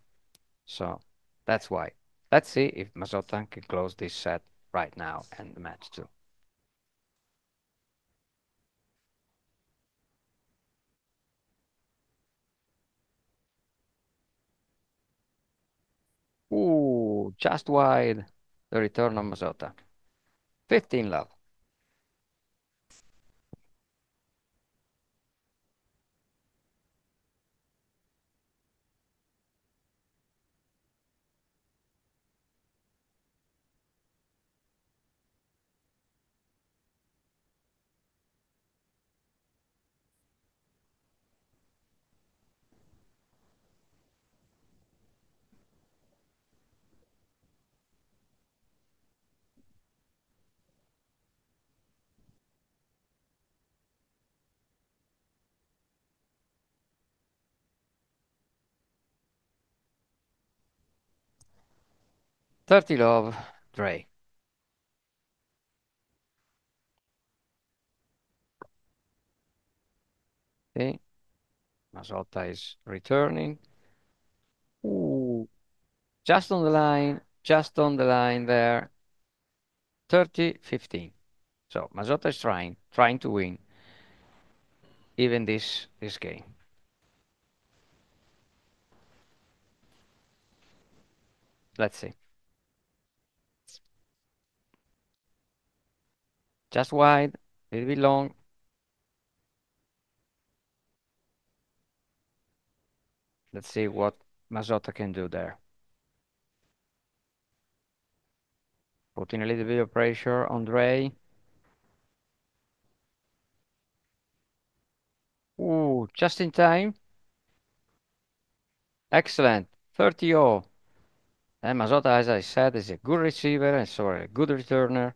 So that's why. Let's see if Mazzotta can close this set right now and the match too. Ooh, just wide the return of Mazzotta. 15-love. $30 Dre. See, Mazzotta is returning. Ooh, just on the line there. 30-15. So Mazzotta is trying to win even this game. Let's see. Just wide, a little bit long. Let's see what Mazzotta can do there. Putting a little bit of pressure on Dre. Ooh, just in time. Excellent. 30-0. And Mazzotta, as I said, is a good receiver and so a good returner.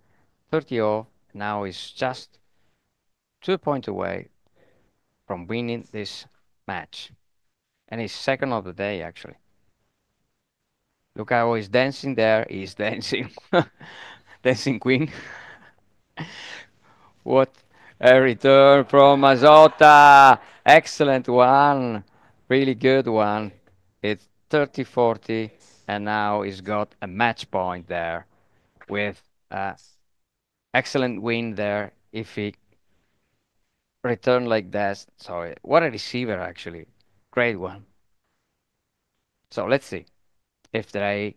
30-0. Now is just 2 points away from winning this match. And he's second of the day, actually. Look how he's dancing there. He's dancing. Dancing Queen. What a return from Mazzotta. Excellent one. really good one. It's 30-40, and now he's got a match point there with excellent win there if he return like that. So what a receiver, actually. Great one. So let's see if they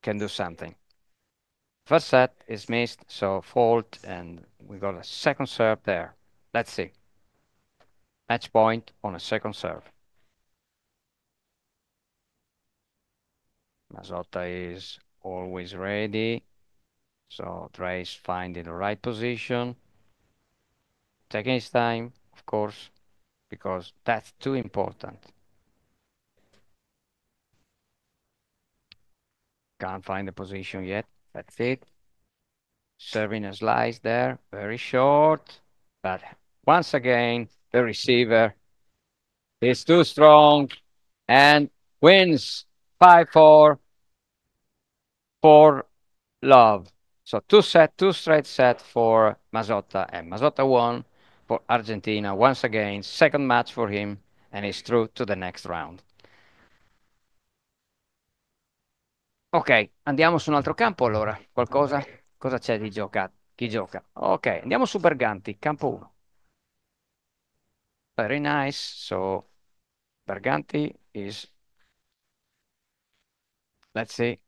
can do something. First set is missed, so fault, and we got a second serve there. Let's see. Match point on a second serve. Mazzotta is always ready. So Dre's finding the right position. Taking his time, of course, because that's too important. Can't find the position yet. That's it. Serving a slice there, very short. But once again, the receiver is too strong and wins 5-4 for love. So two straight set for Mazzotta, and Mazzotta won for Argentina once again. Second match for him, and he's through to the next round. Ok, andiamo su un altro campo allora. Qualcosa? Cosa c'è di giocato? Chi gioca? Ok, andiamo su Berganti, campo 1. Very nice. So Berganti is, let's see,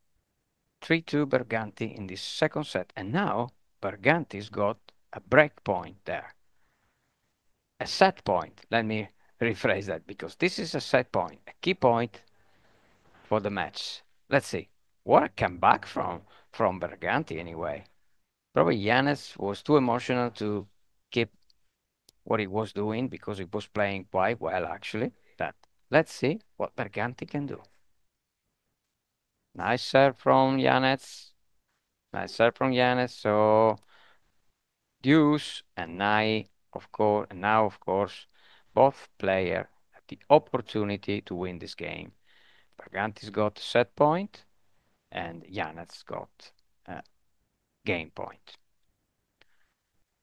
3-2 Berganti in this second set. And now Berganti's got a break point there. A set point. Let me rephrase that because this is a set point, a key point for the match. Let's see. What a comeback from Berganti anyway. Probably Yanis was too emotional to keep what he was doing because he was playing quite well actually. But let's see what Berganti can do. Nice serve from Yanis. Nice serve from Yanis. So deuce and nine, of course, and now of course both players have the opportunity to win this game. Berganti's got set point and Yanis got a game point.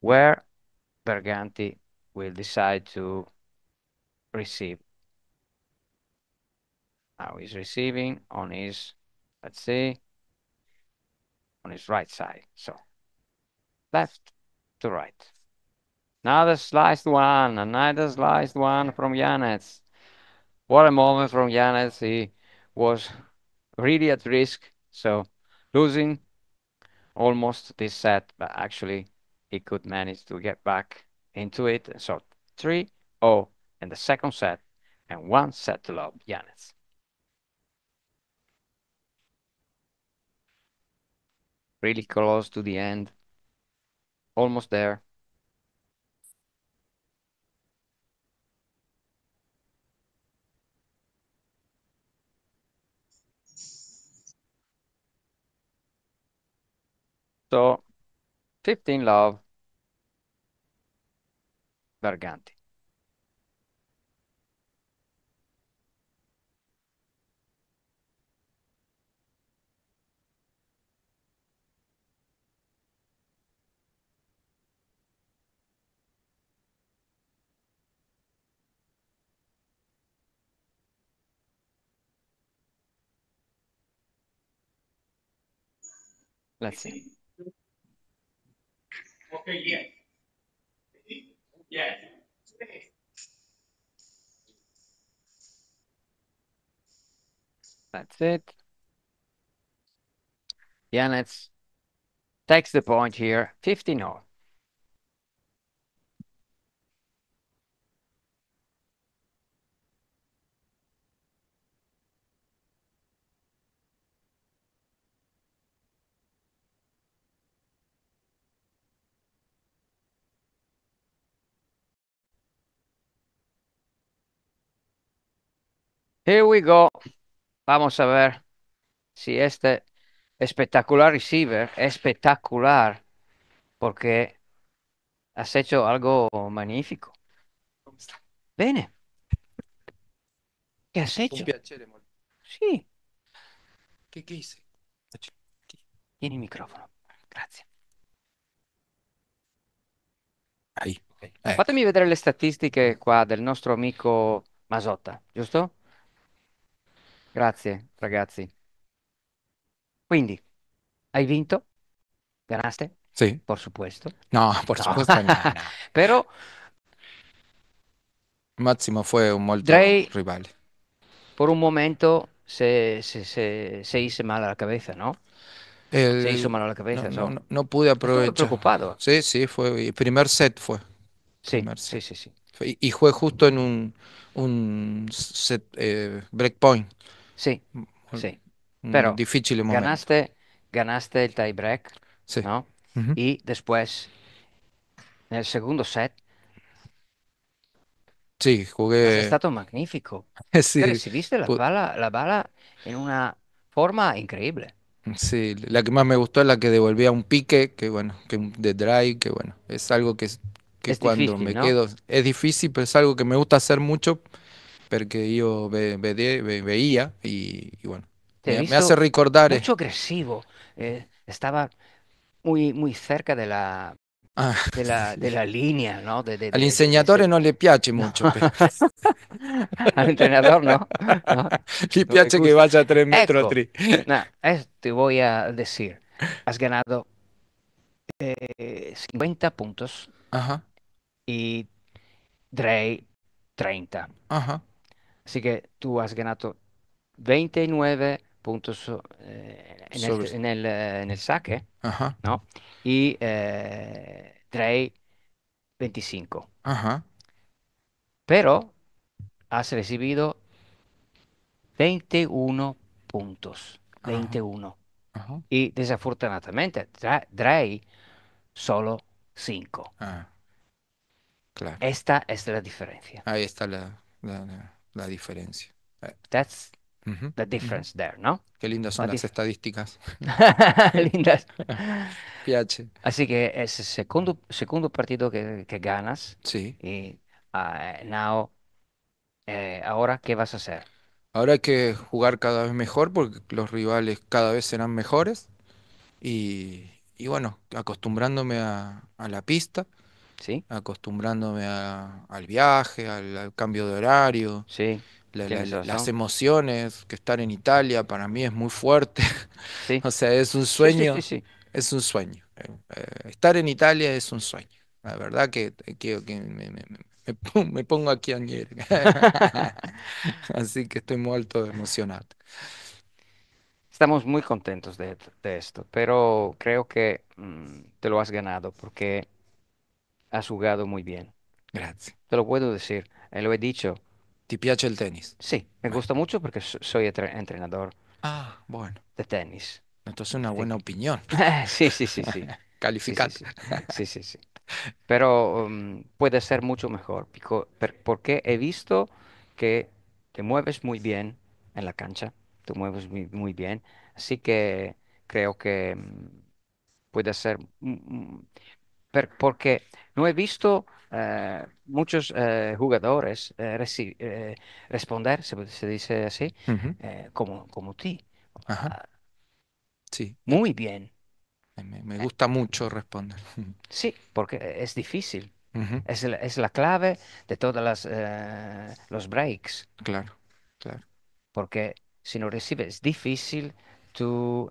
Where Berganti will decide to receive. Now he's receiving on his, let's see, on his right side. So left to right. Another sliced one from Yanis. What a moment from Yanis. He was really at risk. So losing almost this set, but actually he could manage to get back into it. So 3-0 in the second set and 1 set to love, Yanis. Really close to the end. Almost there. So 15 love, Berganti. Let's see. Okay, yes. Yes. That's it. Yanis takes the point here, 15-0. Here we go. Vamos a ver si este espectacular receiver es espectacular porque has hecho algo magnífico. Bene. ¿Qué has hecho? Un piacere molto. Sì. Che hice? Tieni il microfono. Grazie. Ahí. Fatemi vedere le statistiche qua del nostro amico Masotta, giusto? Grazie, ragazzi. Quindi, hai vinto? Ganaste? Sí. Por supuesto. No, por No. supuesto, no, no. Pero Máximo fue un molto Dre, rivale. por un momento, se hizo mal a la cabeza, ¿no? Se hizo mal a la cabeza, eso. No pude Estaba aprovechar. preocupado. Sí, sí, fue. El primer set fue. Sí, Primer sí, set. sí, sí. Y fue justo en un set breakpoint. Sí, sí. Un Pero difícil momento. ganaste el tie break, Sí. ¿no? Ujú. Y después, en el segundo set, Sí, has jugué. estado magnífico. Te Sí, recibiste pu- la bala en una forma increíble. sí, la que más me gustó es la que devolvía un pique, que bueno, de drive, que bueno, es algo que Es cuando difícil, me ¿no? quedo, es difícil, pero es algo que me gusta hacer mucho, porque yo veía y bueno, Te he me hace visto recordar. mucho agresivo. Estaba muy, muy cerca Ah, de la línea, ¿no? al De insegnatore ese... non le piace No. mucho, pero Al entrenador, ¿no? No, gli no le piace che gusta. vaya a 3 metros Ecco, tri. no, te voy a decir, has ganado 50 puntos Ajá, y Dre 30. ajá, Así que tú has ganado 29 puntos sobre, en el saque, ajá, ¿no? Y Dre 25. ajá, Pero has recibido 21 puntos. ajá, 21. ajá. Y desafortunadamente, Dre solo 5. Ah, claro. Esta es la diferencia. Ahí está la diferencia. That's Ujú, the ujú. difference there, ¿no? Qué lindas son La las dif- estadísticas. Lindas. Piace. Así que es el segundo partido que ganas. Sí. Y now, ahora, ¿qué vas a hacer? Ahora hay que jugar cada vez mejor porque los rivales cada vez serán mejores y bueno, acostumbrándome a la pista, ¿Sí? acostumbrándome al viaje, al cambio de horario, Sí, tienes las razón. emociones, que estar en Italia para mí es muy fuerte. Sí, O sea, es un sí, sí, sí, sueño, sí. es un sueño. Estar en Italia es un sueño. La verdad que me pongo aquí a ñere. Así que estoy muy alto emocionado. Estamos muy contentos de esto, pero creo que te lo has ganado porque has jugado muy bien. Gracias. Te lo puedo decir, lo he dicho. ¿Ti piace el tenis? Sí, me Bueno. gusta mucho porque soy entrenador Ah, bueno. de tenis. Entonces una Así buena que- opinión. Sí, sí, sí, sí. Sí, sí, Calificate. sí. Sí, sí, sí. Pero puede ser mucho mejor, porque he visto que te mueves muy bien en la cancha, te mueves muy, muy bien, así que creo que puede ser, porque no he visto muchos jugadores responder, se dice así, Ujú. como ti. Ajá. Ah, Sí, muy bien. me gusta mucho responder. Sí, porque es difícil. Ujú. Es la clave de todas los breaks. Claro, claro. Porque si no recibes, es difícil to,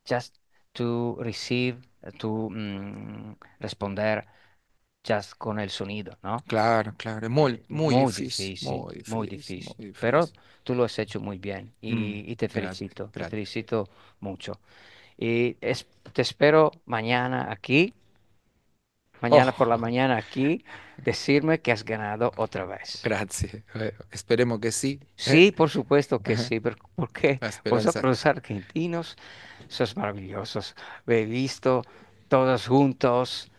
just to receive, to responder just con el sonido, ¿no? Claro, claro. Es muy, muy Muy difícil, difícil, muy muy difícil, difícil. muy Pero difícil. tú lo has hecho muy bien y Gracias, te gracias. felicito mucho. Y te espero mañana por la Oh, mañana aquí, decirme que has ganado otra vez. gracias. Esperemos que sí. Sí, por supuesto que Ajá. sí, pero porque La esperanza. vosotros argentinos sois maravillosos. He visto todos juntos,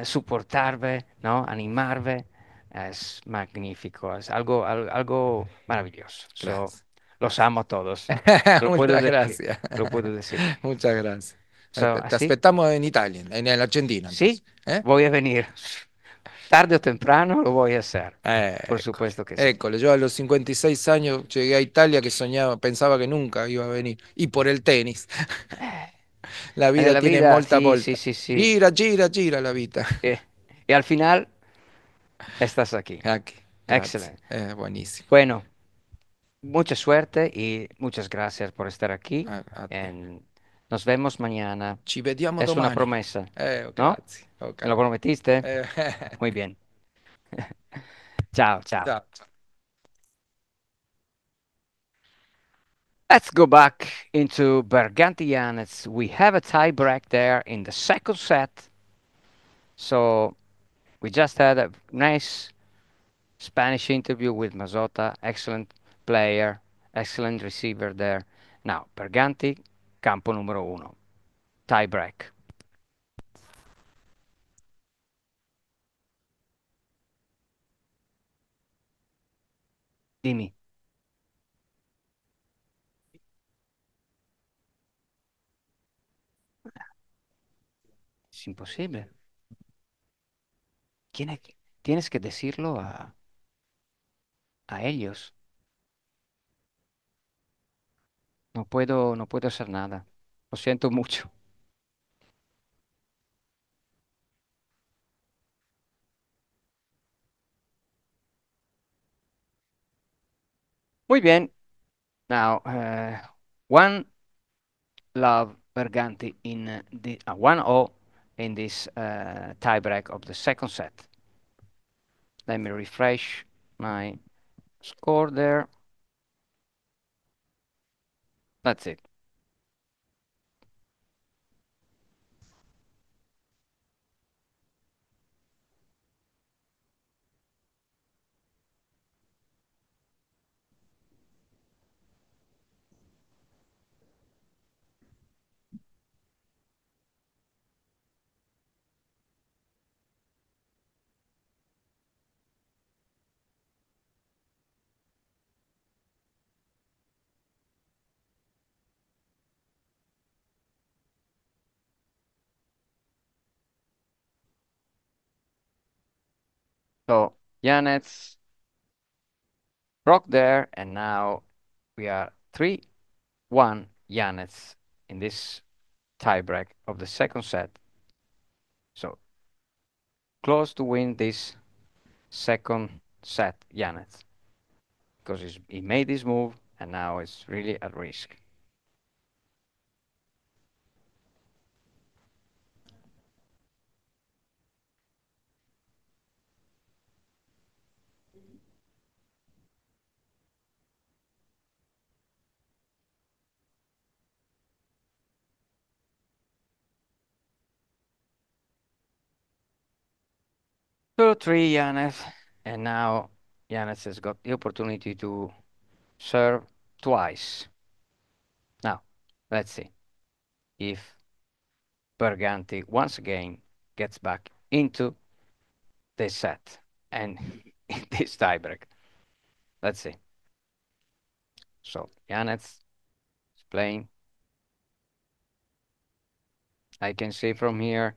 soportarme, ¿no? Animarme. Es magnífico, es algo maravilloso. Gracias. Los amo a todos. Muchas gracias. Te lo puedo decir. Muchas gracias. Te Así, aspetamos en Italia, en la Argentina, entonces. sí, voy a venir. Tarde o temprano lo voy a hacer. Por École, supuesto que sí. école. Yo a los 56 años llegué a Italia que soñaba, pensaba que nunca iba a venir. Y por el tenis. La vida En la tiene vida, molta sí, sí, volta. sí, sí. Gira, gira, gira la vida. Eh, Y al final estás aquí. Aquí, gracias. Excelente. Buenísimo. Bueno, mucha suerte y muchas gracias por estar aquí. A te. Nos vemos mañana. Ci vediamo Es una domani. promesa, ¿no? Grazie. Ok. ¿Me lo prometiste? Muy bien. Ciao, ciao. Ciao. Let's go back into Berganti Janets. We have a tie break there in the second set. So we just had a nice Spanish interview with Mazzotta. Excellent player, excellent receiver there. Now, Berganti, campo numero uno. Tie break. Dimmi. Es imposible. Tienes que decirlo a ellos. No puedo hacer nada. Lo siento mucho. Muy bien. Now, one love Berganti in the 1-0 in this tiebreak of the second set. Let me refresh my score there. That's it. So Janets broke there, and now we are 3-1 Janets in this tiebreak of the second set. So close to win this second set, Janets, because he made this move, and now it's really at risk. So 3 Yanes, and now Yanes has got the opportunity to serve twice. Now, let's see if Berganti once again gets back into this set and in this tiebreak. Let's see. So Yanes is playing. I can see from here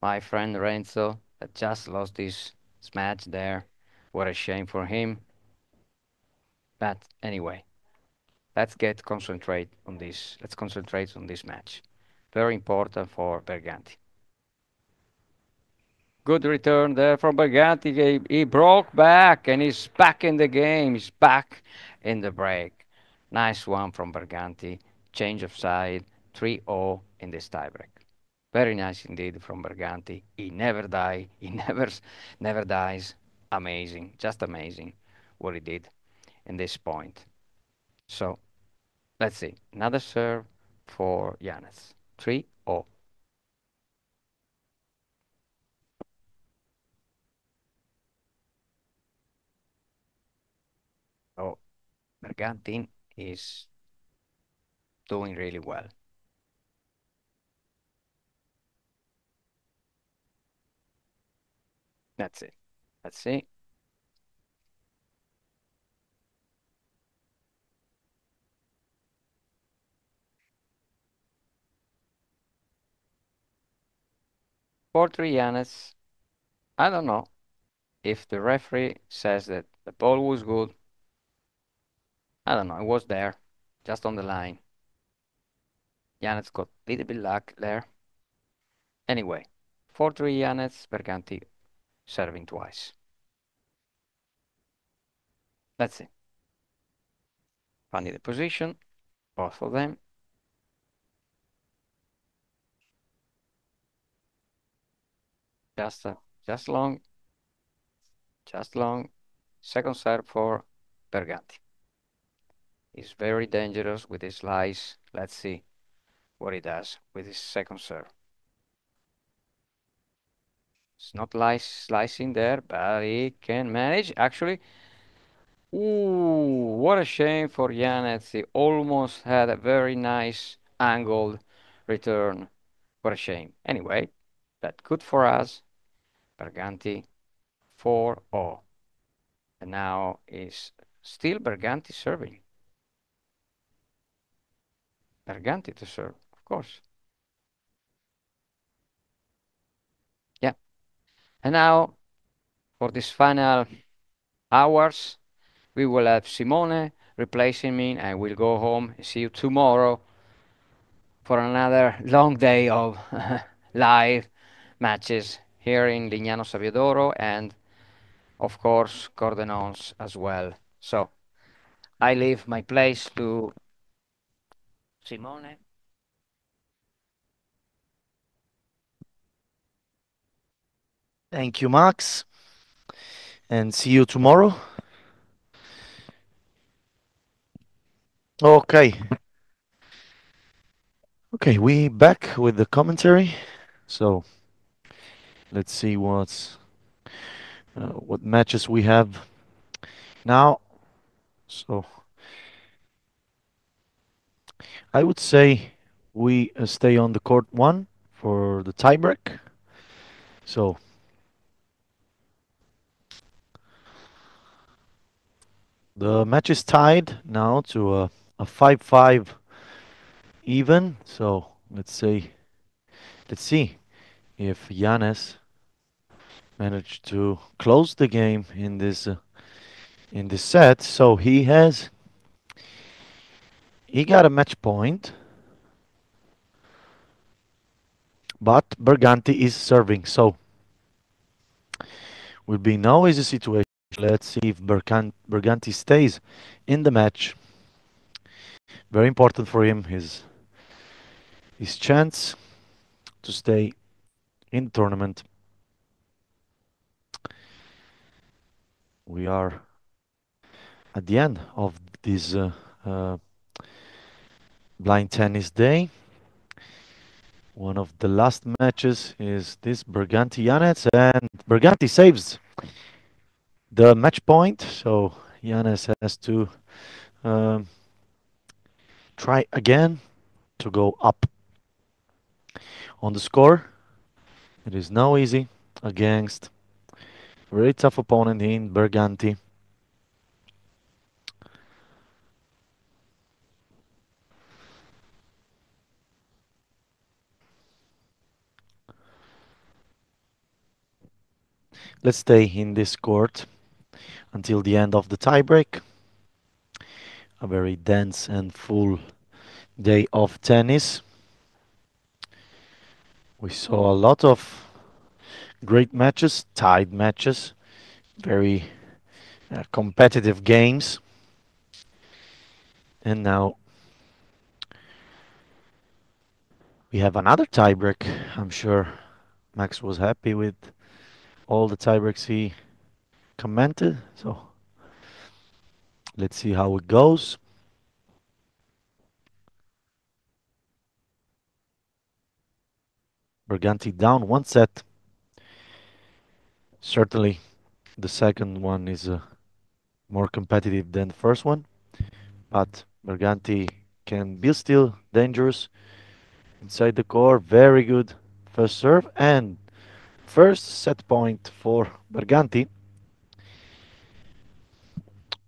my friend Renzo that just lost this match there. What a shame for him. But anyway, let's concentrate on this. Let's concentrate on this match. Very important for Berganti. Good return there from Berganti. He broke back and he's back in the game. He's back in the break. Nice one from Berganti. Change of side. 3-0 in this tiebreak. Very nice indeed from Berganti. He never dies. He never dies. Amazing. Just amazing what he did in this point. So let's see. Another serve for Yanis. 3-0. Oh, Bergantin is doing really well. That's it. Let's see. For Trianes, I don't know if the referee says that the ball was good. I don't know. It was there, just on the line. Yanes got a little bit luck there. Anyway, for Trianes, Berganti serving twice. Let's see. Finding the position, both of them. Just long. Just long. Second serve for Berganti. He's very dangerous with his slice. Let's see what he does with his second serve. It's not slicing there, but he can manage. Actually, ooh, what a shame for Yanez. He almost had a very nice angled return. What a shame. Anyway, but good for us. Berganti 4-0. And now is still Berganti serving. Berganti to serve, of course. Yeah. And now, for this final hours, we will have Simone replacing me, and we'll go home. See you tomorrow for another long day of live matches here in Lignano Sabbiadoro and, of course, Cordenons as well. So, I leave my place to Simone. Thank you, Max. And see you tomorrow. Okay. Okay, we back with the commentary. So let's see what matches we have now. So I would say we stay on the court one for the tiebreak. So the match is tied now to a 5-5 even. So let's see if Yanis managed to close the game in this set. So he got a match point, but Berganti is serving. So will be no easy situation. Let's see if Berganti stays in the match. Very important for him, his chance to stay in the tournament. We are at the end of this blind tennis day. One of the last matches is this Berganti Yanez, and Berganti saves the match point. So Yanez has to try again to go up on the score. It is now easy against very tough opponent in Berganti. Let's stay in this court until the end of the tiebreak. A very dense and full day of tennis. We saw a lot of great matches, tied matches, very competitive games. And now we have another tiebreak. I'm sure Max was happy with all the tiebreaks he commented. So let's see how it goes. Berganti down one set. Certainly the second one is more competitive than the first one, but Berganti can be still dangerous inside the core. Very good first serve and first set point for Berganti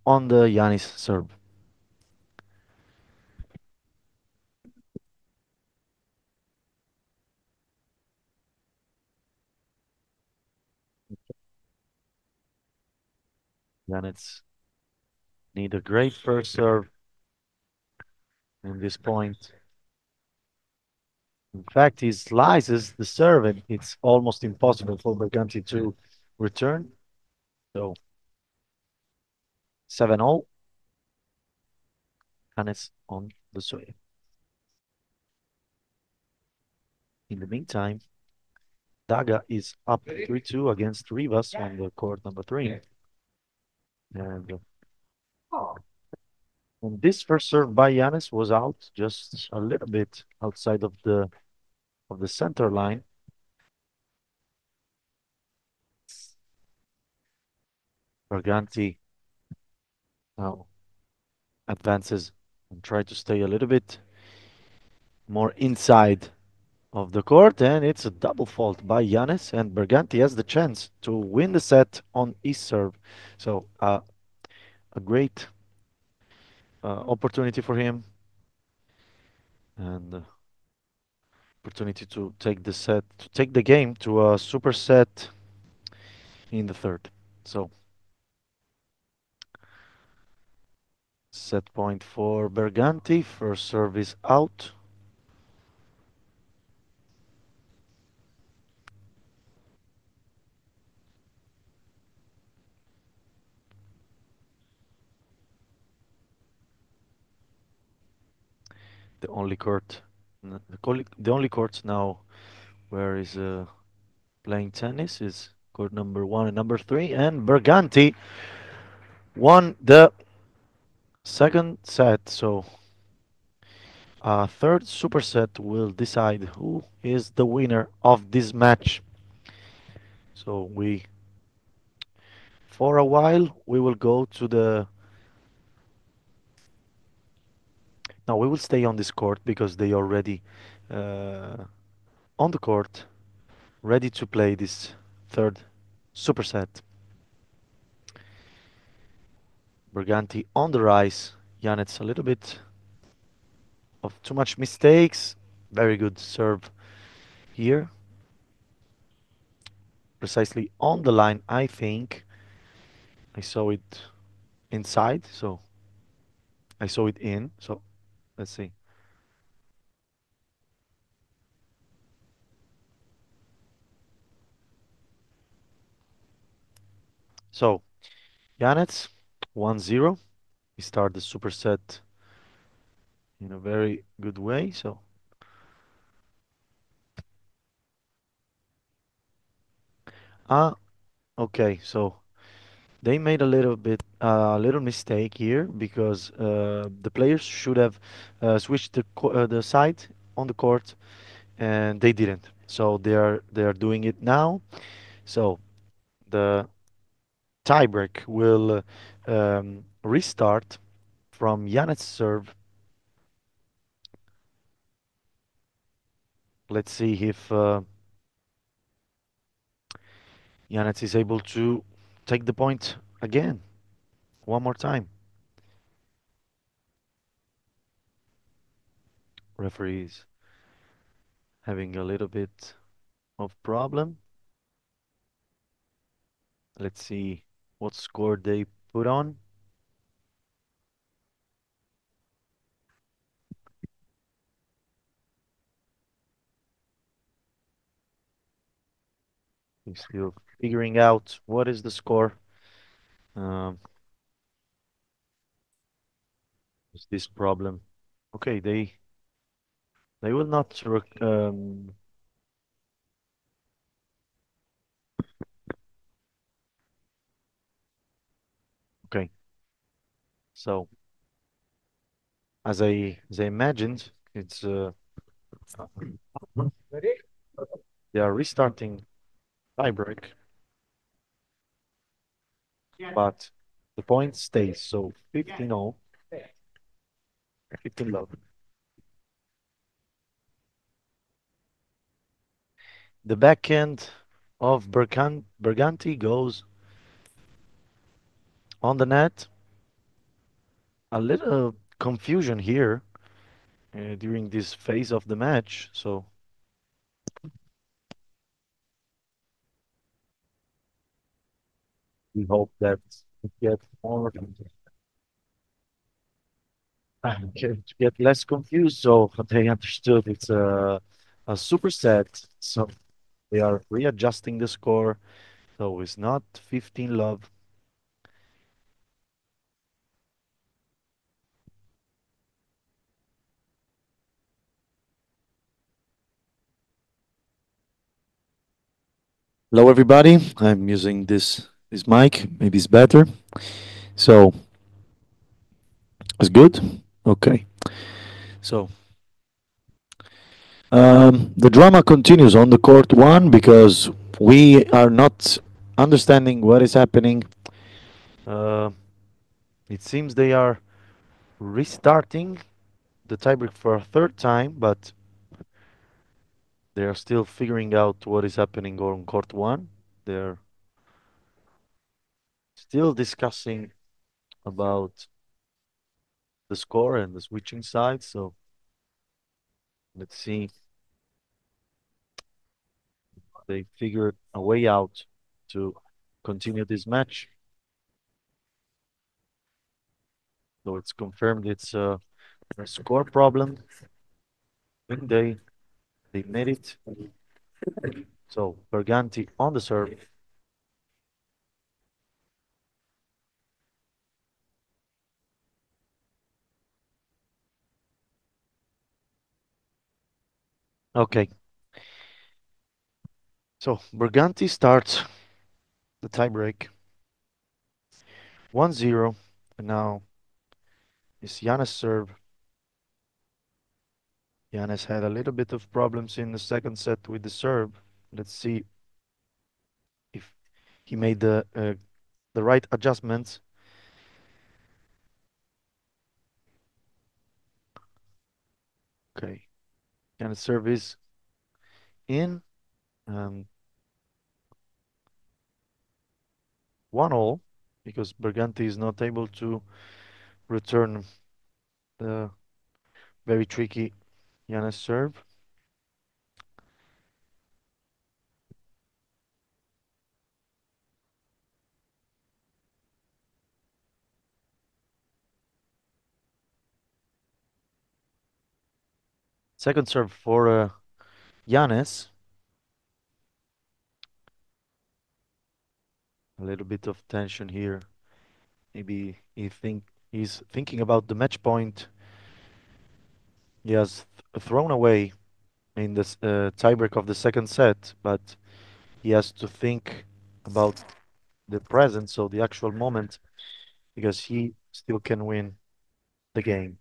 on the Yanis serve. Yanis need a great first serve in this point. In fact, he slices the serve and it's almost impossible for Berganti to return. So 7-0. Hannes on the swing. In the meantime, Daga is up 3-2 against Rivas on the court number 3. And this first serve by Yanis was out just a little bit outside of the center line. Berganti now advances and try to stay a little bit more inside of the court, and it's a double fault by Yanis, and Berganti has the chance to win the set on his serve. So a great opportunity for him, and opportunity to take the game to a super set in the third. So set point for Berganti. First service out. The only court now where is playing tennis is court number 1 and number 3, and Berganti won the second set. So a third superset will decide who is the winner of this match. So for a while, we will go to the... Now we will stay on this court because they are already on the court, ready to play this third superset. Berganti on the rise. Janets a little bit of too much mistakes. Very good serve here. Precisely on the line, I think. I saw it inside, so I saw it in. So let's see. So Janets 1-0. He started the superset in a very good way. So okay, so they made a little mistake here because the players should have switched the side on the court, and they didn't. So they are doing it now. So the tiebreak will restart from Janet's serve. Let's see if Janets is able to take the point again, one more time. Referees having a little bit of problem. Let's see what score they put on. We're still figuring out what is the score. Is this problem? Okay, they will not okay. So as I imagined, it's they are restarting tiebreak, but the point stays. So 15-0, 15-love. The backhand of Berganti goes on the net. A little confusion here during this phase of the match. So we hope that we get more to get less confused. So they understood it's a superset. So they are readjusting the score So it's not 15 love. Hello, everybody. I'm using this mic. Maybe it's better. So it's good. Okay. So the drama continues on the court one because we are not understanding what is happening. Uh, it seems they are restarting the tiebreak for a third time, but they are still figuring out what is happening on court one. They're still discussing about the score and the switching sides. So let's see. They figured a way out to continue this match. So it's confirmed it's a score problem. When they made it. So Berganti on the serve. Okay. So Berganti starts the tiebreak 1-0. And now it's Giannis' serve. Giannis had a little bit of problems in the second set with the serve. Let's see if he made the right adjustments. Okay. Giannis' serve is in. 1-1 because Berganti is not able to return the very tricky Giannis serve. Second serve for Giannis. A little bit of tension here. Maybe he's thinking about the match point. He has thrown away in this tiebreak of the second set, but he has to think about the present, so the actual moment, because he still can win the game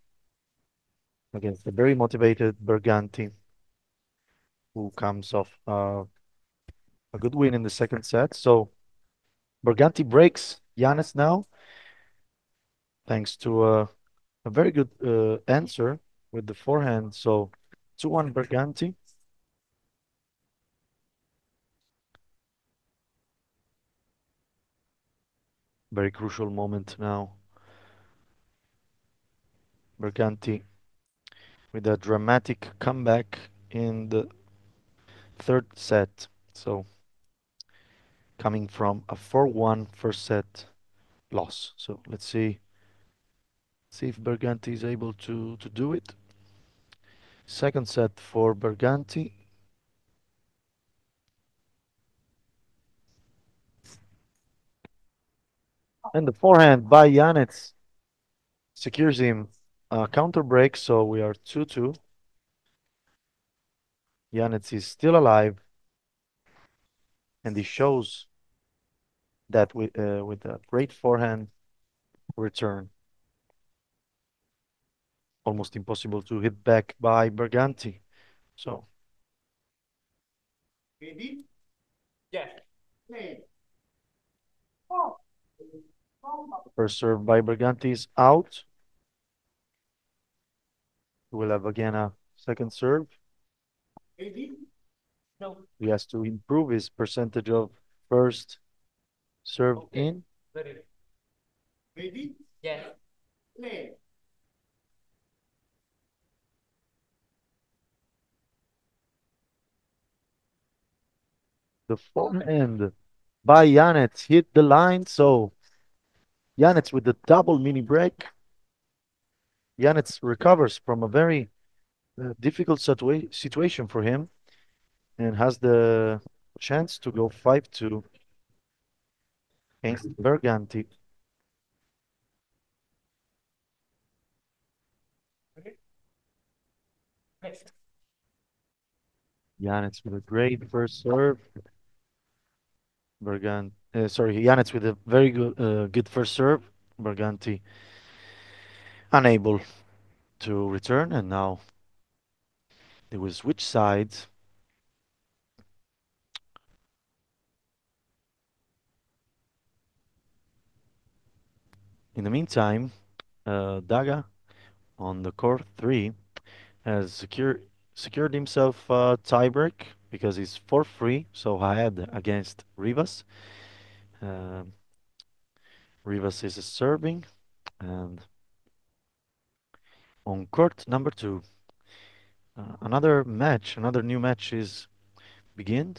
against a very motivated Berganti, who comes off a good win in the second set. So Berganti breaks Giannis now, thanks to a very good answer with the forehand. So 2-1 Berganti. Very crucial moment now. Berganti with a dramatic comeback in the third set. So coming from a 4-1 first set loss. So let's see if Berganti is able to do it. Second set for Berganti. And the forehand by Janets secures him a counter break, so we are 2-2. Janets is still alive, and he shows that with a great forehand return. Almost impossible to hit back by Berganti. So first serve by Berganti is out. We'll have again a second serve. He has to improve his percentage of first serve in. The forehand by Janets hit the line, so Janets with the double mini break. Janets recovers from a very difficult situation for him and has the chance to go 5-2 against Berganti. Janets with a great first serve. Janets with a very good first serve. Berganti unable to return, and now they will switch sides. In the meantime, Daga on the court 3 has secured himself a tiebreak because he's 4-3, so ahead against Rivas. Rivas is serving, and on court number 2, another new match is begun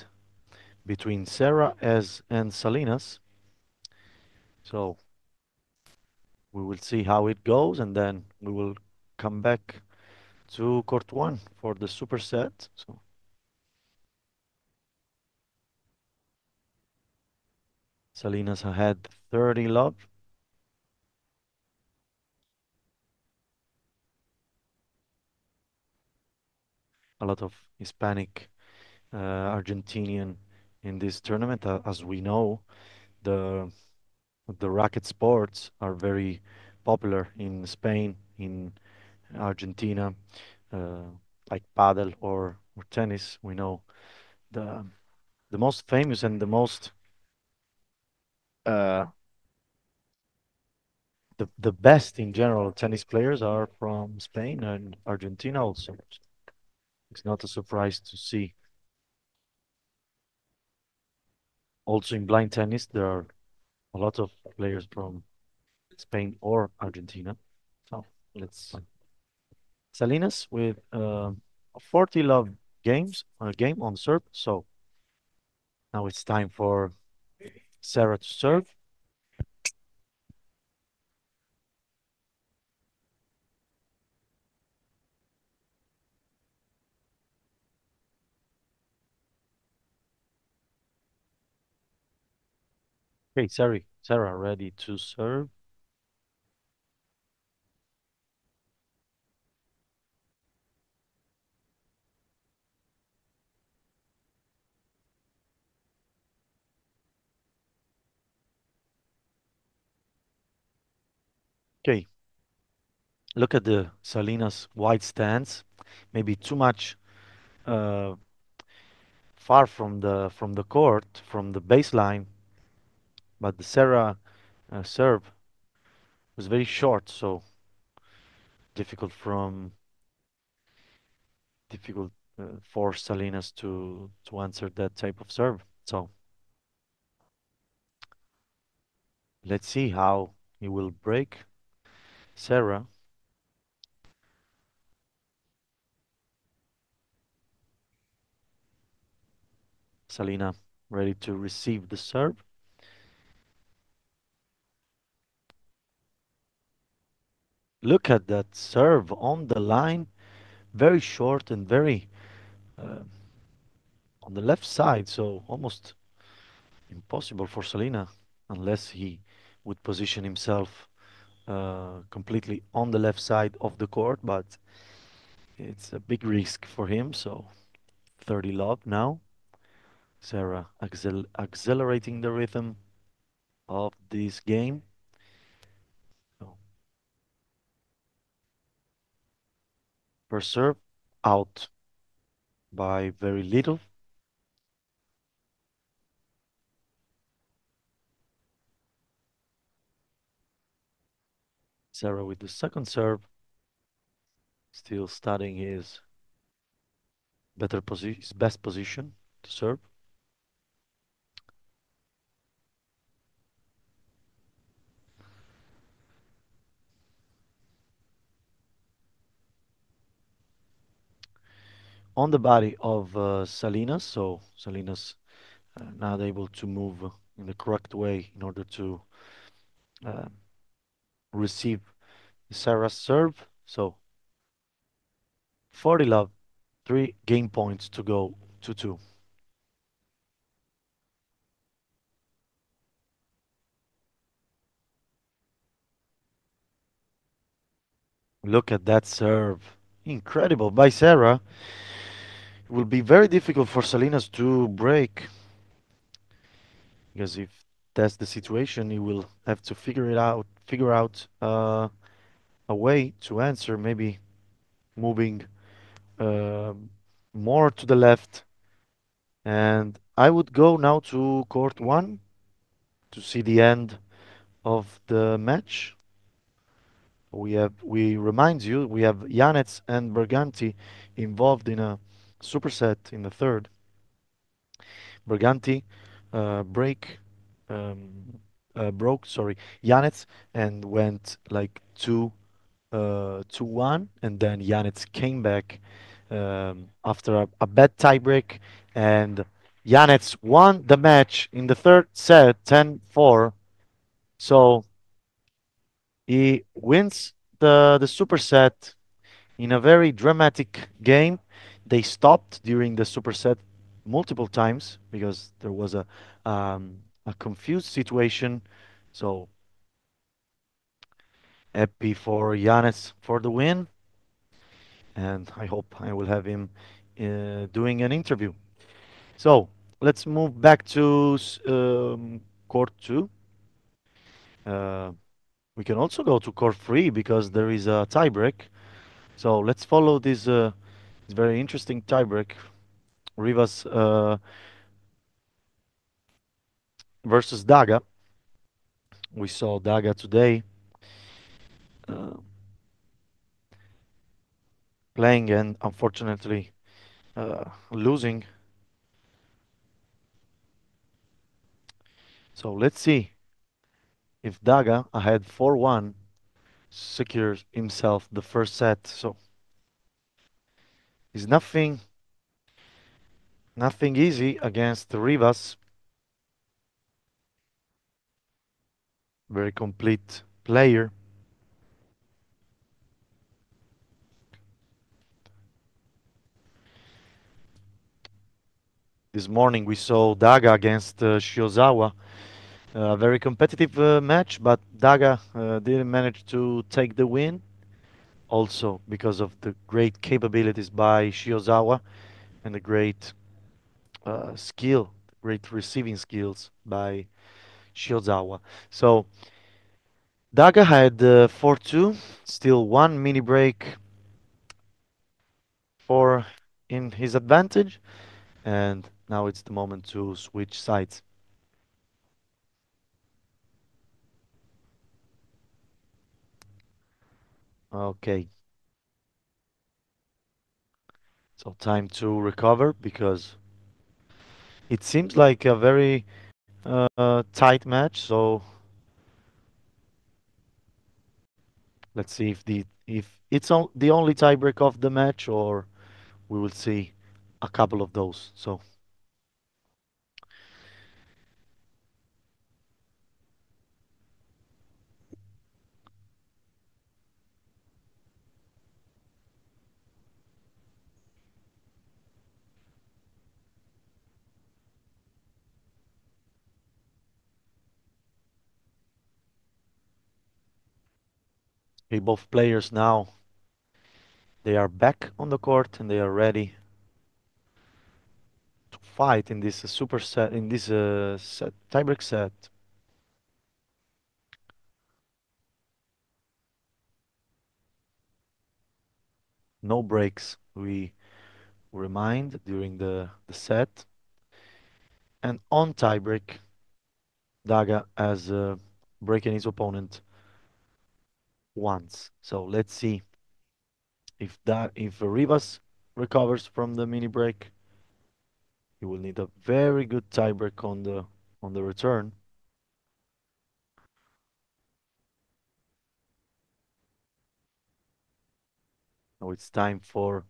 between Sarah and Salinas. So we will see how it goes, and then we will come back to court 1 for the superset. So Salinas ahead 30 love. A lot of Hispanic, Argentinian in this tournament. As we know, the racket sports are very popular in Spain, in Argentina, like paddle or tennis. We know the most famous and the most the best in general tennis players are from Spain and Argentina also. It's not a surprise to see. Also in blind tennis, there are a lot of players from Spain or Argentina. So let's Salinas with 40 love game on serve. So now it's time for Sarah to serve. Okay, Sarah ready to serve. Okay. Look at the Salinas wide stance. Maybe too much far from the court, from the baseline. But the Sarah serve was very short, so difficult for Salinas to answer that type of serve. So let's see how he will break Sarah. Salina ready to receive the serve. Look at that serve on the line, very short and very on the left side, so almost impossible for Salina unless he would position himself completely on the left side of the court, but it's a big risk for him. So 30 love now. Sarah accelerating the rhythm of this game. So first serve out by very little. Sarah with the second serve, still studying his best position to serve. On the body of Salinas, so Salinas not able to move in the correct way in order to uh, receive Sarah's serve. So 40 love, 3 game points to go to 2. Look at that serve. Incredible by Sarah. It will be very difficult for Salinas to break because if that's the situation, he will have to figure out a way to answer, maybe moving uh, more to the left. And I would go now to court one to see the end of the match. We remind you, we have Janets and Berganti involved in a superset in the third. Berganti break broke, sorry, Janets and went like 2-1, and then Janets came back after a bad tiebreak, and Janets won the match in the third set 10-4. So he wins the superset in a very dramatic game. They stopped during the superset multiple times because there was a confused situation. So happy for Giannis for the win, and I hope I will have him doing an interview. So let's move back to court two. We can also go to court three because there is a tiebreak. So let's follow this very interesting tiebreak. Rivas versus Daga. We saw Daga today uh, playing and unfortunately losing. So let's see if Daga ahead 4-1 secures himself the first set. So it's nothing easy against Rivas. Very complete player. This morning we saw Daga against Shiozawa. A very competitive match, but Daga didn't manage to take the win. Also because of the great capabilities by Shiozawa and the great great receiving skills by Shiozawa. So Daga had 4-2, still one mini break for in his advantage, and now it's the moment to switch sides. Okay. So time to recover because it seems like a very tight match. So let's see if it's the only tiebreak of the match, or we will see a couple of those. So both players now they are back on the court and they are ready to fight in this super set in this set tiebreak set. No breaks. We remind during the set. And on tiebreak, Daga has breaking his opponent once. So let's see if Rivas recovers from the mini break, he will need a very good tiebreak on the return. Now it's time for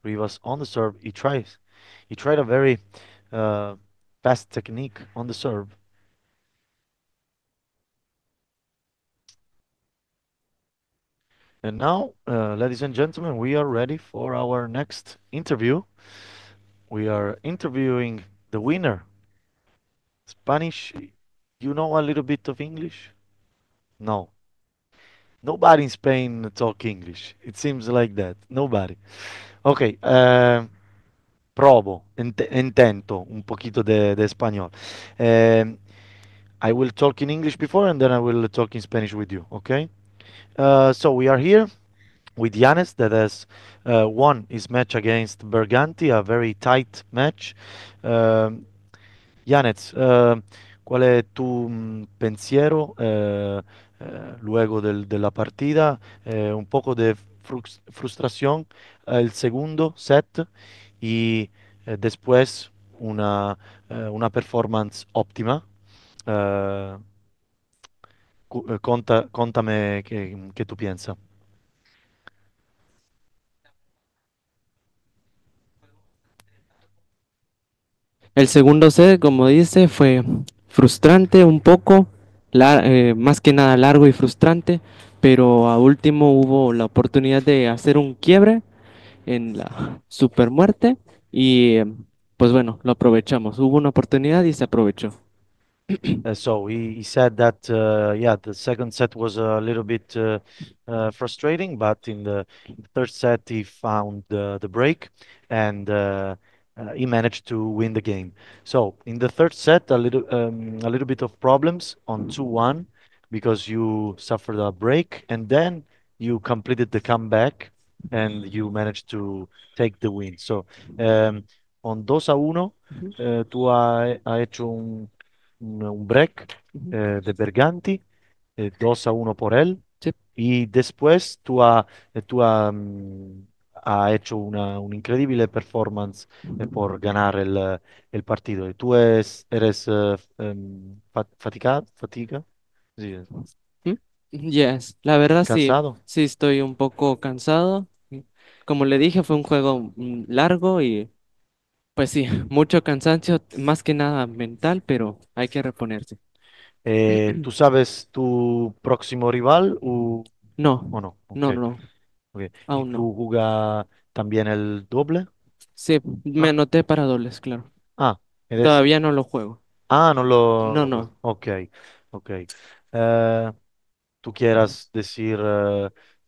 Rivas on the serve. He tried a very uh, fast technique on the serve. And now, ladies and gentlemen, we are ready for our next interview. We are interviewing the winner. Spanish, you know a little bit of English? No. Nobody in Spain talk English. It seems like that. Nobody. Ok, provo, intento un poquito de español. I will talk in English before and then I will talk in Spanish with you, okay? So we are here with Yanis that has won his match against Berganti, a very tight match. Um, Yanez, ¿cuál es tu pensiero luego de la partida? Un poco de frustración el segundo set y después una performance óptima. Eh, contame qué tú piensas. El segundo set, como dice, fue frustrante un poco, más que nada largo y frustrante, pero a último hubo la oportunidad de hacer un quiebre en la super muerte y pues bueno, lo aprovechamos. Hubo una oportunidad y se aprovechó. So he said that yeah, the second set was a little bit frustrating, but in the third set he found the break and he managed to win the game. So in the third set, a little bit of problems on 2-1 because you suffered a break and then you completed the comeback and you managed to take the win. So on 2-1 tú has hecho un break de Berganti, 2-1 por él. Sí. Y después ha hecho una increíble performance por ganar el partido. Y tú eres fatiga, sí, ¿Mm? Yes, la verdad sí, cansado. sí estoy un poco cansado. Como le dije, fue un juego largo y pues sí, mucho cansancio, más que nada mental, pero hay que reponerse. ¿Tú sabes tu próximo rival No, o no? no, Ok, no, ok. ¿Y aún no. tú jugas también el doble? Sí, me Ah, anoté para dobles, claro. ah, eres. Todavía no lo juego. Ah, no No, lo. no. Ok, ok. Eh, ¿Tú quieras decir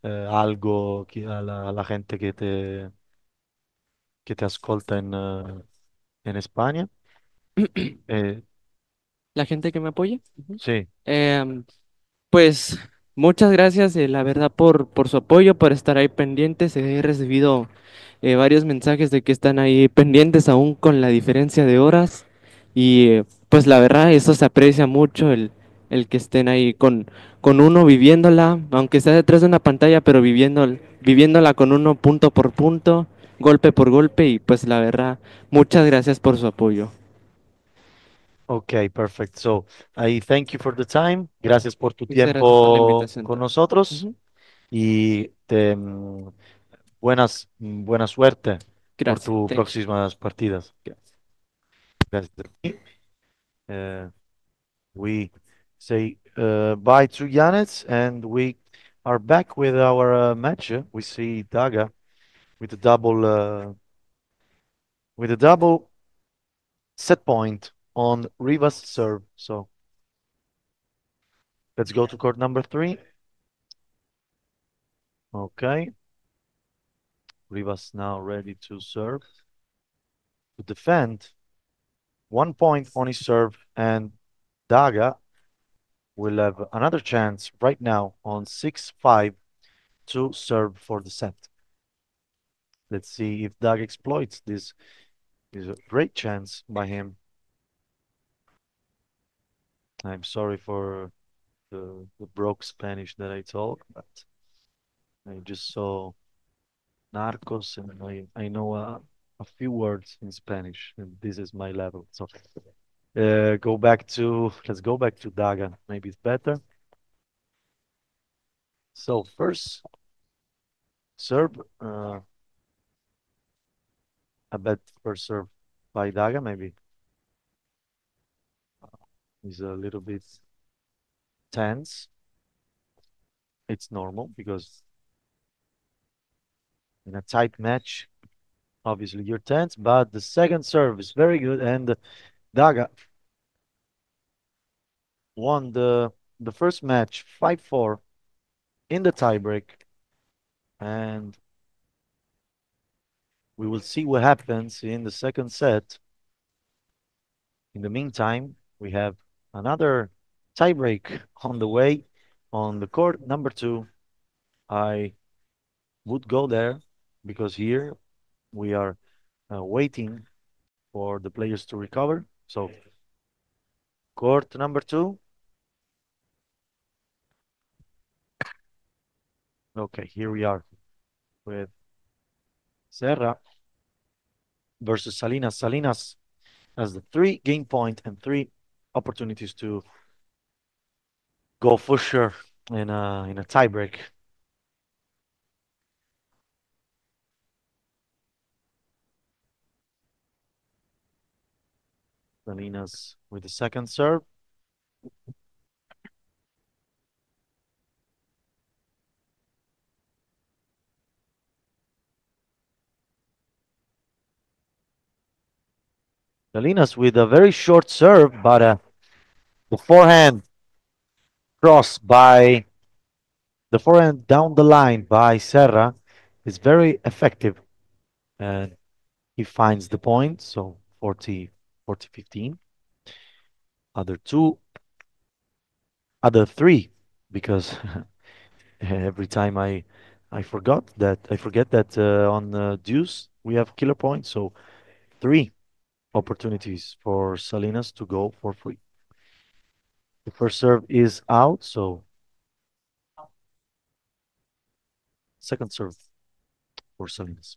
algo a la gente que te ascolta en España? Eh, La gente que me apoya. Ujú. sí. Pues muchas gracias, la verdad, por su apoyo, por estar ahí pendientes. He recibido varios mensajes de que están ahí pendientes aún con la diferencia de horas. Y pues la verdad, eso se aprecia mucho, el que estén ahí con uno viviéndola, aunque sea detrás de una pantalla, pero viviéndola con uno punto por punto, golpe por golpe. Y pues la verdad, muchas gracias por su apoyo. Ok, perfect. So, I thank you for the time. Gracias por tu Muchas gracias por la tiempo invitación con también. nosotros Ujú. y buena suerte por Gracias. tus Thank you. próximas partidas. Gracias. Gracias a ti. We say bye to Yanez and we are back with our match. We see Daga with a double set point on Rivas serve. So let's go to court number 3. Okay. Rivas now ready to serve, to defend. 1 point on his serve, and Daga will have another chance right now on 6-5 to serve for the set. Let's see if Daga exploits this. Is a great chance by him. I'm sorry for the broke Spanish that I talk, but I just saw Narcos and I know a few words in Spanish, and this is my level. So let's go back to Daga. Maybe it's better. So first serve, I bet first serve by Daga maybe is a little bit tense. It's normal because in a tight match, obviously you're tense, but the second serve is very good, and Daga won the first match 5-4 in the tiebreak, and we will see what happens in the second set. In the meantime, we have another tiebreak on the way on the court number 2. I would go there because here we are waiting for the players to recover. So, court number 2. Okay, here we are with Serra versus Salinas. Salinas has the 3 game point and 3 opportunities to go for sure in a tiebreak. Salinas with the second serve. Salinas with a very short serve, but the forehand cross by the forehand down the line by Serra is very effective. And he finds the point, so 40-15. Other 3, because every time I forget that on deuce we have killer points, so 3 opportunities for Salinas to go for free. The first serve is out, so second serve for Salinas.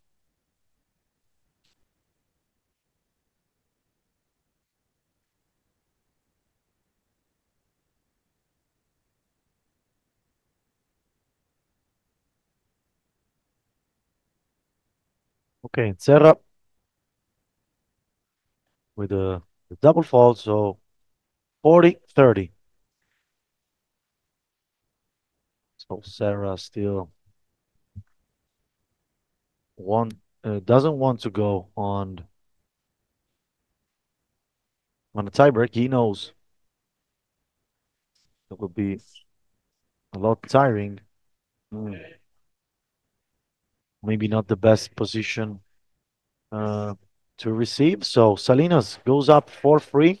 Okay, Serra with a double fault, so 40-30. So Serra still doesn't want to go on a tiebreak. He knows it will be a lot tiring. Maybe not the best position to receive. So Salinas goes up 4-3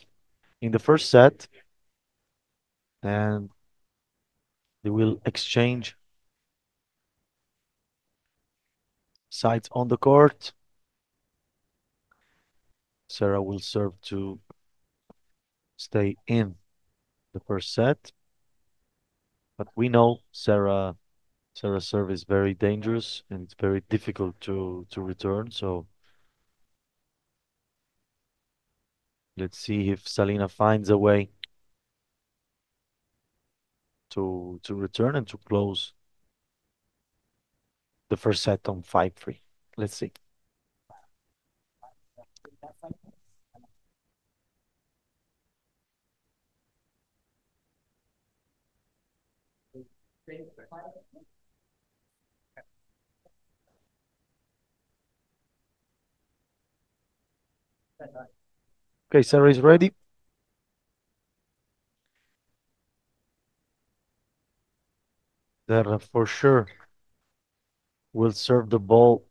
in the first set, and they will exchange sides on the court. Serra will serve to stay in the first set, but we know Serra's serve is very dangerous and it's very difficult to return. So let's see if Salina finds a way to return and to close the first set on 5-3. Let's see. Okay, Sarah is ready. Sarah for sure will serve the ball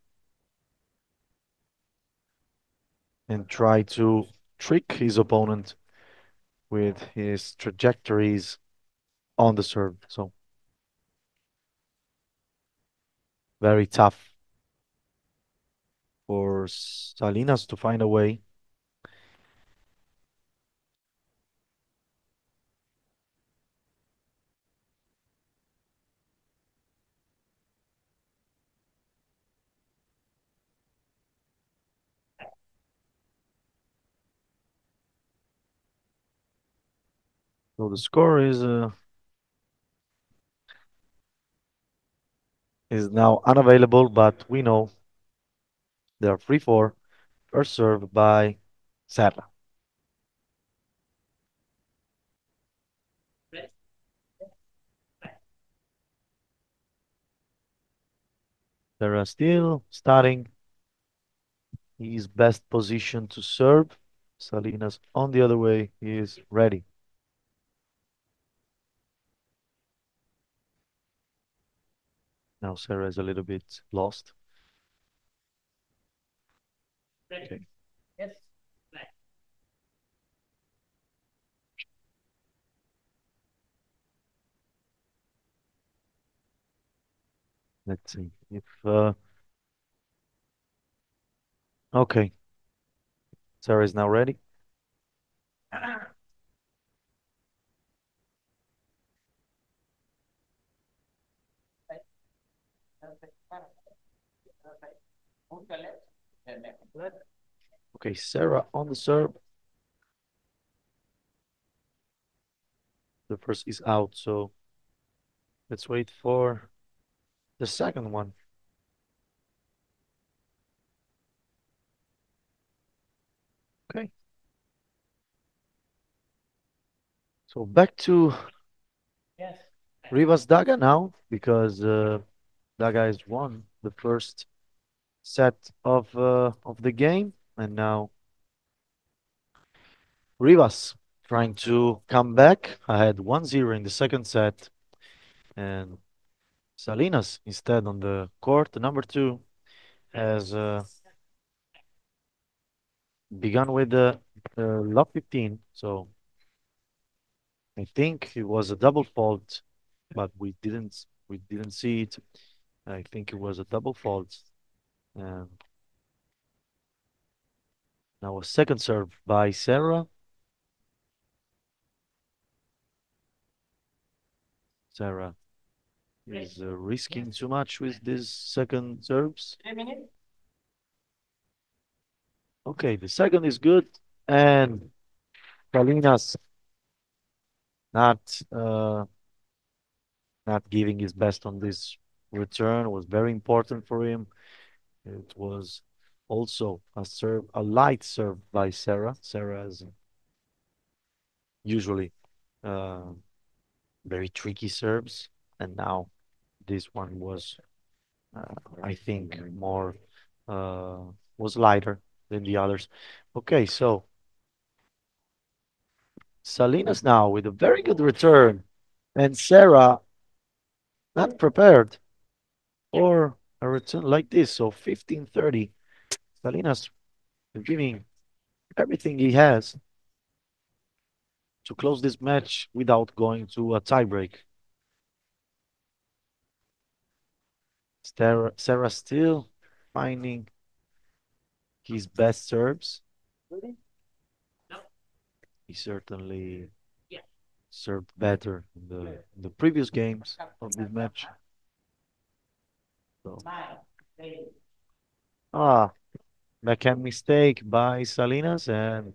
and try to trick his opponent with his trajectories on the serve. So very tough for Salinas to find a way. So the score is now unavailable, but we know they are 3-4. First serve by Serra. Serra still starting his best position to serve. Salinas on the other way, he is ready. Now Sarah is a little bit lost. Okay. Let's see if okay. Sarah is now ready. Okay, Sarah on the serve. The first is out, so let's wait for the second one. Okay. So back to Rivas Daga now, because Daga has won the first set of the game, and now Rivas trying to come back. I had 1-0 in the second set, and Salinas instead on the court, number 2, has begun with the love 15. So I think it was a double fault, but we didn't see it. I think it was a double fault. And now a second serve by Sarah. Sarah is risking too much with these second serves. Okay, the second is good, and Salinas not uh, not giving his best on this return was very important for him. It was also a light serve by Sarah. Sarah is usually uh, very tricky serves, and now this one was, I think, more uh, was lighter than the others. Okay, so Salinas now with a very good return, and Sarah not prepared for a return like this. So 15-30, Salinas giving everything he has to close this match without going to a tiebreak. Sarah still finding his best serves. He certainly served better in the previous games of this match. So, backhand mistake by Salinas, and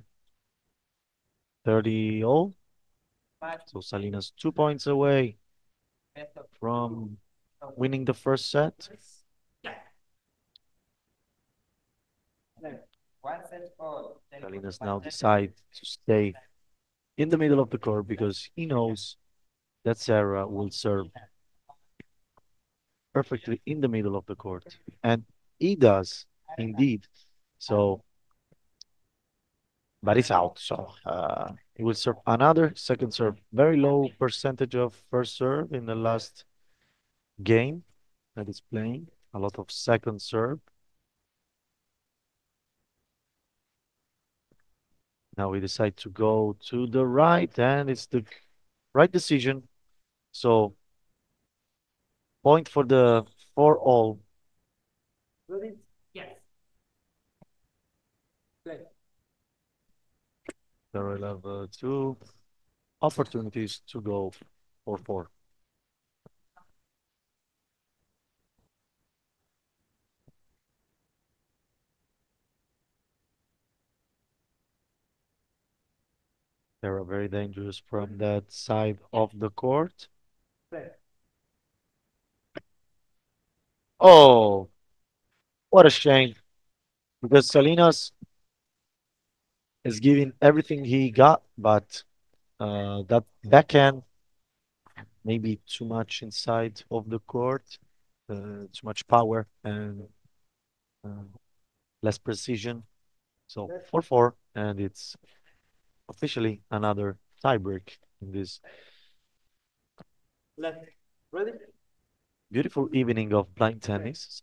30 all. So Salinas 2 points away from winning the first set. Salinas now decides to stay in the middle of the court because he knows that Sarah will serve perfectly in the middle of the court. And he does, indeed. So, but it's out. So he will serve another second serve. Very low percentage of first serve in the last game that he's playing. A lot of second serve. Now we decide to go to the right, and it's the right decision. So point for the 4-all. Ready? Yes. Play. There will have 2 opportunities to go for 4. They're very dangerous from that side of the court. Play. Oh, what a shame. Because Salinas is giving everything he got, but that backhand maybe too much inside of the court, too much power and uh, less precision. So 4-4, and it's officially another tiebreak in this. Left. Ready? beautiful evening of blind tennis.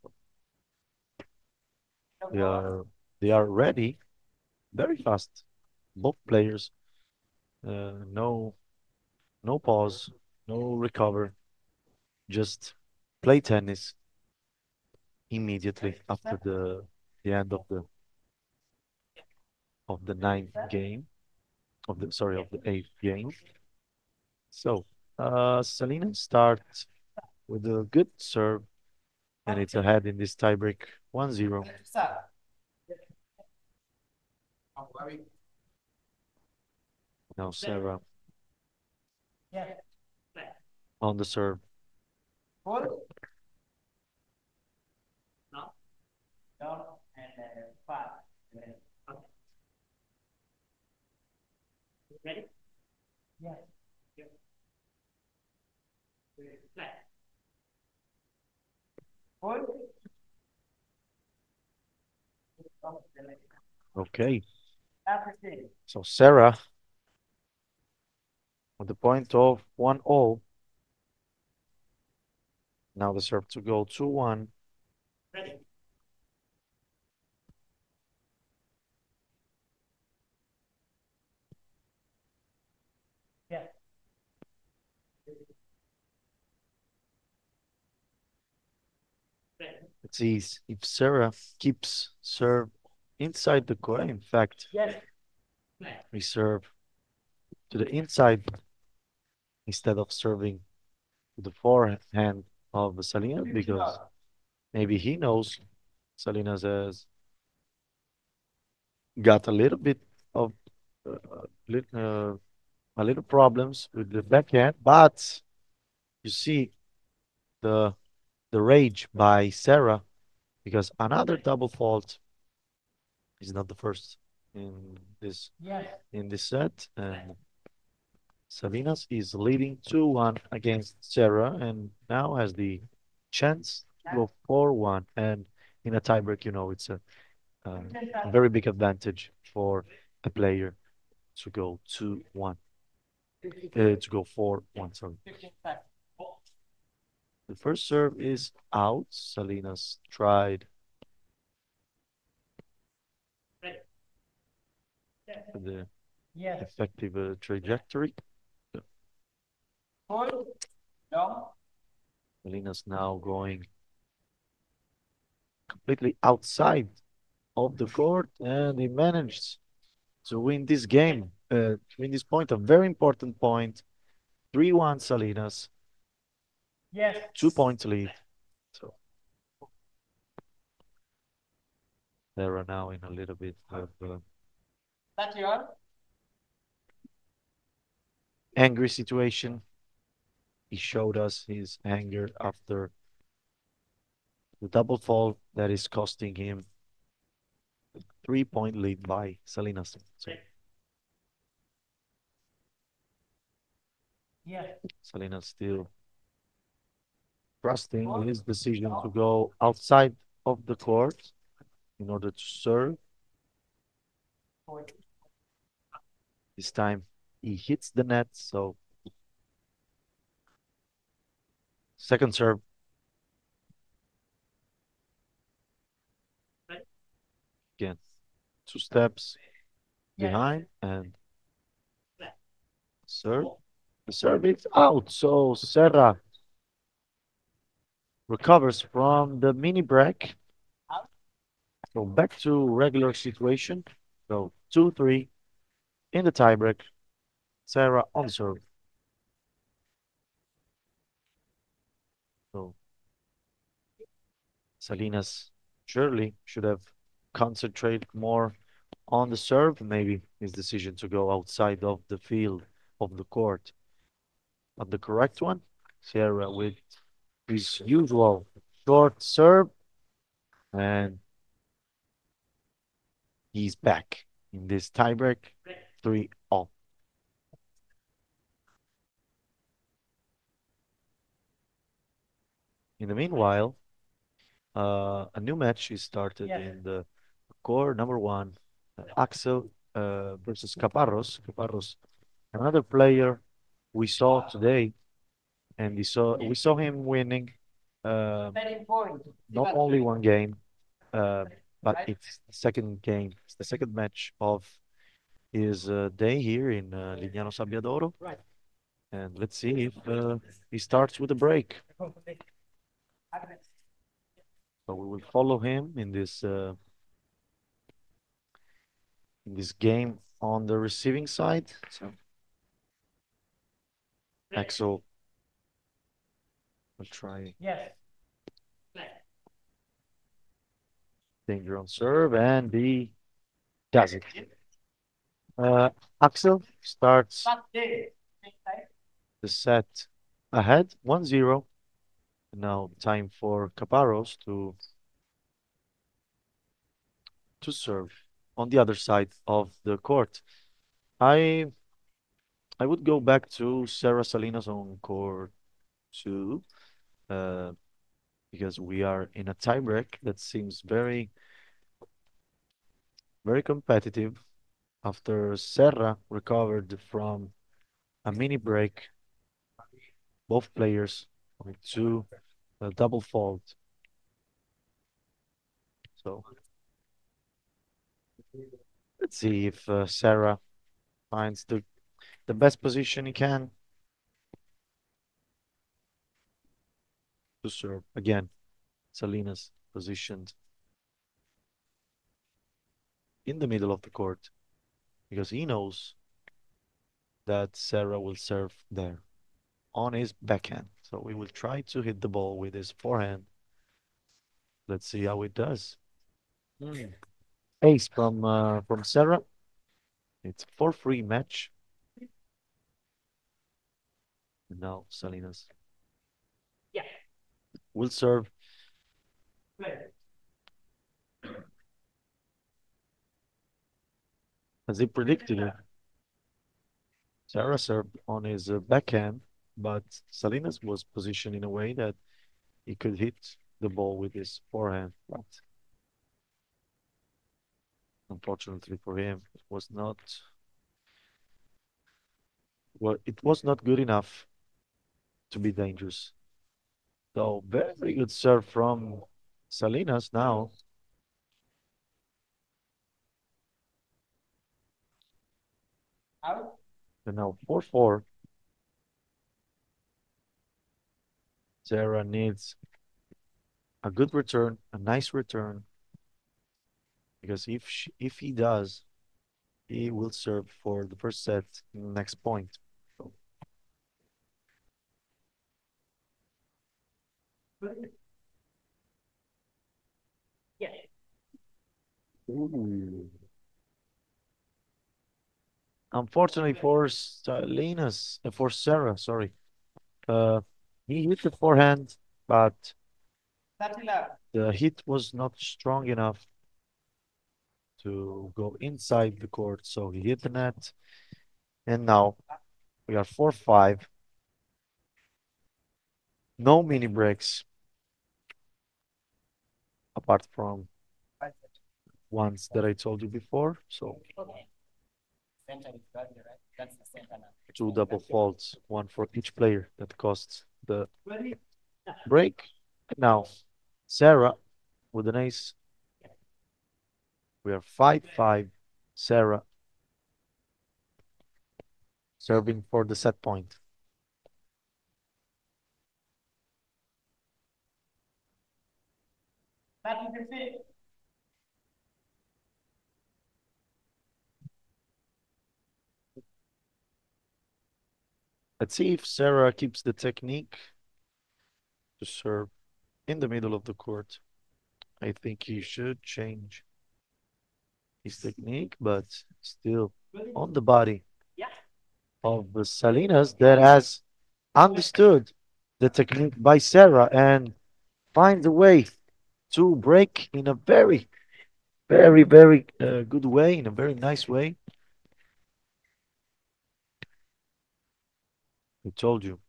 So they are ready very fast. Both players, no pause, no recover, just play tennis immediately after the end of the ninth game of the eighth game. So Selena starts with a good serve, and it's ahead in this tiebreak 1-0. Now Sarah on the serve. Ready? Yeah. Okay. So Sarah with the point of 1-0. Now the serve to go 2-1. Ready? Yeah. Let's see if Sarah keeps serve inside the court. In fact, we serve to the inside instead of serving to the forehand of Salina because maybe he knows Salinas has got a little bit of a little problems with the backhand, but you see the rage by Sarah because another double fault is not the first in this set, and Salinas is leading 2-1 against Sarah and now has the chance to go 4-1, and in a tiebreak, it's a very big advantage for a player to go 2-1, to go 4-1, sorry. The first serve is out. Salinas tried the effective trajectory. Salinas now going completely outside of the court, and he managed to win this game, to win this point, a very important point. 3-1 Salinas. Yes. 2 points lead. So they're now in a little bit of angry situation. He showed us his anger after the double fault that is costing him a 3-point lead by Salinas. So Salinas still trusting his decision to go outside of the court in order to serve. This time he hits the net, so second serve. Again, 2 steps behind and serve. The serve is out, so Serra recovers from the mini break. So back to regular situation. So 2-3 in the tiebreak. Serra on serve. So Salinas surely should have concentrated more on the serve. Maybe his decision to go outside of the field of the court. But the correct one, Serra with his usual short serve, and he's back in this tiebreak 3-all. In the meanwhile, a new match is started in the core number 1, Axel versus Caparros. Caparros, another player we saw today, and we saw him winning not only one game, but it's the second game, it's the second match of his day here in Lignano Sabbiadoro. And let's see if he starts with a break. So we will follow him in this game on the receiving side. So Axel will try danger on serve, and he does it. Axel starts the set ahead, 1-0. Now time for Caparros to serve on the other side of the court. I would go back to Sarah Salinas on court 2, because we are in a tiebreak that seems very, very competitive after Serra recovered from a mini break. Both players with two double fault. So let's see if Sarah finds the best position he can to serve. Again, Salinas positioned in the middle of the court because he knows that Sarah will serve there on his backhand. So we will try to hit the ball with his forehand. Let's see how it does. Ace from Sarah. It's 4-3 match. And now Salinas will serve. As he predicted it, Sarah served on his backhand, but Salinas was positioned in a way that he could hit the ball with his forehand. But unfortunately for him, it was not good enough to be dangerous. So very good serve from Salinas now. And now 4-4. Sarah needs a good return, a nice return, because if he does, he will serve for the first set in the next point. So. Ooh. Unfortunately for Salinas, for Sarah, sorry, he hit the forehand, but the hit was not strong enough to go inside the court, so he hit the net. And now we are 4-5. No mini breaks, apart from ones that I told you before. So two double faults, one for each player that costs the break. Now Sarah with an ace. We are 5-5. Sarah serving for the set point. Let's see if Sarah keeps the technique to serve in the middle of the court. I think he should change his technique, but still on the body of the Salinas that has understood the technique by Sarah and finds a way to break in a very, very, very good way, in a very nice way. I told you,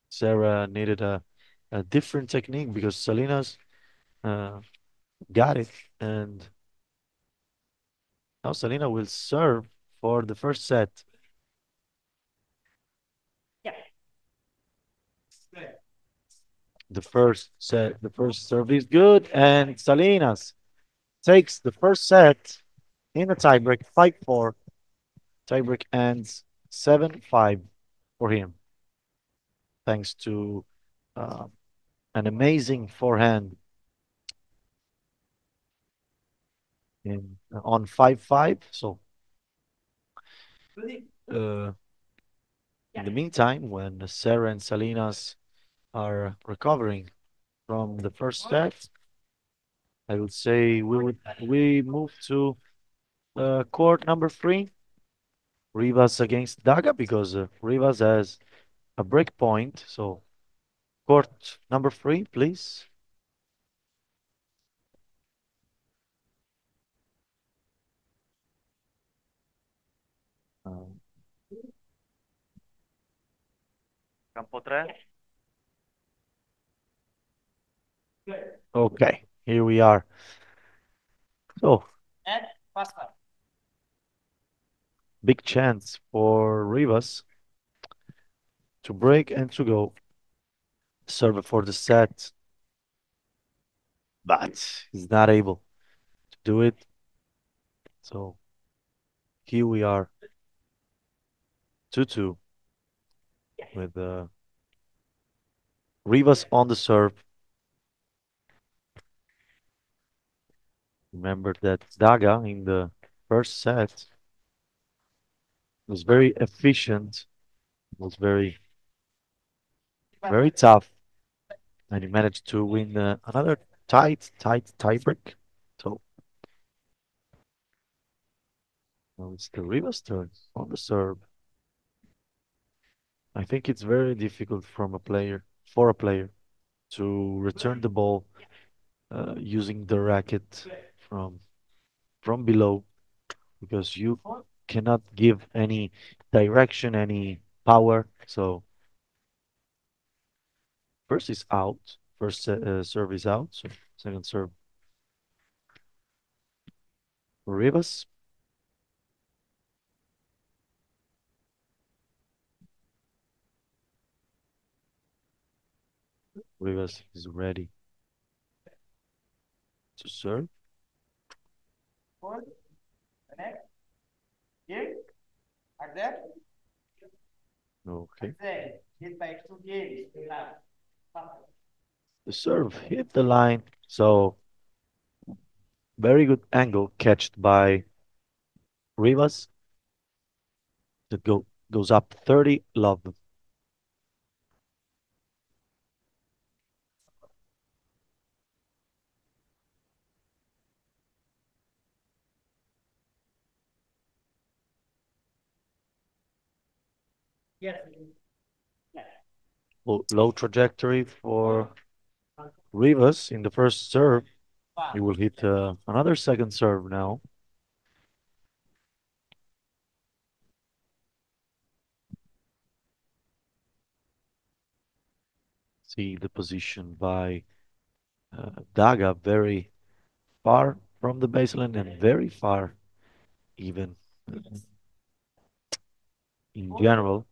Sarah needed a different technique because Salinas got it, and now Selena will serve for the first set. The first set, the first serve is good, and Salinas takes the first set in a tiebreak, 5-4. Tiebreak ends 7-5 for him, thanks to uh, an amazing forehand on 5-5. So in the meantime, when Sarah and Salinas are recovering from the first set, I would say we move to court number 3, Rivas against Daga, because Rivas has a break point. So court number 3, please. Campo 3. Okay, here we are. So big chance for Rivas to break and to go serve for the set, but he's not able to do it. So here we are, 2-2, with Rivas on the serve. Remember that Daga in the first set was very efficient, was very, very tough, and he managed to win another tight tiebreak. So now it's the Rivas turn on the serve. I think it's very difficult for a player to return the ball using the racket from below, because you cannot give any direction, any power. So first is out, serve is out. So second serve for Rivas. Rivas is ready to serve. Okay. The serve hit the line, so very good angle catched by Rivas. That goes up 30 love. Low trajectory for Rivas in the first serve. He will hit another second serve now. See the position by Daga, very far from the baseline and very far even in general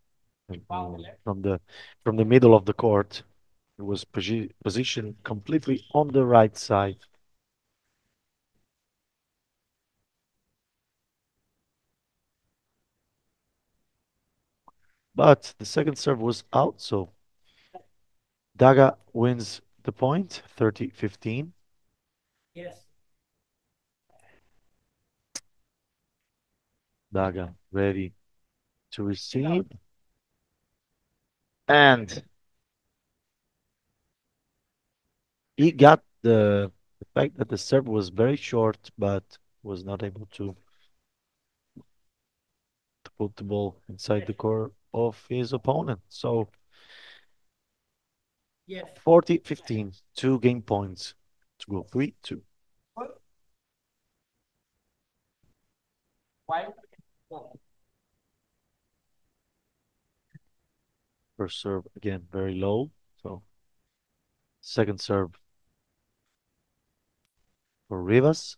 from the middle of the court. It was positioned completely on the right side. But the second serve was out, so Daga wins the point, 30-15. Yes. Daga ready to receive. And he got the fact that the serve was very short, but was not able to put the ball inside the core of his opponent. So 40-15, 2 game points to go 3-2. First serve again very low. So second serve for Rivas.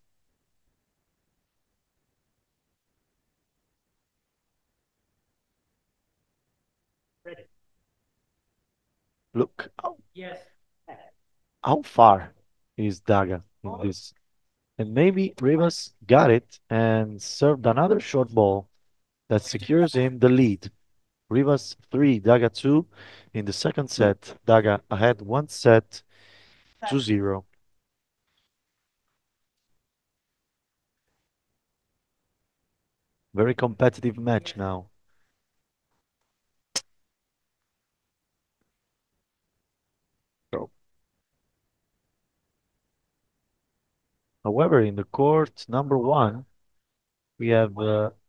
Look out. Yes. how far is Daga in this? And maybe Rivas got it and served another short ball that secures him the lead. Rivas 3, Daga 2 in the second set. Daga ahead one set, 2-0. Very competitive match now. So, however, in the court number 1, we have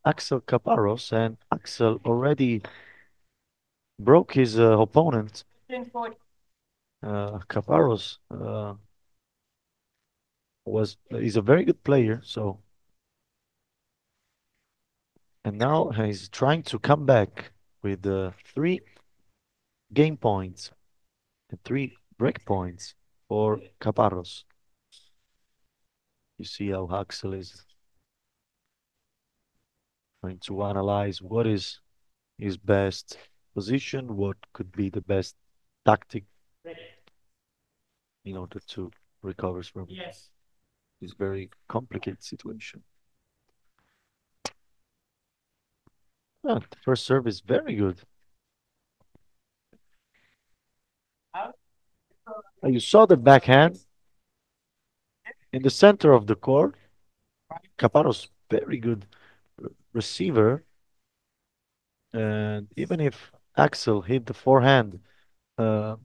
Axel Caparros, and Axel already broke his opponent. Caparros is a very good player, so, and now he's trying to come back with 3 game points and 3 break points for Caparros. You see how Axel is trying to analyze what is his best position, what could be the best tactic in order to recover from this very complicated situation. The first serve is very good. You saw the backhand in the center of the court. Caparros, very good receiver. And even if Axel hit the forehand on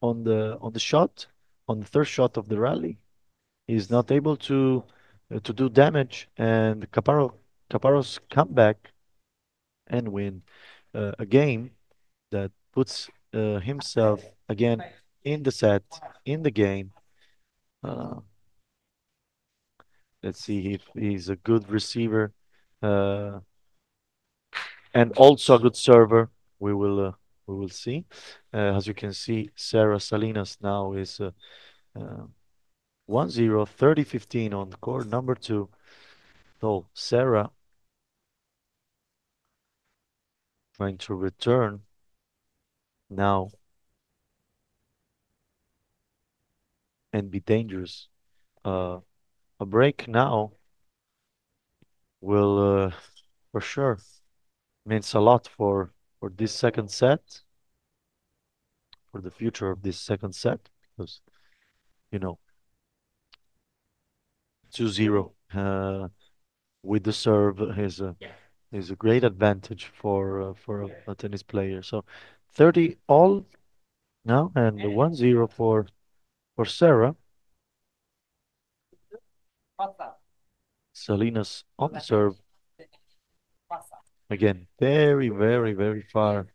the shot, on the third shot of the rally, he's not able to do damage. And Caparros come back and win a game that puts himself again in the set, in the game. Let's see if he's a good receiver and also a good server. We will see. As you can see, Sarah Salinas now is 1-0, 30-15 on the court number 2. So Sarah trying to return now and be dangerous. A break now will for sure means a lot for this second set, for the future of this second set, because you know 2-0 with the serve is a great advantage for a tennis player. So 30 all now, and 1-0 for Sarah. Salinas on the serve. Again, very, very, very far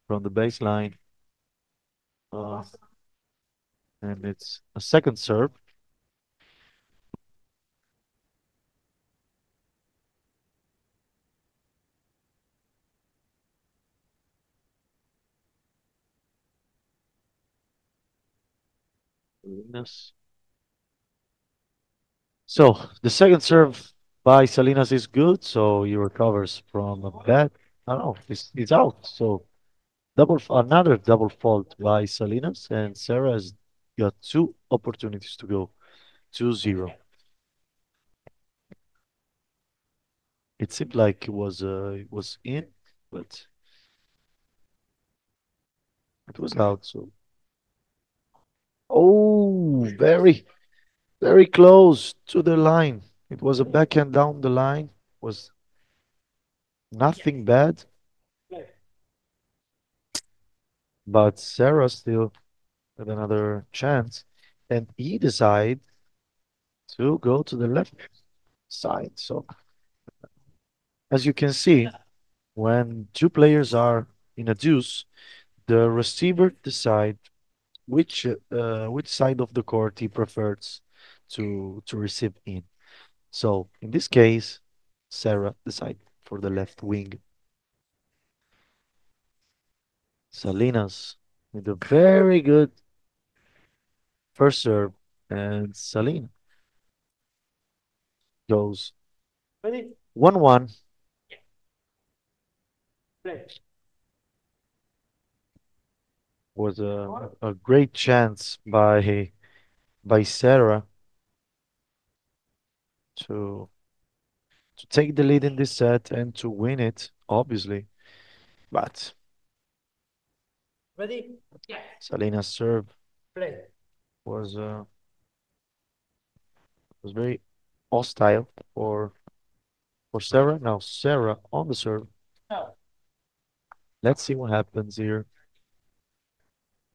from the baseline. And it's a second serve. Salinas. So the second serve by Salinas is good, so he recovers from a bad. I don't know, it's out. So another double fault by Salinas, and Sarah has got 2 opportunities to go 2-0. It seemed like it was in, but it was out. So very, very close to the line. It was a backhand down the line. Was nothing bad, but Sarah still had another chance, and he decided to go to the left side. So as you can see, when 2 players are in a deuce, the receiver decide which side of the court he prefers to receive in. So in this case, Sarah decided for the left wing. Salinas with a very good first serve, and Salina goes 1-1. Was a great chance by Sarah to take the lead in this set and to win it, obviously. But Ready? Yeah. Salina's serve Play. was very hostile for Sarah. Now Sarah on the serve. Now, Let's see what happens here.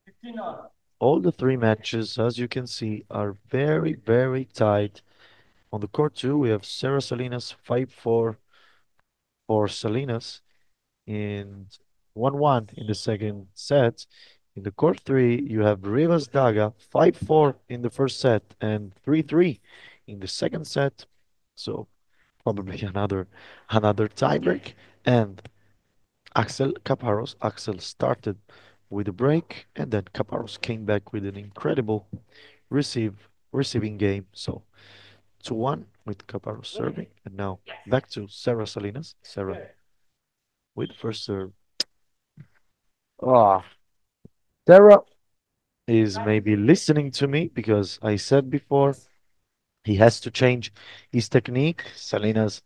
15 on. All the three matches, as you can see, are very, very tight. On the court two, we have Sarah Salinas 5-4 for Salinas in 1-1 in the second set. In the court three, you have Rivas Daga 5-4 in the first set and 3-3 in the second set. So probably another tiebreak. And Axel Caparros. Axel started with a break, and then Caparros came back with an incredible receiving game. So 2-1 with Caparros serving, and now back to Sarah Salinas. Sarah with first serve. Ah, Sarah is maybe listening to me because I said before he has to change his technique. Salinas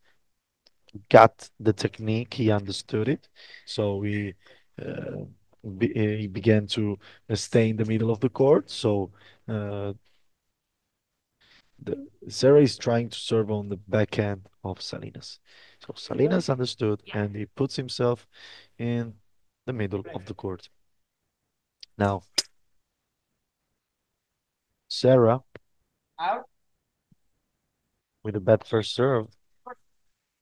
got the technique, he understood it. So uh, he began to stay in the middle of the court. So uh, Sarah is trying to serve on the backhand of Salinas. So Salinas understood and he puts himself in the middle of the court. Now, Sarah Out. with a bad first serve,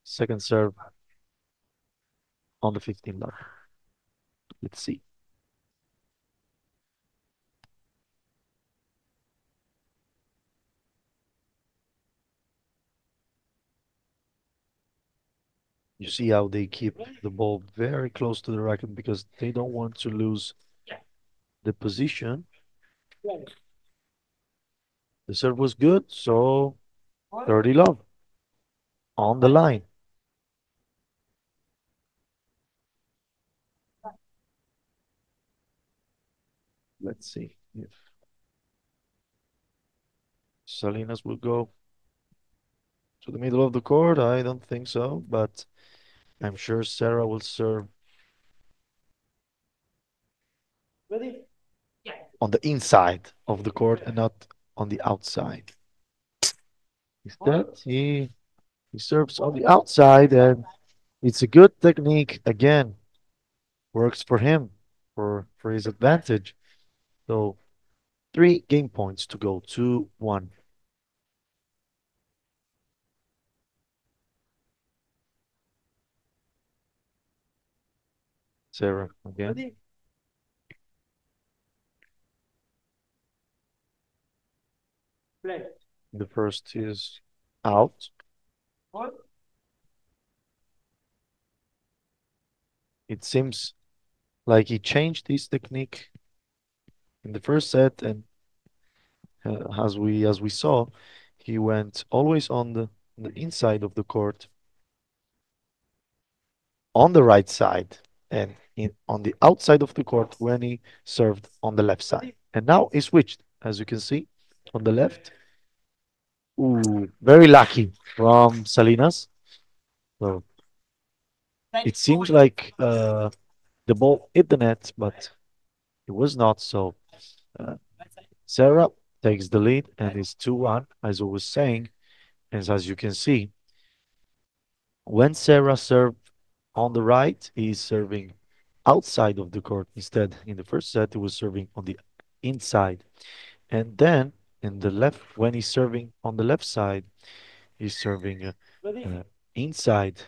second serve on the 15 line. Let's see. You see how they keep the ball very close to the racket because they don't want to lose the position. The serve was good, so 30 love on the line. Let's see if Salinas will go to the middle of the court. I don't think so, but I'm sure Sarah will serve Ready? Yeah. on the inside of the court and not on the outside. Instead, he serves on the outside, and it's a good technique. Again, works for him, for his advantage. So 3 game points to go, 2-1. Sarah again. Ready? Play. The first is out. Hold. It seems like he changed his technique in the first set, and as we saw, he went always on the inside of the court, on the right side, and on the outside of the court when he served on the left side. And now he switched, as you can see, on the left. Ooh, very lucky from Salinas. So it seems like the ball hit the net, but it was not. So uh, Sarah takes the lead and is 2-1, as I was saying. And as you can see, when Sarah served on the right, he's serving outside of the court. Instead, in the first set, he was serving on the inside. And then in the left, when he's serving on the left side, he's serving inside.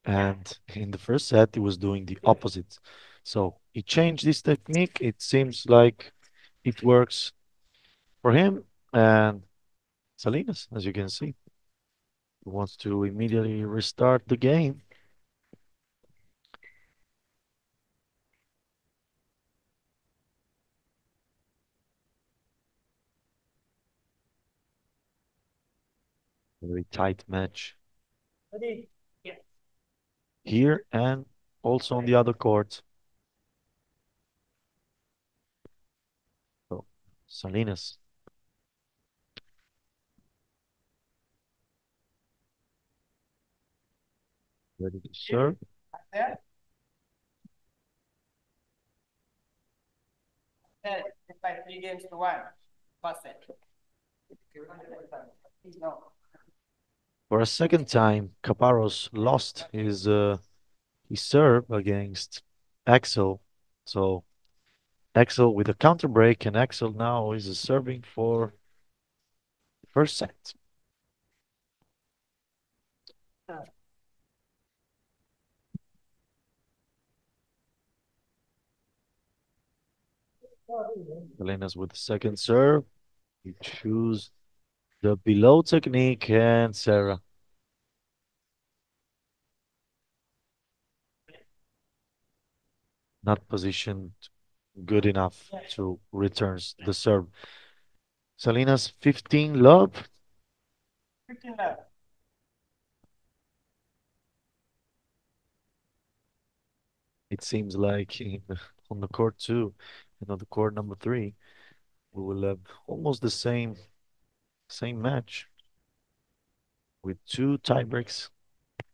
And in the first set, he was doing the opposite. So he changed this technique. It seems like it works for him. And Salinas, as you can see, wants to immediately restart the game. Very tight match. Ready? Yeah. Here and also on the other court. Salinas. Ready to serve. By 3 games to 1. Pass it. No. For a second time, Caparros lost his serve against Axel. So Axel with a counter break, and Axel now is serving for the first set. Salinas with the second serve. He choose the below technique, and Sarah not positioned good enough to returns the serve. Salinas 15 love. 15 left. It seems like on the court 2 and on the court number 3, we will have almost the same match with 2 tiebreaks,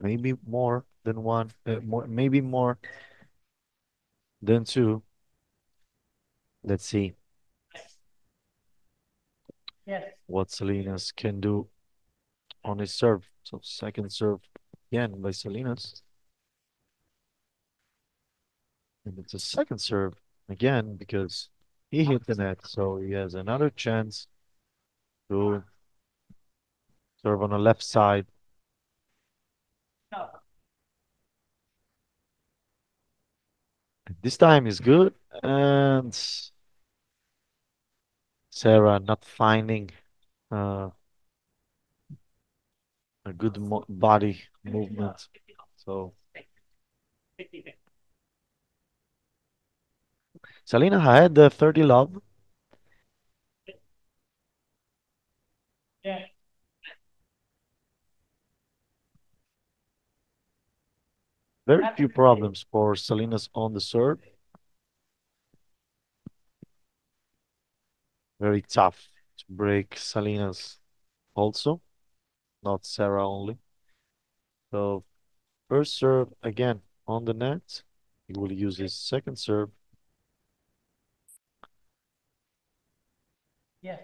maybe more than one, maybe more than 2. Let's see what Salinas can do on his serve. So second serve again by Salinas. And it's a second serve again because he hit the net. So he has another chance to serve on the left side. This time is good. And Sarah not finding uh, a good body movement. So Salina had the 30 love. Yeah. Very few problems for Salinas on the serve. Very tough to break Salinas also, not Sarah only. So first serve again on the net. He will use his second serve. Yes.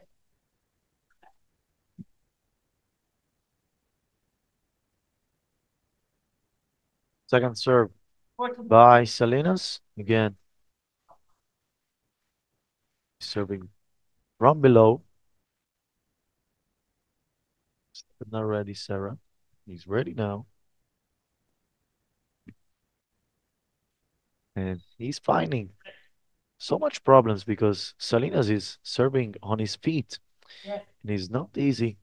Second serve by Salinas. Again, serving from below. But not ready, Sarah. He's ready now. And he's finding so much problems because Salinas is serving on his feet. Yes. And it's not easy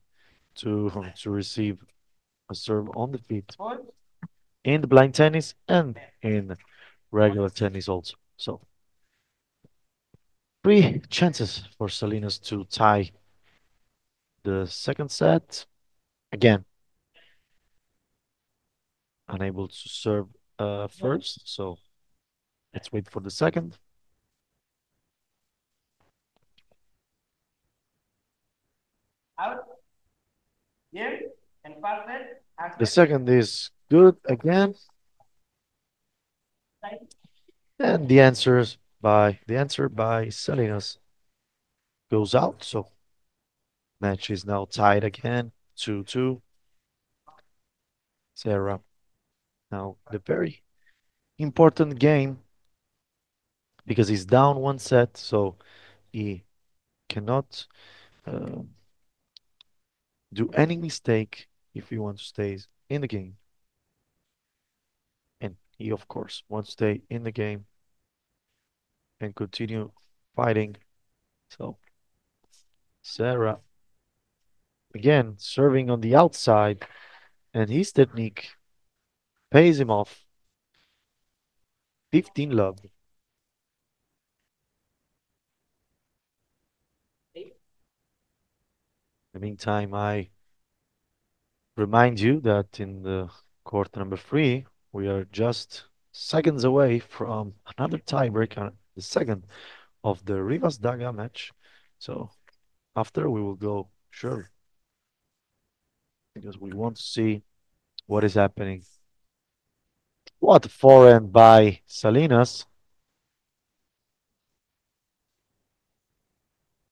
to receive a serve on the feet in the blind tennis and in regular tennis also. So 3 chances for Salinas to tie the second set. Again, unable to serve first, so let's wait for the second. Out. Here. And pass it. The second is good again. And the answer by Salinas goes out. So match is now tied again, 2-2. Sarah. Now the very important game because he's down 1 set, so he cannot do any mistake if he wants to stay in the game. And he, of course, wants to stay in the game and continue fighting. So Sarah again serving on the outside, and his technique pays him off. 15 love. In the meantime, I remind you that in the court number 3, we are just seconds away from another tiebreak, the second of the Rivas Daga match So after we will go, sure, because we want to see what is happening. What a forehand by Salinas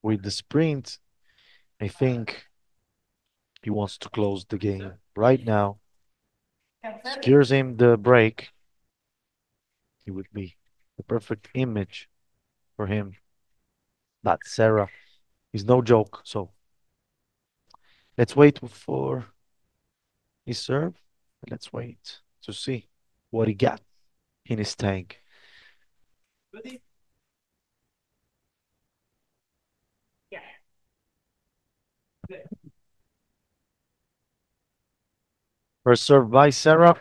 with the sprint. I think he wants to close the game right now. Secures him the break. It would be the perfect image for him. But Sarah is no joke, so let's wait for his serve. Let's wait to see what he got in his tank. First serve by Sarah.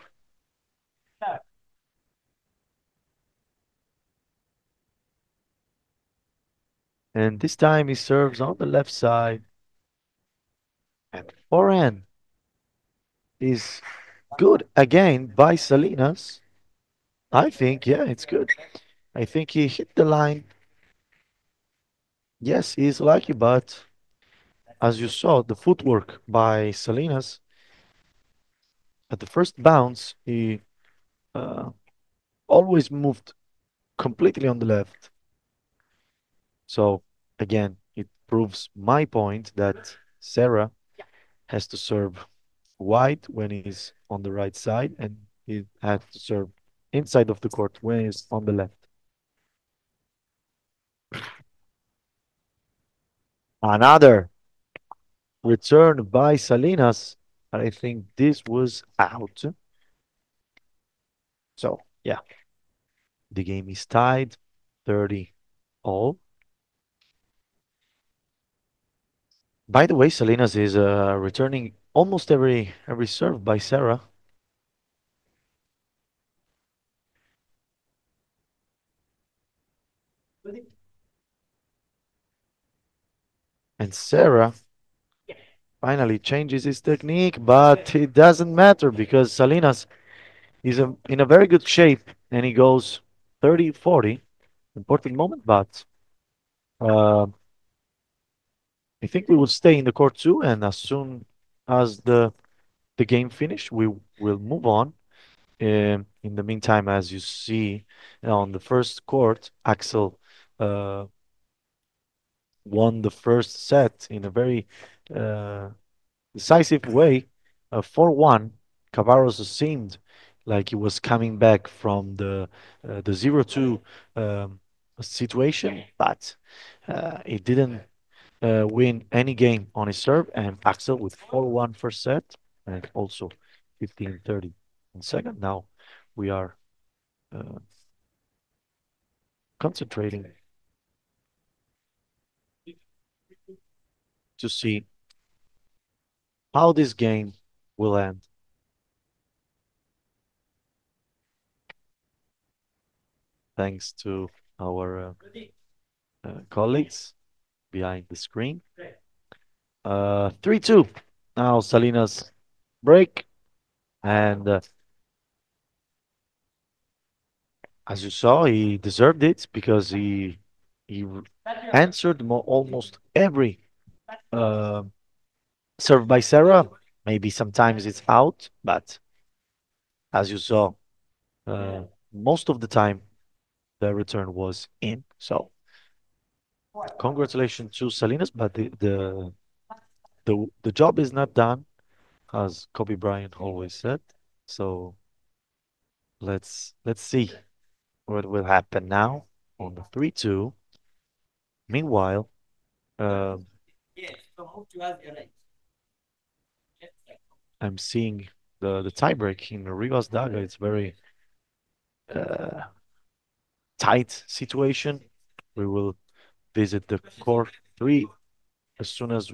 And this time he serves on the left side. And forehand is good again by Salinas. I think, yeah, it's good. I think he hit the line. Yes, he's lucky, but as you saw, the footwork by Salinas at the first bounce, he uh, always moved completely on the left. So again, it proves my point that Sarah has to serve wide when he's on the right side, and he has to serve inside of the court when he's on the left. Another return by Salinas. I think this was out. So yeah, the game is tied, 30 all. By the way, Salinas is returning almost every serve by Sarah. And Sarah finally changes his technique, but it doesn't matter because Salinas is in a very good shape and he goes 30-40. Important moment, but uh, I think we will stay in the court too, and as soon as the game finish, we will move on. In the meantime, as you see on the first court, Axel uh, won the first set in a very uh, decisive way, 4-1. Cavaros seemed like he was coming back from the 0-2 situation, but he didn't win any game on his serve, and Axel with 4-1 first set and also 15-30 in second. Now we are uh, concentrating to see how this game will end. Thanks to our colleagues behind the screen. 3-2. Now Salinas break, and as you saw, he deserved it because he answered almost every uh, serve by Sarah. Maybe sometimes it's out, but as you saw, uh, most of the time the return was in. So congratulations to Salinas, but the job is not done, as Kobe Bryant always said. So let's see what will happen now on the 3-2. Meanwhile, uh, I'm seeing the tiebreak in Rivas Daga. It's very uh, tight situation. We will visit the court three as soon as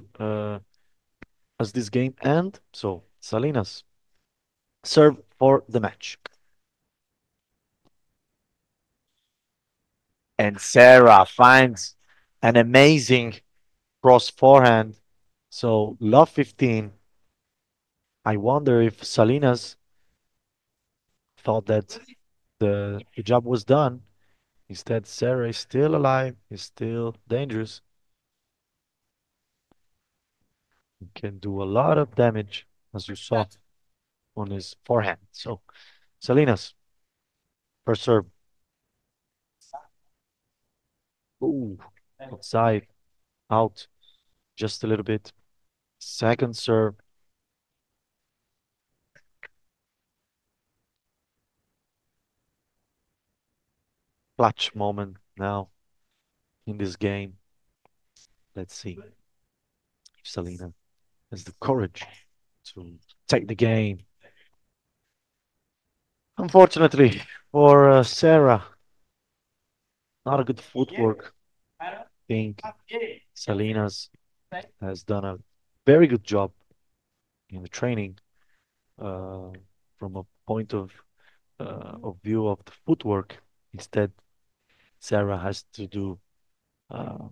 this game end. So Salinas serve for the match. And Sarah finds an amazing cross forehand. So love 15. I wonder if Salinas thought that the job was done. Instead, Sarah is still alive, is still dangerous. He can do a lot of damage, as you saw on his forehand. So, Salinas, first serve. Ooh, outside, out, just a little bit. Second serve. Clutch moment now in this game. Let's see if Selena has the courage to take the game. Unfortunately for Sarah, not a good footwork. I think Salinas has done a very good job in the training uh, from a point of view of the footwork. Instead, Sarah has to do uh,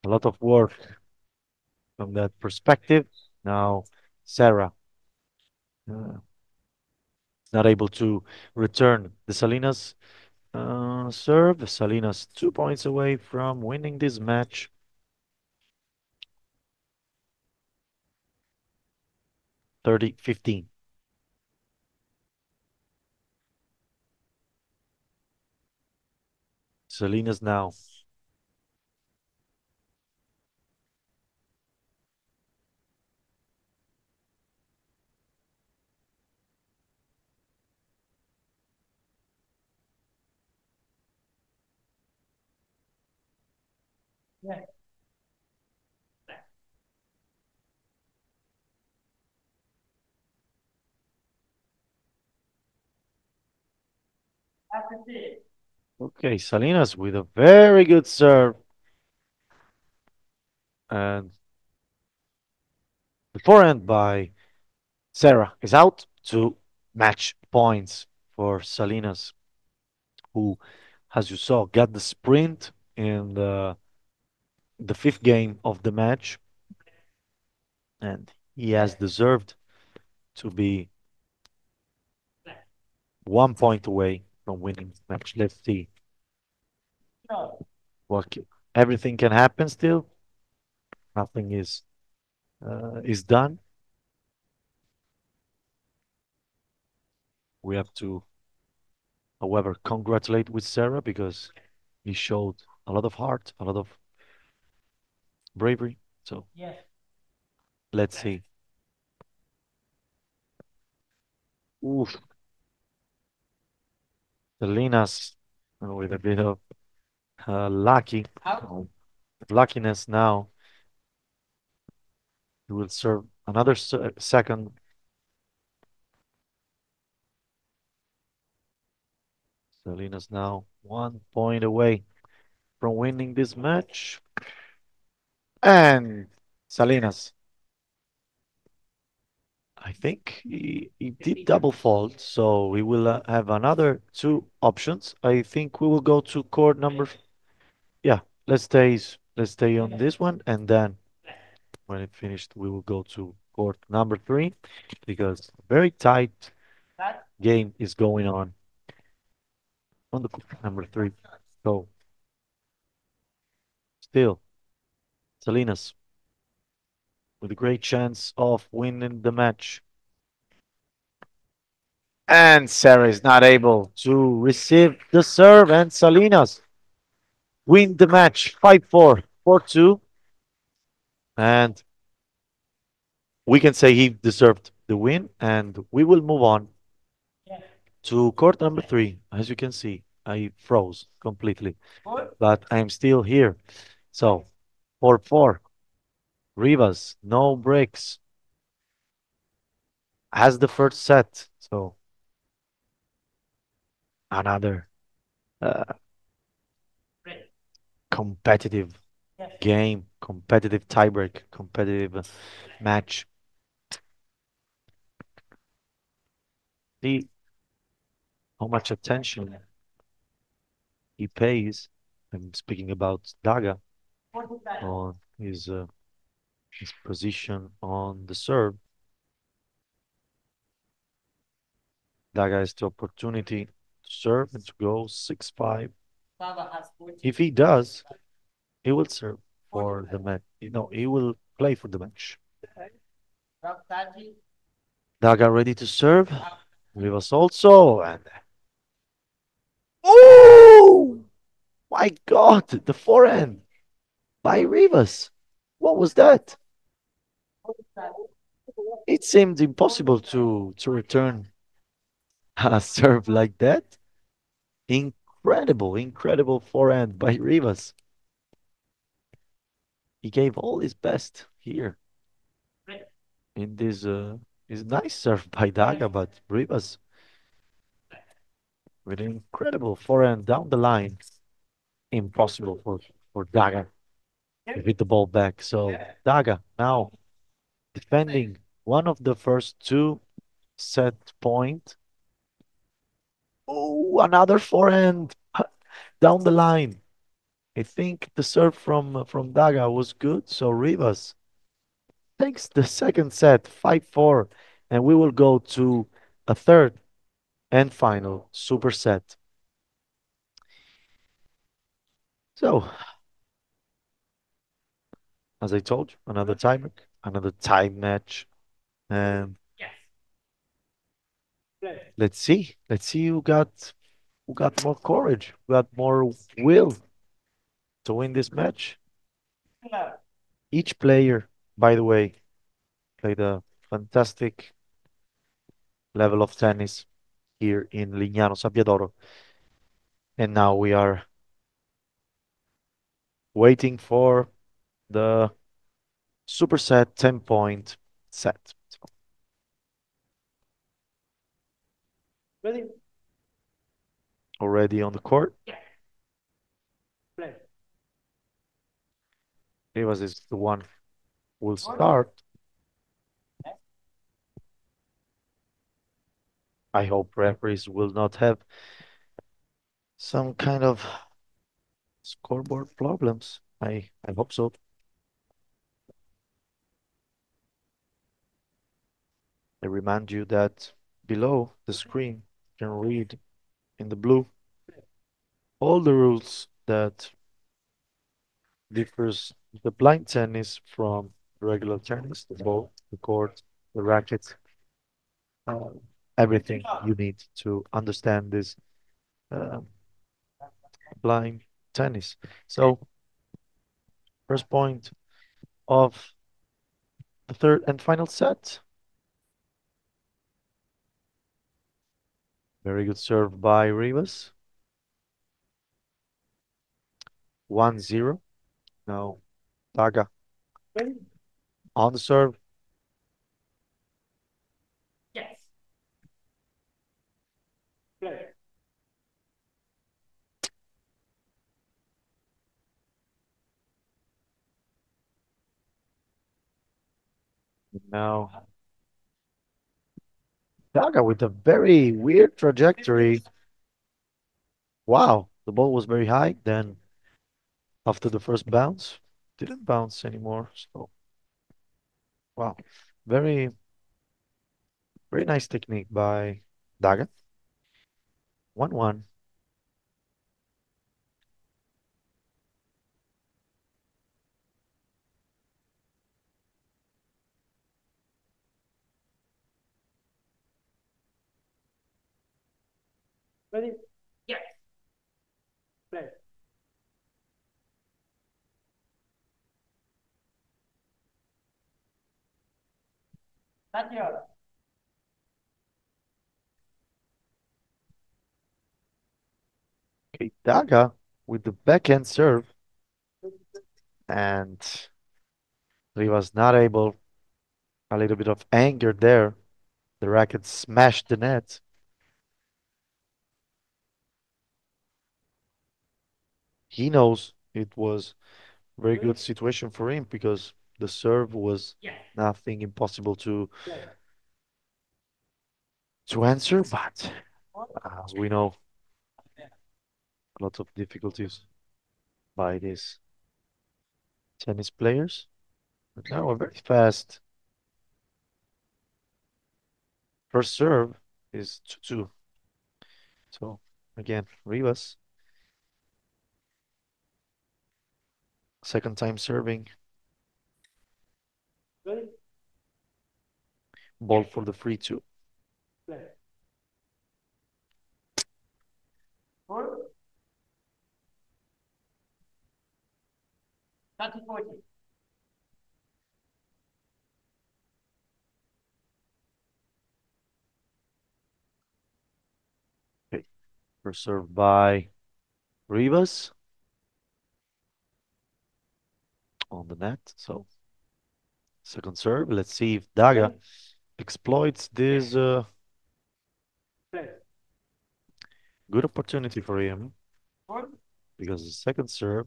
a lot of work from that perspective. Now, Sarah uh, not able to return the Salinas serve. Salinas 2 points away from winning this match. 30-15. Salinas now. Yeah. Okay, Salinas with a very good serve. And the forehand by Sarah is out to match points for Salinas, who, as you saw, got the sprint in the fifth game of the match. And he has deserved to be 1 point away from winning the match. Let's see. What everything can happen still. Nothing is done. We have to, however, congratulate with Sarah because he showed a lot of heart, a lot of bravery. So let's see. Oof. Salinas with a bit of luckiness now. He will serve another second. Salinas now 1 point away from winning this match. And Salinas, I think he did double fault, so we will have another two options. I think we will go to court number. Yeah, let's stay on this one, and then when it finished, we will go to court number 3 because very tight game is going on the court number 3. So still, Salinas with a great chance of winning the match. And Sarah is not able to receive the serve, and Salinas win the match 5-4, 4-2. And we can say he deserved the win, and we will move on to court number 3. As you can see, I froze completely, but I'm still here. So 4-4. Rivas, no breaks. Has the first set. So another uh, competitive game, competitive tiebreak, competitive match. See how much attention he pays. I'm speaking about Daga on his position on the serve. Daga has the opportunity to serve and to go 6-5. If he does, he will serve for the match. He will play for the match. Daga ready to serve. Rivas also. And oh my God, the forehand by Rivas. What was that? It seemed impossible to return a serve like that. Incredible forehand by Rivas. He gave all his best here in this is nice serve by Daga, but Rivas with an incredible forehand down the line. Impossible for Daga to hit the ball back. So Daga now defending one of the first two set point. Oh, another forehand down the line. I think the serve from Daga was good. So Rivas takes the second set, 5-4, and we will go to a third and final super set. So, as I told you, another time match, and let's see who got more courage, who got more will to win this match. Each player, by the way, played a fantastic level of tennis here in Lignano Sabbiadoro. And now we are waiting for the superset 10-point set. Ready? Already on the court. Play. Rivas is the one who will start. I hope referees will not have some kind of scoreboard problems. I hope so. I remind you that below the screen you can read in the blue all the rules that differs the blind tennis from regular tennis, the ball, the court, the racket, everything you need to understand this uh, blind tennis. So, first point of the third and final set. Very good serve by Rivas. 1-0. Now, Daga on the serve. Yes. Play. Now, Daga with a very weird trajectory. Wow, the ball was very high. Then, after the first bounce, didn't bounce anymore. So, wow, very, very nice technique by Daga. 1-1. Ready? Yes. Play. That's yours. Okay, Daga with the backhand serve. And Rivas not able. A little bit of anger there. The racket smashed the net. He knows it was a very good situation for him because the serve was nothing impossible to answer, but as we know, lots of difficulties by these tennis players. But now a very fast first serve is 2-2. So again, Rivas Second time serving. Ball for the free two. Okay. First serve by Rivas on the net. So second serve. Let's see if Daga exploits this good opportunity for him, because the second serve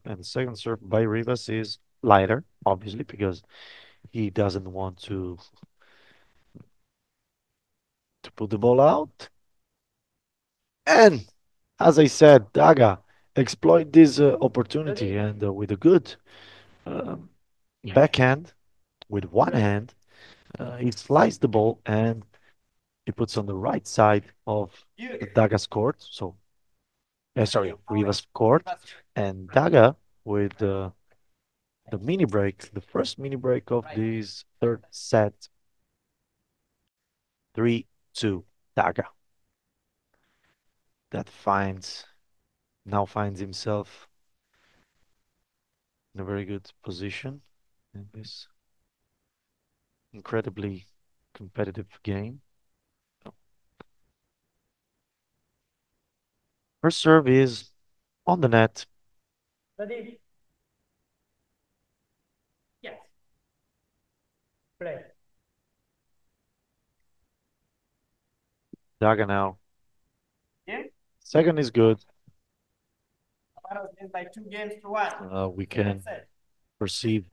by Rivas is lighter, obviously, because he doesn't want to put the ball out. And as I said, Daga exploit this opportunity, and with a good um, backhand, with one hand, he sliced the ball and he puts on the right side of the Daga's court. So, sorry, Rivas court, and Daga with the mini break, the first mini break of this third set. 3-2 Daga. That now finds himself in a very good position in this incredibly competitive game. First serve is on the net. Ready? Yes. Play. Daga now. Yeah. Second is good. By 2-1. We can perceive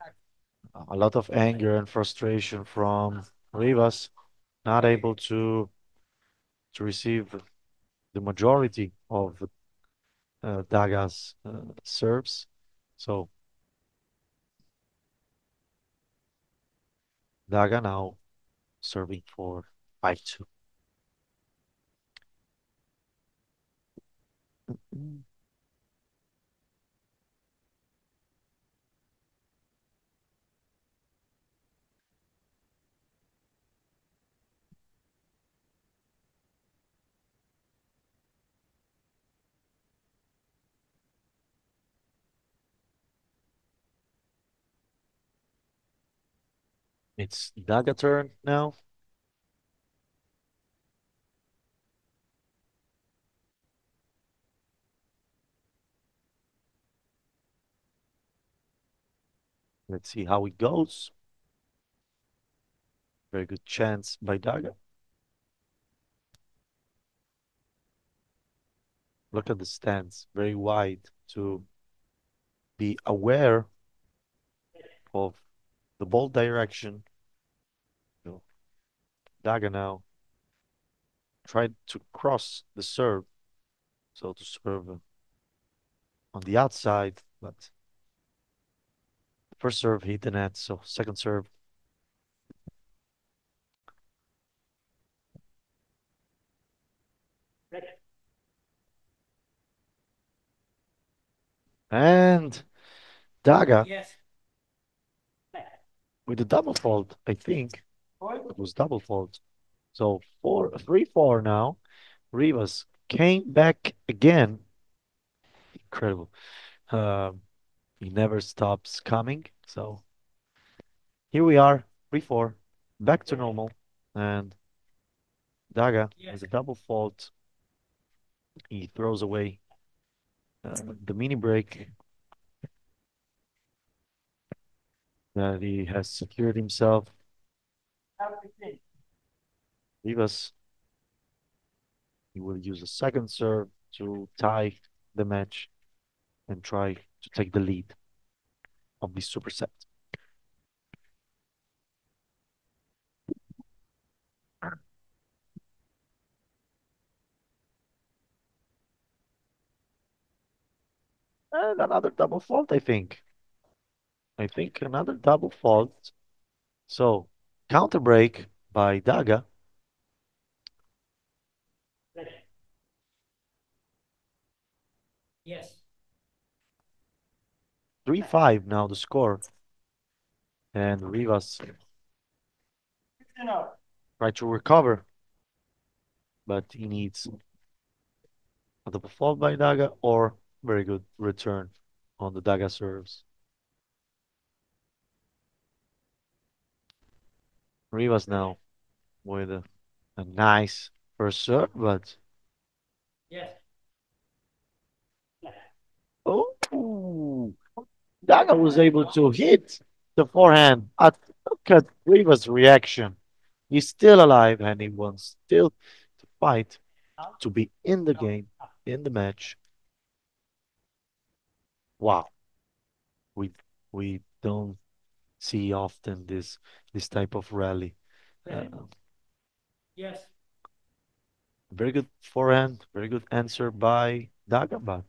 a lot of anger and frustration from Rivas, not able to receive the majority of Daga's serves. So Daga now serving for 5-2. It's Daga turn now. Let's see how it goes. Very good chance by Daga. Look at the stance, very wide, to be aware of the ball direction. So Daga now tried to cross the serve, so to serve on the outside, but first serve hit the net, so second serve. And Daga with a double fault, I think. It was double fault. So 3-4 now. Rivas came back again. Incredible. He never stops coming. So here we are, 3-4, back to normal. And Daga with a double fault. He throws away the mini break that he has secured himself. Rivas, he will use a second serve to tie the match and try to take the lead of this superset. And another double fault, I think. I think another double fault. So counter break by Daga. Yes. 3-5 now the score. And Rivas try to recover, but he needs a double fault by Daga or very good return on the Daga serves. Rivas now with a nice first serve, but oh, Daga was able to hit the forehand. Look at Rivas' reaction. He's still alive and he wants still to fight to be in the game, in the match. Wow, we we don't see often this type of rally. Uh, very good forehand, very good answer by Daga, but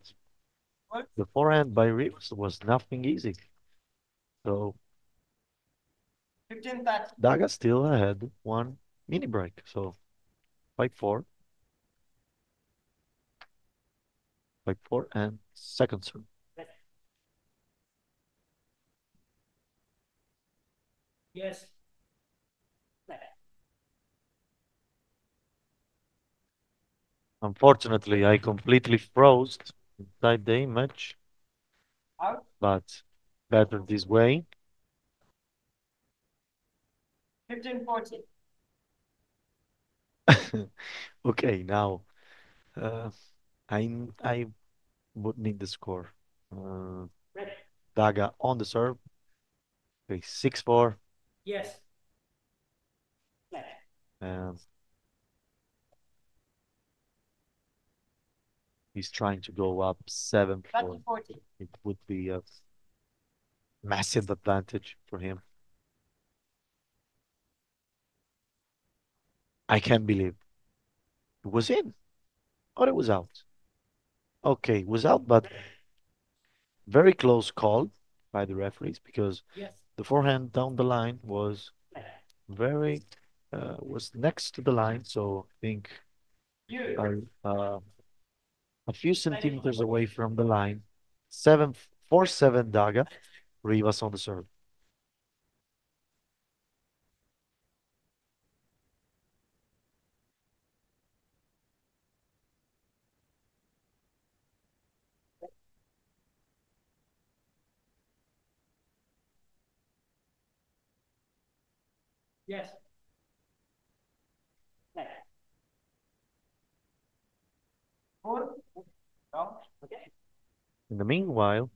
the forehand by Rivas was nothing easy. So Daga still ahead, one mini break. So 5-4, 5-4, and second serve. Unfortunately, I completely froze inside the image, but better this way. 15-14. Okay, now uh, I would need the score. Daga on the serve. Okay, 6-4. And he's trying to go up 7-4. It would be a massive advantage for him. I can't believe it was in or it was out. Okay, it was out, but very close call by the referees because the forehand down the line was very was next to the line, so I think uh, a few centimeters away from the line. 7-4-7 Daga. Rivas on the serve. In the meanwhile,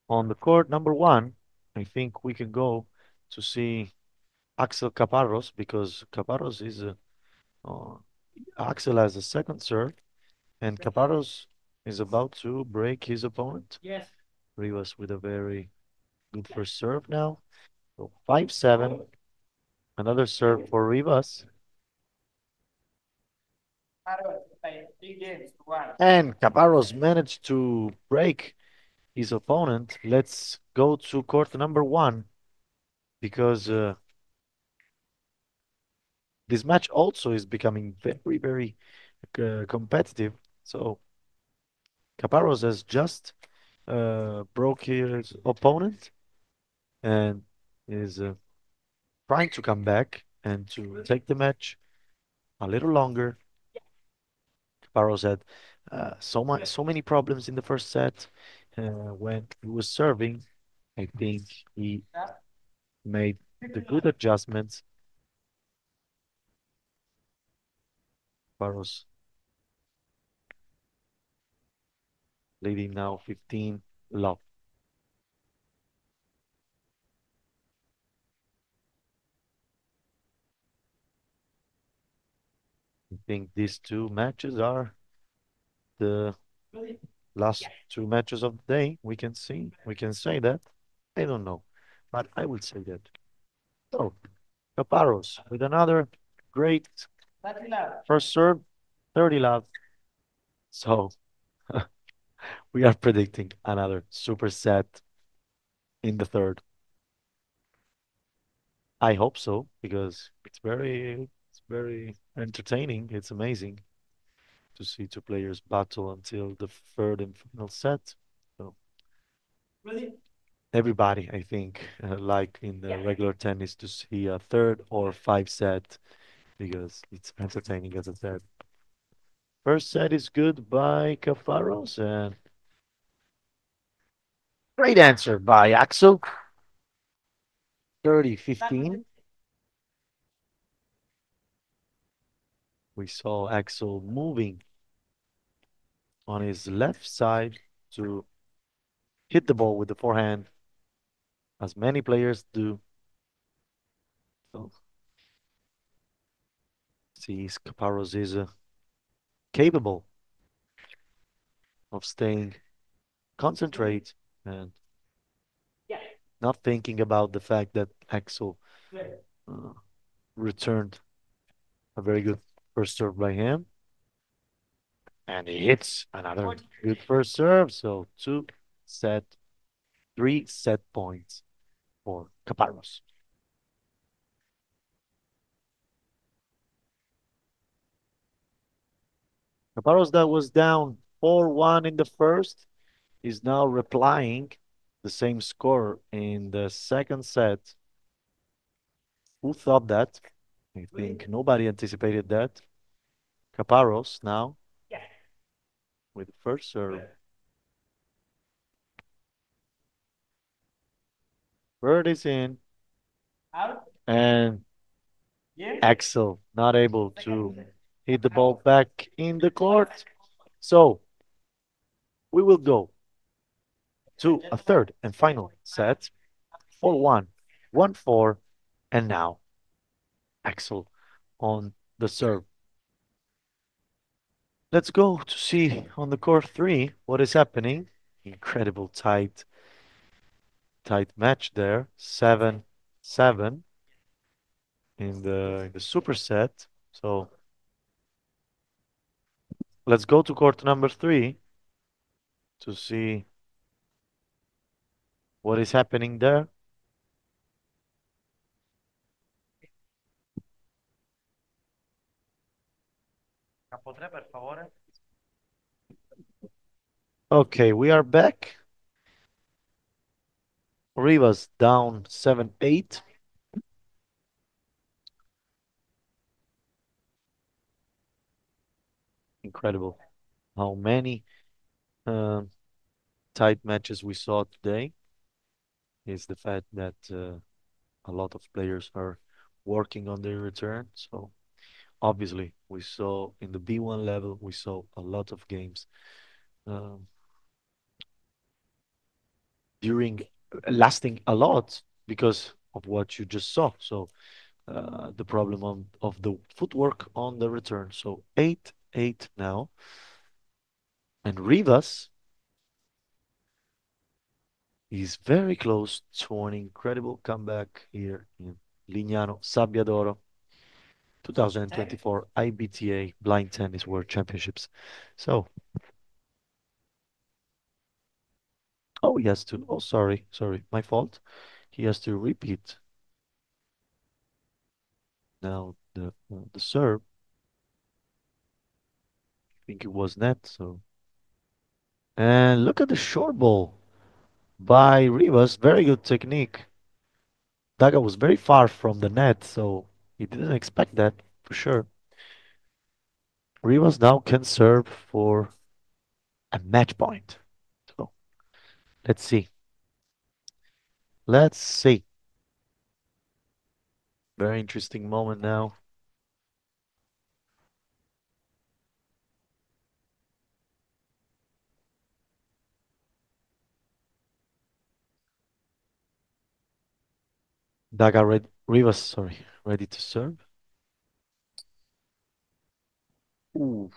on the court number one, I think we can go to see Axel Caparros because Caparros is uh, Axel has a second serve, and Caparros is about to break his opponent. Rivas with a very good first serve now. So 5-7. Another serve for Rivas. And Caparros managed to break his opponent. Let's go to court number one because this match also is becoming very, very competitive. So Caparros has just broke his opponent and is trying to come back and to take the match a little longer. Caparros had so many problems in the first set when he was serving. I think he made the good adjustments. Caparros leading now 15-love. I think these two matches are the last two matches of the day. We can say that. I don't know, but I would say that. So, Caparros with another great first serve, 30-love. So, we are predicting another super set in the third. I hope so because it's very entertaining. It's amazing to see two players battle until the third and final set. So everybody, I think, like in the regular tennis, to see a third or five set because it's entertaining, as I said. First set is good by Cafaros, and great answer by Axel. 30-15. We saw Axel moving on his left side to hit the ball with the forehand, as many players do. So, sees Caparros is capable of staying concentrate and not thinking about the fact that Axel uh, returned a very good first serve by him. And he hits another good first serve. So three set points for Caparros. Caparros, that was down 4-1 in the first, is now replying the same score in the second set. Who thought that? I think nobody anticipated that. Caparros now with first serve. Bird is in. And Axel not able to hit the ball back in the court. So we will go to a third and final set. 4-1, 1-4, and now Axel on the serve. Let's go to see on the court three what is happening. Incredible tight match there. 7-7 in the superset. So let's go to court number three to see what is happening there. Okay, we are back. Rivas down 7-8. Incredible how many tight matches we saw today. Is the fact that a lot of players are working on their return. So obviously we saw in the B1 level, we saw a lot of games during lasting a lot because of what you just saw. So the problem of the footwork on the return. So 8-8 now. And Rivas is very close to an incredible comeback here in Lignano Sabbiadoro 2024 IBTA Blind Tennis World Championships. So, oh, he has to, oh, sorry, my fault. He has to repeat now the serve. I think it was net, so. And look at the short ball by Rivas, very good technique. Daga was very far from the net, so he didn't expect that for sure. Rivas now can serve for a match point. So let's see. Let's see. Very interesting moment now. Rivas, sorry, ready to serve. Ooh.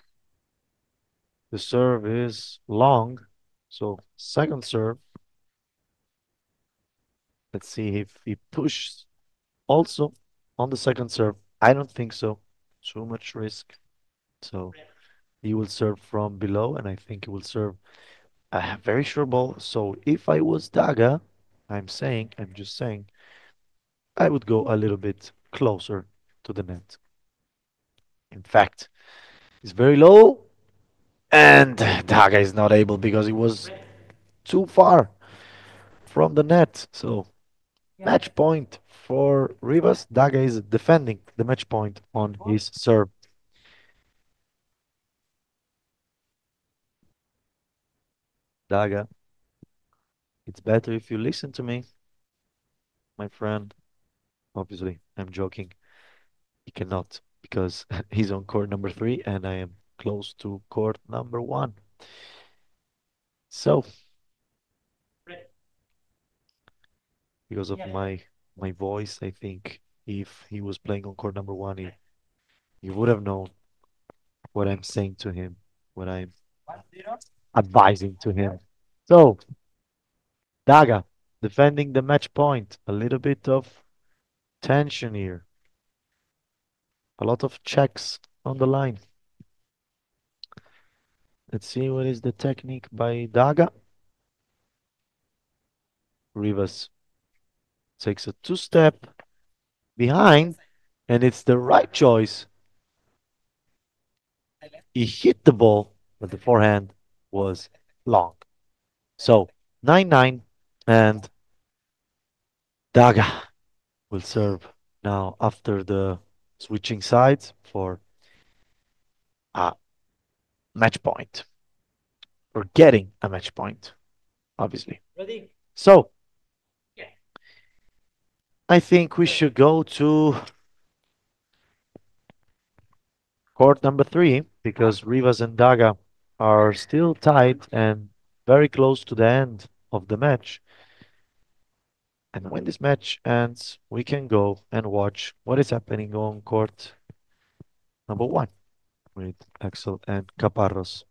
The serve is long, so second serve. Let's see if he pushes also on the second serve. I don't think so. Too much risk. So he will serve from below, and I think he will serve a very short ball. So if I was Daga, I'm just saying, I would go a little bit closer to the net. In fact, it's very low, and Daga is not able because he was too far from the net. So match point for Rivas. Daga is defending the match point on his serve. Daga, it's better if you listen to me, my friend. Obviously, I'm joking. He cannot because he's on court number 3 and I am close to court number 1. So, because of my voice, I think if he was playing on court number 1, he would have known what I'm saying to him, what I'm advising to him. So, Daga defending the match point. A little bit of tension here. A lot of checks on the line. Let's see what is the technique by Daga. Rivas takes a 2-step behind, and it's the right choice. He hit the ball, but the forehand was long. So 9-9, and Daga will serve now after the switching sides for a match point. Or getting a match point, obviously. Ready? So I think we should go to court number 3 because Rivas and Daga are still tied and very close to the end of the match. And when this match ends, we can go and watch what is happening on court number 1 with Axel and Caparros.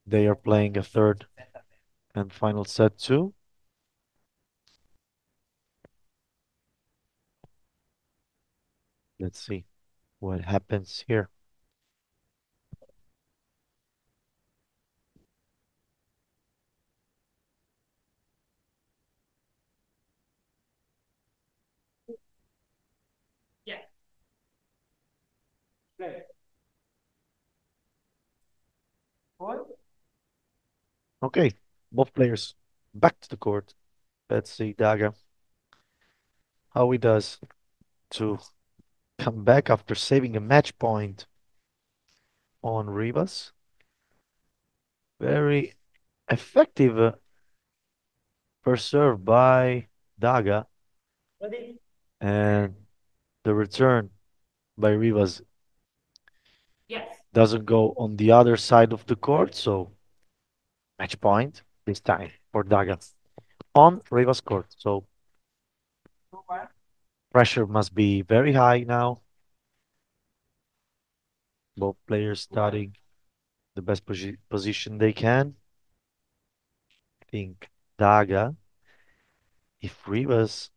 They are playing a third and final set too. Let's see what happens here. Yeah. Okay, both players back to the court. Let's see Daga how he does to come back after saving a match point on Rivas. Very effective first serve by Daga. Ready? And the return by Rivas Yes. doesn't go on the other side of the court, so match point this time for Daga on Rivas court. So pressure must be very high now. Both players starting the best position they can. I think Daga, if Rivas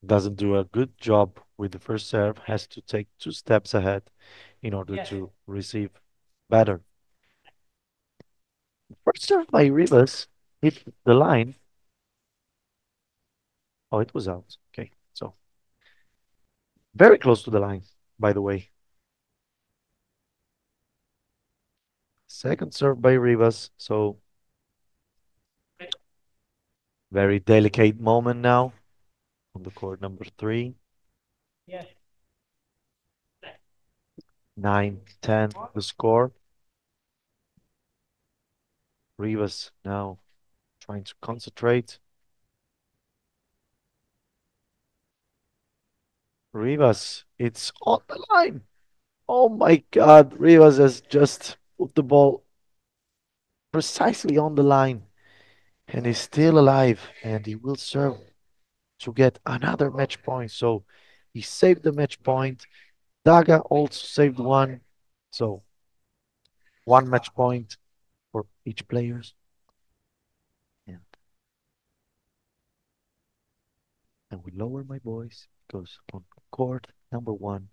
doesn't do a good job with the first serve, has to take 2 steps ahead in order to receive better. First serve by Rivas hit the line. Oh, it was out. Okay, so very close to the line, by the way. Second serve by Rivas, so very delicate moment now on the court number 3. Yes. 9-10 the score. Rivas now trying to concentrate. Rivas, it's on the line. Oh my God, Rivas has just put the ball precisely on the line and is still alive, and he will serve to get another match point. So he saved the match point. Daga also saved one. So 1 match point for each players. And I will lower my voice because on court number 1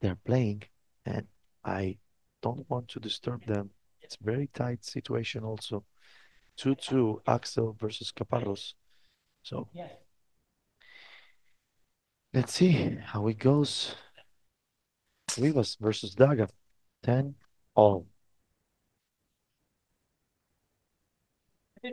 they're playing and I don't want to disturb them. It's a very tight situation also. 2-2 Axel versus Caparros. So let's see how it goes. Rivas versus Daga. 10 all. A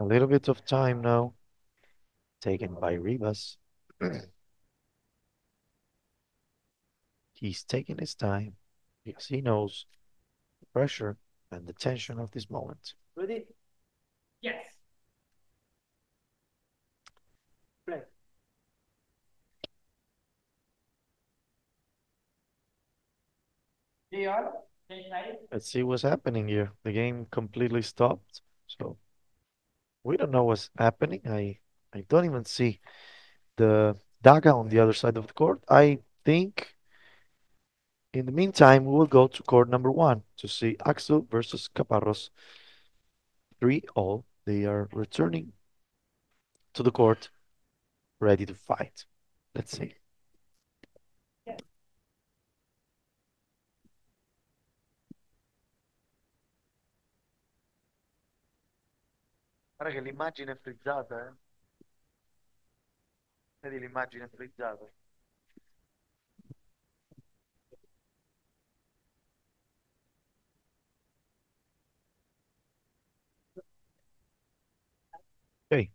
little bit of time now, taken by Rivas. He's taking his time because he knows the pressure and the tension of this moment. Ready? Yes. Play. Let's see what's happening here. The game completely stopped, so we don't know what's happening. I don't even see the Daga on the other side of the court. I think in the meantime we will go to court number 1 to see Axel versus Caparros. 3-all. They are returning to the court, ready to fight. Let's see. Guarda che l'immagine è frizzata, eh? Vedi l'immagine frizzata? Okay.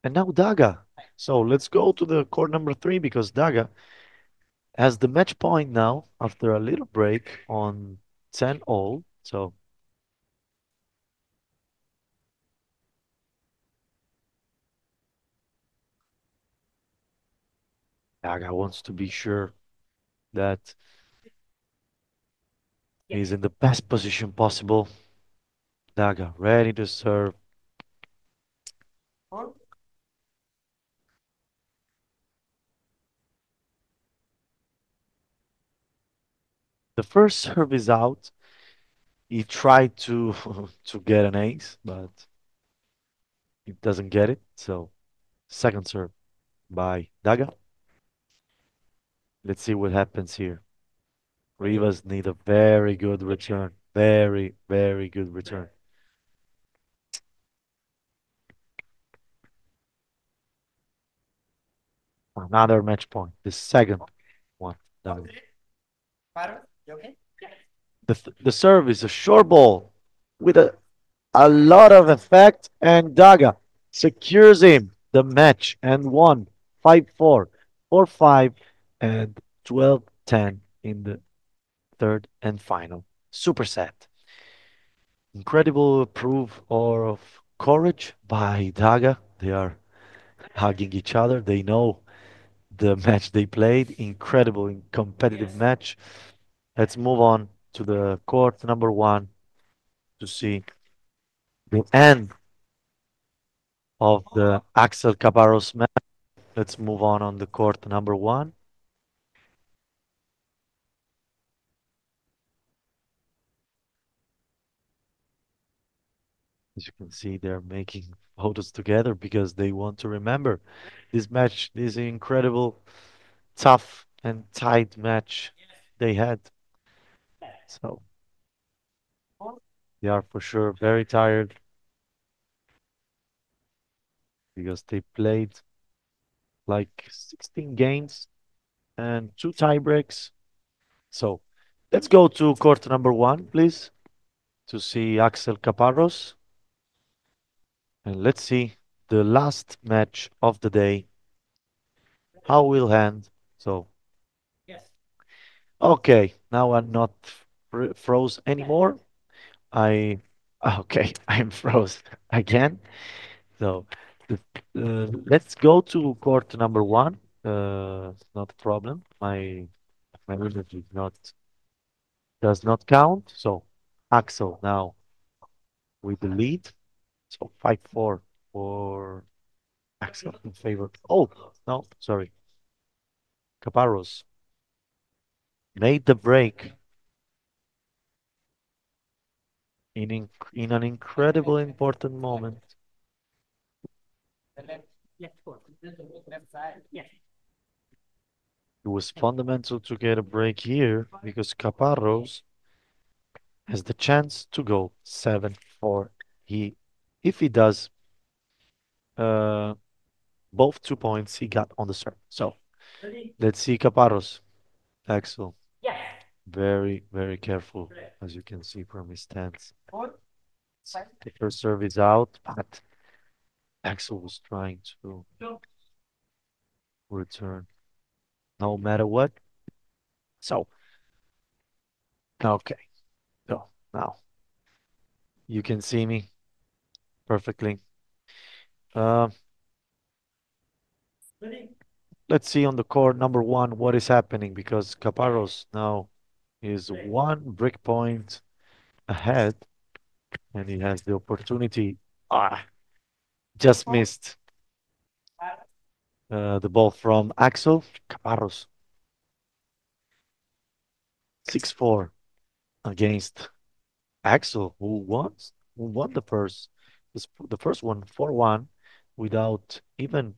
And now Daga. So let's go to the court number 3 because Daga has the match point now after a little break on 10-all. So Daga wants to be sure that he's in the best position possible. Daga ready to serve. The first serve is out. He tried to to get an ace, but he doesn't get it. So second serve by Daga. Let's see what happens here. Rivas need a very good return. Very, very good return. Another match point. The second one. Down. The serve is a short ball with a lot of effect, and Daga secures him the match and won 5-4, 4-5, and 12-10 in the third and final super set. Incredible proof of courage by Daga. They are hugging each other. They know the match they played. Incredible competitive match. Let's move on to the court number 1 to see the end of the Axel Caparros match. Let's move on the court number 1. As you can see, they're making photos together because they want to remember this match, this incredible, tough and tight match they had. So they are for sure very tired because they played like 16 games and 2 tie breaks. So let's go to court number 1, please, to see Axel Caparros. And let's see the last match of the day. How will end. So, okay, now I'm not froze anymore. Okay, I'm froze again. So, let's go to court number 1. It's not a problem. My image is not does not count. So, Axel now with the lead. So 5-4 for Axel in favor. Oh, no, sorry. Caparros made the break in an incredible important moment. It was fundamental to get a break here because Caparros has the chance to go 7-4. If he does both 2 points he got on the serve. So let's see Caparros. Axel. Yes. Very, very careful, as you can see from his stance. The first serve is out, but Axel was trying to return no matter what. So, okay. So now you can see me perfectly. Let's see on the court number one what is happening because Caparros now is one break point ahead and he has the opportunity. Just missed the ball from Axel Caparros. 6-4 against Axel, who won the first one 4-1 without even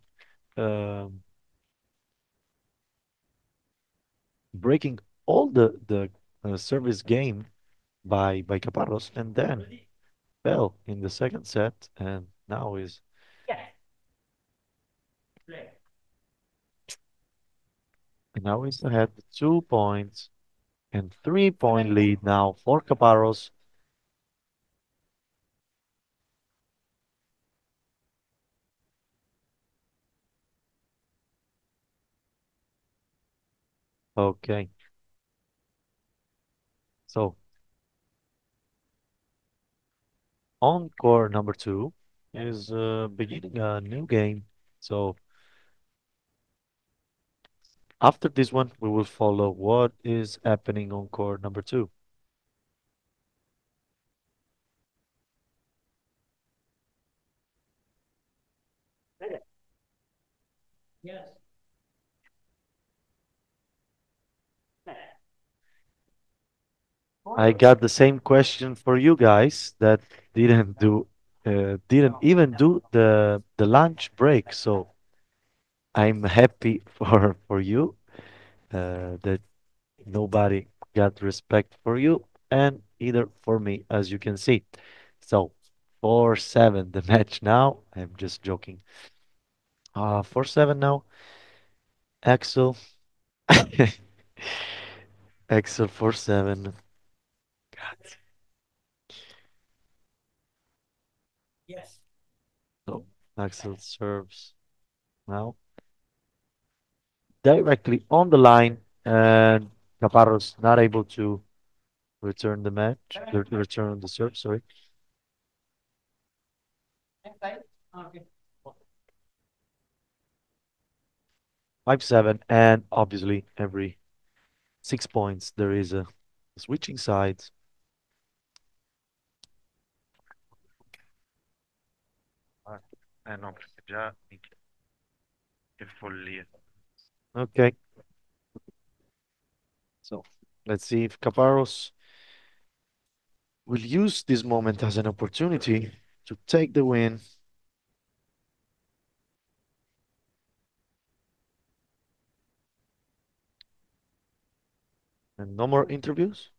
breaking all the service game by Caparros, and then fell in the second set, and now is ahead 2 points and 3 point lead now for Caparros. Okay. So encore number two is beginning a new game. So after this one, we will follow what is happening on core number two. Yes. I got the same question for you guys that didn't even do the lunch break. So I'm happy for you that nobody got respect for you and either for me, as you can see. So 4-7 the match now. I'm just joking. 4-7 now. Axel. Axel 4-7. Yes. So Axel serves now directly on the line, and Caparros not able to return the match, return the serve. Sorry. Okay. 5-7, and obviously every 6 points there is a switching sides. No, perché già che follia. Okay. So let's see if Caparros will use this moment as an opportunity to take the win. And no more interviews?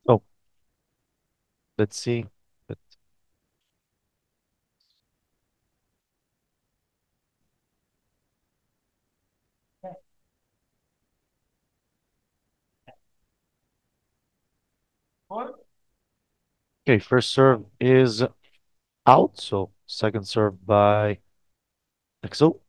Oh, let's see. But okay, first serve is out, so second serve by Axel.